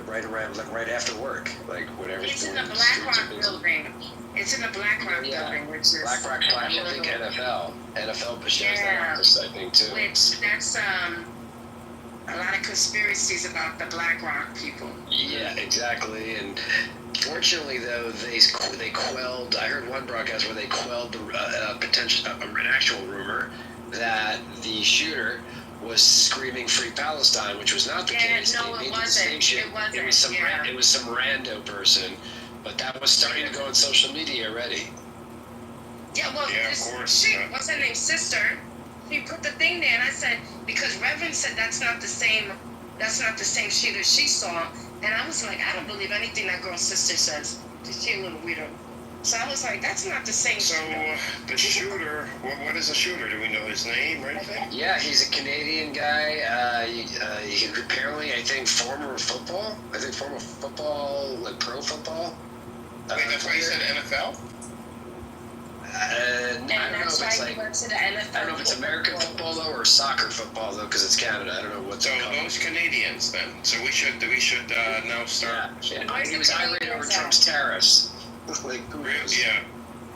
Speaker 18: right after work, like whatever.
Speaker 7: It's in the BlackRock building. It's in the BlackRock building, which is
Speaker 18: BlackRock / I think NFL shares that office, I think too.
Speaker 7: Which that's a lot of conspiracies about the BlackRock people.
Speaker 18: Yeah, exactly. And fortunately, though, they quelled. I heard one broadcast where they quelled an actual rumor that the shooter was screaming "Free Palestine," which was not the case.
Speaker 7: No, it wasn't.
Speaker 18: It was some rando person, but that was starting to go on social media already.
Speaker 7: Yeah, well, what's her name, sister? She put the thing there, and I said, because Reverend said that's not the same shooter she saw, and I was like, I don't believe anything that girl's sister says. She's a little weirdo. So I was like, that's not the same shooter.
Speaker 10: The shooter, what is a shooter? Do we know his name or anything?
Speaker 18: Yeah, he's a Canadian guy. He apparently, I think, former football, like pro football.
Speaker 10: Wait, that's why you said NFL?
Speaker 18: I don't know if it's like,
Speaker 7: went to the NFL.
Speaker 18: I don't know if it's American football though or soccer football though, because it's Canada. I don't know what's called.
Speaker 10: Those Canadians then. So we should now start.
Speaker 18: Yeah. He was irate over Trump's tariffs. Like,
Speaker 10: yeah.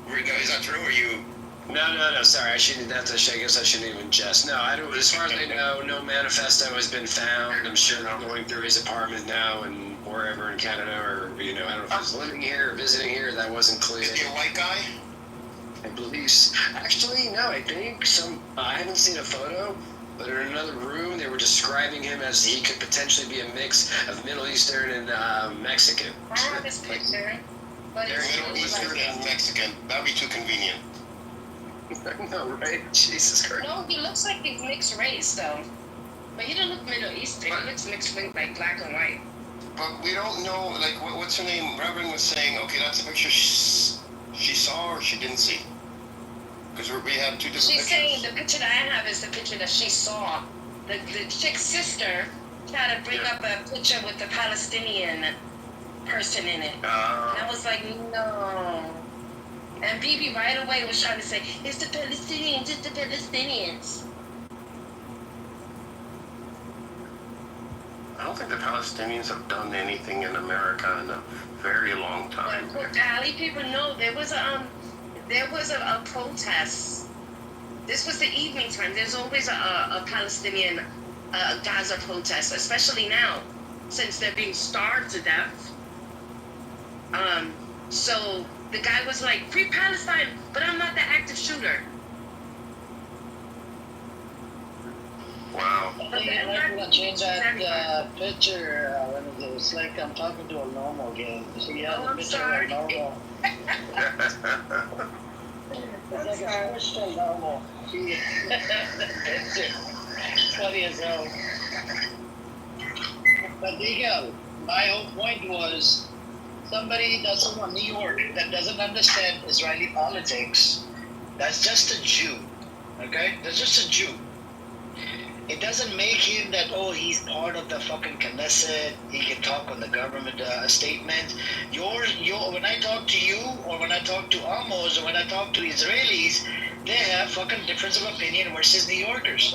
Speaker 10: Is that true? Or you?
Speaker 18: No. Sorry, I shouldn't. I guess I shouldn't even jest. No, I don't. As far as I know, no manifesto has been found. I'm sure they're going through his apartment now and wherever in Canada, or I don't know if he's living here or visiting here. That wasn't clear.
Speaker 10: Is he a white guy?
Speaker 18: I believe. Actually, no. I think I haven't seen a photo, but in another room they were describing him as he could potentially be a mix of Middle Eastern and Mexican.
Speaker 7: I have his picture. But
Speaker 10: Middle Eastern and Mexican. That'd be too convenient.
Speaker 18: No, right? Jesus Christ.
Speaker 7: No, he looks like he's mixed race though. But he doesn't look Middle Eastern. He looks mixed with like black and white.
Speaker 10: But we don't know. Like, what's her name? Reverend was saying, okay, that's a picture she saw or she didn't see. Because we have 2 different
Speaker 7: She's
Speaker 10: pictures.
Speaker 7: saying the picture that I have is the picture that she saw. The chick's sister tried to bring up a picture with the Palestinian person in it. And I was like, no. And BB right away was trying to say, it's the Palestinians, it's the Palestinians.
Speaker 10: I don't think the Palestinians have done anything in America in a very long time.
Speaker 7: But Pali people know there was a protest. This was the evening time. There's always a Palestinian Gaza protest, especially now, since they're being starved to death. So the guy was like, "Free Palestine," but I'm not the active shooter.
Speaker 10: Wow.
Speaker 7: But
Speaker 12: you might want to change that picture when it's like I'm talking to a normal again. So yeah, the picture of normal. It's like a crystal normal. Picture. Funny as hell. But Diego, my whole point was somebody that's from New York that doesn't understand Israeli politics. That's just a Jew. Okay? That's just a Jew. It doesn't make him that, oh, he's part of the fucking Knesset, he can talk on the government statement. When I talk to you, or when I talk to Amos, or when I talk to Israelis, they have fucking difference of opinion versus New Yorkers.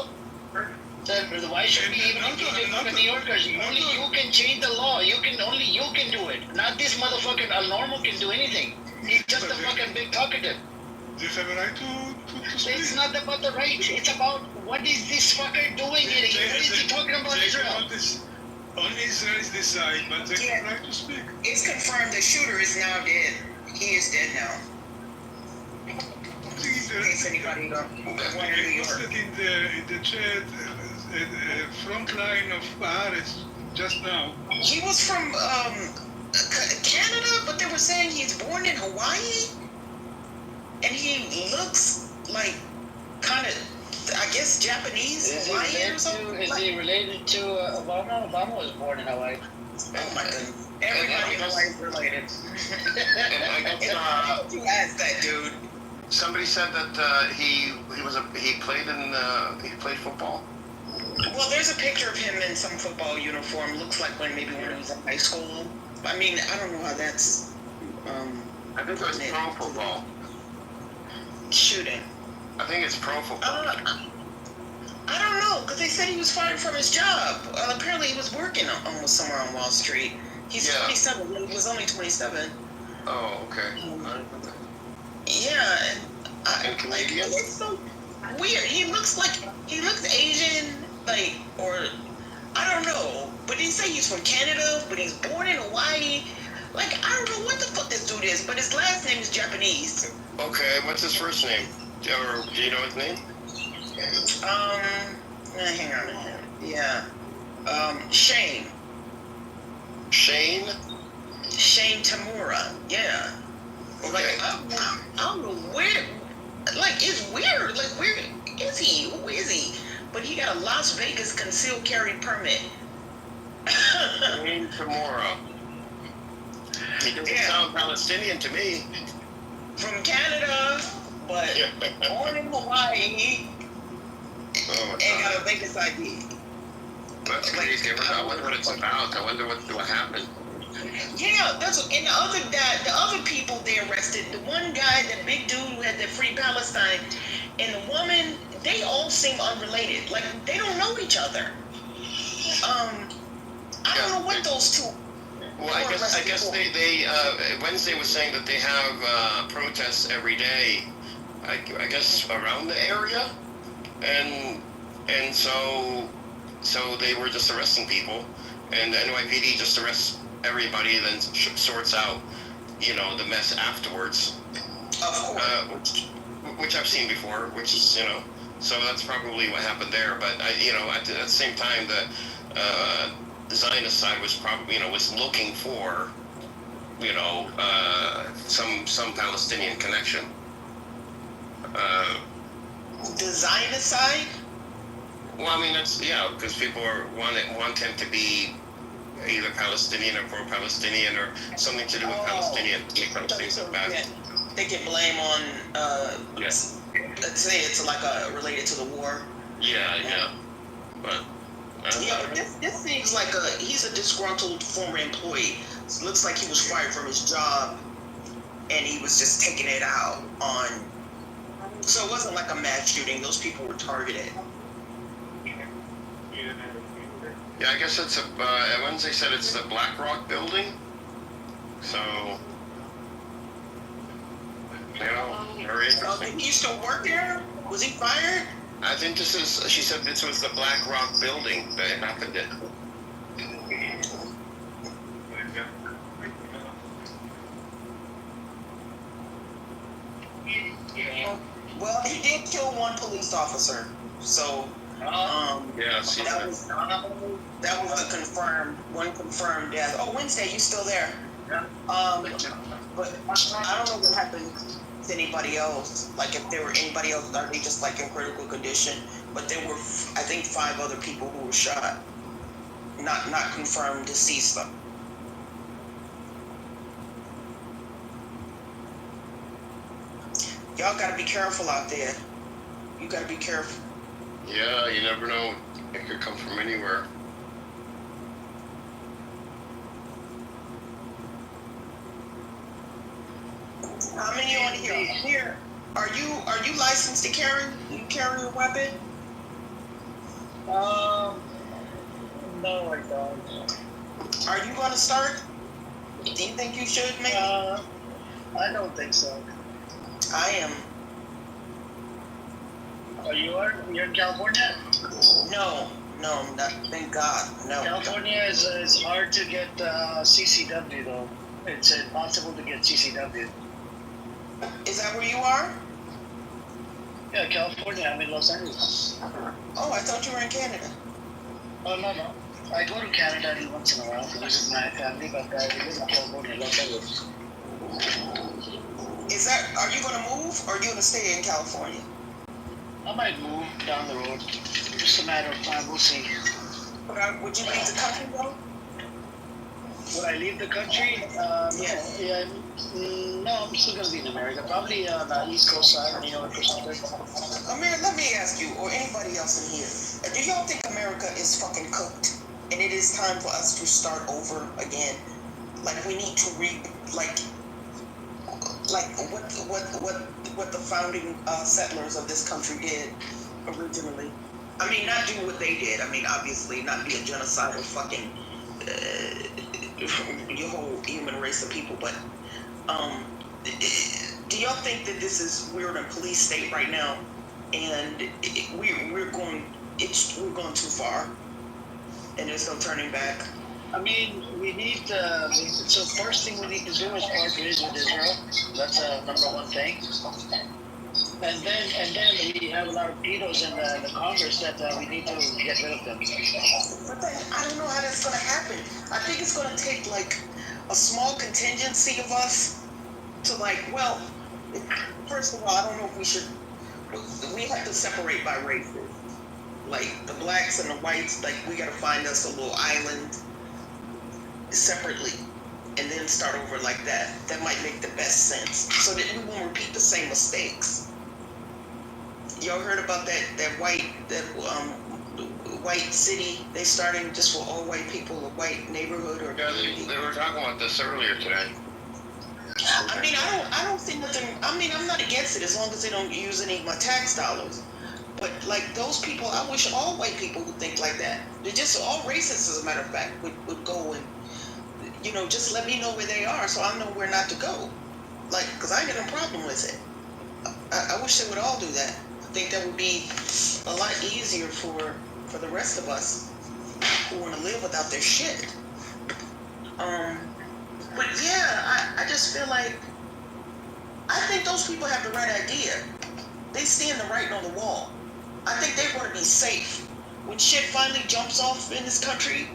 Speaker 12: So why should we even be fucking New Yorkers? Only you can change the law. Only you can do it. Not this motherfucking normal can do anything. He's just a fucking big talkative.
Speaker 16: Do you have a right to speak?
Speaker 12: It's not about the right. It's about what is this fucker doing here? What is he talking about Israel?
Speaker 16: Only Israelis decide, but they have right to speak.
Speaker 2: It's confirmed the shooter is now dead. He is dead now.
Speaker 16: In
Speaker 2: case anybody
Speaker 16: posted in the chat, front line of Haaretz just now.
Speaker 2: He was from Canada, but they were saying he's born in Hawaii, and he looks like kind of, I guess, Japanese, Hawaiian or something.
Speaker 12: Is he related to Obama? Obama was born in Hawaii.
Speaker 2: Oh my goodness. Everybody in Hawaii is related.
Speaker 10: You
Speaker 2: asked that, dude.
Speaker 10: Somebody said that he played football.
Speaker 2: Well, there's a picture of him in some football uniform. Looks like when he was in high school. I mean, I don't know how that's.
Speaker 10: I think it's pro football.
Speaker 2: Shooting.
Speaker 10: I think it's pro football.
Speaker 2: I don't know, because they said he was fired from his job. Apparently, he was working almost somewhere on Wall Street. He's 27. He was only 27.
Speaker 10: Oh, okay.
Speaker 2: Yeah,
Speaker 10: and Canadian.
Speaker 2: It's so weird. He looks Asian, or I don't know. But they say he's from Canada, but he's born in Hawaii. I don't know what the fuck this dude is, but his last name is Japanese.
Speaker 10: Okay, what's his first name? Or do you know his name?
Speaker 2: Hang on. Yeah. Shane.
Speaker 10: Shane?
Speaker 2: Shane Tamura. Yeah.
Speaker 10: Okay.
Speaker 2: I don't know where. It's weird. Where is he? Who is he? But he got a Las Vegas concealed carry permit.
Speaker 10: Shane Tamura. He doesn't sound Palestinian to me.
Speaker 2: From Canada, but born in Hawaii.
Speaker 10: Oh,
Speaker 2: and got a Vegas ID.
Speaker 10: That's crazy. I wonder what it's about. I wonder what happened.
Speaker 2: Yeah, and the other people they arrested, the one guy, the big dude who had the Free Palestine, and the woman, they all seem unrelated. They don't know each other. I don't know what those two.
Speaker 10: Well, I guess they Wednesday was saying that they have protests every day. I guess around the area, and so they were just arresting people, and the NYPD just arrests everybody and then sorts out, the mess afterwards. Which I've seen before, which is, so that's probably what happened there. But at the same time, the Zionist side was probably, was looking for, some Palestinian connection.
Speaker 2: The Zionist side?
Speaker 10: Well, I mean, that's, because people want him to be either Palestinian or pro-Palestinian or something to do with Palestinian.
Speaker 2: They get blame on, let's say it's related to the war.
Speaker 10: Yeah. But
Speaker 2: this seems like he's a disgruntled former employee. It looks like he was fired from his job, and he was just taking it out on. So it wasn't like a mass shooting. Those people were targeted.
Speaker 10: Yeah, I guess it's Wednesday said it's the Black Rock building. So, very interesting.
Speaker 2: He used to work there? Was he fired?
Speaker 10: I think she said this was the Black Rock building that it happened in.
Speaker 2: Well, he did kill one police officer, so
Speaker 10: Yeah, I've seen that.
Speaker 2: That was the one confirmed death. Oh, Wednesday, you still there?
Speaker 12: Yeah.
Speaker 2: But I don't know what happened to anybody else. Like, if there were anybody else, are they just like in critical condition? But there were, I think, 5 other people who were shot. Not confirmed deceased though. Y'all gotta be careful out there. You gotta be careful.
Speaker 10: Yeah, you never know. It could come from anywhere.
Speaker 2: How many on here? Are you licensed to carry? You carry a weapon?
Speaker 12: No, I don't.
Speaker 2: Are you gonna start? Do you think you should, maybe?
Speaker 12: I don't think so.
Speaker 2: I am.
Speaker 12: You're in California?
Speaker 2: No, I'm not. Thank God, no.
Speaker 12: California is hard to get CCW though. It's impossible to get CCW.
Speaker 2: Is that where you are?
Speaker 12: Yeah, California. I'm in Los Angeles.
Speaker 2: Oh, I thought you were in Canada.
Speaker 12: Oh, no. I go to Canada every once in a while to visit my family, but I live in California, Los Angeles.
Speaker 2: Are you gonna move or are you gonna stay in California?
Speaker 12: I might move down the road. Just a matter of time. We'll see.
Speaker 2: Would you leave the country though?
Speaker 12: Would I leave the country?
Speaker 2: Yes.
Speaker 12: Yeah. No, I'm still gonna be in America. Probably on the East Coast side, New York or something.
Speaker 2: Amir, let me ask you, or anybody else in here, do y'all think America is fucking cooked, and it is time for us to start over again? Like we need to like what the founding settlers of this country did originally. I mean, not do what they did. I mean, obviously, not be a genocidal fucking your whole human race of people. But do y'all think that we're in a police state right now, and we're going too far, and there's no turning back?
Speaker 12: I mean, we need so first thing we need to do is part ways with Israel. That's number one thing. And then we have a lot of pedos in the Congress that we need to get rid of them.
Speaker 2: But then, I don't know how that's going to happen. I think it's going to take like a small contingency of us to first of all, I don't know if we have to separate by races. Like the blacks and the whites, like we got to find us a little island separately and then start over like that. That might make the best sense so that we won't repeat the same mistakes. Y'all heard about that white city they starting just for all white people, a white neighborhood or
Speaker 10: they were talking about this earlier today.
Speaker 2: I mean, I don't see nothing. I mean, I'm not against it as long as they don't use any of my tax dollars. But like those people, I wish all white people would think like that. They're just all racists, as a matter of fact, would go and just let me know where they are so I know where not to go. Like, because I ain't got no problem with it. I wish they would all do that. I think that would be a lot easier for the rest of us who want to live without their shit. But yeah, I just feel like I think those people have the right idea. They seeing the writing on the wall. I think they want to be safe when shit finally jumps off in this country,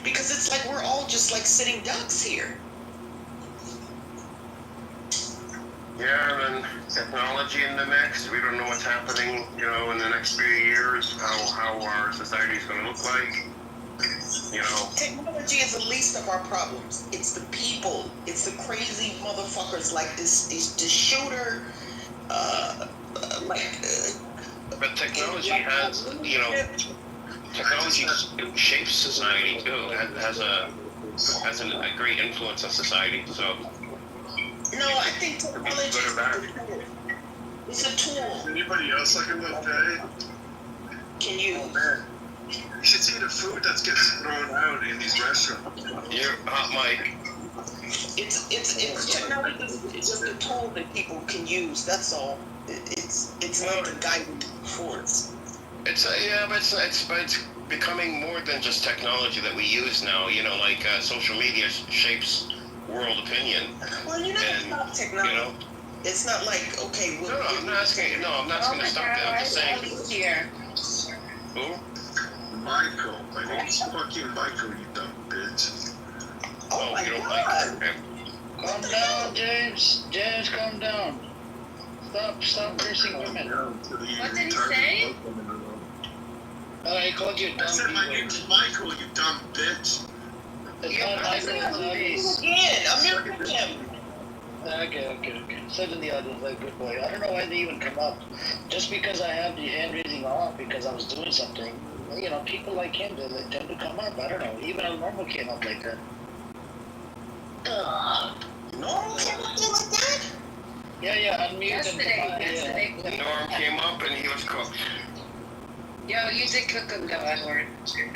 Speaker 2: because it's like we're all just like sitting ducks here.
Speaker 10: Yeah, and then technology in the mix. We don't know what's happening, in the next few years, how our society is going to look like.
Speaker 2: Technology is the least of our problems. It's the people. It's the crazy motherfuckers like this shooter,
Speaker 10: But technology has, technology shapes society too. It has a great influence on society. So.
Speaker 2: No, I think technology is it's a tool.
Speaker 11: Anybody else looking that day?
Speaker 2: Can you?
Speaker 11: Oh man, you should see the food that gets thrown out in these restaurants.
Speaker 10: You're hot, Mike.
Speaker 2: It's technology. It's just a tool that people can use. That's all. It's not the guiding force.
Speaker 10: But it's becoming more than just technology that we use now. Like social media shapes world opinion.
Speaker 2: Well, stop technology. It's not like, okay,
Speaker 10: I'm not asking to stop that. I'm just saying.
Speaker 4: Here.
Speaker 10: Who?
Speaker 24: Michael. My name is fucking Michael, you dumb bitch.
Speaker 12: Oh my
Speaker 10: you don't
Speaker 12: God.
Speaker 10: like him.
Speaker 12: Calm down, James. James, calm down. Stop cursing women.
Speaker 7: What did he say?
Speaker 12: He called you a
Speaker 24: I
Speaker 12: dumb
Speaker 24: said my
Speaker 12: B-word.
Speaker 24: name's Michael, you dumb bitch.
Speaker 12: It's not Michael, it's
Speaker 2: Again, American him.
Speaker 12: Okay. Sit in the audience like good boy. I don't know why they even come up. Just because I have the hand raising off because I was doing something. You know, people like him, they tend to come up. I don't know. Even a normal came up like that.
Speaker 2: Normal came up there like that?
Speaker 12: Yeah, unmute
Speaker 7: Yesterday.
Speaker 10: Norm came up and he was cooked.
Speaker 7: Yo, you did cook him though, Edward.
Speaker 10: You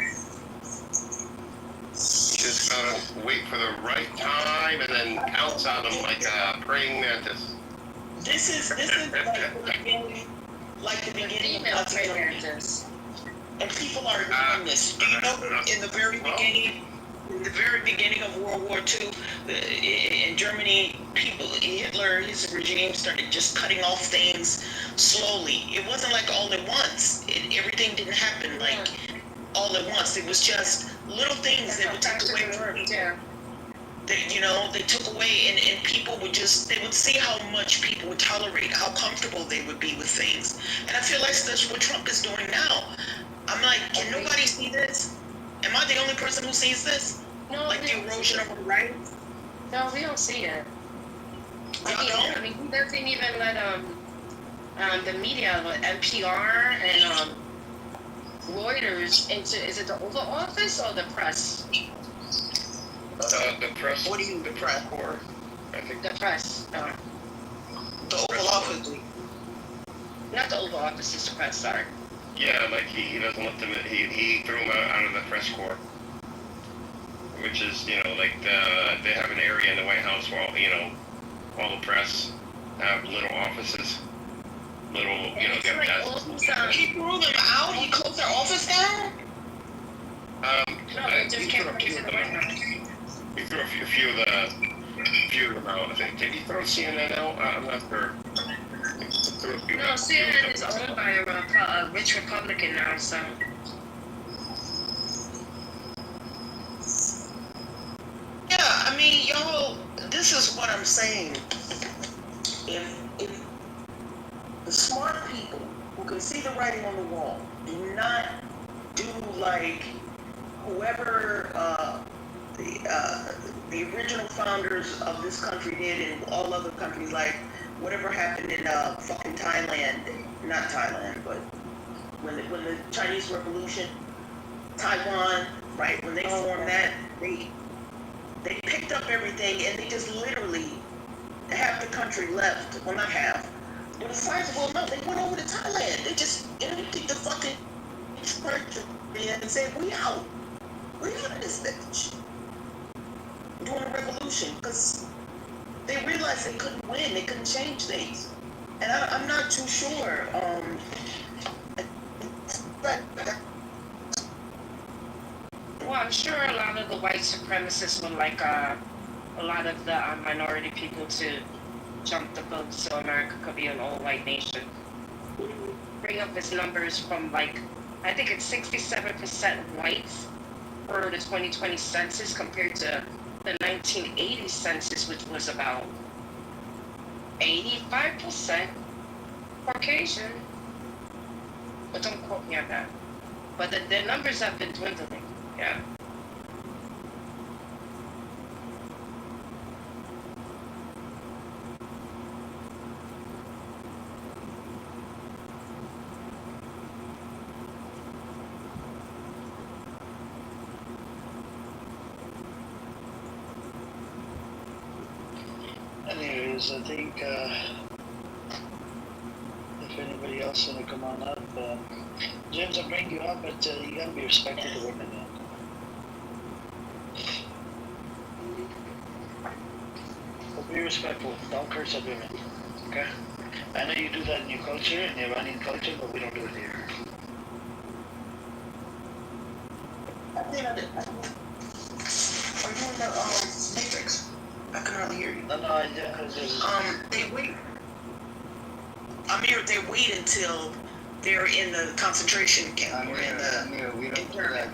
Speaker 10: just gotta wait for the right time and then pounce on them like a praying mantis.
Speaker 2: This is like the beginning of Nazi. And people are doing this. Do you know in the very beginning of World War II, in Germany, Hitler, his regime started just cutting off things slowly. It wasn't like all at once. Everything didn't happen like all at once. It was just little things that would take away from people. They took away, and people would they would see how much people would tolerate, how comfortable they would be with things. And I feel like that's what Trump is doing now. I'm like, can nobody see this? Am I the only person who sees this?
Speaker 7: No,
Speaker 2: like the erosion of our rights?
Speaker 7: No, we don't see it. I mean, he doesn't even let the media, like NPR and Reuters into. Is it the Oval Office or the press?
Speaker 10: The press.
Speaker 2: What do you mean the press for?
Speaker 10: I think
Speaker 7: the press. No.
Speaker 2: The Oval Office.
Speaker 7: Not the Oval Office. It's the press. Sorry.
Speaker 10: Yeah, like he doesn't let them. He threw them out of the press corps, which is like they have an area in the White House where all the press have little offices, they have desks.
Speaker 2: He threw them out. He closed their office down.
Speaker 7: No, they just can't come into the White House.
Speaker 10: He threw a few of them out. I think did he throw CNN out? I'm not sure.
Speaker 7: No, CNN is owned by a rich Republican now, so.
Speaker 2: Yeah, I mean, y'all, this is what I'm saying. If the smart people who can see the writing on the wall do not do like whoever the original founders of this country did and all other countries, like whatever happened in fucking Thailand, not Thailand, but when the Chinese Revolution, Taiwan, right, when they formed that, they picked up everything and they just literally, half the country left, well not half, but a sizable amount, they went over to Thailand. They just emptied the fucking country and said, we out of this bitch. Doing a revolution, because they realized they couldn't win, they couldn't change things. And I'm not too sure.
Speaker 7: Well, I'm sure a lot of the white supremacists would like a lot of the minority people to jump the boat so America could be an all-white nation. Bring up its numbers from I think it's 67% whites for the 2020 census compared to the 1980 census, which was about 85% Caucasian. But don't quote me on that. But the numbers have been dwindling, yeah.
Speaker 12: Anyways, I think if anybody else want to come on up, James, I'll bring you up, but you gotta be respectful to women. But be respectful. Don't curse at women. Okay? I know you do that in your culture, in your Iranian culture, but we don't do it here.
Speaker 2: Are you in the Matrix? I can hardly hear you.
Speaker 12: No, I just...
Speaker 2: they wait. Amir, they wait until
Speaker 7: they're in the concentration camp or in the
Speaker 12: we don't do
Speaker 7: internment.
Speaker 12: that.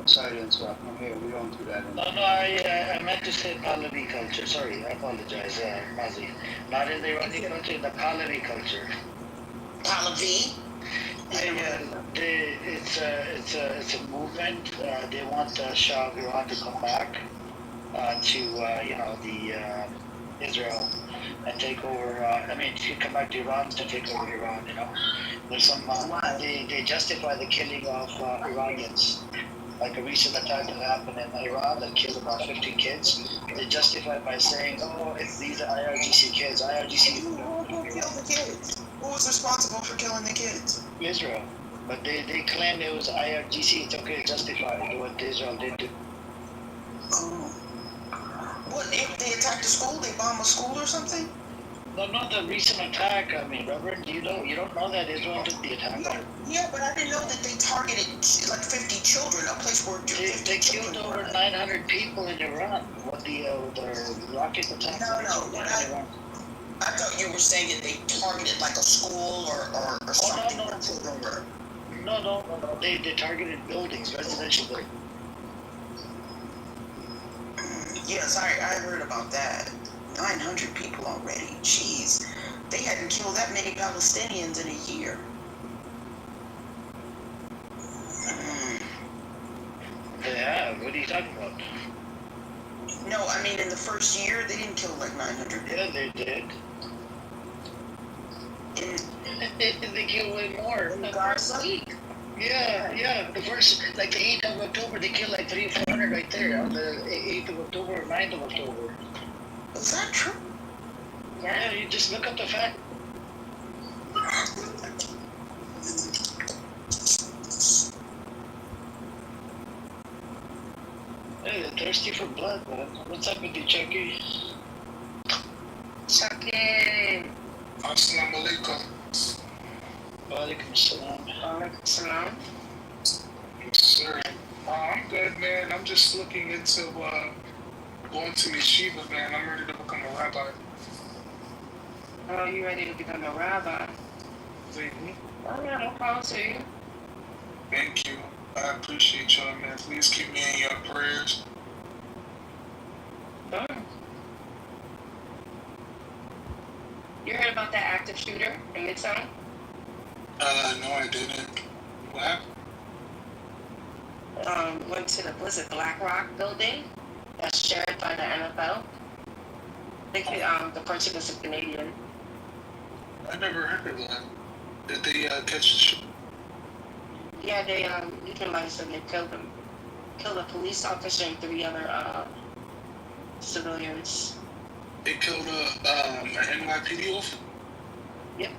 Speaker 12: Silence, well, here, we don't do that.
Speaker 13: No, I meant to say Pahlavi culture. Sorry, I apologize, Mazi. Not in the Iranian culture, in the Pahlavi culture.
Speaker 7: Pahlavi?
Speaker 13: It's a movement. They want Shah of Iran to come back to Israel and take over. To come back to Iran to take over Iran. There's some. They justify the killing of Iranians. Like a recent attack that happened in Iran that killed about 50 kids. They justify it by saying, these are IRGC kids. IRGC.
Speaker 7: Who killed the kids? Who was responsible for killing the kids?
Speaker 13: Israel. But they claim it was IRGC. It's okay to justify what Israel did to.
Speaker 7: What, if they attacked a school, they bombed a school or something?
Speaker 13: No, not the recent attack. Reverend, you don't know that Israel did the attack.
Speaker 7: Yeah, but I didn't know that they targeted like 50 children, a place where
Speaker 13: they killed over 900 people in Iran. What the rocket attack?
Speaker 7: No. I thought you were saying that they targeted like a school or something where children were.
Speaker 13: No. They targeted buildings, residential buildings.
Speaker 7: Yes, I heard about that. 900 people already. Jeez. They hadn't killed that many Palestinians in a year.
Speaker 13: They have. What are you talking about?
Speaker 7: No, I mean in the first year they didn't kill like 900 people.
Speaker 13: Yeah, they did. They killed way more.
Speaker 7: In Gaza?
Speaker 13: Yeah. The first, like the 8th of October, they killed like 300-400 right there on the 8th of October or 9th of October.
Speaker 7: Is that true?
Speaker 13: Yeah, you just look up the fact. Hey, they're thirsty for blood, man. What's up with you, Chucky?
Speaker 7: Chucky.
Speaker 3: Assalamu alaikum.
Speaker 13: Walaikum salam.
Speaker 7: Walaikum salam.
Speaker 3: Sir, I'm good, man. I'm just looking into going to yeshiva, man. I'm ready to become a rabbi.
Speaker 7: Oh, you ready to become a rabbi?
Speaker 3: Mm-hmm.
Speaker 7: Oh, yeah, no problem to you.
Speaker 3: Thank you. I appreciate y'all, man. Please keep me in your prayers.
Speaker 7: You heard about that active shooter in Midtown?
Speaker 3: No, I didn't. What happened?
Speaker 7: Went to the Black Rock building that's shared by the NFL. The person is a Canadian.
Speaker 3: I never heard of that. Did they catch the shooter?
Speaker 7: Yeah, they neutralized him. They killed him. Killed a police officer and 3 other civilians.
Speaker 3: They killed an NYPD officer?
Speaker 7: Yep.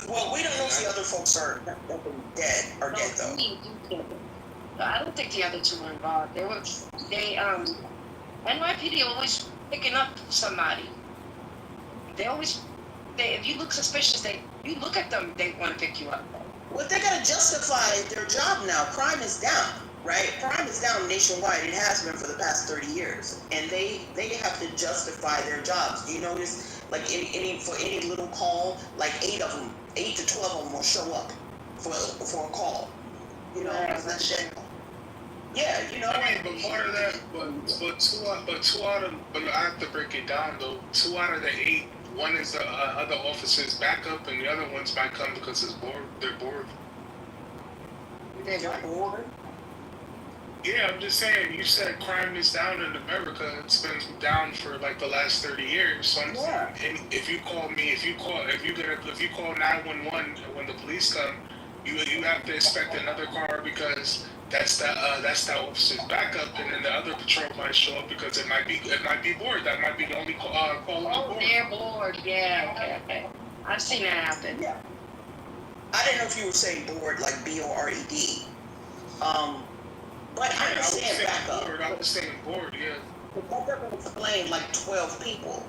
Speaker 7: Well, we don't know if the other folks are dead though. I don't think the other 2 were involved. NYPD always picking up somebody. If you look suspicious, you look at them, they want to pick you up. Well, they gotta justify their job now. Crime is down, right? Crime is down nationwide. It has been for the past 30 years, and they have to justify their jobs. Do you notice, like for any little call, like 8 to 12 of them will show up for a call. You know, yeah, you know.
Speaker 3: I mean, but part of that, but I have to break it down though. 2 out of the 8. One is the other officer's backup, and the other one's back up because they're bored.
Speaker 7: They're not bored?
Speaker 3: Yeah, I'm just saying. You said crime is down in America. It's been down for like the last 30 years. So I'm saying, if you call 911 when the police come, you have to expect another car because that's that officer's backup, and then the other patrol might show up because it might be bored. That might be the only call on the board.
Speaker 7: They're bored. Yeah. Okay. I've seen that happen. Yeah. I didn't know if you were saying bored like BORED. But I understand backup.
Speaker 3: I was saying bored. Yeah.
Speaker 7: But that doesn't explain like 12 people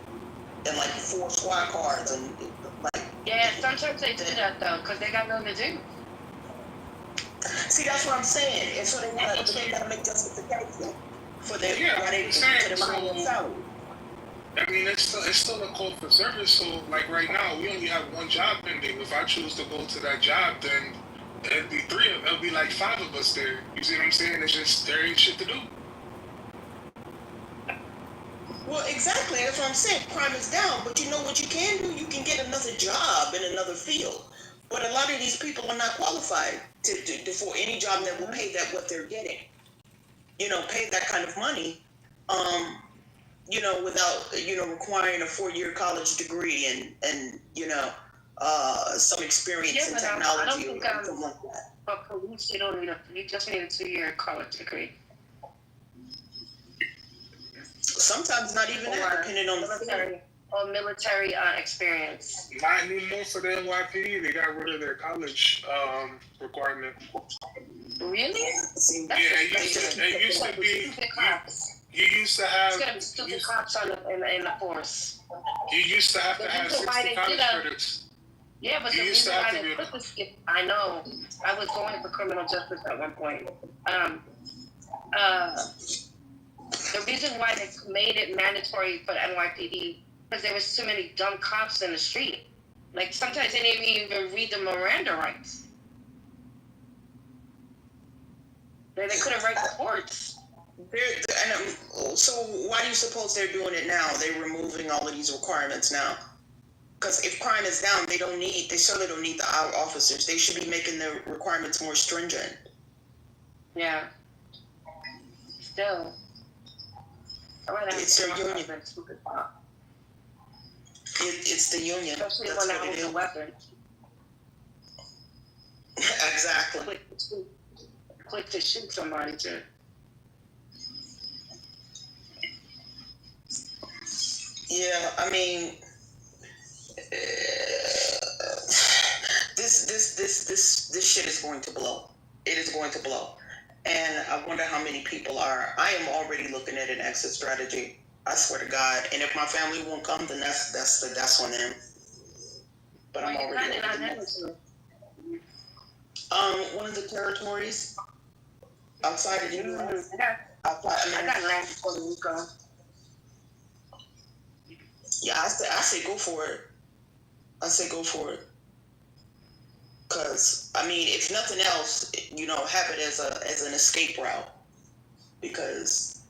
Speaker 7: and like 4 SWAT cars and like. Yeah, sometimes they do that though, because they got nothing to do. See, that's what I'm saying. And so they gotta make justification for their why they put them on their salary.
Speaker 3: I mean, it's still a call for service. So, like right now, we only have one job pending. If I choose to go to that job, then it'll be like 5 of us there. You see what I'm saying? It's just there ain't shit to do.
Speaker 2: Well, exactly. That's what I'm saying. Crime is down, but you know what you can do? You can get another job in another field. But a lot of these people are not qualified for any job that will pay that what they're getting. Pay that kind of money. Without requiring a 4-year college degree and some experience in technology.
Speaker 7: I don't think something like that. But police, you just need a 2-year college degree.
Speaker 2: Sometimes not even that, depending on
Speaker 7: military or military experience.
Speaker 3: Not anymore for the NYPD. They got rid of their college requirement.
Speaker 7: Really?
Speaker 3: Yeah, it used to be. You used to have.
Speaker 7: It's gonna be stupid cops in the force.
Speaker 3: You used to have to have 60 college credits.
Speaker 7: Yeah, but the reason why they put this, I know. I was going for criminal justice at one point. The reason why they made it mandatory for the NYPD because there was too many dumb cops in the street. Like sometimes they didn't even read the Miranda rights. They couldn't write reports.
Speaker 2: So why do you suppose they're doing it now? They're removing all of these requirements now. Because if crime is down, they certainly don't need the officers. They should be making the requirements more stringent.
Speaker 7: Yeah. Still.
Speaker 2: It's their union. It's the union.
Speaker 7: Especially when that was a weapon.
Speaker 2: Exactly.
Speaker 7: Quick to shoot somebody too.
Speaker 2: Yeah, I mean, this shit is going to blow. It is going to blow. And I wonder how many people are. I am already looking at an exit strategy. I swear to God. And if my family won't come, then that's on them. But I'm already looking at it. One of the territories outside of the U.S.
Speaker 7: I got land in Puerto Rico.
Speaker 2: Yeah, I say go for it. I say go for it. Because, I mean, if nothing else, have it as an escape route. Because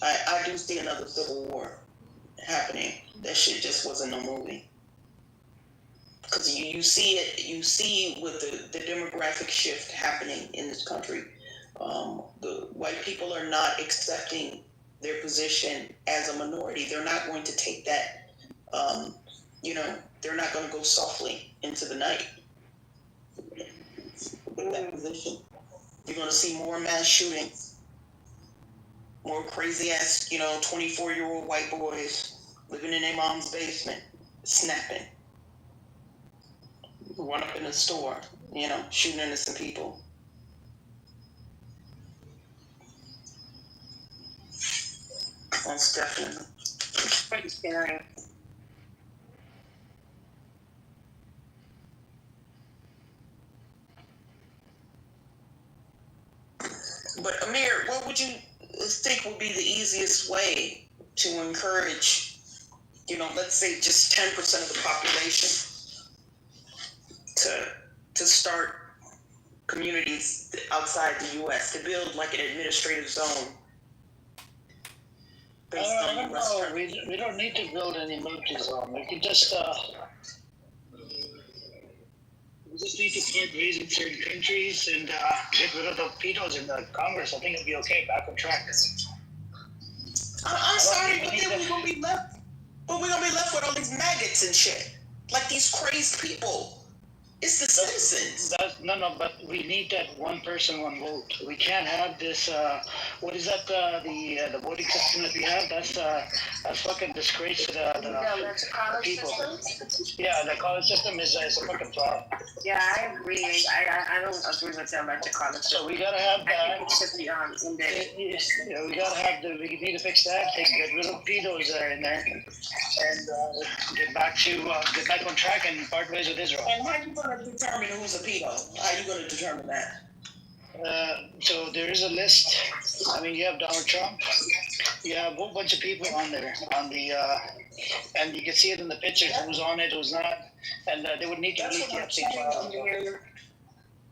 Speaker 2: I do see another civil war happening. That shit just wasn't no movie. Because you see with the demographic shift happening in this country, the white people are not accepting their position as a minority. They're not going to take that, they're not going to go softly into the night with that position. You're going to see more mass shootings, more crazy ass, 24-year-old white boys living in their mom's basement, snapping. Run up in the store, shooting innocent people. Most definitely.
Speaker 7: Pretty scary.
Speaker 2: But Amir, what would you think would be the easiest way to encourage, let's say just 10% of the population to start communities outside the U.S. to build like an administrative zone?
Speaker 12: I don't know. We don't need to build any military zone. We can just need to fight ways in certain countries and get rid of the pedos in the Congress. I think it'll be okay. Back on track.
Speaker 2: I'm sorry, but then we're gonna be left. But we're gonna be left with all these maggots and shit, like these crazed people. It's the citizens.
Speaker 12: No, but we need that one person, one vote. We can't have this. What is that? The voting system that we have. That's fucking disgrace to the people. Yeah, the college system is a fucking fraud.
Speaker 7: Yeah, I agree. I don't agree with the electric college.
Speaker 12: So we gotta have that.
Speaker 7: I think it should be
Speaker 12: we gotta have we need to fix that. Get rid of pedos that are in there, and get back on track and part ways with Israel.
Speaker 2: And how are you going to determine who's a pedo? How are you going to determine that?
Speaker 12: So there is a list. I mean, you have Donald Trump. You have a whole bunch of people on there on the, and you can see it in the pictures who's on it, who's not, and they would need to release the Epstein files.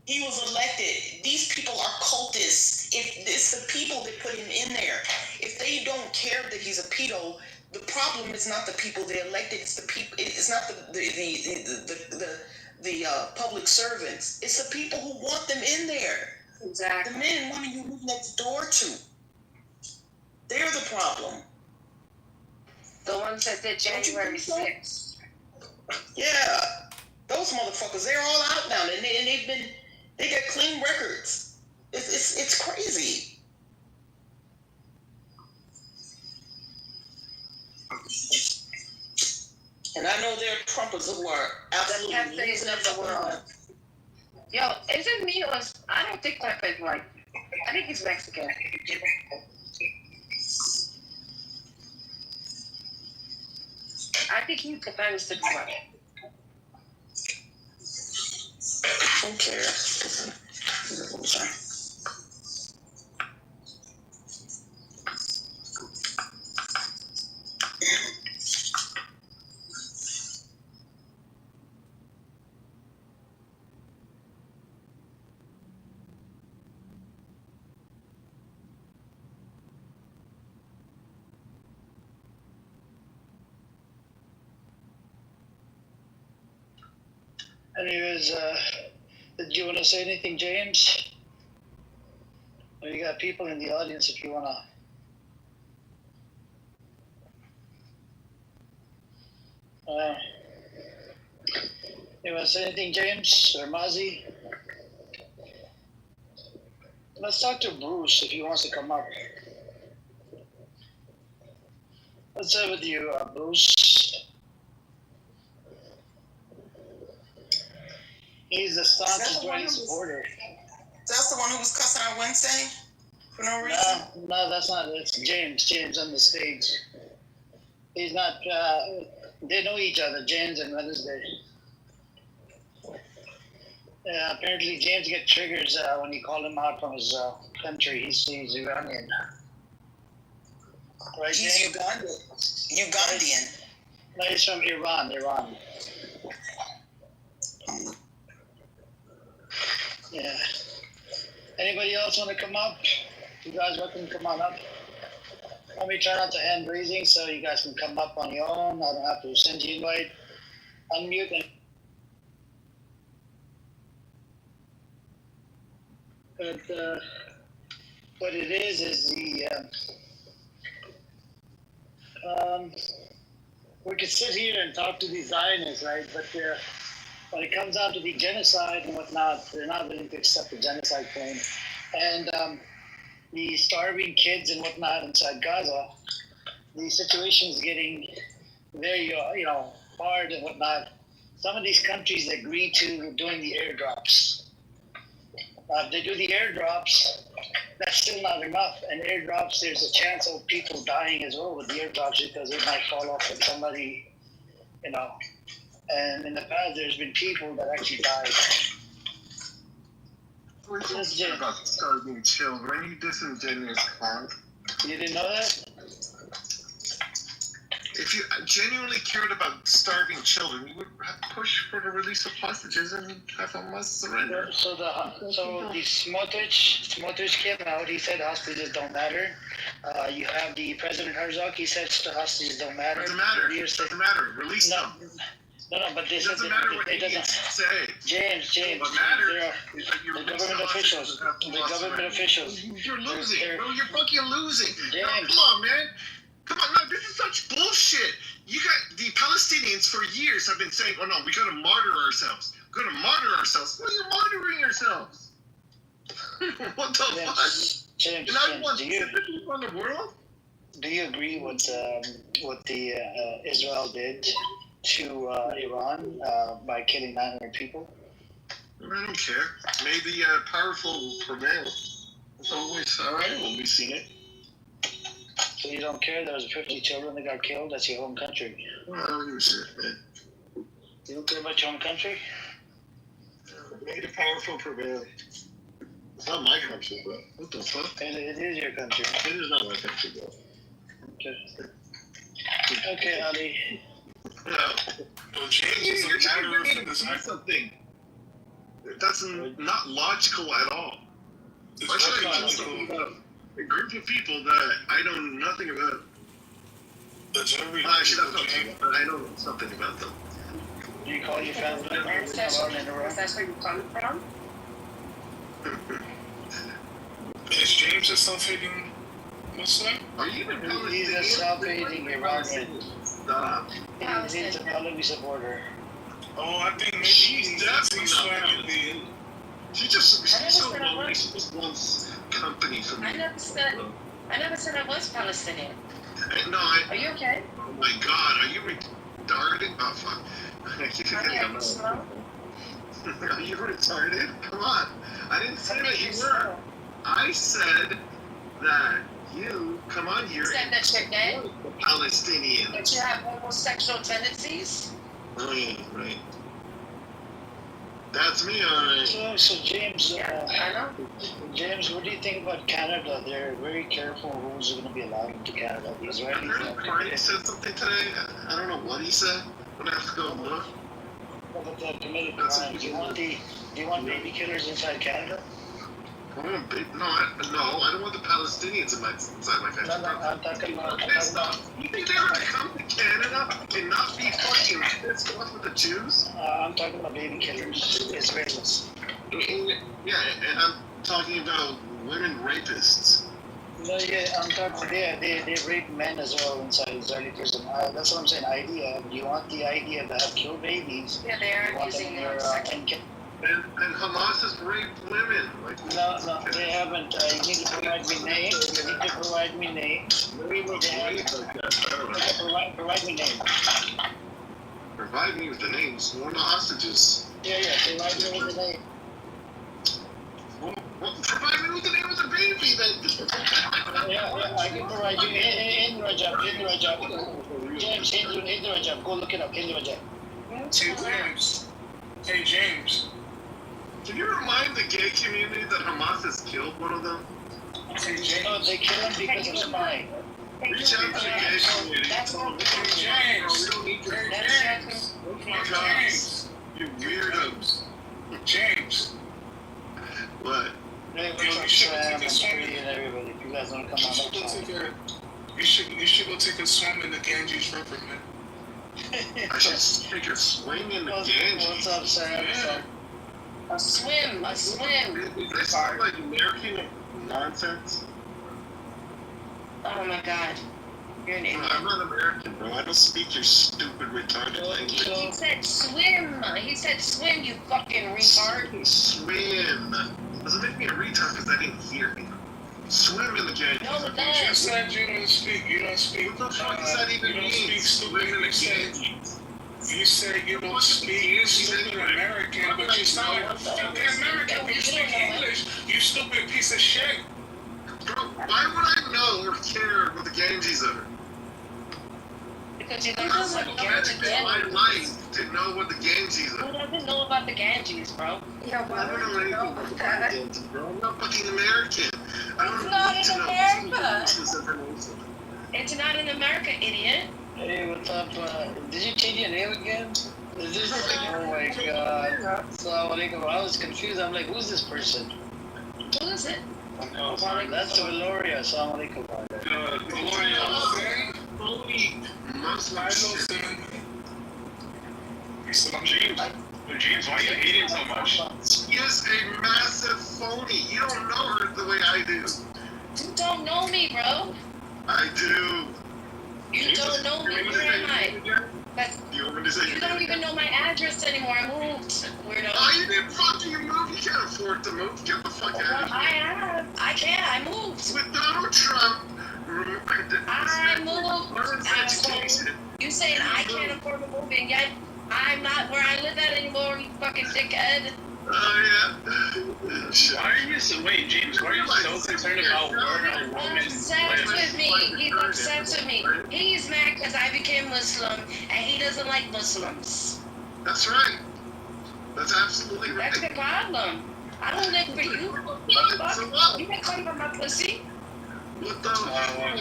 Speaker 2: He was elected. These people are cultists. If it's the people that put him in there, if they don't care that he's a pedo, the problem is not the people they elected. It's the people. It's not the public servants. It's the people who want them in there. Exactly. The men and women you live next door to. They're the problem.
Speaker 7: The ones that did January 6th.
Speaker 2: Yeah, those motherfuckers. They're all out now, and they got clean records. It's crazy. And I know there are Trumpers who are absolutely losing up the world.
Speaker 7: Yo, is it me or I don't think Pepe is white. I think he's Mexican. I think he defends to be white.
Speaker 2: Who cares?
Speaker 12: Anyways, did you want to say anything, James? Or you got people in the audience if you want to. You want to say anything, James or Mozzie? Let's talk to Bruce if he wants to come up. What's up with you, Bruce? He's the staunchest Israeli supporter.
Speaker 2: That's the one who was cussing out Wednesday for no reason?
Speaker 12: No, that's not. It's James. James on the stage. He's not. They know each other, James and Wednesday. Yeah, apparently James gets triggers when you call him out from his country. He's Iranian. Right,
Speaker 2: He's
Speaker 12: James?
Speaker 2: Ugandan.
Speaker 12: No, he's from Iran. Yeah. Anybody else want to come up? You guys welcome to come on up. Let me try not to hand raising so you guys can come up on your own. I don't have to send you invite. Unmute and but what it is the we could sit here and talk to these Zionists, right? But when it comes down to the genocide and whatnot, they're not willing to accept the genocide claim. And the starving kids and whatnot inside Gaza, the situation is getting very, hard and whatnot. Some of these countries agree to doing the airdrops. If they do the airdrops, that's still not enough. And airdrops, there's a chance of people dying as well with the airdrops because it might fall off on somebody, And in the past, there's been people that actually died.
Speaker 8: We're just about starving children. You disingenuous cunt.
Speaker 12: You didn't know that?
Speaker 8: If you genuinely cared about starving children, you would push for the release of hostages and have Hamas surrender.
Speaker 12: So the Smotrich came out. He said hostages don't matter. You have the President Herzog. He said the hostages don't matter.
Speaker 8: Doesn't matter. Doesn't matter. Release them.
Speaker 12: No, but this
Speaker 8: doesn't matter what you say.
Speaker 12: James,
Speaker 8: what matters
Speaker 12: the government officials.
Speaker 8: You're losing, bro. You're fucking losing.
Speaker 12: James.
Speaker 8: No, come on, man. Come on, no, this is such bullshit. You got the Palestinians for years have been saying, "Oh no, we gotta martyr ourselves. We're gonna martyr ourselves." What are you martyring yourselves? What the fuck?
Speaker 12: James,
Speaker 8: on the world?
Speaker 12: Do you agree with what the Israel did to Iran by killing 900 people?
Speaker 8: I don't care. May the powerful prevail. It's always all right when we see it.
Speaker 12: So you don't care? There was 50 children that got killed. That's your home country.
Speaker 8: I don't give a shit, man.
Speaker 12: You don't care about your home country?
Speaker 8: May the powerful prevail. It's not my country, bro. What the fuck?
Speaker 12: It is your country.
Speaker 8: It is not my country, bro.
Speaker 12: Okay, Ali.
Speaker 3: Well, James is a matter of
Speaker 8: something. That's not logical at all. Why should I know something about a group of people that I know nothing about? I should have something, but I know something about them.
Speaker 12: Do you call your family members?
Speaker 7: That's where you come from?
Speaker 3: Is James a self-hating Muslim?
Speaker 8: Are you even
Speaker 12: He's a self-hating Iranian.
Speaker 8: Stop.
Speaker 12: He's a Pahlavi supporter.
Speaker 3: Oh, I think maybe
Speaker 8: She's definitely not
Speaker 3: Palestinian.
Speaker 8: She's so lonely. She just wants company from me.
Speaker 7: I never said I was Palestinian.
Speaker 8: No,
Speaker 7: Are you okay?
Speaker 8: Oh my God, are you retarded? Oh fuck. I keep forgetting I'm not. Are you retarded? Come on. I didn't say that you were. I said that you come on here.
Speaker 7: You said that you're gay?
Speaker 8: Palestinian.
Speaker 7: That you have homosexual tendencies?
Speaker 8: Right. That's me, alright.
Speaker 12: So James, James, what do you think about Canada? They're very careful who's going to be allowed into Canada. The Israelis.
Speaker 8: I heard Carney said something today. I don't know what he said. I'm gonna have to go look.
Speaker 12: But they're committed crimes. Do you want baby killers inside Canada?
Speaker 8: No, I don't want the Palestinians inside my country.
Speaker 12: No, I'm talking about.
Speaker 8: You think they're gonna come to Canada and not be fucking pissed off with the Jews?
Speaker 12: I'm talking about baby killers, Israelis.
Speaker 8: Yeah, and I'm talking about women rapists.
Speaker 12: No, yeah, I'm talking. They rape men as well inside Israeli prison. That's what I'm saying. Idea. Do you want the idea to have kill babies?
Speaker 7: Yeah, they are using their
Speaker 8: and Hamas has raped women.
Speaker 12: No, they haven't. You need to provide me names. Provide me names. Provide me names.
Speaker 8: Provide me with the names. We're the hostages.
Speaker 12: Yeah, provide me with the name.
Speaker 8: Well, provide me with the name of the baby then.
Speaker 12: Yeah, I can provide you in Rajab. James, in Rajab. Go look it up. In Rajab.
Speaker 3: Hey, James.
Speaker 8: Can you remind the gay community that Hamas has killed one of them?
Speaker 12: No, they kill him because of spying.
Speaker 8: Reach out to the gay community.
Speaker 3: James.
Speaker 8: We don't need your
Speaker 3: James.
Speaker 8: James. You weirdos.
Speaker 3: James.
Speaker 8: What?
Speaker 12: Hey, what's up, Sam and Tree and everybody? If you guys want to come on,
Speaker 3: you should go take a swim in the Ganges River, man.
Speaker 8: I should take a swing in the Ganges.
Speaker 12: What's up, Sam?
Speaker 8: Yeah.
Speaker 7: A swim.
Speaker 8: Is this like American nonsense?
Speaker 7: Oh my God. You're an idiot.
Speaker 8: I'm not American, bro. I don't speak your stupid retarded language.
Speaker 7: He said swim. He said swim, you fucking retard.
Speaker 8: Swim. Doesn't make me a retard because I didn't hear you. Swim in the Ganges.
Speaker 7: No, it
Speaker 3: You
Speaker 7: does.
Speaker 3: said you don't speak.
Speaker 8: What the fuck does that even mean? Swim in the Ganges.
Speaker 3: You say you don't speak stupid American, but you sound like a fucking American when you speak English. You stupid piece of shit.
Speaker 8: Bro, why would I know or care what the Ganges are?
Speaker 7: Because you don't know what the Ganges
Speaker 8: It's my life to know what the Ganges are.
Speaker 7: Who doesn't know about the Ganges, bro?
Speaker 8: Yeah, I don't know anything about the Ganges, bro. I'm not fucking American. I don't
Speaker 7: not
Speaker 8: need to
Speaker 7: in
Speaker 8: know
Speaker 7: America.
Speaker 8: this information.
Speaker 7: It's not in America, idiot.
Speaker 12: Hey, what's up? Did you change your name again? Is this oh my God. Assalamu alaikum. I was confused. I'm like, who's this person?
Speaker 7: Who is it?
Speaker 12: That's Valoria. Assalamu alaikum.
Speaker 3: Gloria,
Speaker 8: Holy Muslim shit.
Speaker 10: James, why are you hating so much?
Speaker 8: She is a massive phony. You don't know her the way I do.
Speaker 7: You don't know me, bro.
Speaker 8: I do.
Speaker 7: You don't know me. Where am I?
Speaker 8: You want me to say
Speaker 7: You don't even know my address anymore. I moved. Weirdo.
Speaker 8: Oh, you didn't fucking move. You can't afford to move. Get the fuck out of here.
Speaker 7: I have. I can't. I moved.
Speaker 8: With Donald Trump,
Speaker 7: I moved. Asshole. You saying I can't afford to move, and yet I'm not where I live at anymore, you fucking dickhead.
Speaker 8: Oh, yeah.
Speaker 10: Why are you so, wait, James, why are you so concerned about where a woman
Speaker 7: Obsessed with me. He's obsessed with me. He's mad because I became Muslim, and he doesn't like Muslims.
Speaker 8: That's right. That's absolutely right.
Speaker 7: That's the problem. I don't live for you. Fuck. You can come from my pussy.
Speaker 8: What the fuck?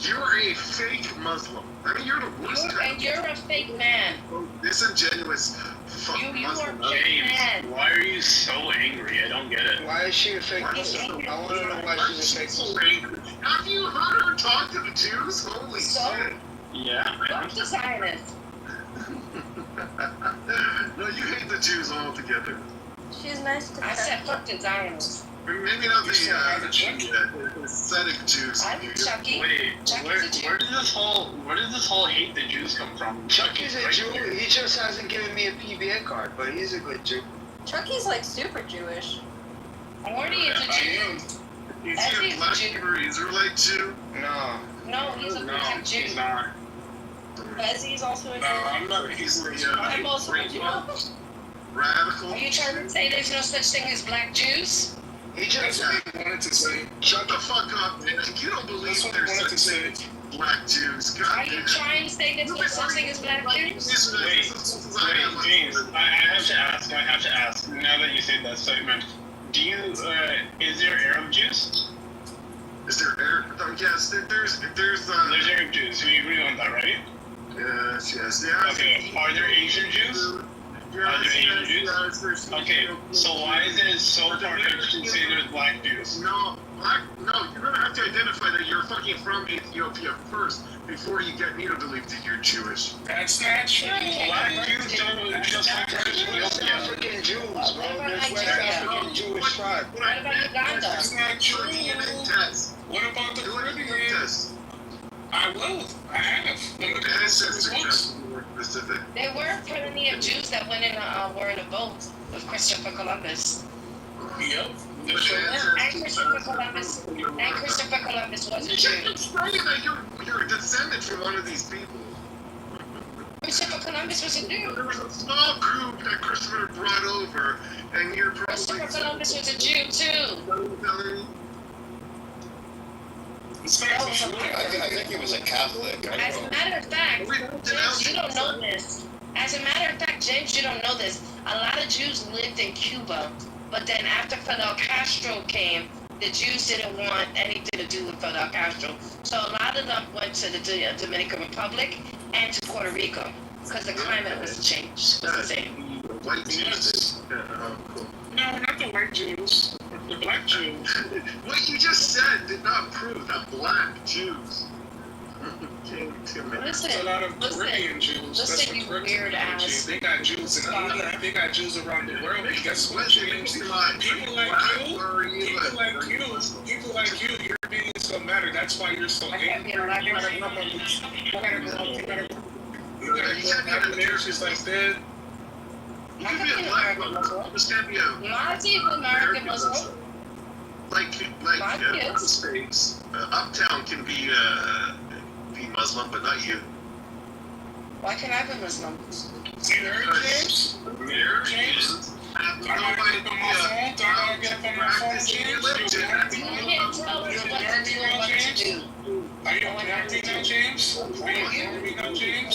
Speaker 8: You're a fake Muslim. I mean, you're the worst
Speaker 7: And you're a fake man.
Speaker 8: disingenuous fuck
Speaker 7: You
Speaker 8: Muslim.
Speaker 7: are a fake man.
Speaker 13: Why are you so angry? I don't get it.
Speaker 11: Why is she a fake Muslim? I want to know why she's a fake Muslim.
Speaker 8: Have you heard her talk to the Jews? Holy shit.
Speaker 13: Yeah.
Speaker 7: Fuck the Zionists.
Speaker 8: No, you hate the Jews altogether.
Speaker 4: She's nice to
Speaker 7: I said fuck the Zionists.
Speaker 8: Maybe not the aesthetic Jews.
Speaker 7: I'm Chucky.
Speaker 13: Wait, where does this whole hate the Jews come from?
Speaker 11: Chucky's a Jew. He just hasn't given me a PBA card, but he's a good Jew.
Speaker 4: Chucky's like super Jewish.
Speaker 7: Morty is a Jew.
Speaker 8: Is he a black or Israelite Jew?
Speaker 11: No.
Speaker 7: No, he's a black Jew.
Speaker 13: He's not.
Speaker 4: Bezzy's also a Jew.
Speaker 13: No, I'm not.
Speaker 7: I'm also a Jew.
Speaker 8: Radical.
Speaker 7: Are you trying to say there's no such thing as black Jews?
Speaker 11: He just
Speaker 3: wanted to say.
Speaker 8: Shut the fuck up, man. You don't believe there's such thing as black Jews. God
Speaker 7: Are you trying to say there's no such thing as black Jews?
Speaker 13: Wait, James, I have to ask, now that you say that statement, is there Arab Jews?
Speaker 8: Is there Arab? Yes, there's
Speaker 13: Arab Jews, we agree on that, right?
Speaker 8: Yes, yeah.
Speaker 13: Okay, are there Asian Jews? Are there Asian Jews? Okay, so why is it so far-fetched to say there's black Jews?
Speaker 8: No, you're gonna have to identify that you're fucking from Ethiopia first before you get me to believe that you're Jewish.
Speaker 3: That's not true. Black Jews don't just come from Ethiopia.
Speaker 11: African Jews, bro. There's West African Jewish tribe.
Speaker 7: What about Uganda?
Speaker 3: That's not true.
Speaker 8: Test.
Speaker 3: What about the Caribbean?
Speaker 8: Test.
Speaker 3: I will. I have.
Speaker 7: There were plenty of Jews that went in were in a boat with Christopher Columbus.
Speaker 3: Yep.
Speaker 7: And Christopher Columbus was a Jew.
Speaker 8: It's funny that you're a descendant from one of these people.
Speaker 7: Christopher Columbus was a Jew.
Speaker 8: There was a small group that Christopher brought over, and you're probably...
Speaker 7: Christopher Columbus was a Jew, too.
Speaker 10: I think he was a Catholic.
Speaker 7: As a matter of fact, James, you don't know this. As a matter of fact, James, you don't know this. A lot of Jews lived in Cuba, but then after Fidel Castro came, the Jews didn't want anything to do with Fidel Castro. So a lot of them went to the Dominican Republic and to Puerto Rico because the climate was changed. Was the same.
Speaker 8: White Jews.
Speaker 3: No, not the white Jews. The black Jews.
Speaker 8: What you just said did not prove that black Jews.
Speaker 3: There's a lot of Caribbean Jews. That's the weird ass. They got Jews in India. They got Jews around the world. But guess what, James? People like you, your opinions don't matter. That's why you're so angry. You gotta have marriages like that.
Speaker 8: You can be a black Muslim. Just can't be a
Speaker 7: American Muslim.
Speaker 8: Like States. Uptown can be Muslim, but not you.
Speaker 7: Why can't I be Muslim?
Speaker 3: You heard James? You heard James? I'm not gonna get up on my phone. I'm not gonna get up on my phone, James.
Speaker 7: You can't tell us what to do and what to do.
Speaker 3: Are you hearing me now, James? Are you hearing me now, James?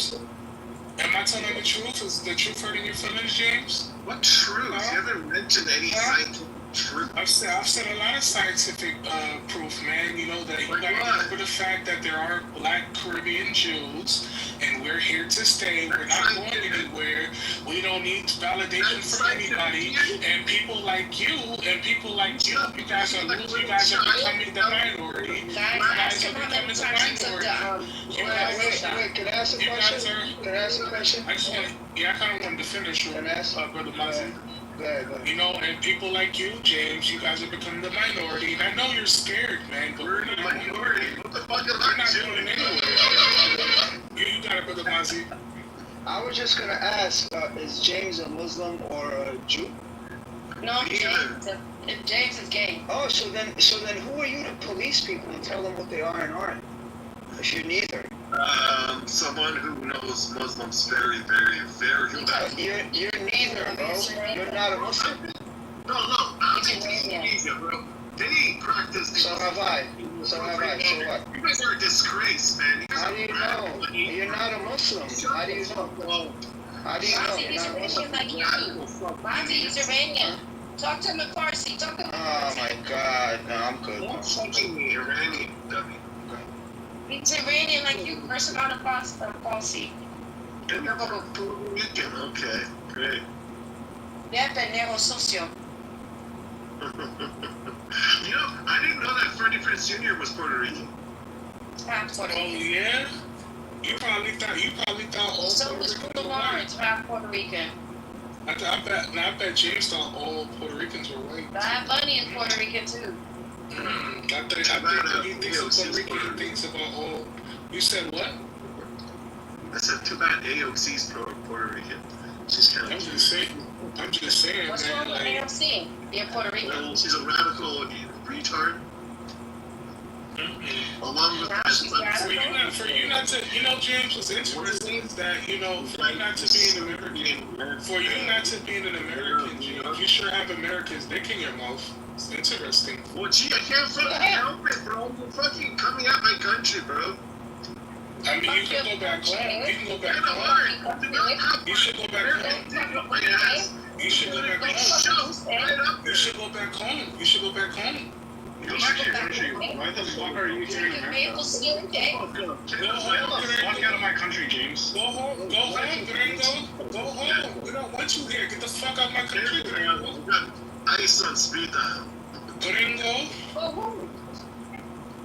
Speaker 3: Am I telling the truth? Is the truth hurting your feelings, James?
Speaker 8: What truth? You haven't mentioned any scientific truth.
Speaker 3: I've said a lot of scientific proof, man. You know that you gotta remember the fact that there are black Caribbean Jews, and we're here to stay. We're not going anywhere. We don't need validation from anybody. And people like you, you guys are becoming the minority. You guys are becoming the minority.
Speaker 11: Wait, can I ask a question? Can I ask a question?
Speaker 3: I kind of wanted to finish with Brother Mazin. You know, and people like you, James, you guys are becoming the minority. And I know you're scared, man, but we're not the minority.
Speaker 8: What the fuck is
Speaker 3: we're not going anywhere. You got it, Brother Mazin.
Speaker 11: I was just gonna ask, is James a Muslim or a Jew?
Speaker 7: No, James is gay.
Speaker 11: Oh, so then who are you to police people and tell them what they are and aren't? If you're neither.
Speaker 8: Someone who knows Muslims very, very, very well.
Speaker 11: You're neither, bro. You're not a Muslim.
Speaker 8: No, I'm in Indonesia, bro. They practice.
Speaker 11: So have I. So what?
Speaker 8: You guys are a disgrace, man.
Speaker 11: How do you know? You're not a Muslim. How do you know?
Speaker 7: How do you know? He's Iranian like you. Monty, he's Iranian. Talk to him in Farsi. Talk to him in Farsi.
Speaker 9: Oh my God. No, I'm good.
Speaker 8: What's fucking Iranian?
Speaker 7: He's Iranian like you. Personal Farsi.
Speaker 8: Puerto Rican, okay, great.
Speaker 7: Yeah, pendejo sucio.
Speaker 8: You know, I didn't know that Freddie Prinze Jr. was Puerto Rican.
Speaker 7: Half Puerto
Speaker 3: Oh
Speaker 7: Rican.
Speaker 3: yeah. You probably thought all
Speaker 7: So
Speaker 3: Puerto
Speaker 7: was
Speaker 3: Ricans
Speaker 7: Bruno
Speaker 3: were white.
Speaker 7: Lawrence, half Puerto Rican.
Speaker 3: I bet James thought all Puerto Ricans were white.
Speaker 7: Bad Bunny is Puerto Rican too.
Speaker 3: I think when he thinks of Puerto Rican, he thinks about all. You said what?
Speaker 8: I said too bad AOC's Puerto Rican. She's kind of.
Speaker 3: I'm just saying.
Speaker 7: What's
Speaker 3: man,
Speaker 7: wrong with
Speaker 3: like,
Speaker 7: AOC? You're Puerto Rican.
Speaker 8: Well, she's a radical retard. Along with
Speaker 7: Now she's radical.
Speaker 3: for you not to, James, what's interesting is that, for you not to be an American, you sure have America's dick in your mouth. It's interesting.
Speaker 8: Well, gee, I can't fucking help it, bro. You're fucking coming at my country, bro.
Speaker 3: I mean, you can go back home. You can go back home. You should go back home. You should go back home. You should go back home. You should go back home.
Speaker 11: Why the fuck are you here in America?
Speaker 3: Go home,
Speaker 11: Walk out of my country, James.
Speaker 3: Go home, Gringo. Go home. We don't want you here. Get the fuck out of my country, Gringo.
Speaker 8: We got ice on speed dial.
Speaker 3: Gringo.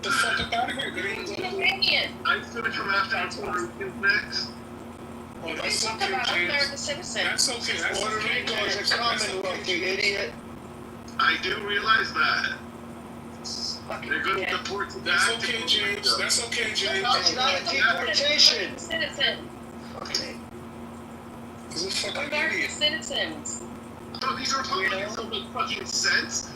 Speaker 3: The fuck up out of here, Gringo.
Speaker 8: I'm gonna come after Puerto Ricans next.
Speaker 3: Oh, that's okay, James. That's okay.
Speaker 11: Puerto Rico is a commonwealth, you idiot.
Speaker 8: I do realize that. They're going to deport you
Speaker 3: That's
Speaker 8: back
Speaker 3: okay,
Speaker 8: to
Speaker 3: James.
Speaker 8: Puerto
Speaker 3: That's okay, James.
Speaker 11: It's not a deportation.
Speaker 7: Citizen.
Speaker 3: He's a fucking
Speaker 7: American
Speaker 3: idiot.
Speaker 7: citizens.
Speaker 8: No, these Republicans don't make fucking sense.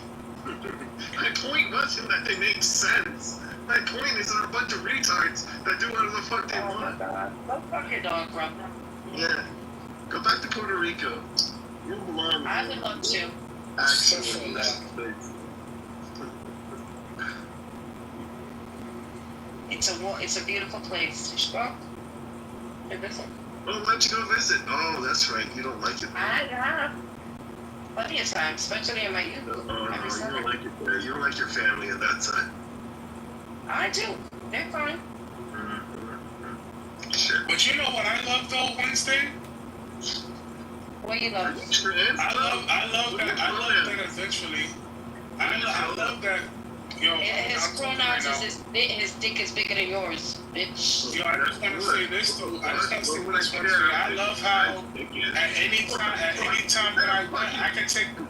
Speaker 8: My point wasn't that they make sense. My point is they're a bunch of retards that do whatever the fuck they want.
Speaker 7: Go fuck your dog, bro.
Speaker 8: Yeah. Go back to Puerto Rico. You belong.
Speaker 7: I would love to.
Speaker 8: Actually,
Speaker 7: It's a beautiful place. You should go. Visit.
Speaker 8: well, why don't you go visit? Oh, that's right. You don't like it.
Speaker 7: I have plenty of time, especially in my youth.
Speaker 8: Oh, no, you don't like it there. You don't like your family on that side.
Speaker 7: I do. They're fine.
Speaker 8: Sure.
Speaker 3: But you know what I love though, Wednesday?
Speaker 7: What you love?
Speaker 3: I love that eventually. I love that. Yo,
Speaker 7: His pronouns is his dick is bigger than yours, bitch.
Speaker 3: Yo, I just want to say this though. I love how at any time that I went, I can take a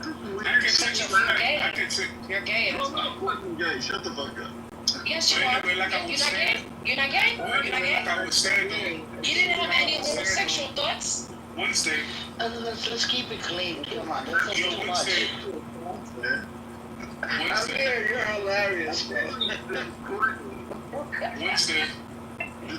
Speaker 3: flight. I can take.
Speaker 7: You're gay.
Speaker 8: I'm not fucking gay. Shut the fuck up.
Speaker 7: Yes, you are. You're not gay. You're not gay. You're not gay.
Speaker 3: I was saying though.
Speaker 7: You didn't have any homosexual thoughts.
Speaker 3: Wednesday.
Speaker 12: Let's keep it clean. Come on, that's
Speaker 3: Yo,
Speaker 12: too much.
Speaker 3: Wednesday.
Speaker 12: I'm here. You're hilarious, man.
Speaker 3: Wednesday.
Speaker 7: He's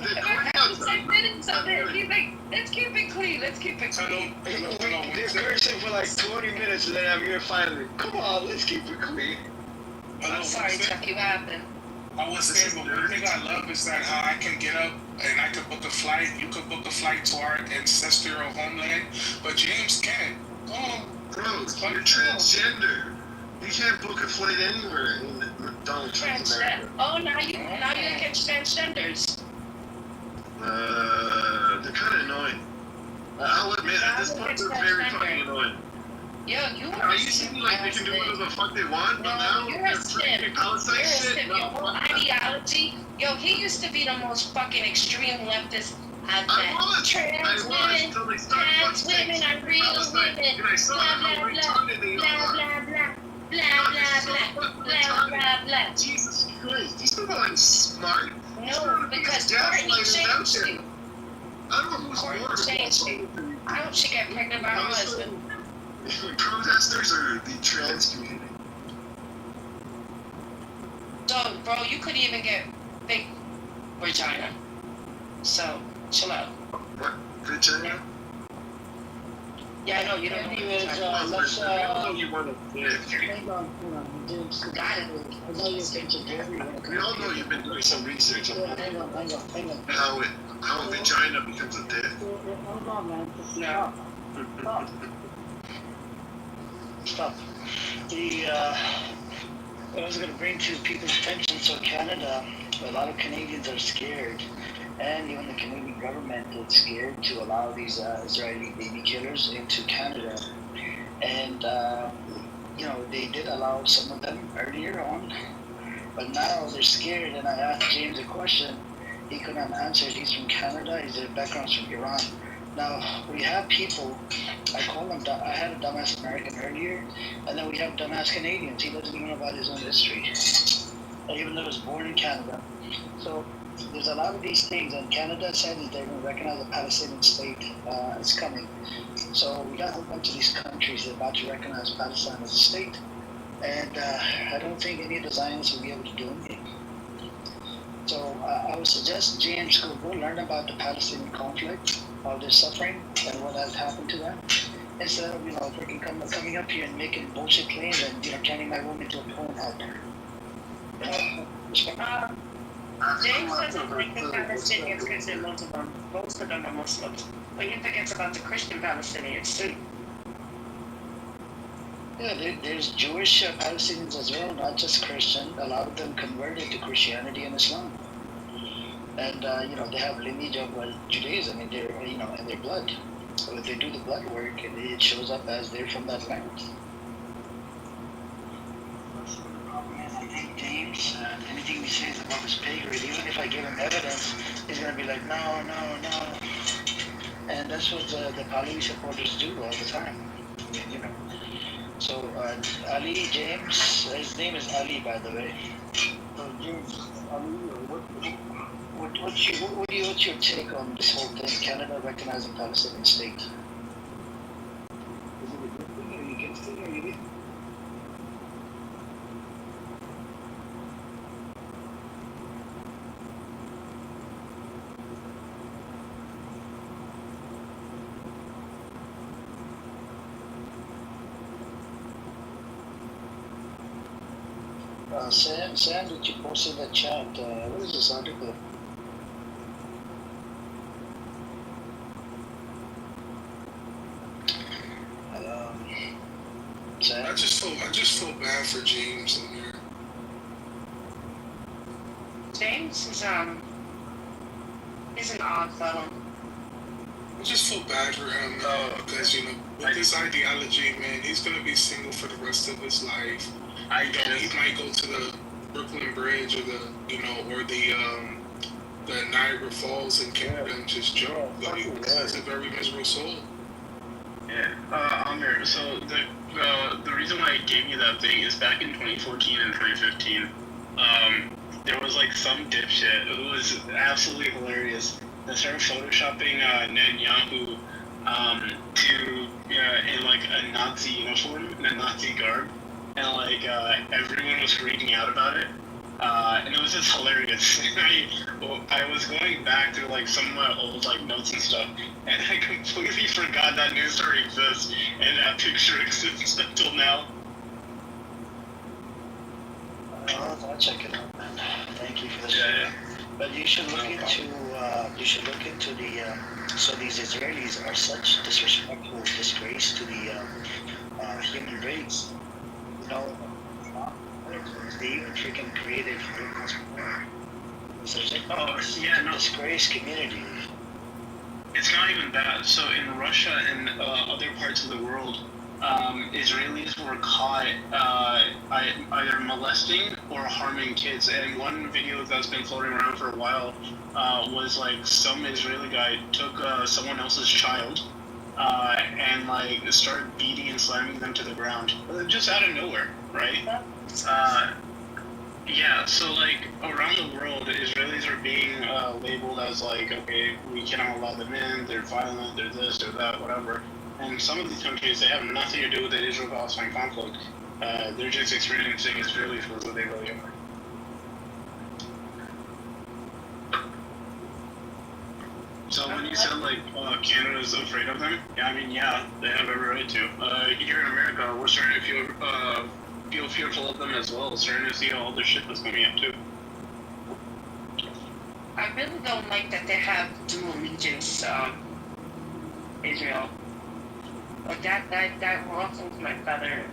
Speaker 7: like, let's keep it clean. Let's keep it clean.
Speaker 11: They're cursing for like 20 minutes and then I'm here finally. Come on, let's keep it clean.
Speaker 7: I'm sorry, Chucky. What happened?
Speaker 3: I was saying, but one thing I love is that how I can get up and I can book a flight. You can book a flight to our ancestral homeland, but James can't. Go on.
Speaker 8: Bro, you're transgender. You can't book a flight anywhere in Donald Trump's America.
Speaker 7: Oh, now you against transgenders.
Speaker 8: They're kind of annoying. I'll admit, at this point, they're very fucking annoying.
Speaker 7: Yo, you are.
Speaker 8: Are you seem like they can do whatever the fuck they want, but now
Speaker 7: you're a
Speaker 8: they're
Speaker 7: simp.
Speaker 8: freaking Palestine
Speaker 7: You're a
Speaker 8: shit?
Speaker 7: simp. Your whole ideology. Yo, he used to be the most fucking extreme leftist I've met.
Speaker 8: I was
Speaker 7: Trans
Speaker 8: until they started
Speaker 7: trans women are real
Speaker 8: Palestine,
Speaker 7: women.
Speaker 8: and I saw
Speaker 7: Blah,
Speaker 8: how
Speaker 7: blah,
Speaker 8: retarded they
Speaker 7: blah,
Speaker 8: are.
Speaker 7: blah, blah, blah, blah, blah, blah, blah.
Speaker 8: Jesus Christ, these people aren't smart.
Speaker 7: No, because Courtney changed you.
Speaker 8: I don't know who's
Speaker 7: Courtney
Speaker 8: more.
Speaker 7: changed you. I hope she got pregnant by her husband.
Speaker 8: Protesters or the trans community?
Speaker 7: So, bro, you couldn't even get big vagina. So, chill out.
Speaker 8: What? Vagina?
Speaker 7: Yeah, I know, you don't know.
Speaker 12: Let's,
Speaker 8: you want to
Speaker 12: hang on, James.
Speaker 7: Got it.
Speaker 12: I know you're vegetarian.
Speaker 8: We all know you've been doing some research on
Speaker 12: Hang on.
Speaker 8: how a vagina becomes a dick.
Speaker 12: on, man. Just stop. Stop. I was going to bring to people's attention, so Canada, a lot of Canadians are scared, and even the Canadian government is scared to allow these Israeli baby killers into Canada. And, they did allow some of them earlier on, but now they're scared, and I asked James a question. He couldn't answer. He's from Canada. His background's from Iran. Now, we have people, I call them, I had a dumbass American earlier, and then we have dumbass Canadians. He doesn't even know about his own history, even though he was born in Canada. So there's a lot of these things, and Canada said that they're going to recognize a Palestinian state. It's coming. So we got a whole bunch of these countries that are about to recognize Palestine as a state, and I don't think any of the Zionists will be able to do anything. So I would suggest James go learn about the Palestinian conflict, how they're suffering, and what has happened to them. Instead of freaking coming up here and making bullshit claims and turning my room into a porn hub.
Speaker 7: James doesn't think the Palestinians consider most of them are Muslims, but he forgets about the Christian Palestinians too.
Speaker 12: Yeah, there's Jewish Palestinians as well, not just Christian. A lot of them converted to Christianity and Islam, and they have lineage of Judaism in their blood. So if they do the blood work, it shows up as they're from that land. I think James, anything he says about his pay grade, even if I give him evidence, he's gonna be like, no. And that's what the Palestinian supporters do all the time. So Ali James, his name is Ali, by the way. So James, Ali, what's your take on this whole thing? Canada recognizing Palestinian state? Is it a good thing? Are you against it? Or are you with it? Sam, did you post in the chat? What is this article? Sam?
Speaker 3: I just feel bad for James in there.
Speaker 7: James is he's an odd fellow.
Speaker 3: I just feel bad for him because with this ideology, man, he's gonna be single for the rest of his life. He might go to the Brooklyn Bridge or the Niagara Falls in Canada and just jump. He's a very miserable soul.
Speaker 5: Yeah, Amir. So the reason why I gave you that thing is back in 2014 and 2015, there was some dipshit. It was absolutely hilarious. They started photoshopping Netanyahu in a Nazi uniform, in a Nazi garb. And everyone was freaking out about it, and it was just hilarious. I was going back through some of my old notes and stuff, and I completely forgot that news story exists and that picture exists until now.
Speaker 12: I'll check it out, man. Thank you for the share. But you should look into the. So these Israelis are such disrespectful disgrace to the human race. They even freaking created disgrace community.
Speaker 5: It's not even that. So in Russia and other parts of the world, Israelis were caught either molesting or harming kids. And one video that's been floating around for a while was some Israeli guy took someone else's child and started beating and slamming them to the ground, just out of nowhere, right? Yeah, so around the world, Israelis are being labeled as okay, we cannot allow them in, they're violent, they're this, they're that, whatever. And some of these countries, they have nothing to do with the Israel-Palestine conflict. They're just experiencing Israelis for what they really are. So when you said Canada's afraid of them, yeah, they have every right to. Here in America, we're starting to feel fearful of them as well, starting to see all the shit that's coming up too.
Speaker 7: I really don't like that they have dual allegiance Israel. Like that lost my feather.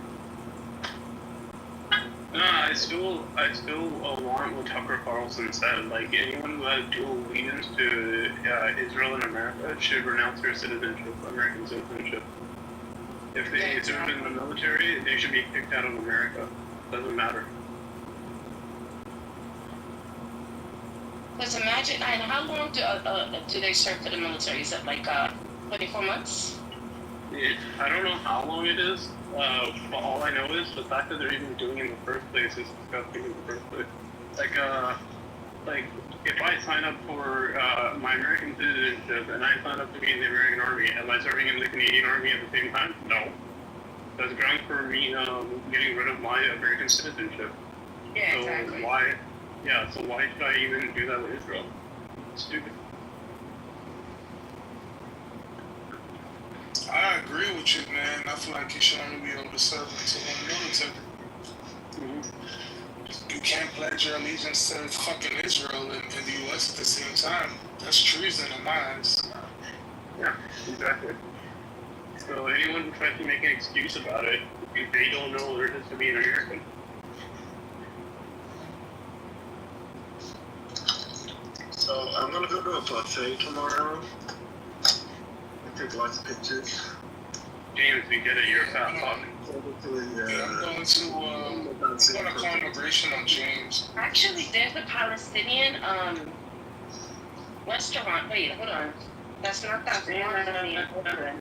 Speaker 5: No, I still want what Tucker Carlson said. Like, anyone who has dual allegiance to Israel and America should renounce their citizenship, American citizenship. If they served in the military, they should be kicked out of America. Doesn't matter.
Speaker 7: Because imagine, and how long do they serve for the military? Is it like 24 months?
Speaker 5: I don't know how long it is. But all I know is the fact that they're even doing it in the first place is disgusting in the first place. Like if I sign up for my American citizenship and I sign up to be in the American Army, am I serving in the Canadian Army at the same time? No. That's grounds for me getting rid of my American citizenship.
Speaker 7: Yeah,
Speaker 5: so
Speaker 7: exactly.
Speaker 5: So why should I even do that with Israel? It's stupid.
Speaker 3: I agree with you, man. I feel like you should only be able to serve until the military. You can't pledge your allegiance to fucking Israel and the U.S. at the same time. That's treason in my eyes.
Speaker 5: Yeah, exactly. So anyone who tries to make an excuse about it, they don't know what it is to be an American.
Speaker 8: So I'm gonna go to a buffet tomorrow. Take lots of pictures.
Speaker 5: James, we get it. You're a fat fuck.
Speaker 3: Yeah, I'm going to call immigration on James.
Speaker 7: Actually, there's a Palestinian restaurant. Wait, hold on. That's not that one.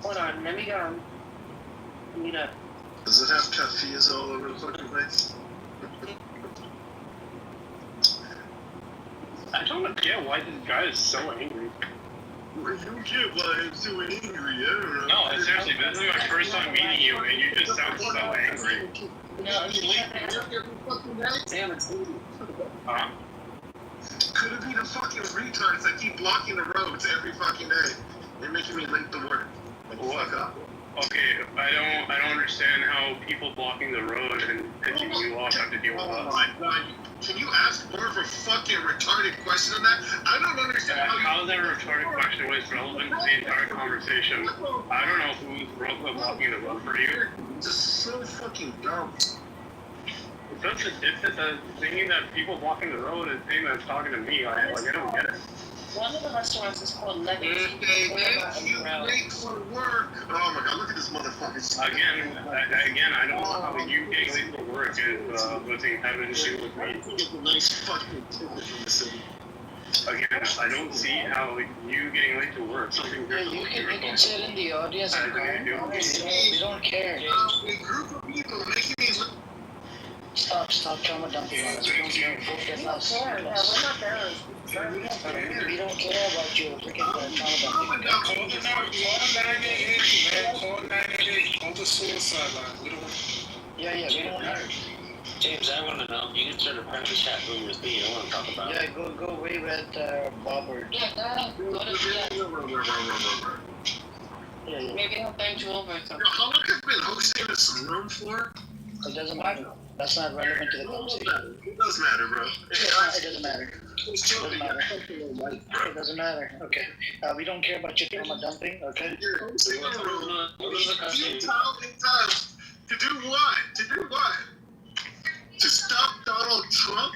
Speaker 7: Hold on. Let me go. Meet up.
Speaker 8: Does it have cafes all over the fucking place?
Speaker 5: I don't get why this guy is so angry.
Speaker 8: Well, you get why I'm so angry, I don't know.
Speaker 5: No, seriously, this is my first time meeting you, and you just sound so angry.
Speaker 7: No,
Speaker 5: Huh?
Speaker 8: Could it be the fucking retards that keep blocking the roads every fucking day? They're making me late to work. Like, fuck up.
Speaker 5: Okay, I don't understand how people blocking the road and pitching you off have to deal with us.
Speaker 8: Oh my god, can you ask more of a fucking retarded question than that? I don't understand
Speaker 5: how that retarded question was relevant to the entire conversation. I don't know who's blocking the road for you.
Speaker 8: Just so fucking dumb.
Speaker 5: It's such a difference that thinking that people blocking the road is saying that it's talking to me. I don't get it.
Speaker 7: one of the restaurants is called Legacy.
Speaker 8: If you late for work. Oh my god, look at this motherfucker.
Speaker 5: Again, I don't know how you getting late for work is having to do with me.
Speaker 8: Get a nice fucking ticket from the city.
Speaker 5: Again, I don't see how you getting late to work. Something
Speaker 12: you can sit in the audience and we don't care.
Speaker 8: A group of people making me look.
Speaker 12: Stop trauma dumping on us. We don't care. Get lost.
Speaker 7: We're not done.
Speaker 12: We don't care about you. Freaking trauma dumping.
Speaker 3: Call the 988, man. Call 988. Call the suicide line. We don't.
Speaker 12: Yeah, we don't care.
Speaker 9: James, I want to know. You can start a private chat room with me. I want to talk about it.
Speaker 12: Yeah, go away with Bobbert.
Speaker 7: Yeah, go to
Speaker 12: Yeah.
Speaker 7: Maybe he'll thank you over.
Speaker 8: How long have we been hosting this room for?
Speaker 12: It doesn't matter. That's not relevant to the conversation.
Speaker 8: It does matter, bro.
Speaker 12: It doesn't matter. It doesn't matter. Okay. We don't care about your trauma dumping, okay?
Speaker 8: To do what? To do what? To stop Donald Trump?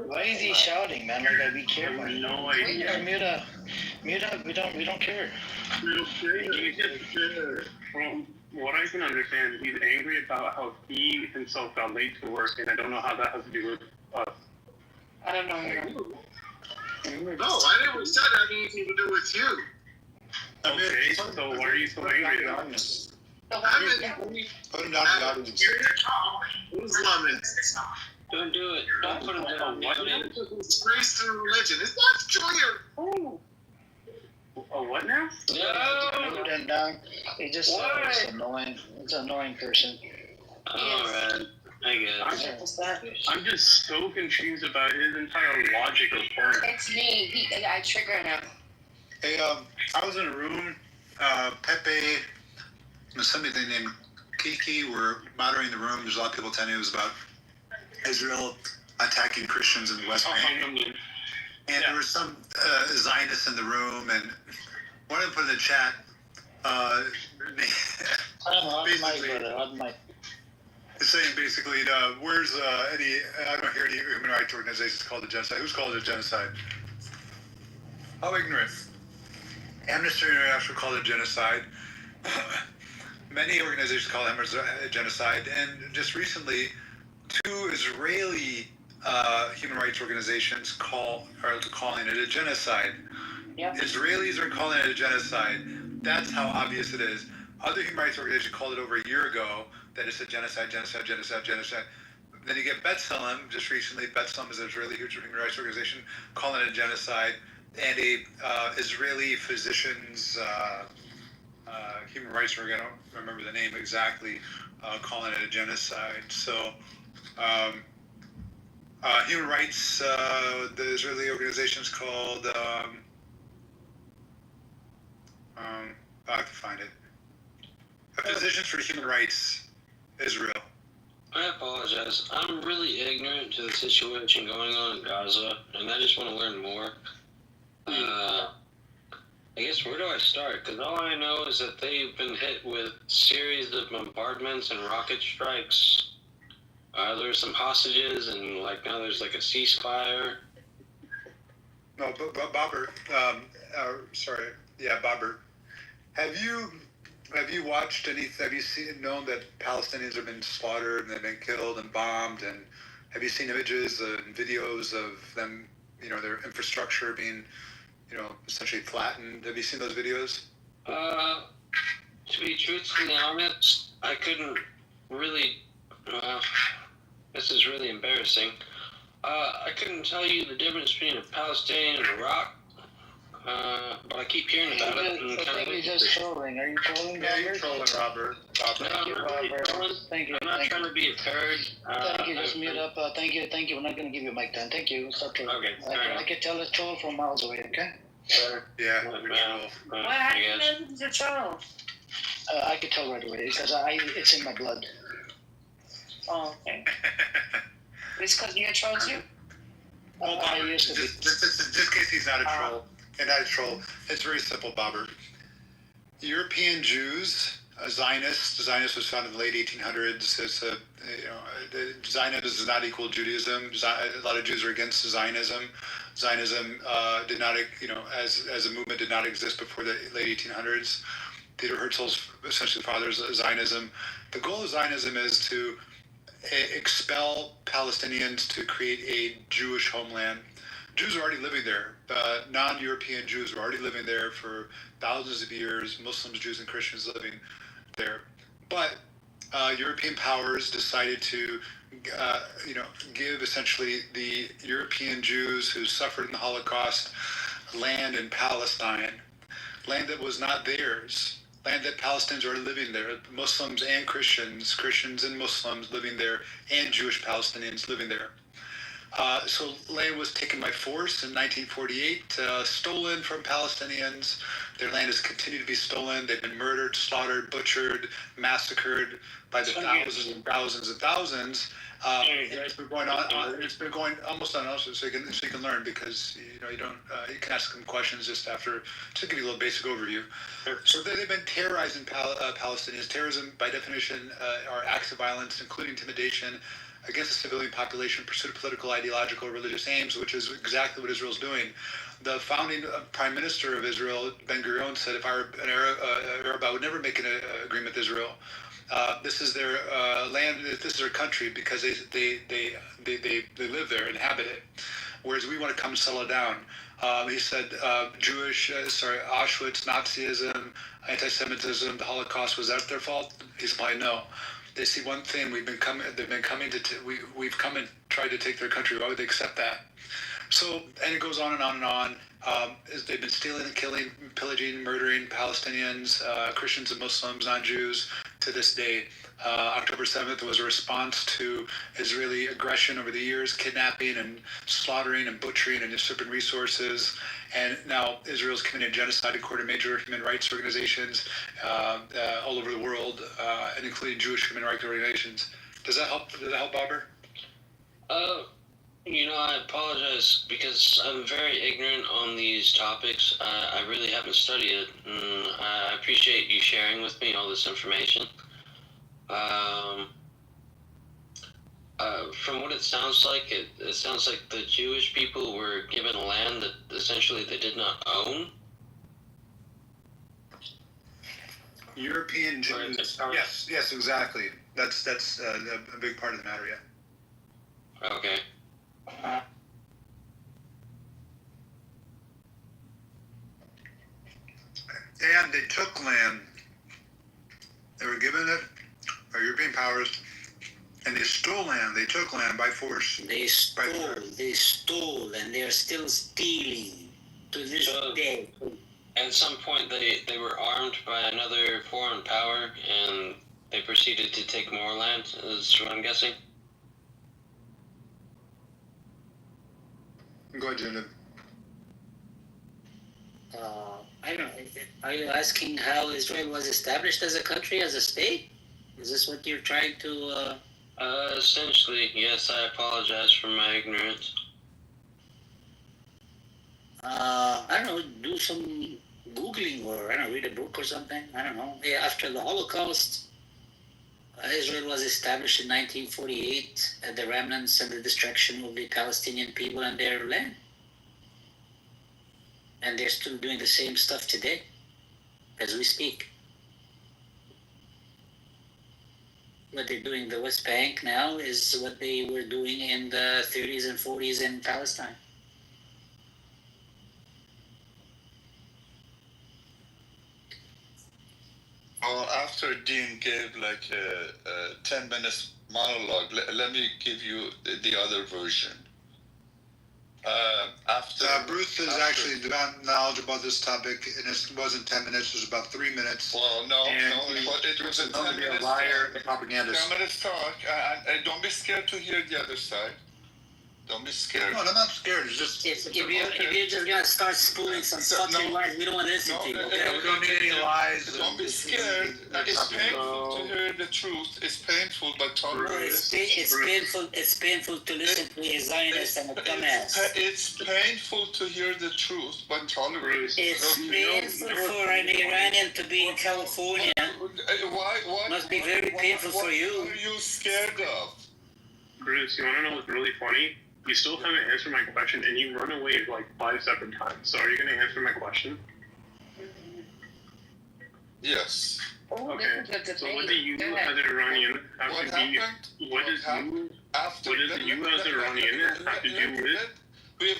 Speaker 12: Why is he shouting, man? Like, be careful.
Speaker 5: No idea.
Speaker 12: Mute up. We don't care.
Speaker 5: From what I can understand, he's angry about how he himself got late to work, and I don't know how that has to do with us.
Speaker 7: I don't know.
Speaker 8: No, I never said that had anything to do with you.
Speaker 5: Okay, so why are you so angry then?
Speaker 11: Put him down in the audience.
Speaker 8: Islamists.
Speaker 9: Don't do it. Don't put him down.
Speaker 8: Disgrace to religion. It's not true.
Speaker 5: Oh, what now?
Speaker 12: No. Put him down. He just it's annoying. It's an annoying person.
Speaker 9: Alright. I guess.
Speaker 5: I'm just so confused about his entire logic of porn.
Speaker 7: It's me. I trigger him.
Speaker 11: Hey, I was in a room. Pepe, somebody named Kiki were moderating the room. There's a lot of people attending. It was about Israel
Speaker 14: attacking Christians in the West Bank. And there were some Zionists in the room, and one of them put in the chat, saying basically, where's I don't hear any human rights organizations called it genocide. Who's called it genocide? How ignorant. Amnesty International called it genocide. Many organizations call it genocide, and just recently, 2 Israeli human rights organizations are calling it a genocide. Yep. Israelis are calling it a genocide. That's how obvious it is. Other human rights organizations called it over a year ago that it's a genocide. Then you get B'Tselem just recently. B'Tselem is an Israeli human rights organization calling it a genocide, and a Israeli physicians human rights org, I don't remember the name exactly, calling it a genocide. So human rights, the Israeli organization is called, I'll have to find it. Physicians for Human Rights, Israel.
Speaker 15: I apologize. I'm really ignorant to the situation going on in Gaza, and I just want to learn more. I guess where do I start? Because all I know is that they've been hit with series of bombardments and rocket strikes. There's some hostages, and now there's a ceasefire.
Speaker 14: No, but Bobber, Bobber. Have you watched have you known that Palestinians have been slaughtered and they've been killed and bombed, and have you seen images and videos of them, their infrastructure being, essentially flattened? Have you seen those videos?
Speaker 15: To be truthfully honest, I couldn't really, this is really embarrassing. I couldn't tell you the difference between a Palestinian and a rock. But I keep hearing about it.
Speaker 12: I think you're just trolling. Are you trolling, Robert?
Speaker 14: Yeah, you're trolling, Robert.
Speaker 12: Thank you, Robert. Thank you.
Speaker 15: I'm not trying to be a turd.
Speaker 12: Thank you. Just mute up. Thank you. We're not going to give you a mic time. Thank you. Stop trolling.
Speaker 15: Okay.
Speaker 12: I can tell it's troll from miles away. Okay.
Speaker 14: Yeah.
Speaker 7: How do you know it's a troll?
Speaker 12: I can tell right away because it's in my blood.
Speaker 7: Oh, okay. It's because you're a troll too.
Speaker 14: Well, just in case he's not a troll. And not a troll. It's very simple, Bobber. European Jews, Zionists was founded in the late 1800s. It's Zionism does not equal Judaism. A lot of Jews are against Zionism. Zionism did not, as a movement, did not exist before the late 1800s. Theodor Herzl's essentially fathers Zionism. The goal of Zionism is to expel Palestinians to create a Jewish homeland. Jews are already living there. Non-European Jews are already living there for thousands of years. Muslims, Jews, and Christians living there. But European powers decided to, give essentially the European Jews who suffered in the Holocaust land in Palestine, land that was not theirs, land that Palestinians are living there, Muslims and Christians and Muslims living there, and Jewish Palestinians living there. So land was taken by force in 1948, stolen from Palestinians. Their land has continued to be stolen. They've been murdered, slaughtered, butchered, massacred by the thousands and thousands and thousands. It's been going on. It's been going almost on us, so you can learn, because you can ask them questions just to give you a little basic overview. So they've been terrorizing Palestinians. Terrorism, by definition, are acts of violence, including intimidation against the civilian population, pursuit of political, ideological, or religious aims, which is exactly what Israel's doing. The founding Prime Minister of Israel, Ben-Gurion, said, if I were an Arab, I would never make an agreement with Israel. This is their land, this is their country, because they live there, inhabit it. Whereas we want to come and settle it down. He said Auschwitz, Nazism, anti-Semitism, the Holocaust, was that their fault? He's like, no. They see one thing: we've come and tried to take their country. Why would they accept that? So, and it goes on and on and on. They've been stealing and killing, pillaging, murdering Palestinians, Christians and Muslims, non-Jews, to this day. October 7th was a response to Israeli aggression over the years, kidnapping and slaughtering and butchering and stripping resources. And now Israel's committing genocide according to major human rights organizations all over the world, and including Jewish human rights organizations. Does that help? Bobber?
Speaker 15: You know, I apologize because I'm very ignorant on these topics. I really haven't studied it, and I appreciate you sharing with me all this information. From what it sounds like, it sounds like the Jewish people were given land that essentially they did not own.
Speaker 14: European Jews. Yes, exactly. That's a big part of the matter. Yeah.
Speaker 15: Okay.
Speaker 14: And they took land. They were given it by European powers, and they stole land. They took land by force.
Speaker 1: They stole, and they're still stealing to this day.
Speaker 15: At some point, they were armed by another foreign power, and they proceeded to take more land, is what I'm guessing.
Speaker 14: Go ahead, Junior.
Speaker 1: I don't know. Are you asking how Israel was established as a country, as a state? Is this what you're trying to...
Speaker 15: Essentially, yes. I apologize for my ignorance.
Speaker 1: I don't know, do some Googling or, I don't know, read a book or something. I don't know. Yeah, after the Holocaust, Israel was established in 1948 at the remnants and the destruction of the Palestinian people and their land. And they're still doing the same stuff today, as we speak. What they're doing in the West Bank now is what they were doing in the 30s and 40s in Palestine.
Speaker 19: Well, after Dean gave like a 10 minutes monologue, let me give you the other version.
Speaker 14: Bruce is actually knowledgeable about this topic, and it wasn't 10 minutes, it was about 3 minutes.
Speaker 19: Well, it was a 10 minutes
Speaker 14: liar and propagandist.
Speaker 19: 10 minutes talk, and don't be scared to hear the other side. Don't be scared.
Speaker 14: No, I'm not scared. It's just
Speaker 1: if you're just gonna start spooling some fucking lies, we don't want to listen to you. Okay?
Speaker 14: We don't need any lies.
Speaker 19: Don't be scared. It's painful to hear the truth. It's painful, but tolerate it.
Speaker 1: It's painful to listen to a Zionist and a dumbass.
Speaker 19: It's painful to hear the truth, but tolerate it.
Speaker 1: It's painful for an Iranian to be in California.
Speaker 19: Why?
Speaker 1: Must be very painful for you.
Speaker 19: What are you scared of?
Speaker 5: Bruce, you want to know what's really funny? You still haven't answered my question, and you run away like 5 separate times. So are you going to answer my question?
Speaker 19: Yes.
Speaker 5: Okay. So what do you as an Iranian have to do? What does you as an Iranian have to do with?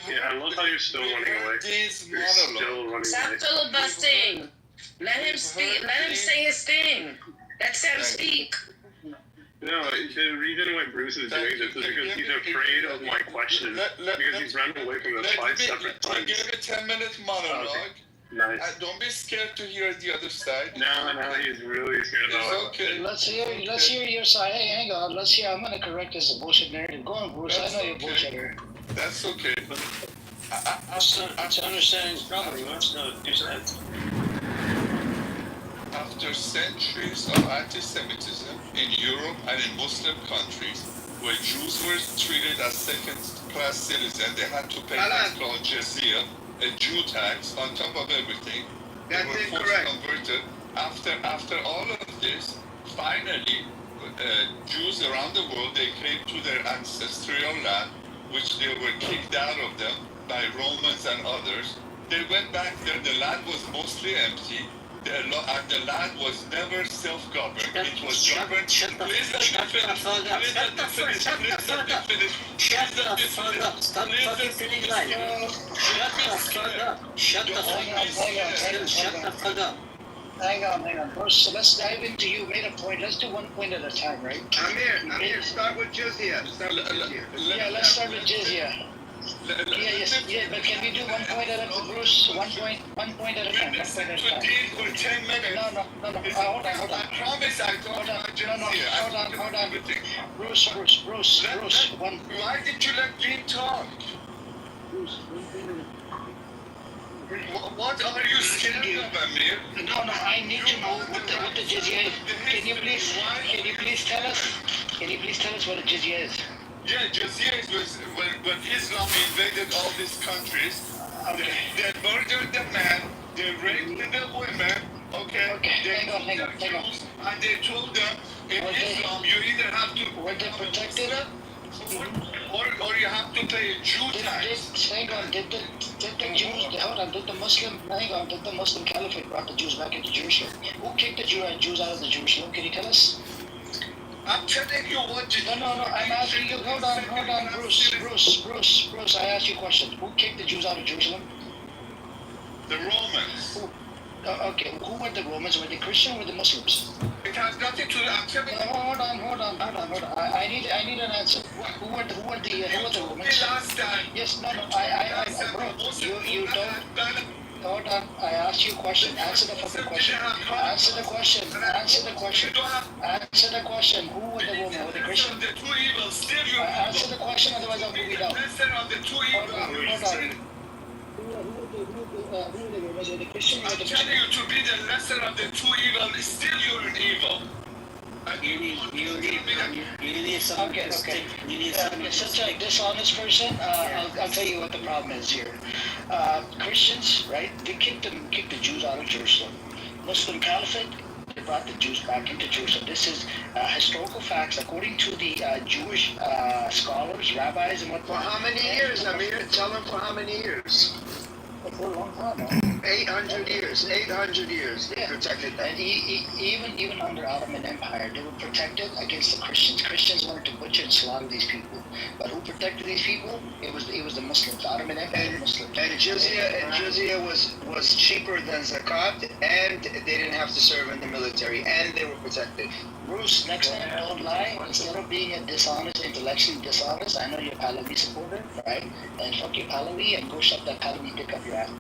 Speaker 5: Yeah, I love how you're still running away. You're still running away.
Speaker 7: Stop filibustering. Let him speak. Let him say his thing. Let Sam speak.
Speaker 5: No, the reason why Bruce is doing this is because he's afraid of my question. Because he's running away from the 5 separate times.
Speaker 19: Give a 10-minute monologue.
Speaker 5: Okay. Nice.
Speaker 19: Don't be scared to hear the other side.
Speaker 5: No, he's really scared.
Speaker 19: It's okay.
Speaker 12: Let's hear your side. Hey, hang on. Let's hear. I'm gonna correct this bullshit narrative. Go on, Bruce. I know you're a bullshitter.
Speaker 19: That's okay.
Speaker 15: To understand his problem, he wants to know what you said.
Speaker 19: After centuries of anti-Semitism in Europe and in Muslim countries, where Jews were treated as second-class citizens, they had to pay what's called jizya, a Jew tax, on top of everything. They were forced converted. After all of this, finally, Jews around the world, they came to their ancestral land, which they were kicked out of them by Romans and others. They went back there. The land was mostly empty. And the land was never self-governed. It was governed. Please let me finish. Please let me finish.
Speaker 1: Shut the fuck up. Stop fucking feeling like. Shut the fuck up. Shut the fuck up.
Speaker 12: Hang on. Bruce, let's dive into you. Made a point. Let's do one point at a time, right?
Speaker 11: I'm here. Start with jizya.
Speaker 12: Yeah, let's start with jizya. Yeah, but can we do 1 point at a time, Bruce? 1 point at a time. 1 point at a time.
Speaker 19: For 10 minutes.
Speaker 12: No. Hold on.
Speaker 19: I promise I don't
Speaker 12: Hold on. Bruce.
Speaker 19: Why did you let Dean talk? What are you scared of, Amir?
Speaker 12: No, I need to know what the jizya is. Can you please tell us what a jizya is?
Speaker 13: Yeah, Jazeera was when Islam invaded all these countries. They murdered the man, they raped the women. Okay. They killed the Jews, and they told them in Islam you either have to
Speaker 12: were they protected?
Speaker 13: or you have to pay a Jew tax.
Speaker 12: Did the Jews, did the Muslim Caliphate brought the Jews back into Jerusalem? Who kicked the Jews out of the Jerusalem? Can you tell us?
Speaker 13: I'm telling you what to do.
Speaker 12: No, I'm asking you, hold on, Bruce, I asked you a question. Who kicked the Jews out of Jerusalem?
Speaker 13: The Romans.
Speaker 12: Okay, who were the Romans? Were they Christian or were they Muslims?
Speaker 13: It has nothing to do. I'm telling you.
Speaker 12: Hold on. I need an answer. Who were the Romans?
Speaker 13: Last time.
Speaker 12: Yes, no, bro, you don't. Hold on, I asked you a question. Answer the fucking question. Answer the question. Who were the Romans? Were they Christian? Answer the question, otherwise I'll move it out. Hold on. Who were the Romans? Were they Christian?
Speaker 13: I'm telling you, to be the lesser of the two evil, still you're an evil.
Speaker 1: You need someone to stick. You need someone to
Speaker 12: Such a dishonest person. I'll tell you what the problem is here. Christians, right? They kicked the Jews out of Jerusalem. Muslim Caliphate, they brought the Jews back into Jerusalem. This is historical facts according to the Jewish scholars, rabbis, and whatnot.
Speaker 6: For how many years, Amir? Tell them for how many years?
Speaker 12: For a long time.
Speaker 6: 800 years. 800 years. They protected them.
Speaker 12: And even under Ottoman Empire, they were protected against the Christians. Christians wanted to butcher and slaughter these people. But who protected these people? It was the Muslims. Ottoman Empire, the Muslims.
Speaker 6: And jizya was cheaper than zakat, and they didn't have to serve in the military, and they were protected.
Speaker 12: Bruce, next time don't lie. Instead of being a dishonest, intellectually dishonest, I know you're a Pahlavi supporter, right? And fuck your Pahlavi and go shove that Pahlavi dick up your ass.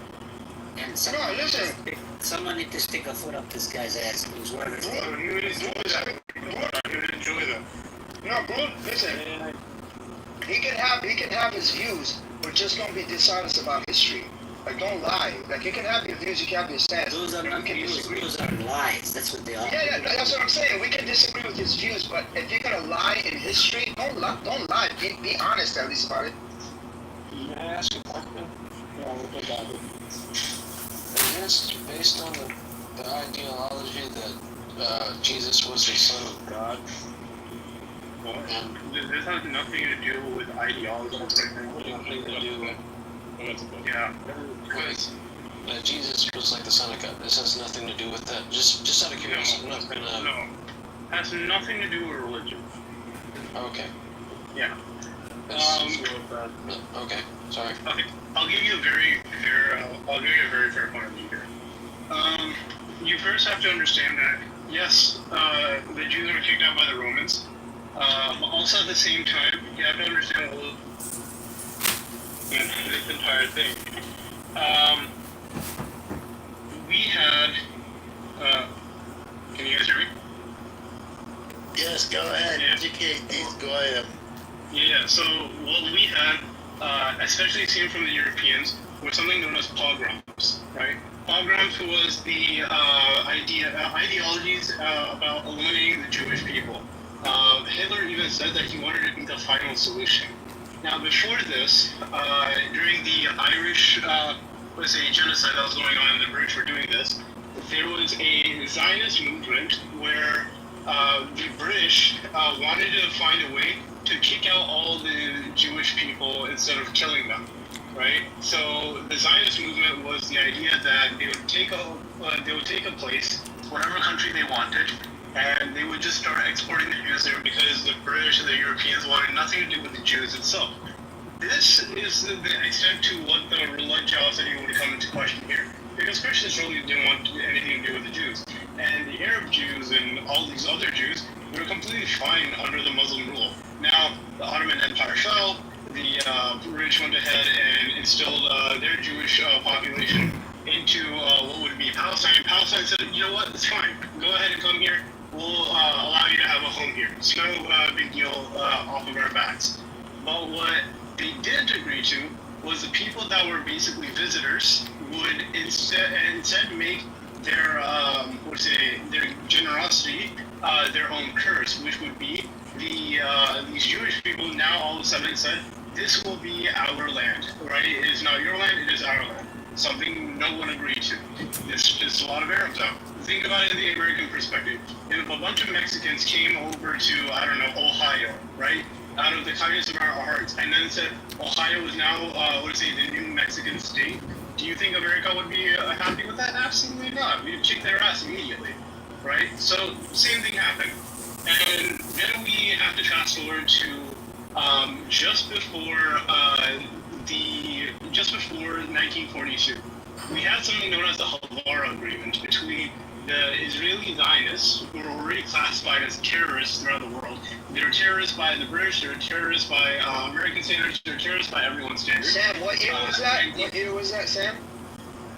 Speaker 1: And
Speaker 6: someone
Speaker 1: need to stick a foot up this guy's ass. Who's wearing his name.
Speaker 6: You would enjoy that. No, bro, listen. He can have his views, but just don't be dishonest about history. Like, don't lie. Like, you can have your views, you can have your stance.
Speaker 1: Those are not views, those are lies. That's what they are.
Speaker 6: Yeah, that's what I'm saying. We can disagree with his views, but if you're gonna lie in history, don't lie. Be honest at least about it.
Speaker 15: May I ask a question? Is this based on the ideology that Jesus was the Son of God?
Speaker 5: This has nothing to do with ideology.
Speaker 15: Nothing to do with...
Speaker 5: Yeah.
Speaker 15: Because Jesus was like the Son of God. This has nothing to do with that. Just out of curiosity.
Speaker 5: No. Has nothing to do with religion.
Speaker 15: Okay.
Speaker 5: Yeah.
Speaker 15: Okay. Sorry.
Speaker 5: Okay. I'll give you a very fair point of view here. You first have to understand that yes, the Jews were kicked out by the Romans. Also at the same time, you have to understand a little this entire thing. We had can you guys hear me?
Speaker 6: Yes, go ahead. Educate these. Go ahead.
Speaker 5: Yeah, so what we had, especially seen from the Europeans, was something known as pogroms, right? Pogroms was the ideologies about eliminating the Jewish people. Hitler even said that he wanted to be the final solution. Now, before this, during the Irish, genocide that was going on, and the British were doing this, there was a Zionist movement where the British wanted to find a way to kick out all the Jewish people instead of killing them, right? So the Zionist movement was the idea that they would take a place, whatever country they wanted, and they would just start exporting the Jews there because the British and the Europeans wanted nothing to do with the Jews itself. This is the extent to what the religiosity would come into question here, because Christians really didn't want anything to do with the Jews, and the Arab Jews and all these other Jews were completely fine under the Muslim rule. Now, the Ottoman Empire fell, the British went ahead and instilled their Jewish population into what would be Palestine. Palestine said, you know what, it's fine, go ahead and come here, we'll allow you to have a home here. It's no big deal off of our backs. But what they didn't agree to was the people that were basically visitors would instead make their their generosity essentially their own curse, which would be these Jewish people now all of a sudden said, this will be our land, right? It is not your land, it is our land. Something no one agreed to. There's just a lot of Arabs out. Think about it in the American perspective. If a bunch of Mexicans came over to, I don't know, Ohio, right? Out of the kindness of our hearts, and then said Ohio is now, the new Mexican state, do you think America would be happy with that? Absolutely not. We'd kick their ass immediately, right? So, same thing happened. And then we have to fast forward to just before 1942. We had something known as the Havara Agreement between the Israeli Zionists, who were already classified as terrorists throughout the world. They were terrorists by the British, they were terrorists by American standards, they were terrorists by everyone's standards.
Speaker 6: Sam, what year was that? What year was that, Sam?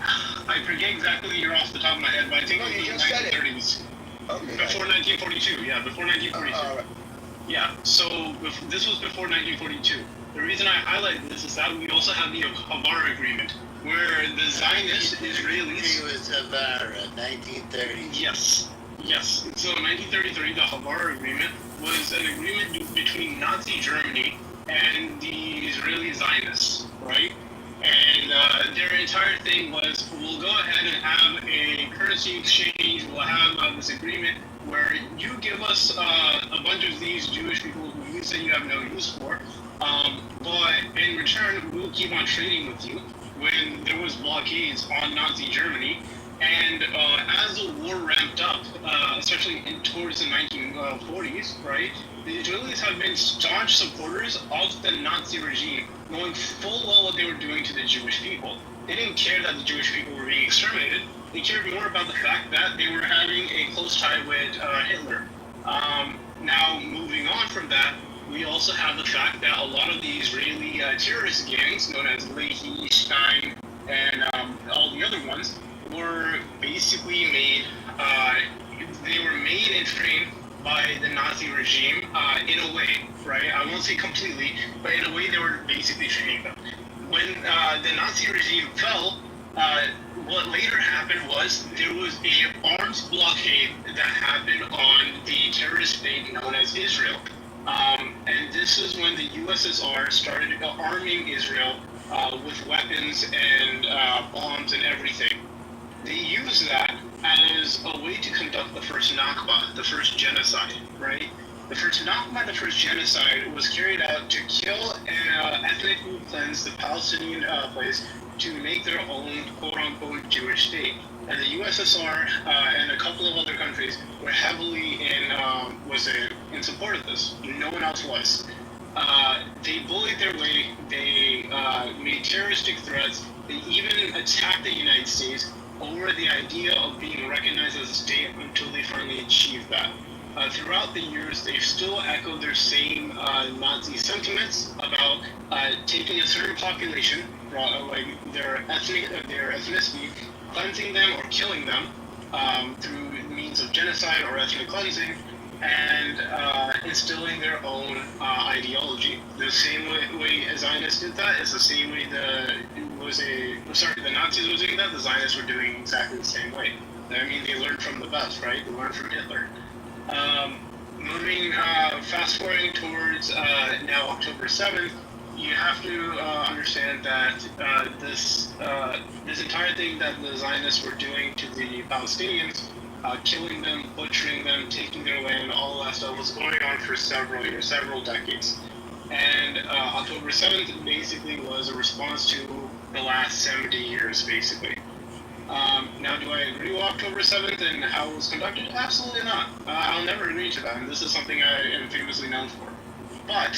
Speaker 5: I forget exactly the year off the top of my head, but I think it was the 1930s.
Speaker 6: Okay.
Speaker 5: Before 1942, yeah, before 1942. Yeah, so this was before 1942. The reason I highlight this is that we also have the Havara Agreement, where the Zionist Israelis...
Speaker 1: It was Havara, 1930.
Speaker 5: Yes. So in 1933, the Havara Agreement was an agreement between Nazi Germany and the Israeli Zionists, right? And their entire thing was, we'll go ahead and have a currency exchange, we'll have this agreement where you give us a bunch of these Jewish people who you say you have no use for, but in return, we'll keep on trading with you. When there was blockades on Nazi Germany, and as the war ramped up, especially towards the 1940s, right, the Israelis have been staunch supporters of the Nazi regime, knowing full well what they were doing to the Jewish people. They didn't care that the Jewish people were being exterminated. They cared more about the fact that they were having a close tie with Hitler. Now, moving on from that, we also have the fact that a lot of the Israeli terrorist gangs, known as Lehi, Stein, and all the other ones, were basically made, they were made and trained by the Nazi regime in a way, right? I won't say completely, but in a way they were basically training them. When the Nazi regime fell, what later happened was there was an armed blockade that happened on the terrorist state known as Israel. And this is when the USSR started arming Israel with weapons and bombs and everything. They used that as a way to conduct the first Nakba, the first genocide, right? The first Nakba, the first genocide, was carried out to kill and ethnically cleanse the Palestinian place to make their own quote-unquote Jewish state. And the USSR and a couple of other countries were heavily in support of this. No one else was. They bullied their way. They made terroristic threats. They even attacked the United States over the idea of being recognized as a state until they finally achieved that. Throughout the years, they've still echoed their same Nazi sentiments about taking a certain population, like their ethnicity, cleansing them or killing them through means of genocide or ethnic cleansing, and instilling their own ideology. The same way Zionists did that is the same way the Nazis were doing that. The Zionists were doing exactly the same way. I mean, they learned from the best, right? They learned from Hitler. Moving, fast forwarding towards now October 7th, you have to understand that this entire thing that the Zionists were doing to the Palestinians, killing them, butchering them, taking their land, all that stuff was going on for several years, several decades. And October 7th basically was a response to the last 70 years, basically. Now, do I agree with October 7th and how it was conducted? Absolutely not. I'll never agree to that, and this is something I am famously known for. But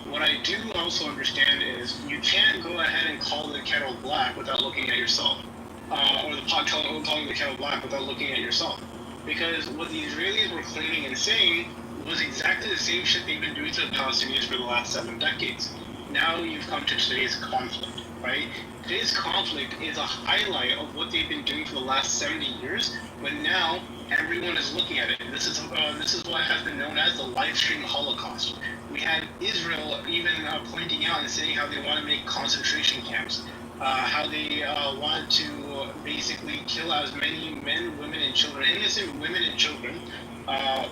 Speaker 5: what I do also understand is you can't go ahead and call the kettle black without looking at yourself. Or the pot calling the kettle black without looking at yourself. Because what the Israelis were claiming and saying was exactly the same shit they've been doing to the Palestinians for the last 7 decades. Now you've come to today's conflict, right? Today's conflict is a highlight of what they've been doing for the last 70 years, when now everyone is looking at it. This is what has been known as the live stream Holocaust. We had Israel even pointing out and saying how they want to make concentration camps, how they want to basically kill as many men, women, and children, innocent women and children,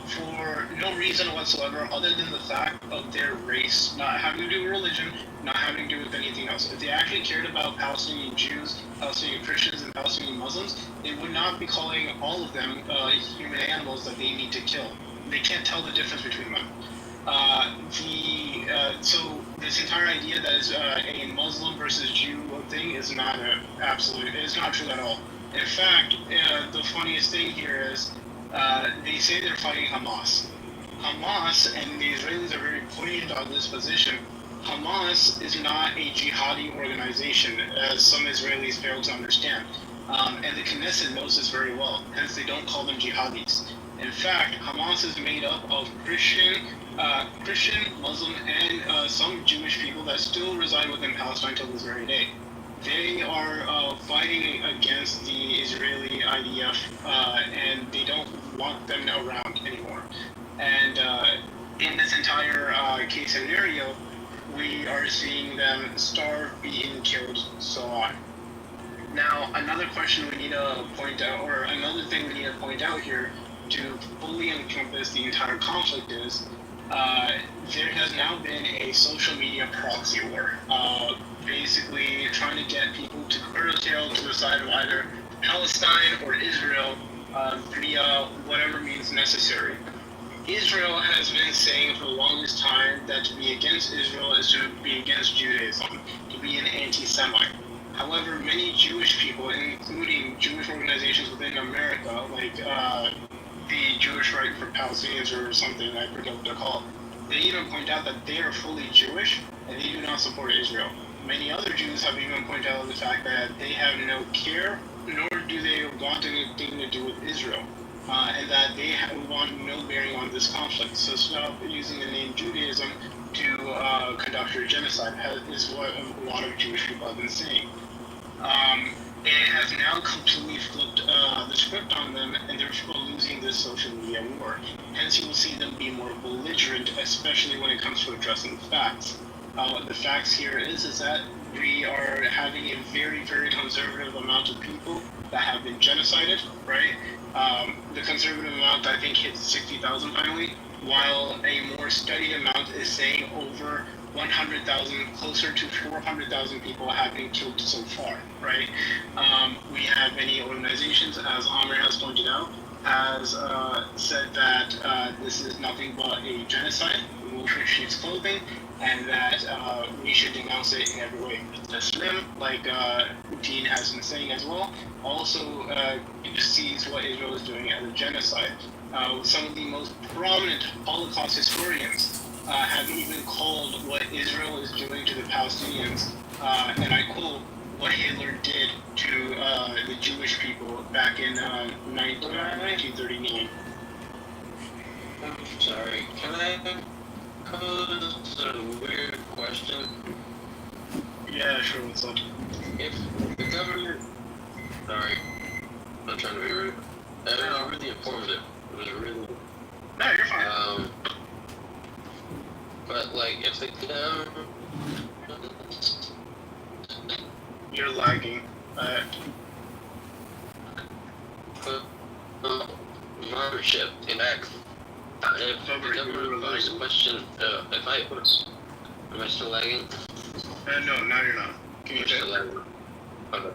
Speaker 5: for no reason whatsoever other than the fact of their race, not having to do with religion, not having to do with anything else. If they actually cared about Palestinian Jews, Palestinian Christians, and Palestinian Muslims, they would not be calling all of them human animals that they need to kill. They can't tell the difference between them. So this entire idea that is a Muslim versus Jew thing is not it's not true at all. In fact, the funniest thing here is they say they're fighting Hamas. Hamas, and the Israelis are very poignant on this position, Hamas is not a jihadi organization, as some Israelis fail to understand. And the Knesset knows this very well, hence they don't call them jihadis. In fact, Hamas is made up of Christian, Muslim, and some Jewish people that still reside within Palestine till this very day. They are fighting against the Israeli IDF, and they don't want them around anymore. And in this entire case scenario, we are seeing them starve, beaten, killed, so on. Now, another question we need to point out, or another thing we need to point out here to fully encompass the entire conflict is there has now been a social media proxy war, basically trying to get people to curtail to the side of either Palestine or Israel via whatever means necessary. Israel has been saying for the longest time that to be against Israel is to be against Judaism, to be an anti-Semite. However, many Jewish people, including Jewish organizations within America, like the Jewish Right for Palestinians or something, I forget what they're called, they even point out that they are fully Jewish and they do not support Israel. Many other Jews have even pointed out the fact that they have no care, nor do they want anything to do with Israel. And that they want no bearing on this conflict. So stop using the name Judaism to conduct your genocide, is what a lot of Jewish people have been saying. It has now completely flipped the script on them, and they're losing this social media war. Hence, you will see them be more belligerent, especially when it comes to addressing facts. The facts here is that we are having a very, very conservative amount of people that have been genocided, right? The conservative amount, I think, hits 60,000 finally, while a more studied amount is saying over 100,000, closer to 400,000 people have been killed so far, right? We have many organizations, as Amr has pointed out, has said that this is nothing but a genocide, wolf in sheep's clothing, and that we should denounce it in every way. Muslim, like Dean has been saying as well, also sees what Israel is doing as a genocide. Some of the most prominent Holocaust historians have even called what Israel is doing to the Palestinians, and I quote, what Hitler did to the Jewish people back in 1939.
Speaker 15: I'm sorry, can I pose a weird question?
Speaker 5: Yeah, sure, what's up?
Speaker 15: If the government... Sorry, I'm not trying to be rude. That was really informative. It was really...
Speaker 5: No, you're fine.
Speaker 15: But, like, if the government...
Speaker 5: You're lagging.
Speaker 15: Membership in X. If the government posed a question, if I... Am I still lagging?
Speaker 5: No, now you're not. Can you
Speaker 15: still lagging? Okay.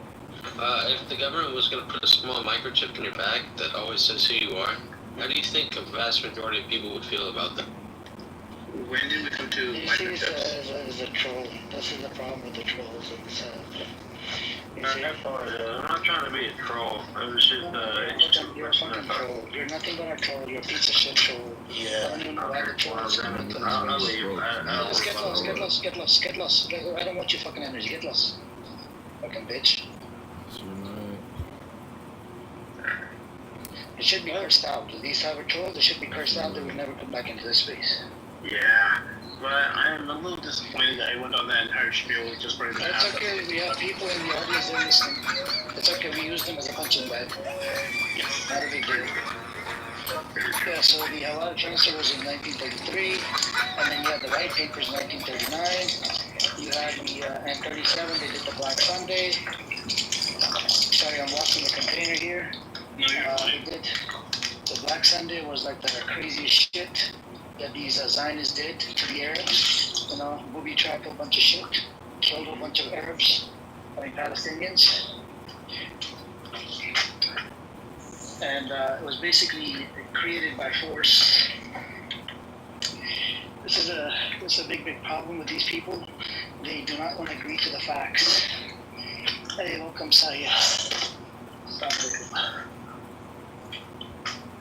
Speaker 15: If the government was going to put a small microchip in your back that always says who you are, how do you think a vast majority of people would feel about that?
Speaker 5: When did we come to microchips?
Speaker 12: As a troll. This is the problem with the trolls.
Speaker 15: I'm not trying to be a troll. I was just,
Speaker 12: you're a fucking troll. You're nothing but a troll. You're a piece of shit troll.
Speaker 15: Yeah.
Speaker 12: I don't even know why the troll is coming to this place. Get lost. I don't want your fucking energy. Get lost. Fucking bitch. It should be cursed out. These cyber trolls, they should be cursed out. They would never come back into this space.
Speaker 5: Yeah, but I'm a little disappointed that I went on that entire spiel just for the
Speaker 12: It's okay, we have people in the audience that listen. It's okay, we use them as a punching bag.
Speaker 5: Yes.
Speaker 12: Not a big deal. Yeah, so the Halal transfer was in 1933, and then you had the White Papers in 1939. You had the, and 37, they did the Black Sunday. sorry, I'm watching the container here.
Speaker 13: No, you're fine.
Speaker 12: The Black Sunday was like the craziest shit that these Zionists did to the Arabs. You know, booby trapped a bunch of shit, killed a bunch of Arabs, Palestinians. And it was basically created by force. This is a big problem with these people. They do not want to agree to the facts. Hey, welcome, Saya.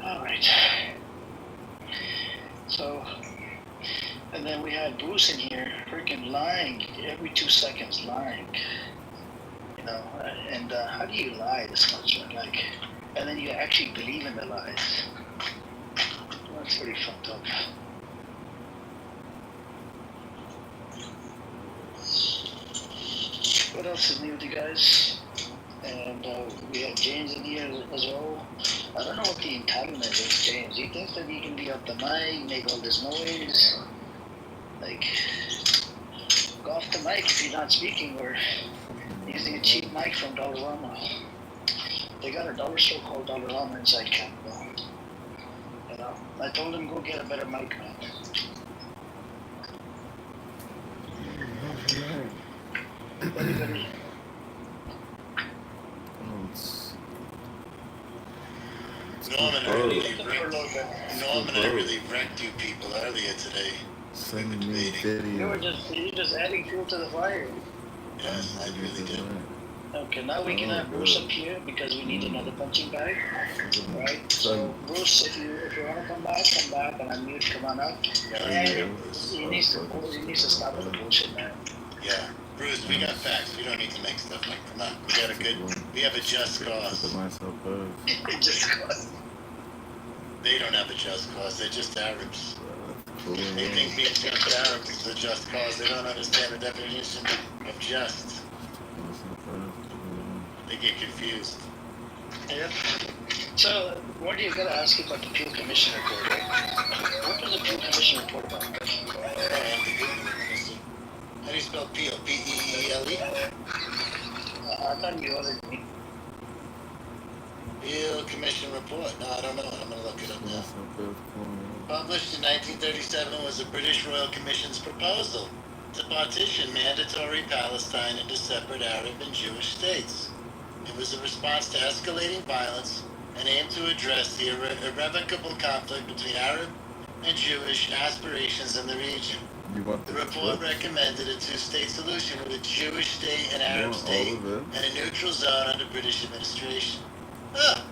Speaker 12: All right. So, and then we had Bruce in here, freaking lying every 2 seconds, lying. You know, and how do you lie this much, man? Like, and then you actually believe in the lies. That's pretty fucked up. What else is new with you guys? And we have James in here as well. I don't know what the entitlement is, James. You think that you can be up the mic, make all this noise? Like, go off the mic if you're not speaking or using a cheap mic from Dollarama. They got a dollar store called Dollarama inside Canada. You know, I told him go get a better mic, man. Anybody?
Speaker 10: Norman, I really wrecked you people earlier today.
Speaker 17: Sending me videos.
Speaker 12: You were just adding fuel to the fire.
Speaker 10: Yes, I really did.
Speaker 12: Okay, now we can have Bruce up here because we need another punching bag. Right? So Bruce, if you want to come back and unmute, come on up. He needs to stop with the bullshit, man.
Speaker 10: Yeah. Bruce, we got facts. We don't need to make stuff like, come on. We have a just cause.
Speaker 12: Just cause.
Speaker 10: They don't have a just cause. They're just Arabs. They think being just Arabs is a just cause. They don't understand the definition of just. They get confused.
Speaker 12: Yep. So, what are you going to ask you about the Peel Commission report, right? What was the Peel Commission report about?
Speaker 10: How do you spell Peel? P-E-E-L-E?
Speaker 12: I thought you already...
Speaker 10: Peel Commission report? No, I don't know. I'm going to look it up now. Published in 1937 was the British Royal Commission's proposal to partition mandatory Palestine into separate Arab and Jewish states. It was a response to escalating violence and aimed to address the irrevocable conflict between Arab and Jewish aspirations in the region. The report recommended a two-state solution with a Jewish state and Arab state and a neutral zone under British administration. Ah,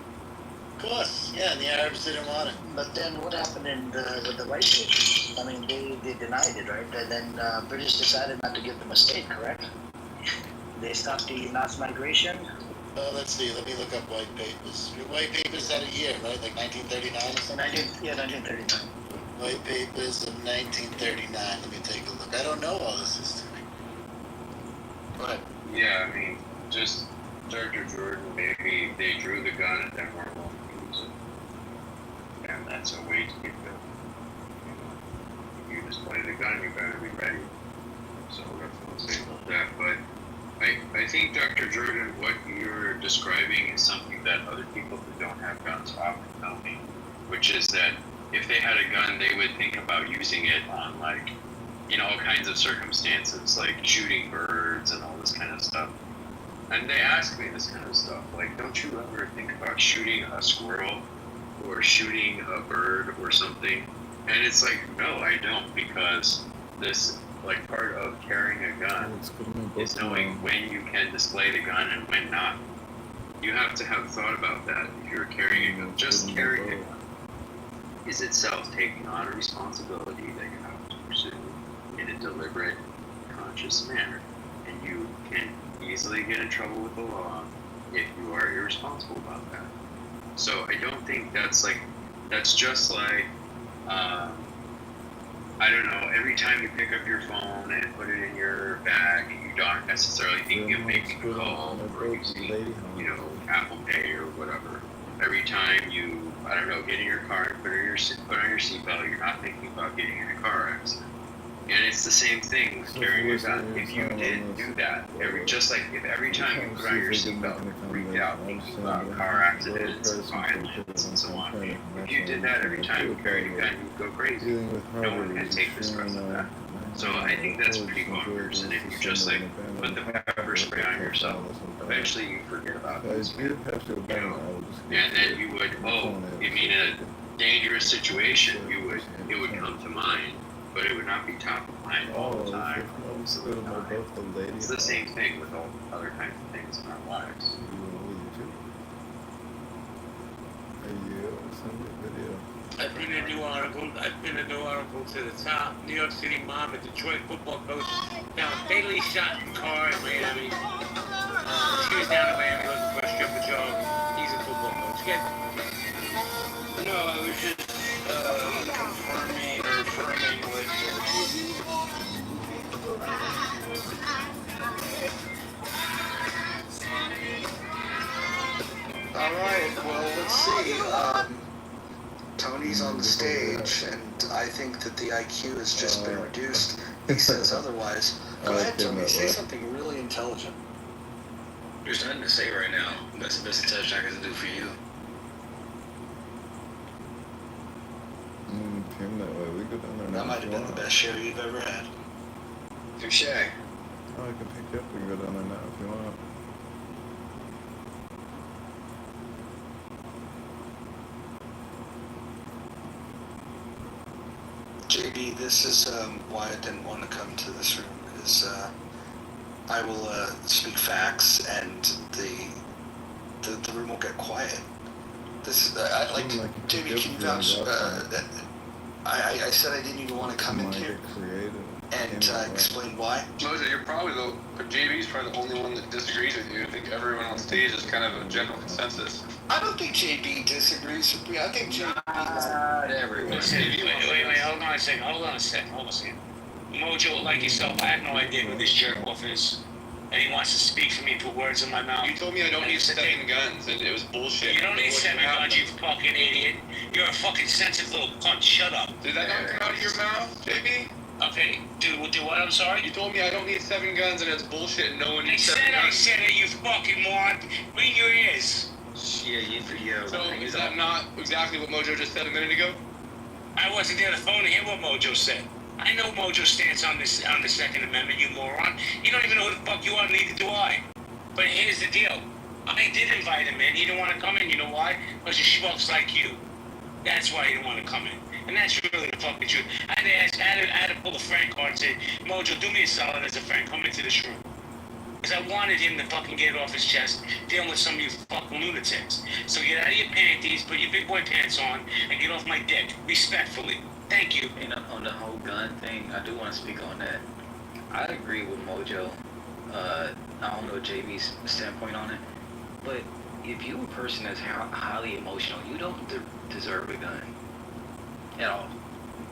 Speaker 10: of course. Yeah, and the Arabs didn't want it.
Speaker 12: But then what happened with the white people? I mean, they denied it, right? And then British decided not to give them a state, correct? They stopped the mass migration.
Speaker 10: Let's see. Let me look up white papers. Your white papers had a year, right? Like 1939 or something?
Speaker 12: Yeah, 1939.
Speaker 10: White papers of 1939. Let me take a look. I don't know all this history. Go ahead.
Speaker 20: Yeah, I mean, just Dr. Jordan, maybe they drew the gun and they weren't willing to use it. And that's a way to get the, if you display the gun, you better be ready. So that's what I'll say about that. But I think, Dr. Jordan, what you're describing is something that other people who don't have guns often tell me, which is that if they had a gun, they would think about using it on, like, you know, all kinds of circumstances, like shooting birds and all this kind of stuff. And they ask me this kind of stuff, like, don't you ever think about shooting a squirrel or shooting a bird or something? And it's like, no, I don't, because this, like, part of carrying a gun is knowing when you can display the gun and when not. You have to have thought about that if you're carrying a gun. Just carrying a gun is itself taking on a responsibility that you have to pursue in a deliberate, conscious manner. And you can easily get in trouble with the law if you are irresponsible about that. So I don't think that's just like, I don't know, every time you pick up your phone and put it in your bag, you don't necessarily think you're making a call or using, you know, Apple Pay or whatever. Every time you, I don't know, get in your car and put on your seatbelt, you're not thinking about getting in a car accident. And it's the same thing with carrying a gun. If you did do that, just like if every time you put on your seatbelt, you freaked out thinking about car accidents and violence and so on. If you did that every time you carried a gun, you'd go crazy. No one can take the stress of that. So I think that's pretty bonkers. And if you just like put the pepper spray on yourself, eventually you forget about this. You know, and then you would, you mean a dangerous situation, it would come to mind. But it would not be top of mind all the time. It's the same thing with all other kinds of things in our lives.
Speaker 18: I pinned a new article. To the top. New York City mom, a Detroit football coach, found fatally shot in car in Miami. She was down in Miami looking for a stripper job. He's a football coach.
Speaker 20: No, I was just confirming or affirming what.
Speaker 21: All right, well, let's see. Tony's on the stage, and I think that the IQ has just been reduced. He says otherwise. Go ahead, Tony. Say something really intelligent.
Speaker 22: There's nothing to say right now. That's the best intelligence I can do for you.
Speaker 21: That might have been the best show you've ever had.
Speaker 22: Touche.
Speaker 17: Oh, I can pick you up. We can go down there now if you want.
Speaker 21: JB, this is why I didn't want to come to this room. Is I will speak facts, and the room will get quiet. This I'd like to, JB, can you vouch? I said I didn't even want to come in here and explain why.
Speaker 23: Mojo, you're probably JB's probably the only one that disagrees with you. I think everyone on stage is kind of a general consensus.
Speaker 21: I don't think JB disagrees with me. I think JB.
Speaker 22: Everyone.
Speaker 18: Wait, hold on a second. Mojo, like yourself, I have no idea who this jerk off is. And he wants to speak for me, put words in my mouth.
Speaker 23: You told me I don't need 7 guns, and it was bullshit.
Speaker 18: You don't need 7 guns, you fucking idiot. You're a fucking sensitive little cunt. Shut up.
Speaker 23: Did that not come out of your mouth, JB?
Speaker 18: Okay, do what? I'm sorry?
Speaker 23: You told me I don't need 7 guns, and it's bullshit, and no one needs 7 guns.
Speaker 18: I said it, you fucking moron. Bring your ears.
Speaker 22: Yeah.
Speaker 23: So, is that not exactly what Mojo just said a minute ago?
Speaker 18: I wasn't there to phone to hear what Mojo said. I know Mojo's stance on the Second Amendment, you moron. You don't even know who the fuck you are, neither do I. But here's the deal. I did invite him in. He didn't want to come in. You know why? Because of schmucks like you. That's why he didn't want to come in. And that's really the fucking truth. I had to pull a friend card and say, Mojo, do me a solid as a friend. Come into this room. Because I wanted him to fucking get it off his chest, dealing with some of you fucking lunatics. So get out of your panties, put your big boy pants on, and get off my dick. Respectfully. Thank you.
Speaker 22: And on the whole gun thing, I do want to speak on that. I agree with Mojo. I don't know JB's standpoint on it, but if you're a person that's highly emotional, you don't deserve a gun at all.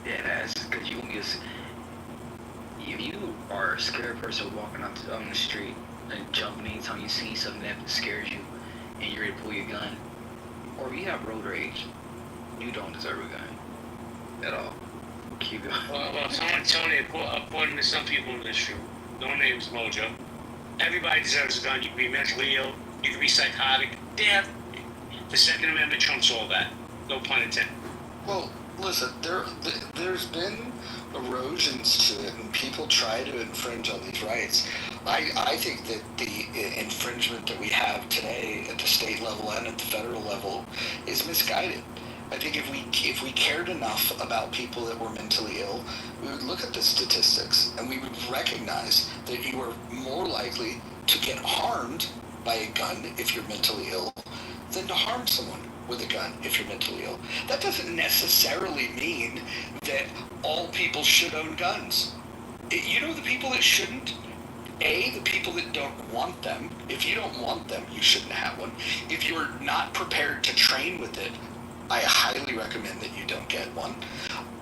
Speaker 22: Yeah, because if you are a scared person walking on the street and jumping anytime you see something that scares you, and you're ready to pull your gun, or if you have road rage, you don't deserve a gun at all. Keep going.
Speaker 18: Well, someone told me, according to some people in this room, no name's Mojo, everybody deserves a gun. You can be mentally ill, you can be psychotic. Damn, the Second Amendment trumps all that. No pun intended.
Speaker 21: Well, listen, there's been erosions to it, and people try to infringe on these rights. I think that the infringement that we have today at the state level and at the federal level is misguided. I think if we cared enough about people that were mentally ill, we would look at the statistics and we would recognize that you are more likely to get harmed by a gun if you're mentally ill than to harm someone with a gun if you're mentally ill. That doesn't necessarily mean that all people should own guns. You know the people that shouldn't? The people that don't want them. If you don't want them, you shouldn't have one. If you're not prepared to train with it, I highly recommend that you don't get one.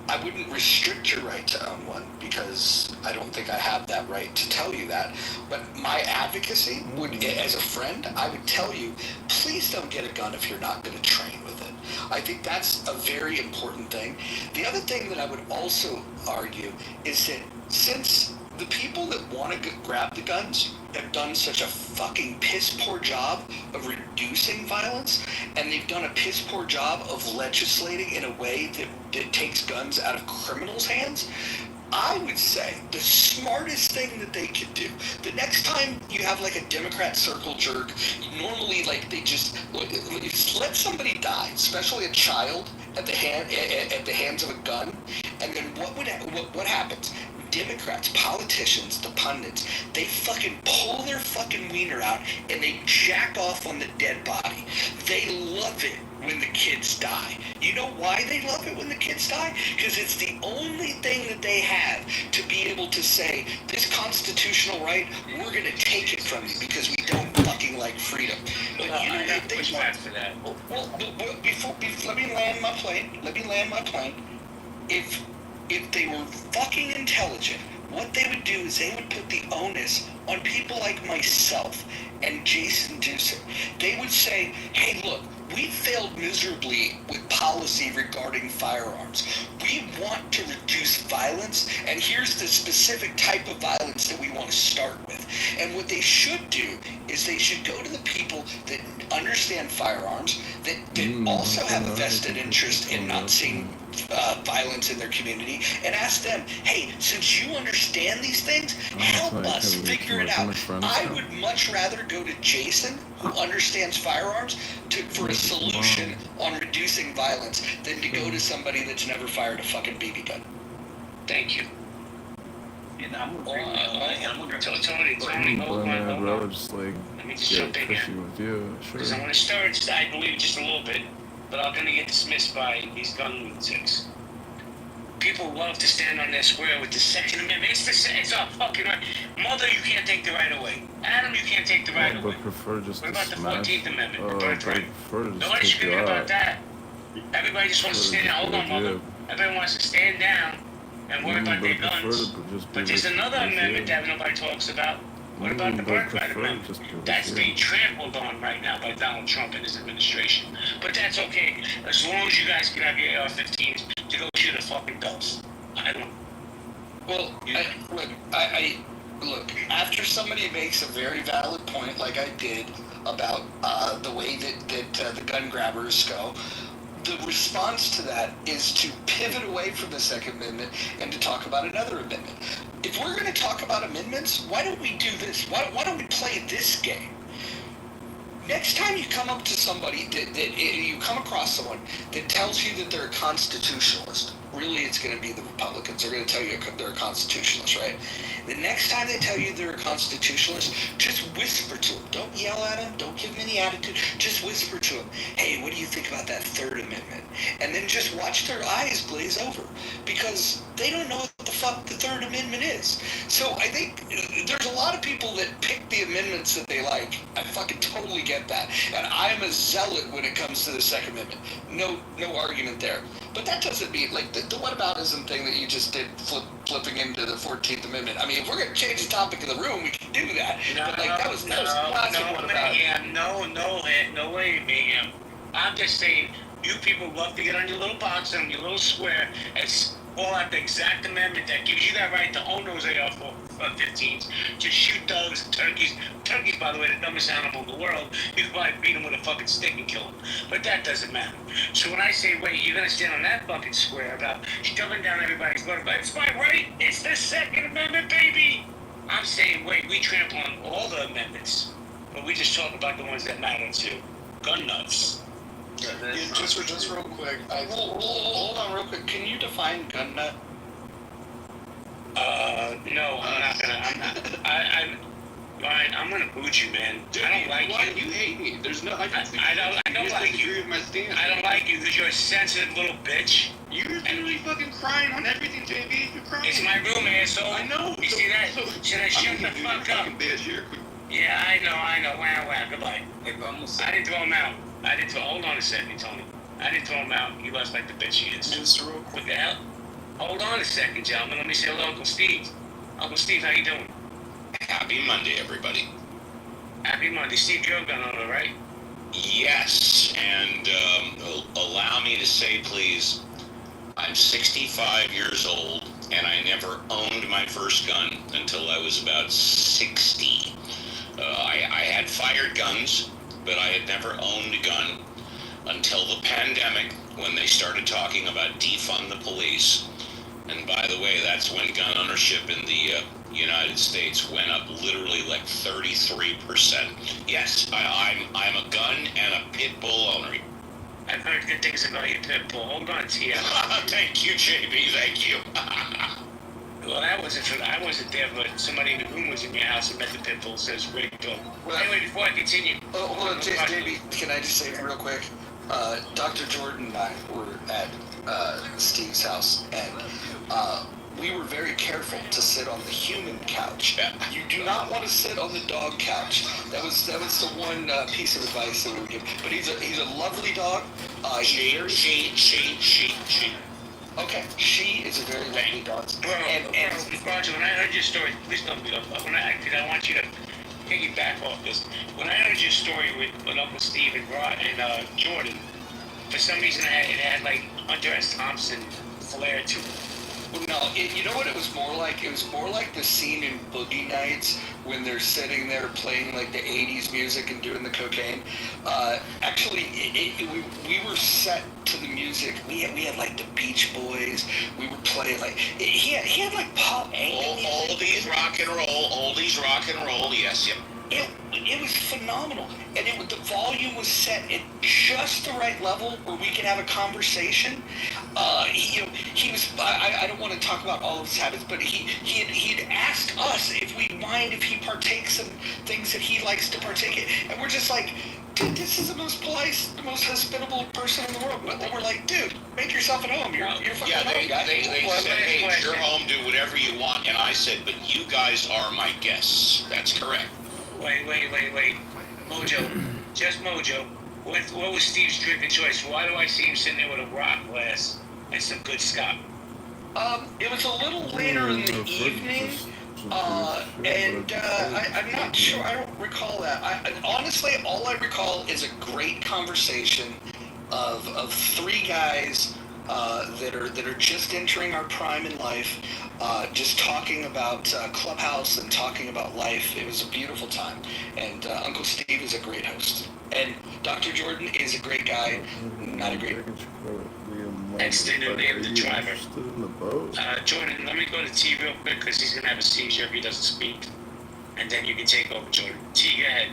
Speaker 21: I wouldn't restrict your right to own one because I don't think I have that right to tell you that. But my advocacy would, as a friend, I would tell you, please don't get a gun if you're not going to train with it. I think that's a very important thing. The other thing that I would also argue is that since the people that want to grab the guns have done such a fucking piss poor job of reducing violence, and they've done a piss poor job of legislating in a way that takes guns out of criminals' hands, I would say the smartest thing that they could do, the next time you have like a Democrat circle jerk, normally like they just let somebody die, especially a child, at the hands of a gun, and then what happens? Democrats, politicians, the pundits, they fucking pull their fucking wiener out and they jack off on the dead body. They love it when the kids die. You know why they love it when the kids die? Because it's the only thing that they have to be able to say, this constitutional right, we're going to take it from you because we don't fucking like freedom. But you know, if they want for that. Well, before let me land my plane. If they were fucking intelligent, what they would do is they would put the onus on people like myself and Jason Ducer. They would say, hey, look, we failed miserably with policy regarding firearms. We want to reduce violence, and here's the specific type of violence that we want to start with. And what they should do is they should go to the people that understand firearms, that also have a vested interest in not seeing violence in their community, and ask them, hey, since you understand these things, help us figure it out. I would much rather go to Jason, who understands firearms, for a solution on reducing violence than to go to somebody that's never fired a fucking BB gun.
Speaker 18: Thank you. And I'm gonna tell Tony, hold
Speaker 17: I'd rather
Speaker 18: on.
Speaker 17: just like
Speaker 18: Let me just
Speaker 17: get
Speaker 18: jump in here.
Speaker 17: pushy with you,
Speaker 18: Because
Speaker 17: sure.
Speaker 18: I'm going to start, I believe, just a little bit, but I'm going to get dismissed by these gun lunatics. People love to stand on their square with the Second Amendment. It's our fucking right. Mother, you can't take the right away. Adam, you can't take the right away.
Speaker 17: But prefer just
Speaker 18: What
Speaker 17: to
Speaker 18: about the
Speaker 17: smash.
Speaker 18: 14th Amendment, the
Speaker 17: I
Speaker 18: birthright?
Speaker 17: prefer to just
Speaker 18: Nobody's
Speaker 17: take you
Speaker 18: screaming about
Speaker 17: out.
Speaker 18: that. Everybody just wants to stand down. Hold on, mother. Everybody wants to stand down and worry about their guns. But there's another amendment that nobody talks about. What about the birthright amendment? That's being trampled on right now by Donald Trump and his administration. But that's okay, as long as you guys can have your AR-15s to go shoot a fucking ghost. I don't.
Speaker 21: Well, look. After somebody makes a very valid point, like I did, about the way that the gun grabbers go, the response to that is to pivot away from the Second Amendment and to talk about another amendment. If we're going to talk about amendments, why don't we do this? Why don't we play this game? Next time you come up to somebody, you come across someone that tells you that they're a constitutionalist, really it's going to be the Republicans. They're going to tell you they're a constitutionalist, right? The next time they tell you they're a constitutionalist, just whisper to them. Don't yell at them. Don't give them any attitude. Just whisper to them, hey, what do you think about that Third Amendment? And then just watch their eyes glaze over, because they don't know what the fuck the Third Amendment is. So I think there's a lot of people that pick the amendments that they like. I fucking totally get that. And I'm a zealot when it comes to the Second Amendment. No argument there. But that doesn't mean, like, the whataboutism thing that you just did, flipping into the 14th Amendment. I mean, if we're going to change the topic of the room, we can do that. But, like, that was classic whataboutism.
Speaker 18: No way, mayhem. I'm just saying, you people love to get on your little box and your little square and call out the exact amendment that gives you that right to own those AR-15s, to shoot doves and turkeys. Turkeys, by the way, the dumbest animal in the world. You could probably beat them with a fucking stick and kill them. But that doesn't matter. So when I say, wait, you're going to stand on that fucking square about shoving down everybody's throat, but it's my right, it's the Second Amendment, baby! I'm saying, wait, we trample on all the amendments, but we just talk about the ones that matter too. Gun nuts.
Speaker 21: Yeah, just real quick. Hold on real quick. Can you define gun nut?
Speaker 18: No, I'm not gonna. Ryan, I'm gonna boot you, man.
Speaker 23: Dude,
Speaker 18: I don't like you.
Speaker 23: You hate me. There's no. I
Speaker 18: don't like you.
Speaker 23: With my stance.
Speaker 18: I don't like you because you're a sensitive little bitch.
Speaker 23: You're literally fucking crying on everything, JB. You're crying.
Speaker 18: It's my room, asshole.
Speaker 23: I know.
Speaker 18: You see that? Should I shut the fuck up?
Speaker 23: Bitch here.
Speaker 18: Yeah, I know. Wow. Goodbye. I didn't throw him out. Hold on a second, Tony. I didn't throw him out. He left like the bitch he is. What the hell? Hold on a second, gentlemen. Let me say hello, Uncle Steve. Uncle Steve, how you doing?
Speaker 10: Happy Monday, everybody.
Speaker 18: Happy Monday. Steve, you're a gun owner, right?
Speaker 2: Yes, and allow me to say, please, I'm 65 years old, and I never owned my first gun until I was about 60. I had fired guns, but I had never owned a gun until the pandemic, when they started talking about defund the police. And by the way, that's when gun ownership in the United States went up literally like 33%. Yes, I'm a gun and a pit bull owner.
Speaker 18: I've heard good things about your pit bull. Hold on, Tia.
Speaker 2: Thank you, JB. Thank you.
Speaker 18: Well, I wasn't there, but somebody in the room was in your house and met the pit bull. Says great dog. Well, anyway, before I continue,
Speaker 21: hold on, JB. Can I just say real quick? Dr. Jordan and I were at Steve's house, and we were very careful to sit on the human couch. You do not want to sit on the dog couch. That was the one piece of advice that we were given. But he's a lovely dog.
Speaker 2: She.
Speaker 21: Okay, she is a very lovely dog.
Speaker 18: Roger, when I heard your story, please don't beat up. I want you to piggyback off this. When I heard your story with Uncle Steve and Jordan, for some reason it had like Hunter S. Thompson flair to it.
Speaker 21: No, you know what it was more like? It was more like the scene in Boogie Nights when they're sitting there playing like the 80s music and doing the cocaine. Actually, we were set to the music. We had like the Beach Boys. We were playing like, he had like pop.
Speaker 2: Oldies rock and roll, yes, yep.
Speaker 21: It was phenomenal, and the volume was set at just the right level where we could have a conversation. He was. I don't want to talk about all of his habits, but he'd asked us if we'd mind if he partakes in things that he likes to partake in, and we're just like, dude, this is the most polite, the most hospitable person in the world. But then we're like, dude, make yourself at home. You're fucking home, guy.
Speaker 2: They said, hey, it's your home, do whatever you want, and I said, but you guys are my guests. That's correct.
Speaker 18: Wait. Mojo. Just Mojo. What was Steve's drinking choice? Why do I see him sitting there with a rock glass and some good scotch?
Speaker 21: It was a little later in the evening, and I'm not sure. I don't recall that. Honestly, all I recall is a great conversation of three guys that are just entering our prime in life, just talking about Clubhouse and talking about life. It was a beautiful time, and Uncle Steve is a great host, and Dr. Jordan is a great guy, not a great.
Speaker 18: Next thing to name the driver. Jordan, let me go to T real quick because he's gonna have a seizure if he doesn't speak, and then you can take over, Jordan. T, go ahead.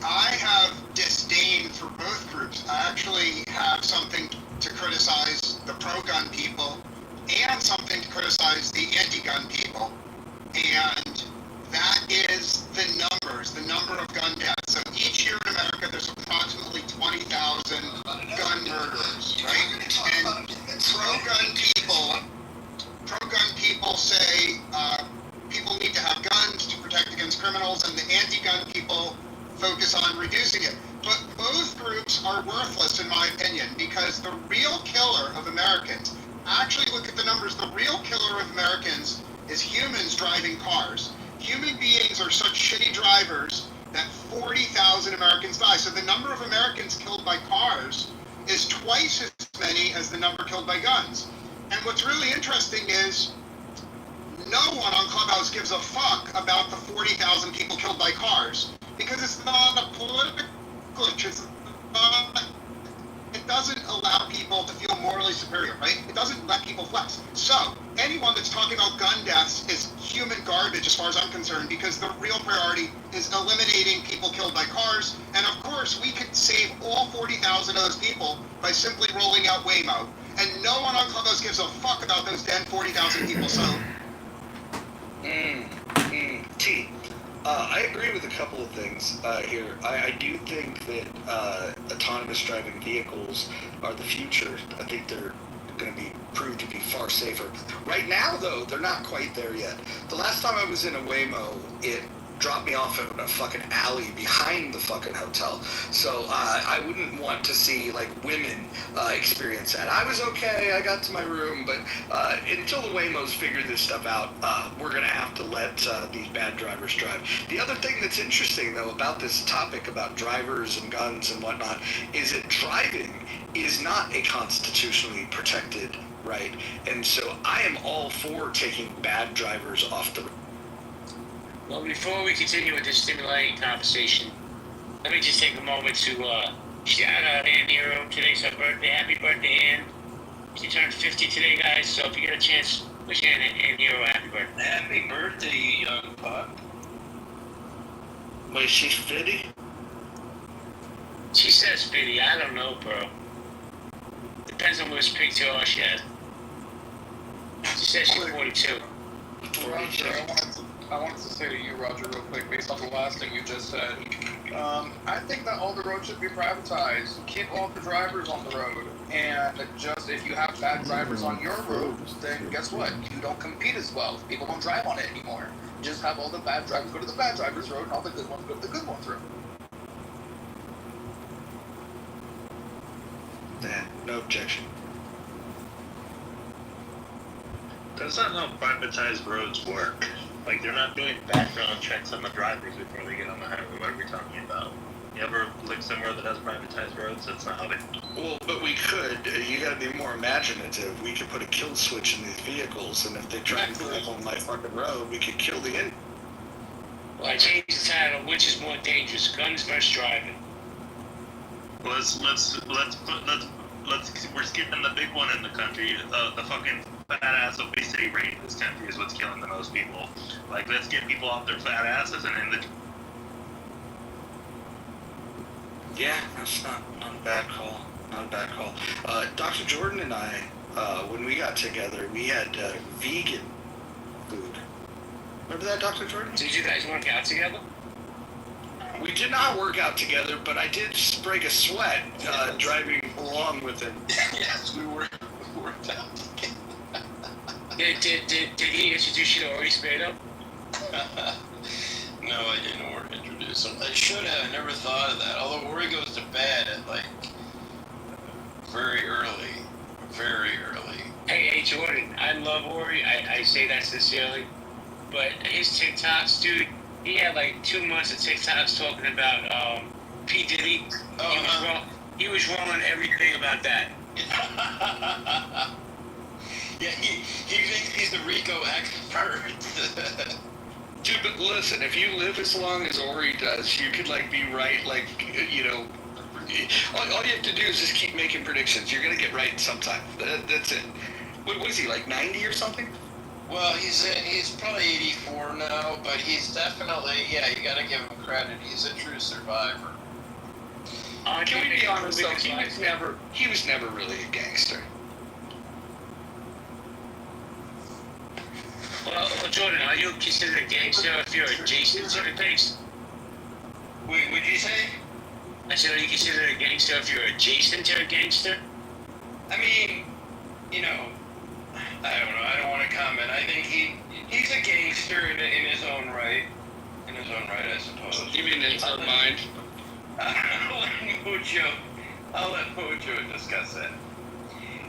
Speaker 11: I have disdain for both groups. I actually have something to criticize the pro-gun people and something to criticize the anti-gun people. And that is the number of gun deaths. So each year in America, there's approximately 20,000 gun murderers, right? And pro-gun people say people need to have guns to protect against criminals, and the anti-gun people focus on reducing it. But both groups are worthless, in my opinion, because the real killer of Americans, actually look at the numbers, the real killer of Americans is humans driving cars. Human beings are such shitty drivers that 40,000 Americans die. So the number of Americans killed by cars is twice as many as the number killed by guns. And what's really interesting is no one on Clubhouse gives a fuck about the 40,000 people killed by cars, because it's not a political issue. It doesn't allow people to feel morally superior, right? It doesn't let people flex. So anyone that's talking about gun deaths is human garbage as far as I'm concerned, because the real priority is eliminating people killed by cars. And of course, we could save all 40,000 of those people by simply rolling out Waymo. And no one on Clubhouse gives a fuck about those dead 40,000 people. So.
Speaker 21: T. I agree with a couple of things here. I do think that autonomous driving vehicles are the future. I think they're going to be proved to be far safer. Right now, though, they're not quite there yet. The last time I was in a Waymo, drop me off in a fucking alley behind the fucking hotel. So I wouldn't want to see like women experience that. I was okay, I got to my room, but until the Waymos figure this stuff out, we're gonna have to let these bad drivers drive. The other thing that's interesting though about this topic about drivers and guns and whatnot is that driving is not a constitutionally protected right, and so I am all for taking bad drivers off the road.
Speaker 18: Well, before we continue with this stimulating conversation, let me just take a moment to shout out Ann Nero. Today's her birthday. Happy birthday, Ann. She turned 50 today, guys, so if you get a chance, wish Ann Nero a happy birthday.
Speaker 15: Happy birthday, you young pup.
Speaker 21: Wait, she's 50?
Speaker 18: She says 50. I don't know, bro. Depends on which picture she has. She says she's 42.
Speaker 3: Roger, I wanted to say to you, Roger, real quick, based on the last thing you just said. I think that all the roads should be privatized. Keep all the drivers on the road. And just if you have bad drivers on your roads, then guess what? You don't compete as well. People don't drive on it anymore. Just have all the bad drivers go to the bad drivers road and all the good ones go to the good ones road.
Speaker 21: Yeah, no objection.
Speaker 4: That's not how privatized roads work. Like, they're not doing background checks on the drivers before they get on the highway. What are we talking about? You ever live somewhere that has privatized roads? That's not how they...
Speaker 21: Well, but we could. You gotta be more imaginative. We could put a kill switch in these vehicles, and if they try and drive on my fucking road, we could kill the engine.
Speaker 18: Well, I changed the title. Which is more dangerous, guns versus driving?
Speaker 4: We're skipping the big one in the country. The fucking fat ass obesity rate in this country is what's killing the most people. Like, let's get people off their fat asses and in the...
Speaker 21: Yeah, that's not a bad call. Not a bad call. Dr. Jordan and I, when we got together, we had vegan food. Remember that, Dr. Jordan?
Speaker 18: Did you guys work out together?
Speaker 21: We did not work out together, but I did break a sweat driving along with him.
Speaker 3: Yes, we worked out together.
Speaker 18: Did he introduce you to Ori Spado?
Speaker 15: No, I didn't introduce him. I should have. I never thought of that. Although Ori goes to bed at like very early. Very early.
Speaker 18: Hey, Jordan, I love Ori. I say that sincerely. But his TikToks, dude, he had like 2 months of TikToks talking about P. Diddy. He was wrong on everything about that.
Speaker 15: Yeah, he thinks he's the Rico expert.
Speaker 21: Dude, but listen, if you live as long as Ori does, you could like be right, like, you know, all you have to do is just keep making predictions. You're gonna get right sometime. That's it. What is he, like 90 or something?
Speaker 15: Well, he's probably 84 now, but he's definitely, yeah, you gotta give him credit. He's a true survivor.
Speaker 21: Can we be honest though? He was never really a gangster.
Speaker 18: Well, Jordan, are you considered a gangster if you're adjacent to the base?
Speaker 15: Wait, what'd you say?
Speaker 18: I said, are you considered a gangster if you're adjacent to a gangster?
Speaker 15: I mean, you know, I don't know. I don't want to comment. I think he's a gangster in his own right. In his own right, I suppose.
Speaker 21: You mean in his own mind?
Speaker 15: I'll let Mojo discuss that.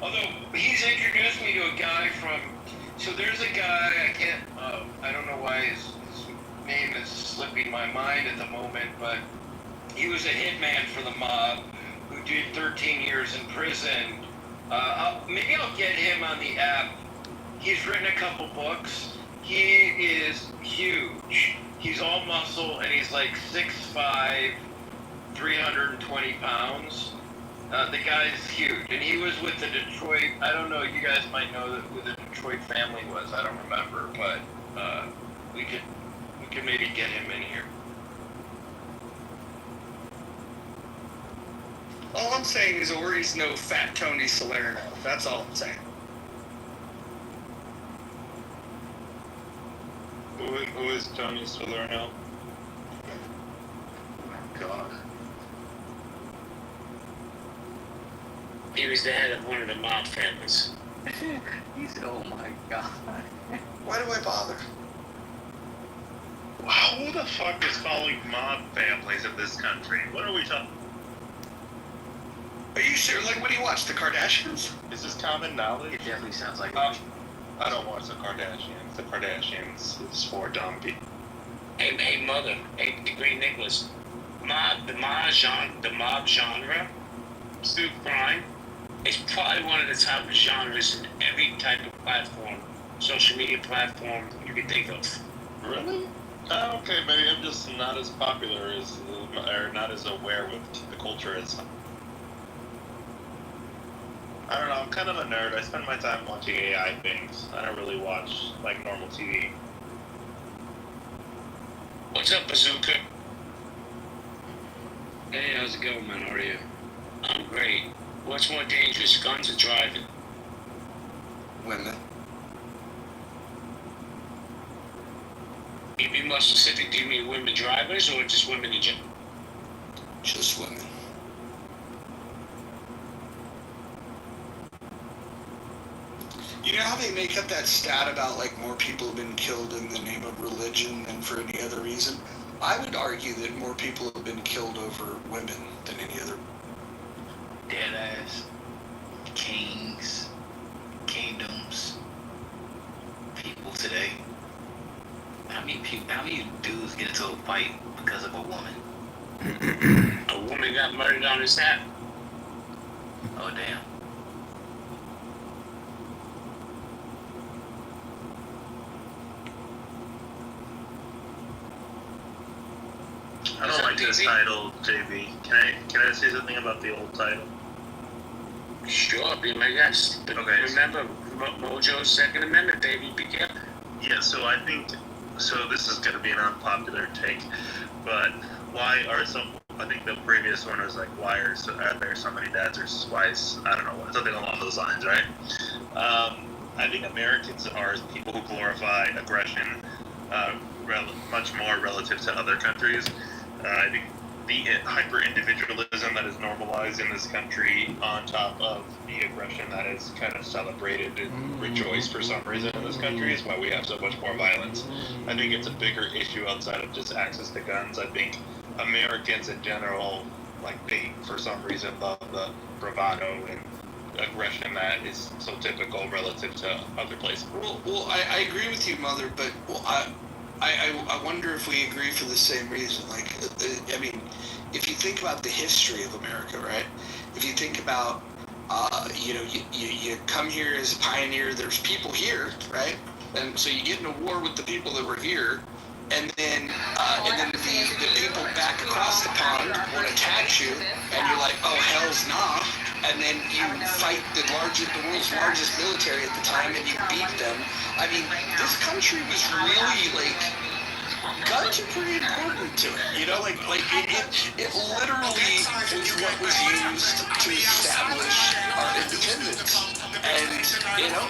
Speaker 15: Although, he's introduced me to a guy from... So there's a guy, I don't know why his name is slipping my mind at the moment, but he was a hitman for the mob who did 13 years in prison. Maybe I'll get him on the app. He's written a couple books. He is huge. He's all muscle, and he's like 6'5", 320 pounds. The guy's huge, and he was with the Detroit, I don't know, you guys might know who the Detroit family was, I don't remember, but we could maybe get him in here.
Speaker 21: All I'm saying is Ori's no fat Tony Salerno. That's all I'm saying.
Speaker 4: Who is Tony Salerno?
Speaker 21: Oh my God.
Speaker 18: He was the head of one of the mob families.
Speaker 21: He's, oh my God. Why do I bother?
Speaker 15: Wow.
Speaker 4: Who the fuck is calling mob families in this country? What are we talking?
Speaker 21: Are you sure? Like, what do you watch? The Kardashians?
Speaker 4: Is this common knowledge?
Speaker 22: It definitely sounds like
Speaker 4: I don't watch the Kardashians. The Kardashians is for dumb people.
Speaker 18: Hey, mother. Hey, the Great Nicholas. The mob genre, true crime, is probably one of the top genres in every type of platform, social media platform you can think of.
Speaker 4: Really? Oh, okay, maybe I'm just not as popular as, or not as aware with the culture as. I don't know, I'm kind of a nerd. I spend my time watching AI things. I don't really watch, like, normal TV.
Speaker 18: What's up, Bazooka?
Speaker 15: Hey, how's it going, man? How are you?
Speaker 18: I'm great. What's more dangerous, guns or driving?
Speaker 21: Women.
Speaker 18: You be more specific, do you mean women drivers or just women in general?
Speaker 21: Just women. You know how they make up that stat about like more people have been killed in the name of religion than for any other reason? I would argue that more people have been killed over women than any other.
Speaker 22: Dead ass. Kings. Kingdoms. People today. How many dudes get into a fight because of a woman?
Speaker 18: A woman got murdered on his app.
Speaker 22: Oh, damn.
Speaker 4: I don't like this title, JB. Can I say something about the old title?
Speaker 18: Sure, be my guest. But
Speaker 4: okay.
Speaker 18: Remember, Mojo's Second Amendment, baby. Be careful.
Speaker 4: Yeah, so I think, so this is going to be an unpopular take, but why are some, I think the previous one was like, why are there so many dads or wives? I don't know, something along those lines, right? I think Americans are people who glorify aggression much more relative to other countries. I think the hyper-individualism that is normalized in this country on top of the aggression that is kind of celebrated and rejoiced for some reason in this country is why we have so much more violence. I think it's a bigger issue outside of just access to guns. I think Americans in general, like, they, for some reason, love the bravado and aggression that is so typical relative to other places.
Speaker 21: Well, I agree with you, Mother, but I wonder if we agree for the same reason. Like, I mean, if you think about the history of America, right? If you think about, you come here as a pioneer, there's people here, right? And so you get in a war with the people that were here, and then the people back across the pond want to catch you, and you're like, oh, hell's nah. And then you fight the world's largest military at the time, and you beat them. I mean, this country was really, like, guns are pretty important to it, you know, like it literally was what was used to establish our independence, and, you know,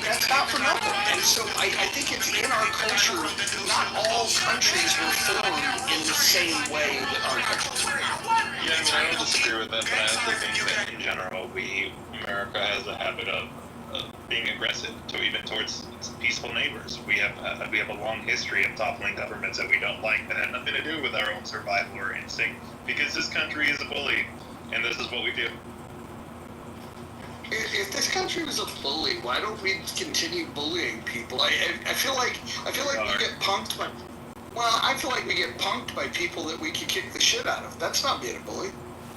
Speaker 21: that's not for nothing, and so I think it's in our culture. Not all countries were formed in the same way that our countries were.
Speaker 4: Yeah, I mean, I don't disagree with that, but I also think that in general, America has a habit of being aggressive towards peaceful neighbors. We have a long history of toppling governments that we don't like that had nothing to do with our own survival or instinct, because this country is a bully, and this is what we do.
Speaker 21: If this country was a bully, why don't we continue bullying people? I feel like we get punked by. Well, I feel like we get punked by people that we can kick the shit out of. That's not being a bully.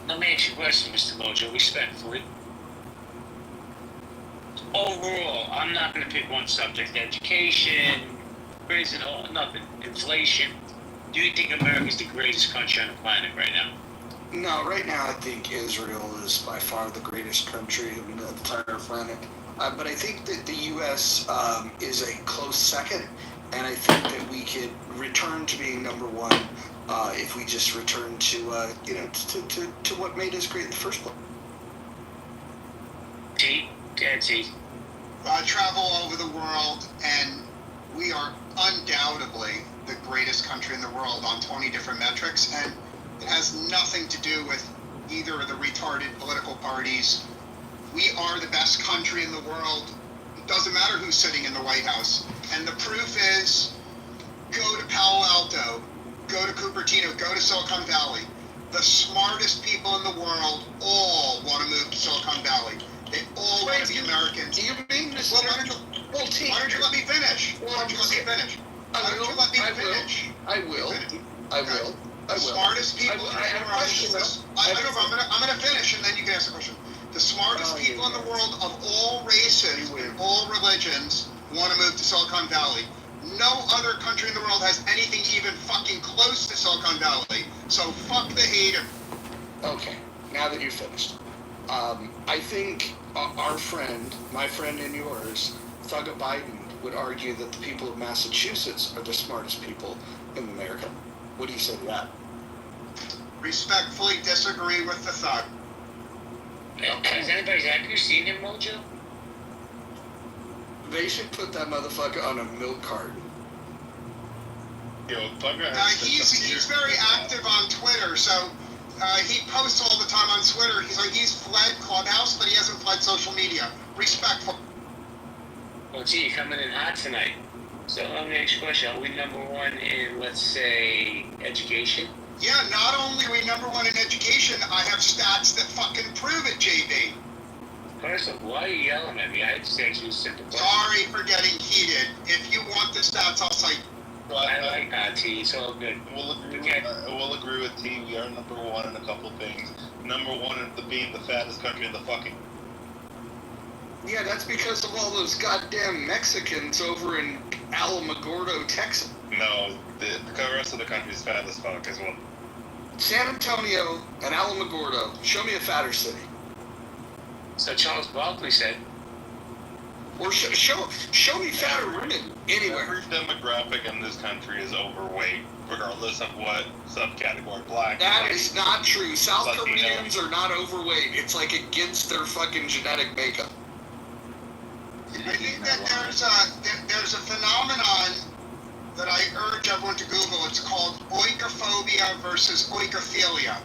Speaker 18: Let me ask you a question, Mr. Mojo, respectfully. Overall, I'm not going to pick one subject: education, prison, nothing, inflation. Do you think America's the greatest country on the planet right now?
Speaker 21: No, right now I think Israel is by far the greatest country on the entire planet. But I think that the U.S. Is a close second, and I think that we could return to being number one if we just return to to what made us great in the first place.
Speaker 11: I travel all over the world, and we are undoubtedly the greatest country in the world on 20 different metrics, and it has nothing to do with either of the retarded political parties. We are the best country in the world. It doesn't matter who's sitting in the White House. And the proof is go to Palo Alto, go to Cupertino, go to Silicon Valley. The smartest people in the world all want to move to Silicon Valley. They all want to be Americans.
Speaker 21: You mean this?
Speaker 11: Well, why don't you let me finish? Why don't you let me finish? Why don't you let me finish?
Speaker 21: I will.
Speaker 11: The smartest people in the world. I'm going to finish, and then you can ask the question. The smartest people in the world of all races and all religions want to move to Silicon Valley. No other country in the world has anything even fucking close to Silicon Valley. So fuck the hater.
Speaker 21: Okay, now that you've finished. I think our friend, my friend and yours, Thugga Biden, would argue that the people of Massachusetts are the smartest people in America. What do you say to that?
Speaker 11: Respectfully disagree with the thug.
Speaker 18: Has anybody actually seen him, Mojo?
Speaker 21: They should put that motherfucker on a milk carton.
Speaker 6: Yo, Thugger
Speaker 11: he's very active on Twitter, so he posts all the time on Twitter. He's fled Clubhouse, but he hasn't fled social media. Respectful.
Speaker 18: Well, gee, coming in hot tonight. So, next question. Are we number one in, let's say, education?
Speaker 11: Yeah, not only are we number one in education, I have stats that fucking prove it, JB.
Speaker 18: First of all, why are you yelling at me? I just asked you a simple question.
Speaker 11: Sorry for getting heated. If you want the stats, I'll cite.
Speaker 18: I like that, T. It's all good.
Speaker 6: We'll agree with T. We are number one in a couple things. Number one in being the fattest country in the fucking.
Speaker 21: Yeah, that's because of all those goddamn Mexicans over in Alamogordo, Texas.
Speaker 6: No, the rest of the country is fat as fuck as well.
Speaker 21: San Antonio and Alamogordo. Show me a fatter city.
Speaker 18: So Charles Barkley said.
Speaker 21: Or show me fatter women anywhere.
Speaker 6: Every demographic in this country is overweight, regardless of what subcategory. Black.
Speaker 21: That is not true. South Koreans are not overweight. It's like against their fucking genetic makeup.
Speaker 11: I think that there's a phenomenon that I urge everyone to Google. It's called oikophobia versus oikophilia.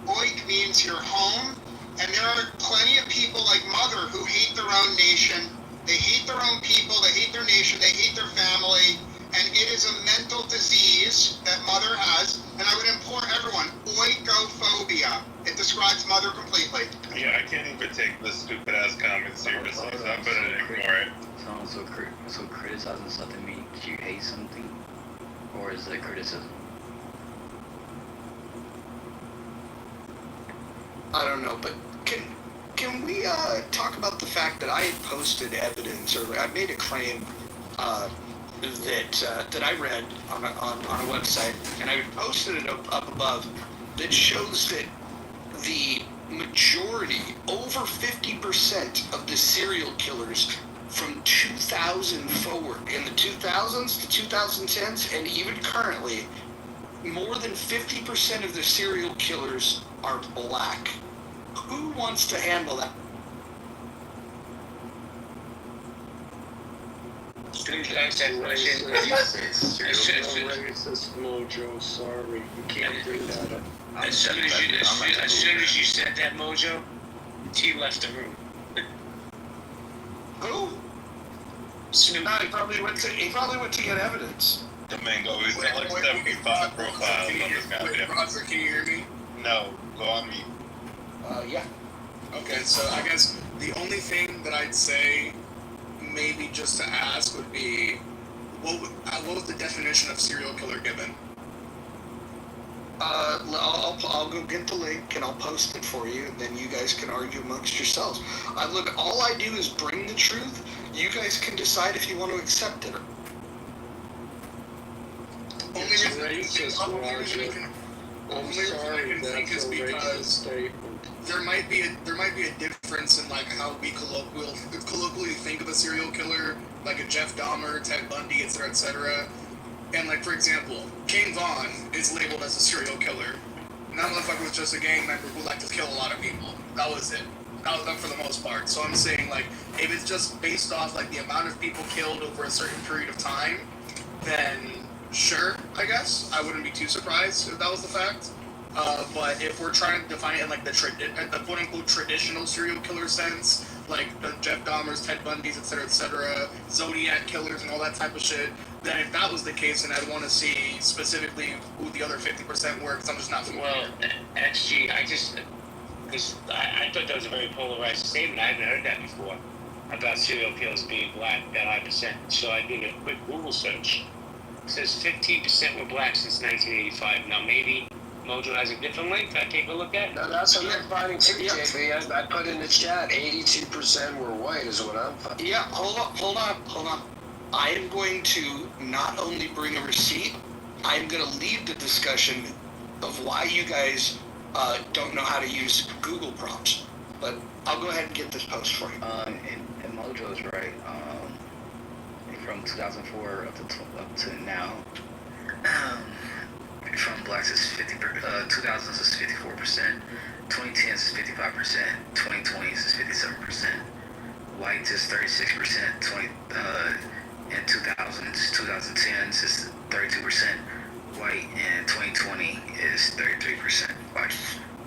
Speaker 11: Oik means your home, and there are plenty of people like Mother who hate their own nation. They hate their own people, they hate their nation, they hate their family, and it is a mental disease that Mother has, and I would implore everyone, oikophobia. It describes Mother completely.
Speaker 6: Yeah, I can't even take this stupid ass comment seriously, so I'm gonna ignore it.
Speaker 22: So criticizing something means you hate something? Or is it criticism?
Speaker 21: I don't know, but can we talk about the fact that I had posted evidence, or I made a claim that I read on a website, and I posted it up above, that shows that the majority, over 50% of the serial killers from 2000 forward, in the 2000s, the 2010s, and even currently, more than 50% of the serial killers are black. Who wants to handle that?
Speaker 13: Racist Mojo, sorry. You can't bring that up.
Speaker 18: As soon as you said that, Mojo, T left the room.
Speaker 21: Who?
Speaker 18: Snoop.
Speaker 21: No, he probably went to get evidence.
Speaker 6: Domingo, he's got like 75 profiles on this goddamn.
Speaker 3: Roger, can you hear me?
Speaker 6: No, go on me.
Speaker 21: Yeah.
Speaker 3: Okay, so I guess the only thing that I'd say, maybe just to ask, would be, what was the definition of serial killer given?
Speaker 21: I'll go get the link and I'll post it for you, and then you guys can argue amongst yourselves. Look, all I do is bring the truth. You guys can decide if you want to accept it.
Speaker 3: Only reason I can think is because there might be a difference in like how we colloquially think of a serial killer, like a Jeff Dahmer, Ted Bundy, etc. And like, for example, Kane Vaughn is labeled as a serial killer. And that motherfucker was just a gang member who liked to kill a lot of people. That was it. That was them for the most part. So I'm saying, like, if it's just based off like the amount of people killed over a certain period of time, then sure, I guess I wouldn't be too surprised if that was the fact. But if we're trying to define it in like the quote unquote traditional serial killer sense, like the Jeff Dahmers, Ted Bundys, etc., Zodiac killers, and all that type of shit, then if that was the case, then I'd want to see specifically who the other 50% were, because I'm just not familiar.
Speaker 18: Well, XG, I thought that was a very polarized statement. I haven't heard that before about serial killers being black, that high percent. So I did a quick Google search. It says 15% were black since 1985. Now maybe Mojo has a different link I take a look at.
Speaker 8: No, that's what I'm finding too, JB. I put in the chat, 82% were white is what I'm finding.
Speaker 21: Yeah, hold on. I am going to not only bring a receipt, I'm going to lead the discussion of why you guys don't know how to use Google prompts. But I'll go ahead and get this post for you.
Speaker 22: And Mojo's right. From 2004 up to now, from blacks is 2000s is 54%, 2010s is 55%, 2020s is 57%, whites is 36%, in 2010s is 32% white, and 2020 is 33% white.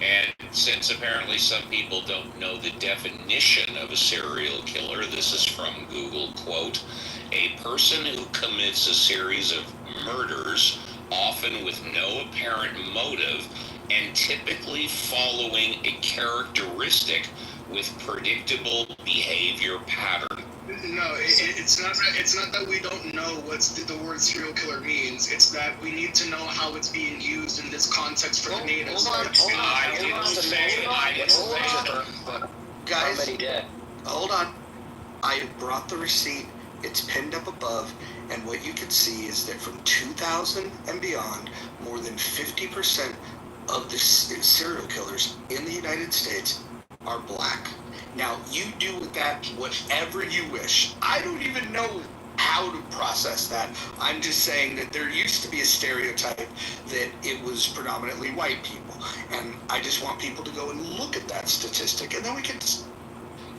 Speaker 2: And since apparently some people don't know the definition of a serial killer, this is from Google, quote, a person who commits a series of murders, often with no apparent motive, and typically following a characteristic with predictable behavior pattern.
Speaker 3: No, it's not that we don't know what the word serial killer means. It's that we need to know how it's being used in this context for the natives.
Speaker 21: Guys, hold on. I have brought the receipt. It's pinned up above, and what you can see is that from 2000 and beyond, more than 50% of the serial killers in the United States are black. Now, you do with that whatever you wish. I don't even know how to process that. I'm just saying that there used to be a stereotype that it was predominantly white people, and I just want people to go and look at that statistic, and then we can...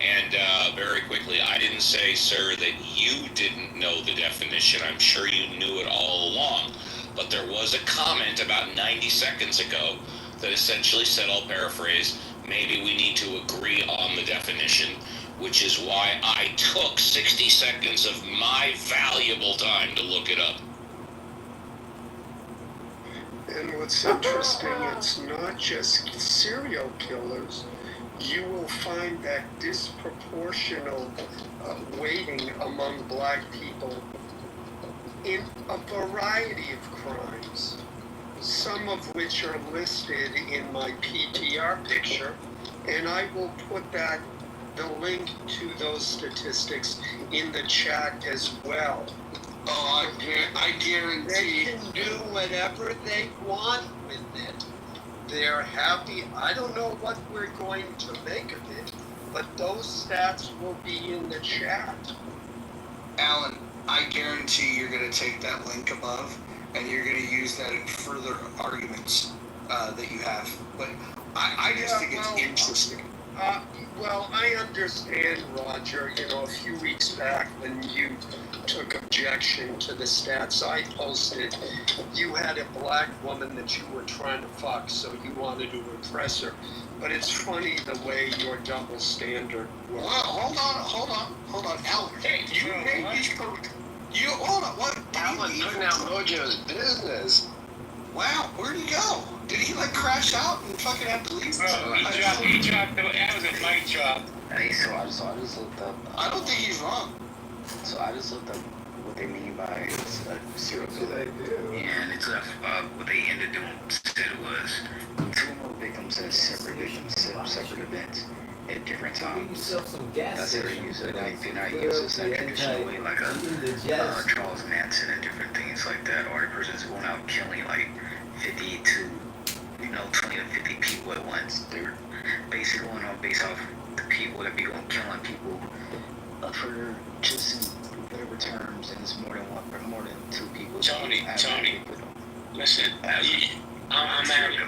Speaker 2: And very quickly, I didn't say, sir, that you didn't know the definition. I'm sure you knew it all along. But there was a comment about 90 seconds ago that essentially said, I'll paraphrase, maybe we need to agree on the definition, which is why I took 60 seconds of my valuable time to look it up.
Speaker 9: And what's interesting, it's not just serial killers. You will find that disproportional weighting among black people in a variety of crimes, some of which are listed in my PTR picture, and I will put the link to those statistics in the chat as well.
Speaker 21: Oh, I guarantee.
Speaker 9: They can do whatever they want with it. They're happy. I don't know what we're going to make of it, but those stats will be in the chat.
Speaker 21: Alan, I guarantee you're going to take that link above and you're going to use that in further arguments that you have. But I just think it's interesting.
Speaker 9: Well, I understand, Roger. You know, a few weeks back when you took objection to the stats I posted, you had a black woman that you were trying to fuck, so you wanted to impress her. But it's funny the way your double standard works.
Speaker 21: Well, hold on, Alan. Hey, you made these hold on, what?
Speaker 8: Alan putting out Mojo's business.
Speaker 21: Wow, where'd he go? Did he crash out and fucking have to leave?
Speaker 18: He dropped, that was a mic drop.
Speaker 22: Hey, so I just looked up.
Speaker 21: I don't think he's wrong.
Speaker 22: So I just looked up what they mean by serial killer. And it's what they ended doing said was 2 more victims as separate victims, separate events at different times. That's how they use it. They did not use this in a traditional way, like Charles Manson and different things like that. Or the person's going out killing 50 to 20 to 50 people at once. They're basically going on based off the people that be going killing people for just in whatever terms, and it's more than 2 people.
Speaker 18: Tony, listen, I'm having.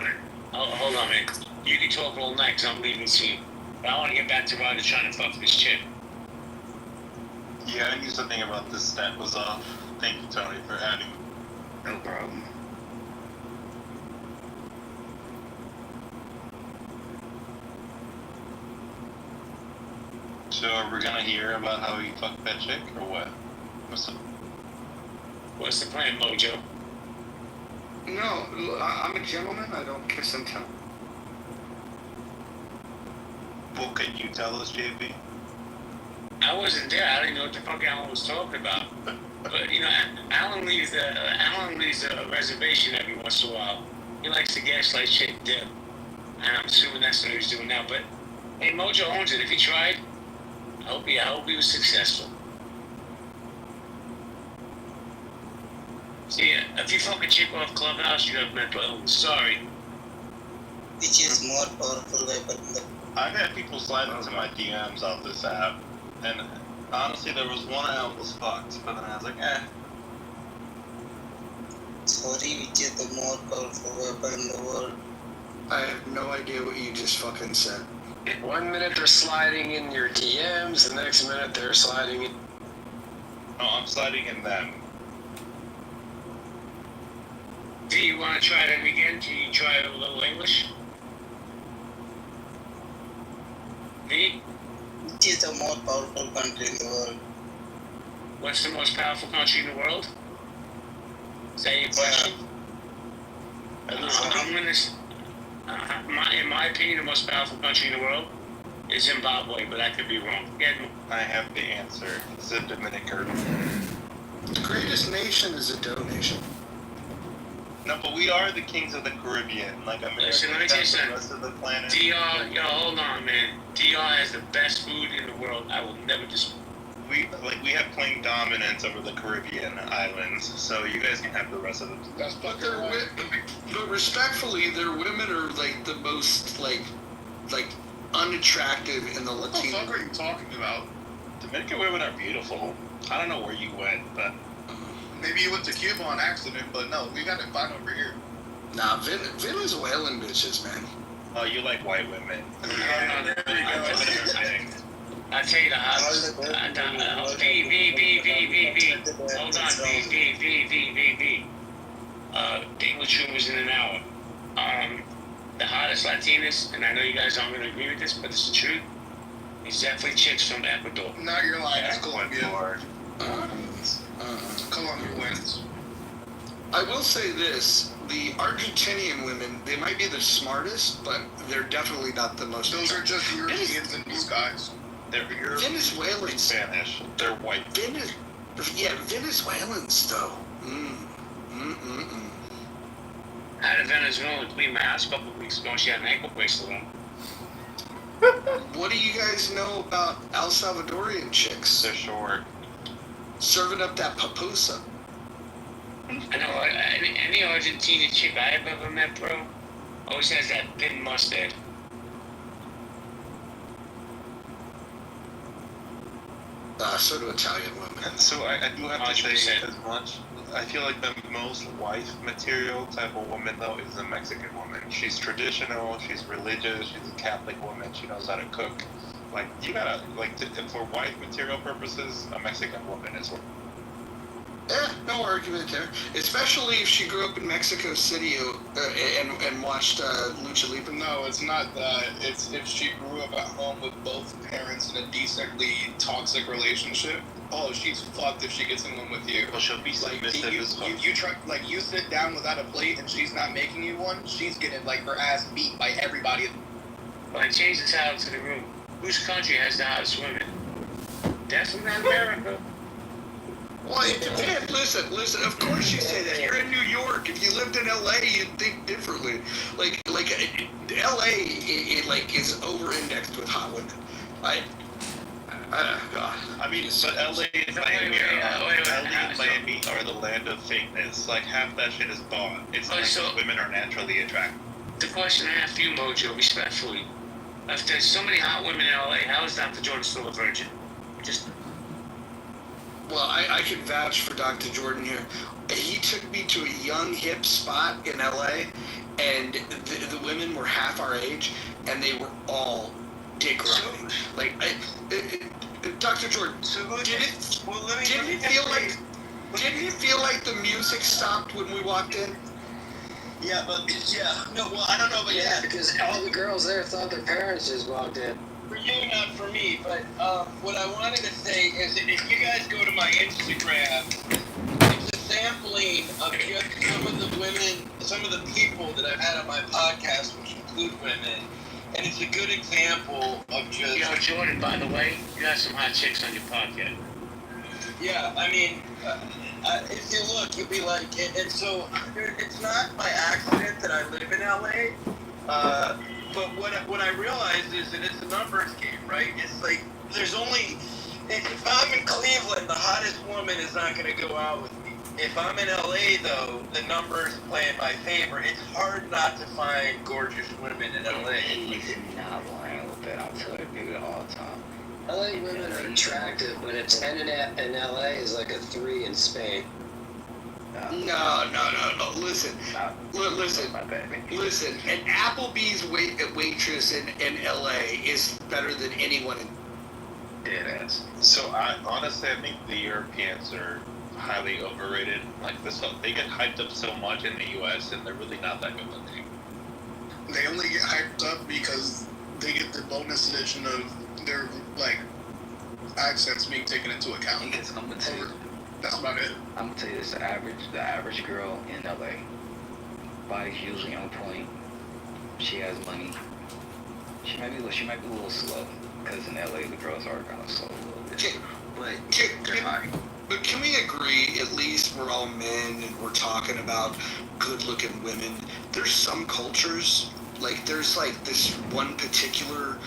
Speaker 18: Hold on, man. You can talk all night because I'm leaving soon. But I want to get back to Roger trying to fuck this chick.
Speaker 4: Yeah, I knew something about this stat was off. Thank you, Tony, for adding.
Speaker 22: No problem.
Speaker 4: So are we gonna hear about how he fucked that chick, or what? What's up?
Speaker 18: What's the plan, Mojo?
Speaker 21: No, I'm a gentleman. I don't kiss and tell.
Speaker 4: What can you tell us, JB?
Speaker 18: I wasn't there. I didn't know what the fuck Alan was talking about. But you know, Alan leaves a reservation every once in a while. He likes to gaslight shit and dip, and I'm assuming that's what he was doing now. But hey, Mojo owns it. If he tried, I hope he was successful. See, if you fuck a chick off Clubhouse, you have mental illness. Sorry.
Speaker 7: Which is more powerful weapon in the...
Speaker 4: I've had people slide into my DMs off this app, and honestly, there was one I was fucked, but then I was like,
Speaker 7: Sorry, which is the more powerful weapon in the world?
Speaker 21: I have no idea what you just fucking said.
Speaker 8: 1 minute they're sliding in your DMs, the next minute they're sliding in...
Speaker 4: No, I'm sliding in them.
Speaker 18: Do you want to try that again? Can you try a little English? V?
Speaker 7: Which is the more powerful country in the world?
Speaker 18: What's the most powerful country in the world? Is that your question? I'm gonna. In my opinion, the most powerful country in the world is Zimbabwe, but I could be wrong.
Speaker 4: I have the answer. It's the Dominican.
Speaker 21: The greatest nation is a donation.
Speaker 4: No, but we are the kings of the Caribbean. Like America,
Speaker 18: Listen, let me tell you
Speaker 4: the
Speaker 18: something.
Speaker 4: rest of the planet.
Speaker 18: DR, yo, hold on, man. DR has the best food in the world. I will never dispute.
Speaker 4: We have plain dominance over the Caribbean islands, so you guys can have the rest of them.
Speaker 21: But respectfully, their women are like the most like unattractive in the Latino.
Speaker 3: What the fuck are you talking about?
Speaker 4: Dominican women are beautiful. I don't know where you went, but
Speaker 3: maybe you went to Cuba on accident, but no, we got it fine over here.
Speaker 21: Nah, Venezuelan bitches, man.
Speaker 4: Oh, you like white women.
Speaker 18: I tell you the hottest. V. Hold on, V. English room is in an hour. The hottest Latinas, and I know you guys aren't going to agree with this, but it's the truth. It's definitely chicks from Ecuador.
Speaker 3: No, you're lying. It's Colombia. Colombia wins.
Speaker 21: I will say this: the Argentinian women, they might be the smartest, but they're definitely not the most.
Speaker 3: Those are just Europeans in disguise.
Speaker 4: They're
Speaker 21: Venezuelans.
Speaker 4: Spanish. They're white.
Speaker 21: Venezuelans though.
Speaker 18: I had a Venezuelan clean my house a couple of weeks ago. She had an ankle bracelet on.
Speaker 21: What do you guys know about El Salvadorian chicks?
Speaker 4: They're short.
Speaker 21: Serving up that papusa.
Speaker 18: I know any Argentina chick I have ever met, bro, always has that thin mustache.
Speaker 21: So do Italian women.
Speaker 4: So I do have to
Speaker 18: 100%.
Speaker 4: say as much. I feel like the most wife material type of woman though is a Mexican woman. She's traditional, she's religious, she's a Catholic woman, she knows how to cook. Like you gotta for wife material purposes, a Mexican woman is what.
Speaker 21: Yeah, no argument there. Especially if she grew up in Mexico City and watched Lucha Libre.
Speaker 3: No, it's not that. It's if she grew up at home with both parents in a decently toxic relationship. Oh, she's fucked if she gets in one with you.
Speaker 4: Well, she'll be submissive as well.
Speaker 3: You try, like, you sit down without a plate and she's not making you one, she's getting, like, her ass beat by everybody.
Speaker 18: When I change the title to the room, whose country has the hottest women? Definitely not America.
Speaker 21: Well, it depends. Listen, of course you say that. You're in New York. If you lived in LA, you'd think differently. Like LA, it is over-indexed with hot women. God.
Speaker 4: I mean, but LA and Miami are the land of fakeness. Like, half that shit is bought. It's like women are naturally attractive.
Speaker 18: The question I have for you, Mojo, respectfully, if there's so many hot women in LA, how is Dr. Jordan still a virgin?
Speaker 21: Well, I can vouch for Dr. Jordan here. He took me to a young, hip spot in LA, and the women were half our age, and they were all dick riding. Dr. Jordan, didn't it feel like the music stopped when we walked in?
Speaker 7: Yeah, I don't know, but
Speaker 8: yeah, because all the girls there thought their parents just walked in.
Speaker 7: For you, not for me, but what I wanted to say is that if you guys go to my Instagram, it's a sample
Speaker 14: women, some of the people that I've had on my podcast, which include women, and it's a good example of just.
Speaker 18: Yo, Jordan, by the way, you have some hot chicks on your podcast.
Speaker 14: Yeah, I mean, if you look, you'll be like, and so it's not by accident that I live in LA. But what I realized is that it's a numbers game, right? It's like there's only if I'm in Cleveland, the hottest woman is not going to go out with me. If I'm in LA, though, the numbers play in my favor. It's hard not to find gorgeous women in LA.
Speaker 22: He's not lying with that. I tell people all the time.
Speaker 8: LA women are attractive, but a 10 in LA is like a 3 in Spain.
Speaker 21: No. Listen. Listen. An Applebee's waitress in LA is better than anyone in
Speaker 22: dead ass.
Speaker 4: So I think the Europeans are highly overrated. Like they get hyped up so much in the U.S. and they're really not that good looking.
Speaker 11: They only get hyped up because they get the bonus edition of their accents being taken into account.
Speaker 22: Because I'm gonna tell you,
Speaker 11: that's about it.
Speaker 22: I'm gonna tell you this: the average girl in LA, body's usually on point. She has money. She might be a little slow because in LA the girls are kind of slow a little bit.
Speaker 21: But can we agree, at least we're all men and we're talking about good-looking women. There's some cultures, there's this one particular,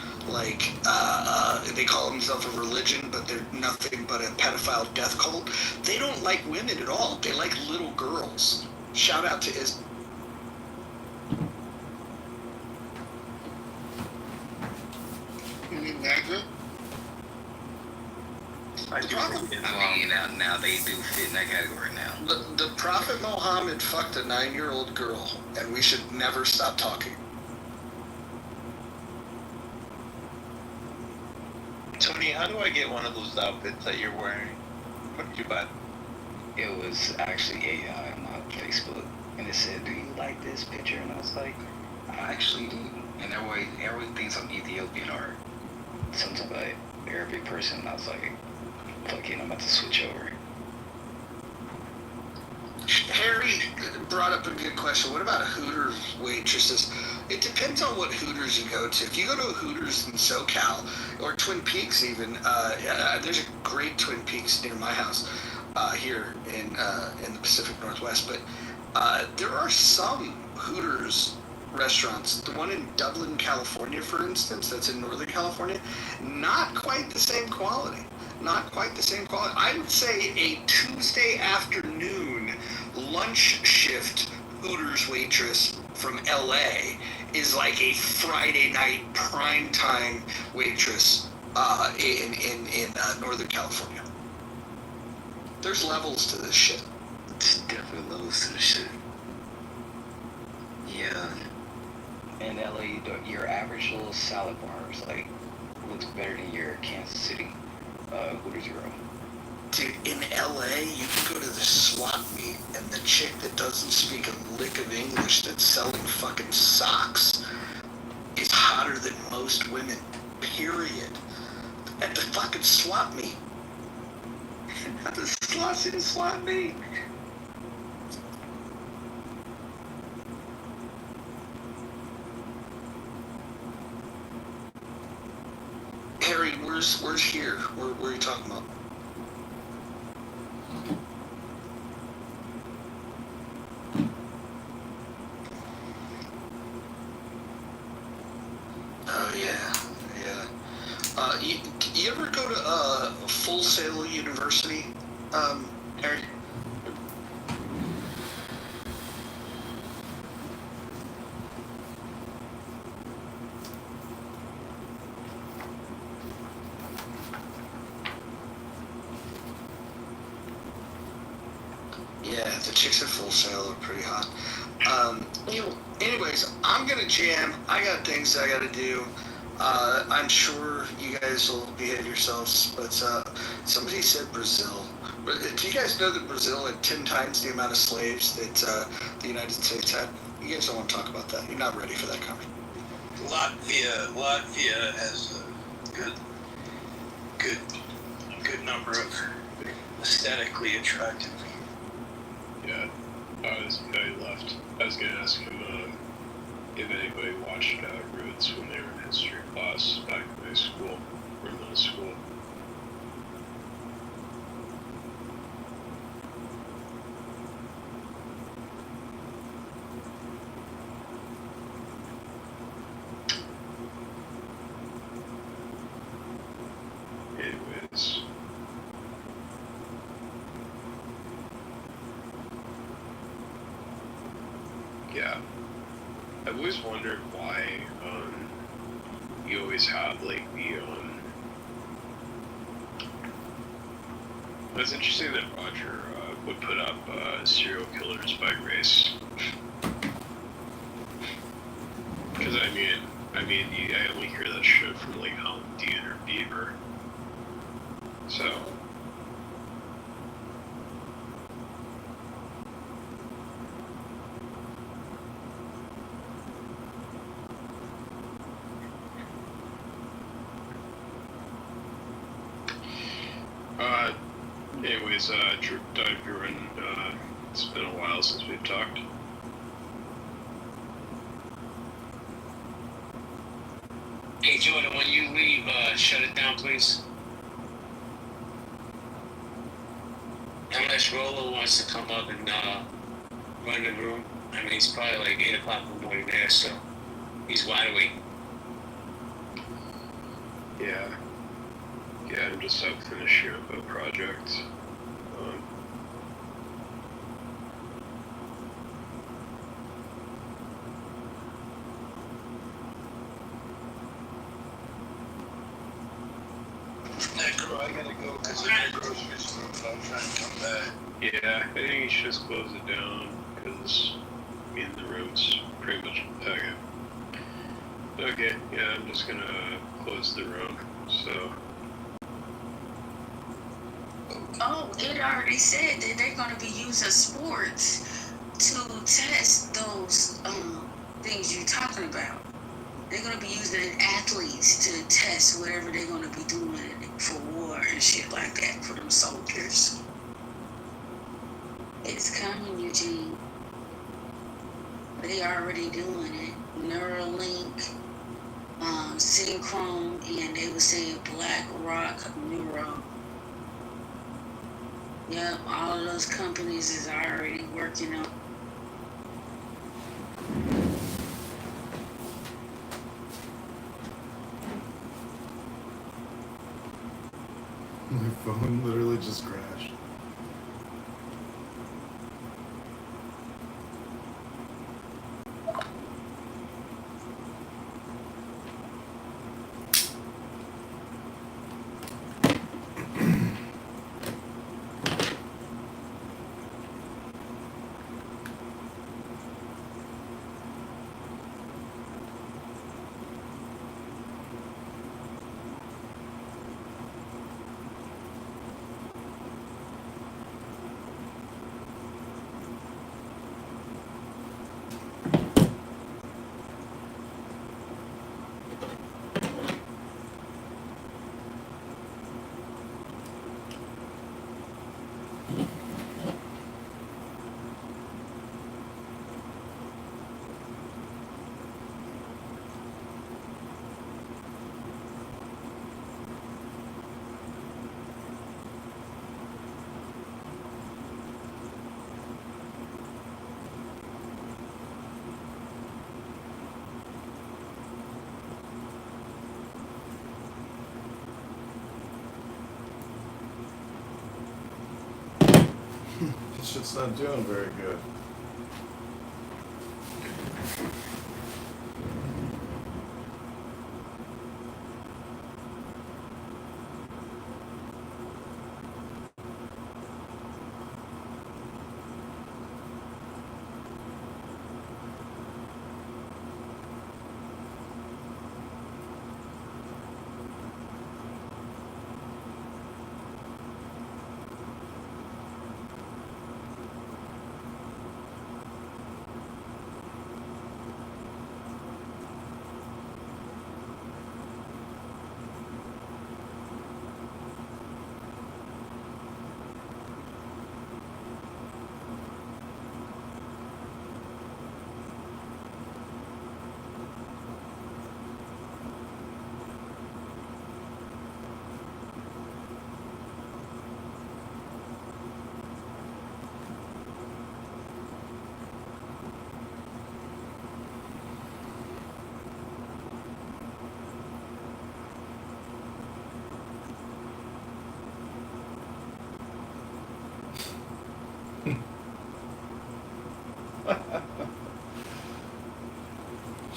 Speaker 21: they call themselves a religion, but they're nothing but a pedophile death cult. They don't like women at all. They like little girls. Shout out to Islam.
Speaker 11: You mean Niagara?
Speaker 22: Now they do fit in that category now.
Speaker 21: The Prophet Muhammad fucked a 9-year-old girl, and we should never stop talking.
Speaker 4: Tony, how do I get one of those outfits that you're wearing? What did you buy?
Speaker 22: It was actually AI on my Facebook, and it said, "Do you like this picture?" And I was like, "I actually do." And everybody thinks I'm Ethiopian or some type of Arabic person. And I was like, "Fuck it, I'm about to switch over."
Speaker 21: Harry brought up a good question. What about Hooters waitresses? It depends on what Hooters you go to. If you go to a Hooters in SoCal, or Twin Peaks even, there's a great Twin Peaks near my house here in the Pacific Northwest, but there are some Hooters restaurants. The one in Dublin, California, for instance, that's in Northern California, not quite the same quality. Not quite the same quality. I would say a Tuesday afternoon lunch shift Hooters waitress from LA is like a Friday night primetime waitress in Northern California. There's levels to this shit.
Speaker 22: There's definitely levels to this shit. Yeah. In LA, your average little salad bar is looks better than your Kansas City Hooters Grill.
Speaker 21: Dude, in LA, you can go to the swap meet, and the chick that doesn't speak a lick of English that's selling fucking socks is hotter than most women, period. At the fucking swap meet. At the swap meet. Harry, where's here? Where are you talking about? Oh yeah. You ever go to Full Sail University, Harry? Yeah, the chicks at Full Sail are pretty hot. Anyways, I'm gonna jam. I got things I gotta do. I'm sure you guys will behave yourselves, but somebody said Brazil. Do you guys know that Brazil had 10 times the amount of slaves that the United States had? You guys don't want to talk about that. You're not ready for that coming.
Speaker 14: Latvia has a good number of aesthetically attractive.
Speaker 4: Yeah.
Speaker 1: He left. I was gonna ask him if anybody watched Roots when they were in history class back in high school or middle school. Anyways. Yeah. I've always wondered why you always have like the it's interesting that Roger would put up serial killers by race. Because I only hear that shit from like Helen Dean or Bieber. So. Anyways, Dive Gruin, it's been a while since we've talked.
Speaker 18: Hey Jordan, when you leave, shut it down, please. Unless Rolo wants to come up and run the room. I mean, it's probably like 8 o'clock in the morning there, so he's wide awake.
Speaker 1: Yeah. Yeah, I'm just out finishing up a project.
Speaker 8: I gotta go because I'm in the grocery store, but I'll try and come back.
Speaker 1: Yeah, I think you should just close it down because the room's pretty much okay. Okay, yeah, I'm just gonna close the room. So.
Speaker 16: Oh, it already said that they're going to be using sports to test those things you're talking about. They're going to be using athletes to test whatever they're going to be doing for war and shit like that for them soldiers. It's coming, Eugene. They already doing it. Neuralink, Synchrone, and they would say Black Rock Neuro. Yep, all of those companies is already working on.
Speaker 17: My phone literally just crashed. This shit's not doing very good.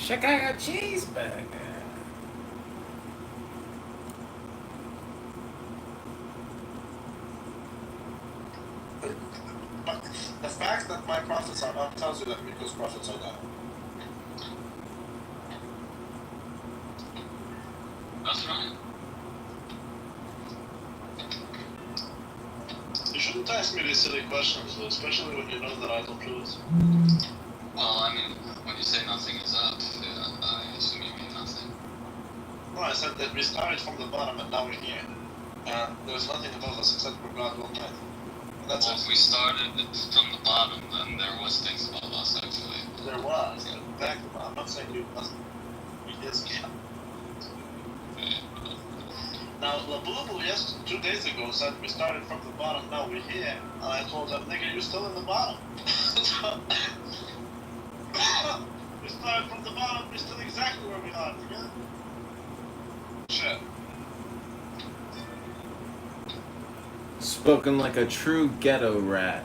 Speaker 5: Chicago cheeseburger.
Speaker 12: But the fact that my profits are up tells you that Rico's profits are down.
Speaker 20: That's right.
Speaker 12: You shouldn't ask me these silly questions, though, especially when you know that I don't lose.
Speaker 20: Well, I mean, when you say nothing is up, I assume you mean nothing.
Speaker 12: No, I said that we started from the bottom and now we're here. There's nothing above us except for God Almighty. That's
Speaker 20: well, if we started from the bottom, then there was things above us, actually.
Speaker 12: There was. Exactly. I'm not saying you wasn't. It is. Now, Labubu, yes, 2 days ago said we started from the bottom, now we're here. And I told them, nigga, you're still in the bottom. We started from the bottom, we're still exactly where we are, together. Shit.
Speaker 5: Spoken like a true ghetto rat.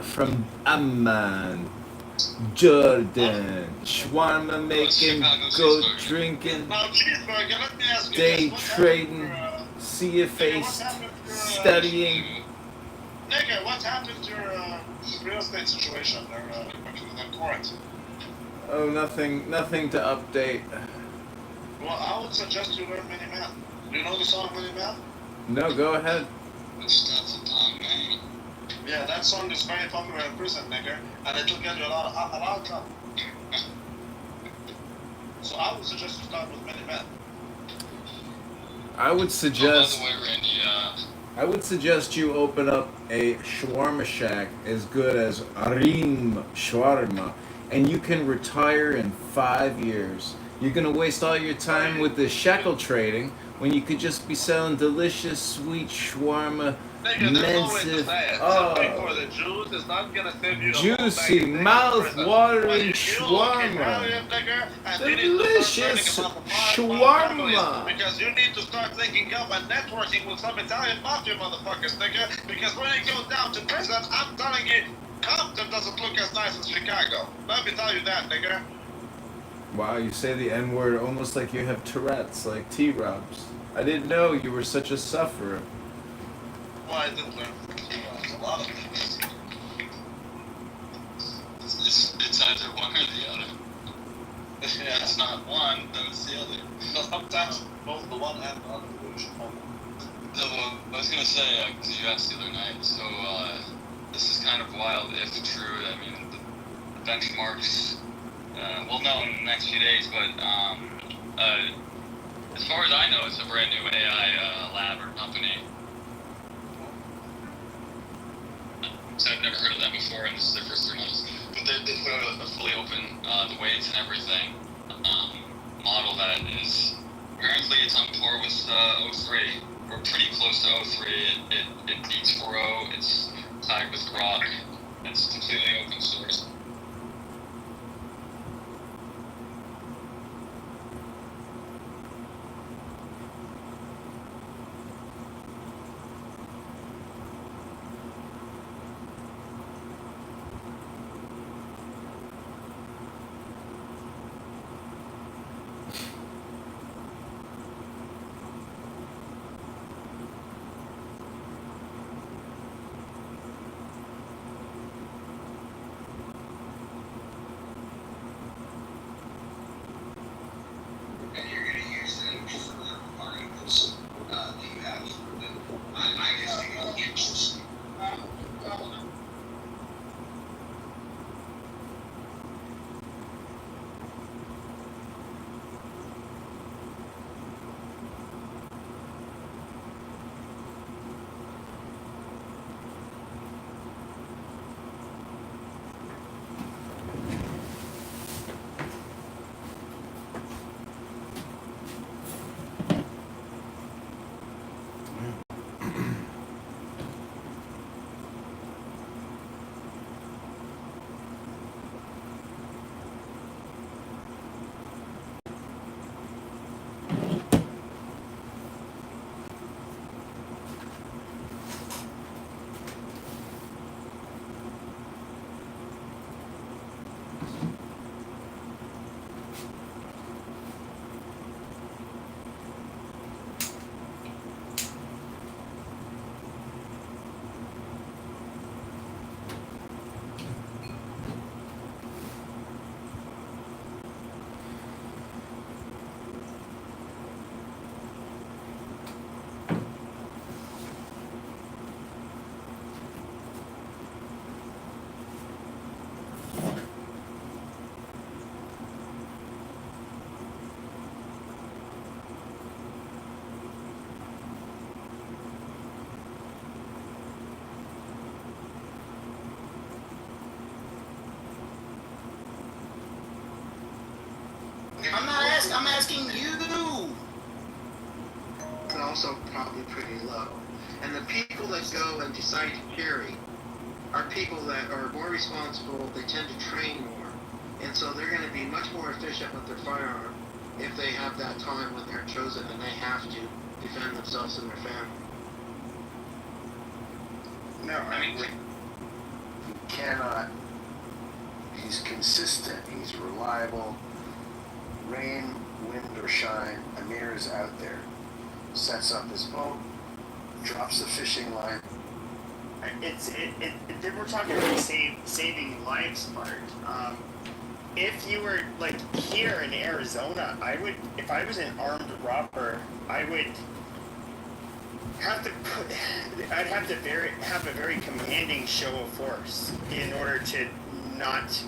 Speaker 5: From Amman, Jordan, shawarma making, goat drinking, day trading, see your face, studying.
Speaker 12: Nigga, what happened to your real estate situation or the court?
Speaker 5: Oh, nothing to update.
Speaker 12: Well, I would suggest you learn Mini Math. Do you know the song Mini Math?
Speaker 5: No, go ahead.
Speaker 12: Yeah, that song is very popular in prison, nigga, and it will get you a lot of trouble. So I would suggest you start with Mini Math.
Speaker 5: I would suggest.
Speaker 20: Oh, by the way, Randy,
Speaker 5: I would suggest you open up a shawarma shack as good as Arim Shawarma, and you can retire in 5 years. You're gonna waste all your time with the shekel trading when you could just be selling delicious, sweet shawarma. Massive,
Speaker 12: For the Jews, it's not gonna save you
Speaker 5: juicy, mouth-watering shawarma. Delicious shawarma.
Speaker 12: Because you need to start linking up and networking with some Italian mafia motherfuckers, nigga. Because when it goes down to prison, I'm telling you, Compton doesn't look as nice as Chicago. Let me tell you that, nigga.
Speaker 5: Wow, you say the N-word almost like you have Tourette's, like T-Robs. I didn't know you were such a sufferer.
Speaker 12: Well, I didn't learn a lot of things.
Speaker 20: It's either one or the other.
Speaker 12: Yeah.
Speaker 20: It's not one, then it's the other.
Speaker 12: No, sometimes both the one and the other.
Speaker 20: So, I was gonna say, because you asked the other night, so this is kind of wild if true. I mean, the benchmarks, we'll know in the next few days, but as far as I know, it's a brand new AI lab or company. So I've never heard of them before, and this is their first 3 months. But they put out a fully open, the weights and everything, model that is, apparently it's on par with 03. We're pretty close to 03. It beats 4.0. It's tied with Grok. It's completely open source.
Speaker 13: I'm asking you.
Speaker 10: But also probably pretty low. And the people that go and decide to carry are people that are more responsible. They tend to train more, and so they're going to be much more efficient with their firearm if they have that time when they're chosen and they have to defend themselves and their family.
Speaker 21: No, I mean, he cannot. He's consistent. He's reliable. Rain, wind, or shine, Amir is out there. Sets up his boat, drops the fishing line.
Speaker 6: We're talking about saving lives part. If you were like here in Arizona, if I was an armed robber, I would have to have a very commanding show of force in order to not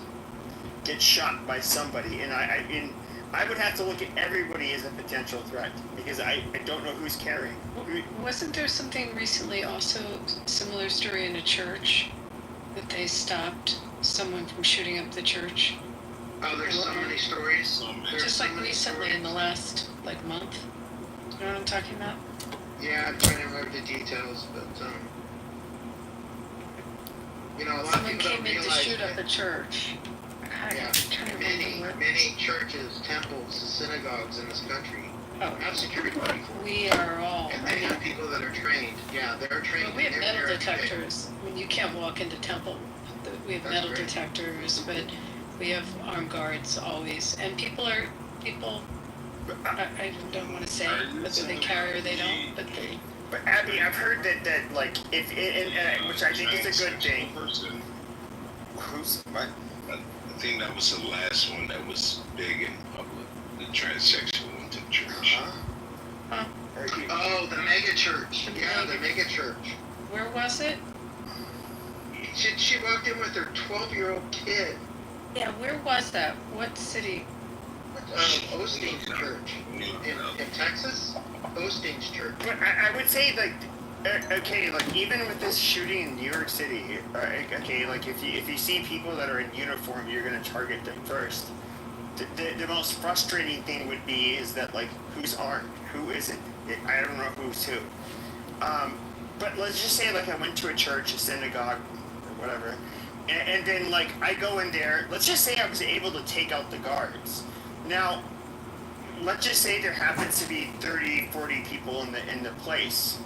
Speaker 6: get shot by somebody, and I would have to look at everybody as a potential threat because I don't know who's carrying.
Speaker 19: Wasn't there something recently also, similar story in a church, that they stopped someone from shooting up the church?
Speaker 10: Oh, there's so many stories.
Speaker 19: Just like recently in the last month. You know what I'm talking about?
Speaker 10: Yeah, I'm trying to remember the details, but a lot
Speaker 19: Someone
Speaker 10: of people
Speaker 19: came
Speaker 10: don't
Speaker 19: in to
Speaker 10: realize
Speaker 19: shoot up a church.
Speaker 10: Yeah, many churches, temples, synagogues in this country have security people.
Speaker 19: We are all.
Speaker 10: And they have people that are trained. Yeah, they're trained.
Speaker 19: Well, we have
Speaker 10: in
Speaker 19: metal
Speaker 10: every
Speaker 19: detectors. I mean, you can't walk into temple. We have metal detectors, but we have armed guards always. And people, I don't want to say whether they carry or they don't, but they.
Speaker 6: But Abby, I've heard that like if which I think is a good thing. Who's what?
Speaker 23: I think that was the last one that was big in public. The transsexual went to church.
Speaker 10: Oh, the mega church. Yeah, the mega church.
Speaker 19: Where was it?
Speaker 10: She walked in with her 12-year-old kid.
Speaker 19: Yeah, where was that? What city?
Speaker 10: Osteen's church. In Texas? Osteen's church.
Speaker 6: But I would say okay, even with this shooting in New York City, okay, if you see people that are in uniform, you're gonna target them first. The most frustrating thing would be is that who's armed, who isn't. I don't know who's who. But let's just say I went to a church, a synagogue, or whatever, and then I go in there. Let's just say I was able to take out the guards. Now, let's just say there happens to be 30, 40 people in the place.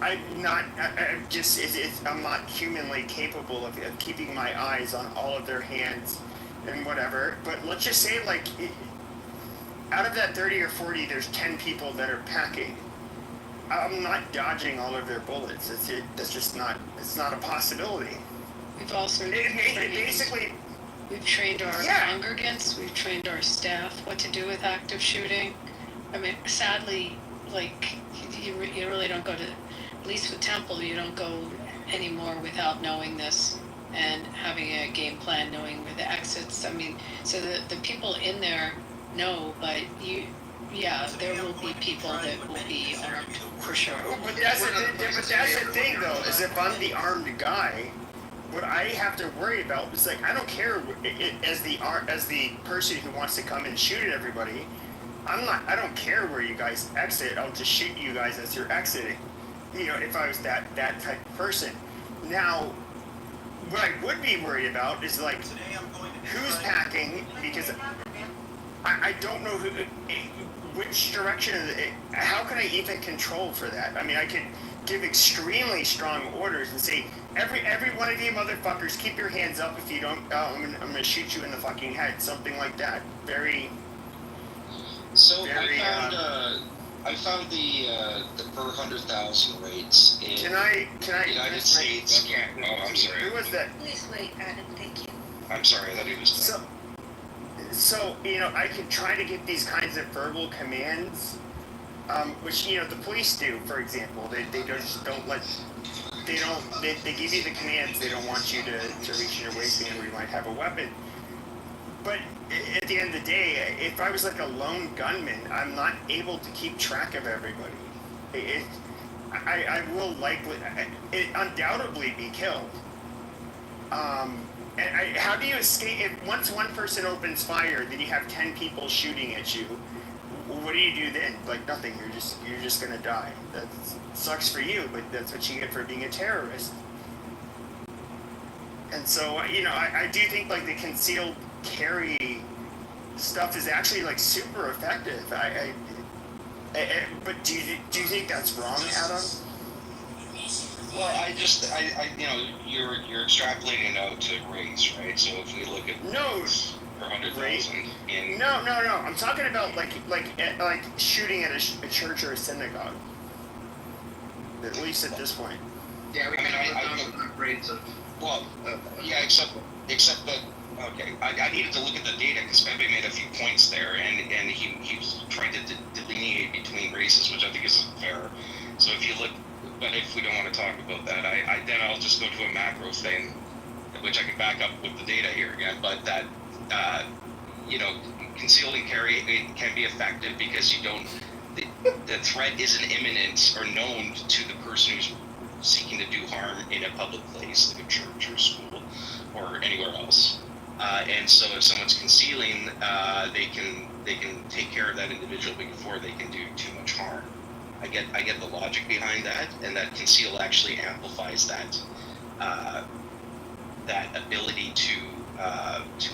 Speaker 6: I'm not humanly capable of keeping my eyes on all of their hands and whatever. But let's just say out of that 30 or 40, there's 10 people that are packing. I'm not dodging all of their bullets. That's just not. It's not a possibility.
Speaker 19: We've also
Speaker 6: basically.
Speaker 19: We've trained our congregants. We've trained our staff what to do with active shooting. I mean, sadly, you really don't go to. At least with Temple, you don't go anymore without knowing this and having a game plan, knowing where the exits. I mean, so the people in there know, but there will be people that will be armed for sure.
Speaker 6: But that's the thing, though, is if I'm the armed guy, what I have to worry about is I don't care as the person who wants to come and shoot at everybody. I don't care where you guys exit. I'll just shoot you guys as you're exiting. If I was that type of person. Now, what I would be worried about is who's packing, because I don't know which direction. How can I even control for that? I mean, I could give extremely strong orders and say, every one of you motherfuckers, keep your hands up. If you don't, I'm gonna shoot you in the fucking head. Something like that. Very.
Speaker 24: So I found the per 100,000 rates in United States. Oh, I'm sorry.
Speaker 6: Who was that?
Speaker 16: Please wait, Adam. Thank you.
Speaker 24: I'm sorry, I thought he was done.
Speaker 6: So I could try to get these kinds of verbal commands, which the police do, for example. They just don't let. They give you the commands. They don't want you to reach in your waistband where you might have a weapon. But at the end of the day, if I was a lone gunman, I'm not able to keep track of everybody. I will undoubtedly be killed. How do you escape? If once one person opens fire, then you have 10 people shooting at you.
Speaker 2: what do you do then? Like nothing. You're just gonna die. That sucks for you, but that's what you get for being a terrorist. And so, you know, I do think like the concealed carry stuff is actually like super effective. But do you think that's wrong, Adam?
Speaker 24: Well, I you know, you're extrapolating it out to race, right? So if we look at
Speaker 2: no,
Speaker 24: per 100,000 in
Speaker 2: no. I'm talking about like shooting at a church or a synagogue. At least at this point.
Speaker 10: Yeah, we have rates of.
Speaker 24: Well, yeah, except that. Okay, I needed to look at the data because Pepe made a few points there, and he was trying to delineate between races, which I think is fair. So if you look, but if we don't want to talk about that, then I'll just go to a macro thing, which I can back up with the data here again. But that you know, concealed and carry it can be effective because you don't. The threat isn't imminent or known to the person who's seeking to do harm in a public place like a church or school or anywhere else. And so if someone's concealing, they can take care of that individual before they can do too much harm. I get the logic behind that, and that conceal actually amplifies that that ability to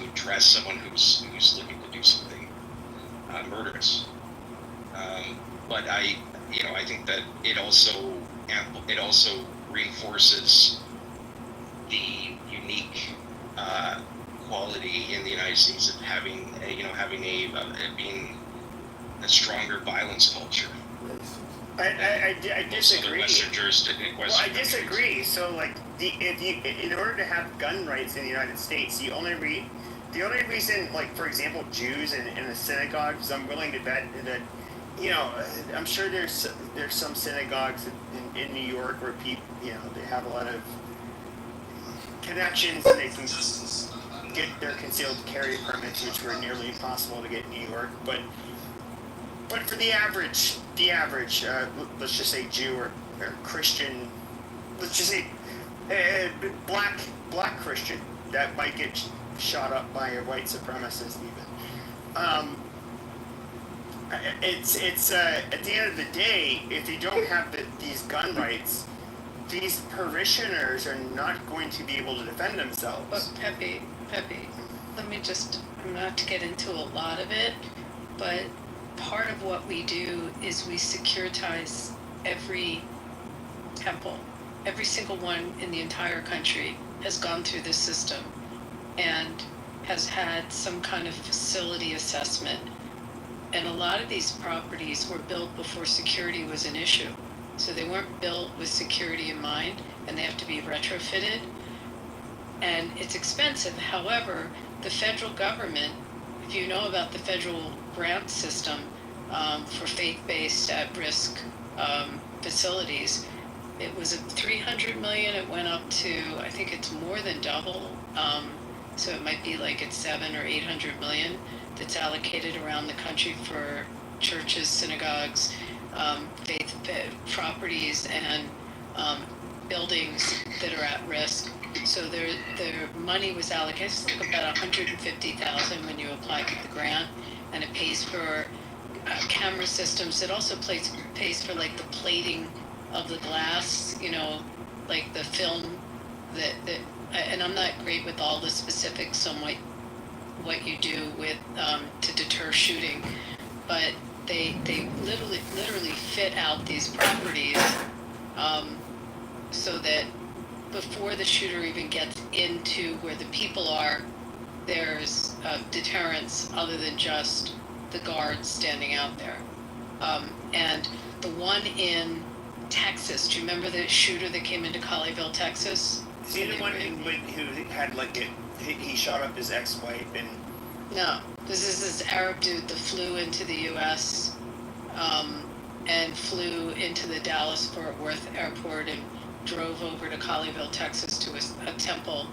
Speaker 24: address someone who's looking to do something murderous. But I think that it also reinforces the unique quality in the United States of having being a stronger violence culture.
Speaker 2: I disagree.
Speaker 24: Western jurisdiction.
Speaker 2: Well, I disagree. So, like, in order to have gun rights in the United States, the only reason, like, for example, Jews in the synagogues, I'm willing to bet that, you know, I'm sure there's some synagogues in New York where people, you know, they have a lot of connections and they can get their concealed carry permits, which were nearly impossible to get in New York. But for the average, let's just say Jew or Christian, let's just say black Christian that might get shot up by a white supremacist even. It's at the end of the day, if you don't have these gun rights, these parishioners are not going to be able to defend themselves.
Speaker 19: But Pepe, let me just, not to get into a lot of it, but part of what we do is we securitize every temple. Every single one in the entire country has gone through this system and has had some kind of facility assessment. And a lot of these properties were built before security was an issue. So they weren't built with security in mind, and they have to be retrofitted. And it's expensive. However, the federal government, if you know about the federal grant system for faith-based at-risk facilities, it was at $300 million. It went up to, I think it's more than double. So it might be like it's $700 or $800 million that's allocated around the country for churches, synagogues, faith properties, and buildings that are at risk. So their money was allocated. It's like about $150,000 when you apply for the grant, and it pays for camera systems. It also pays for like the plating of the glass, you know, like the film that and I'm not great with all the specifics on what you do with to deter shooting, but they literally fit out these properties so that before the shooter even gets into where the people are, there's deterrence other than just the guards standing out there. And the one in Texas, do you remember the shooter that came into Colleyville, Texas?
Speaker 2: Is he the one who had like he shot up his ex-wife and?
Speaker 19: No, this is this Arab dude that flew into the U.S. And flew into the Dallas-Fort Worth airport and drove over to Colleyville, Texas to a temple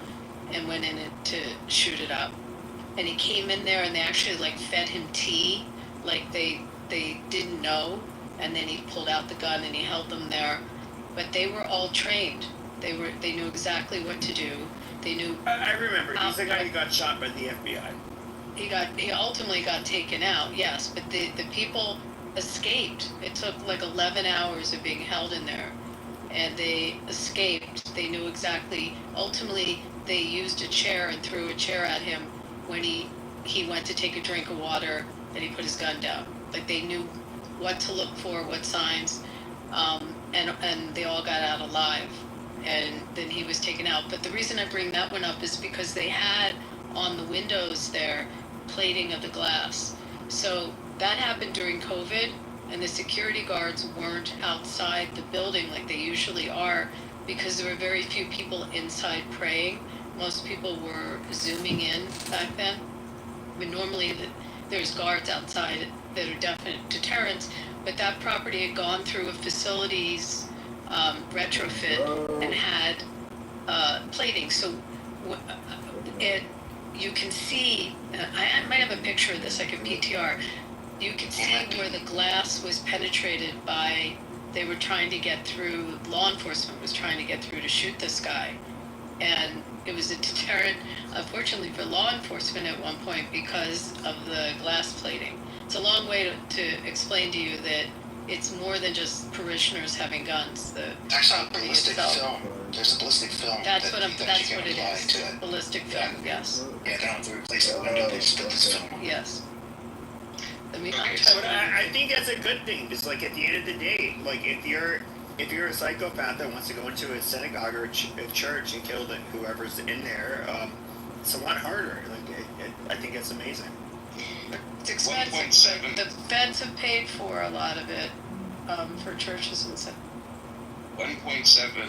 Speaker 19: and went in to shoot it up. And he came in there and they actually like fed him tea, like they didn't know, and then he pulled out the gun and he held them there. But they were all trained. They knew exactly what to do. They knew.
Speaker 2: I remember. He's the guy who got shot by the FBI.
Speaker 19: he ultimately got taken out, yes, but the people escaped. It took like 11 hours of being held in there, and they escaped. They knew exactly. Ultimately, they used a chair and threw a chair at him when he went to take a drink of water, and he put his gun down. Like, they knew what to look for, what signs, and they all got out alive. And then he was taken out. But the reason I bring that one up is because they had on the windows there plating of the glass. So that happened during COVID, and the security guards weren't outside the building like they usually are, because there were very few people inside praying. Most people were Zooming in back then. I mean, normally there's guards outside that are definite deterrents, but that property had gone through a facilities retrofit and had plating. So you can see, I might have a picture of this, I could PTR. You can see where the glass was penetrated by, they were trying to get through, law enforcement was trying to get through to shoot this guy. And it was a deterrent, unfortunately, for law enforcement at one point because of the glass plating. It's a long way to explain to you that it's more than just parishioners having guns.
Speaker 21: There's a ballistic film. There's a ballistic film.
Speaker 19: That's what it is. Ballistic film, yes.
Speaker 21: Yeah, they don't have to replace the window. They just put this film on.
Speaker 19: Yes. I mean,
Speaker 2: But I think that's a good thing, because like at the end of the day, like if you're a psychopath that wants to go into a synagogue or a church and kill whoever's in there, it's a lot harder. Like I think it's amazing.
Speaker 19: It's expensive. The feds have paid for a lot of it for churches and stuff.
Speaker 4: 1.7,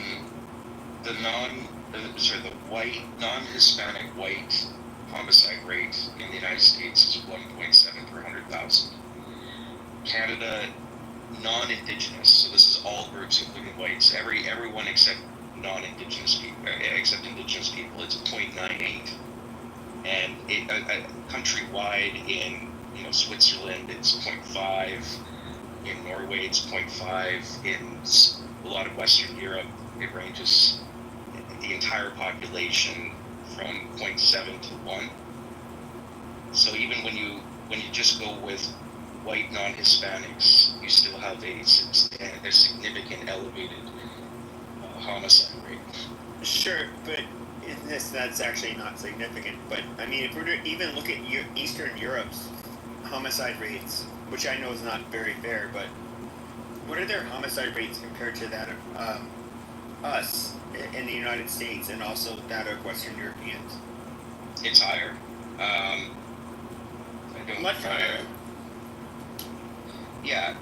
Speaker 4: the white, non-Hispanic white homicide rate in the United States is 1.7 per 100,000. Canada, non-Indigenous, so this is all groups including whites, everyone except non-Indigenous people, except Indigenous people, it's 0.98. And countrywide in Switzerland it's 0.5, in Norway it's 0.5, in a lot of Western Europe it ranges the entire population from 0.7 to 1. So even when you just go with white non-Hispanics, you still have a significant elevated homicide rate.
Speaker 2: Sure, but that's actually not significant. But I mean, if we're to even look at Eastern Europe's homicide rates, which I know is not very fair, but what are their homicide rates compared to that of us in the United States and also that of Western Europeans?
Speaker 4: It's higher.
Speaker 2: Much higher.
Speaker 4: Yeah.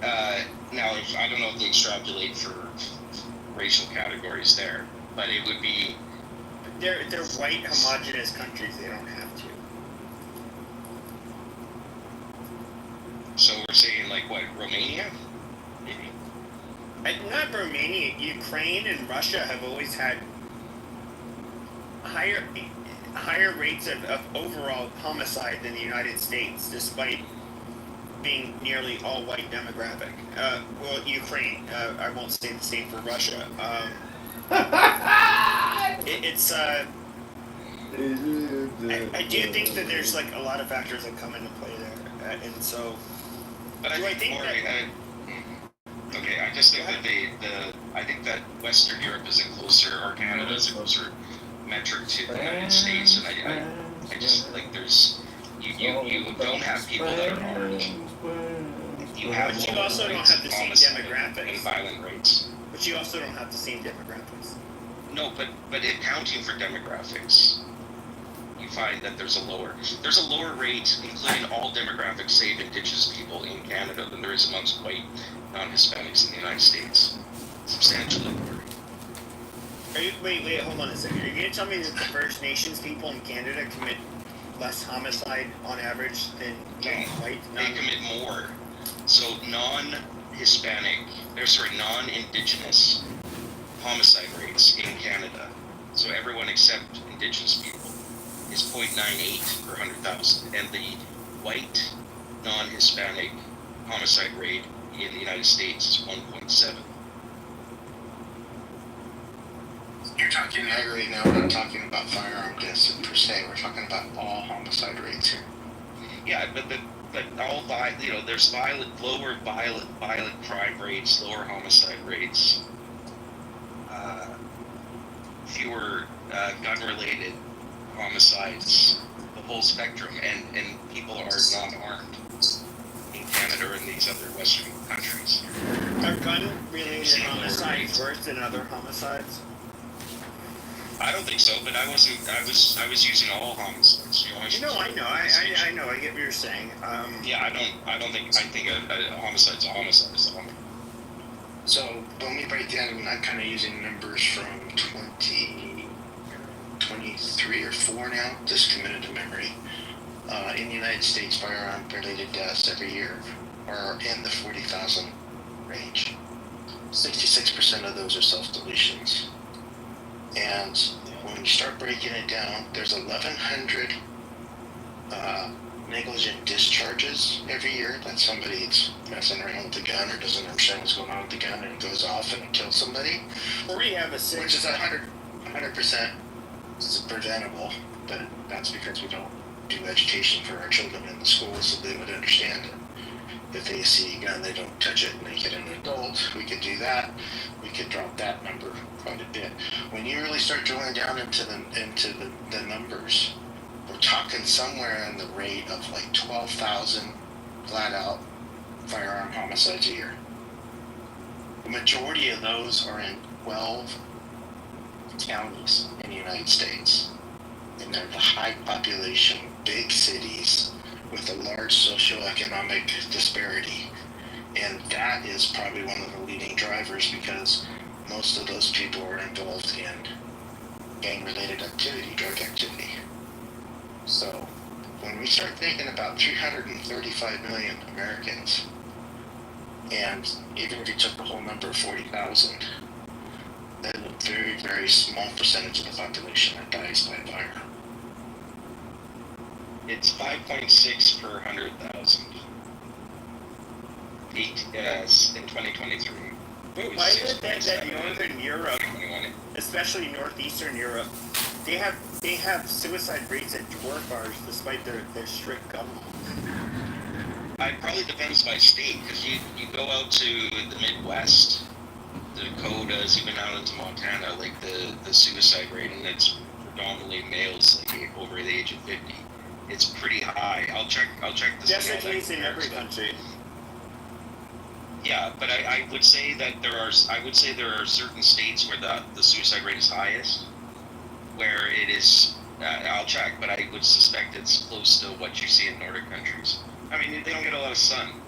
Speaker 4: Now, I don't know if they extrapolate for racial categories there, but it would be.
Speaker 2: They're white homogenous countries. They don't have to.
Speaker 4: So we're saying like what, Romania? Maybe.
Speaker 2: Not Romania. Ukraine and Russia have always had higher rates of overall homicide than the United States, despite being nearly all white demographic. Well, Ukraine. I won't say the same for Russia. I do think that there's like a lot of factors that come into play there, and so.
Speaker 4: But I think I just think that I think that Western Europe is a closer, or Canada is a closer metric to the United States, and I just like you don't have people that are armed. You
Speaker 2: also don't have the same demographics
Speaker 4: and violent rates.
Speaker 2: But you also don't have the same demographics.
Speaker 4: No, but accounting for demographics, you find that there's a lower rate, including all demographics save Indigenous people in Canada, than there is amongst white non-Hispanics in the United States. Substantially lower.
Speaker 2: Wait, hold on a second. Are you going to tell me that the First Nations people in Canada commit less homicide on average than white?
Speaker 4: They commit more. So non-Indigenous homicide rates in Canada, so everyone except Indigenous people, is 0.98 per 100,000, and the white non-Hispanic homicide rate in the United States is 1.7.
Speaker 21: You're talking ag rate now. We're not talking about firearm deaths per se. We're talking about all homicide rates here.
Speaker 4: Yeah, but there's lower violent crime rates, lower homicide rates, fewer gun-related homicides, the whole spectrum, and people are not armed in Canada or in these other Western countries.
Speaker 2: Are gun-related homicides worse than other homicides?
Speaker 4: I don't think so, but I was using all homicides.
Speaker 2: I know. I get what you're saying.
Speaker 4: Yeah, I think a homicide's a homicide. Is a homicide.
Speaker 21: So when we break down, I'm kind of using numbers from 2023 or 4 now, just committed to memory. In the United States, firearm-related deaths every year are in the 40,000 range. 66% of those are self-deletions. And when you start breaking it down, there's 1,100 negligent discharges every year. That somebody's messing around with the gun or doesn't understand what's going on with the gun and it goes off and it kills somebody.
Speaker 2: Or we have a
Speaker 21: which is 100% preventable, but that's because we don't do education for our children in the schools so they would understand it. If they see a gun, they don't touch it and they get an adult. We could do that. We could drop that number quite a bit. When you really start drilling down into the numbers, we're talking somewhere in the rate of like 12,000 flat out firearm homicides a year. The majority of those are in 12 counties in the United States. And they're the high population, big cities with a large socioeconomic disparity. And that is probably one of the leading drivers because most of those people are involved in gang-related activity, drug activity. So when we start thinking about 335 million Americans, and even if you took the whole number of 40,000, that's a very, very small percentage of the population that dies by fire.
Speaker 4: It's 5.6 per 100,000. In 2023.
Speaker 2: Why is it that Northern Europe, especially Northeastern Europe, they have suicide rates that dwarf ours despite their strict gun laws?
Speaker 4: It probably depends by state, because you go out to the Midwest, the Dakotas, even out into Montana, like the suicide rate, and it's predominantly males like over the age of 50. It's pretty high. I'll check this.
Speaker 2: That's the case in every country.
Speaker 4: Yeah, but I would say that there are certain states where the suicide rate is highest, where it is. I'll check, but I would suspect it's close to what you see in Nordic countries. I mean, they don't get a lot of sun.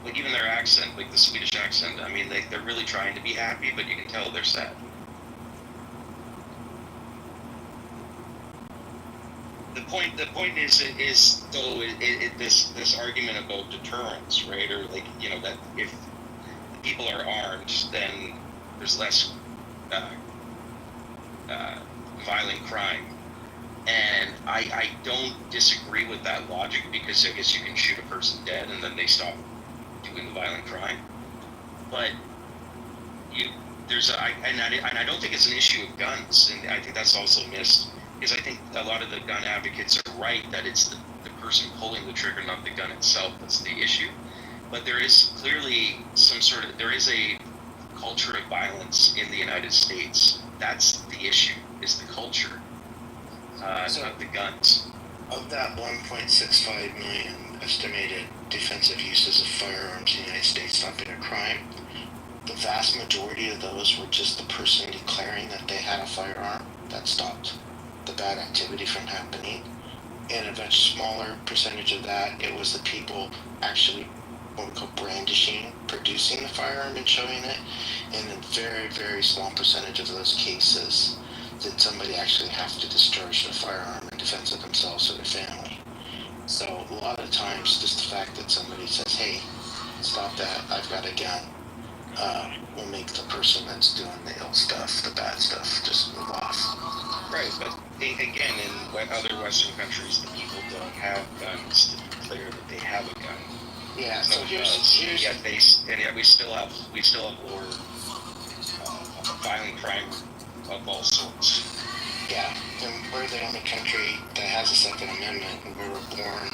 Speaker 4: Like even their accent, like the Swedish accent. I mean, they're really trying to be happy, but you can tell they're sad. The point is though this argument about deterrence, right? Or like that if the people are armed, then there's less violent crime. And I don't disagree with that logic because I guess you can shoot a person dead and then they stop doing the violent crime. But I don't think it's an issue of guns, and I think that's also missed. Because I think a lot of the gun advocates are right that it's the person pulling the trigger, not the gun itself, that's the issue. But there is clearly there is a culture of violence in the United States. That's the issue, is the culture, not the guns.
Speaker 21: Of that 1.65 million estimated defensive uses of firearms in the United States stopping a crime, the vast majority of those were just the person declaring that they had a firearm that stopped the bad activity from happening, and a much smaller percentage of that, it was the people actually what we call brandishing, producing the firearm and showing it, and a very, very small percentage of those cases did somebody actually have to discharge the firearm in defense of themselves or their family. So a lot of times just the fact that somebody says, hey, stop that, I've got a gun, will make the person that's doing the ill stuff, the bad stuff, just move off.
Speaker 4: Right, but again, in other Western countries, the people don't have guns to declare that they have a gun.
Speaker 21: Yeah, so here's
Speaker 4: we still have lower violent crime of all sorts.
Speaker 21: Yeah, and we're the only country that has a Second Amendment, and we were born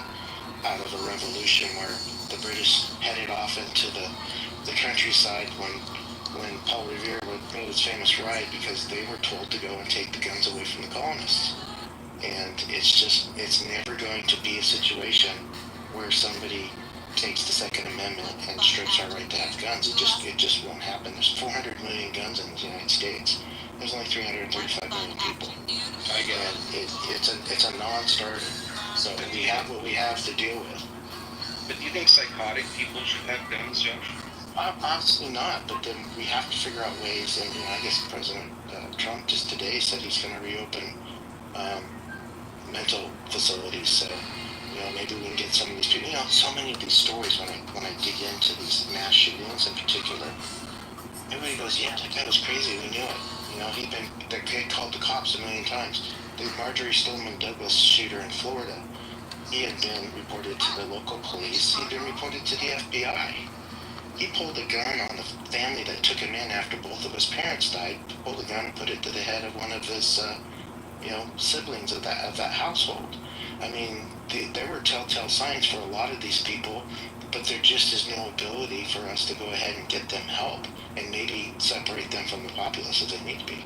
Speaker 3: out of a revolution where the British headed off into the countryside when Paul Revere wrote his famous ride because they were told to go and take the guns away from the colonists. And it's never going to be a situation where somebody takes the Second Amendment and strips our right to have guns. It just won't happen. There's 400 million guns in the United States. There's only 335 million people.
Speaker 6: I get it.
Speaker 3: It's a non-starter. So we have what we have to deal with.
Speaker 6: But do you think psychotic people should have guns, Josh?
Speaker 3: Obviously not, but then we have to figure out ways, and I guess President Trump just today said he's going to reopen mental facilities, so maybe we can get some of these people. So many of these stories when I dig into these mass shootings in particular, everybody goes, yeah, that guy was crazy, we knew it. That kid called the cops a million times. The Marjorie Stoneman Douglas shooter in Florida, he had been reported to the local police, he'd been reported to the FBI. He pulled a gun on the family that took him in after both of his parents died, pulled a gun and put it to the head of one of his siblings of that household. I mean, there were telltale signs for a lot of these people, but there just is no ability for us to go ahead and get them help and maybe separate them from the populace as they need to be.